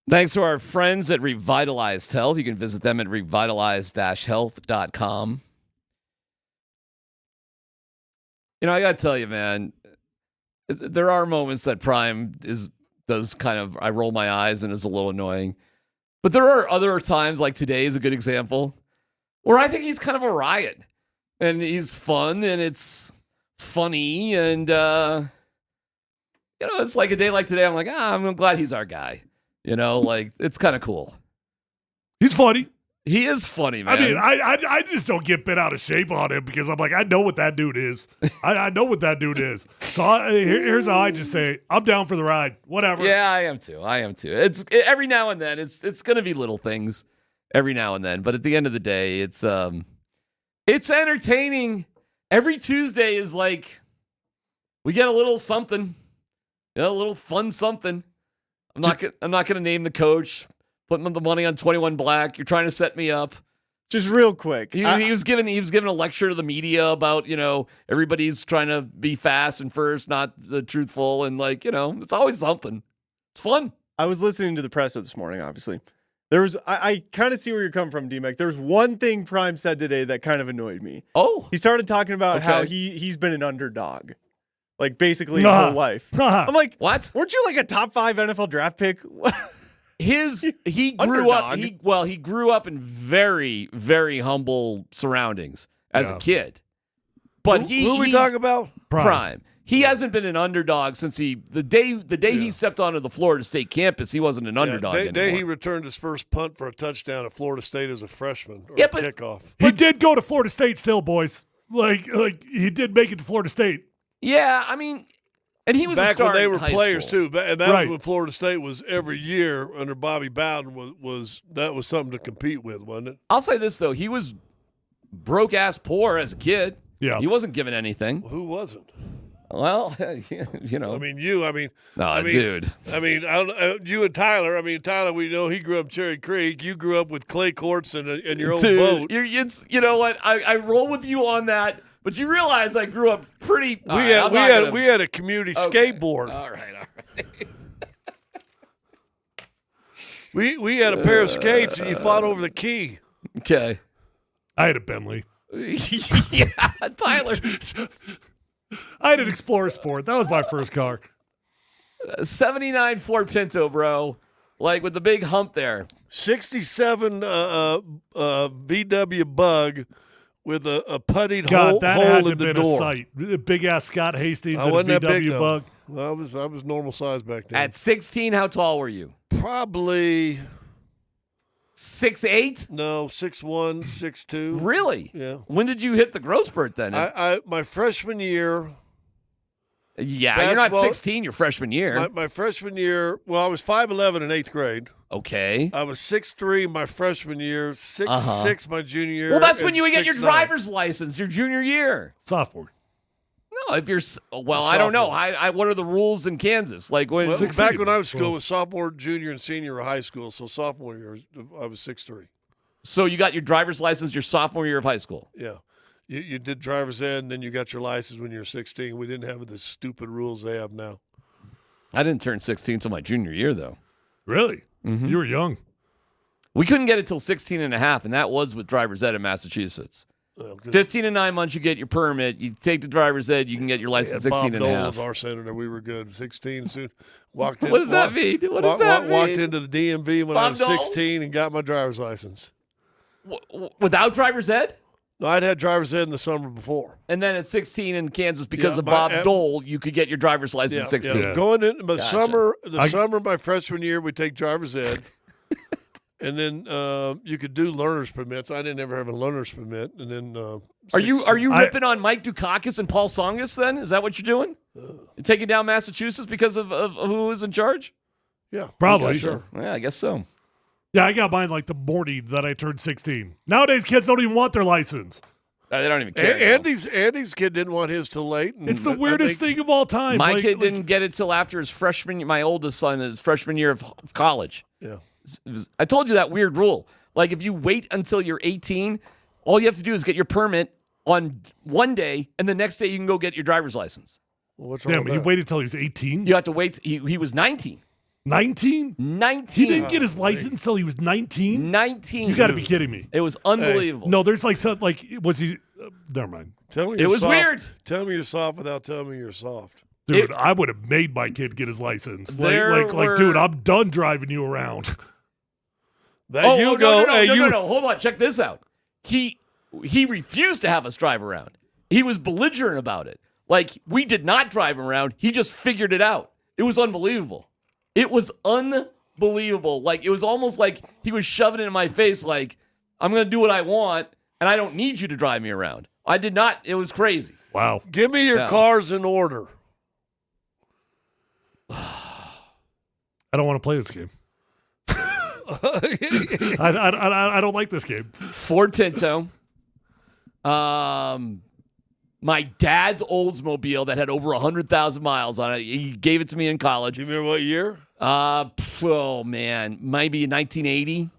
Thanks to our friends at Revitalized Health. You can visit them at revitalized-health.com. You know, I got to tell you, man, there are moments that Prime does kind of, I roll my eyes and is a little annoying. But there are other times, like today is a good example, where I think he's kind of a riot. And he's fun and it's funny. And, it's like a day like today. I'm like, I'm glad he's our guy. Like, it's kind of cool. He's funny. He is funny, man. I mean, I just don't get bent out of shape on him because I'm like, I know what that dude is. I know what that dude is. So here's how I just say, I'm down for the ride. Whatever. Yeah, I am too. It's every now and then. It's going to be little things every now and then. But at the end of the day, it's entertaining. Every Tuesday is like, we get a little something, a little fun something. I'm not going to name the coach. Putting the money on 21 Black. You're trying to set me up. Just real quick. He was giving a lecture to the media about, everybody's trying to be fast and first, not the truthful. And it's always something. It's fun. I was listening to the presser this morning, obviously. I kind of see where you're coming from, DMac. There's one thing Prime said today that kind of annoyed me. Oh. He started talking about how he's been an underdog. Like basically his whole life. I'm like, what? Weren't you like a top 5 NFL draft pick? He grew up. He grew up in very, very humble surroundings as a kid. But who we talking about? Prime. He hasn't been an underdog since the day he stepped onto the Florida State campus. He wasn't an underdog anymore. The day he returned his first punt for a touchdown at Florida State as a freshman or kickoff. He did go to Florida State still, boys. Like he did make it to Florida State. Yeah, I mean. And he was back a star when they were in high players school. too, and that was when Florida State was every year under Bobby Bowden was something to compete with, wasn't it? I'll say this though, he was broke ass poor as a kid. Yeah, he wasn't given anything. Who wasn't? Well, dude. you and Tyler. Tyler, we know he grew up Cherry Creek. You grew up with clay courts and your own dude, boat. You know what? I roll with you on that. But you realize I grew up pretty. We had a community skateboard. All right. We had a pair of skates and you fought over the key. Okay. I had a Bentley. Yeah, Tyler. I had an Explorer Sport. That was my first car. 79 Ford Pinto, bro. Like with the big hump there. 67 VW Bug. With a puttied hole had in to the been door. A sight. Big ass Scott Hastings I and a wasn't that VW big, Bug. Well, I was normal size back then. At 16, how tall were you? Probably 6'8"? No, 6'1", 6'2". Really? Yeah. When did you hit the growth spurt then? My freshman year. Yeah, you're not 16 your freshman year. My freshman year, I was 5'11" in 8th grade. Okay. I was 6'3" my freshman year, 6'6" my junior year. Well, that's when you would get your 6'9". driver's license, your junior year. Sophomore. No, if you're I don't know. What are the rules in Kansas? Like when back when I was in school, it was sophomore, junior, and senior of high school. So sophomore year, I was 6'3". So you got your driver's license your sophomore year of high school. Yeah. You did driver's ed, and then you got your license when you were 16. We didn't have the stupid rules they have now. I didn't turn 16 until my junior year, though. Really? Mm-hmm. You were young. We couldn't get it till 16 and a half, and that was with driver's ed in Massachusetts. 15 and 9 months, you get your permit. You take the driver's ed, you can get your license 16 and a half. Bob Dole was our senator. We were good. 16 soon. Walked in. What does that mean? What does that mean? Walked into the DMV when I was Bob Dole? 16 and got my driver's license. Without driver's ed? No, I'd had driver's ed in the summer before. And then at 16 in Kansas, because of Bob Dole, you could get your driver's license at 16. Yeah. Going in the summer of my freshman year, we take driver's ed. And then you could do learner's permits. I didn't ever have a learner's permit. And then are you ripping on Mike Dukakis and Paul Tsongas then? Is that what you're doing? You're taking down Massachusetts because of who was in charge? Yeah. Probably. Sure. Yeah, I guess so. Yeah, I got mine like the morning that I turned 16. Nowadays, kids don't even want their license. They don't even care. Andy's kid didn't want his till late. It's the weirdest thing of all time. My kid didn't get it till after his freshman. My oldest son, his freshman year of college. Yeah. I told you that weird rule. Like if you wait until you're 18, all you have to do is get your permit on one day, and the next day you can go get your driver's license. Well, what's wrong with that? He waited till he was 18? You have to wait. He was 19. 19? 19. He didn't get his license till he was 19? 19. You got to be kidding me. It was unbelievable. No, there's like some, like, was he, never mind. Tell me It you're was soft. weird. Tell me you're soft without telling me you're soft. Dude, I would have made my kid get his license. There Like, dude, I'm done driving you around. There you go. No. Hold on. Check this out. He refused to have us drive around. He was belligerent about it. Like, we did not drive him around. He just figured it out. It was unbelievable. It was unbelievable. Like, it was almost like he was shoving it in my face like, I'm going to do what I want, and I don't need you to drive me around. I did not. It was crazy. Wow. Give me your cars in order. I don't want to play this game. I don't like this game. Ford Pinto. My dad's Oldsmobile that had over 100,000 miles on it. He gave it to me in college. Do you remember what year? Oh, man. Maybe 1980.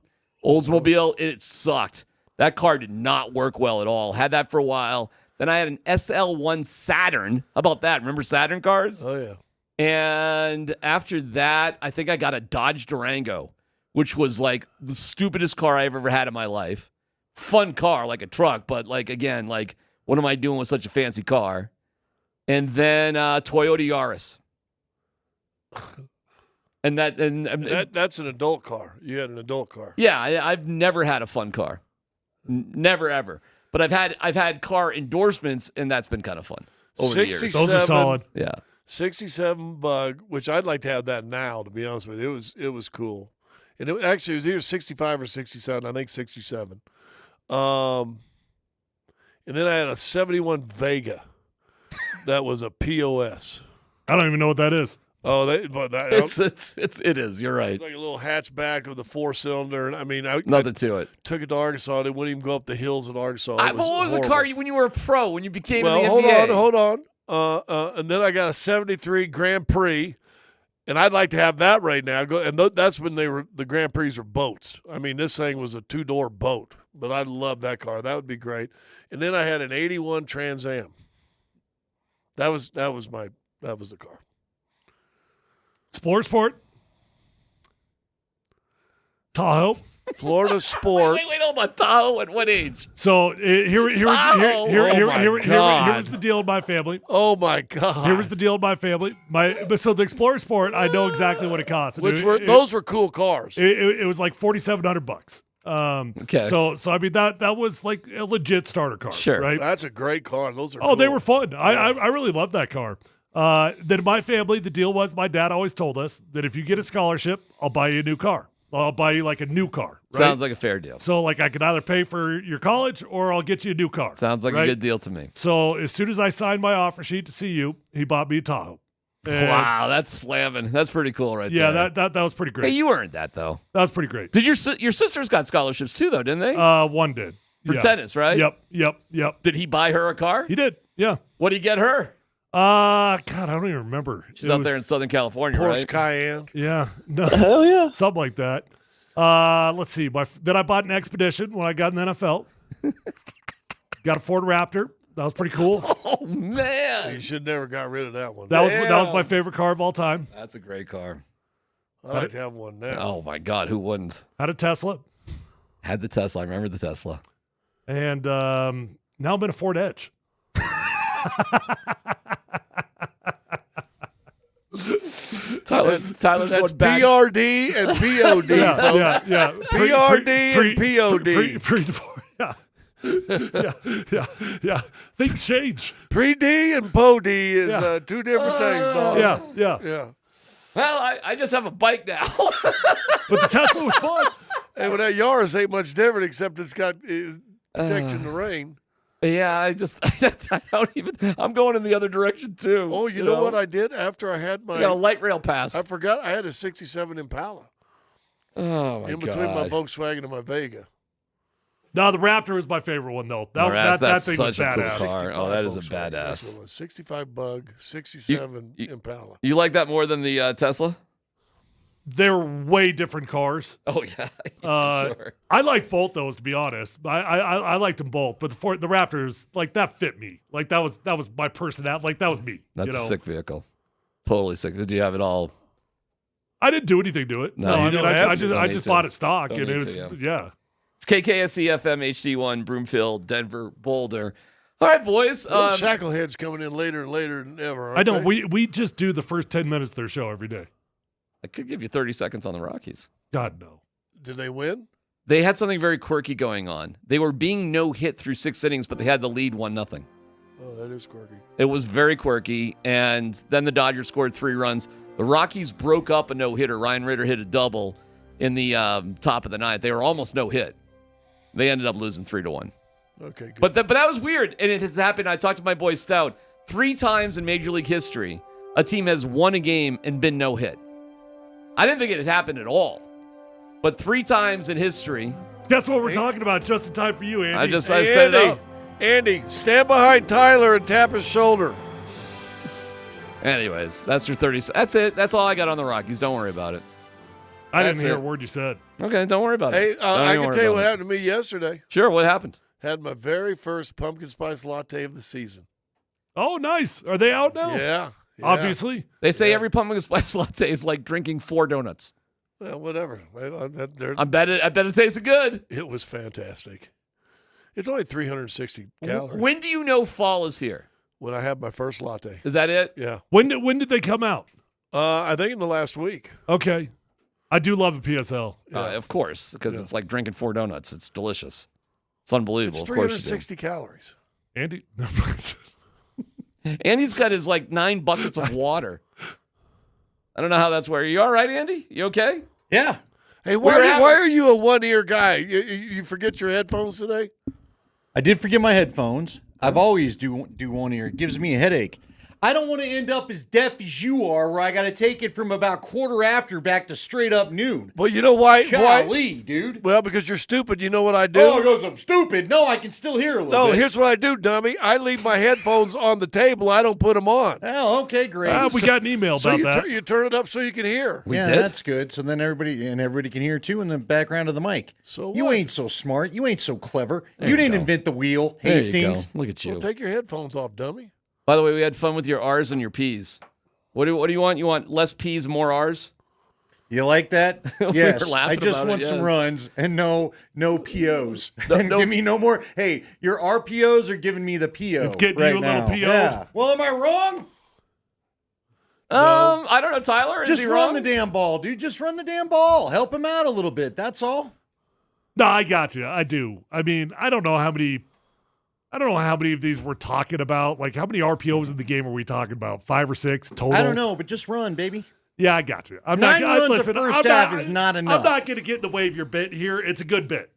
Oldsmobile. It sucked. That car did not work well at all. Had that for a while. Then I had an SL1 Saturn. How about that? Remember Saturn cars? Oh, yeah. And after that, I think I got a Dodge Durango, which was like the stupidest car I've ever had in my life. Fun car, like a truck, but like, again, like, what am I doing with such a fancy car? And then Toyota Yaris. And that's an adult car. You had an adult car. Yeah, I've never had a fun car. Never, ever. But I've had car endorsements, and that's been kind of fun over the years. Those are solid. Yeah. 67 Bug, which I'd like to have that now, to be honest with you. It was cool. And it was either 65 or 67. I think 67. And then I had a 71 Vega that was a POS. I don't even know what that is. Oh, it is. You're right. It's like a little hatchback with a 4-cylinder. And I mean, Nothing to it. Took it to Arkansas. It wouldn't even go up the hills in Arkansas. But what was the car when you were a pro, when you became in the hold NBA? Hold on. And then I got a 73 Grand Prix, and I'd like to have that right now. And that's when the Grand Prix were boats. I mean, this thing was a 2-door boat, but I love that car. That would be great. And then I had an 81 Trans Am. That was the car. Explorer Sport. Tahoe. Florida Sport. Wait, hold on. Tahoe at what age? So here was the deal in my family. Oh my God! Here was the deal in my family. So the Explorer Sport, I know exactly what it cost. Those were cool cars. It was like $4,700. Okay. So I mean that was like a legit starter car. Sure. Right. That's a great car. Those are. Oh, cool. they were fun. I really loved that car. Then in my family, the deal was my dad always told us that if you get a scholarship, I'll buy you a new car. I'll buy you like a new car. Right? Sounds like a fair deal. So like I can either pay for your college or I'll get you a new car. Sounds like a good deal to me. So as soon as I signed my offer sheet to CU, he bought me a Tahoe. And wow, that's slamming. That's pretty cool right there. Yeah, that was pretty great. Hey, you earned that, though. That was pretty great. Did your sisters got scholarships, too, though, didn't they? One did. For tennis, right? Yep. Did he buy her a car? He did, yeah. What did he get her? God, I don't even remember. She's out there in Southern California, Porsche right? Cayenne. Yeah. No. Hell yeah. Something like that. Let's see. Then I bought an Expedition when I got in the NFL. Got a Ford Raptor. That was pretty cool. Oh, man. You should never got rid of that one. That was my favorite car of all time. That's a great car. I'd like to have one now. Oh, my God. Who wouldn't? Had a Tesla. Had the Tesla. I remember the Tesla. And now I'm in a Ford Edge. That's going back. PRD and POD, folks. Yeah. PRD and POD. Yeah. Things change. Pre-D and POD is two different things, dog. Yeah. Well, I just have a bike now. But the Tesla was fun. Hey, well, that Yaris ain't much different except it's got protection to rain. Yeah, I don't even. I'm going in the other direction too. Oh, you know what I did after I had my? You got a light rail pass. I forgot I had a '67 Impala. Oh my God! In between my Volkswagen and my Vega. No, the Raptor was my favorite one though. That thing was badass. Cool car. Oh, that is a badass. 65 Bug, 67 Impala. You like that more than the Tesla? They're way different cars. Oh yeah, sure. I like both those, to be honest. I liked them both, but the Raptors, like, that fit me. Like that was my personality. Like that was me. That's a sick vehicle. Totally sick. Did you have it all? I didn't do anything to it. No, I you mean, don't have I to. just, Don't I need just to. bought it stock, Don't and it need was, to, yeah. It's KKSE FM HD1 Broomfield, Denver, Boulder. All right, boys. Those Shackleheads coming in later and later than ever. Aren't I don't. they? We just do the first 10 minutes of their show every day. I could give you 30 seconds on the Rockies. God, no. Did they win? They had something very quirky going on. They were being no-hit through 6 innings, but they had the lead 1-0. Oh, that is quirky. It was very quirky, and then the Dodgers scored 3 runs. The Rockies broke up a no-hitter. Ryan Ritter hit a double in the top of the ninth. They were almost no-hit. They ended up losing 3-1. Okay, good. But that was weird, and it has happened. I talked to my boy Stout. 3 times in Major League history, a team has won a game and been no-hit. I didn't think it had happened at all, but 3 times in history. That's what we're talking about. Just in time for you, Andy. I set it up. Andy, stand behind Tyler and tap his shoulder. Anyways, that's your 30. That's it. That's all I got on the Rockies. Don't worry about it. I didn't hear a word you said. Okay, don't worry about Hey, it. I can tell you what happened to me yesterday. Sure, what happened? Had my very first pumpkin spice latte of the season. Oh, nice. Are they out now? Yeah. Obviously. They say every pumpkin spice latte is like drinking 4 donuts. Well, whatever. I bet it tasted good. It was fantastic. It's only 360 calories. When do you know fall is here? When I have my first latte. Is that it? Yeah. When did they come out? I think in the last week. Okay. I do love a PSL. Of course, because it's like drinking 4 donuts. It's delicious. It's unbelievable. It's Of course you do. 360 calories. Andy? Andy's got his like 9 buckets of water. I don't know how that's where. You all right, Andy? You okay? Yeah. Hey, why are you a one-ear guy? You forget your headphones today? I did forget my headphones. I've always do one ear. It gives me a headache. I don't want to end up as deaf as you are, where I got to take it from about quarter after back to straight up noon. Well, you know why? Golly, dude. Well, because you're stupid. You know what I do? Oh, because I'm stupid. No, I can still hear a little bit. No, here's what I do, dummy. I leave my headphones on the table. I don't put them on. Oh, okay, great. We got an email about that. You turn it up so you can hear. That's good. So then everybody can hear too in the background of the mic. So you ain't so smart. You ain't so clever. You didn't invent the wheel, Hastings. Look at you. Well, take your headphones off, dummy. By the way, we had fun with your R's and your P's. What do you want? You want less P's, more R's? You like that? Yes. laughing I just about want it, some yes. runs and no POs. And give me no more. Hey, your RPOs are giving me the PO. It's getting right you a little now. PO. Yeah. Well, am I wrong? I don't know, Tyler. Just is he run wrong? the damn ball, dude. Just run the damn ball. Help him out a little bit. That's all. No, I got you. I do. I mean, I don't know how many of these we're talking about. Like, how many RPOs in the game are we talking about? 5 or 6 total? I don't know, but just run, baby. Yeah, I got you. I'm 9 not. runs Listen, a first I'm half not, is not enough. I'm not going to get in the way of your bit here. It's a good bit.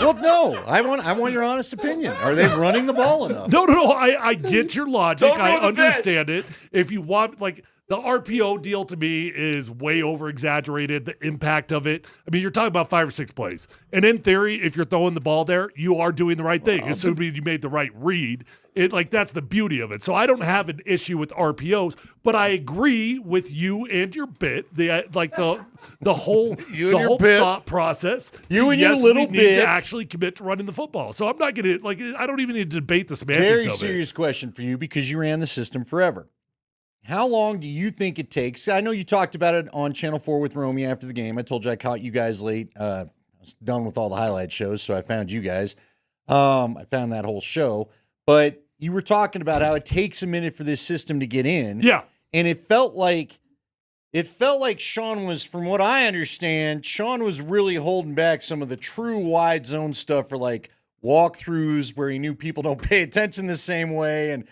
Well, no. I want your honest opinion. Are they running the ball enough? No. I get your logic. Don't I ruin the bit. understand it. If you want, like, the RPO deal to me is way over exaggerated. The impact of it. I mean, you're talking about 5 or 6 plays. And in theory, if you're throwing the ball there, you are doing the right thing. Assuming you made the right read. That's the beauty of it. So I don't have an issue with RPOs, but I agree with you and your bit. The whole thought process. You and yes, your little we need bit. to actually commit to running the football. So I'm not going to I don't even need to debate the semantics Very of it. serious question for you because you ran the system forever. How long do you think it takes? I know you talked about it on Channel 4 with Romy after the game. I told you I caught you guys late. I was done with all the highlight shows, so I found you guys. I found that whole show. But you were talking about how it takes a minute for this system to get in. Yeah. And it felt like Sean was, from what I understand, Sean was really holding back some of the true wide zone stuff for like walkthroughs where he knew people don't pay attention the same way and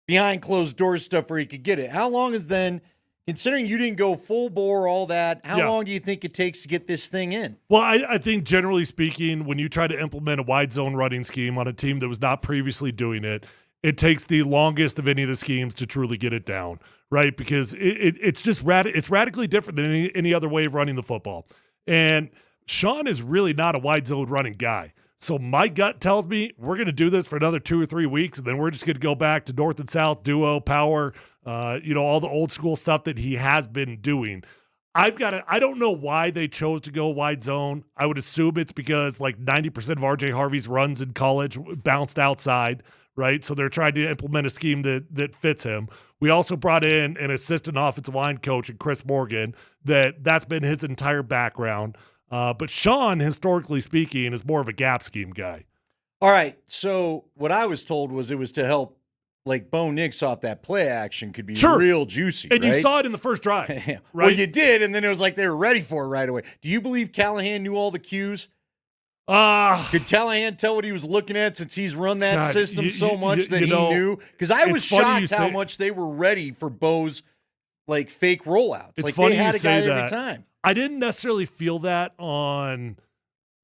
behind closed doors stuff where he could get it. How long is then, considering you didn't go full bore, all that, how long do you think it takes to get this thing in? Well, I think generally speaking, when you try to implement a wide zone running scheme on a team that was not previously doing it, it takes the longest of any of the schemes to truly get it down, right? Because it's just it's radically different than any other way of running the football. And Sean is really not a wide zone running guy. So my gut tells me we're going to do this for another 2 or 3 weeks, and then we're just going to go back to north and south, duo, power, all the old school stuff that he has been doing. I don't know why they chose to go wide zone. I would assume it's because like 90% of RJ Harvey's runs in college bounced outside, right? So they're trying to implement a scheme that fits him. We also brought in an assistant offensive line coach, and Chris Morgan, that's been his entire background. But Sean, historically speaking, is more of a gap scheme guy. All right, so what I was told was it was to help, like, Bo Nix off that play action could be real juicy, and right? you saw it in the first drive, right? Well, you did, and then it was like they were ready for it right away. Do you believe Callahan knew all the cues? Could Callahan tell what he was looking at since he's run that system so much that he knew? Because I was shocked how much they were ready for Bo's, like, fake rollouts. It's like, funny they had you a guy say every that. time. I didn't necessarily feel that on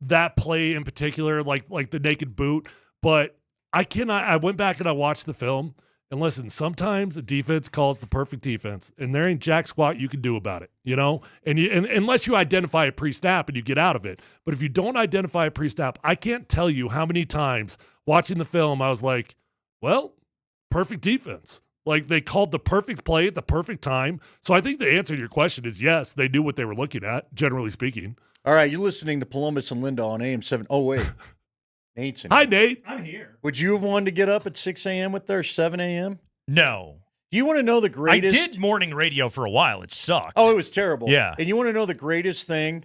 that play in particular, like the naked boot, but I went back and I watched the film, and listen, sometimes a defense calls the perfect defense, and there ain't jack squat you can do about it, you know? And unless you identify a pre-snap and you get out of it. But if you don't identify a pre-snap, I can't tell you how many times watching the film I was like, well, perfect defense. Like, they called the perfect play at the perfect time. So I think the answer to your question is yes, they knew what they were looking at, generally speaking. All right, you're listening to Polumbus and Lindahl on AM 7. Oh, wait. Nate's in. Hi, Nate. I'm here. Would you have wanted to get up at 6 a.m. with their 7 a.m.? No. Do you want to know the greatest? I did morning radio for a while. It sucked. Oh, it was terrible. Yeah. And you want to know the greatest thing?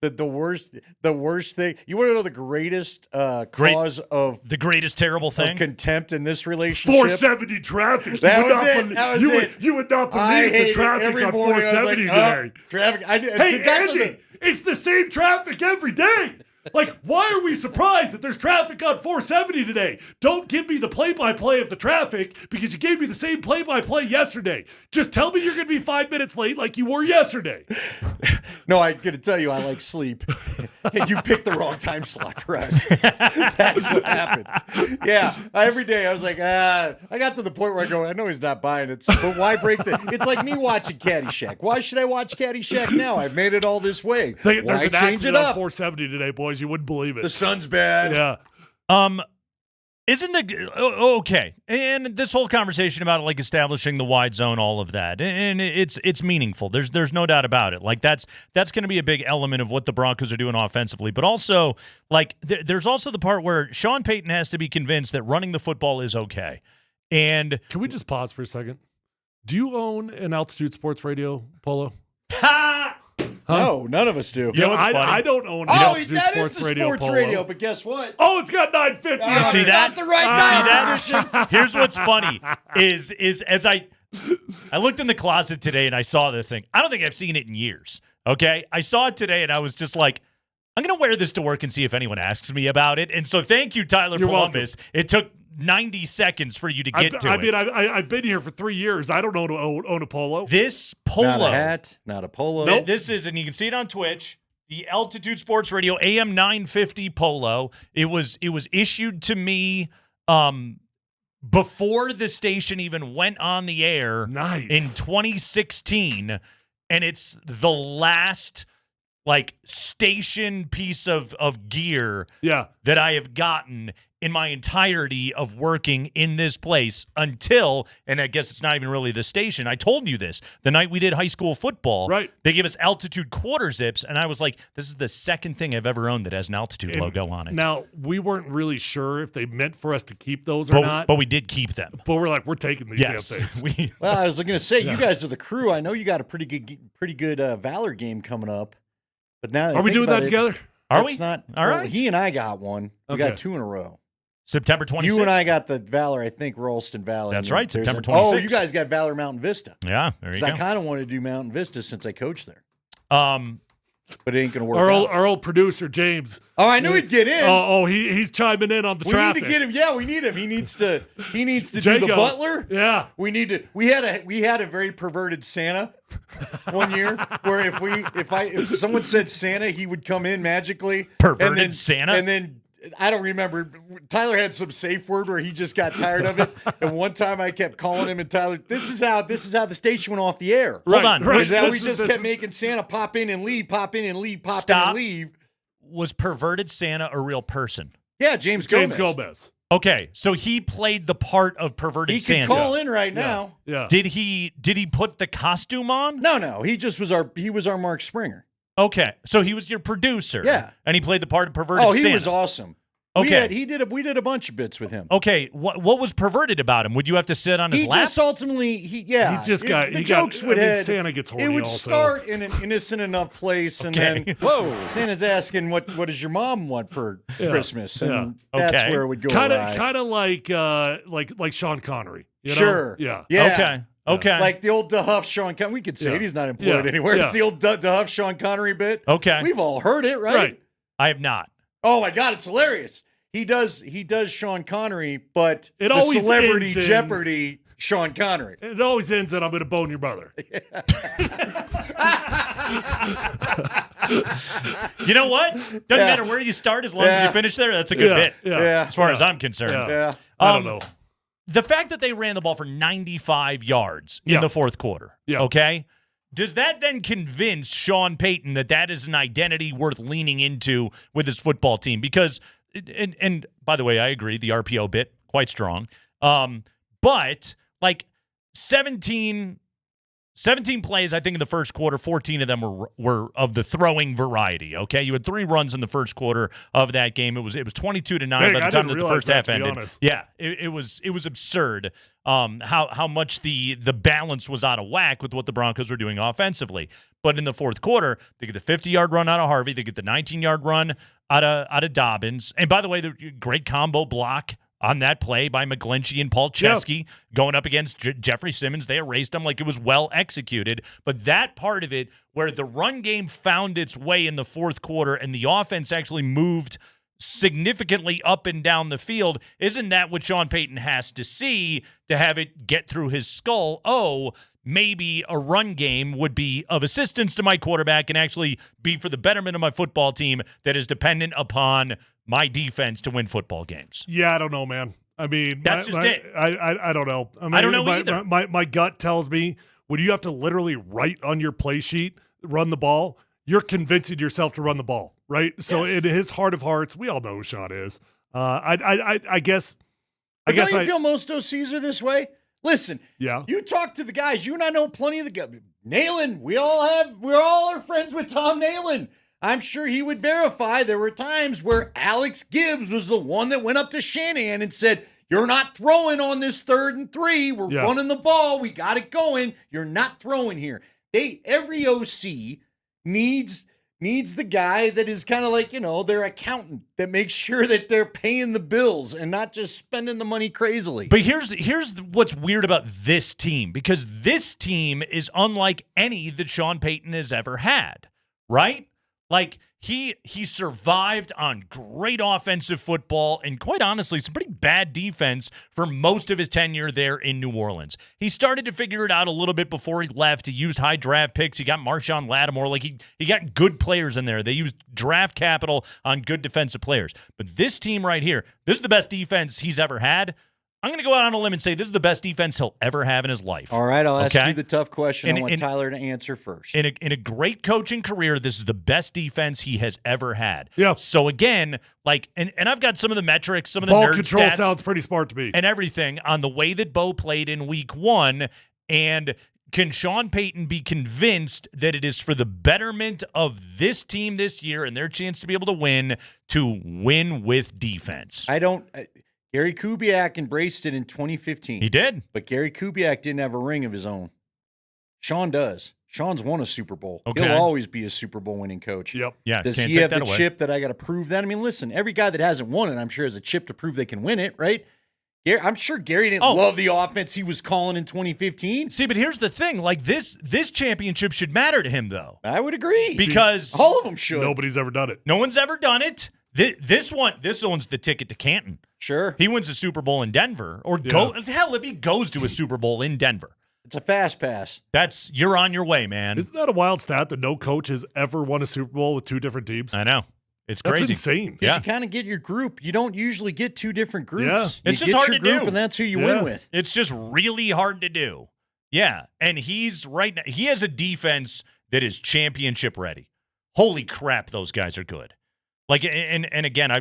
The worst thing? You want to know the greatest cause of the greatest terrible thing? Of contempt in this relationship? 470 traffic. That was it. You would not believe the traffic on 470 today. Traffic. Hey, Andy, it's the same traffic every day. Like, why are we surprised that there's traffic on 470 today? Don't give me the play-by-play of the traffic because you gave me the same play-by-play yesterday. Just tell me you're going to be 5 minutes late like you were yesterday. No, I'm going to tell you I like sleep. And you picked the wrong time slot for us. That's what happened. Yeah, every day I was like, I got to the point where I go, I know he's not buying it, but why break the... It's like me watching Caddyshack. Why should I watch Caddyshack now? I've made it all this way. There's Why an change it accident on up? 470 today, boys. You wouldn't believe it. The sun's bad. Yeah. Isn't okay? And this whole conversation about like establishing the wide zone, all of that, and it's meaningful. There's no doubt about it. Like that's going to be a big element of what the Broncos are doing offensively. But also, like there's also the part where Sean Payton has to be convinced that running the football is okay. And can we just pause for a second? Do you own an Altitude Sports Radio, Polo? No, none of us do. You know, I don't own an that Altitude is Sports the Radio, sports Polo. radio, but guess what? Oh, it's got 950. You see that? Not the right time position. Here's what's funny is as I looked in the closet today and I saw this thing. I don't think I've seen it in years. Okay, I saw it today and I was just like, I'm gonna wear this to work and see if anyone asks me about it. And so thank you, Tyler Polumbus. It took 90 seconds for you to get to it. I mean, I've been here for 3 years. I don't own a polo. This polo. Not a hat, not a polo. Nope. This is, and you can see it on Twitch, the Altitude Sports Radio AM 950 polo. It was issued to me before the station even went on the air in 2016. And it's the last like station piece of gear that I have gotten in my entirety of working in this place until, and I guess it's not even really the station. I told you this the night we did high school football. Right. They give us Altitude quarter zips, and I was like, this is the second thing I've ever owned that has an Altitude logo on it. Now, we weren't really sure if they meant for us to keep those or not. But we did keep them. But we're like, we're taking these damn things. Well, I was going to say, you guys are the crew. I know you got a pretty good Valor game coming up. But now are we doing that together? Are we? Not, all right. He and I got one. We got 2 in a row. September 26th. You and I got the Valor, I think, Ralston Valley. That's right, September 26th. Oh, you guys got Valor Mountain Vista. Yeah, there you go. I kind of wanted to do Mountain Vista since I coached there. But it ain't going to work out. Our old producer, James. Oh, I knew he'd get in. He's chiming in on the traffic. We need to get him. Yeah, we need him. He needs to do the butler. Yeah. We had a very perverted Santa one year where if someone said Santa, he would come in magically. Perverted Santa? And then I don't remember. Tyler had some safe word where he just got tired of it. And one time I kept calling him, and Tyler, this is how the station went off the air. Hold on. Because we just kept making Santa pop in and leave, pop in and leave, pop in and leave. Was perverted Santa a real person? Yeah, James Gomez. Okay, so he played the part of perverted Santa. He could call in right now. Yeah. Did he put the costume on? No. He just was our Mark Springer. Okay, so he was your producer. Yeah. And he played the part of perverted Santa. Oh, he was awesome. Okay. We did a bunch of bits with him. Okay, what was perverted about him? Would you have to sit on his He lap? just ultimately, jokes would head. Santa gets horny. It would also. start in an innocent enough place, and then Santa's asking, "What does your mom want for Christmas?" And that's where it would go. Kind of like Sean Connery. You know? Sure. Yeah. Okay. Like the old DeHuff Sean Connery. We could say it. He's not employed anywhere. Yeah. It's the old DeHuff Sean Connery bit. Okay. We've all heard it, right? I have not. Oh my God, it's hilarious. He does Sean Connery, but It the always Celebrity ends in- Jeopardy Sean Connery. It always ends in I'm going to bone your brother. You know what? Doesn't matter where you start as long as you finish there. That's a good bit. Yeah. As far as I'm concerned. Yeah. I don't know. The fact that they ran the ball for 95 yards in the fourth quarter, okay? Does that then convince Sean Payton that is an identity worth leaning into with his football team? Because, and by the way, I agree, the RPO bit, quite strong. But, like, 17 plays, I think, in the first quarter, 14 of them were of the throwing variety, okay? You had 3 runs in the first quarter of that game. It was 22-9 by the time that the first half ended. Honest. Yeah, it was absurd how much the balance was out of whack with what the Broncos were doing offensively. But in the fourth quarter, they get the 50-yard run out of Harvey. They get the 19-yard run out of Dobbins. And by the way, the great combo block on that play by McGlinchey and Paul Chesky going up against Jeffrey Simmons. They erased him like it was well executed. But that part of it where the run game found its way in the fourth quarter and the offense actually moved significantly up and down the field, isn't that what Sean Payton has to see to have it get through his skull? Oh, maybe a run game would be of assistance to my quarterback and actually be for the betterment of my football team that is dependent upon my defense to win football games. Yeah, I don't know, man. I mean, that's just it. I don't know. I mean, I don't know either. My gut tells me when you have to literally write on your play sheet, run the ball, you're convincing yourself to run the ball, right? So in his heart of hearts, we all know who Sean is. I guess. Don't you feel most OCs are this way? Listen, yeah. You talk to the guys. You and I know plenty of the guys. Nalen, we're all are friends with Tom Nalen. I'm sure he would verify there were times where Alex Gibbs was the one that went up to Shanahan and said, "You're not throwing on this 3rd and 3. We're running the ball. We got it going. You're not throwing here." Every OC needs the guy that is kind of like, their accountant that makes sure that they're paying the bills and not just spending the money crazily. But here's what's weird about this team, because this team is unlike any that Sean Payton has ever had, right? Like, he survived on great offensive football and, quite honestly, some pretty bad defense for most of his tenure there in New Orleans. He started to figure it out a little bit before he left. He used high draft picks. He got Marshawn Lattimore. Like, he got good players in there. They used draft capital on good defensive players. But this team right here, this is the best defense he's ever had. I'm going to go out on a limb and say this is the best defense he'll ever have in his life. All right, I'll ask you the tough question. I want Tyler to answer first. In a great coaching career, this is the best defense he has ever had. Yeah. So again, like, and I've got some of the metrics, some of the ball nerd control stats sounds pretty smart to me, and everything on the way that Bo played in Week 1. And can Sean Payton be convinced that it is for the betterment of this team this year and their chance to be able to win with defense? Gary Kubiak embraced it in 2015. He did. But Gary Kubiak didn't have a ring of his own. Sean does. Sean's won a Super Bowl. Okay. He'll always be a Super Bowl winning coach. Yep. Yeah. Does he have the chip that I got to prove that? I mean, listen, every guy that hasn't won it, I'm sure has a chip to prove they can win it, right? I'm sure Gary didn't love the offense he was calling in 2015. See, but here's the thing. Like, this championship should matter to him, though. I would agree. Because all of them should. Nobody's ever done it. No one's ever done it. This one's the ticket to Canton. Sure. He wins a Super Bowl in Denver. Or hell, if he goes to a Super Bowl in Denver. It's a fast pass. You're on your way, man. Isn't that a wild stat that no coach has ever won a Super Bowl with 2 different teams? I know. It's crazy. That's insane. You kind of get your group. You don't usually get 2 different groups. Yeah. It's just hard to do. And that's who you win with. It's just really hard to do. Yeah. And he's right now. He has a defense that is championship ready. Holy crap, those guys are good. Like, and again,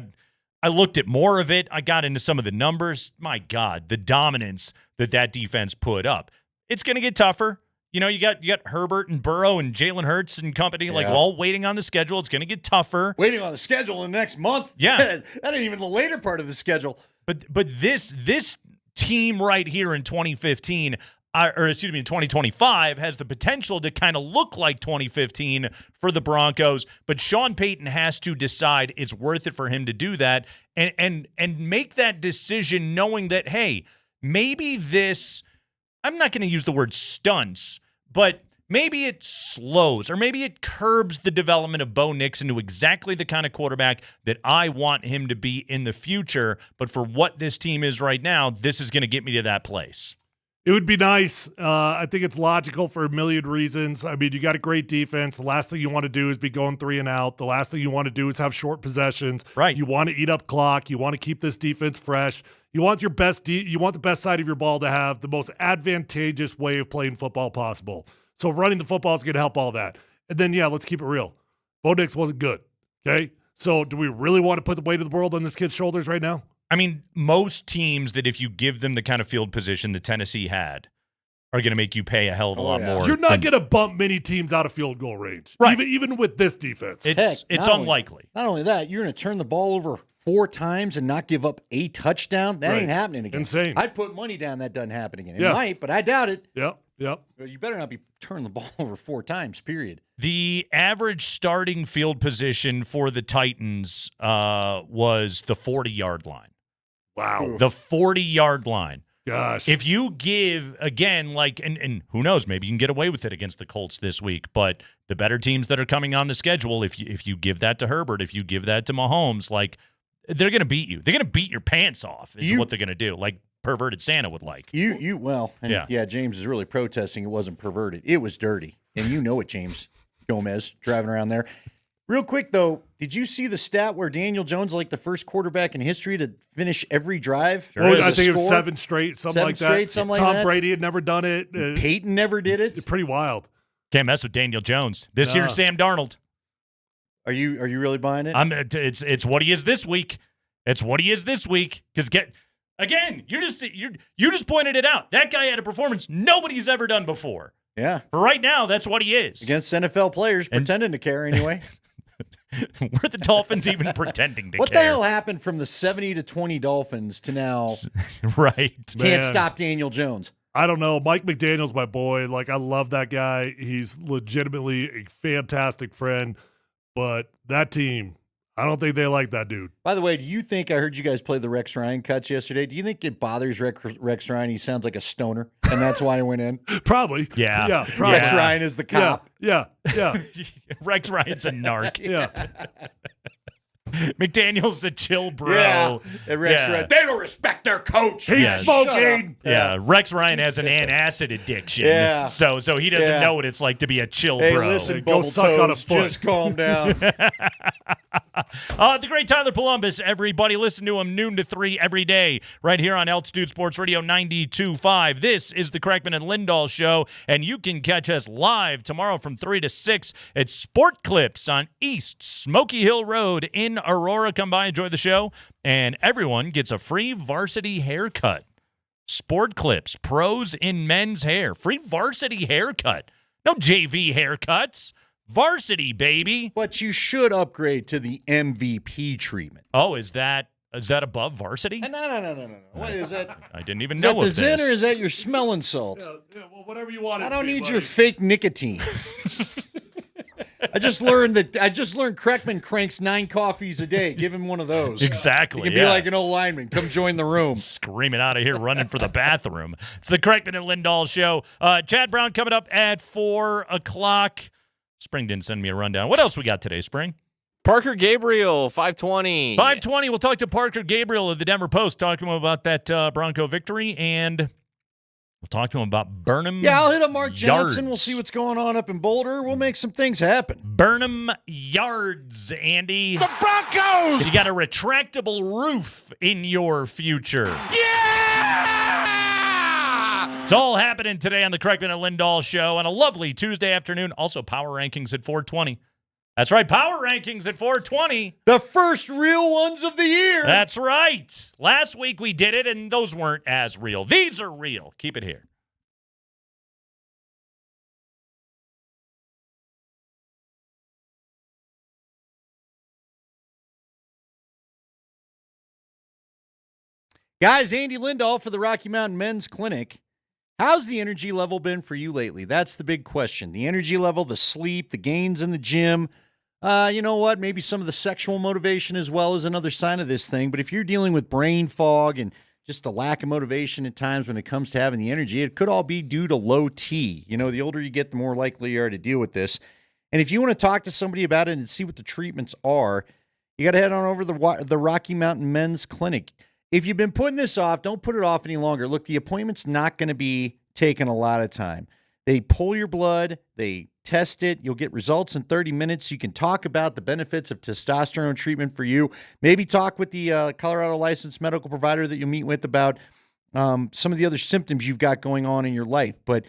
I looked at more of it. I got into some of the numbers. My God, the dominance that defense put up. It's going to get tougher. You know, you got Herbert and Burrow and Jalen Hurts and company, like, Yeah. all waiting on the schedule. It's going to get tougher. Waiting on the schedule in the next month. Yeah. That ain't even the later part of the schedule. But this team right here in 2015, in 2025, has the potential to kind of look like 2015 for the Broncos. But Sean Payton has to decide it's worth it for him to do that and make that decision knowing that, hey, maybe this, I'm not going to use the word stunts, but maybe it slows or maybe it curbs the development of Bo Nix into exactly the kind of quarterback that I want him to be in the future. But for what this team is right now, this is going to get me to that place. It would be nice. I think it's logical for a million reasons. I mean, you got a great defense. The last thing you want to do is be going 3 and out. The last thing you want to do is have short possessions. Right. You want to eat up clock. You want to keep this defense fresh. You want your best. You want the best side of your ball to have the most advantageous way of playing football possible. So running the football is going to help all that. And then, let's keep it real. Bo Nix wasn't good. Okay. So do we really want to put the weight of the world on this kid's shoulders right now? I mean, most teams that if you give them the kind of field position that Tennessee had are going to make you pay a hell of a lot more. You're not going to bump many teams out of field goal range, right? Even with this defense. It's unlikely. Not only that, you're going to turn the ball over 4 times and not give up a touchdown. That ain't happening again. Insane. I'd put money down that doesn't happen again. It Yeah. might, but I doubt it. Yep. But you better not be turning the ball over 4 times, period. The average starting field position for the Titans was the 40-yard line. Wow. The 40-yard line. Gosh. If you give, again, and who knows, maybe you can get away with it against the Colts this week, but the better teams that are coming on the schedule, if you give that to Herbert, if you give that to Mahomes, they're going to beat you. They're going to beat your pants off is what they're going to do, like perverted Santa would like. James is really protesting it wasn't perverted. It was dirty. And you know it, James Gomez, driving around there. Real quick, though, did you see the stat where Daniel Jones is like the first quarterback in history to finish every drive? I think it was 7 straight, something like that. Something Tom like that. Brady had never done it. Peyton never did it. It's pretty wild. Can't mess with Daniel Jones. This year's Sam Darnold. Are you really buying it? It's what he is this week. It's what he is this week. Because you just pointed it out. That guy had a performance nobody's ever done before. Yeah. For right now, that's what he is. Against NFL players, pretending to care anyway. Were the Dolphins even pretending to What care? the hell happened from the 70-20 Dolphins to now? Right. Can't stop Daniel Jones. I don't know. Mike McDaniel's my boy. I love that guy. He's legitimately a fantastic friend. But that team, I don't think they like that dude. By the way, do you think, I heard you guys play the Rex Ryan cuts yesterday. Do you think it bothers Rex Ryan? He sounds like a stoner, and that's why he went in? Probably. Yeah. Probably. Rex Ryan is the cop. Yeah. Rex Ryan's a narc. Yeah. McDaniel's a chill bro. Yeah. And Rex Ryan, they don't respect their coach. He's smoking. Yeah. Rex Ryan has an antacid addiction. Yeah. So he doesn't know what it's like to be a chill Hey, bro. listen, Go Bubble suck on a Toes, foot. just calm down. The great Tyler Polumbus, everybody. Listen to him noon to 3 every day right here on Altitude Sports Radio 92.5. This is the Kreckman and Lindahl Show, and you can catch us live tomorrow from 3 to 6 at Sport Clips on East Smoky Hill Road in Aurora. Come by, enjoy the show, and everyone gets a free varsity haircut. Sport Clips, pros in men's hair. Free varsity haircut. No JV haircuts. Varsity, baby. But you should upgrade to the MVP treatment. Oh, is that above varsity? No. What is that? I didn't even Is know that the of Zen this. or is that your smelling salt? Yeah, well, whatever you want. I don't need your fake nicotine. I just learned Kreckman cranks 9 coffees a day. Give him one of those. Exactly. You can be like an old lineman. Come join the room. Screaming out of here, running for the bathroom. It's the Kreckman and Lindahl Show. Chad Brown coming up at 4 o'clock. Spring didn't send me a rundown. What else we got today, Spring? Parker Gabriel, 520. 520. We'll talk to Parker Gabriel of the Denver Post, talk to him about that Bronco victory, and we'll talk to him about Burnham Yeah, I'll hit up Mark Johnson. Yards. We'll see what's going on up in Boulder. We'll make some things happen. Burnham Yards, Andy. The Broncos! You got a retractable roof in your future. It's all happening today on the Kreckman and Lindahl Show on a lovely Tuesday afternoon. Also, Power Rankings at 420. That's right, Power Rankings at 420. The first real ones of the year. That's right. Last week we did it, and those weren't as real. These are real. Keep it here. Guys, Andy Lindahl for the Rocky Mountain Men's Clinic. How's the energy level been for you lately? That's the big question. The energy level, the sleep, the gains in the gym. You know what? Maybe some of the sexual motivation as well is another sign of this thing. But if you're dealing with brain fog and just a lack of motivation at times when it comes to having the energy, it could all be due to low T. You know, the older you get, the more likely you are to deal with this. And if you want to talk to somebody about it and see what the treatments are, you got to head on over to the Rocky Mountain Men's Clinic. If you've been putting this off, don't put it off any longer. Look, the appointment's not going to be taking a lot of time. They pull your blood, they test it, you'll get results in 30 minutes. You can talk about the benefits of testosterone treatment for you. Maybe talk with the Colorado licensed medical provider that you meet with about some of the other symptoms you've got going on in your life. But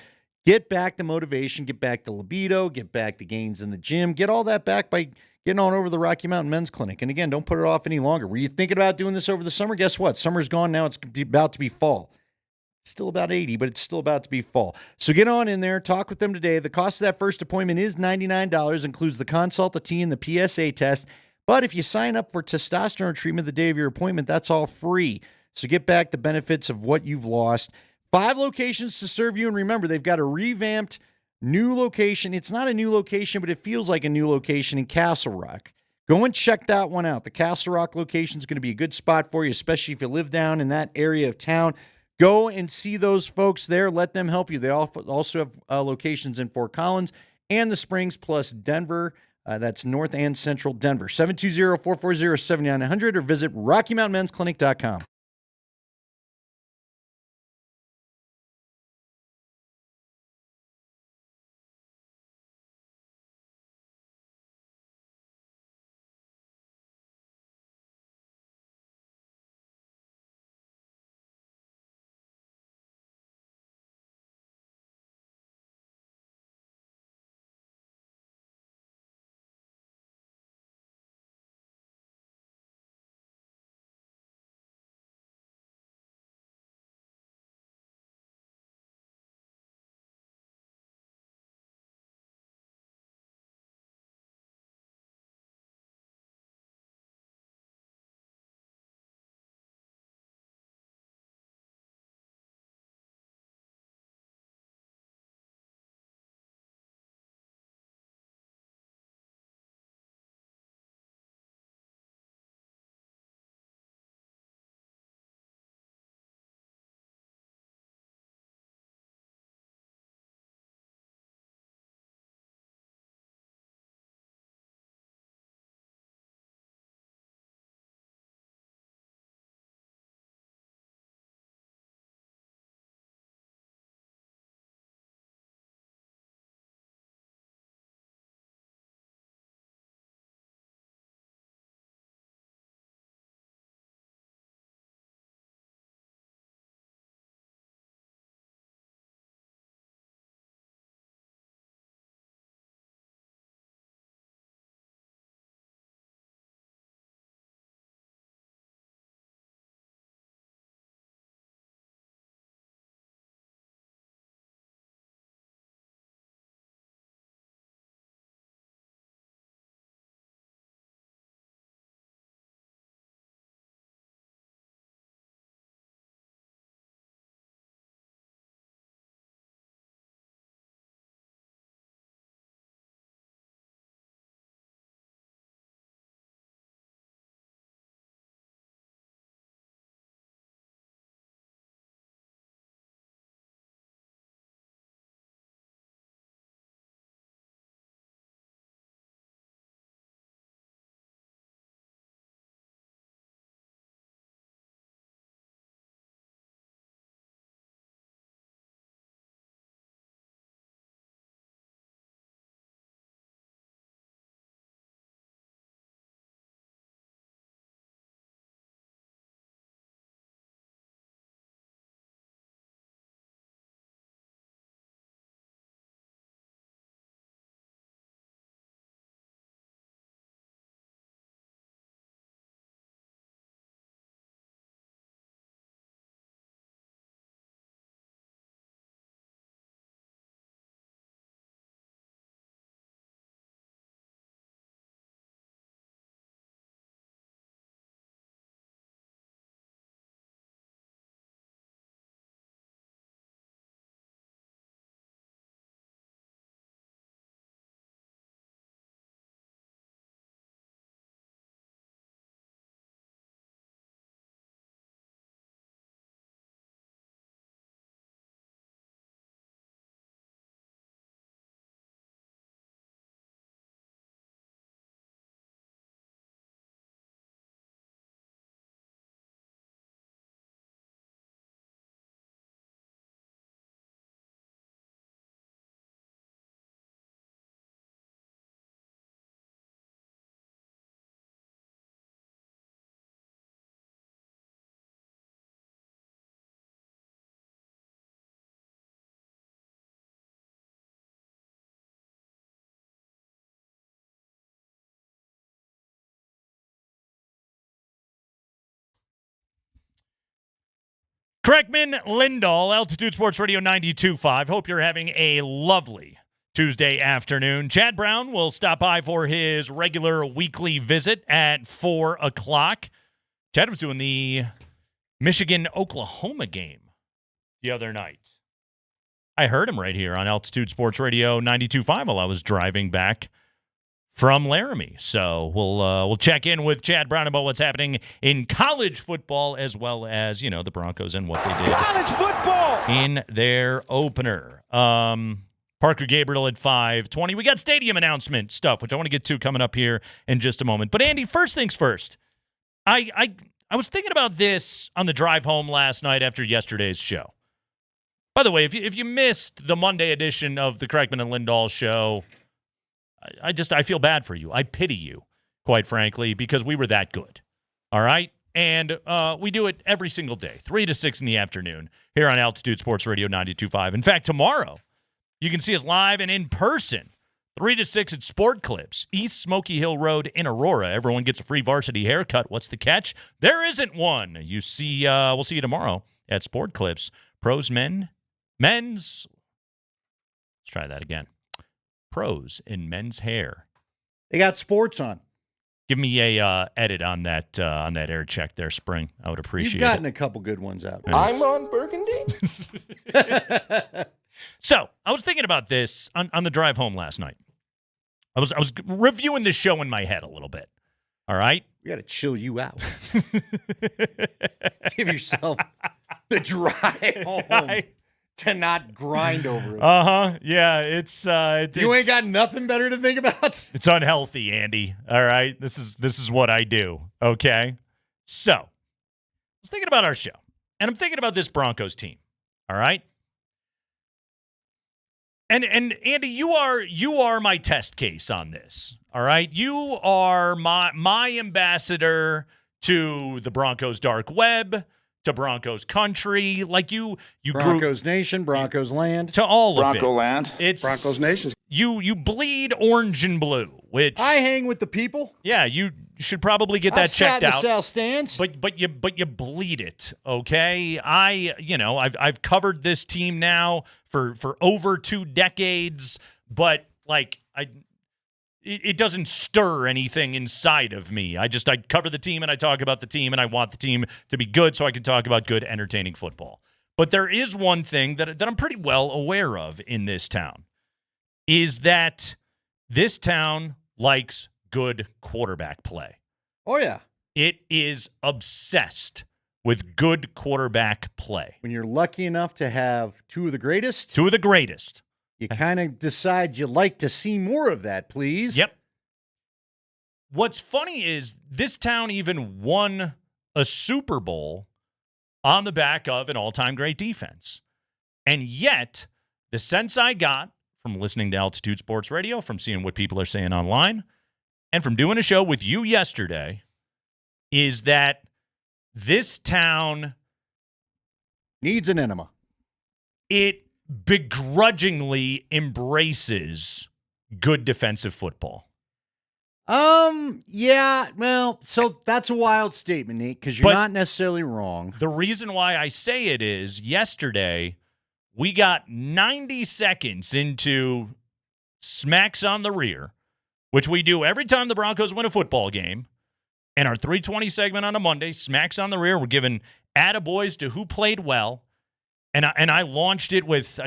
get back the motivation, get back the libido, get back the gains in the gym, get all that back by getting on over to the Rocky Mountain Men's Clinic. And again, don't put it off any longer. Were you thinking about doing this over the summer? Guess what? Summer's gone now. It's about to be fall. It's still about 80, but it's still about to be fall. So get on in there. Talk with them today. The cost of that first appointment is $99. Includes the consult, the T, and the PSA test. But if you sign up for testosterone treatment the day of your appointment, that's all free. So get back the benefits of what you've lost. 5 locations to serve you. And remember, they've got a revamped new location. It's not a new location, but it feels like a new location in Castle Rock. Go and check that one out. The Castle Rock location is going to be a good spot for you, especially if you live down in that area of town. Go and see those folks there. Let them help you. They also have locations in Fort Collins and the Springs, plus Denver. That's North and Central Denver. 720-440-7900 or visit RockyMountainMen'sClinic.com. Kreckman, Lindahl, Altitude Sports Radio 92.5. Hope you're having a lovely Tuesday afternoon. Chad Brown will stop by for his regular weekly visit at 4 o'clock. Chad was doing the Michigan-Oklahoma game the other night. I heard him right here on Altitude Sports Radio 92.5 while I was driving back from Laramie. So we'll check in with Chad Brown about what's happening in college football as well as, you know, the Broncos and what they did. College football! In their opener. Parker Gabriel at 5:20. We got stadium announcement stuff, which I want to get to coming up here in just a moment. But, Andy, first things first. I was thinking about this on the drive home last night after yesterday's show. By the way, if you missed the Monday edition of the Kreckman and Lindahl show, I feel bad for you. I pity you, quite frankly, because we were that good. All right? And we do it every single day, 3 to 6 in the afternoon here on Altitude Sports Radio 92.5. In fact, tomorrow, you can see us live and in person, 3 to 6 at Sport Clips, East Smoky Hill Road in Aurora. Everyone gets a free varsity haircut. What's the catch? There isn't one. We'll see you tomorrow at Sport Clips. Pros, men's. Let's try that again. Pros in men's hair. They got sports on. Give me a edit on that air check there, Spring. I would appreciate it. You've gotten a couple good ones out. I'm on Burgundy. So I was thinking about this on the drive home last night. I was reviewing the show in my head a little bit. All right, we got to chill you out. Give yourself the drive home to not grind over it. Yeah, it's you ain't got nothing better to think about. It's unhealthy, Andy. All right, this is what I do. Okay, so I was thinking about our show, and I'm thinking about this Broncos team. All right. And Andy, you are my test case on this. All right, you are my ambassador to the Broncos dark web, to Broncos country, like you Broncos Nation, Broncos land, to all of it. Bronco land. It's Broncos Nation. You bleed orange and blue, which I hang with the people. Yeah, you should probably get that checked out. South stands, but you bleed it, okay? I've covered this team now for over 2 decades, but like it doesn't stir anything inside of me. I cover the team and I talk about the team and I want the team to be good so I can talk about good, entertaining football. But there is one thing that I'm pretty well aware of in this town, is that this town likes good quarterback play. Oh, yeah. It is obsessed with good quarterback play. When you're lucky enough to have two of the greatest, you kind of decide you like to see more of that, please. Yep. What's funny is this town even won a Super Bowl on the back of an all-time great defense. And yet, the sense I got from listening to Altitude Sports Radio, from seeing what people are saying online, and from doing a show with you yesterday, is that this town needs an enema. It begrudgingly embraces good defensive football. Yeah, well, so that's a wild statement, Nate, because you're not necessarily wrong. The reason why I say it is yesterday we got 90 seconds into Smacks on the Rear, which we do every time the Broncos win a football game. And our 320 segment on a Monday, Smacks on the Rear, we're giving attaboys to who played well. And I launched it with,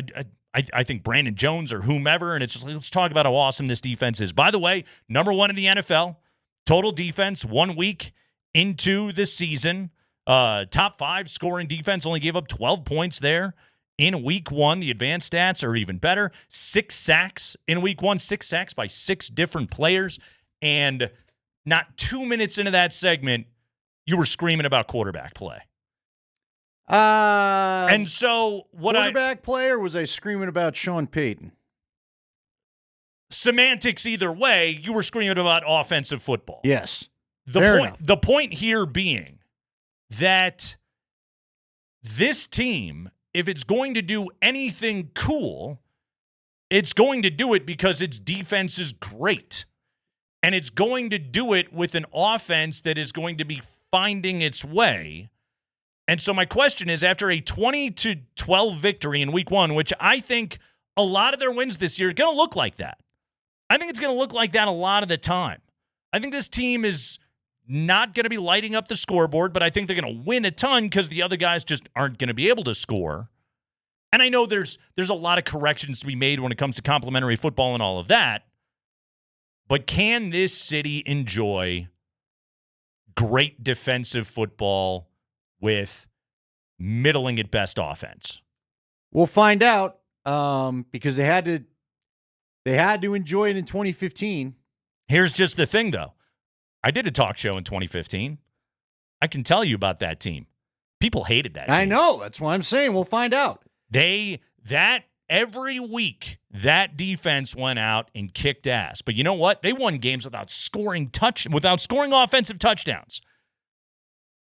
I think, Brandon Jones or whomever, and it's just, let's talk about how awesome this defense is. By the way, number 1 in the NFL, total defense 1 week into the season. Top 5 scoring defense, only gave up 12 points there in week 1. The advanced stats are even better. 6 sacks in week 1, 6 sacks by 6 different players. And not 2 minutes into that segment, you were screaming about quarterback play. And so quarterback play, or was I screaming about Sean Payton? Semantics either way, you were screaming about offensive football. Yes. The point here being that this team, if it's going to do anything cool, it's going to do it because its defense is great. And it's going to do it with an offense that is going to be finding its way. And so my question is, after a 20-12 victory in week 1, which I think a lot of their wins this year are going to look like that. I think it's going to look like that a lot of the time. I think this team is not going to be lighting up the scoreboard, but I think they're going to win a ton because the other guys just aren't going to be able to score. And I know there's a lot of corrections to be made when it comes to complimentary football and all of that. But can this city enjoy great defensive football with middling at best offense? We'll find out because they had to enjoy it in 2015. Here's just the thing, though. I did a talk show in 2015. I can tell you about that team. People hated that team. I know. That's what I'm saying. We'll find out. Every week, that defense went out and kicked ass. But you know what? They won games without scoring offensive touchdowns.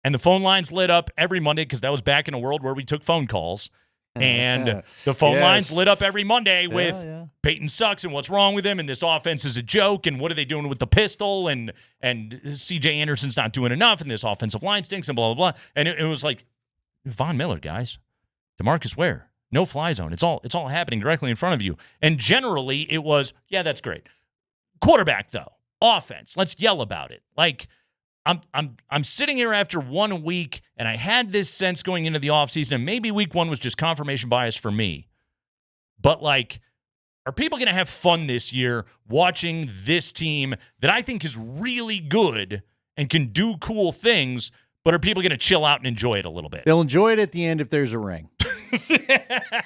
And the phone lines lit up every Monday because that was back in a world where we took phone calls. And the phone lines lit up every Monday with Peyton sucks and what's wrong with him and this offense is a joke and what are they doing with the pistol and C.J. Anderson's not doing enough and this offensive line stinks and blah, blah, blah. And it was like, Von Miller, guys. DeMarcus Ware. No fly zone. It's all happening directly in front of you. And generally it was, yeah, that's great. Quarterback, though. Offense. Let's yell about it. Like, I'm sitting here after 1 week, and I had this sense going into the offseason, and maybe week 1 was just confirmation bias for me. But, like, are people going to have fun this year watching this team that I think is really good and can do cool things, but are people going to chill out and enjoy it a little bit? They'll enjoy it at the end if there's a ring.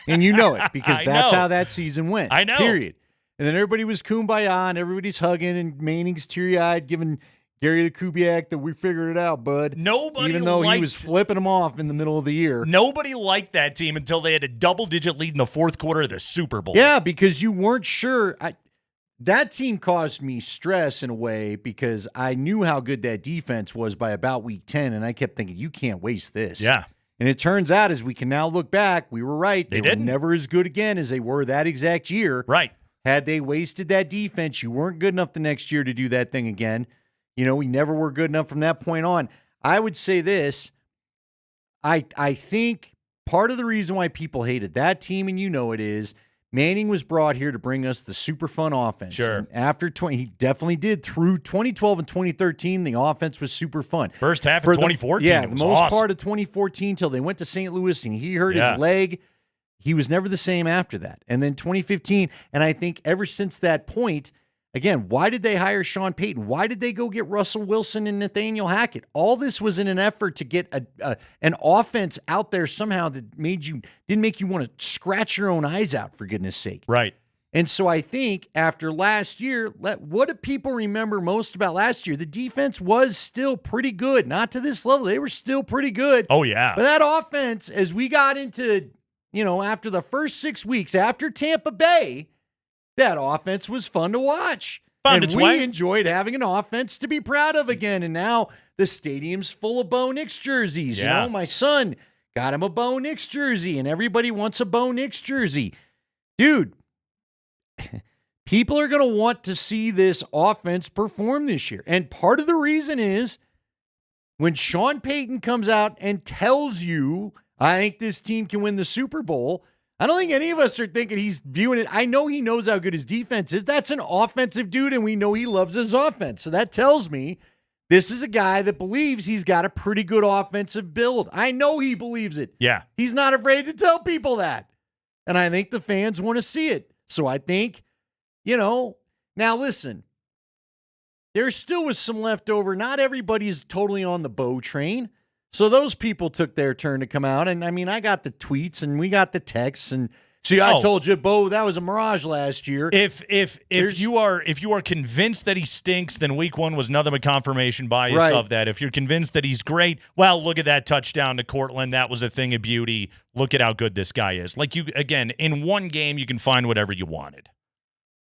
And you know it because that's how that season went. I know. Period. And then everybody was kumbaya and everybody's hugging and Manning's teary-eyed giving Gary the Kubiak that we figured it out, bud. Even though he was flipping them off in the middle of the year. Nobody liked that team until they had a double-digit lead in the fourth quarter of the Super Bowl. Yeah, because you weren't sure. That team caused me stress in a way because I knew how good that defense was by about week 10, and I kept thinking, you can't waste this. Yeah. And it turns out, as we can now look back, we were right. They were never as good again as they were that exact year. Right. Had they wasted that defense, you weren't good enough the next year to do that thing again. You know, we never were good enough from that point on. I would say this. I think part of the reason why people hated that team, and you know it is, Manning was brought here to bring us the super fun offense. Sure. And after he definitely did. Through 2012 and 2013, the offense was super fun. First half of 2014, yeah, it was the most awesome. part of 2014 till they went to St. Louis and he hurt his leg. He was never the same after that. And then 2015, and I think ever since that point, again, why did they hire Sean Payton? Why did they go get Russell Wilson and Nathaniel Hackett? All this was in an effort to get an offense out there somehow that didn't make you want to scratch your own eyes out, for goodness sake. Right. And so I think after last year, what do people remember most about last year? The defense was still pretty good. Not to this level. They were still pretty good. Oh, yeah. But that offense, as we got into, after the first 6 weeks, after Tampa Bay, that offense was fun to watch. And we enjoyed having an offense to be proud of again. And now the stadium's full of Bo Nix jerseys. Yeah. You know, my son got him a Bo Nix jersey, and everybody wants a Bo Nix jersey. Dude, people are going to want to see this offense perform this year. And part of the reason is when Sean Payton comes out and tells you, I think this team can win the Super Bowl, I don't think any of us are thinking he's viewing it. I know he knows how good his defense is. That's an offensive dude, and we know he loves his offense. So that tells me this is a guy that believes he's got a pretty good offensive build. I know he believes it. Yeah. He's not afraid to tell people that. And I think the fans want to see it. So I think, now listen, there still was some leftover. Not everybody's totally on the Bo train. So those people took their turn to come out. And I mean, I got the tweets and we got the texts and see, I told you, Bo, that was a mirage last year. If you are convinced that he stinks, then week 1 was nothing but confirmation bias of that. If you're convinced that he's great, well, look at that touchdown to Cortland. That was a thing of beauty. Look at how good this guy is. Like in one game, you can find whatever you wanted.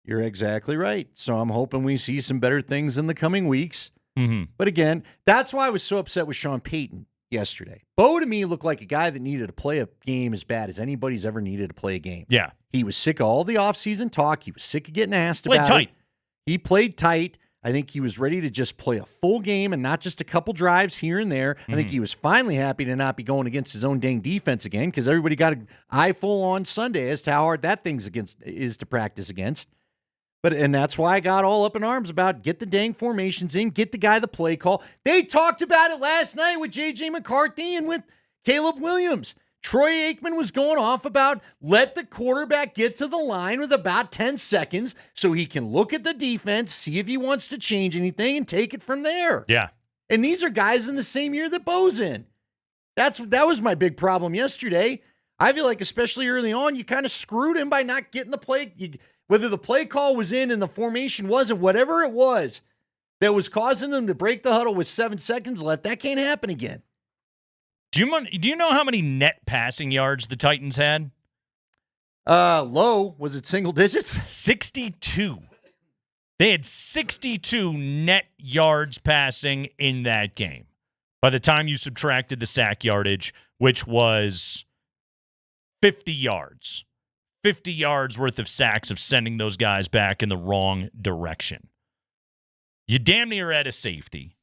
You're exactly right. So I'm hoping we see some better things in the coming weeks. Mm-hmm. But again, that's why I was so upset with Sean Payton yesterday. Bo, to me, looked like a guy that needed to play a game as bad as anybody's ever needed to play a game. Yeah. He was sick of all the offseason talk. He was sick of getting asked Played about tight. it. He played tight. I think he was ready to just play a full game and not just a couple drives here and there. I think he was finally happy to not be going against his own dang defense again, because everybody got an eye full on Sunday as to how hard that thing's is to practice against. And that's why I got all up in arms about get the dang formations in, get the guy the play call. They talked about it last night with J.J. McCarthy and with Caleb Williams. Troy Aikman was going off about let the quarterback get to the line with about 10 seconds so he can look at the defense, see if he wants to change anything, and take it from there. Yeah. And these are guys in the same year that Bo's in. That was my big problem yesterday. I feel like especially early on, you kind of screwed him by not getting the play. Whether the play call was in and the formation wasn't, whatever it was that was causing them to break the huddle with 7 seconds left, that can't happen again. Do you know how many net passing yards the Titans had? Low. Was it single digits? 62. They had 62 net yards passing in that game. By the time you subtracted the sack yardage, which was 50 yards. 50 yards worth of sacks of sending those guys back in the wrong direction. You damn near at a safety.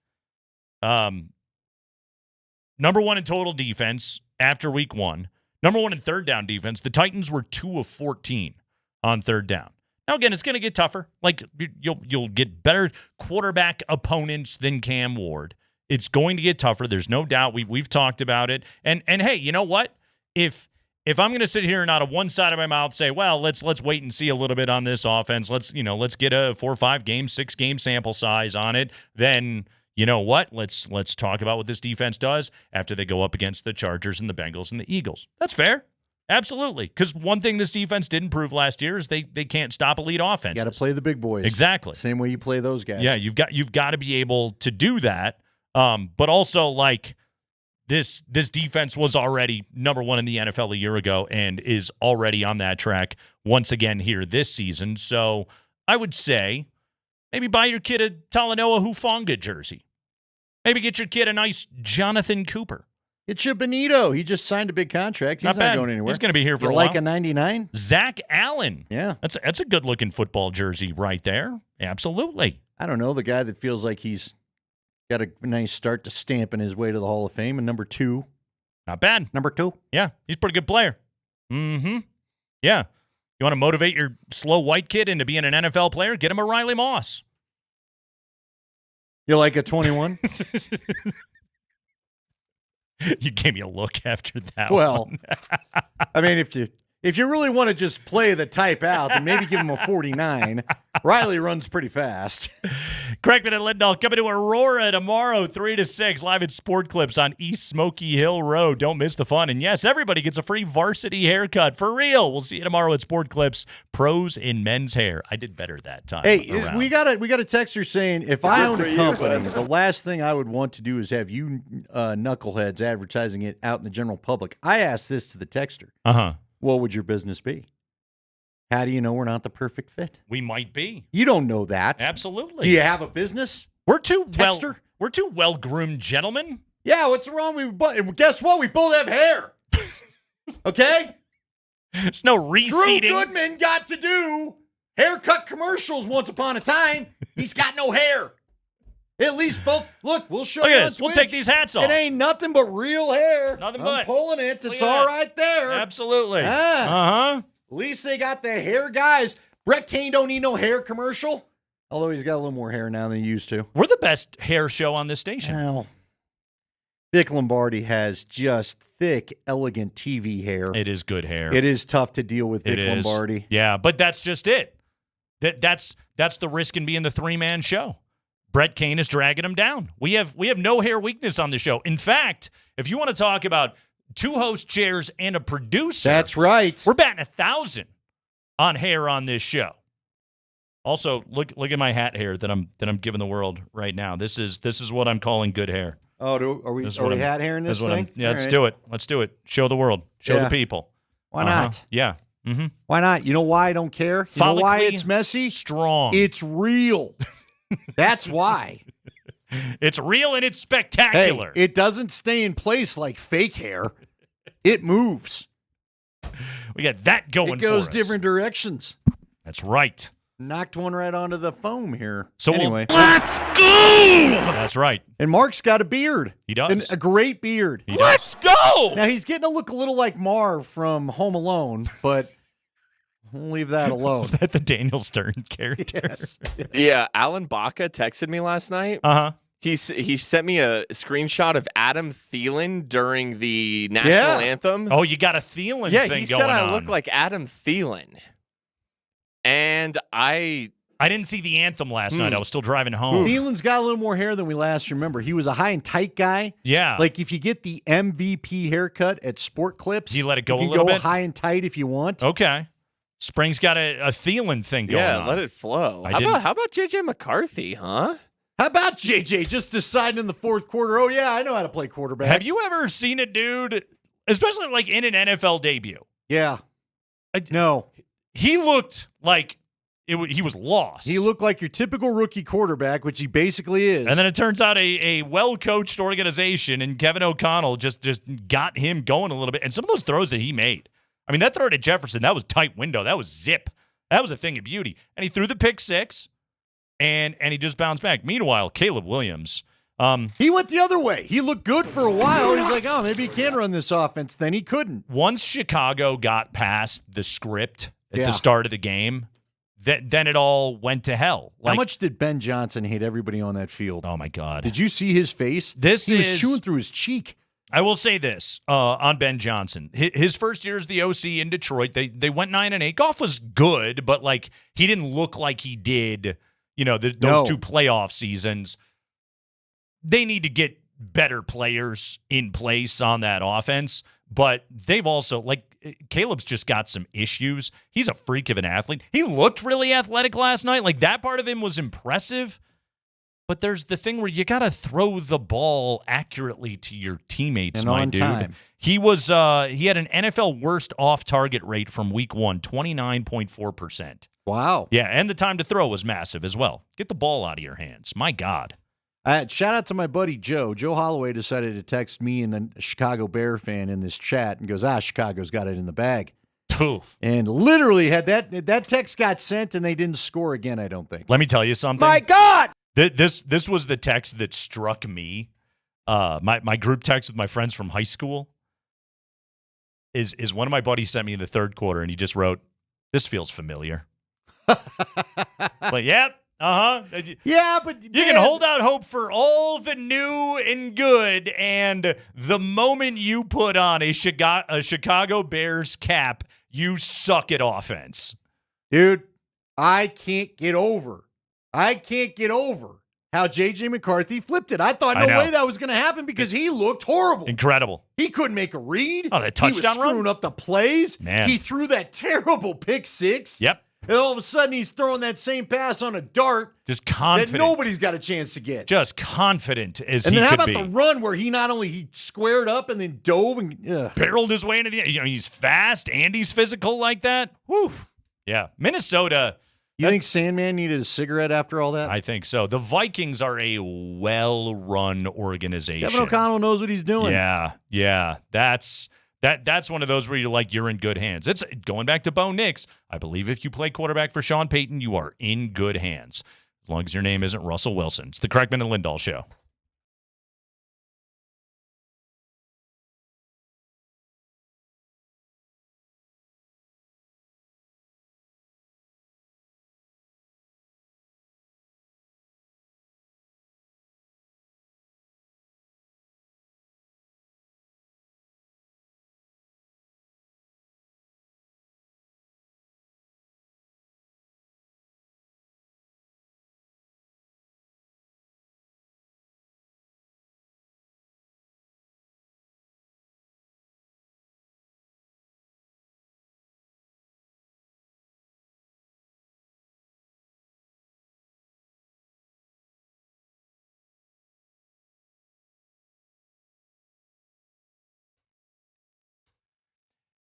Number one in total defense after week 1. Number one in third down defense. The Titans were 2 of 14 on third down. Now, again, it's going to get tougher. Like, you'll get better quarterback opponents than Cam Ward. It's going to get tougher. There's no doubt. We've talked about it. And hey, you know what? If I'm going to sit here and out of one side of my mouth say, well, let's wait and see a little bit on this offense. Let's get a 4 or 5 game, 6 game sample size on it. Then, you know what? Let's talk about what this defense does after they go up against the Chargers and the Bengals and the Eagles. That's fair. Absolutely. Because one thing this defense didn't prove last year is they can't stop elite offenses. You got to play the big boys. Exactly. Same way you play those guys. Yeah, you've got to be able to do that. But also, like, this defense was already number one in the NFL a year ago and is already on that track once again here this season. So I would say maybe buy your kid a Talanoa Hufanga jersey. Maybe get your kid a nice Jonathan Cooper. Get you Benito. He just signed a big contract. He's not going anywhere. He's going to be here for a while. Like a 99? Zach Allen. Yeah. That's a good-looking football jersey right there. Absolutely. I don't know. The guy that feels like he's got a nice start to stamping his way to the Hall of Fame. And number 2. Not bad. Number 2. Yeah. He's a pretty good player. Mm-hmm. Yeah. You want to motivate your slow white kid into being an NFL player? Get him a Riley Moss. You like a 21? You gave me a look after that. Well, one. I mean, if you really want to just play the type out, then maybe give him a 49. Riley runs pretty fast. Kreckman and Lindahl coming to Aurora tomorrow, 3 to 6, live at Sport Clips on East Smoky Hill Road. Don't miss the fun. And yes, everybody gets a free varsity haircut for real. We'll see you tomorrow at Sport Clips, pros in men's hair. I did better that time. Hey, we got a texter saying if I owned a company, the last thing I would want to do is have you knuckleheads advertising it out in the general public. I asked this to the texter. Uh-huh. What would your business be? How do you know we're not the perfect fit? We might be. You don't know that. Absolutely. Do you have a business? We're two well-groomed gentlemen. Yeah, what's wrong? Guess what? We both have hair. Okay? There's no reseeding. Drew Goodman got to do haircut commercials once upon a time. He's got no hair. At least both. Look, we'll show you on Twitch. We'll take these hats off. It ain't nothing but real hair. Nothing I'm but. pulling it. It's all right there. Absolutely. Uh-huh. At least they got the hair guys. Brett Kane don't need no hair commercial. Although he's got a little more hair now than he used to. We're the best hair show on this station. Well, Vic Lombardi has just thick, elegant TV hair. It is good hair. It is tough to deal with Vic Lombardi. Yeah, but that's just it. That's the risk in being the 3-man show. Brett Kane is dragging him down. We have no hair weakness on the show. In fact, if you want to talk about 2 host chairs and a producer, that's right. We're batting 1,000 on hair on this show. Also, look at my hat hair that I'm giving the world right now. This is what I'm calling good hair. Oh, are we hat hair in this thing? Yeah, let's do it. Let's do it. Show the world. Show the people. Why not? Yeah. Mm-hmm. Why not? You know why I don't care? You know why it's messy? Strong. It's real. That's why. It's real and it's spectacular. Hey, it doesn't stay in place like fake hair. It moves. We got that going for us. It goes different directions. That's right. knocked one right onto the foam here. So anyway, let's go. That's right. And Mark's got a beard. He does. And a great beard. Let's go. Now he's getting to look a little like Marv from Home Alone, but we'll leave that alone. Is that the Daniel Stern character? Yes. Yeah, Alan Baca texted me last night. Uh-huh. He sent me a screenshot of Adam Thielen during the national anthem. Oh, you got a Thielen thing going on. Yeah, he said I look like Adam Thielen. And I didn't see the anthem last night. I was still driving home. Thielen's got a little more hair than we last remember. He was a high and tight guy. Yeah. Like if you get the MVP haircut at Sport Clips, you let it go you a can little go bit? high and tight if you want. Okay. Spring's got a Thielen thing going on. Yeah, let it flow. I How about JJ McCarthy, huh? How about JJ just deciding in the fourth quarter, oh, yeah, I know how to play quarterback. Have you ever seen a dude, especially like in an NFL debut? Yeah. No. He looked like he was lost. He looked like your typical rookie quarterback, which he basically is. And then it turns out a well-coached organization, and Kevin O'Connell just got him going a little bit. And some of those throws that he made, I mean, that throw to Jefferson, that was tight window. That was zip. That was a thing of beauty. And he threw the pick six, and he just bounced back. Meanwhile, Caleb Williams. He went the other way. He looked good for a while. He's like, oh, maybe he can run this offense. Then he couldn't. Once Chicago got past the script at the start of the game, then it all went to hell. How much did Ben Johnson hate everybody on that field? Oh, my God. Did you see his face? He was chewing through his cheek. I will say this on Ben Johnson. His first year as the OC in Detroit, they went 9-8. Goff was good, but like he didn't look like he did, those two playoff seasons. They need to get better players in place on that offense, but they've also, Caleb's just got some issues. He's a freak of an athlete. He looked really athletic last night. Like, that part of him was impressive, but there's the thing where you got to throw the ball accurately to your teammates, and my on dude. time. He had an NFL worst off-target rate from week 1, 29.4%. Wow. Yeah, and the time to throw was massive as well. Get the ball out of your hands. My God. Shout out to my buddy Joe. Joe Holloway decided to text me and a Chicago Bear fan in this chat and goes, Chicago's got it in the bag. Oof. And literally had that text got sent and they didn't score again, I don't think. Let me tell you something. My God! This was the text that struck me. My group text with my friends from high school is one of my buddies sent me in the third quarter, and he just wrote, "This feels familiar." Yep. Uh-huh. Yeah, but you can hold out hope for all the new and good, and the moment you put on a Chicago Bears cap, you suck at offense. Dude, I can't get over how J.J. McCarthy flipped it. I thought no way that was going to happen because he looked horrible. Incredible. He couldn't make a read. Oh, that touchdown He was screwing up the plays. Man. He threw that terrible pick six. Yep. And all of a sudden, he's throwing that same pass on a dart. Just confident. That nobody's got a chance to get. Just confident as and he then could how be. about the run where he squared up and then dove and barreled his way into the. He's fast and he's physical like that. Whew. Yeah, Minnesota. You think Sandman needed a cigarette after all that? I think so. The Vikings are a well-run organization. Kevin O'Connell knows what he's doing. Yeah. That's one of those where you're in good hands. It's going back to Bo Nix. I believe if you play quarterback for Sean Payton, you are in good hands. As long as your name isn't Russell Wilson. It's the Kreckman and Lindahl Show.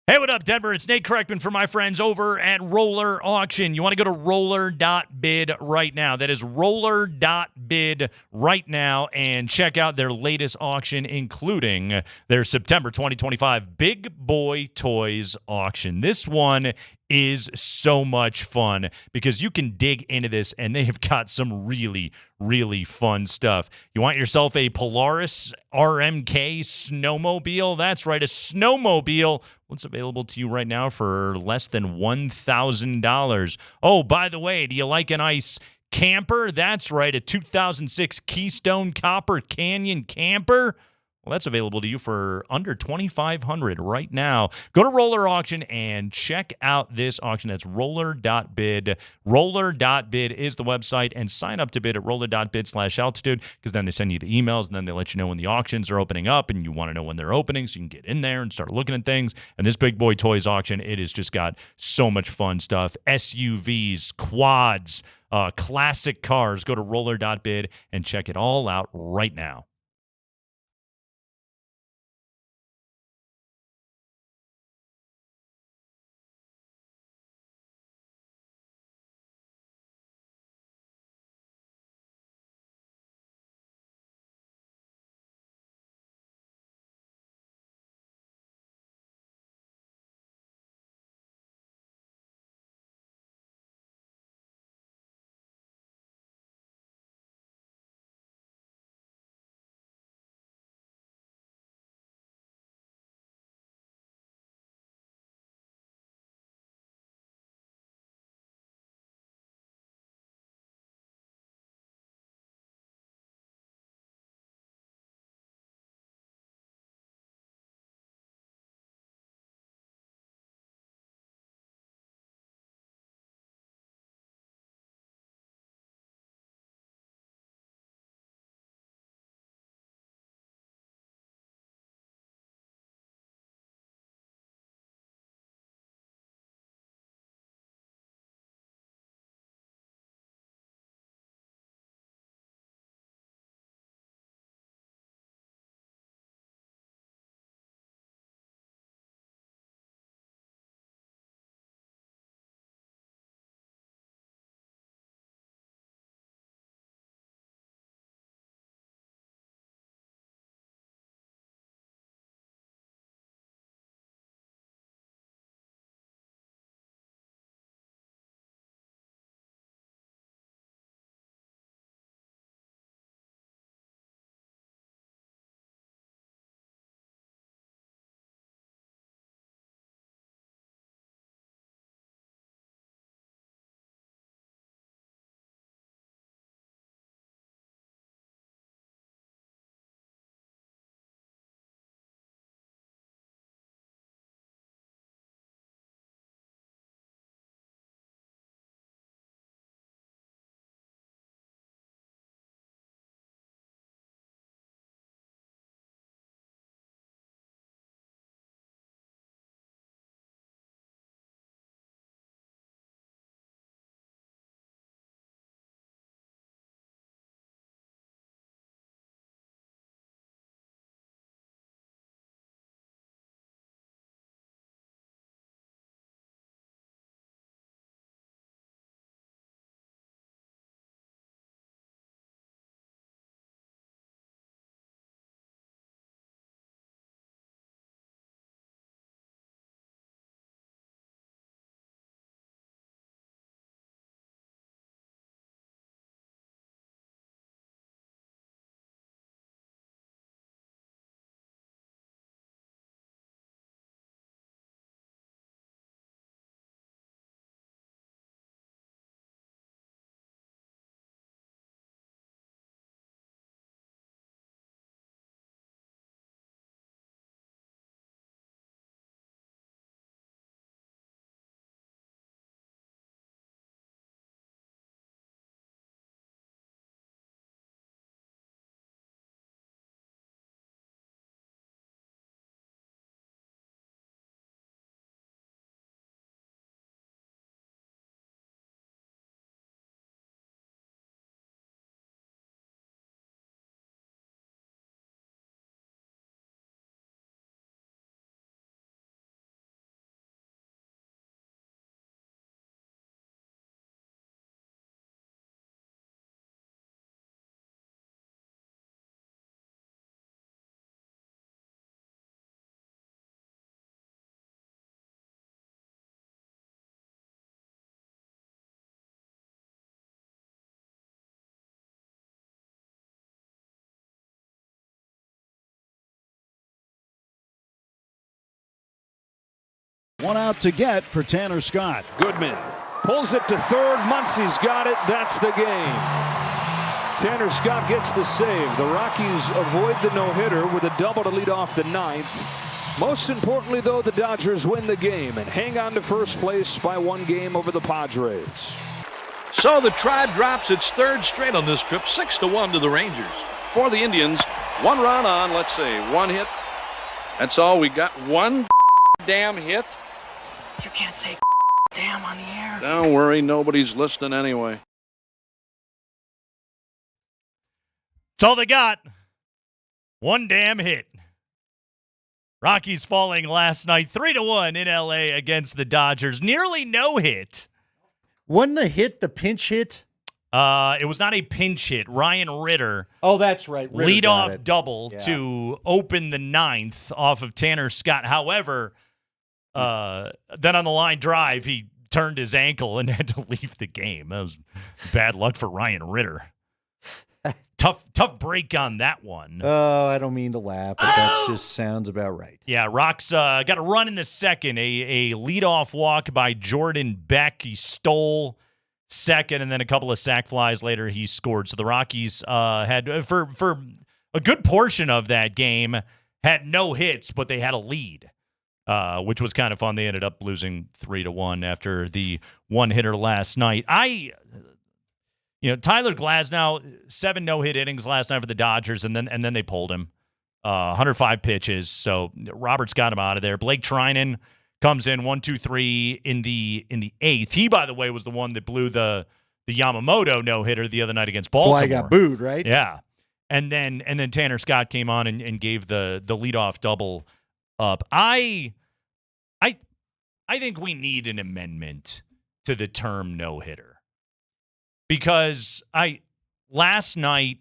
Hey, what up, Denver? It's Nate Kreckman for my friends over at Roller Auction. You want to go to roller.bid right now. That is roller.bid right now and check out their latest auction, including their September 2025 Big Boy Toys auction. This one is so much fun because you can dig into this and they have got some really, really fun stuff. You want yourself a Polaris RMK snowmobile? That's right, a snowmobile. What's available to you right now for less than $1,000. Oh, by the way, do you like an ice camper? That's right, a 2006 Keystone Copper Canyon camper. Well, that's available to you for under $2,500 right now. Go to Roller Auction and check out this auction. That's roller.bid. Roller.bid is the website, and sign up to bid at roller.bid/altitude because then they send you the emails, and then they let you know when the auctions are opening up, and you want to know when they're opening so you can get in there and start looking at things. And this Big Boy Toys auction, it has just got so much fun stuff. SUVs, quads, classic cars. Go to roller.bid and check it all out right now. One out to get for Tanner Scott. Goodman pulls it to third. Muncie's got it. That's the game. Tanner Scott gets the save. The Rockies avoid the no-hitter with a double to lead off the ninth. Most importantly, though, the Dodgers win the game and hang on to first place by 1 game over the Padres. So the Tribe drops its 3rd straight on this trip, 6-1 to the Rangers. For the Indians, 1 run on, 1 hit. That's all we got. 1 damn hit. You can't say damn on the air. Don't worry, nobody's listening anyway. That's all they got. 1 damn hit. Rockies falling last night 3-1 in LA against the Dodgers. Nearly no hit. Wasn't a hit the pinch hit? It was not a pinch hit. Ryan Ritter. Oh, that's right. Leadoff double to open the 9th off of Tanner Scott. However, then on the line drive, he turned his ankle and had to leave the game. That was bad luck for Ryan Ritter. Tough break on that one. Oh, I don't mean to laugh, but that just sounds about right. Yeah, Rocks got a run in the second. A leadoff walk by Jordan Beck. He stole second, and then a couple of sac flies later, he scored. So the Rockies had, for a good portion of that game, had no hits, but they had a lead, which was kind of fun. They ended up losing 3-1 after the 1-hitter last night. Tyler Glasnow, 7 no-hit innings last night for the Dodgers, and then they pulled him. 105 pitches, so Roberts got him out of there. Blake Trinan comes in 1-2-3 in the 8th. He, by the way, was the one that blew the Yamamoto no-hitter the other night against Baltimore. That's why I got booed, right? Yeah. And then Tanner Scott came on and gave the leadoff double up. I think we need an amendment to the term no-hitter. Because last night,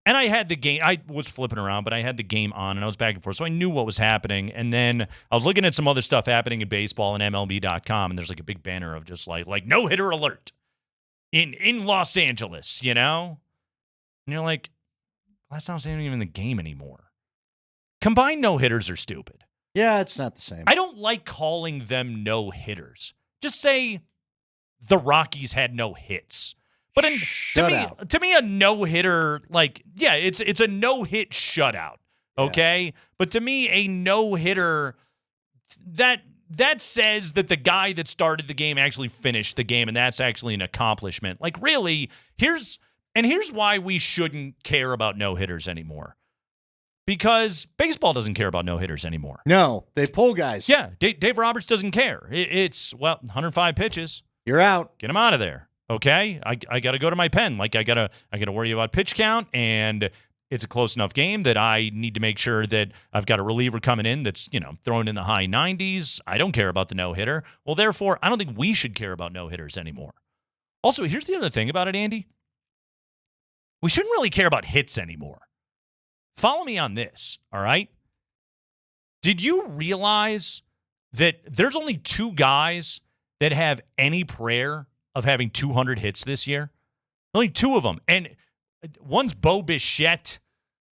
and I had the game, I was flipping around, but I had the game on, and I was back and forth, so I knew what was happening. And then I was looking at some other stuff happening in baseball and MLB.com, and there's like a big banner of just like no-hitter alert in Los Angeles, And you're like, last time I was not even in the game anymore. Combined no-hitters are stupid. Yeah, it's not the same. I don't like calling them no-hitters. Just say the Rockies had no hits. But to me, a no-hitter, it's a no-hit shutout, okay? Yeah. But to me, a no-hitter, that says that the guy that started the game actually finished the game, and that's actually an accomplishment. Like, really, here's why we shouldn't care about no-hitters anymore. Because baseball doesn't care about no-hitters anymore. No, they pull guys. Yeah, Dave Roberts doesn't care. It's 105 pitches. You're out. Get him out of there. Okay? I got to go to my pen. I got to worry about pitch count, and it's a close enough game that I need to make sure that I've got a reliever coming in that's, throwing in the high 90s. I don't care about the no-hitter. Well, therefore, I don't think we should care about no-hitters anymore. Also, here's the other thing about it, Andy. We shouldn't really care about hits anymore. Follow me on this, all right? Did you realize that there's only 2 guys that have any prayer of having 200 hits this year? Only 2 of them. And one's Bo Bichette.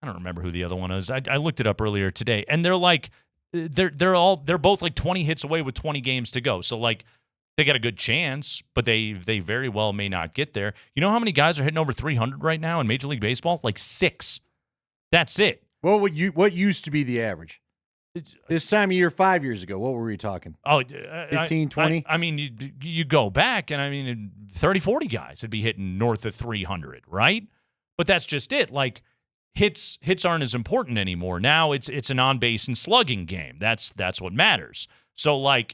I don't remember who the other one is. I looked it up earlier today. And they're they're both like 20 hits away with 20 games to go. So they got a good chance, but they very well may not get there. You know how many guys are hitting over 300 right now in Major League Baseball? Like 6. That's it. Well, what used to be the average? This time of year 5 years ago, what were we talking? Oh, 15, 20? I mean, you go back, and 30, 40 guys would be hitting north of 300, right? But that's just it. Like, hits aren't as important anymore. Now it's an on-base and slugging game. That's what matters. So, a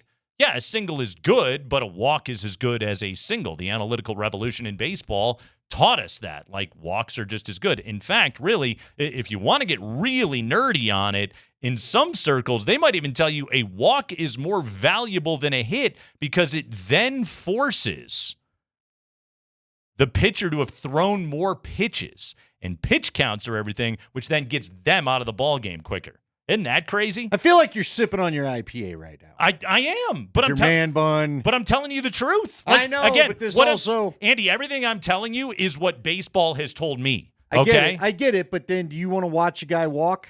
single is good, but a walk is as good as a single. The analytical revolution in baseball taught us that. Walks are just as good. In fact, really, if you want to get really nerdy on it, in some circles, they might even tell you a walk is more valuable than a hit because it then forces the pitcher to have thrown more pitches, and pitch counts are everything, which then gets them out of the ball game quicker. Isn't that crazy? I feel like you're sipping on your IPA right now. I am, but man bun. But I'm telling you the truth. I know, again, but this also, Andy, everything I'm telling you is what baseball has told me. I get it, but then do you want to watch a guy walk?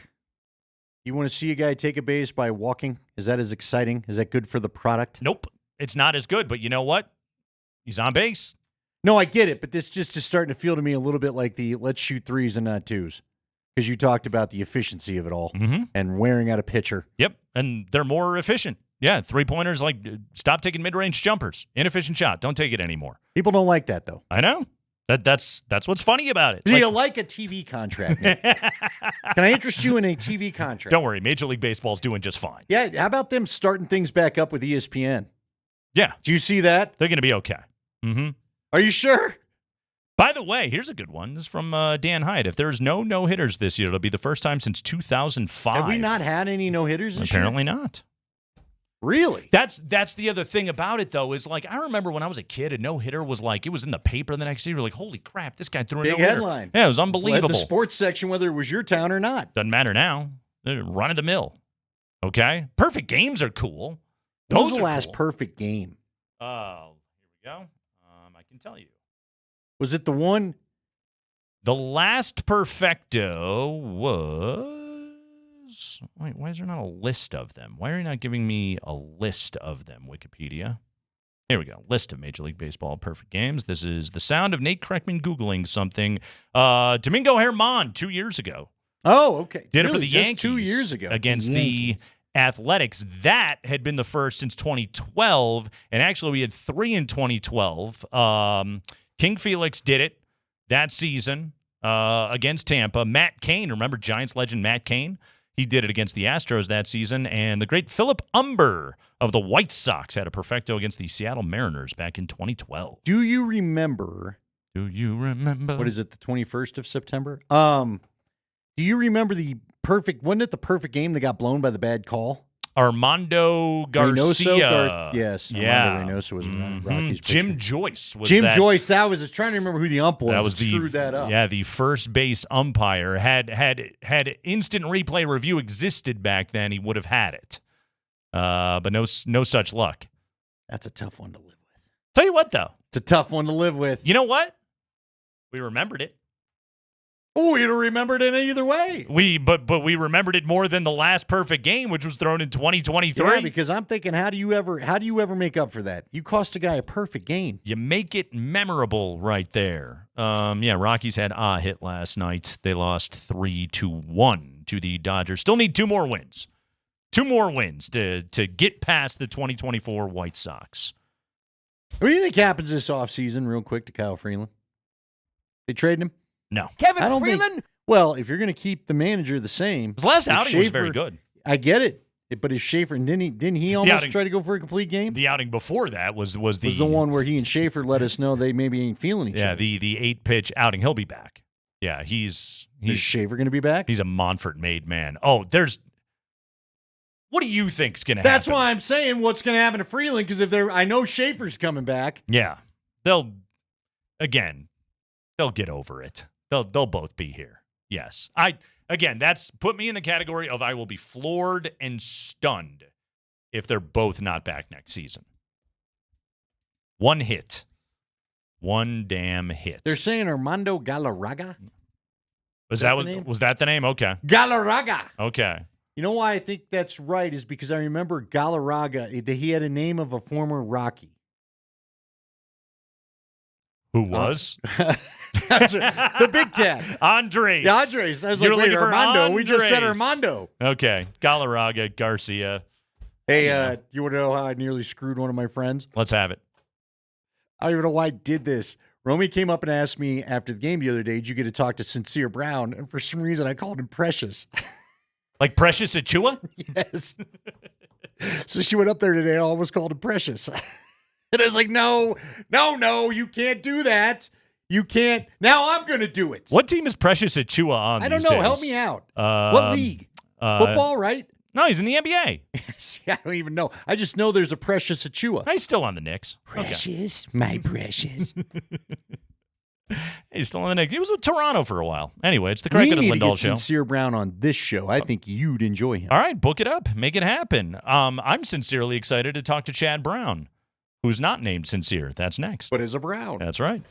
You want to see a guy take a base by walking? Is that as exciting? Is that good for the product? Nope. It's not as good, but you know what? He's on base. No, I get it, but this just is starting to feel to me a little bit like the let's shoot threes and not twos. Because you talked about the efficiency of it all and wearing out a pitcher. Yep, and they're more efficient. Yeah, three-pointers, like, stop taking mid-range jumpers. Inefficient shot. Don't take it anymore. People don't like that, though. I know. That's what's funny about it. Do you like a TV contract? Can I interest you in a TV contract? Don't worry. Major League Baseball's doing just fine. Yeah, how about them starting things back up with ESPN? Yeah. Do you see that? They're going to be okay. Mm-hmm. Are you sure? By the way, here's a good one. This is from Dan Hyde. If there's no no-hitters this year, it'll be the first time since 2005. Have we not had any no-hitters this year? Apparently not. Really? That's the other thing about it, though, is like I remember when I was a kid, a no-hitter was like, it was in the paper the next year. You're like, holy crap, this guy threw a no-hitter. Big headline. Yeah, it was unbelievable. Led the sports section, whether it was your town or not. Doesn't matter now. They're run of the mill. Okay? Perfect games are cool. What was the last perfect game? Oh, here we go. I can tell you. Was it the one? The last perfecto was... Wait, why is there not a list of them? Why are you not giving me a list of them, Wikipedia? Here we go. List of Major League Baseball perfect games. This is the sound of Nate Kreckman Googling something. Domingo Germán 2 years ago. Oh, okay. Did really? it for the Just Yankees 2 years ago. against the Athletics. That had been the first since 2012, and actually we had 3 in 2012. King Felix did it that season against Tampa. Matt Kane, remember Giants legend Matt Kane? He did it against the Astros that season. And the great Philip Umber of the White Sox had a perfecto against the Seattle Mariners back in 2012. Do you remember? What is it, the 21st of September? Do you remember wasn't it the perfect game that got blown by the bad call? Armando Garcia. Yes. Yeah. Armando Reynoso was in Rockies. Jim Joyce was Jim Joyce. I was trying to remember who the ump was. That was screwed that up. Yeah, the first base umpire. Had instant replay review existed back then, he would have had it. But no such luck. That's a tough one to live with. Tell you what, though. It's a tough one to live with. You know what? We remembered it. Oh, you don't remember it in either way. But we remembered it more than the last perfect game, which was thrown in 2023. Yeah, because I'm thinking, how do you ever make up for that? You cost a guy a perfect game. You make it memorable right there. Rockies had a hit last night. They lost 3-1 to the Dodgers. Still need 2 more wins. 2 more wins to get past the 2024 White Sox. What do you think happens this offseason, real quick, to Kyle Freeland? They trading him? No. Kevin Freeland? Well, if you're going to keep the manager the same. His last outing was very good. I get it. But if Schaefer, didn't he almost try to go for a complete game? The outing before that was the one where he and Schaefer let us know they maybe ain't feeling each other. Yeah, the 8-pitch outing. He'll be back. Yeah, is Schaefer going to be back? He's a Monfort-made man. Oh, what do you think's going to happen? That's why I'm saying what's going to happen to Freeland, because I know Schaefer's coming back. Yeah. They'll get over it. They'll both be here. Yes. That's put me in the category of I will be floored and stunned if they're both not back next season. One hit. One damn hit. They're saying Armando Galarraga. Was that the name? Okay. Galarraga. Okay. You know why I think that's right is because I remember Galarraga, he had a name of a former Rocky. Who was? The big cat. Andres. Yeah, Andres. I was like, wait, Armando. Andres. We just said Armando. Okay. Galarraga, Garcia. Hey, you want to know how I nearly screwed one of my friends? Let's have it. I don't even know why I did this. Romy came up and asked me after the game the other day, did you get to talk to Sincere Brown? And for some reason, I called him Precious. Like Precious Achua? Yes. So she went up there today and almost called him Precious. And I was like, no, you can't do that. You can't. Now I'm going to do it. What team is Precious Achua on? I don't know. Days? Help me out. What league? Football, right? No, he's in the NBA. See, I don't even know. I just know there's a Precious Achua. He's still on the Knicks. Precious, my precious. He's still on the Knicks. He was with Toronto for a while. Anyway, it's the Kreckman and Lindahl show. Sincere Brown on this show. I think you'd enjoy him. All right, book it up. Make it happen. I'm sincerely excited to talk to Chad Brown, who's not named Sincere. That's next. But is a Brown. That's right.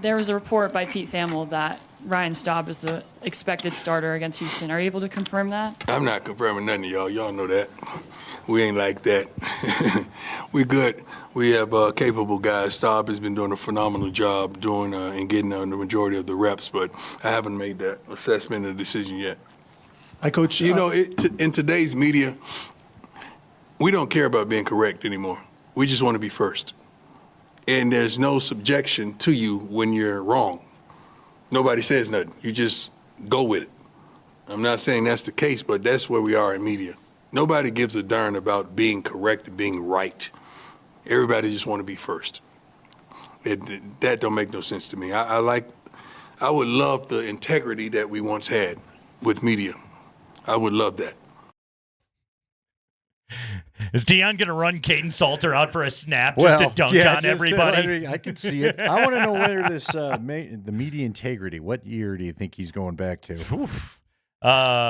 There was a report by Pete Thamel that Ryan Staub is the expected starter against Houston. Are you able to confirm that? I'm not confirming nothing to y'all. Y'all know that. We ain't like that. We good. We have capable guys. Staub has been doing a phenomenal job doing and getting the majority of the reps, but I haven't made that assessment and decision yet. Coach. You know, in today's media, we don't care about being correct anymore. We just want to be first. And there's no subjection to you when you're wrong. Nobody says nothing. You just go with it. I'm not saying that's the case, but that's where we are in media. Nobody gives a darn about being correct and being right. Everybody just want to be first. That don't make no sense to me. I would love the integrity that we once had with media. I would love that. Is Deion going to run Caden Salter out for a snap just to dunk on everybody? I can see it. I want to know whether this the media integrity. What year do you think he's going back to?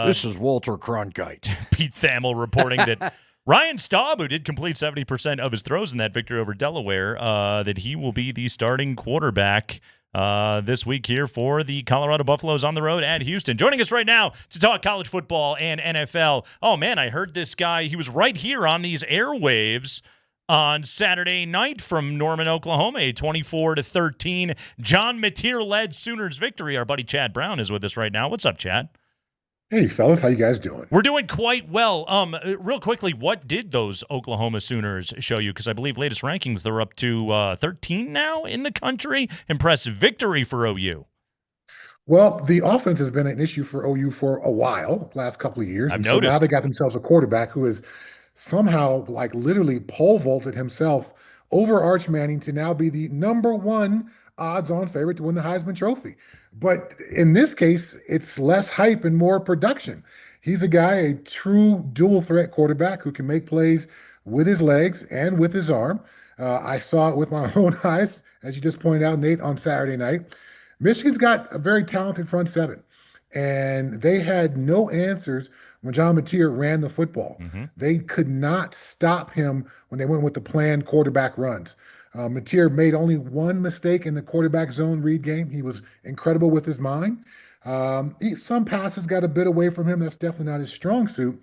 This is Walter Cronkite. Pete Thamel reporting that Ryan Staub, who did complete 70% of his throws in that victory over Delaware, that he will be the starting quarterback this week here for the Colorado Buffaloes on the road at Houston. Joining us right now to talk college football and NFL. Oh, man, I heard this guy. He was right here on these airwaves on Saturday night from Norman, Oklahoma, a 24-13 John Mateer-led Sooners victory. Our buddy Chad Brown is with us right now. What's up, Chad? Hey, fellas, how you guys doing? We're doing quite well. Real quickly, what did those Oklahoma Sooners show you? Because I believe latest rankings, they're up to 13 now in the country. Impressive victory for OU. Well, the offense has been an issue for OU for a while, last couple of years. I've So noticed. now they got themselves a quarterback who has somehow, like, literally pole vaulted himself over Arch Manning to now be the number one odds-on favorite to win the Heisman Trophy. But in this case, it's less hype and more production. He's a guy, a true dual-threat quarterback who can make plays with his legs and with his arm. I saw it with my own eyes, as you just pointed out, Nate, on Saturday night. Michigan's got a very talented front seven, and they had no answers when John Mateer ran the football. They could not stop him when they went with the planned quarterback runs. Mateer made only one mistake in the quarterback zone read game. He was incredible with his mind. Some passes got a bit away from him. That's definitely not his strong suit.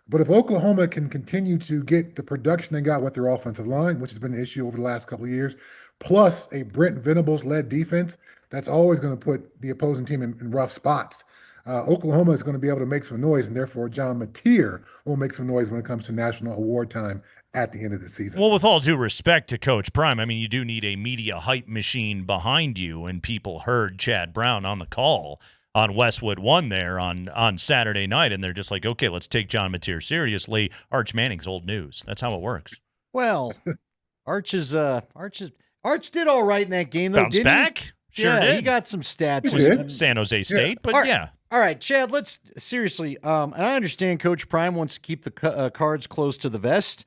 But if Oklahoma can continue to get the production they got with their offensive line, which has been an issue over the last couple of years, plus a Brent Venables-led defense, that's always going to put the opposing team in rough spots. Oklahoma is going to be able to make some noise, and therefore John Mateer will make some noise when it comes to national award time at the end of the season. Well, with all due respect to Coach Prime, I mean, you do need a media hype machine behind you, and people heard Chad Brown on the call on Westwood One there on Saturday night, and they're just like, okay, let's take John Mateer seriously. Arch Manning's old news. That's how it works. Well, Arch did all right in that game, though, Bounced didn't back? he? Sure yeah, did. he got some stats. It was San Jose State, but yeah. All right, Chad, let's seriously, and I understand Coach Prime wants to keep the cards close to the vest.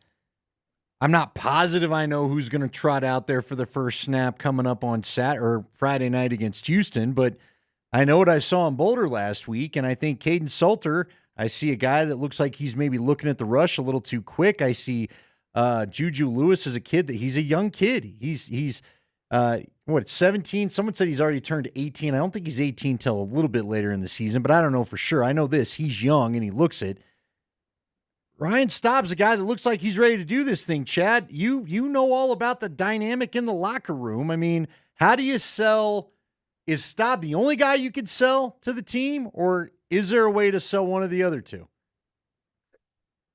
I'm not positive I know who's going to trot out there for the first snap coming up on Friday night against Houston, but I know what I saw in Boulder last week, and I think Caden Salter, I see a guy that looks like he's maybe looking at the rush a little too quick. I see Juju Lewis as a kid that he's a young kid. He's 17? Someone said he's already turned 18. I don't think he's 18 till a little bit later in the season, but I don't know for sure. I know this. He's young, and he looks it. Ryan Staub's a guy that looks like he's ready to do this thing, Chad. You know all about the dynamic in the locker room. I mean, how do you sell? Is Staub the only guy you could sell to the team, or is there a way to sell one of the other two?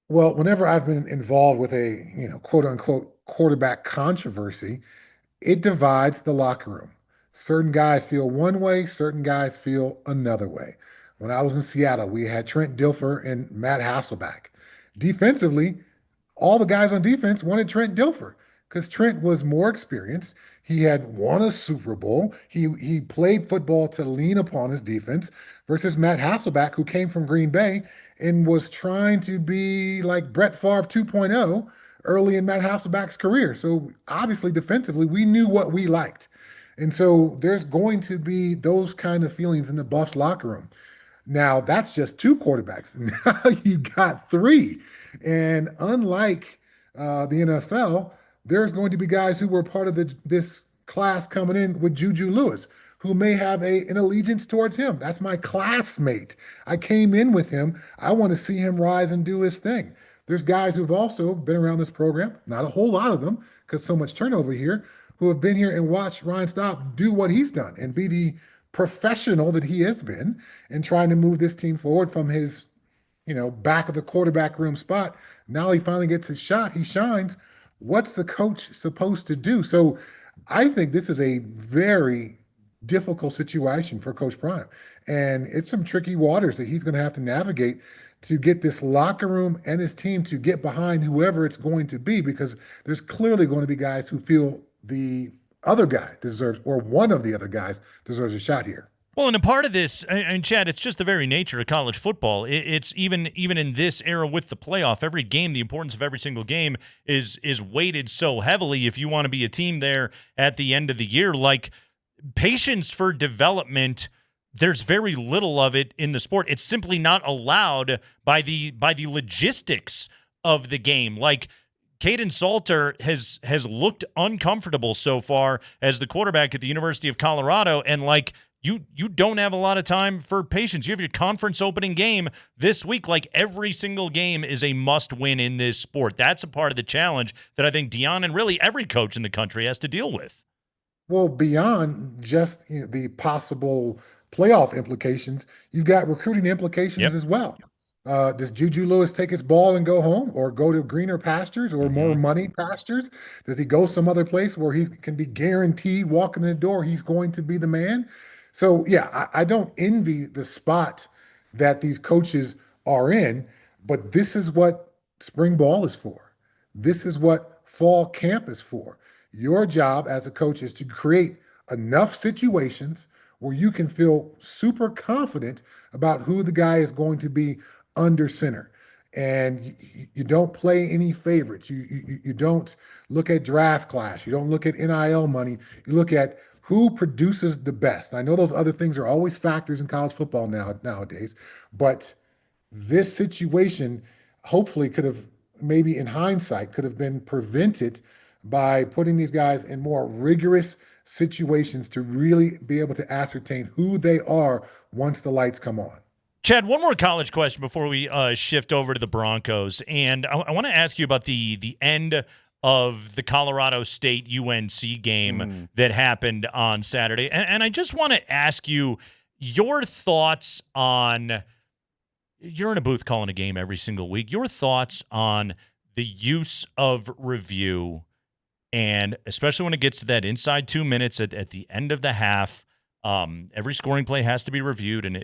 Well, whenever I've been involved with a, quote unquote quarterback controversy, it divides the locker room. Certain guys feel one way, certain guys feel another way. When I was in Seattle, we had Trent Dilfer and Matt Hasselbeck. Defensively, all the guys on defense wanted Trent Dilfer because Trent was more experienced. He had won a Super Bowl. He played football to lean upon his defense versus Matt Hasselbeck, who came from Green Bay and was trying to be like Brett Favre 2.0 early in Matt Hasselbeck's career. So obviously defensively, we knew what we liked. And so there's going to be those kind of feelings in the Buffs locker room. Now, that's just two quarterbacks. Now you got three. And unlike the NFL, there's going to be guys who were part of this class coming in with Juju Lewis, who may have an allegiance towards him. That's my classmate. I came in with him. I want to see him rise and do his thing. There's guys who've also been around this program, not a whole lot of them, because so much turnover here, who have been here and watched Ryan Staub do what he's done and be the professional that he has been and trying to move this team forward from his, back of the quarterback room spot. Now he finally gets his shot. He shines. What's the coach supposed to do? So I think this is a very difficult situation for Coach Prime. And it's some tricky waters that he's going to have to navigate to get this locker room and his team to get behind whoever it's going to be, because there's clearly going to be guys who feel the other guy deserves, or one of the other guys deserves a shot here. Well, and a part of this, and Chad, it's just the very nature of college football. It's even in this era with the playoff, every game, the importance of every single game is weighted so heavily if you want to be a team there at the end of the year. Like, patience for development, there's very little of it in the sport. It's simply not allowed by the logistics of the game. Like, Caden Salter has looked uncomfortable so far as the quarterback at the University of Colorado, and like, you don't have a lot of time for patience. You have your conference opening game this week. Like, every single game is a must-win in this sport. That's a part of the challenge that I think Deion and really every coach in the country has to deal with. Well, beyond just the possible playoff implications, you've got recruiting implications as well. Does Juju Lewis take his ball and go home, or go to greener pastures or more money pastures? Does he go some other place where he can be guaranteed walking in the door he's going to be the man? So, yeah, I don't envy the spot that these coaches are in, but this is what spring ball is for. This is what fall camp is for. Your job as a coach is to create enough situations where you can feel super confident about who the guy is going to be under center. And you don't play any favorites. You don't look at draft class. You don't look at NIL money. You look at who produces the best. I know those other things are always factors in college football nowadays, but this situation hopefully could have, maybe in hindsight, could have been prevented by putting these guys in more rigorous situations to really be able to ascertain who they are once the lights come on. Chad, one more college question before we shift over to the Broncos. And I want to ask you about the end of the Colorado State UNC game that happened on Saturday. And I just want to ask you your thoughts on, you're in a booth calling a game every single week, your thoughts on the use of review, and especially when it gets to that inside 2 minutes at the end of the half. Every scoring play has to be reviewed, and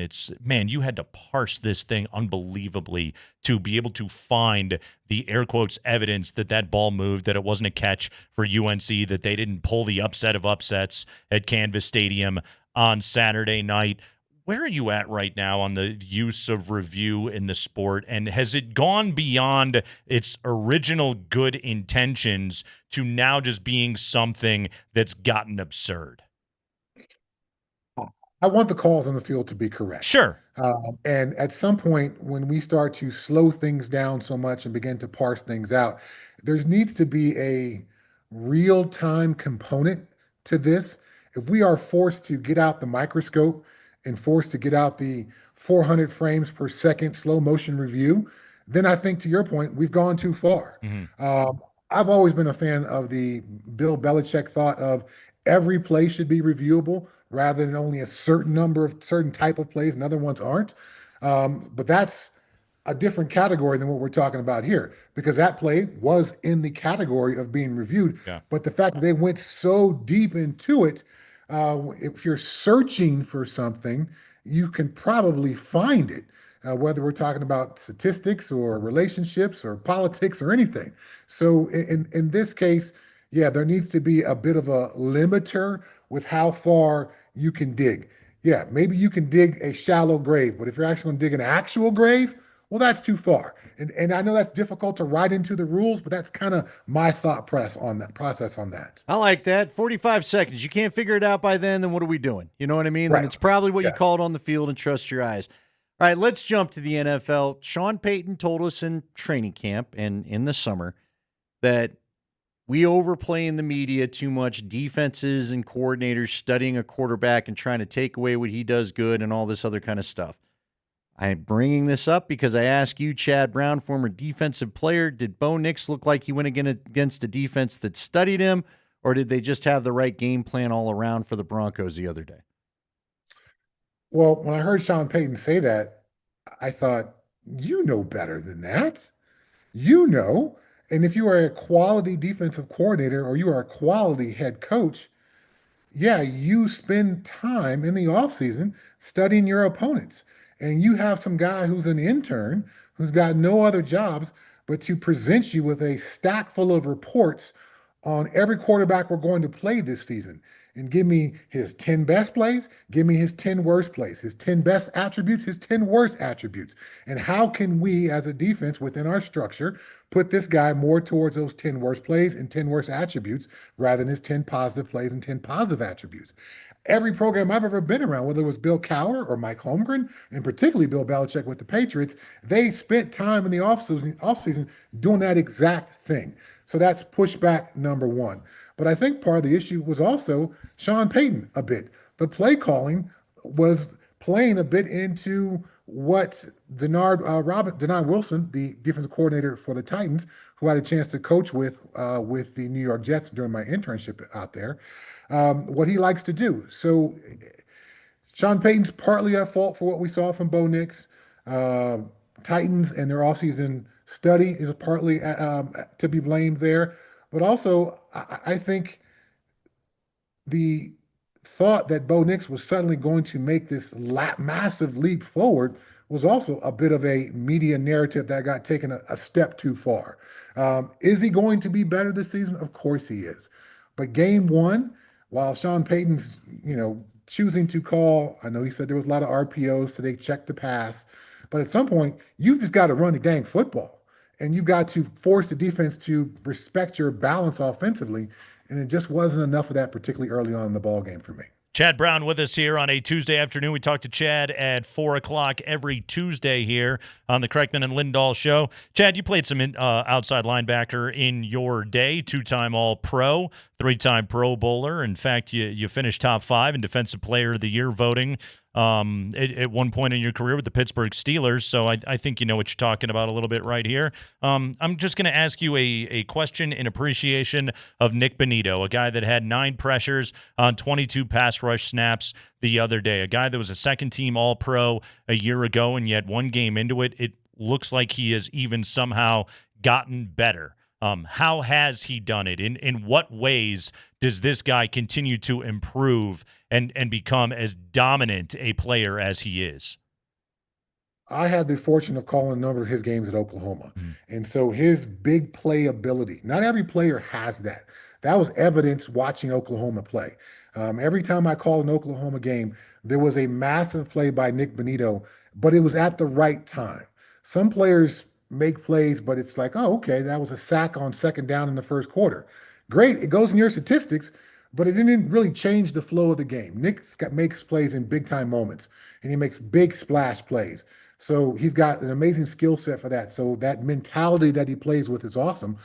it's, man, you had to parse this thing unbelievably to be able to find the air quotes evidence that ball moved, that it wasn't a catch for UNC, that they didn't pull the upset of upsets at Canvas Stadium on Saturday night. Where are you at right now on the use of review in the sport, and has it gone beyond its original good intentions to now just being something that's gotten absurd? I want the calls on the field to be correct. Sure. And at some point, when we start to slow things down so much and begin to parse things out, there needs to be a real-time component to this. If we are forced to get out the microscope and forced to get out the 400 frames per second slow motion review, then I think, to your point, we've gone too far. I've always been a fan of the Bill Belichick thought of every play should be reviewable, rather than only a certain type of plays and other ones aren't. But that's a different category than what we're talking about here, because that play was in the category of being reviewed. Yeah. But the fact that they went so deep into it, if you're searching for something, you can probably find it, whether we're talking about statistics or relationships or politics or anything. So in this case, yeah, there needs to be a bit of a limiter with how far you can dig. Yeah, maybe you can dig a shallow grave, but if you're actually going to dig an actual grave, well, that's too far. And I know that's difficult to write into the rules, but that's kind of my thought process on that. I like that. 45 seconds. You can't figure it out by then what are we doing? You know what I mean? Right. Then it's probably what you called on the field, and trust your eyes. All right, let's jump to the NFL. Sean Payton told us in training camp and in the summer that we overplay in the media too much, defenses and coordinators studying a quarterback and trying to take away what he does good and all this other kind of stuff. I'm bringing this up because I ask you, Chad Brown, former defensive player, did Bo Nix look like he went against a defense that studied him, or did they just have the right game plan all around for the Broncos the other day? Well, when I heard Sean Payton say that, I thought, you know better than that. You know. And if you are a quality defensive coordinator or you are a quality head coach, yeah, you spend time in the offseason studying your opponents. And you have some guy who's an intern who's got no other jobs but to present you with a stack full of reports on every quarterback we're going to play this season. And give me his 10 best plays, give me his 10 worst plays, his 10 best attributes, his 10 worst attributes. And how can we, as a defense within our structure, put this guy more towards those 10 worst plays and 10 worst attributes rather than his 10 positive plays and 10 positive attributes? Every program I've ever been around, whether it was Bill Cowher or Mike Holmgren, and particularly Bill Belichick with the Patriots, they spent time in the offseason doing that exact thing. So that's pushback number one. But I think part of the issue was also Sean Payton a bit. The play calling was playing a bit into what Denard Wilson, the defensive coordinator for the Titans, who I had a chance to coach with the New York Jets during my internship out there, what he likes to do. So Sean Payton's partly at fault for what we saw from Bo Nix. Titans and their offseason study is partly to be blamed there. But also, I think the thought that Bo Nix was suddenly going to make this massive leap forward was also a bit of a media narrative that got taken a step too far. Is he going to be better this season? Of course he is. But game one, while Sean Payton's, choosing to call, I know he said there was a lot of RPOs, so they checked the pass. But at some point, you've just got to run the dang football. And you've got to force the defense to respect your balance offensively. And it just wasn't enough of that, particularly early on in the ball game for me. Chad Brown with us here on a Tuesday afternoon. We talk to Chad at 4 o'clock every Tuesday here on the Kreckman and Lindahl show. Chad, you played some outside linebacker in your day, 2-time All-Pro, 3-time Pro Bowler. In fact, you finished top 5 in Defensive Player of the Year voting at one point in your career with the Pittsburgh Steelers. So I think you know what you're talking about a little bit right here. I'm just going to ask you a question in appreciation of Nick Bonito, a guy that had 9 pressures on 22 pass rush snaps the other day, a guy that was a second-team All-Pro a year ago, and yet one game into it, it looks like he has even somehow gotten better. How has he done it? In what ways does this guy continue to improve and become as dominant a player as he is? I had the fortune of calling a number of his games at Oklahoma. And so his big play ability, not every player has that. That was evidence watching Oklahoma play. Every time I called an Oklahoma game, there was a massive play by Nick Bonito, but it was at the right time. Some players make plays, but it's like, oh, okay, that was a sack on second down in the first quarter. Great, it goes in your statistics, but it didn't really change the flow of the game. Nick makes plays in big-time moments, and he makes big splash plays. So he's got an amazing skill set for that. So that mentality that he plays with is awesome.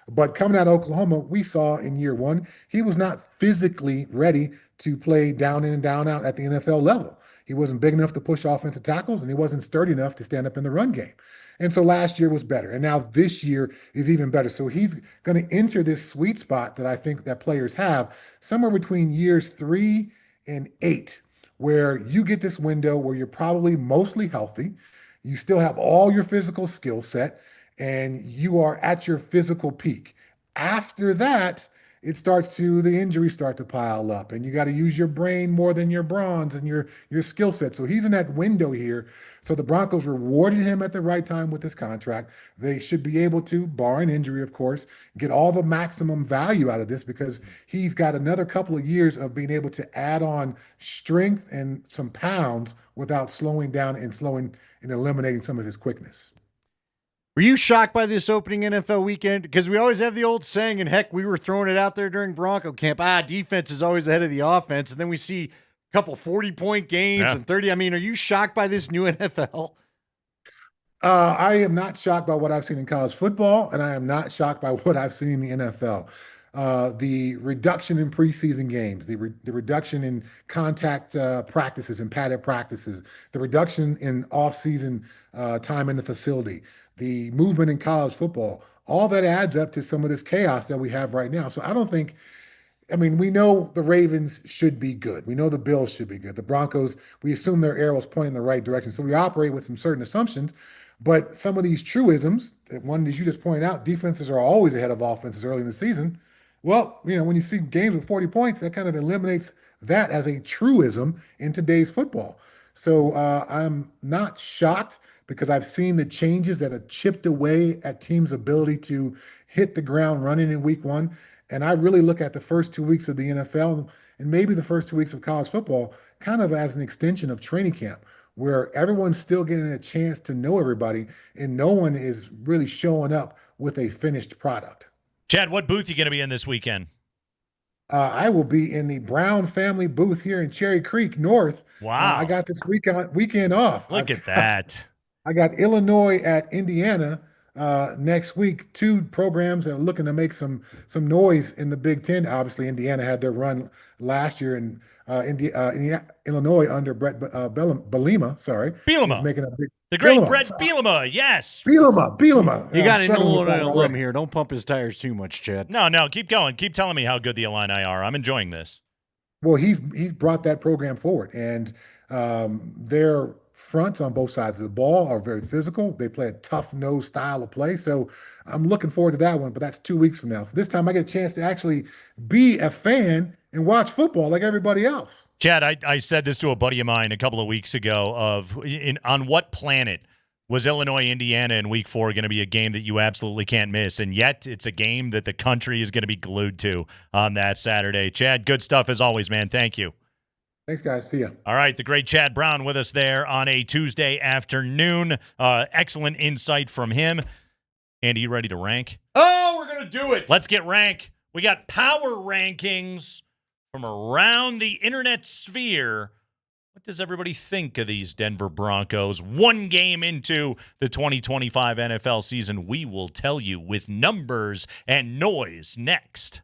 But coming out of Oklahoma, we saw in year one, he was not physically ready to play down in and down out at the NFL level. He wasn't big enough to push offensive tackles, and he wasn't sturdy enough to stand up in the run game. And so last year was better. And now this year is even better. So he's going to enter this sweet spot that I think that players have somewhere between years 3 and 8, where you get this window where you're probably mostly healthy. You still have all your physical skill set and you are at your physical peak. After that, the injuries start to pile up and you got to use your brain more than your bronze and your skill set. So he's in that window here. So the Broncos rewarded him at the right time with this contract. They should be able to, barring injury, of course, get all the maximum value out of this because he's got another couple of years of being able to add on strength and some pounds without slowing down and eliminating some of his quickness. Were you shocked by this opening NFL weekend? Because we always have the old saying, and heck, we were throwing it out there during Bronco camp, defense is always ahead of the offense. And then we see a couple 40-point games and 30. I mean, are you shocked by this new NFL? I am not shocked by what I've seen in college football, and I am not shocked by what I've seen in the NFL. the reduction in preseason games, the reduction in contact practices and padded practices, the reduction in off-season time in the facility, the movement in college football, all that adds up to some of this chaos that we have right now. So I don't think, I mean, we know the Ravens should be good. We know the Bills should be good. The Broncos, we assume their arrows pointing in the right direction. So we operate with some certain assumptions. But some of these truisms, one that you just pointed out, defenses are always ahead of offenses early in the season. Well, when you see games with 40 points, that kind of eliminates that as a truism in today's football. So I'm not shocked because I've seen the changes that have chipped away at teams' ability to hit the ground running in week one. And I really look at the first 2 weeks of the NFL and maybe the first 2 weeks of college football kind of as an extension of training camp, where everyone's still getting a chance to know everybody and no one is really showing up with a finished product. Chad, what booth are you going to be in this weekend? I will be in the Brown family booth here in Cherry Creek North. Wow. I got this weekend off. Look at that. I got Illinois at Indiana next week. 2 programs that are looking to make some noise in the Big Ten. Obviously, Indiana had their run last year, and Illinois under Brett Bielema. Sorry, Bielema. is making a big. The great Bielema. Brett Bielema, yes. Bielema. You got an Illinois alum already. here. Don't pump his tires too much, Chad. No, keep going. Keep telling me how good the Illini are. I'm enjoying this. Well, he's brought that program forward, and their fronts on both sides of the ball are very physical. They play a tough nose style of play, so I'm looking forward to that one. But that's 2 weeks from now. So this time I get a chance to actually be a fan and watch football like everybody else. Chad, I said this to a buddy of mine a couple of weeks ago on what planet was Illinois, Indiana in week 4 going to be a game that you absolutely can't miss? And yet it's a game that the country is going to be glued to on that Saturday. Chad, good stuff as always, man. Thank you. Thanks, guys. See ya. All right, the great Chad Brown with us there on a Tuesday afternoon. Excellent insight from him. Andy, you ready to rank? Oh, we're going to do it. Let's get rank. We got power rankings from around the internet sphere. What does everybody think of these Denver Broncos? 1 game into the 2025 NFL season. We will tell you with numbers and noise next.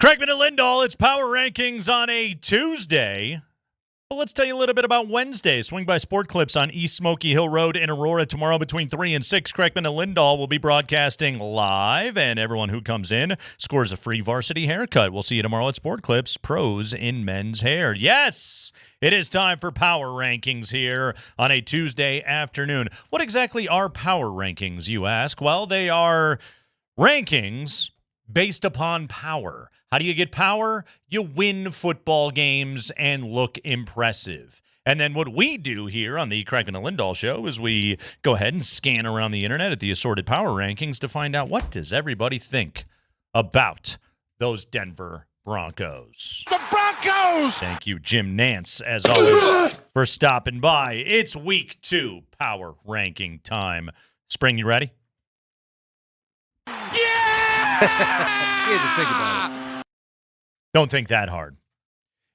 Kreckman and Lindahl, it's Power Rankings on a Tuesday. Well, let's tell you a little bit about Wednesday. Swing by Sport Clips on East Smoky Hill Road in Aurora tomorrow between 3 and 6. Kreckman and Lindahl will be broadcasting live, and everyone who comes in scores a free varsity haircut. We'll see you tomorrow at Sport Clips, pros in men's hair. Yes, it is time for Power Rankings here on a Tuesday afternoon. What exactly are Power Rankings, you ask? Well, they are rankings based upon power. How do you get power? You win football games and look impressive. And then what we do here on the Kreckman and Lindahl show is we go ahead and scan around the internet at the assorted power rankings to find out what does everybody think about those Denver Broncos. The Broncos! Thank you, Jim Nance, as always, for stopping by. It's week 2 power ranking time. Spring, you ready? You had to think about it. Don't think that hard.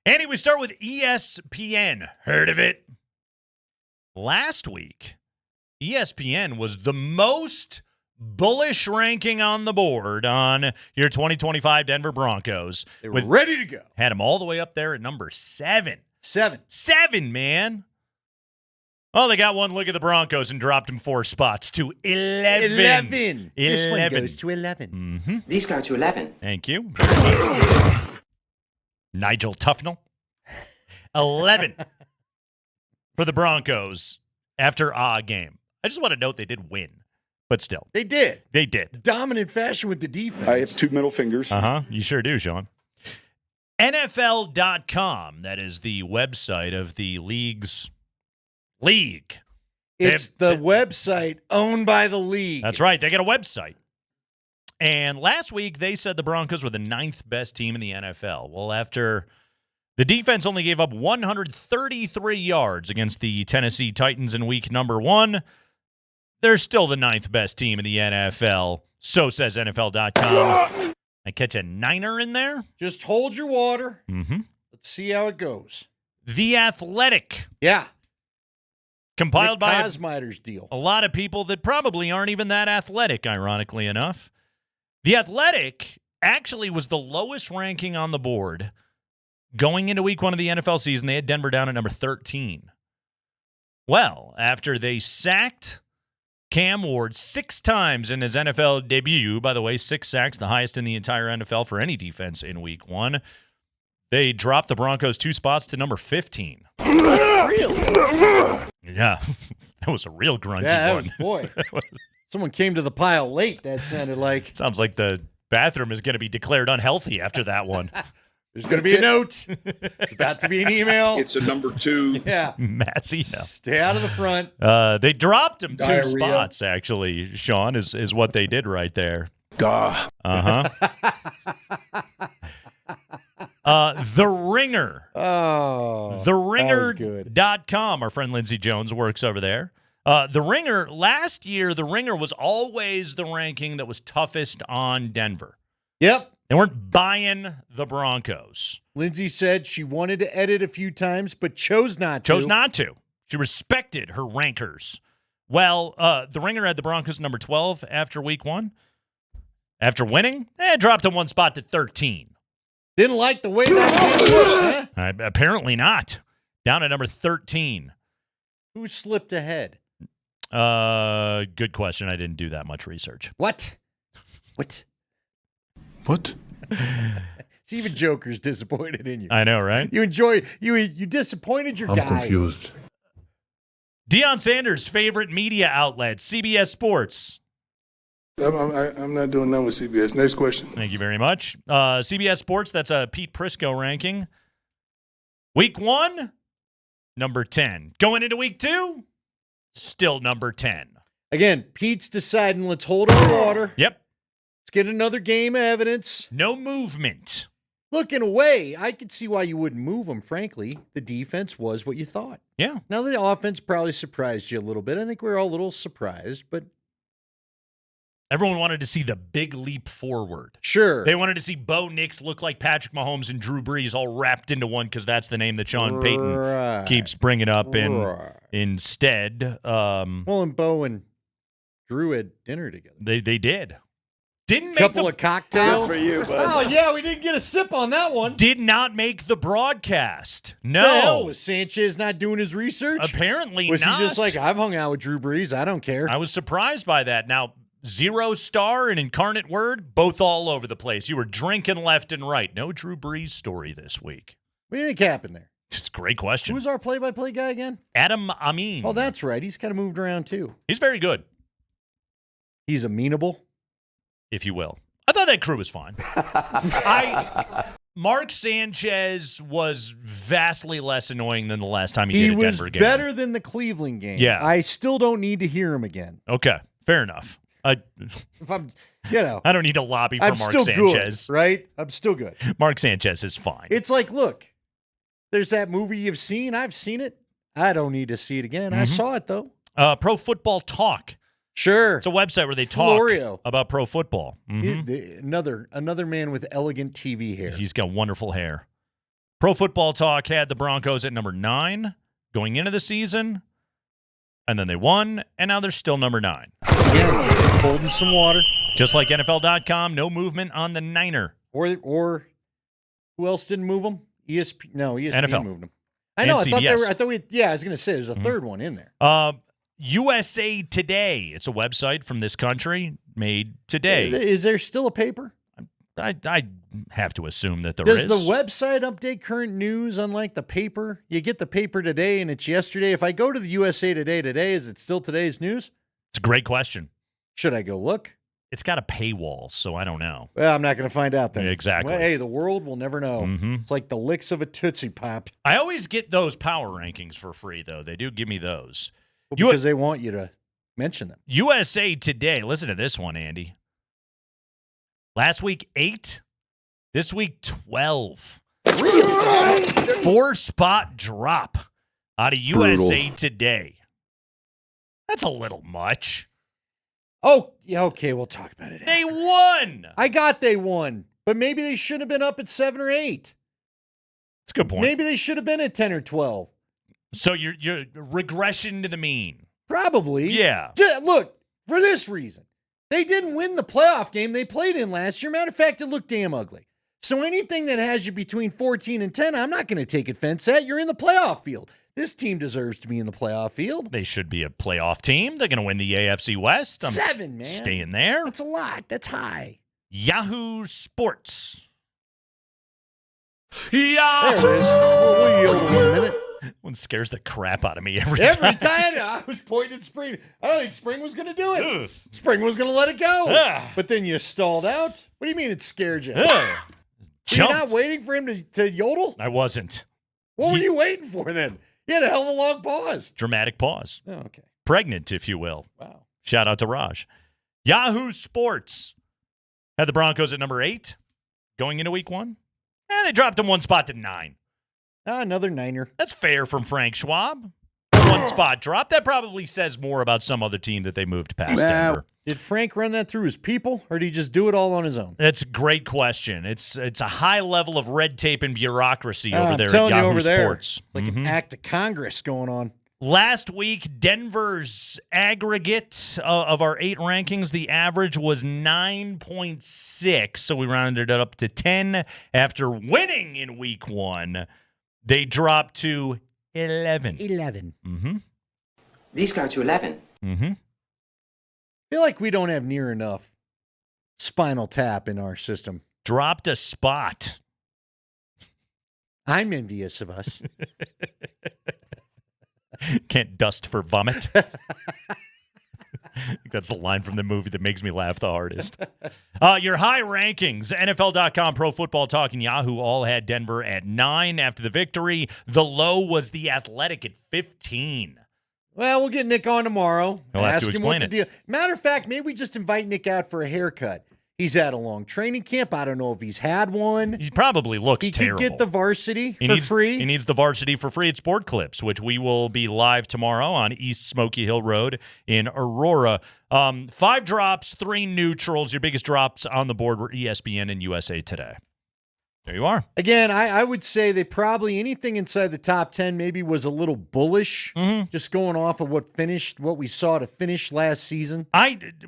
Andy, we start with ESPN. Heard of it? Last week, ESPN was the most bullish ranking on the board on your 2025 Denver Broncos. They were ready to go. Had them all the way up there at number 7. 7, man. Oh, they got one look at the Broncos and dropped them 4 spots to 11. This one goes to 11. Mm-hmm. These go to 11. Thank you. Nigel Tufnell. 11 for the Broncos after a game. I just want to note they did win, but still. They did. They did. Dominant fashion with the defense. I have 2 middle fingers. Uh-huh. You sure do, Sean. NFL.com. That is the website of the league's league. It's the website owned by the league. That's right. They got a website. And last week, they said the Broncos were the 9th best team in the NFL. Well, after the defense only gave up 133 yards against the Tennessee Titans in week number 1, they're still the 9th best team in the NFL. So says NFL.com. I catch a Niner in there? Just hold your water. Mm-hmm. Let's see how it goes. The Athletic. Yeah. Compiled Nick by Kosmider's deal. A lot of people that probably aren't even that athletic, ironically enough. The Athletic actually was the lowest ranking on the board going into week 1 of the NFL season. They had Denver down at number 13. Well, after they sacked Cam Ward 6 times in his NFL debut, by the way, 6 sacks, the highest in the entire NFL for any defense in week 1, they dropped the Broncos 2 spots to number 15. Really? Yeah, that was a real grungy one. Boy. Someone came to the pile late, that sounded like. Sounds like the bathroom is going to be declared unhealthy after that one. There's going to be a note. There's about to be an email. It's a number 2. Yeah. Mass email. Stay out of the front. They dropped him Diarrhea. 2 spots, actually, Sean, is what they did right there. Duh. Uh-huh. The Ringer. Oh. TheRinger.com. Our friend Lindsey Jones works over there. The Ringer, last year, The Ringer was always the ranking that was toughest on Denver. Yep. They weren't buying the Broncos. Lindsay said she wanted to edit a few times, but chose not to. Chose not to. She respected her rankers. Well, The Ringer had the Broncos number 12 after week 1. After winning, dropped them 1 spot to 13. Didn't like the way that game worked, huh? Apparently not. Down at number 13. Who slipped ahead? Good question. I didn't do that much research. What? See, even Joker's disappointed in you. I know, right? You disappointed your guy. I'm confused. Deion Sanders' favorite media outlet, CBS Sports. I'm not doing nothing with CBS. Next question. Thank you very much. CBS Sports, that's a Pete Prisco ranking. Week 1, number 10. Going into week 2, still number 10. Again, Pete's deciding, let's hold our water. Yep. Let's get another game of evidence. No movement. Look, in a way, I could see why you wouldn't move them, frankly. The defense was what you thought. Yeah. Now, the offense probably surprised you a little bit. I think we were all a little surprised, but everyone wanted to see the big leap forward. Sure. They wanted to see Bo Nix look like Patrick Mahomes and Drew Brees all wrapped into one because that's the name that Sean Payton keeps bringing up. And instead... well, and Bo and Drew had dinner together. They did. Didn't make couple of cocktails. Good for you, bud. Oh yeah, we didn't get a sip on that one. Did not make the broadcast. No. The hell, was Sanchez not doing his research? Apparently was not. he just like, I've hung out with Drew Brees, I don't care. I was surprised by that. Now, 0 Star and Incarnate Word, both all over the place. You were drinking left and right. No Drew Brees story this week. What do you think happened there? It's a great question. Who's our play-by-play guy again? Adam Amin. Oh, that's right. He's kind of moved around too. He's very good, He's amenable. if you will. I thought that crew was fine. Mark Sanchez was vastly less annoying than the last time he did a Denver game. He was better than the Cleveland game. Yeah. I still don't need to hear him again. Okay, fair enough. If I'm, I don't need to lobby for I'm Mark still Sanchez. good, right? I'm still good. Mark Sanchez is fine. It's like, look, there's that movie you've seen. I've seen it. I don't need to see it again. I saw it, though. Pro Football Talk. Sure. It's a website where they Florio. talk about pro football. Another man with elegant TV hair. He's got wonderful hair. Pro Football Talk had the Broncos at number 9 going into the season, and then they won, and now they're still number 9. Yeah, holding some water. Just like NFL.com, no movement on the Niner. Or who else didn't move them? ESPN NFL. moved them. I know. And I thought CBS. I was going to say there's a third one in there. USA Today. It's a website from this country made today. Is there still a paper? I have to assume that there is. Does the website update current news unlike the paper? You get the paper today and it's yesterday. If I go to the USA Today, is it still today's news? It's a great question. Should I go look? It's got a paywall, so I don't know. Well, I'm not going to find out then. Exactly. Well, hey, the world will never know. It's like the licks of a Tootsie Pop. I always get those power rankings for free, though. They do give me those. Well, because they want you to mention them. USA Today. Listen to this one, Andy. Last week, 8. This week, 12. 4-spot drop out of USA Today. That's a little much. Oh, yeah, okay, we'll talk about it. They won. I got they won, but maybe they should have been up at 7 or 8. That's a good point. Maybe they should have been at 10 or 12. So you're regression to the mean. Probably. Yeah. Look, for this reason. They didn't win the playoff game they played in last year. Matter of fact, it looked damn ugly. So anything that has you between 14 and 10, I'm not going to take offense at. You're in the playoff field. This team deserves to be in the playoff field. They should be a playoff team. They're going to win the AFC West. 7, man. Staying there. That's a lot. That's high. Yahoo Sports. There it is. We'll yield in a minute. One scares the crap out of me every time. I was pointing at spring. I don't think spring was going to do it. Ugh. Spring was going to let it go. Ugh. But then you stalled out. What do you mean it scared you? You're not waiting for him to yodel? I wasn't. What were you waiting for then? You had a hell of a long pause. Dramatic pause. Oh, okay. Pregnant, if you will. Wow. Shout out to Raj. Yahoo Sports had the Broncos at number 8 going into week 1. And they dropped them 1 spot to 9. Another Niner. That's fair from Frank Schwab. 1 spot drop. That probably says more about some other team that they moved past Denver. Did Frank run that through his people, or did he just do it all on his own? That's a great question. It's a high level of red tape and bureaucracy over there at telling you Yahoo over there, Sports. It's like an act of Congress going on. Last week, Denver's aggregate of our 8 rankings, the average was 9.6, so we rounded it up to 10. After winning in week 1, they dropped to 11. 11. Mm-hmm. These go to 11. Mm-hmm. I feel like we don't have near enough Spinal Tap in our system. Dropped a spot. I'm envious of us. Can't dust for vomit. I think that's the line from the movie that makes me laugh the hardest. Your high rankings, NFL.com, Pro Football Talk, and Yahoo all had Denver at 9 after the victory. The low was The Athletic at 15. Well, we'll get Nick on tomorrow. He'll have Ask to him what explain the deal. Matter of fact, maybe we just invite Nick out for a haircut. He's at a long training camp. I don't know if he's had one. He probably looks terrible. He could get the varsity free. He needs the varsity for free at Sport Clips, which we will be live tomorrow on East Smoky Hill Road in Aurora. 5 drops, 3 neutrals. Your biggest drops on the board were ESPN and USA Today. There you are. Again, I would say they probably anything inside the top 10 maybe was a little bullish, just going off of what we saw to finish last season.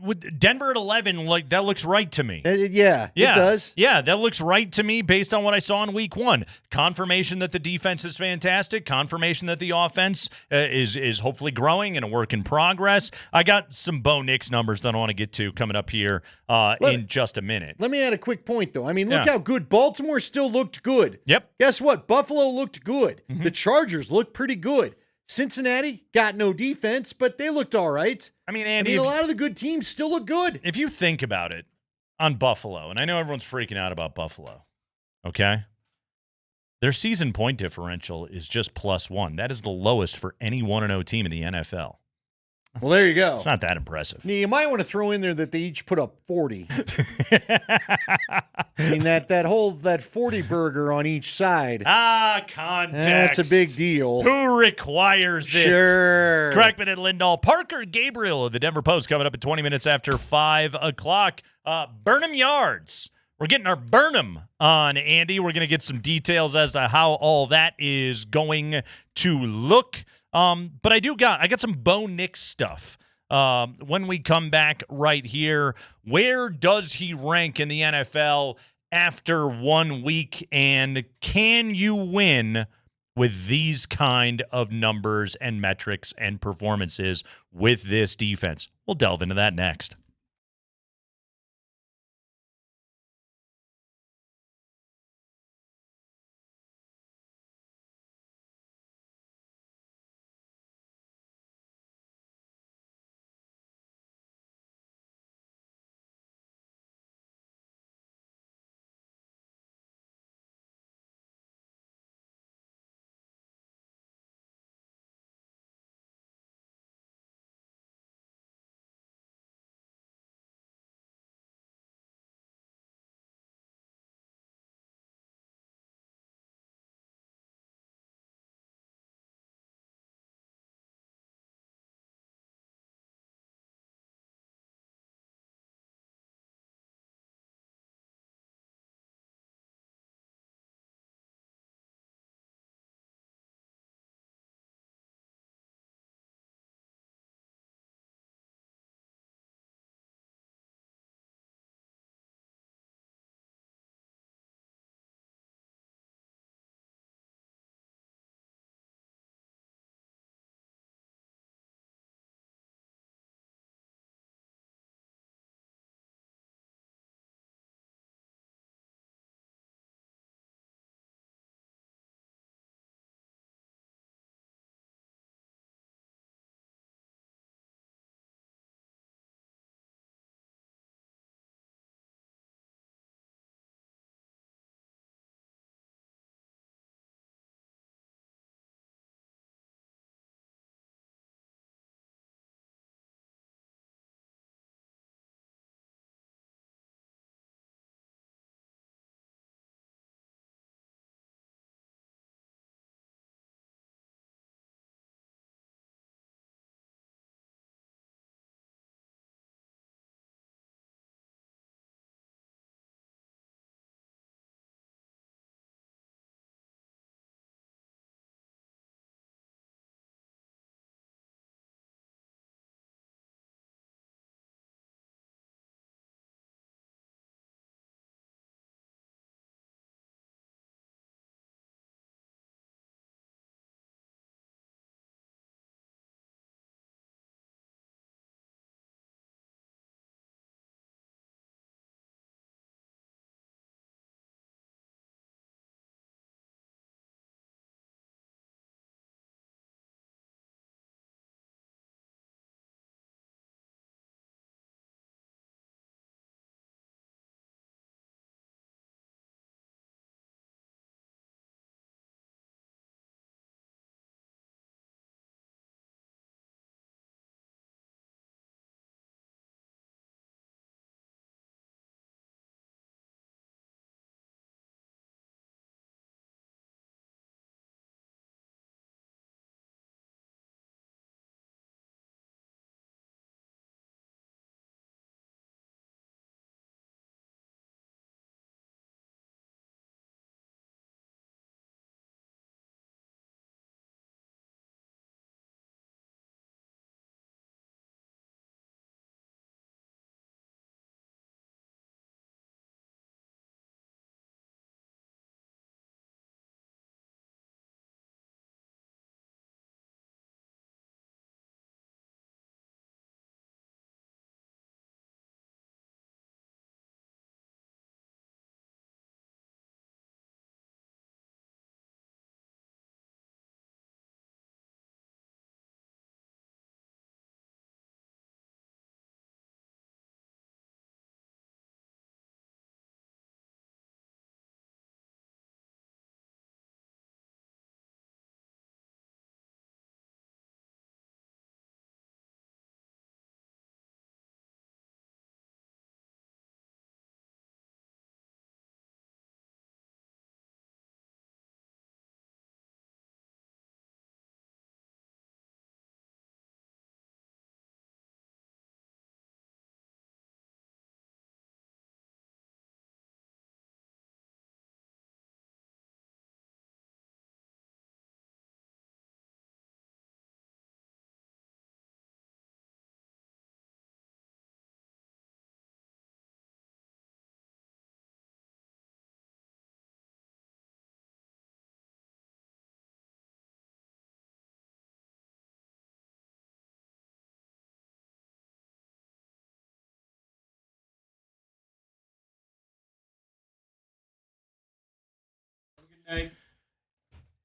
With Denver at 11, like that looks right to me. Yeah, it does. Yeah, that looks right to me based on what I saw in week 1. Confirmation that the defense is fantastic. Confirmation that the offense is hopefully growing and a work in progress. I got some Bo Nix numbers that I want to get to coming up here in just a minute. Let me add a quick point, though. I mean, look how good Baltimore still looked good. Yep. Guess what? Buffalo looked good. The Chargers looked pretty good. Cincinnati got no defense, but they looked all right. I mean, Andy, a lot of the good teams still look good. If you think about it on Buffalo, and I know everyone's freaking out about Buffalo, okay? Their season point differential is just +1. That is the lowest for any 1-0 team in the NFL. Well, there you go. It's not that impressive. You might want to throw in there that they each put up 40. I mean, that 40 burger on each side. Context. That's a big deal. Who requires it? Sure. Kreckman and Lindahl. Parker Gabriel of the Denver Post coming up at 20 minutes after 5 o'clock. Burnham Yards. We're getting our Burnham on, Andy. We're going to get some details as to how all that is going to look. But I got some Bo Nix stuff. When we come back right here, where does he rank in the NFL after 1 week? And can you win with these kind of numbers and metrics and performances with this defense? We'll delve into that next.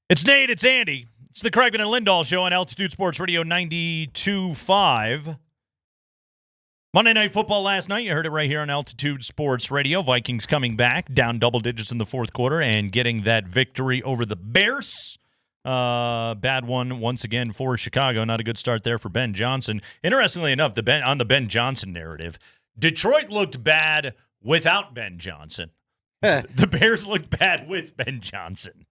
It's Nate. It's Andy. It's the Kreckman and Lindahl show on Altitude Sports Radio 92.5. Monday Night Football last night. You heard it right here on Altitude Sports Radio. Vikings coming back, down double digits in the fourth quarter and getting that victory over the Bears. Bad one once again for Chicago. Not a good start there for Ben Johnson. Interestingly enough, on the Ben Johnson narrative, Detroit looked bad without Ben Johnson. The Bears looked bad with Ben Johnson.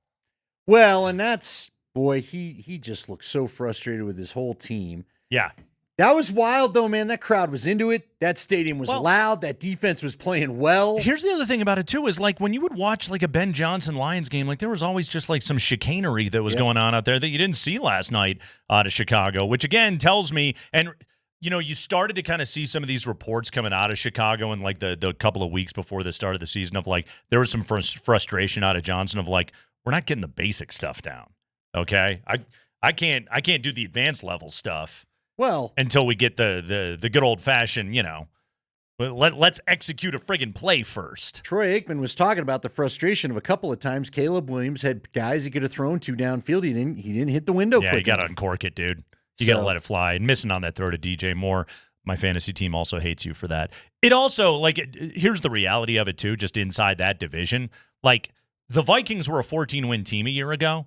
Well, and that's, boy, he just looked so frustrated with his whole team. Yeah. That was wild, though, man. That crowd was into it. That stadium was loud. That defense was playing well. Here's the other thing about it, too, is like when you would watch like a Ben Johnson Lions game, like there was always just like some chicanery that was going on out there that you didn't see last night out of Chicago, which again tells me, and you know, you started to kind of see some of these reports coming out of Chicago in like the couple of weeks before the start of the season of like there was some frustration out of Johnson of like, we're not getting the basic stuff down. Okay. I can't do the advanced level stuff. Well, until we get the good old fashioned, you know, let's execute a friggin' play first. Troy Aikman was talking about the frustration of a couple of times Caleb Williams had guys he could have thrown to downfield. He didn't hit the window. Yeah, you got to uncork it, dude. You got to let it fly. And missing on that throw to DJ Moore, my fantasy team also hates you for that. It also, like, here's the reality of it too. Just inside that division, like the Vikings were a 14-win team a year ago.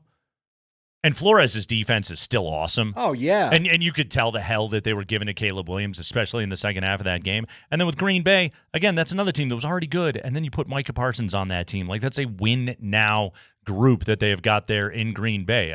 And Flores' defense is still awesome. Oh, yeah. And you could tell the hell that they were giving to Caleb Williams, especially in the second half of that game. And then with Green Bay, again, that's another team that was already good. And then you put Micah Parsons on that team. Like, that's a win-now group that they have got there in Green Bay.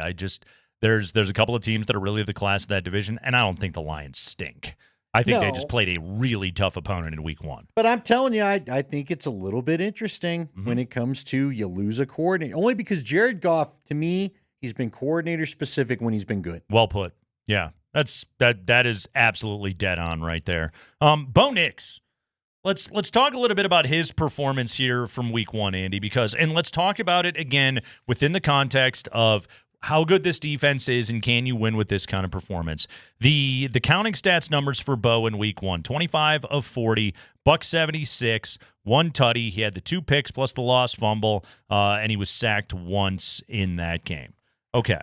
There's a couple of teams that are really the class of that division, and I don't think the Lions stink. I think they just played a really tough opponent in week one. But I'm telling you, I think it's a little bit interesting when it comes to you lose a coordinator. Only because Jared Goff, to me, he's been coordinator specific when he's been good. Well put. Yeah, that is absolutely dead on right there. Bo Nix, let's talk a little bit about his performance here from week one, Andy, and let's talk about it again within the context of how good this defense is and can you win with this kind of performance. The counting stats numbers for Bo in week one: 25 of 40, $176, one tutty. He had the 2 picks plus the lost fumble, and he was sacked once in that game. Okay.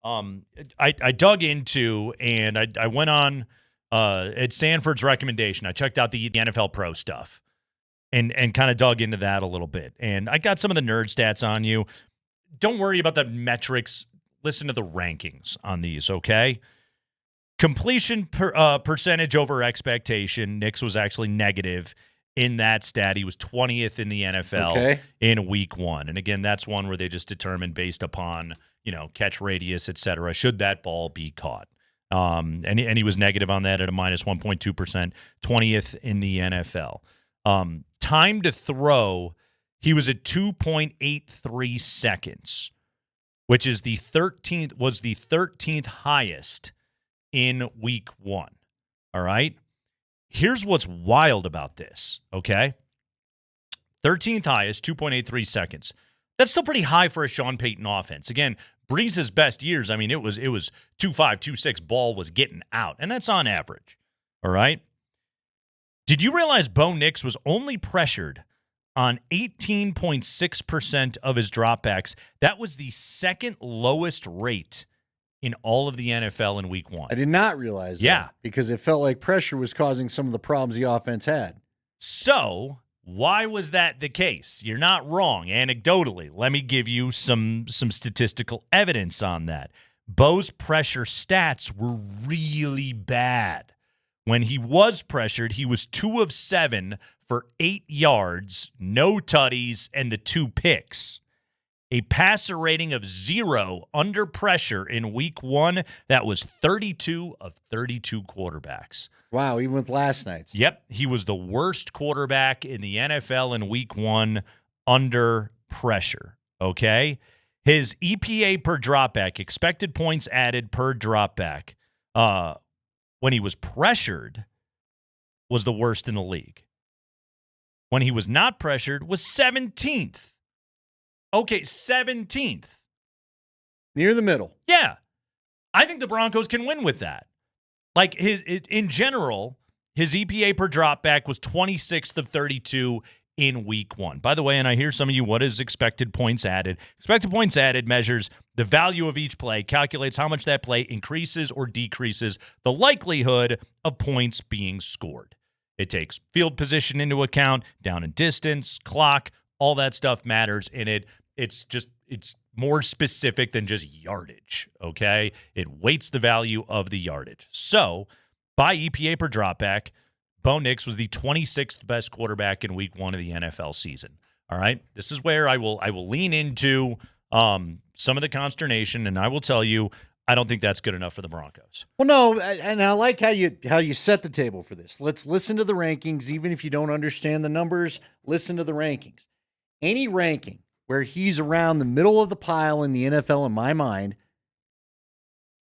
I dug into and I went on at Sanford's recommendation. I checked out the NFL Pro stuff and kind of dug into that a little bit. And I got some of the nerd stats on you. Don't worry about the metrics. Listen to the rankings on these, okay? Completion percentage over expectation. Nix was actually negative in that stat. He was 20th in the NFL in week one. And again, that's one where they just determined based upon, you know, catch radius, et cetera, should that ball be caught. And he was negative on that at a minus 1.2%, 20th in the NFL. Time to throw, he was at 2.83 seconds, which is the 13th highest in week one. All right? Here's what's wild about this, okay? 13th highest, 2.83 seconds. That's still pretty high for a Sean Payton offense. Again, Breeze's best years, I mean, it was 2.5, 2.6 ball was getting out, and that's on average. All right? Did you realize Bo Nix was only pressured on 18.6% of his dropbacks? That was the second lowest rate in all of the NFL in week one. I did not realize that because it felt like pressure was causing some of the problems the offense had. So why was that the case? You're not wrong. Anecdotally, let me give you some statistical evidence on that. Bo's pressure stats were really bad. When he was pressured, he was 2 of 7 for 8 yards, no tutties, and the 2 picks. A passer rating of 0 under pressure in week one. That was 32 of 32 quarterbacks. Wow, even with last night's. Yep, he was the worst quarterback in the NFL in week one under pressure, okay? His EPA per dropback, expected points added per dropback, when he was pressured, was the worst in the league. When he was not pressured, was 17th. Okay, 17th. Near the middle. Yeah. I think the Broncos can win with that. Like, in general, his EPA per dropback was 26th of 32 in week 1. By the way, and I hear some of you, what is expected points added? Expected points added measures the value of each play, calculates how much that play increases or decreases the likelihood of points being scored. It takes field position into account, down and distance, clock, all that stuff matters in it. It's more specific than just yardage, okay? It weights the value of the yardage. So, by EPA per dropback, Bo Nix was the 26th best quarterback in week 1 of the NFL season. All right? This is where I will lean into some of the consternation, and I will tell you, I don't think that's good enough for the Broncos. Well, no, and I like how you set the table for this. Let's listen to the rankings, even if you don't understand the numbers. Listen to the rankings. Any ranking where he's around the middle of the pile in the NFL, in my mind,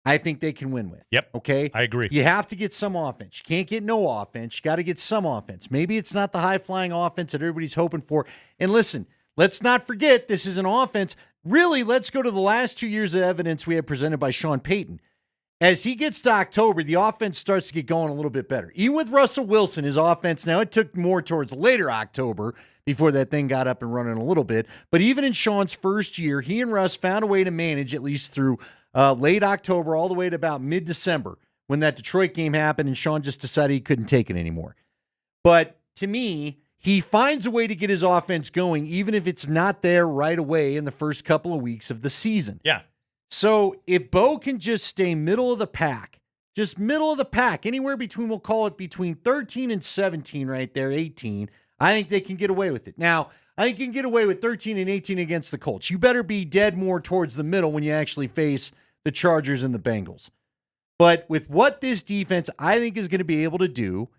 I think they can win with. Yep. Okay? I agree. You have to get some offense. You can't get no offense. You got to get some offense. Maybe it's not the high-flying offense that everybody's hoping for. And listen, let's not forget this is an offense. Really, let's go to the last 2 years of evidence we have presented by Sean Payton. As he gets to October, the offense starts to get going a little bit better. Even with Russell Wilson, his offense, now it took more towards later October before that thing got up and running a little bit. But even in Sean's first year, he and Russ found a way to manage at least through late October all the way to about mid-December when that Detroit game happened and Sean just decided he couldn't take it anymore. But to me, he finds a way to get his offense going even if it's not there right away in the first couple of weeks of the season. Yeah. So if Bo can just stay middle of the pack, just middle of the pack, anywhere between, we'll call it between 13 and 17 right there, 18, I think they can get away with it. Now, I think you can get away with 13 and 18 against the Colts. You better be dead more towards the middle when you actually face the Chargers and the Bengals. But with what this defense, I think, is going to be able to do,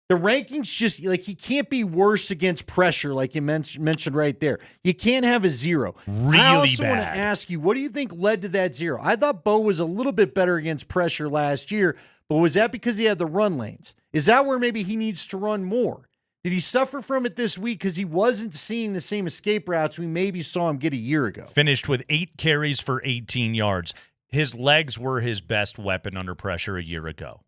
the rankings just, like, he can't be worse against pressure, like you mentioned right there. You can't have a 0. Really I also want to bad. ask you, what do you think led to that 0? I thought Bo was a little bit better against pressure last year, but was that because he had the run lanes? Is that where maybe he needs to run more? Did he suffer from it this week because he wasn't seeing the same escape routes we maybe saw him get a year ago? Finished with 8 carries for 18 yards. His legs were his best weapon under pressure a year ago.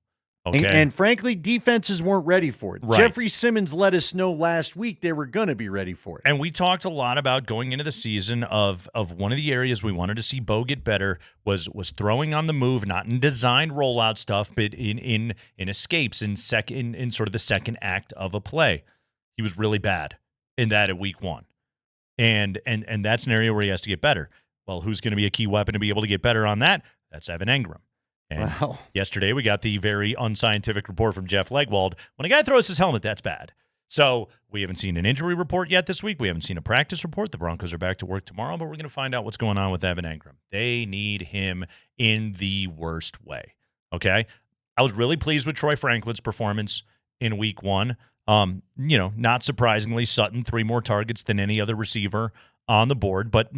Okay. And frankly, defenses weren't ready for it. Right. Jeffrey Simmons let us know last week they were going to be ready for it. And we talked a lot about going into the season of one of the areas we wanted to see Bo get better was throwing on the move, not in design rollout stuff, but in escapes, in sort of the second act of a play. He was really bad in that at week 1. And that's an area where he has to get better. Well, who's going to be a key weapon to be able to get better on that? That's Evan Engram. And yesterday we got the very unscientific report from Jeff Legwold. When a guy throws his helmet, that's bad. So we haven't seen an injury report yet this week. We haven't seen a practice report. The Broncos are back to work tomorrow, but we're going to find out what's going on with Evan Engram. They need him in the worst way. Okay? I was really pleased with Troy Franklin's performance in week 1. Not surprisingly, Sutton 3 more targets than any other receiver on the board, but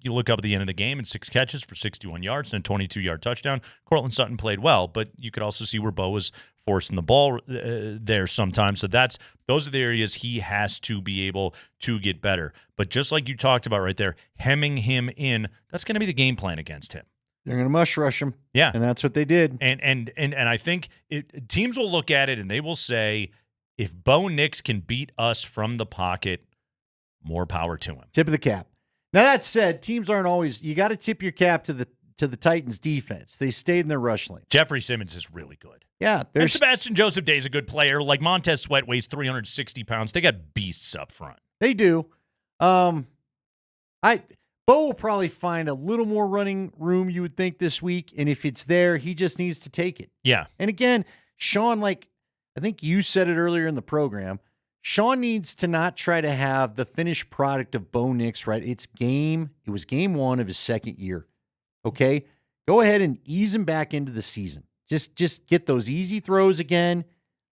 you look up at the end of the game and 6 catches for 61 yards and a 22-yard touchdown. Cortland Sutton played well, but you could also see where Bo was forcing the ball there sometimes. So those are the areas he has to be able to get better. But just like you talked about right there, hemming him in, that's going to be the game plan against him. They're going to mush rush him. Yeah. And that's what they did. And I think teams will look at it and they will say, if Bo Nix can beat us from the pocket, more power to him. Tip of the cap. Now, that said, teams aren't always, you got to tip your cap to the Titans defense. They stayed in their rush lane. Jeffrey Simmons is really good. Yeah. And Sebastian Joseph Day is a good player. Like Montez Sweat weighs 360 pounds. They got beasts up front. They do. Bo will probably find a little more running room, you would think, this week. And if it's there, he just needs to take it. Yeah. And again, Sean, like I think you said it earlier in the program, Sean needs to not try to have the finished product of Bo Nix, right? It was game 1 of his second year. Okay? Go ahead and ease him back into the season. Just get those easy throws again.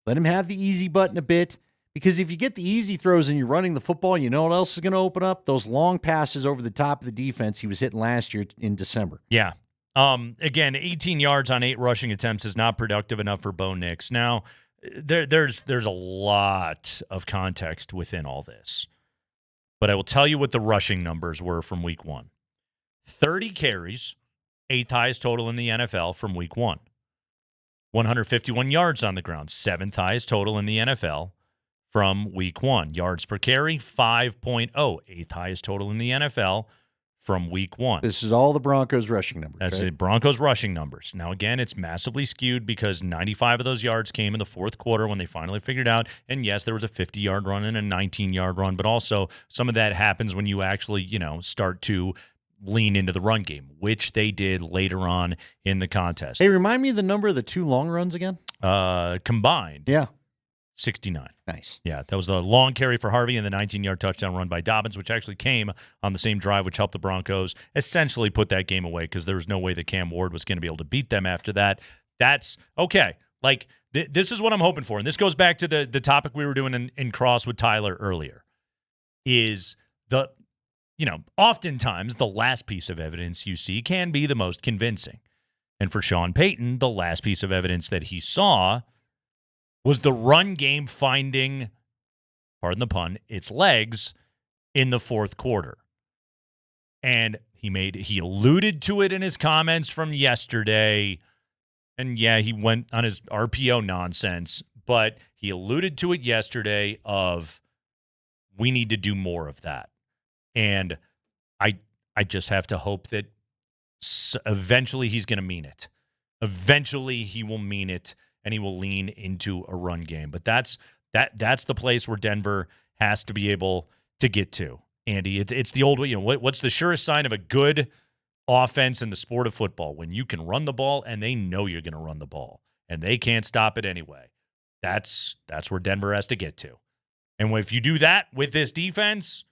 Let him have the easy button a bit. Because if you get the easy throws and you're running the football, you know what else is going to open up? Those long passes over the top of the defense he was hitting last year in December. Yeah. Again, 18 yards on 8 rushing attempts is not productive enough for Bo Nix. Now, there's a lot of context within all this. But I will tell you what the rushing numbers were from week 1. 30 carries, 8th highest total in the NFL from week 1. 151 yards on the ground, 7th highest total in the NFL from week 1. Yards per carry, 5.0, eighth highest total in the NFL from week 1. This is all the Broncos rushing numbers. That's right? the Broncos rushing numbers. Now, again, it's massively skewed because 95 of those yards came in the fourth quarter when they finally figured out. And yes, there was a 50-yard run and a 19-yard run, but also some of that happens when you actually, start to lean into the run game, which they did later on in the contest. Hey, remind me the number of the 2 long runs again? Combined. Yeah. 69. Nice. Yeah, that was the long carry for Harvey and the 19-yard touchdown run by Dobbins, which actually came on the same drive, which helped the Broncos essentially put that game away because there was no way that Cam Ward was going to be able to beat them after that. That's okay. Like, this is what I'm hoping for. And this goes back to the topic we were doing in Cross with Tyler earlier, is oftentimes the last piece of evidence you see can be the most convincing. And for Sean Payton, the last piece of evidence that he saw was the run game finding, pardon the pun, its legs in the fourth quarter. And he alluded to it in his comments from yesterday. And yeah, he went on his RPO nonsense, but he alluded to it yesterday of we need to do more of that. And I just have to hope that eventually he's going to mean it. Eventually he will mean it. And he will lean into a run game. But that's the place where Denver has to be able to get to, Andy. It's the old way. What's the surest sign of a good offense in the sport of football? When you can run the ball and they know you're going to run the ball and they can't stop it anyway. That's where Denver has to get to. And if you do that with this defense,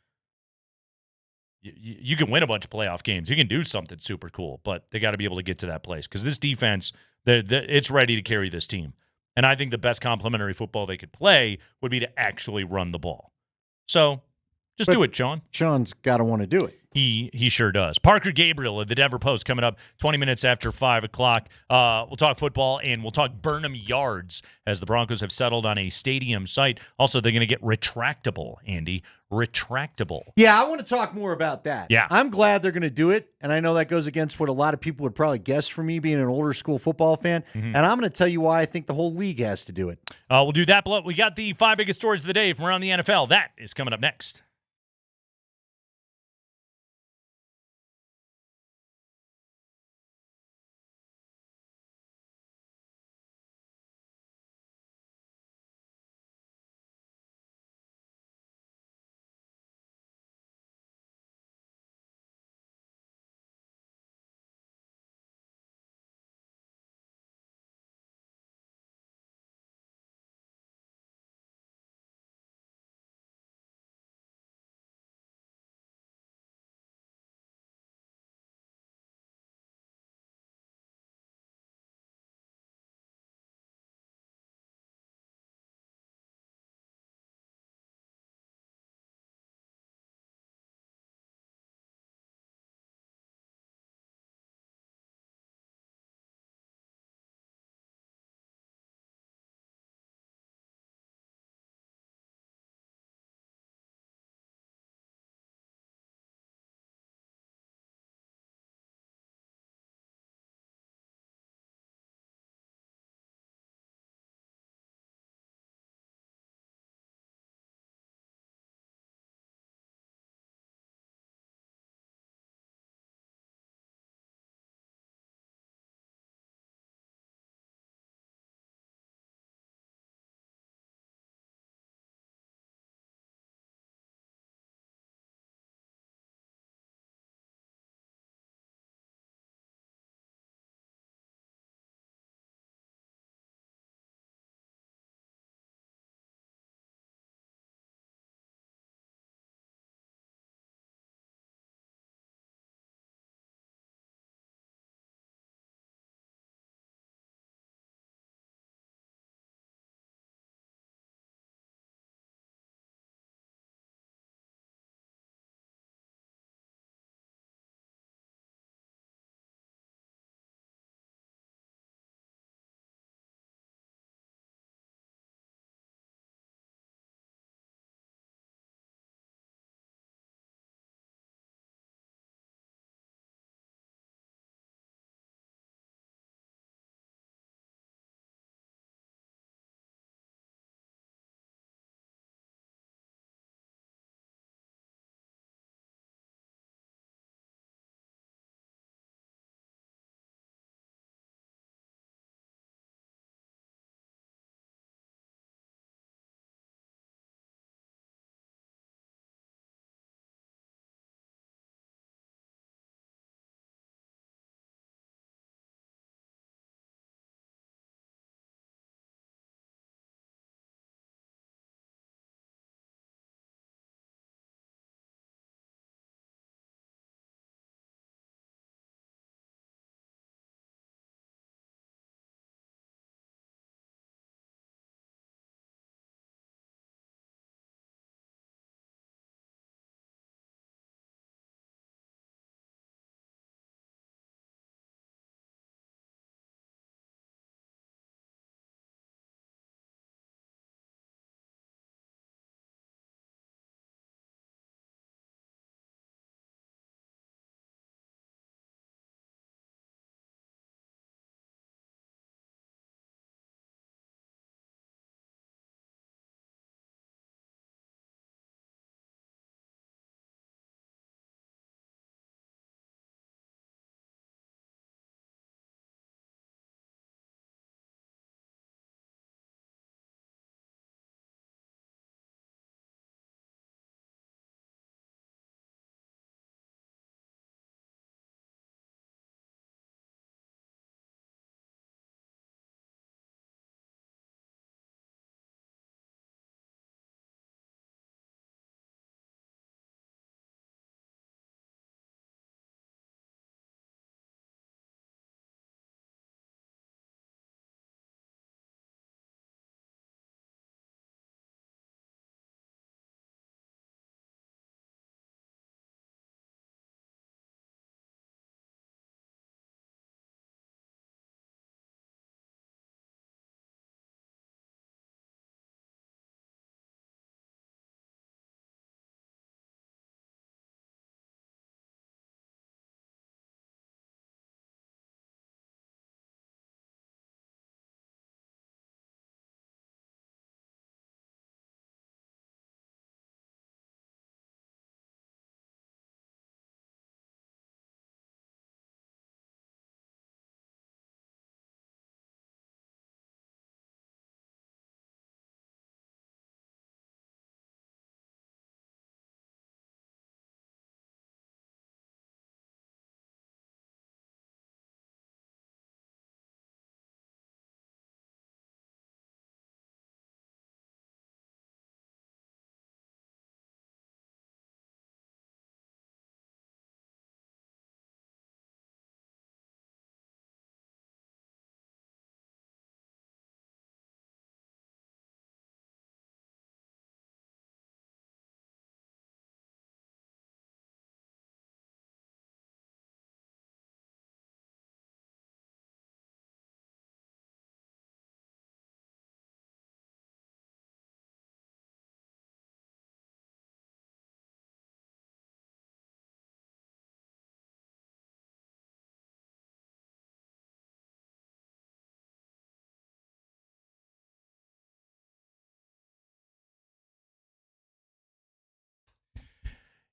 you can win a bunch of playoff games. You can do something super cool, but they got to be able to get to that place because this defense, it's ready to carry this team. And I think the best complementary football they could play would be to actually run the ball. So just do it, Sean. Sean's got to want to do it. He sure does. Parker Gabriel of the Denver Post coming up 20 minutes after 5 o'clock. We'll talk football, and we'll talk Burnham Yards as the Broncos have settled on a stadium site. Also, they're going to get retractable, Andy. Retractable. Yeah, I want to talk more about that. Yeah. I'm glad they're going to do it, and I know that goes against what a lot of people would probably guess for me being an older school football fan, and I'm going to tell you why I think the whole league has to do it. We'll do that. We got the 5 biggest stories of the day from around the NFL. That is coming up next.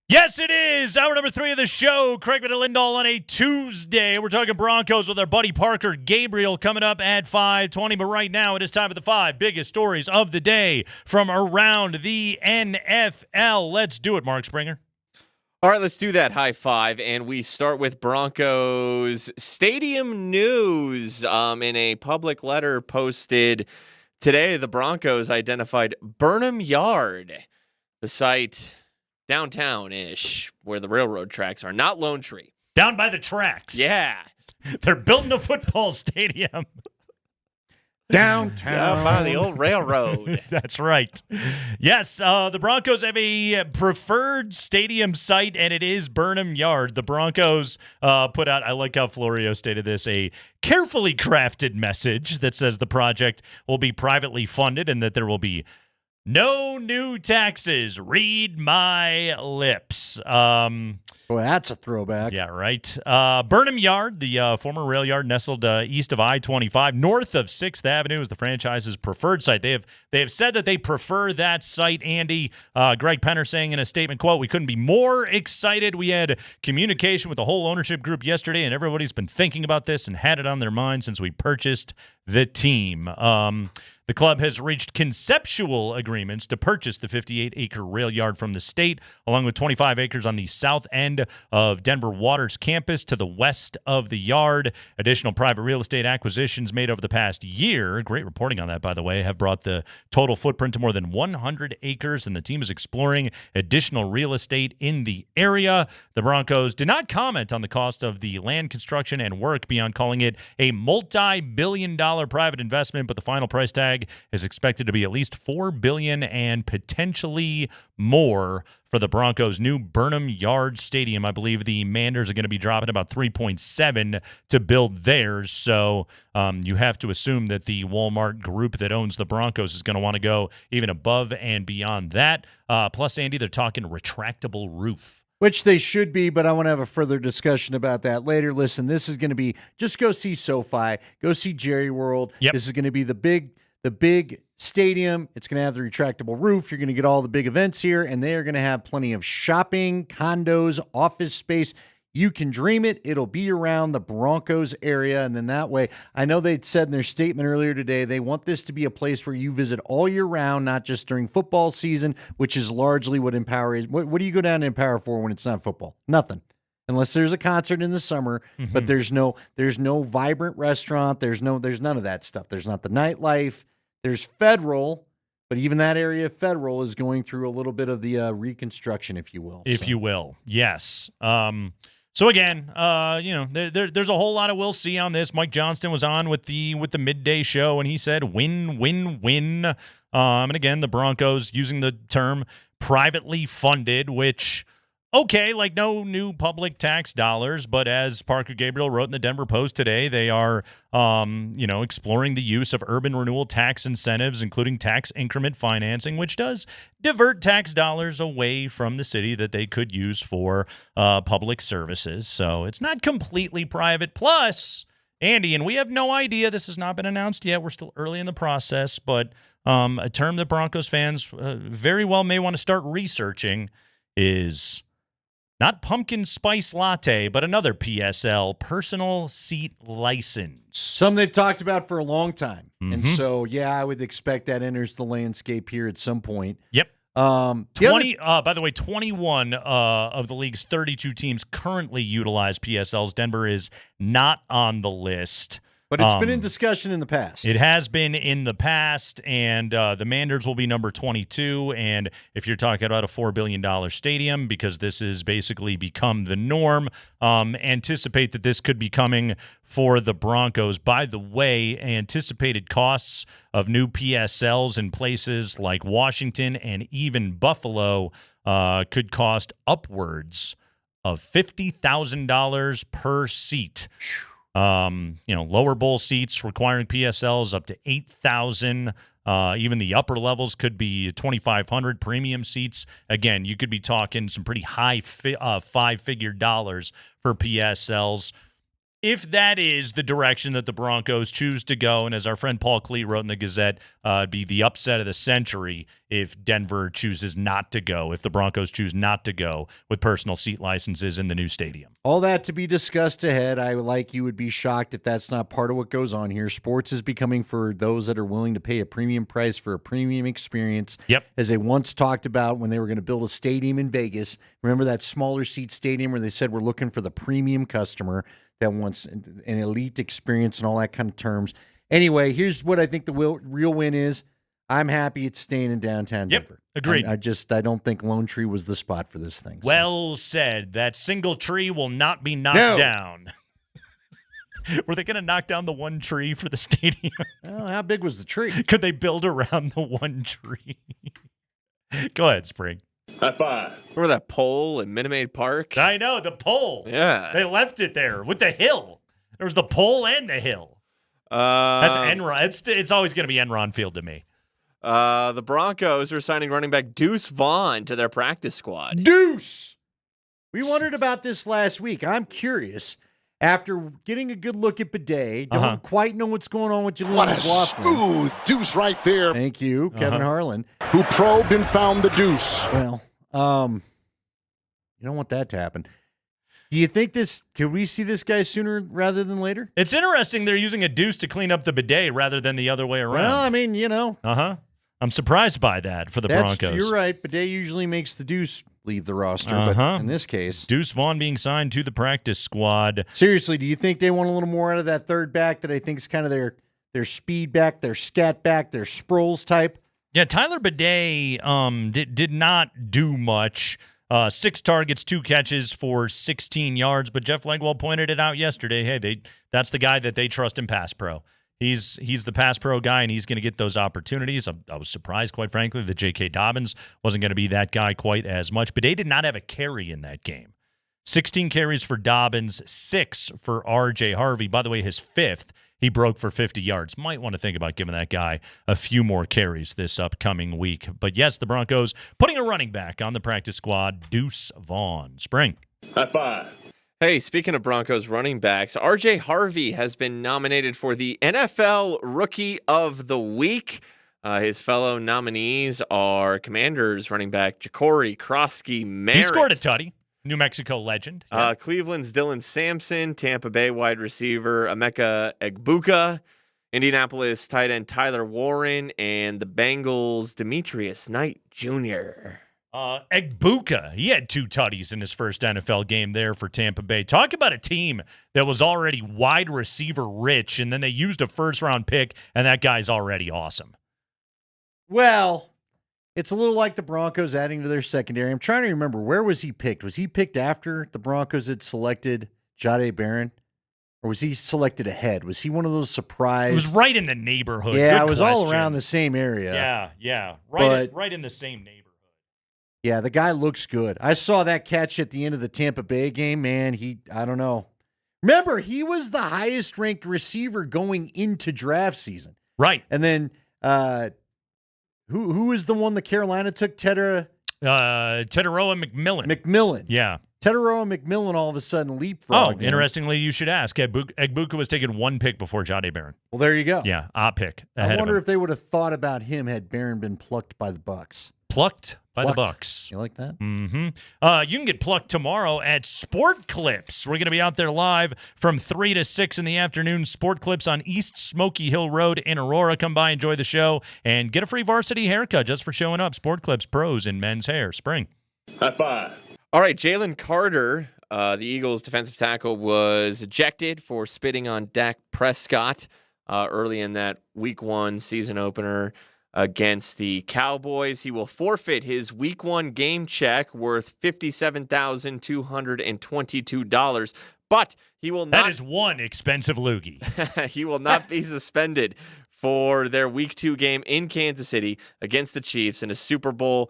Yes, it is. Hour number 3 of the show. Kreckman and Lindahl on a Tuesday. We're talking Broncos with our buddy Parker Gabriel coming up at 5:20. But right now, it is time for the 5 biggest stories of the day from around the NFL. Let's do it, Mark Springer. All right, let's do that high five. And we start with Broncos stadium news. In a public letter posted today, the Broncos identified Burnham Yard, the site downtown-ish, where the railroad tracks are, not Lone Tree. Down by the tracks. Yeah. They're building a football stadium. Downtown. Down by the old railroad. That's right. Yes, the Broncos have a preferred stadium site, and it is Burnham Yard. The Broncos put out, I like how Florio stated this, a carefully crafted message that says the project will be privately funded and that there will be no new taxes. Read my lips. Well, that's a throwback. Yeah, right. Burnham Yard, the former rail yard nestled east of I-25, north of 6th Avenue, is the franchise's preferred site. They have said that they prefer that site, Andy. Greg Penner saying in a statement, quote, "We couldn't be more excited. We had communication with the whole ownership group yesterday, and everybody's been thinking about this and had it on their mind since we purchased the team." The club has reached conceptual agreements to purchase the 58-acre rail yard from the state, along with 25 acres on the south end of Denver Water's campus to the west of the yard. Additional private real estate acquisitions made over the past year, great reporting on that, by the way, have brought the total footprint to more than 100 acres, and the team is exploring additional real estate in the area. The Broncos did not comment on the cost of the land construction and work beyond calling it a multi-billion-dollar private investment, but the final price tag is expected to be at least $4 billion and potentially more for the Broncos' new Burnham Yard Stadium. I believe the Manders are going to be dropping about $3.7 to build theirs. So you have to assume that the Walmart group that owns the Broncos is going to want to go even above and beyond that. Plus, Andy, they're talking retractable roof. Which they should be, but I want to have a further discussion about that later. Listen, this is going to be, just go see SoFi, go see Jerry World. Yep. This is going to be the big stadium. It's going to have the retractable roof. You're going to get all the big events here, and they are going to have plenty of shopping, condos, office space. You can dream it. It'll be around the Broncos area, and then that way, I know they said in their statement earlier today, they want this to be a place where you visit all year round, not just during football season, which is largely what Empower is. What do you go down to Empower for when it's not football? Nothing. Unless there's a concert in the summer, but there's no vibrant restaurant. There's none of that stuff. There's not the nightlife. There's Federal, but even that area of Federal is going through a little bit of the reconstruction, if you will. You will, yes. So again, there's a whole lot of we'll see on this. Mike Johnston was on with the midday show, and he said win, win, win. And again, the Broncos using the term privately funded, which, okay, like no new public tax dollars, but as Parker Gabriel wrote in the Denver Post today, they are, exploring the use of urban renewal tax incentives, including tax increment financing, which does divert tax dollars away from the city that they could use for public services. So it's not completely private. Plus, Andy, and we have no idea, this has not been announced yet, we're still early in the process, but a term that Broncos fans very well may want to start researching is not pumpkin spice latte, but another PSL, personal seat license. Something they've talked about for a long time. And so, yeah, I would expect that enters the landscape here at some point. Yep. By the way, 21 of the league's 32 teams currently utilize PSLs. Denver is not on the list. But it's been in discussion in the past. It has been in the past, and the Manders will be number 22. And if you're talking about a $4 billion stadium, because this has basically become the norm, anticipate that this could be coming for the Broncos. By the way, anticipated costs of new PSLs in places like Washington and even Buffalo could cost upwards of $50,000 per seat. Lower bowl seats requiring PSLs up to 8,000. Even the upper levels could be 2,500 premium seats. Again, you could be talking some pretty high five-figure dollars for PSLs. if that is the direction that the Broncos choose to go, and as our friend Paul Klee wrote in the Gazette, it'd be the upset of the century if Denver chooses not to go, if the Broncos choose not to go with personal seat licenses in the new stadium. All that to be discussed ahead. I, like you, would be shocked if that's not part of what goes on here. Sports is becoming for those that are willing to pay a premium price for a premium experience. Yep. As they once talked about when they were going to build a stadium in Vegas. Remember that smaller seat stadium where they said we're looking for the premium customer that wants an elite experience and all that kind of terms. Anyway, here's what I think the real win is. I'm happy it's staying in downtown Denver. Agreed. I don't think Lone Tree was the spot for this thing. So. Well said. That single tree will not be knocked down. Were they going to knock down the one tree for the stadium? Well, how big was the tree? Could they build around the one tree? Go ahead, Spring. High five. Remember that pole in Minute Maid Park? I know, the pole. Yeah. They left it there with the hill. There was the pole and the hill. That's Enron. It's always going to be Enron Field to me. The Broncos are signing running back Deuce Vaughn to their practice squad. Deuce! We wondered about this last week. I'm curious. After getting a good look at Bidet, don't quite know what's going on with Jaleel What a McLaughlin. smooth deuce right there. Thank you, Kevin Harlan. Who probed and found the deuce. Well, you don't want that to happen. Do you think could we see this guy sooner rather than later? It's interesting they're using a deuce to clean up the bidet rather than the other way around. Well, I mean, I'm surprised by that for the Broncos. You're right. Bidet usually makes the deuce leave the roster, but in this case, Deuce Vaughn being signed to the practice squad. Seriously, do you think they want a little more out of that third back that I think is kind of their speed back, their scat back, their Sproles type? Yeah, Tyler Bidet did not do much. 6 targets, 2 catches for 16 yards. But Jeff Legwell pointed it out yesterday. Hey, that's the guy that they trust in pass pro. He's the pass pro guy, and he's going to get those opportunities. I was surprised, quite frankly, that J.K. Dobbins wasn't going to be that guy quite as much. But they did not have a carry in that game. 16 carries for Dobbins, 6 for R.J. Harvey. By the way, his 5th, he broke for 50 yards. Might want to think about giving that guy a few more carries this upcoming week. But yes, the Broncos putting a running back on the practice squad, Deuce Vaughn. Spring. High five. Hey, speaking of Broncos running backs, R.J. Harvey has been nominated for the NFL Rookie of the Week. His fellow nominees are Commanders running back Ja'Cory Krosky-Merritt. He scored a tutty. New Mexico legend. Yeah. Cleveland's Dylan Sampson, Tampa Bay wide receiver Emeka Egbuka, Indianapolis tight end Tyler Warren, and the Bengals Demetrius Knight Jr. Egbuka, he had 2 tutties in his first NFL game there for Tampa Bay. Talk about a team that was already wide receiver rich, and then they used a first-round pick, and that guy's already awesome. Well, it's a little like the Broncos adding to their secondary. I'm trying to remember, where was he picked? Was he picked after the Broncos had selected Jahdae Barron? Or was he selected ahead? Was he one of those surprise? It was right in the neighborhood. Yeah, Good it was question. all around the same area. Yeah. Right in the same neighborhood. Yeah, the guy looks good. I saw that catch at the end of the Tampa Bay game, man. I don't know. Remember, he was the highest ranked receiver going into draft season. Right. And then who is the one that Carolina took? Teteroa McMillan. McMillan. Yeah. Teteroa McMillan all of a sudden leapfrogged. Oh, interestingly, you should ask. Egbuka was taken 1 pick before Jahdae Barron. Well, there you go. Yeah, pick. I wonder if they would have thought about him had Barron been plucked by the Bucs. Plucked by the Bucs. You like that? Mm-hmm. You can get plucked tomorrow at Sport Clips. We're going to be out there live from 3 to 6 in the afternoon. Sport Clips on East Smoky Hill Road in Aurora. Come by, enjoy the show, and get a free varsity haircut just for showing up. Sport Clips, pros in men's hair. Spring. High five. All right, Jalen Carter, the Eagles' defensive tackle, was ejected for spitting on Dak Prescott early in that Week 1 season opener against the Cowboys. He will forfeit his Week 1 game check worth $57,222, but he will not. That is one expensive loogie. He will not be suspended for their Week 2 game in Kansas City against the Chiefs in a Super Bowl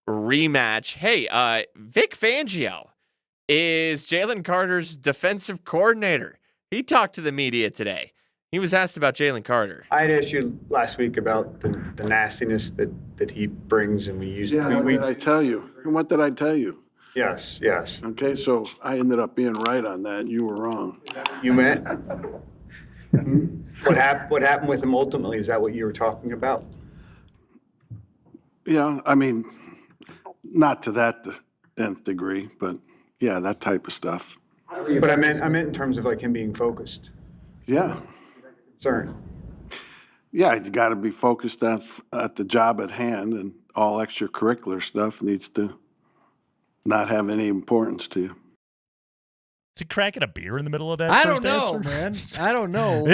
rematch. Hey, Vic Fangio is Jalen Carter's defensive coordinator. He talked to the media today. He was asked about Jalen Carter. I had asked you last week about the nastiness that he brings, and we use. Yeah, what did I tell you? What did I tell you? Yes, yes. Okay, so I ended up being right on that. You were wrong. You meant what happened with him ultimately? Is that what you were talking about? Yeah, I mean, not to that nth degree, but yeah, that type of stuff. But I meant in terms of like him being focused. Yeah. Sorry. Yeah, you got to be focused at the job at hand, and all extracurricular stuff needs to not have any importance to you. Is he cracking a beer in the middle of that? I first don't know, answer? man. I don't know.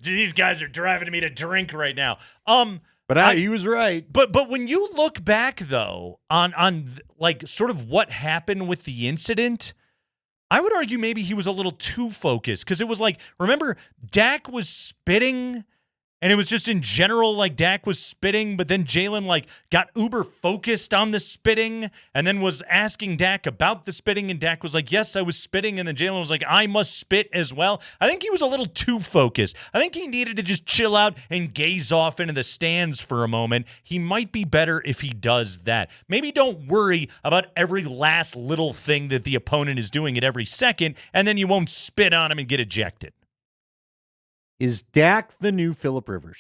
These guys are driving me to drink right now. But he was right. But when you look back though on like sort of what happened with the incident, I would argue maybe he was a little too focused because it was like, remember, Dak was spitting. And it was just in general, like Dak was spitting, but then Jalen like got uber focused on the spitting and then was asking Dak about the spitting. And Dak was like, yes, I was spitting. And then Jalen was like, I must spit as well. I think he was a little too focused. I think he needed to just chill out and gaze off into the stands for a moment. He might be better if he does that. Maybe don't worry about every last little thing that the opponent is doing at every second, and then you won't spit on him and get ejected. Is Dak the new Phillip Rivers?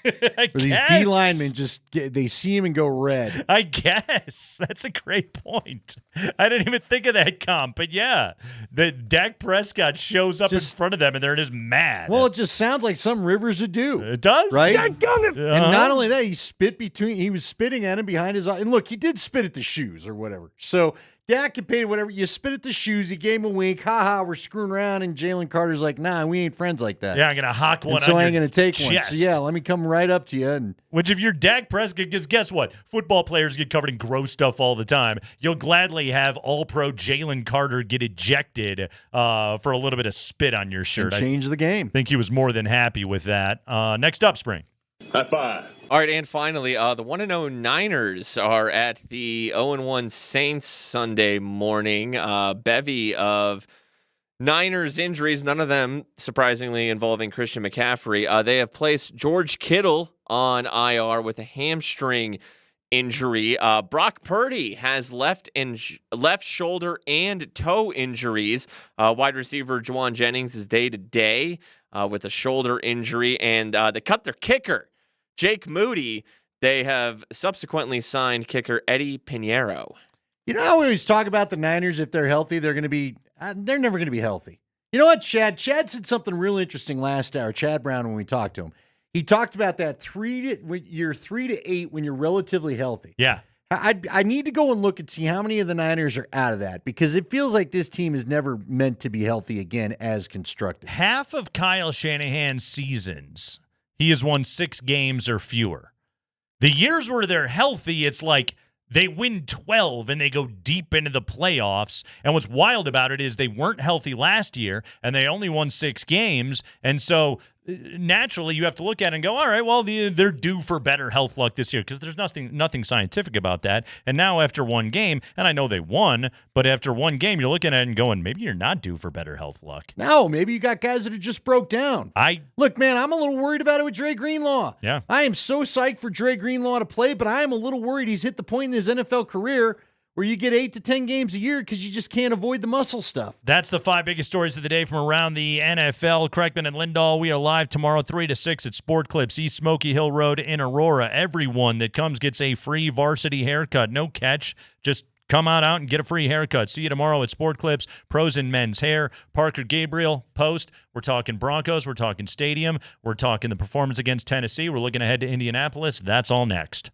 Where these D linemen they see him and go red. I guess. That's a great point. I didn't even think of that comp, but yeah. The Dak Prescott shows up in front of them and they're just mad. Well, it just sounds like some Rivers would do. It does. Right? Uh-huh. And not only that, he was spitting at him behind his eye. And look, he did spit at the shoes or whatever. So Dak can pay whatever. You spit at the shoes. He gave him a wink. Ha ha, we're screwing around. And Jalen Carter's like, nah, we ain't friends like that. Yeah, I'm going to hock one and so on I ain't your going to take one. chest. So yeah, let me come right up to you. And which if you're Dak Prescott, because guess what? Football players get covered in gross stuff all the time. You'll gladly have all-pro Jalen Carter get ejected for a little bit of spit on your shirt. And change the game. I think he was more than happy with that. Next up, Spring. High five. All right, and finally, the 1-0 Niners are at the 0-1 Saints Sunday morning. Bevy of Niners injuries, none of them, surprisingly, involving Christian McCaffrey. They have placed George Kittle on IR with a hamstring injury. Brock Purdy has left shoulder and toe injuries. Wide receiver Juwan Jennings is day-to-day with a shoulder injury. And they cut their kicker, Jake Moody. They have subsequently signed kicker Eddie Pinheiro. you know how we always talk about the Niners, if they're healthy, they're never going to be healthy. You know what, Chad? Chad said something really interesting last hour, Chad Brown, when we talked to him. He talked about that you're 3 to 8 when you're relatively healthy. Yeah. I need to go and look and see how many of the Niners are out of that, because it feels like this team is never meant to be healthy again as constructed. Half of Kyle Shanahan's seasons, he has won 6 games or fewer. The years where they're healthy, it's like they win 12 and they go deep into the playoffs. And what's wild about it is they weren't healthy last year and they only won 6 games. And so naturally you have to look at it and go, all right, well, they're due for better health luck this year, because there's nothing scientific about that. And now after one game, and I know they won, but after one game, you're looking at it and going, maybe you're not due for better health luck. No, maybe you got guys that have just broke down. Look, man, I'm a little worried about it with Dre Greenlaw. Yeah. I am so psyched for Dre Greenlaw to play, but I am a little worried he's hit the point in his NFL career where you get 8 to 10 games a year because you just can't avoid the muscle stuff. That's the 5 biggest stories of the day from around the NFL. Kreckman and Lindahl, we are live tomorrow 3 to 6 at Sport Clips, East Smoky Hill Road in Aurora. Everyone that comes gets a free varsity haircut. No catch, just come on out and get a free haircut. See you tomorrow at Sport Clips, Pros in Men's Hair. Parker Gabriel, Post. We're talking Broncos. We're talking Stadium. We're talking the performance against Tennessee. We're looking ahead to Indianapolis. That's all next.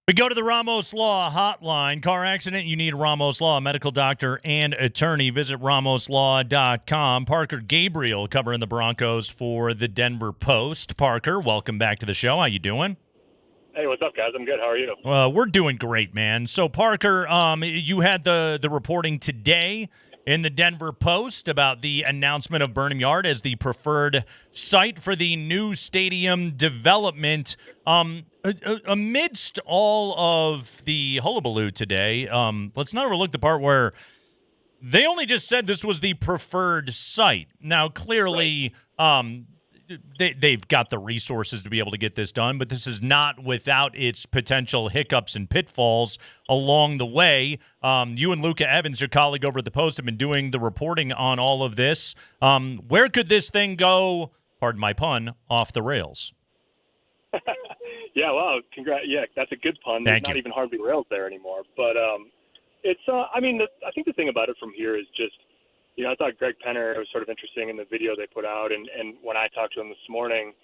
We go to the Ramos Law hotline. Car accident, you need Ramos Law, a medical doctor and attorney. Visit ramoslaw.com. Parker Gabriel covering the Broncos for the Denver Post. Parker, welcome back to the show. How you doing? Hey, what's up, guys? I'm good. How are you? We're doing great, man. So, Parker, you had the reporting today in the Denver Post about the announcement of Burnham Yard as the preferred site for the new stadium development. Amidst all of the hullabaloo today, let's not overlook the part where they only just said this was the preferred site. Now, clearly, they've got the resources to be able to get this done, but this is not without its potential hiccups and pitfalls along the way. You and Luca Evans, your colleague over at the Post, have been doing the reporting on all of this. Where could this thing go, pardon my pun, off the rails? Yeah, wow, congrats. Yeah, that's a good pun. There's not even hardly rails there anymore. But it's, I mean, I think the thing about it from here is just, you know, I thought Greg Penner was sort of interesting in the video they put out. And when I talked to him this morning,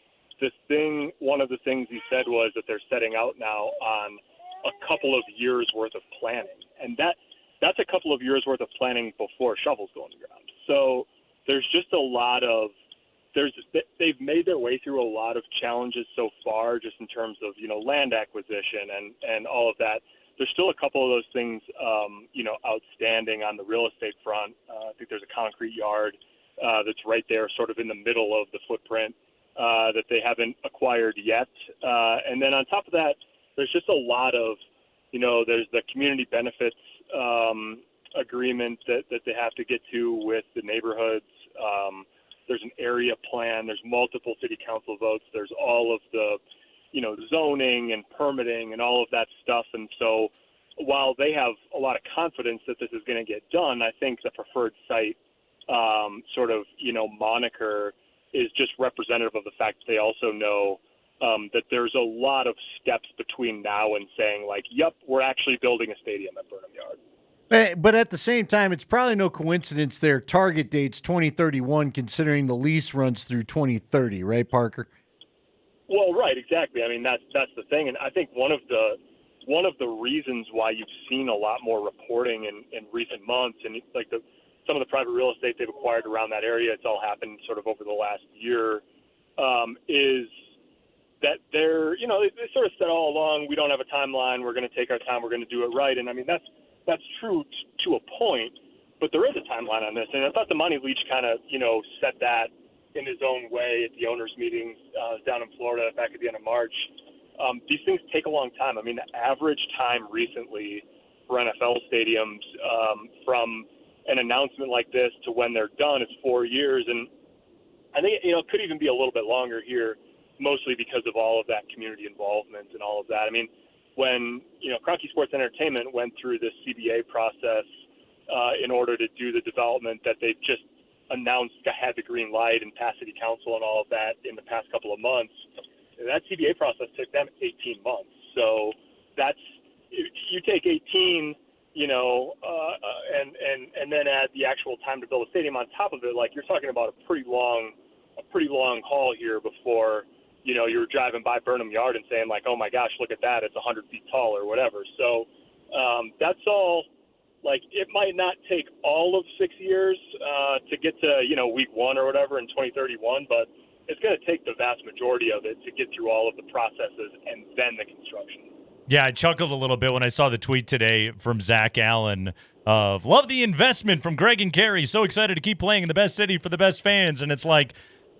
one of the things he said was that they're setting out now on a couple of years worth of planning. And that's a couple of years worth of planning before shovels go in the ground. So there's just a lot of, they've made their way through a lot of challenges so far, just in terms of, you know, land acquisition and all of that. There's still a couple of those things, you know, outstanding on the real estate front. I think there's a concrete yard that's right there, sort of in the middle of the footprint that they haven't acquired yet. And then on top of that, there's just a lot of, you know, there's the community benefits agreement that they have to get to with the neighborhoods. There's an area plan. There's multiple city council votes. There's all of the, you know, zoning and permitting and all of that stuff. And so while they have a lot of confidence that this is going to get done, I think the preferred site sort of, you know, moniker is just representative of the fact that they also know that there's a lot of steps between now and saying, like, yep, we're actually building a stadium at Burnham Yard. But at the same time, it's probably no coincidence their target date's 2031, considering the lease runs through 2030, right, Parker? Well, right, exactly. I mean, that's the thing, and I think one of the reasons why you've seen a lot more reporting in recent months, and like some of the private real estate they've acquired around that area, it's all happened sort of over the last year, is that they're, you know, they sort of said all along, we don't have a timeline, we're going to take our time, we're going to do it right, and I mean that's true to a point, but there is a timeline on this. And I thought the Monty Leach kind of, you know, said that in his own way at the owners' meetings down in Florida back at the end of March. These things take a long time. I mean, the average time recently for NFL stadiums from an announcement like this to when they're done is 4 years. And I think, you know, it could even be a little bit longer here, mostly because of all of that community involvement and all of that. I mean, when, you know, Kroenke Sports Entertainment went through this CBA process in order to do the development that they've just announced had the green light and passed city council and all of that in the past couple of months, that CBA process took them 18 months. So that's, you take 18, you know, and then add the actual time to build a stadium on top of it, like you're talking about a pretty long haul here before, you know, you're driving by Burnham Yard and saying, like, oh my gosh, look at that, it's 100 feet tall or whatever. So that's all, like, it might not take all of 6 years to get to, you know, week one or whatever in 2031, but it's going to take the vast majority of it to get through all of the processes and then the construction. Yeah, I chuckled a little bit when I saw the tweet today from Zach Allen of, love the investment from Greg and Carey, so excited to keep playing in the best city for the best fans. And it's like,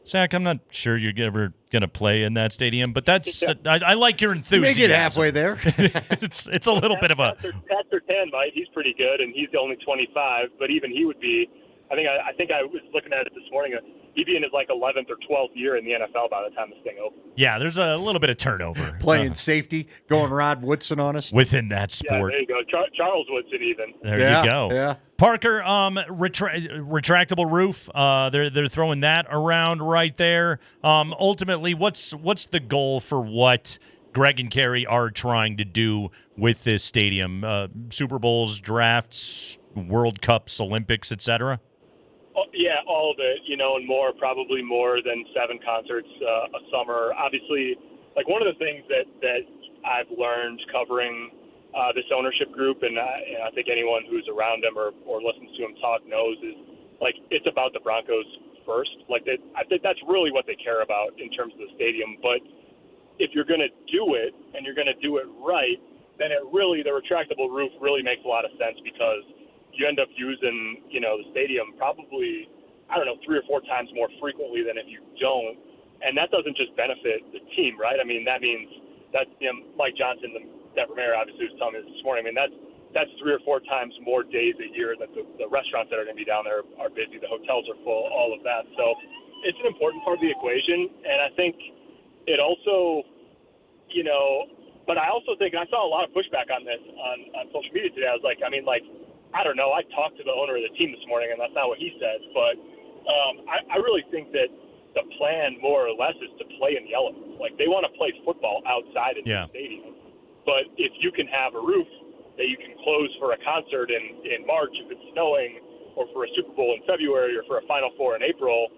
Zach, I'm not sure you're ever going to play in that stadium, but that's I like your enthusiasm. You may get halfway there. it's a little bit of a... Pastor Tan might. He's pretty good, and he's only 25, but even he would be, I think I was looking at it this morning, he'd be in his, like, 11th or 12th year in the NFL by the time this thing opens. Yeah, there's a little bit of turnover. Playing safety, going Rod Woodson on us. Within that sport. Yeah, there you go. Charles Woodson even. There you go. Yeah. Parker, retractable roof. They're throwing that around right there. Ultimately, what's the goal for what Greg and Carey are trying to do with this stadium? Super Bowls, drafts, World Cups, Olympics, etc. Yeah, all of it, you know, and more, probably more than 7 concerts a summer. Obviously, like, one of the things that I've learned covering this ownership group, and I think anyone who's around him or listens to him talk knows is like it's about the Broncos first. Like I think that's really what they care about in terms of the stadium. But if you're going to do it and you're going to do it right, then the retractable roof really makes a lot of sense because you end up using, the stadium probably, 3 or 4 times more frequently than if you don't. And that doesn't just benefit the team, right? I mean, that means that Mike Johnson, the Denver mayor, obviously was telling me this morning. I mean, that's 3 or 4 times more days a year that the restaurants that are going to be down there are busy. The hotels are full, all of that. So it's an important part of the equation. And I think it also, but I also think, and I saw a lot of pushback on this on social media today. I was like, I don't know. I talked to the owner of the team this morning, and that's not what he said. But I really think that the plan, more or less, is to play in the elements. Like, they want to play football outside in the stadium. But if you can have a roof that you can close for a concert in March if it's snowing, or for a Super Bowl in February, or for a Final Four in April,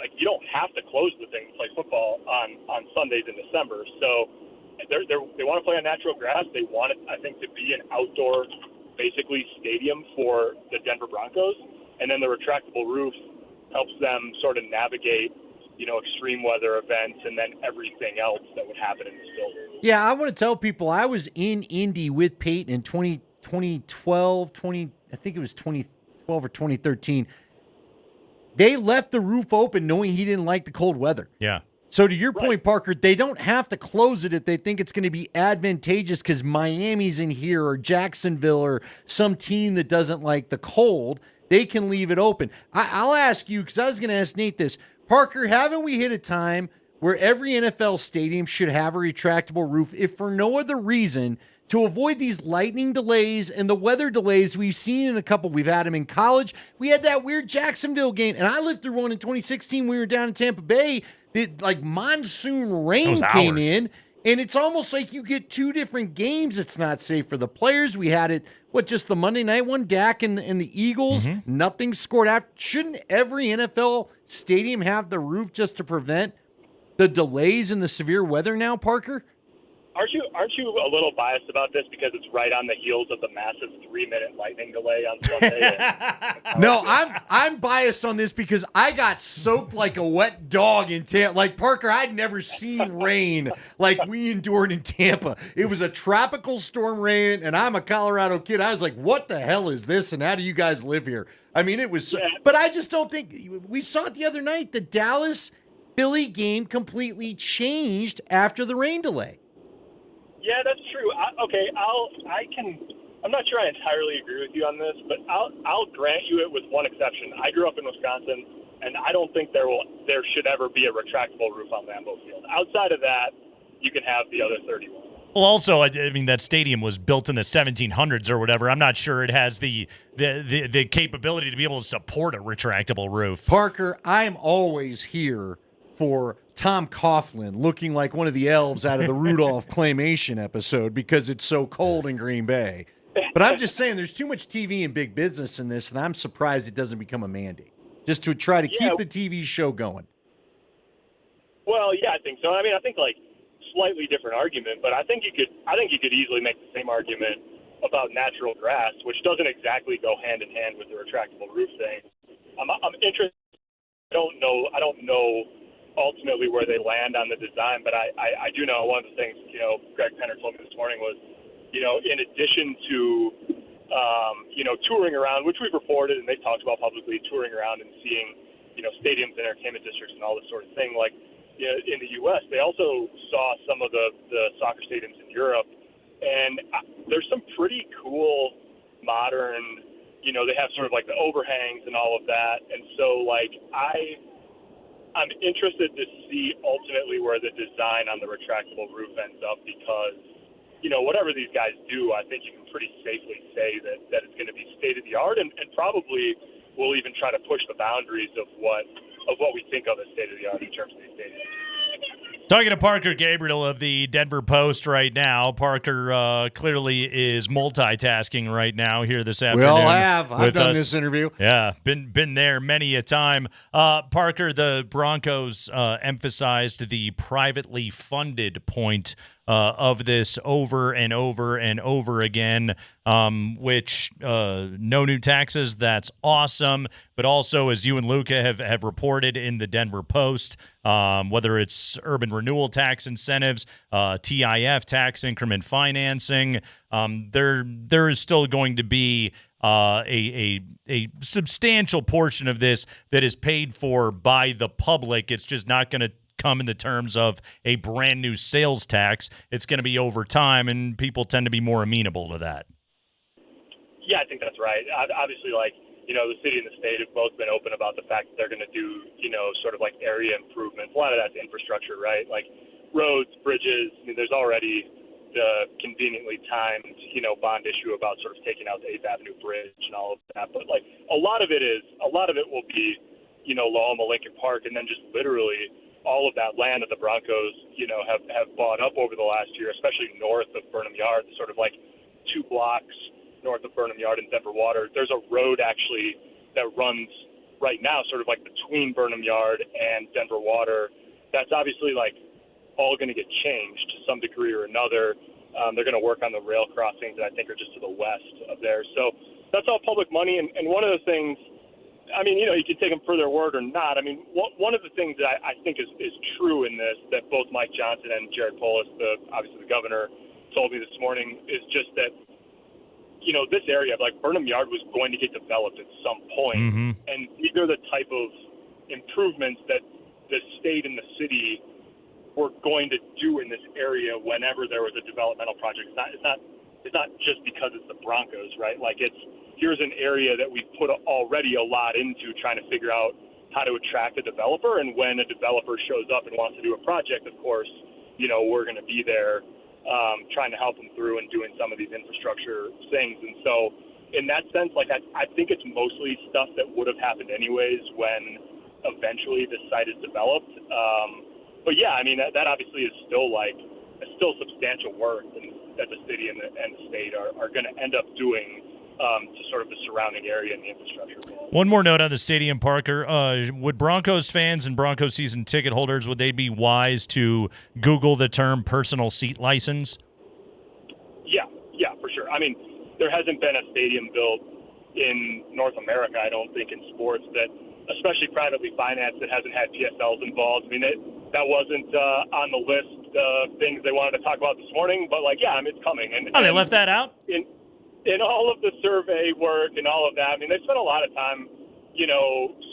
like, you don't have to close the thing to play football on Sundays in December. So they want to play on natural grass. They want it, I think, to be an outdoor, basically, stadium for the Denver Broncos. And then the retractable roof helps them sort of navigate, extreme weather events and then everything else that would happen in this building. Yeah, I want to tell people I was in Indy with Peyton in 2012, I think it was 2012 or 2013. They left the roof open knowing he didn't like the cold weather. Yeah. So to your point, Parker, they don't have to close it if they think it's going to be advantageous because Miami's in here or Jacksonville or some team that doesn't like the cold. They can leave it open. I'll ask you, because I was going to ask Nate this. Parker, haven't we hit a time where every NFL stadium should have a retractable roof, if for no other reason, to avoid these lightning delays and the weather delays we've seen in a couple? We've had them in college. We had that weird Jacksonville game, and I lived through one in 2016. We were down in Tampa Bay. Monsoon rain came in, and it's almost like you get 2 different games. It's not safe for the players. We had it, just the Monday night one, Dak and the Eagles, nothing scored after. Shouldn't every NFL stadium have the roof just to prevent the delays and the severe weather now, Parker? Aren't you a little biased about this because it's right on the heels of the massive 3-minute lightning delay on Sunday? No, I'm biased on this because I got soaked like a wet dog in Tampa. Like, Parker, I'd never seen rain like we endured in Tampa. It was a tropical storm rain, and I'm a Colorado kid. I was like, what the hell is this, and how do you guys live here? I mean, it was but I just don't think – we saw it the other night. The Dallas-Philly game completely changed after the rain delay. Yeah, that's true. I'm not sure I entirely agree with you on this, but I'll grant you it with one exception. I grew up in Wisconsin, and I don't think there should ever be a retractable roof on Lambeau Field. Outside of that, you can have the other 31. Well, also, I mean, that stadium was built in the 1700s or whatever. I'm not sure it has the capability to be able to support a retractable roof. Parker, I'm always here for Tom Coughlin looking like one of the elves out of the Rudolph claymation episode because it's so cold in Green Bay. But I'm just saying there's too much TV and big business in this, and I'm surprised it doesn't become a mandate just to try to keep the TV show going. Well, yeah, I think so. I mean, I think slightly different argument, but I think you could easily make the same argument about natural grass, which doesn't exactly go hand in hand with the retractable roof thing. I'm interested. I don't know ultimately where they land on the design, but I do know one of the things, Greg Penner told me this morning was, in addition to, touring around, which we've reported and they talked about publicly, touring around and seeing, stadiums and entertainment districts and all this sort of thing, in the U.S., they also saw some of the soccer stadiums in Europe, and there's some pretty cool modern, they have sort of the overhangs and all of that, and so, I'm interested to see ultimately where the design on the retractable roof ends up because, whatever these guys do, I think you can pretty safely say that it's going to be state-of-the-art and probably will even try to push the boundaries of what we think of as state-of-the-art in terms of these stadiums. Talking to Parker Gabriel of the Denver Post right now. Parker clearly is multitasking right now here this afternoon. We all have. I've done this interview. Yeah, been there many a time. Parker, the Broncos emphasized the privately funded point of this over and over and over again, which no new taxes, that's awesome. But also, as you and Luca have reported in the Denver Post, whether it's urban renewal tax incentives, TIF tax increment financing, there is still going to be a substantial portion of this that is paid for by the public. It's just not going to come in the terms of a brand new sales tax. It's going to be over time, and people tend to be more amenable to that. Yeah, I think that's right. Obviously, the city and the state have both been open about the fact that they're going to do, sort of like area improvements. A lot of that's infrastructure, right? Like roads, bridges. I mean, there's already the conveniently timed, bond issue about sort of taking out the 8th Avenue Bridge and all of that. But a lot of it will be, Loma, Lincoln Park, and then just literally all of that land that the Broncos, have bought up over the last year, especially north of Burnham Yard, sort of like 2 blocks north of Burnham Yard and Denver Water. There's a road actually that runs right now sort of like between Burnham Yard and Denver Water. That's obviously all going to get changed to some degree or another. They're going to work on the rail crossings that I think are just to the west of there. So that's all public money. And one of the things, I mean, you can take them for their word or not. I mean, one of the things that I think is true in this that both Mike Johnson and Jared Polis, obviously the governor, told me this morning is just that, this area, Burnham Yard was going to get developed at some point. Mm-hmm. And these are the type of improvements that the state and the city were going to do in this area whenever there was a developmental project. It's not just because it's the Broncos, right? Here's an area that we've put already a lot into trying to figure out how to attract a developer. And when a developer shows up and wants to do a project, of course, we're going to be there trying to help them through and doing some of these infrastructure things. And so in that sense, I think it's mostly stuff that would have happened anyways when eventually this site is developed. But yeah, I mean, that obviously is still substantial work that the city and the state are going to end up doing to sort of the surrounding area and the infrastructure. One more note on the stadium, Parker. Would Broncos fans and Broncos season ticket holders, would they be wise to Google the term personal seat license? Yeah, for sure. I mean, there hasn't been a stadium built in North America, I don't think, in sports that, especially privately financed, that hasn't had PSLs involved. I mean, that wasn't on the list of things they wanted to talk about this morning, but it's coming. And they left that out? In all of the survey work and all of that, I mean, they spent a lot of time,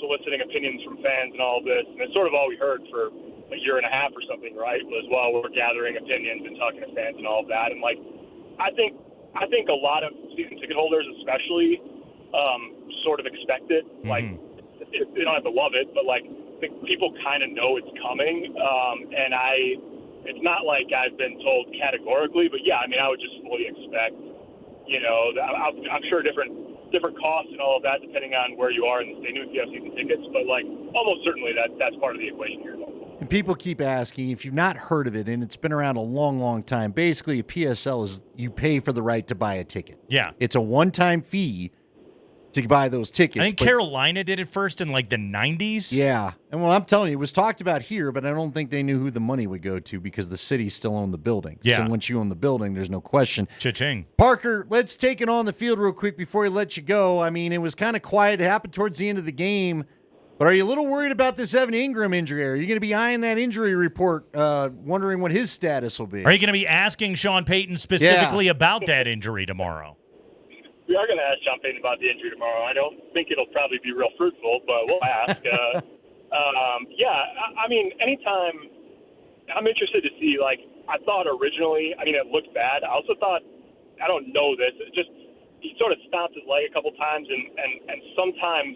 soliciting opinions from fans and all of this. And it's sort of all we heard for a year and a half or something, right, was while we're gathering opinions and talking to fans and all of that. And I think a lot of season ticket holders, especially, sort of expect it. They don't have to love it, but I think people kind of know it's coming. And it's not like I've been told categorically, but yeah, I mean, I would just fully expect. I'm sure different costs and all of that depending on where you are in the stadium if you have season tickets, but almost certainly that's part of the equation here. And people keep asking if you've not heard of it, and it's been around a long, long time. Basically, a PSL is you pay for the right to buy a ticket. Yeah, it's a one-time fee to buy those tickets. I think Carolina did it first in the 90s. Yeah. And I'm telling you, it was talked about here, but I don't think they knew who the money would go to because the city still owned the building. Yeah. So once you own the building, there's no question. Cha-ching. Parker, let's take it on the field real quick before we let you go. I mean, it was kind of quiet. It happened towards the end of the game. But are you a little worried about this Evan Ingram injury? Are you going to be eyeing that injury report, wondering what his status will be? Are you going to be asking Sean Payton specifically about that injury tomorrow? We are going to ask Sean Payton about the injury tomorrow. I don't think it'll probably be real fruitful, but we'll ask. I mean, anytime I'm interested to see, I thought originally, I mean, it looked bad. I also thought, I don't know this, he sort of stomped his leg a couple times, and sometimes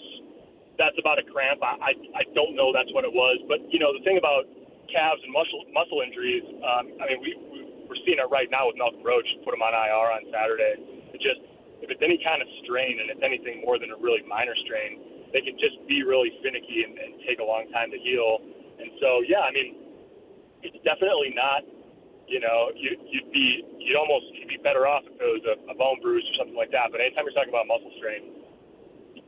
that's about a cramp. I don't know that's what it was. But, the thing about calves and muscle injuries, I mean, we're seeing it right now with Malcolm Roach, put him on IR on Saturday. If it's any kind of strain and it's anything more than a really minor strain, they can just be really finicky and take a long time to heal. And so, yeah, I mean, it's definitely not, you'd be better off if it was a bone bruise or something like that. But anytime you're talking about muscle strain,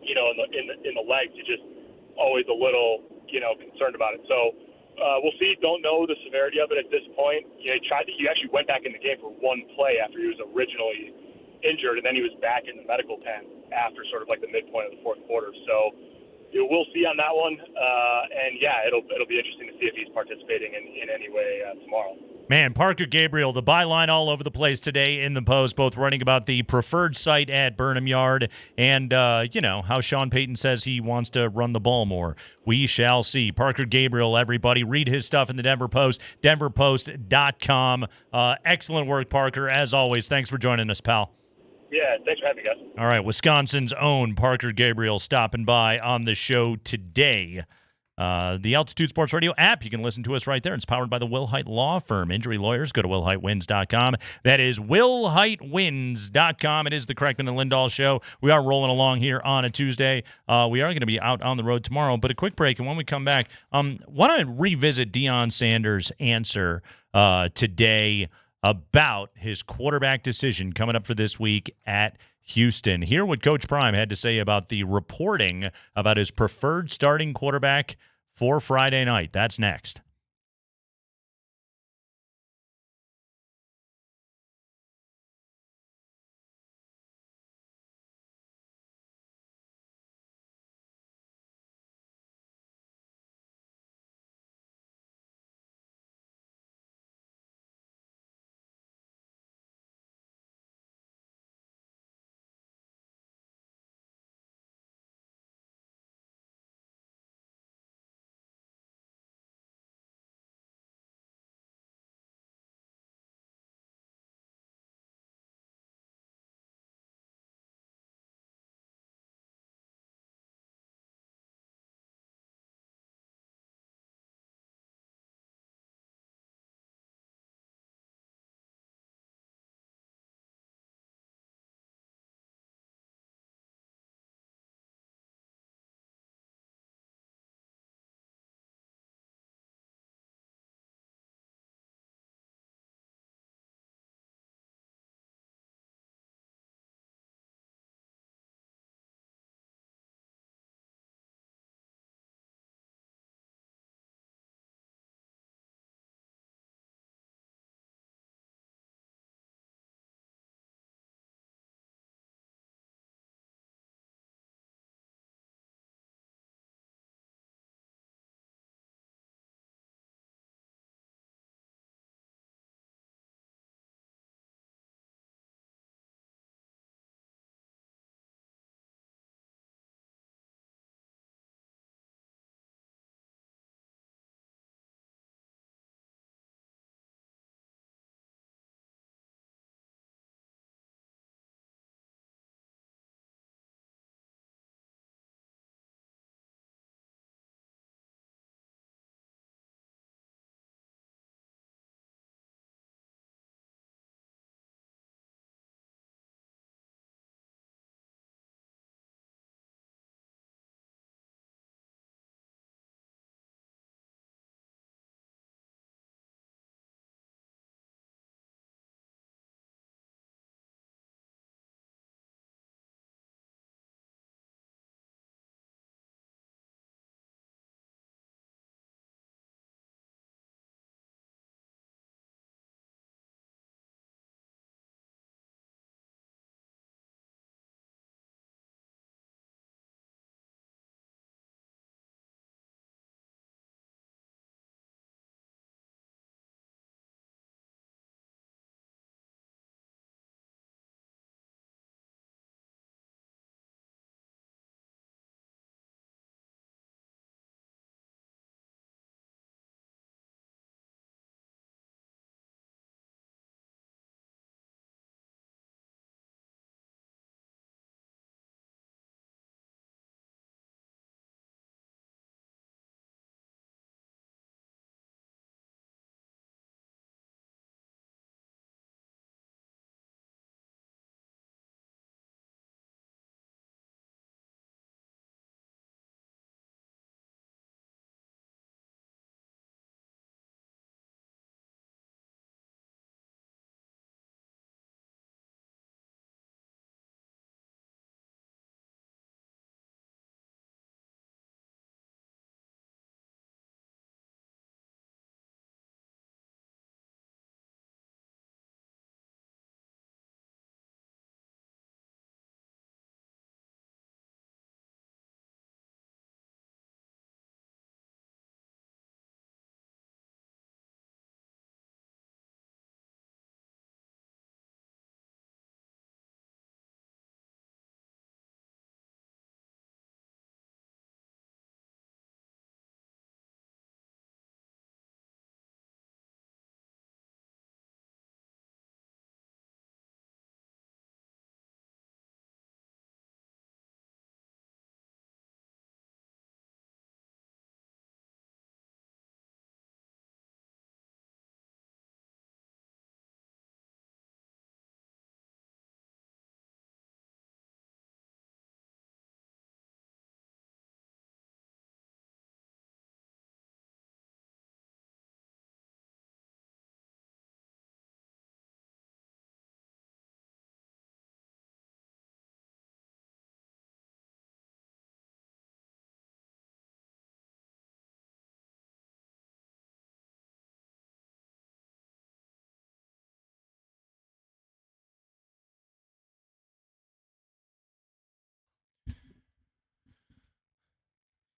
in the legs, you're just always a little, concerned about it. So, We'll see. Don't know the severity of it at this point. He actually went back in the game for one play after he was originally injured, and then he was back in the medical pen after sort of like the midpoint of the fourth quarter. So we'll see on that one. And yeah, it'll be interesting to see if he's participating in any way tomorrow. Man, Parker Gabriel, the byline all over the place today in the Post, both writing about the preferred site at Burnham Yard and, how Sean Payton says he wants to run the ball more. We shall see. Parker Gabriel, everybody. Read his stuff in the Denver Post, denverpost.com. Excellent work, Parker. As always, thanks for joining us, pal. Yeah, thanks for having me, guys. All right, Wisconsin's own Parker Gabriel stopping by on the show today. The Altitude Sports Radio app, you can listen to us right there. It's powered by the Wilhite Law Firm. Injury lawyers, go to willhitewins.com. That is willhitewins.com. It is the Kreckman and Lindahl show. We are rolling along here on a Tuesday. We are going to be out on the road tomorrow, but a quick break, and when we come back, want to revisit Deion Sanders' answer today about his quarterback decision coming up for this week at Houston. Hear what Coach Prime had to say about the reporting about his preferred starting quarterback for Friday night. That's next.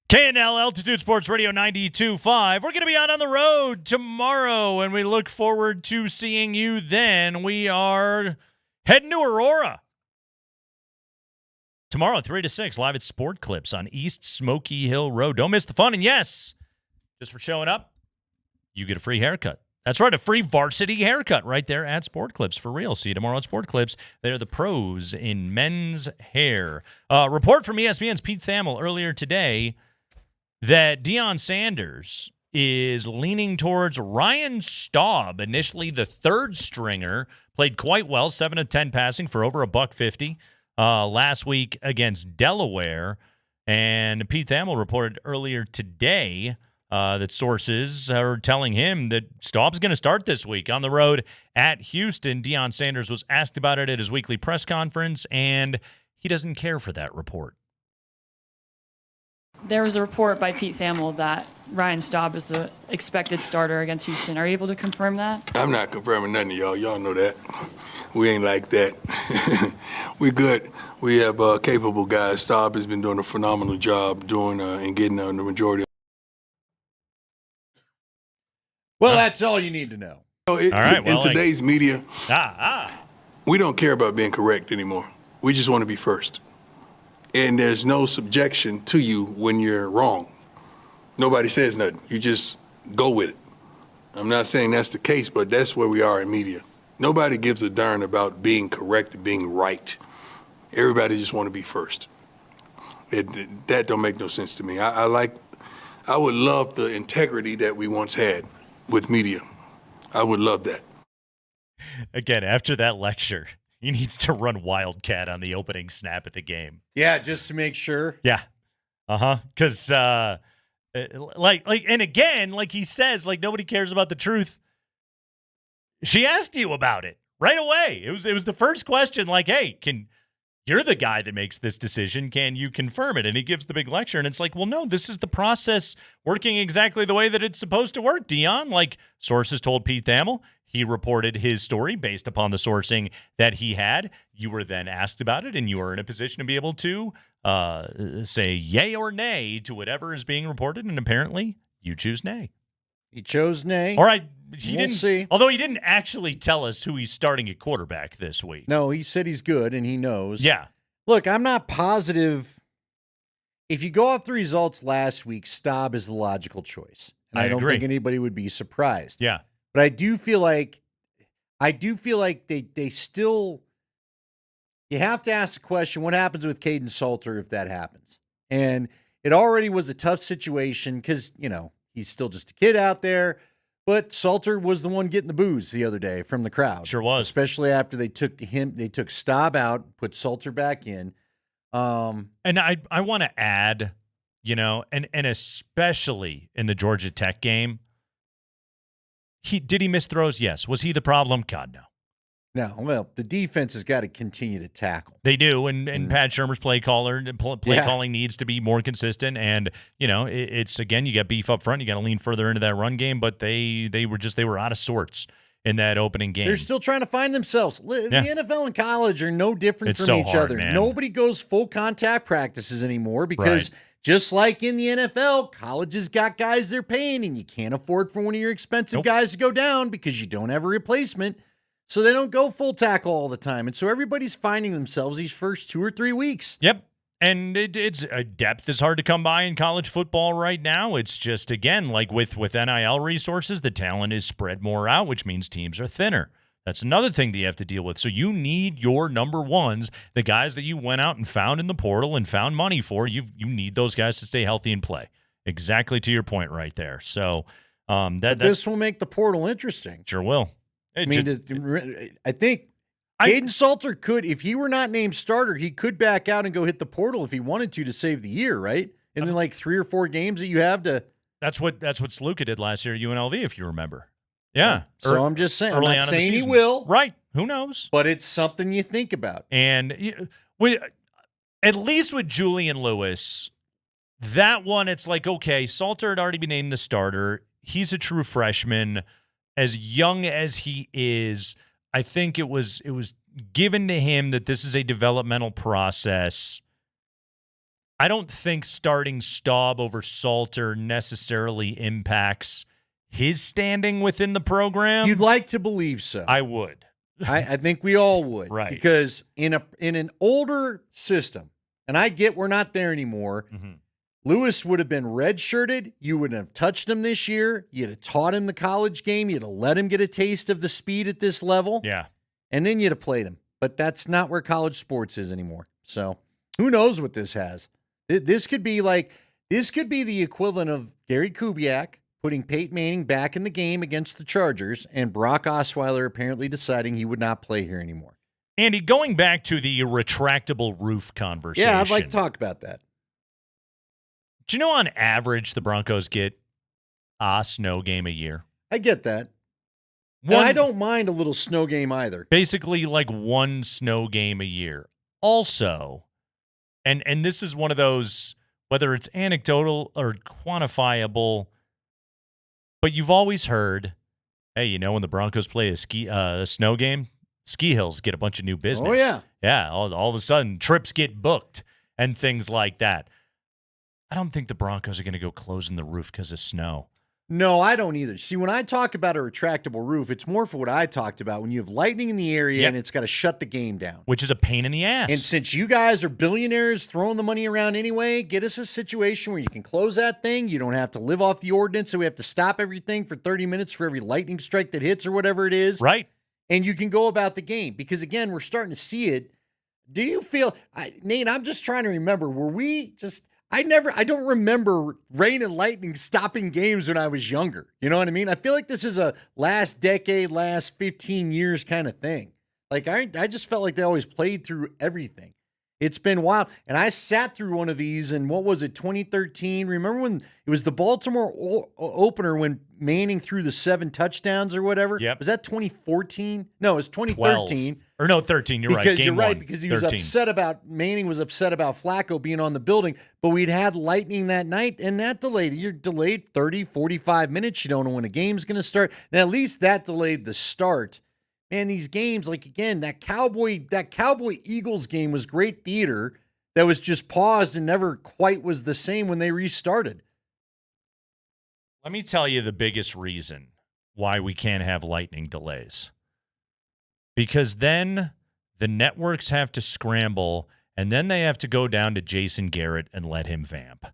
K&L Altitude Sports Radio 92.5. We're going to be out on the road tomorrow, and we look forward to seeing you then. We are heading to Aurora tomorrow, 3 to 6, live at Sport Clips on East Smoky Hill Road. Don't miss the fun. And yes, just for showing up, you get a free haircut. That's right, a free varsity haircut right there at Sport Clips, for real. See you tomorrow at Sport Clips. They're the pros in men's hair. Report from ESPN's Pete Thamel earlier today that Deion Sanders is leaning towards Ryan Staub, initially the third stringer, played quite well, 7 of 10 passing for over $150 last week against Delaware. And Pete Thamel reported earlier today that sources are telling him that Staub's going to start this week on the road at Houston. Deion Sanders was asked about it at his weekly press conference, and he doesn't care for that report. There was a report by Pete Thamel that Ryan Staub is the expected starter against Houston. Are you able to confirm that? I'm not confirming nothing to y'all. Y'all know that. We ain't like that. We good. We have capable guys. Staub has been doing a phenomenal job doing and getting the majority. Well, that's all you need to know. In today's media, we don't care about being correct anymore. We just want to be first. And there's no subjection to you when you're wrong. Nobody says nothing. You just go with it. I'm not saying that's the case, but that's where we are in media. Nobody gives a darn about being correct and being right. Everybody just want to be first. That don't make no sense to me. I would love the integrity that we once had with media. I would love that. Again, after that lecture, he needs to run Wildcat on the opening snap at the game. Yeah, just to make sure. Yeah. Because, and again, like he says, like nobody cares about the truth. She asked you about it right away. It was the first question, like, hey, you're the guy that makes this decision. Can you confirm it? And he gives the big lecture, and it's like, well, no, this is the process working exactly the way that it's supposed to work, Deion. Like sources told Pete Thamel, he reported his story based upon the sourcing that he had. You were then asked about it, and you were in a position to be able to say yay or nay to whatever is being reported, and apparently you choose nay. He chose nay. All right. We'll see. Although he didn't actually tell us who he's starting at quarterback this week. No, he said he's good, and he knows. Yeah. Look, I'm not positive. If you go off the results last week, Staub is the logical choice. And I don't think anybody would be surprised. Yeah. But I do feel like they still, you have to ask the question, what happens with Caden Salter if that happens? And it already was a tough situation because, he's still just a kid out there. But Salter was the one getting the boos the other day from the crowd. Sure was. Especially after they took Staub out, put Salter back in. And I want to add, and especially in the Georgia Tech game, did he miss throws? Yes. Was he the problem? God, no. No, well, the defense has got to continue to tackle. They do, and Pat Shurmur's play calling needs to be more consistent. And it's again, you got beef up front, you got to lean further into that run game. But they were out of sorts in that opening game. They're still trying to find themselves. The NFL and college are no different from each other. Man. Nobody goes full contact practices anymore because just like in the NFL, college has got guys they're paying, and you can't afford for one of your expensive guys to go down because you don't have a replacement. So they don't go full tackle all the time. And so everybody's finding themselves these first 2 or 3 weeks. Yep. And it's depth is hard to come by in college football right now. It's just, again, like with NIL resources, the talent is spread more out, which means teams are thinner. That's another thing that you have to deal with. So you need your number ones, the guys that you went out and found in the portal and found money for. You need those guys to stay healthy and play. Exactly to your point right there. So this will make the portal interesting. Sure will. I think Caden Salter could, if he were not named starter, he could back out and go hit the portal if he wanted to save the year, right? And then like 3 or 4 games that you have to. That's what Sluka did last year at UNLV, if you remember. Yeah. So I'm just saying. I'm not saying he will. Right. Who knows? But it's something you think about. And at least with Julian Lewis, that one, it's like, okay, Salter had already been named the starter. He's a true freshman. As young as he is, I think it was given to him that this is a developmental process. I don't think starting Staub over Salter necessarily impacts his standing within the program. You'd like to believe so. I would. I think we all would. Right. Because in an older system, and I get we're not there anymore, Lewis would have been redshirted. You wouldn't have touched him this year. You'd have taught him the college game. You'd have let him get a taste of the speed at this level. Yeah. And then you'd have played him. But that's not where college sports is anymore. So who knows what this has? This could be the equivalent of Gary Kubiak putting Peyton Manning back in the game against the Chargers and Brock Osweiler apparently deciding he would not play here anymore. Andy, going back to the retractable roof conversation. Yeah, I'd like to talk about that. Do you know on average the Broncos get a snow game a year? I get that. And I don't mind a little snow game either. Basically like one snow game a year. Also, and this is one of those, whether it's anecdotal or quantifiable, but you've always heard, hey, when the Broncos play a snow game, ski hills get a bunch of new business. Oh, yeah. Yeah, all of a sudden, trips get booked and things like that. I don't think the Broncos are going to go closing the roof because of snow. No, I don't either. See, when I talk about a retractable roof, it's more for what I talked about, when you have lightning in the area and it's got to shut the game down. Which is a pain in the ass. And since you guys are billionaires throwing the money around anyway, get us a situation where you can close that thing. You don't have to live off the ordinance, so we have to stop everything for 30 minutes for every lightning strike that hits or whatever it is. Right. And you can go about the game. Because, again, we're starting to see it. Do you feel, Nate, I'm just trying to remember, were we just... I don't remember rain and lightning stopping games when I was younger. You know what I mean? I feel like this is a last decade, last 15 years kind of thing. Like, I just felt like they always played through everything. It's been wild. And I sat through one of these in, 2013? Remember when it was the Baltimore opener when Manning threw the 7 touchdowns or whatever? Yep. Was that 2014? No, it was 2013. 12. Or no, 13. You're right. Because Game you're right, one, because he was 13. Manning was upset about Flacco being on the building, but we'd had lightning that night, and that delayed. You're delayed 30, 45 minutes. You don't know when a game's going to start. Now, at least that delayed the start. Man, these games, like, again, that Cowboy Eagles game was great theater that was just paused and never quite was the same when they restarted. Let me tell you the biggest reason why we can't have lightning delays. Because then the networks have to scramble, and then they have to go down to Jason Garrett and let him vamp.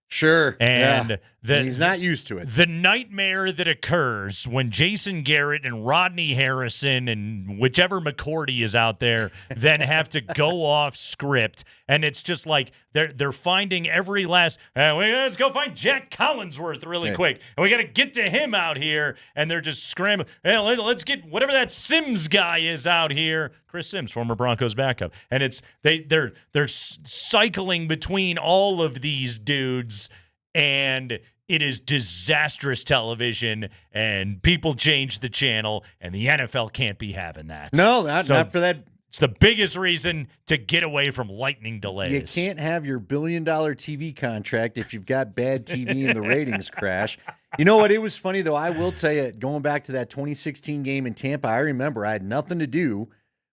Sure. And he's not used to it. The nightmare that occurs when Jason Garrett and Rodney Harrison and whichever McCourty is out there then have to go off script. And it's just like they're finding every last, let's go find Jack Collinsworth really quick. And we got to get to him out here. And they're just scrambling. Let's get whatever that Sims guy is out here. Chris Sims, former Broncos backup. And it's they're cycling between all of these dudes, and it is disastrous television, and people change the channel, and the NFL can't be having that. No, not for that. It's the biggest reason to get away from lightning delays. You can't have your $1 billion TV contract if you've got bad TV and the ratings crash. You know what? It was funny, though. I will tell you, going back to that 2016 game in Tampa, I remember I had nothing to do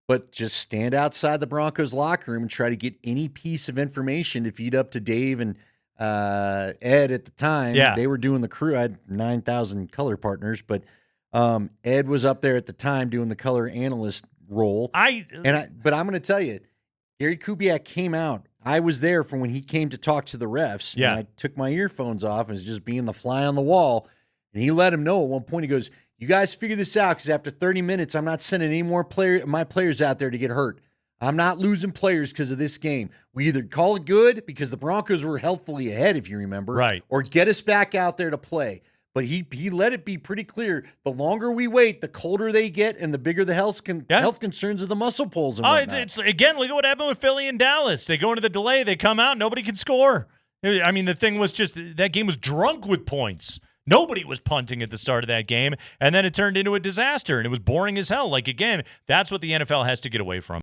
but just stand outside the Broncos locker room and try to get any piece of information to feed up to Dave and Ed at the time. Yeah. They were doing the crew. I had 9,000 color partners, but Ed was up there at the time doing the color analyst role. But I'm going to tell you, Gary Kubiak came out. I was there for when he came to talk to the refs. Yeah. And I took my earphones off and was just being the fly on the wall. And he let him know at one point, he goes, "You guys figure this out, because after 30 minutes, I'm not sending any more my players out there to get hurt. I'm not losing players because of this game. We either call it good because the Broncos were healthfully ahead, if you remember, right, or get us back out there to play." But he let it be pretty clear, the longer we wait, the colder they get and the bigger the health concerns of the muscle pulls and whatnot. It's again, look at what happened with Philly and Dallas. They go into the delay, they come out, nobody can score. I mean, the thing was just that game was drunk with points. Nobody was punting at the start of that game, and then it turned into a disaster, and it was boring as hell. Like, again, that's what the NFL has to get away from.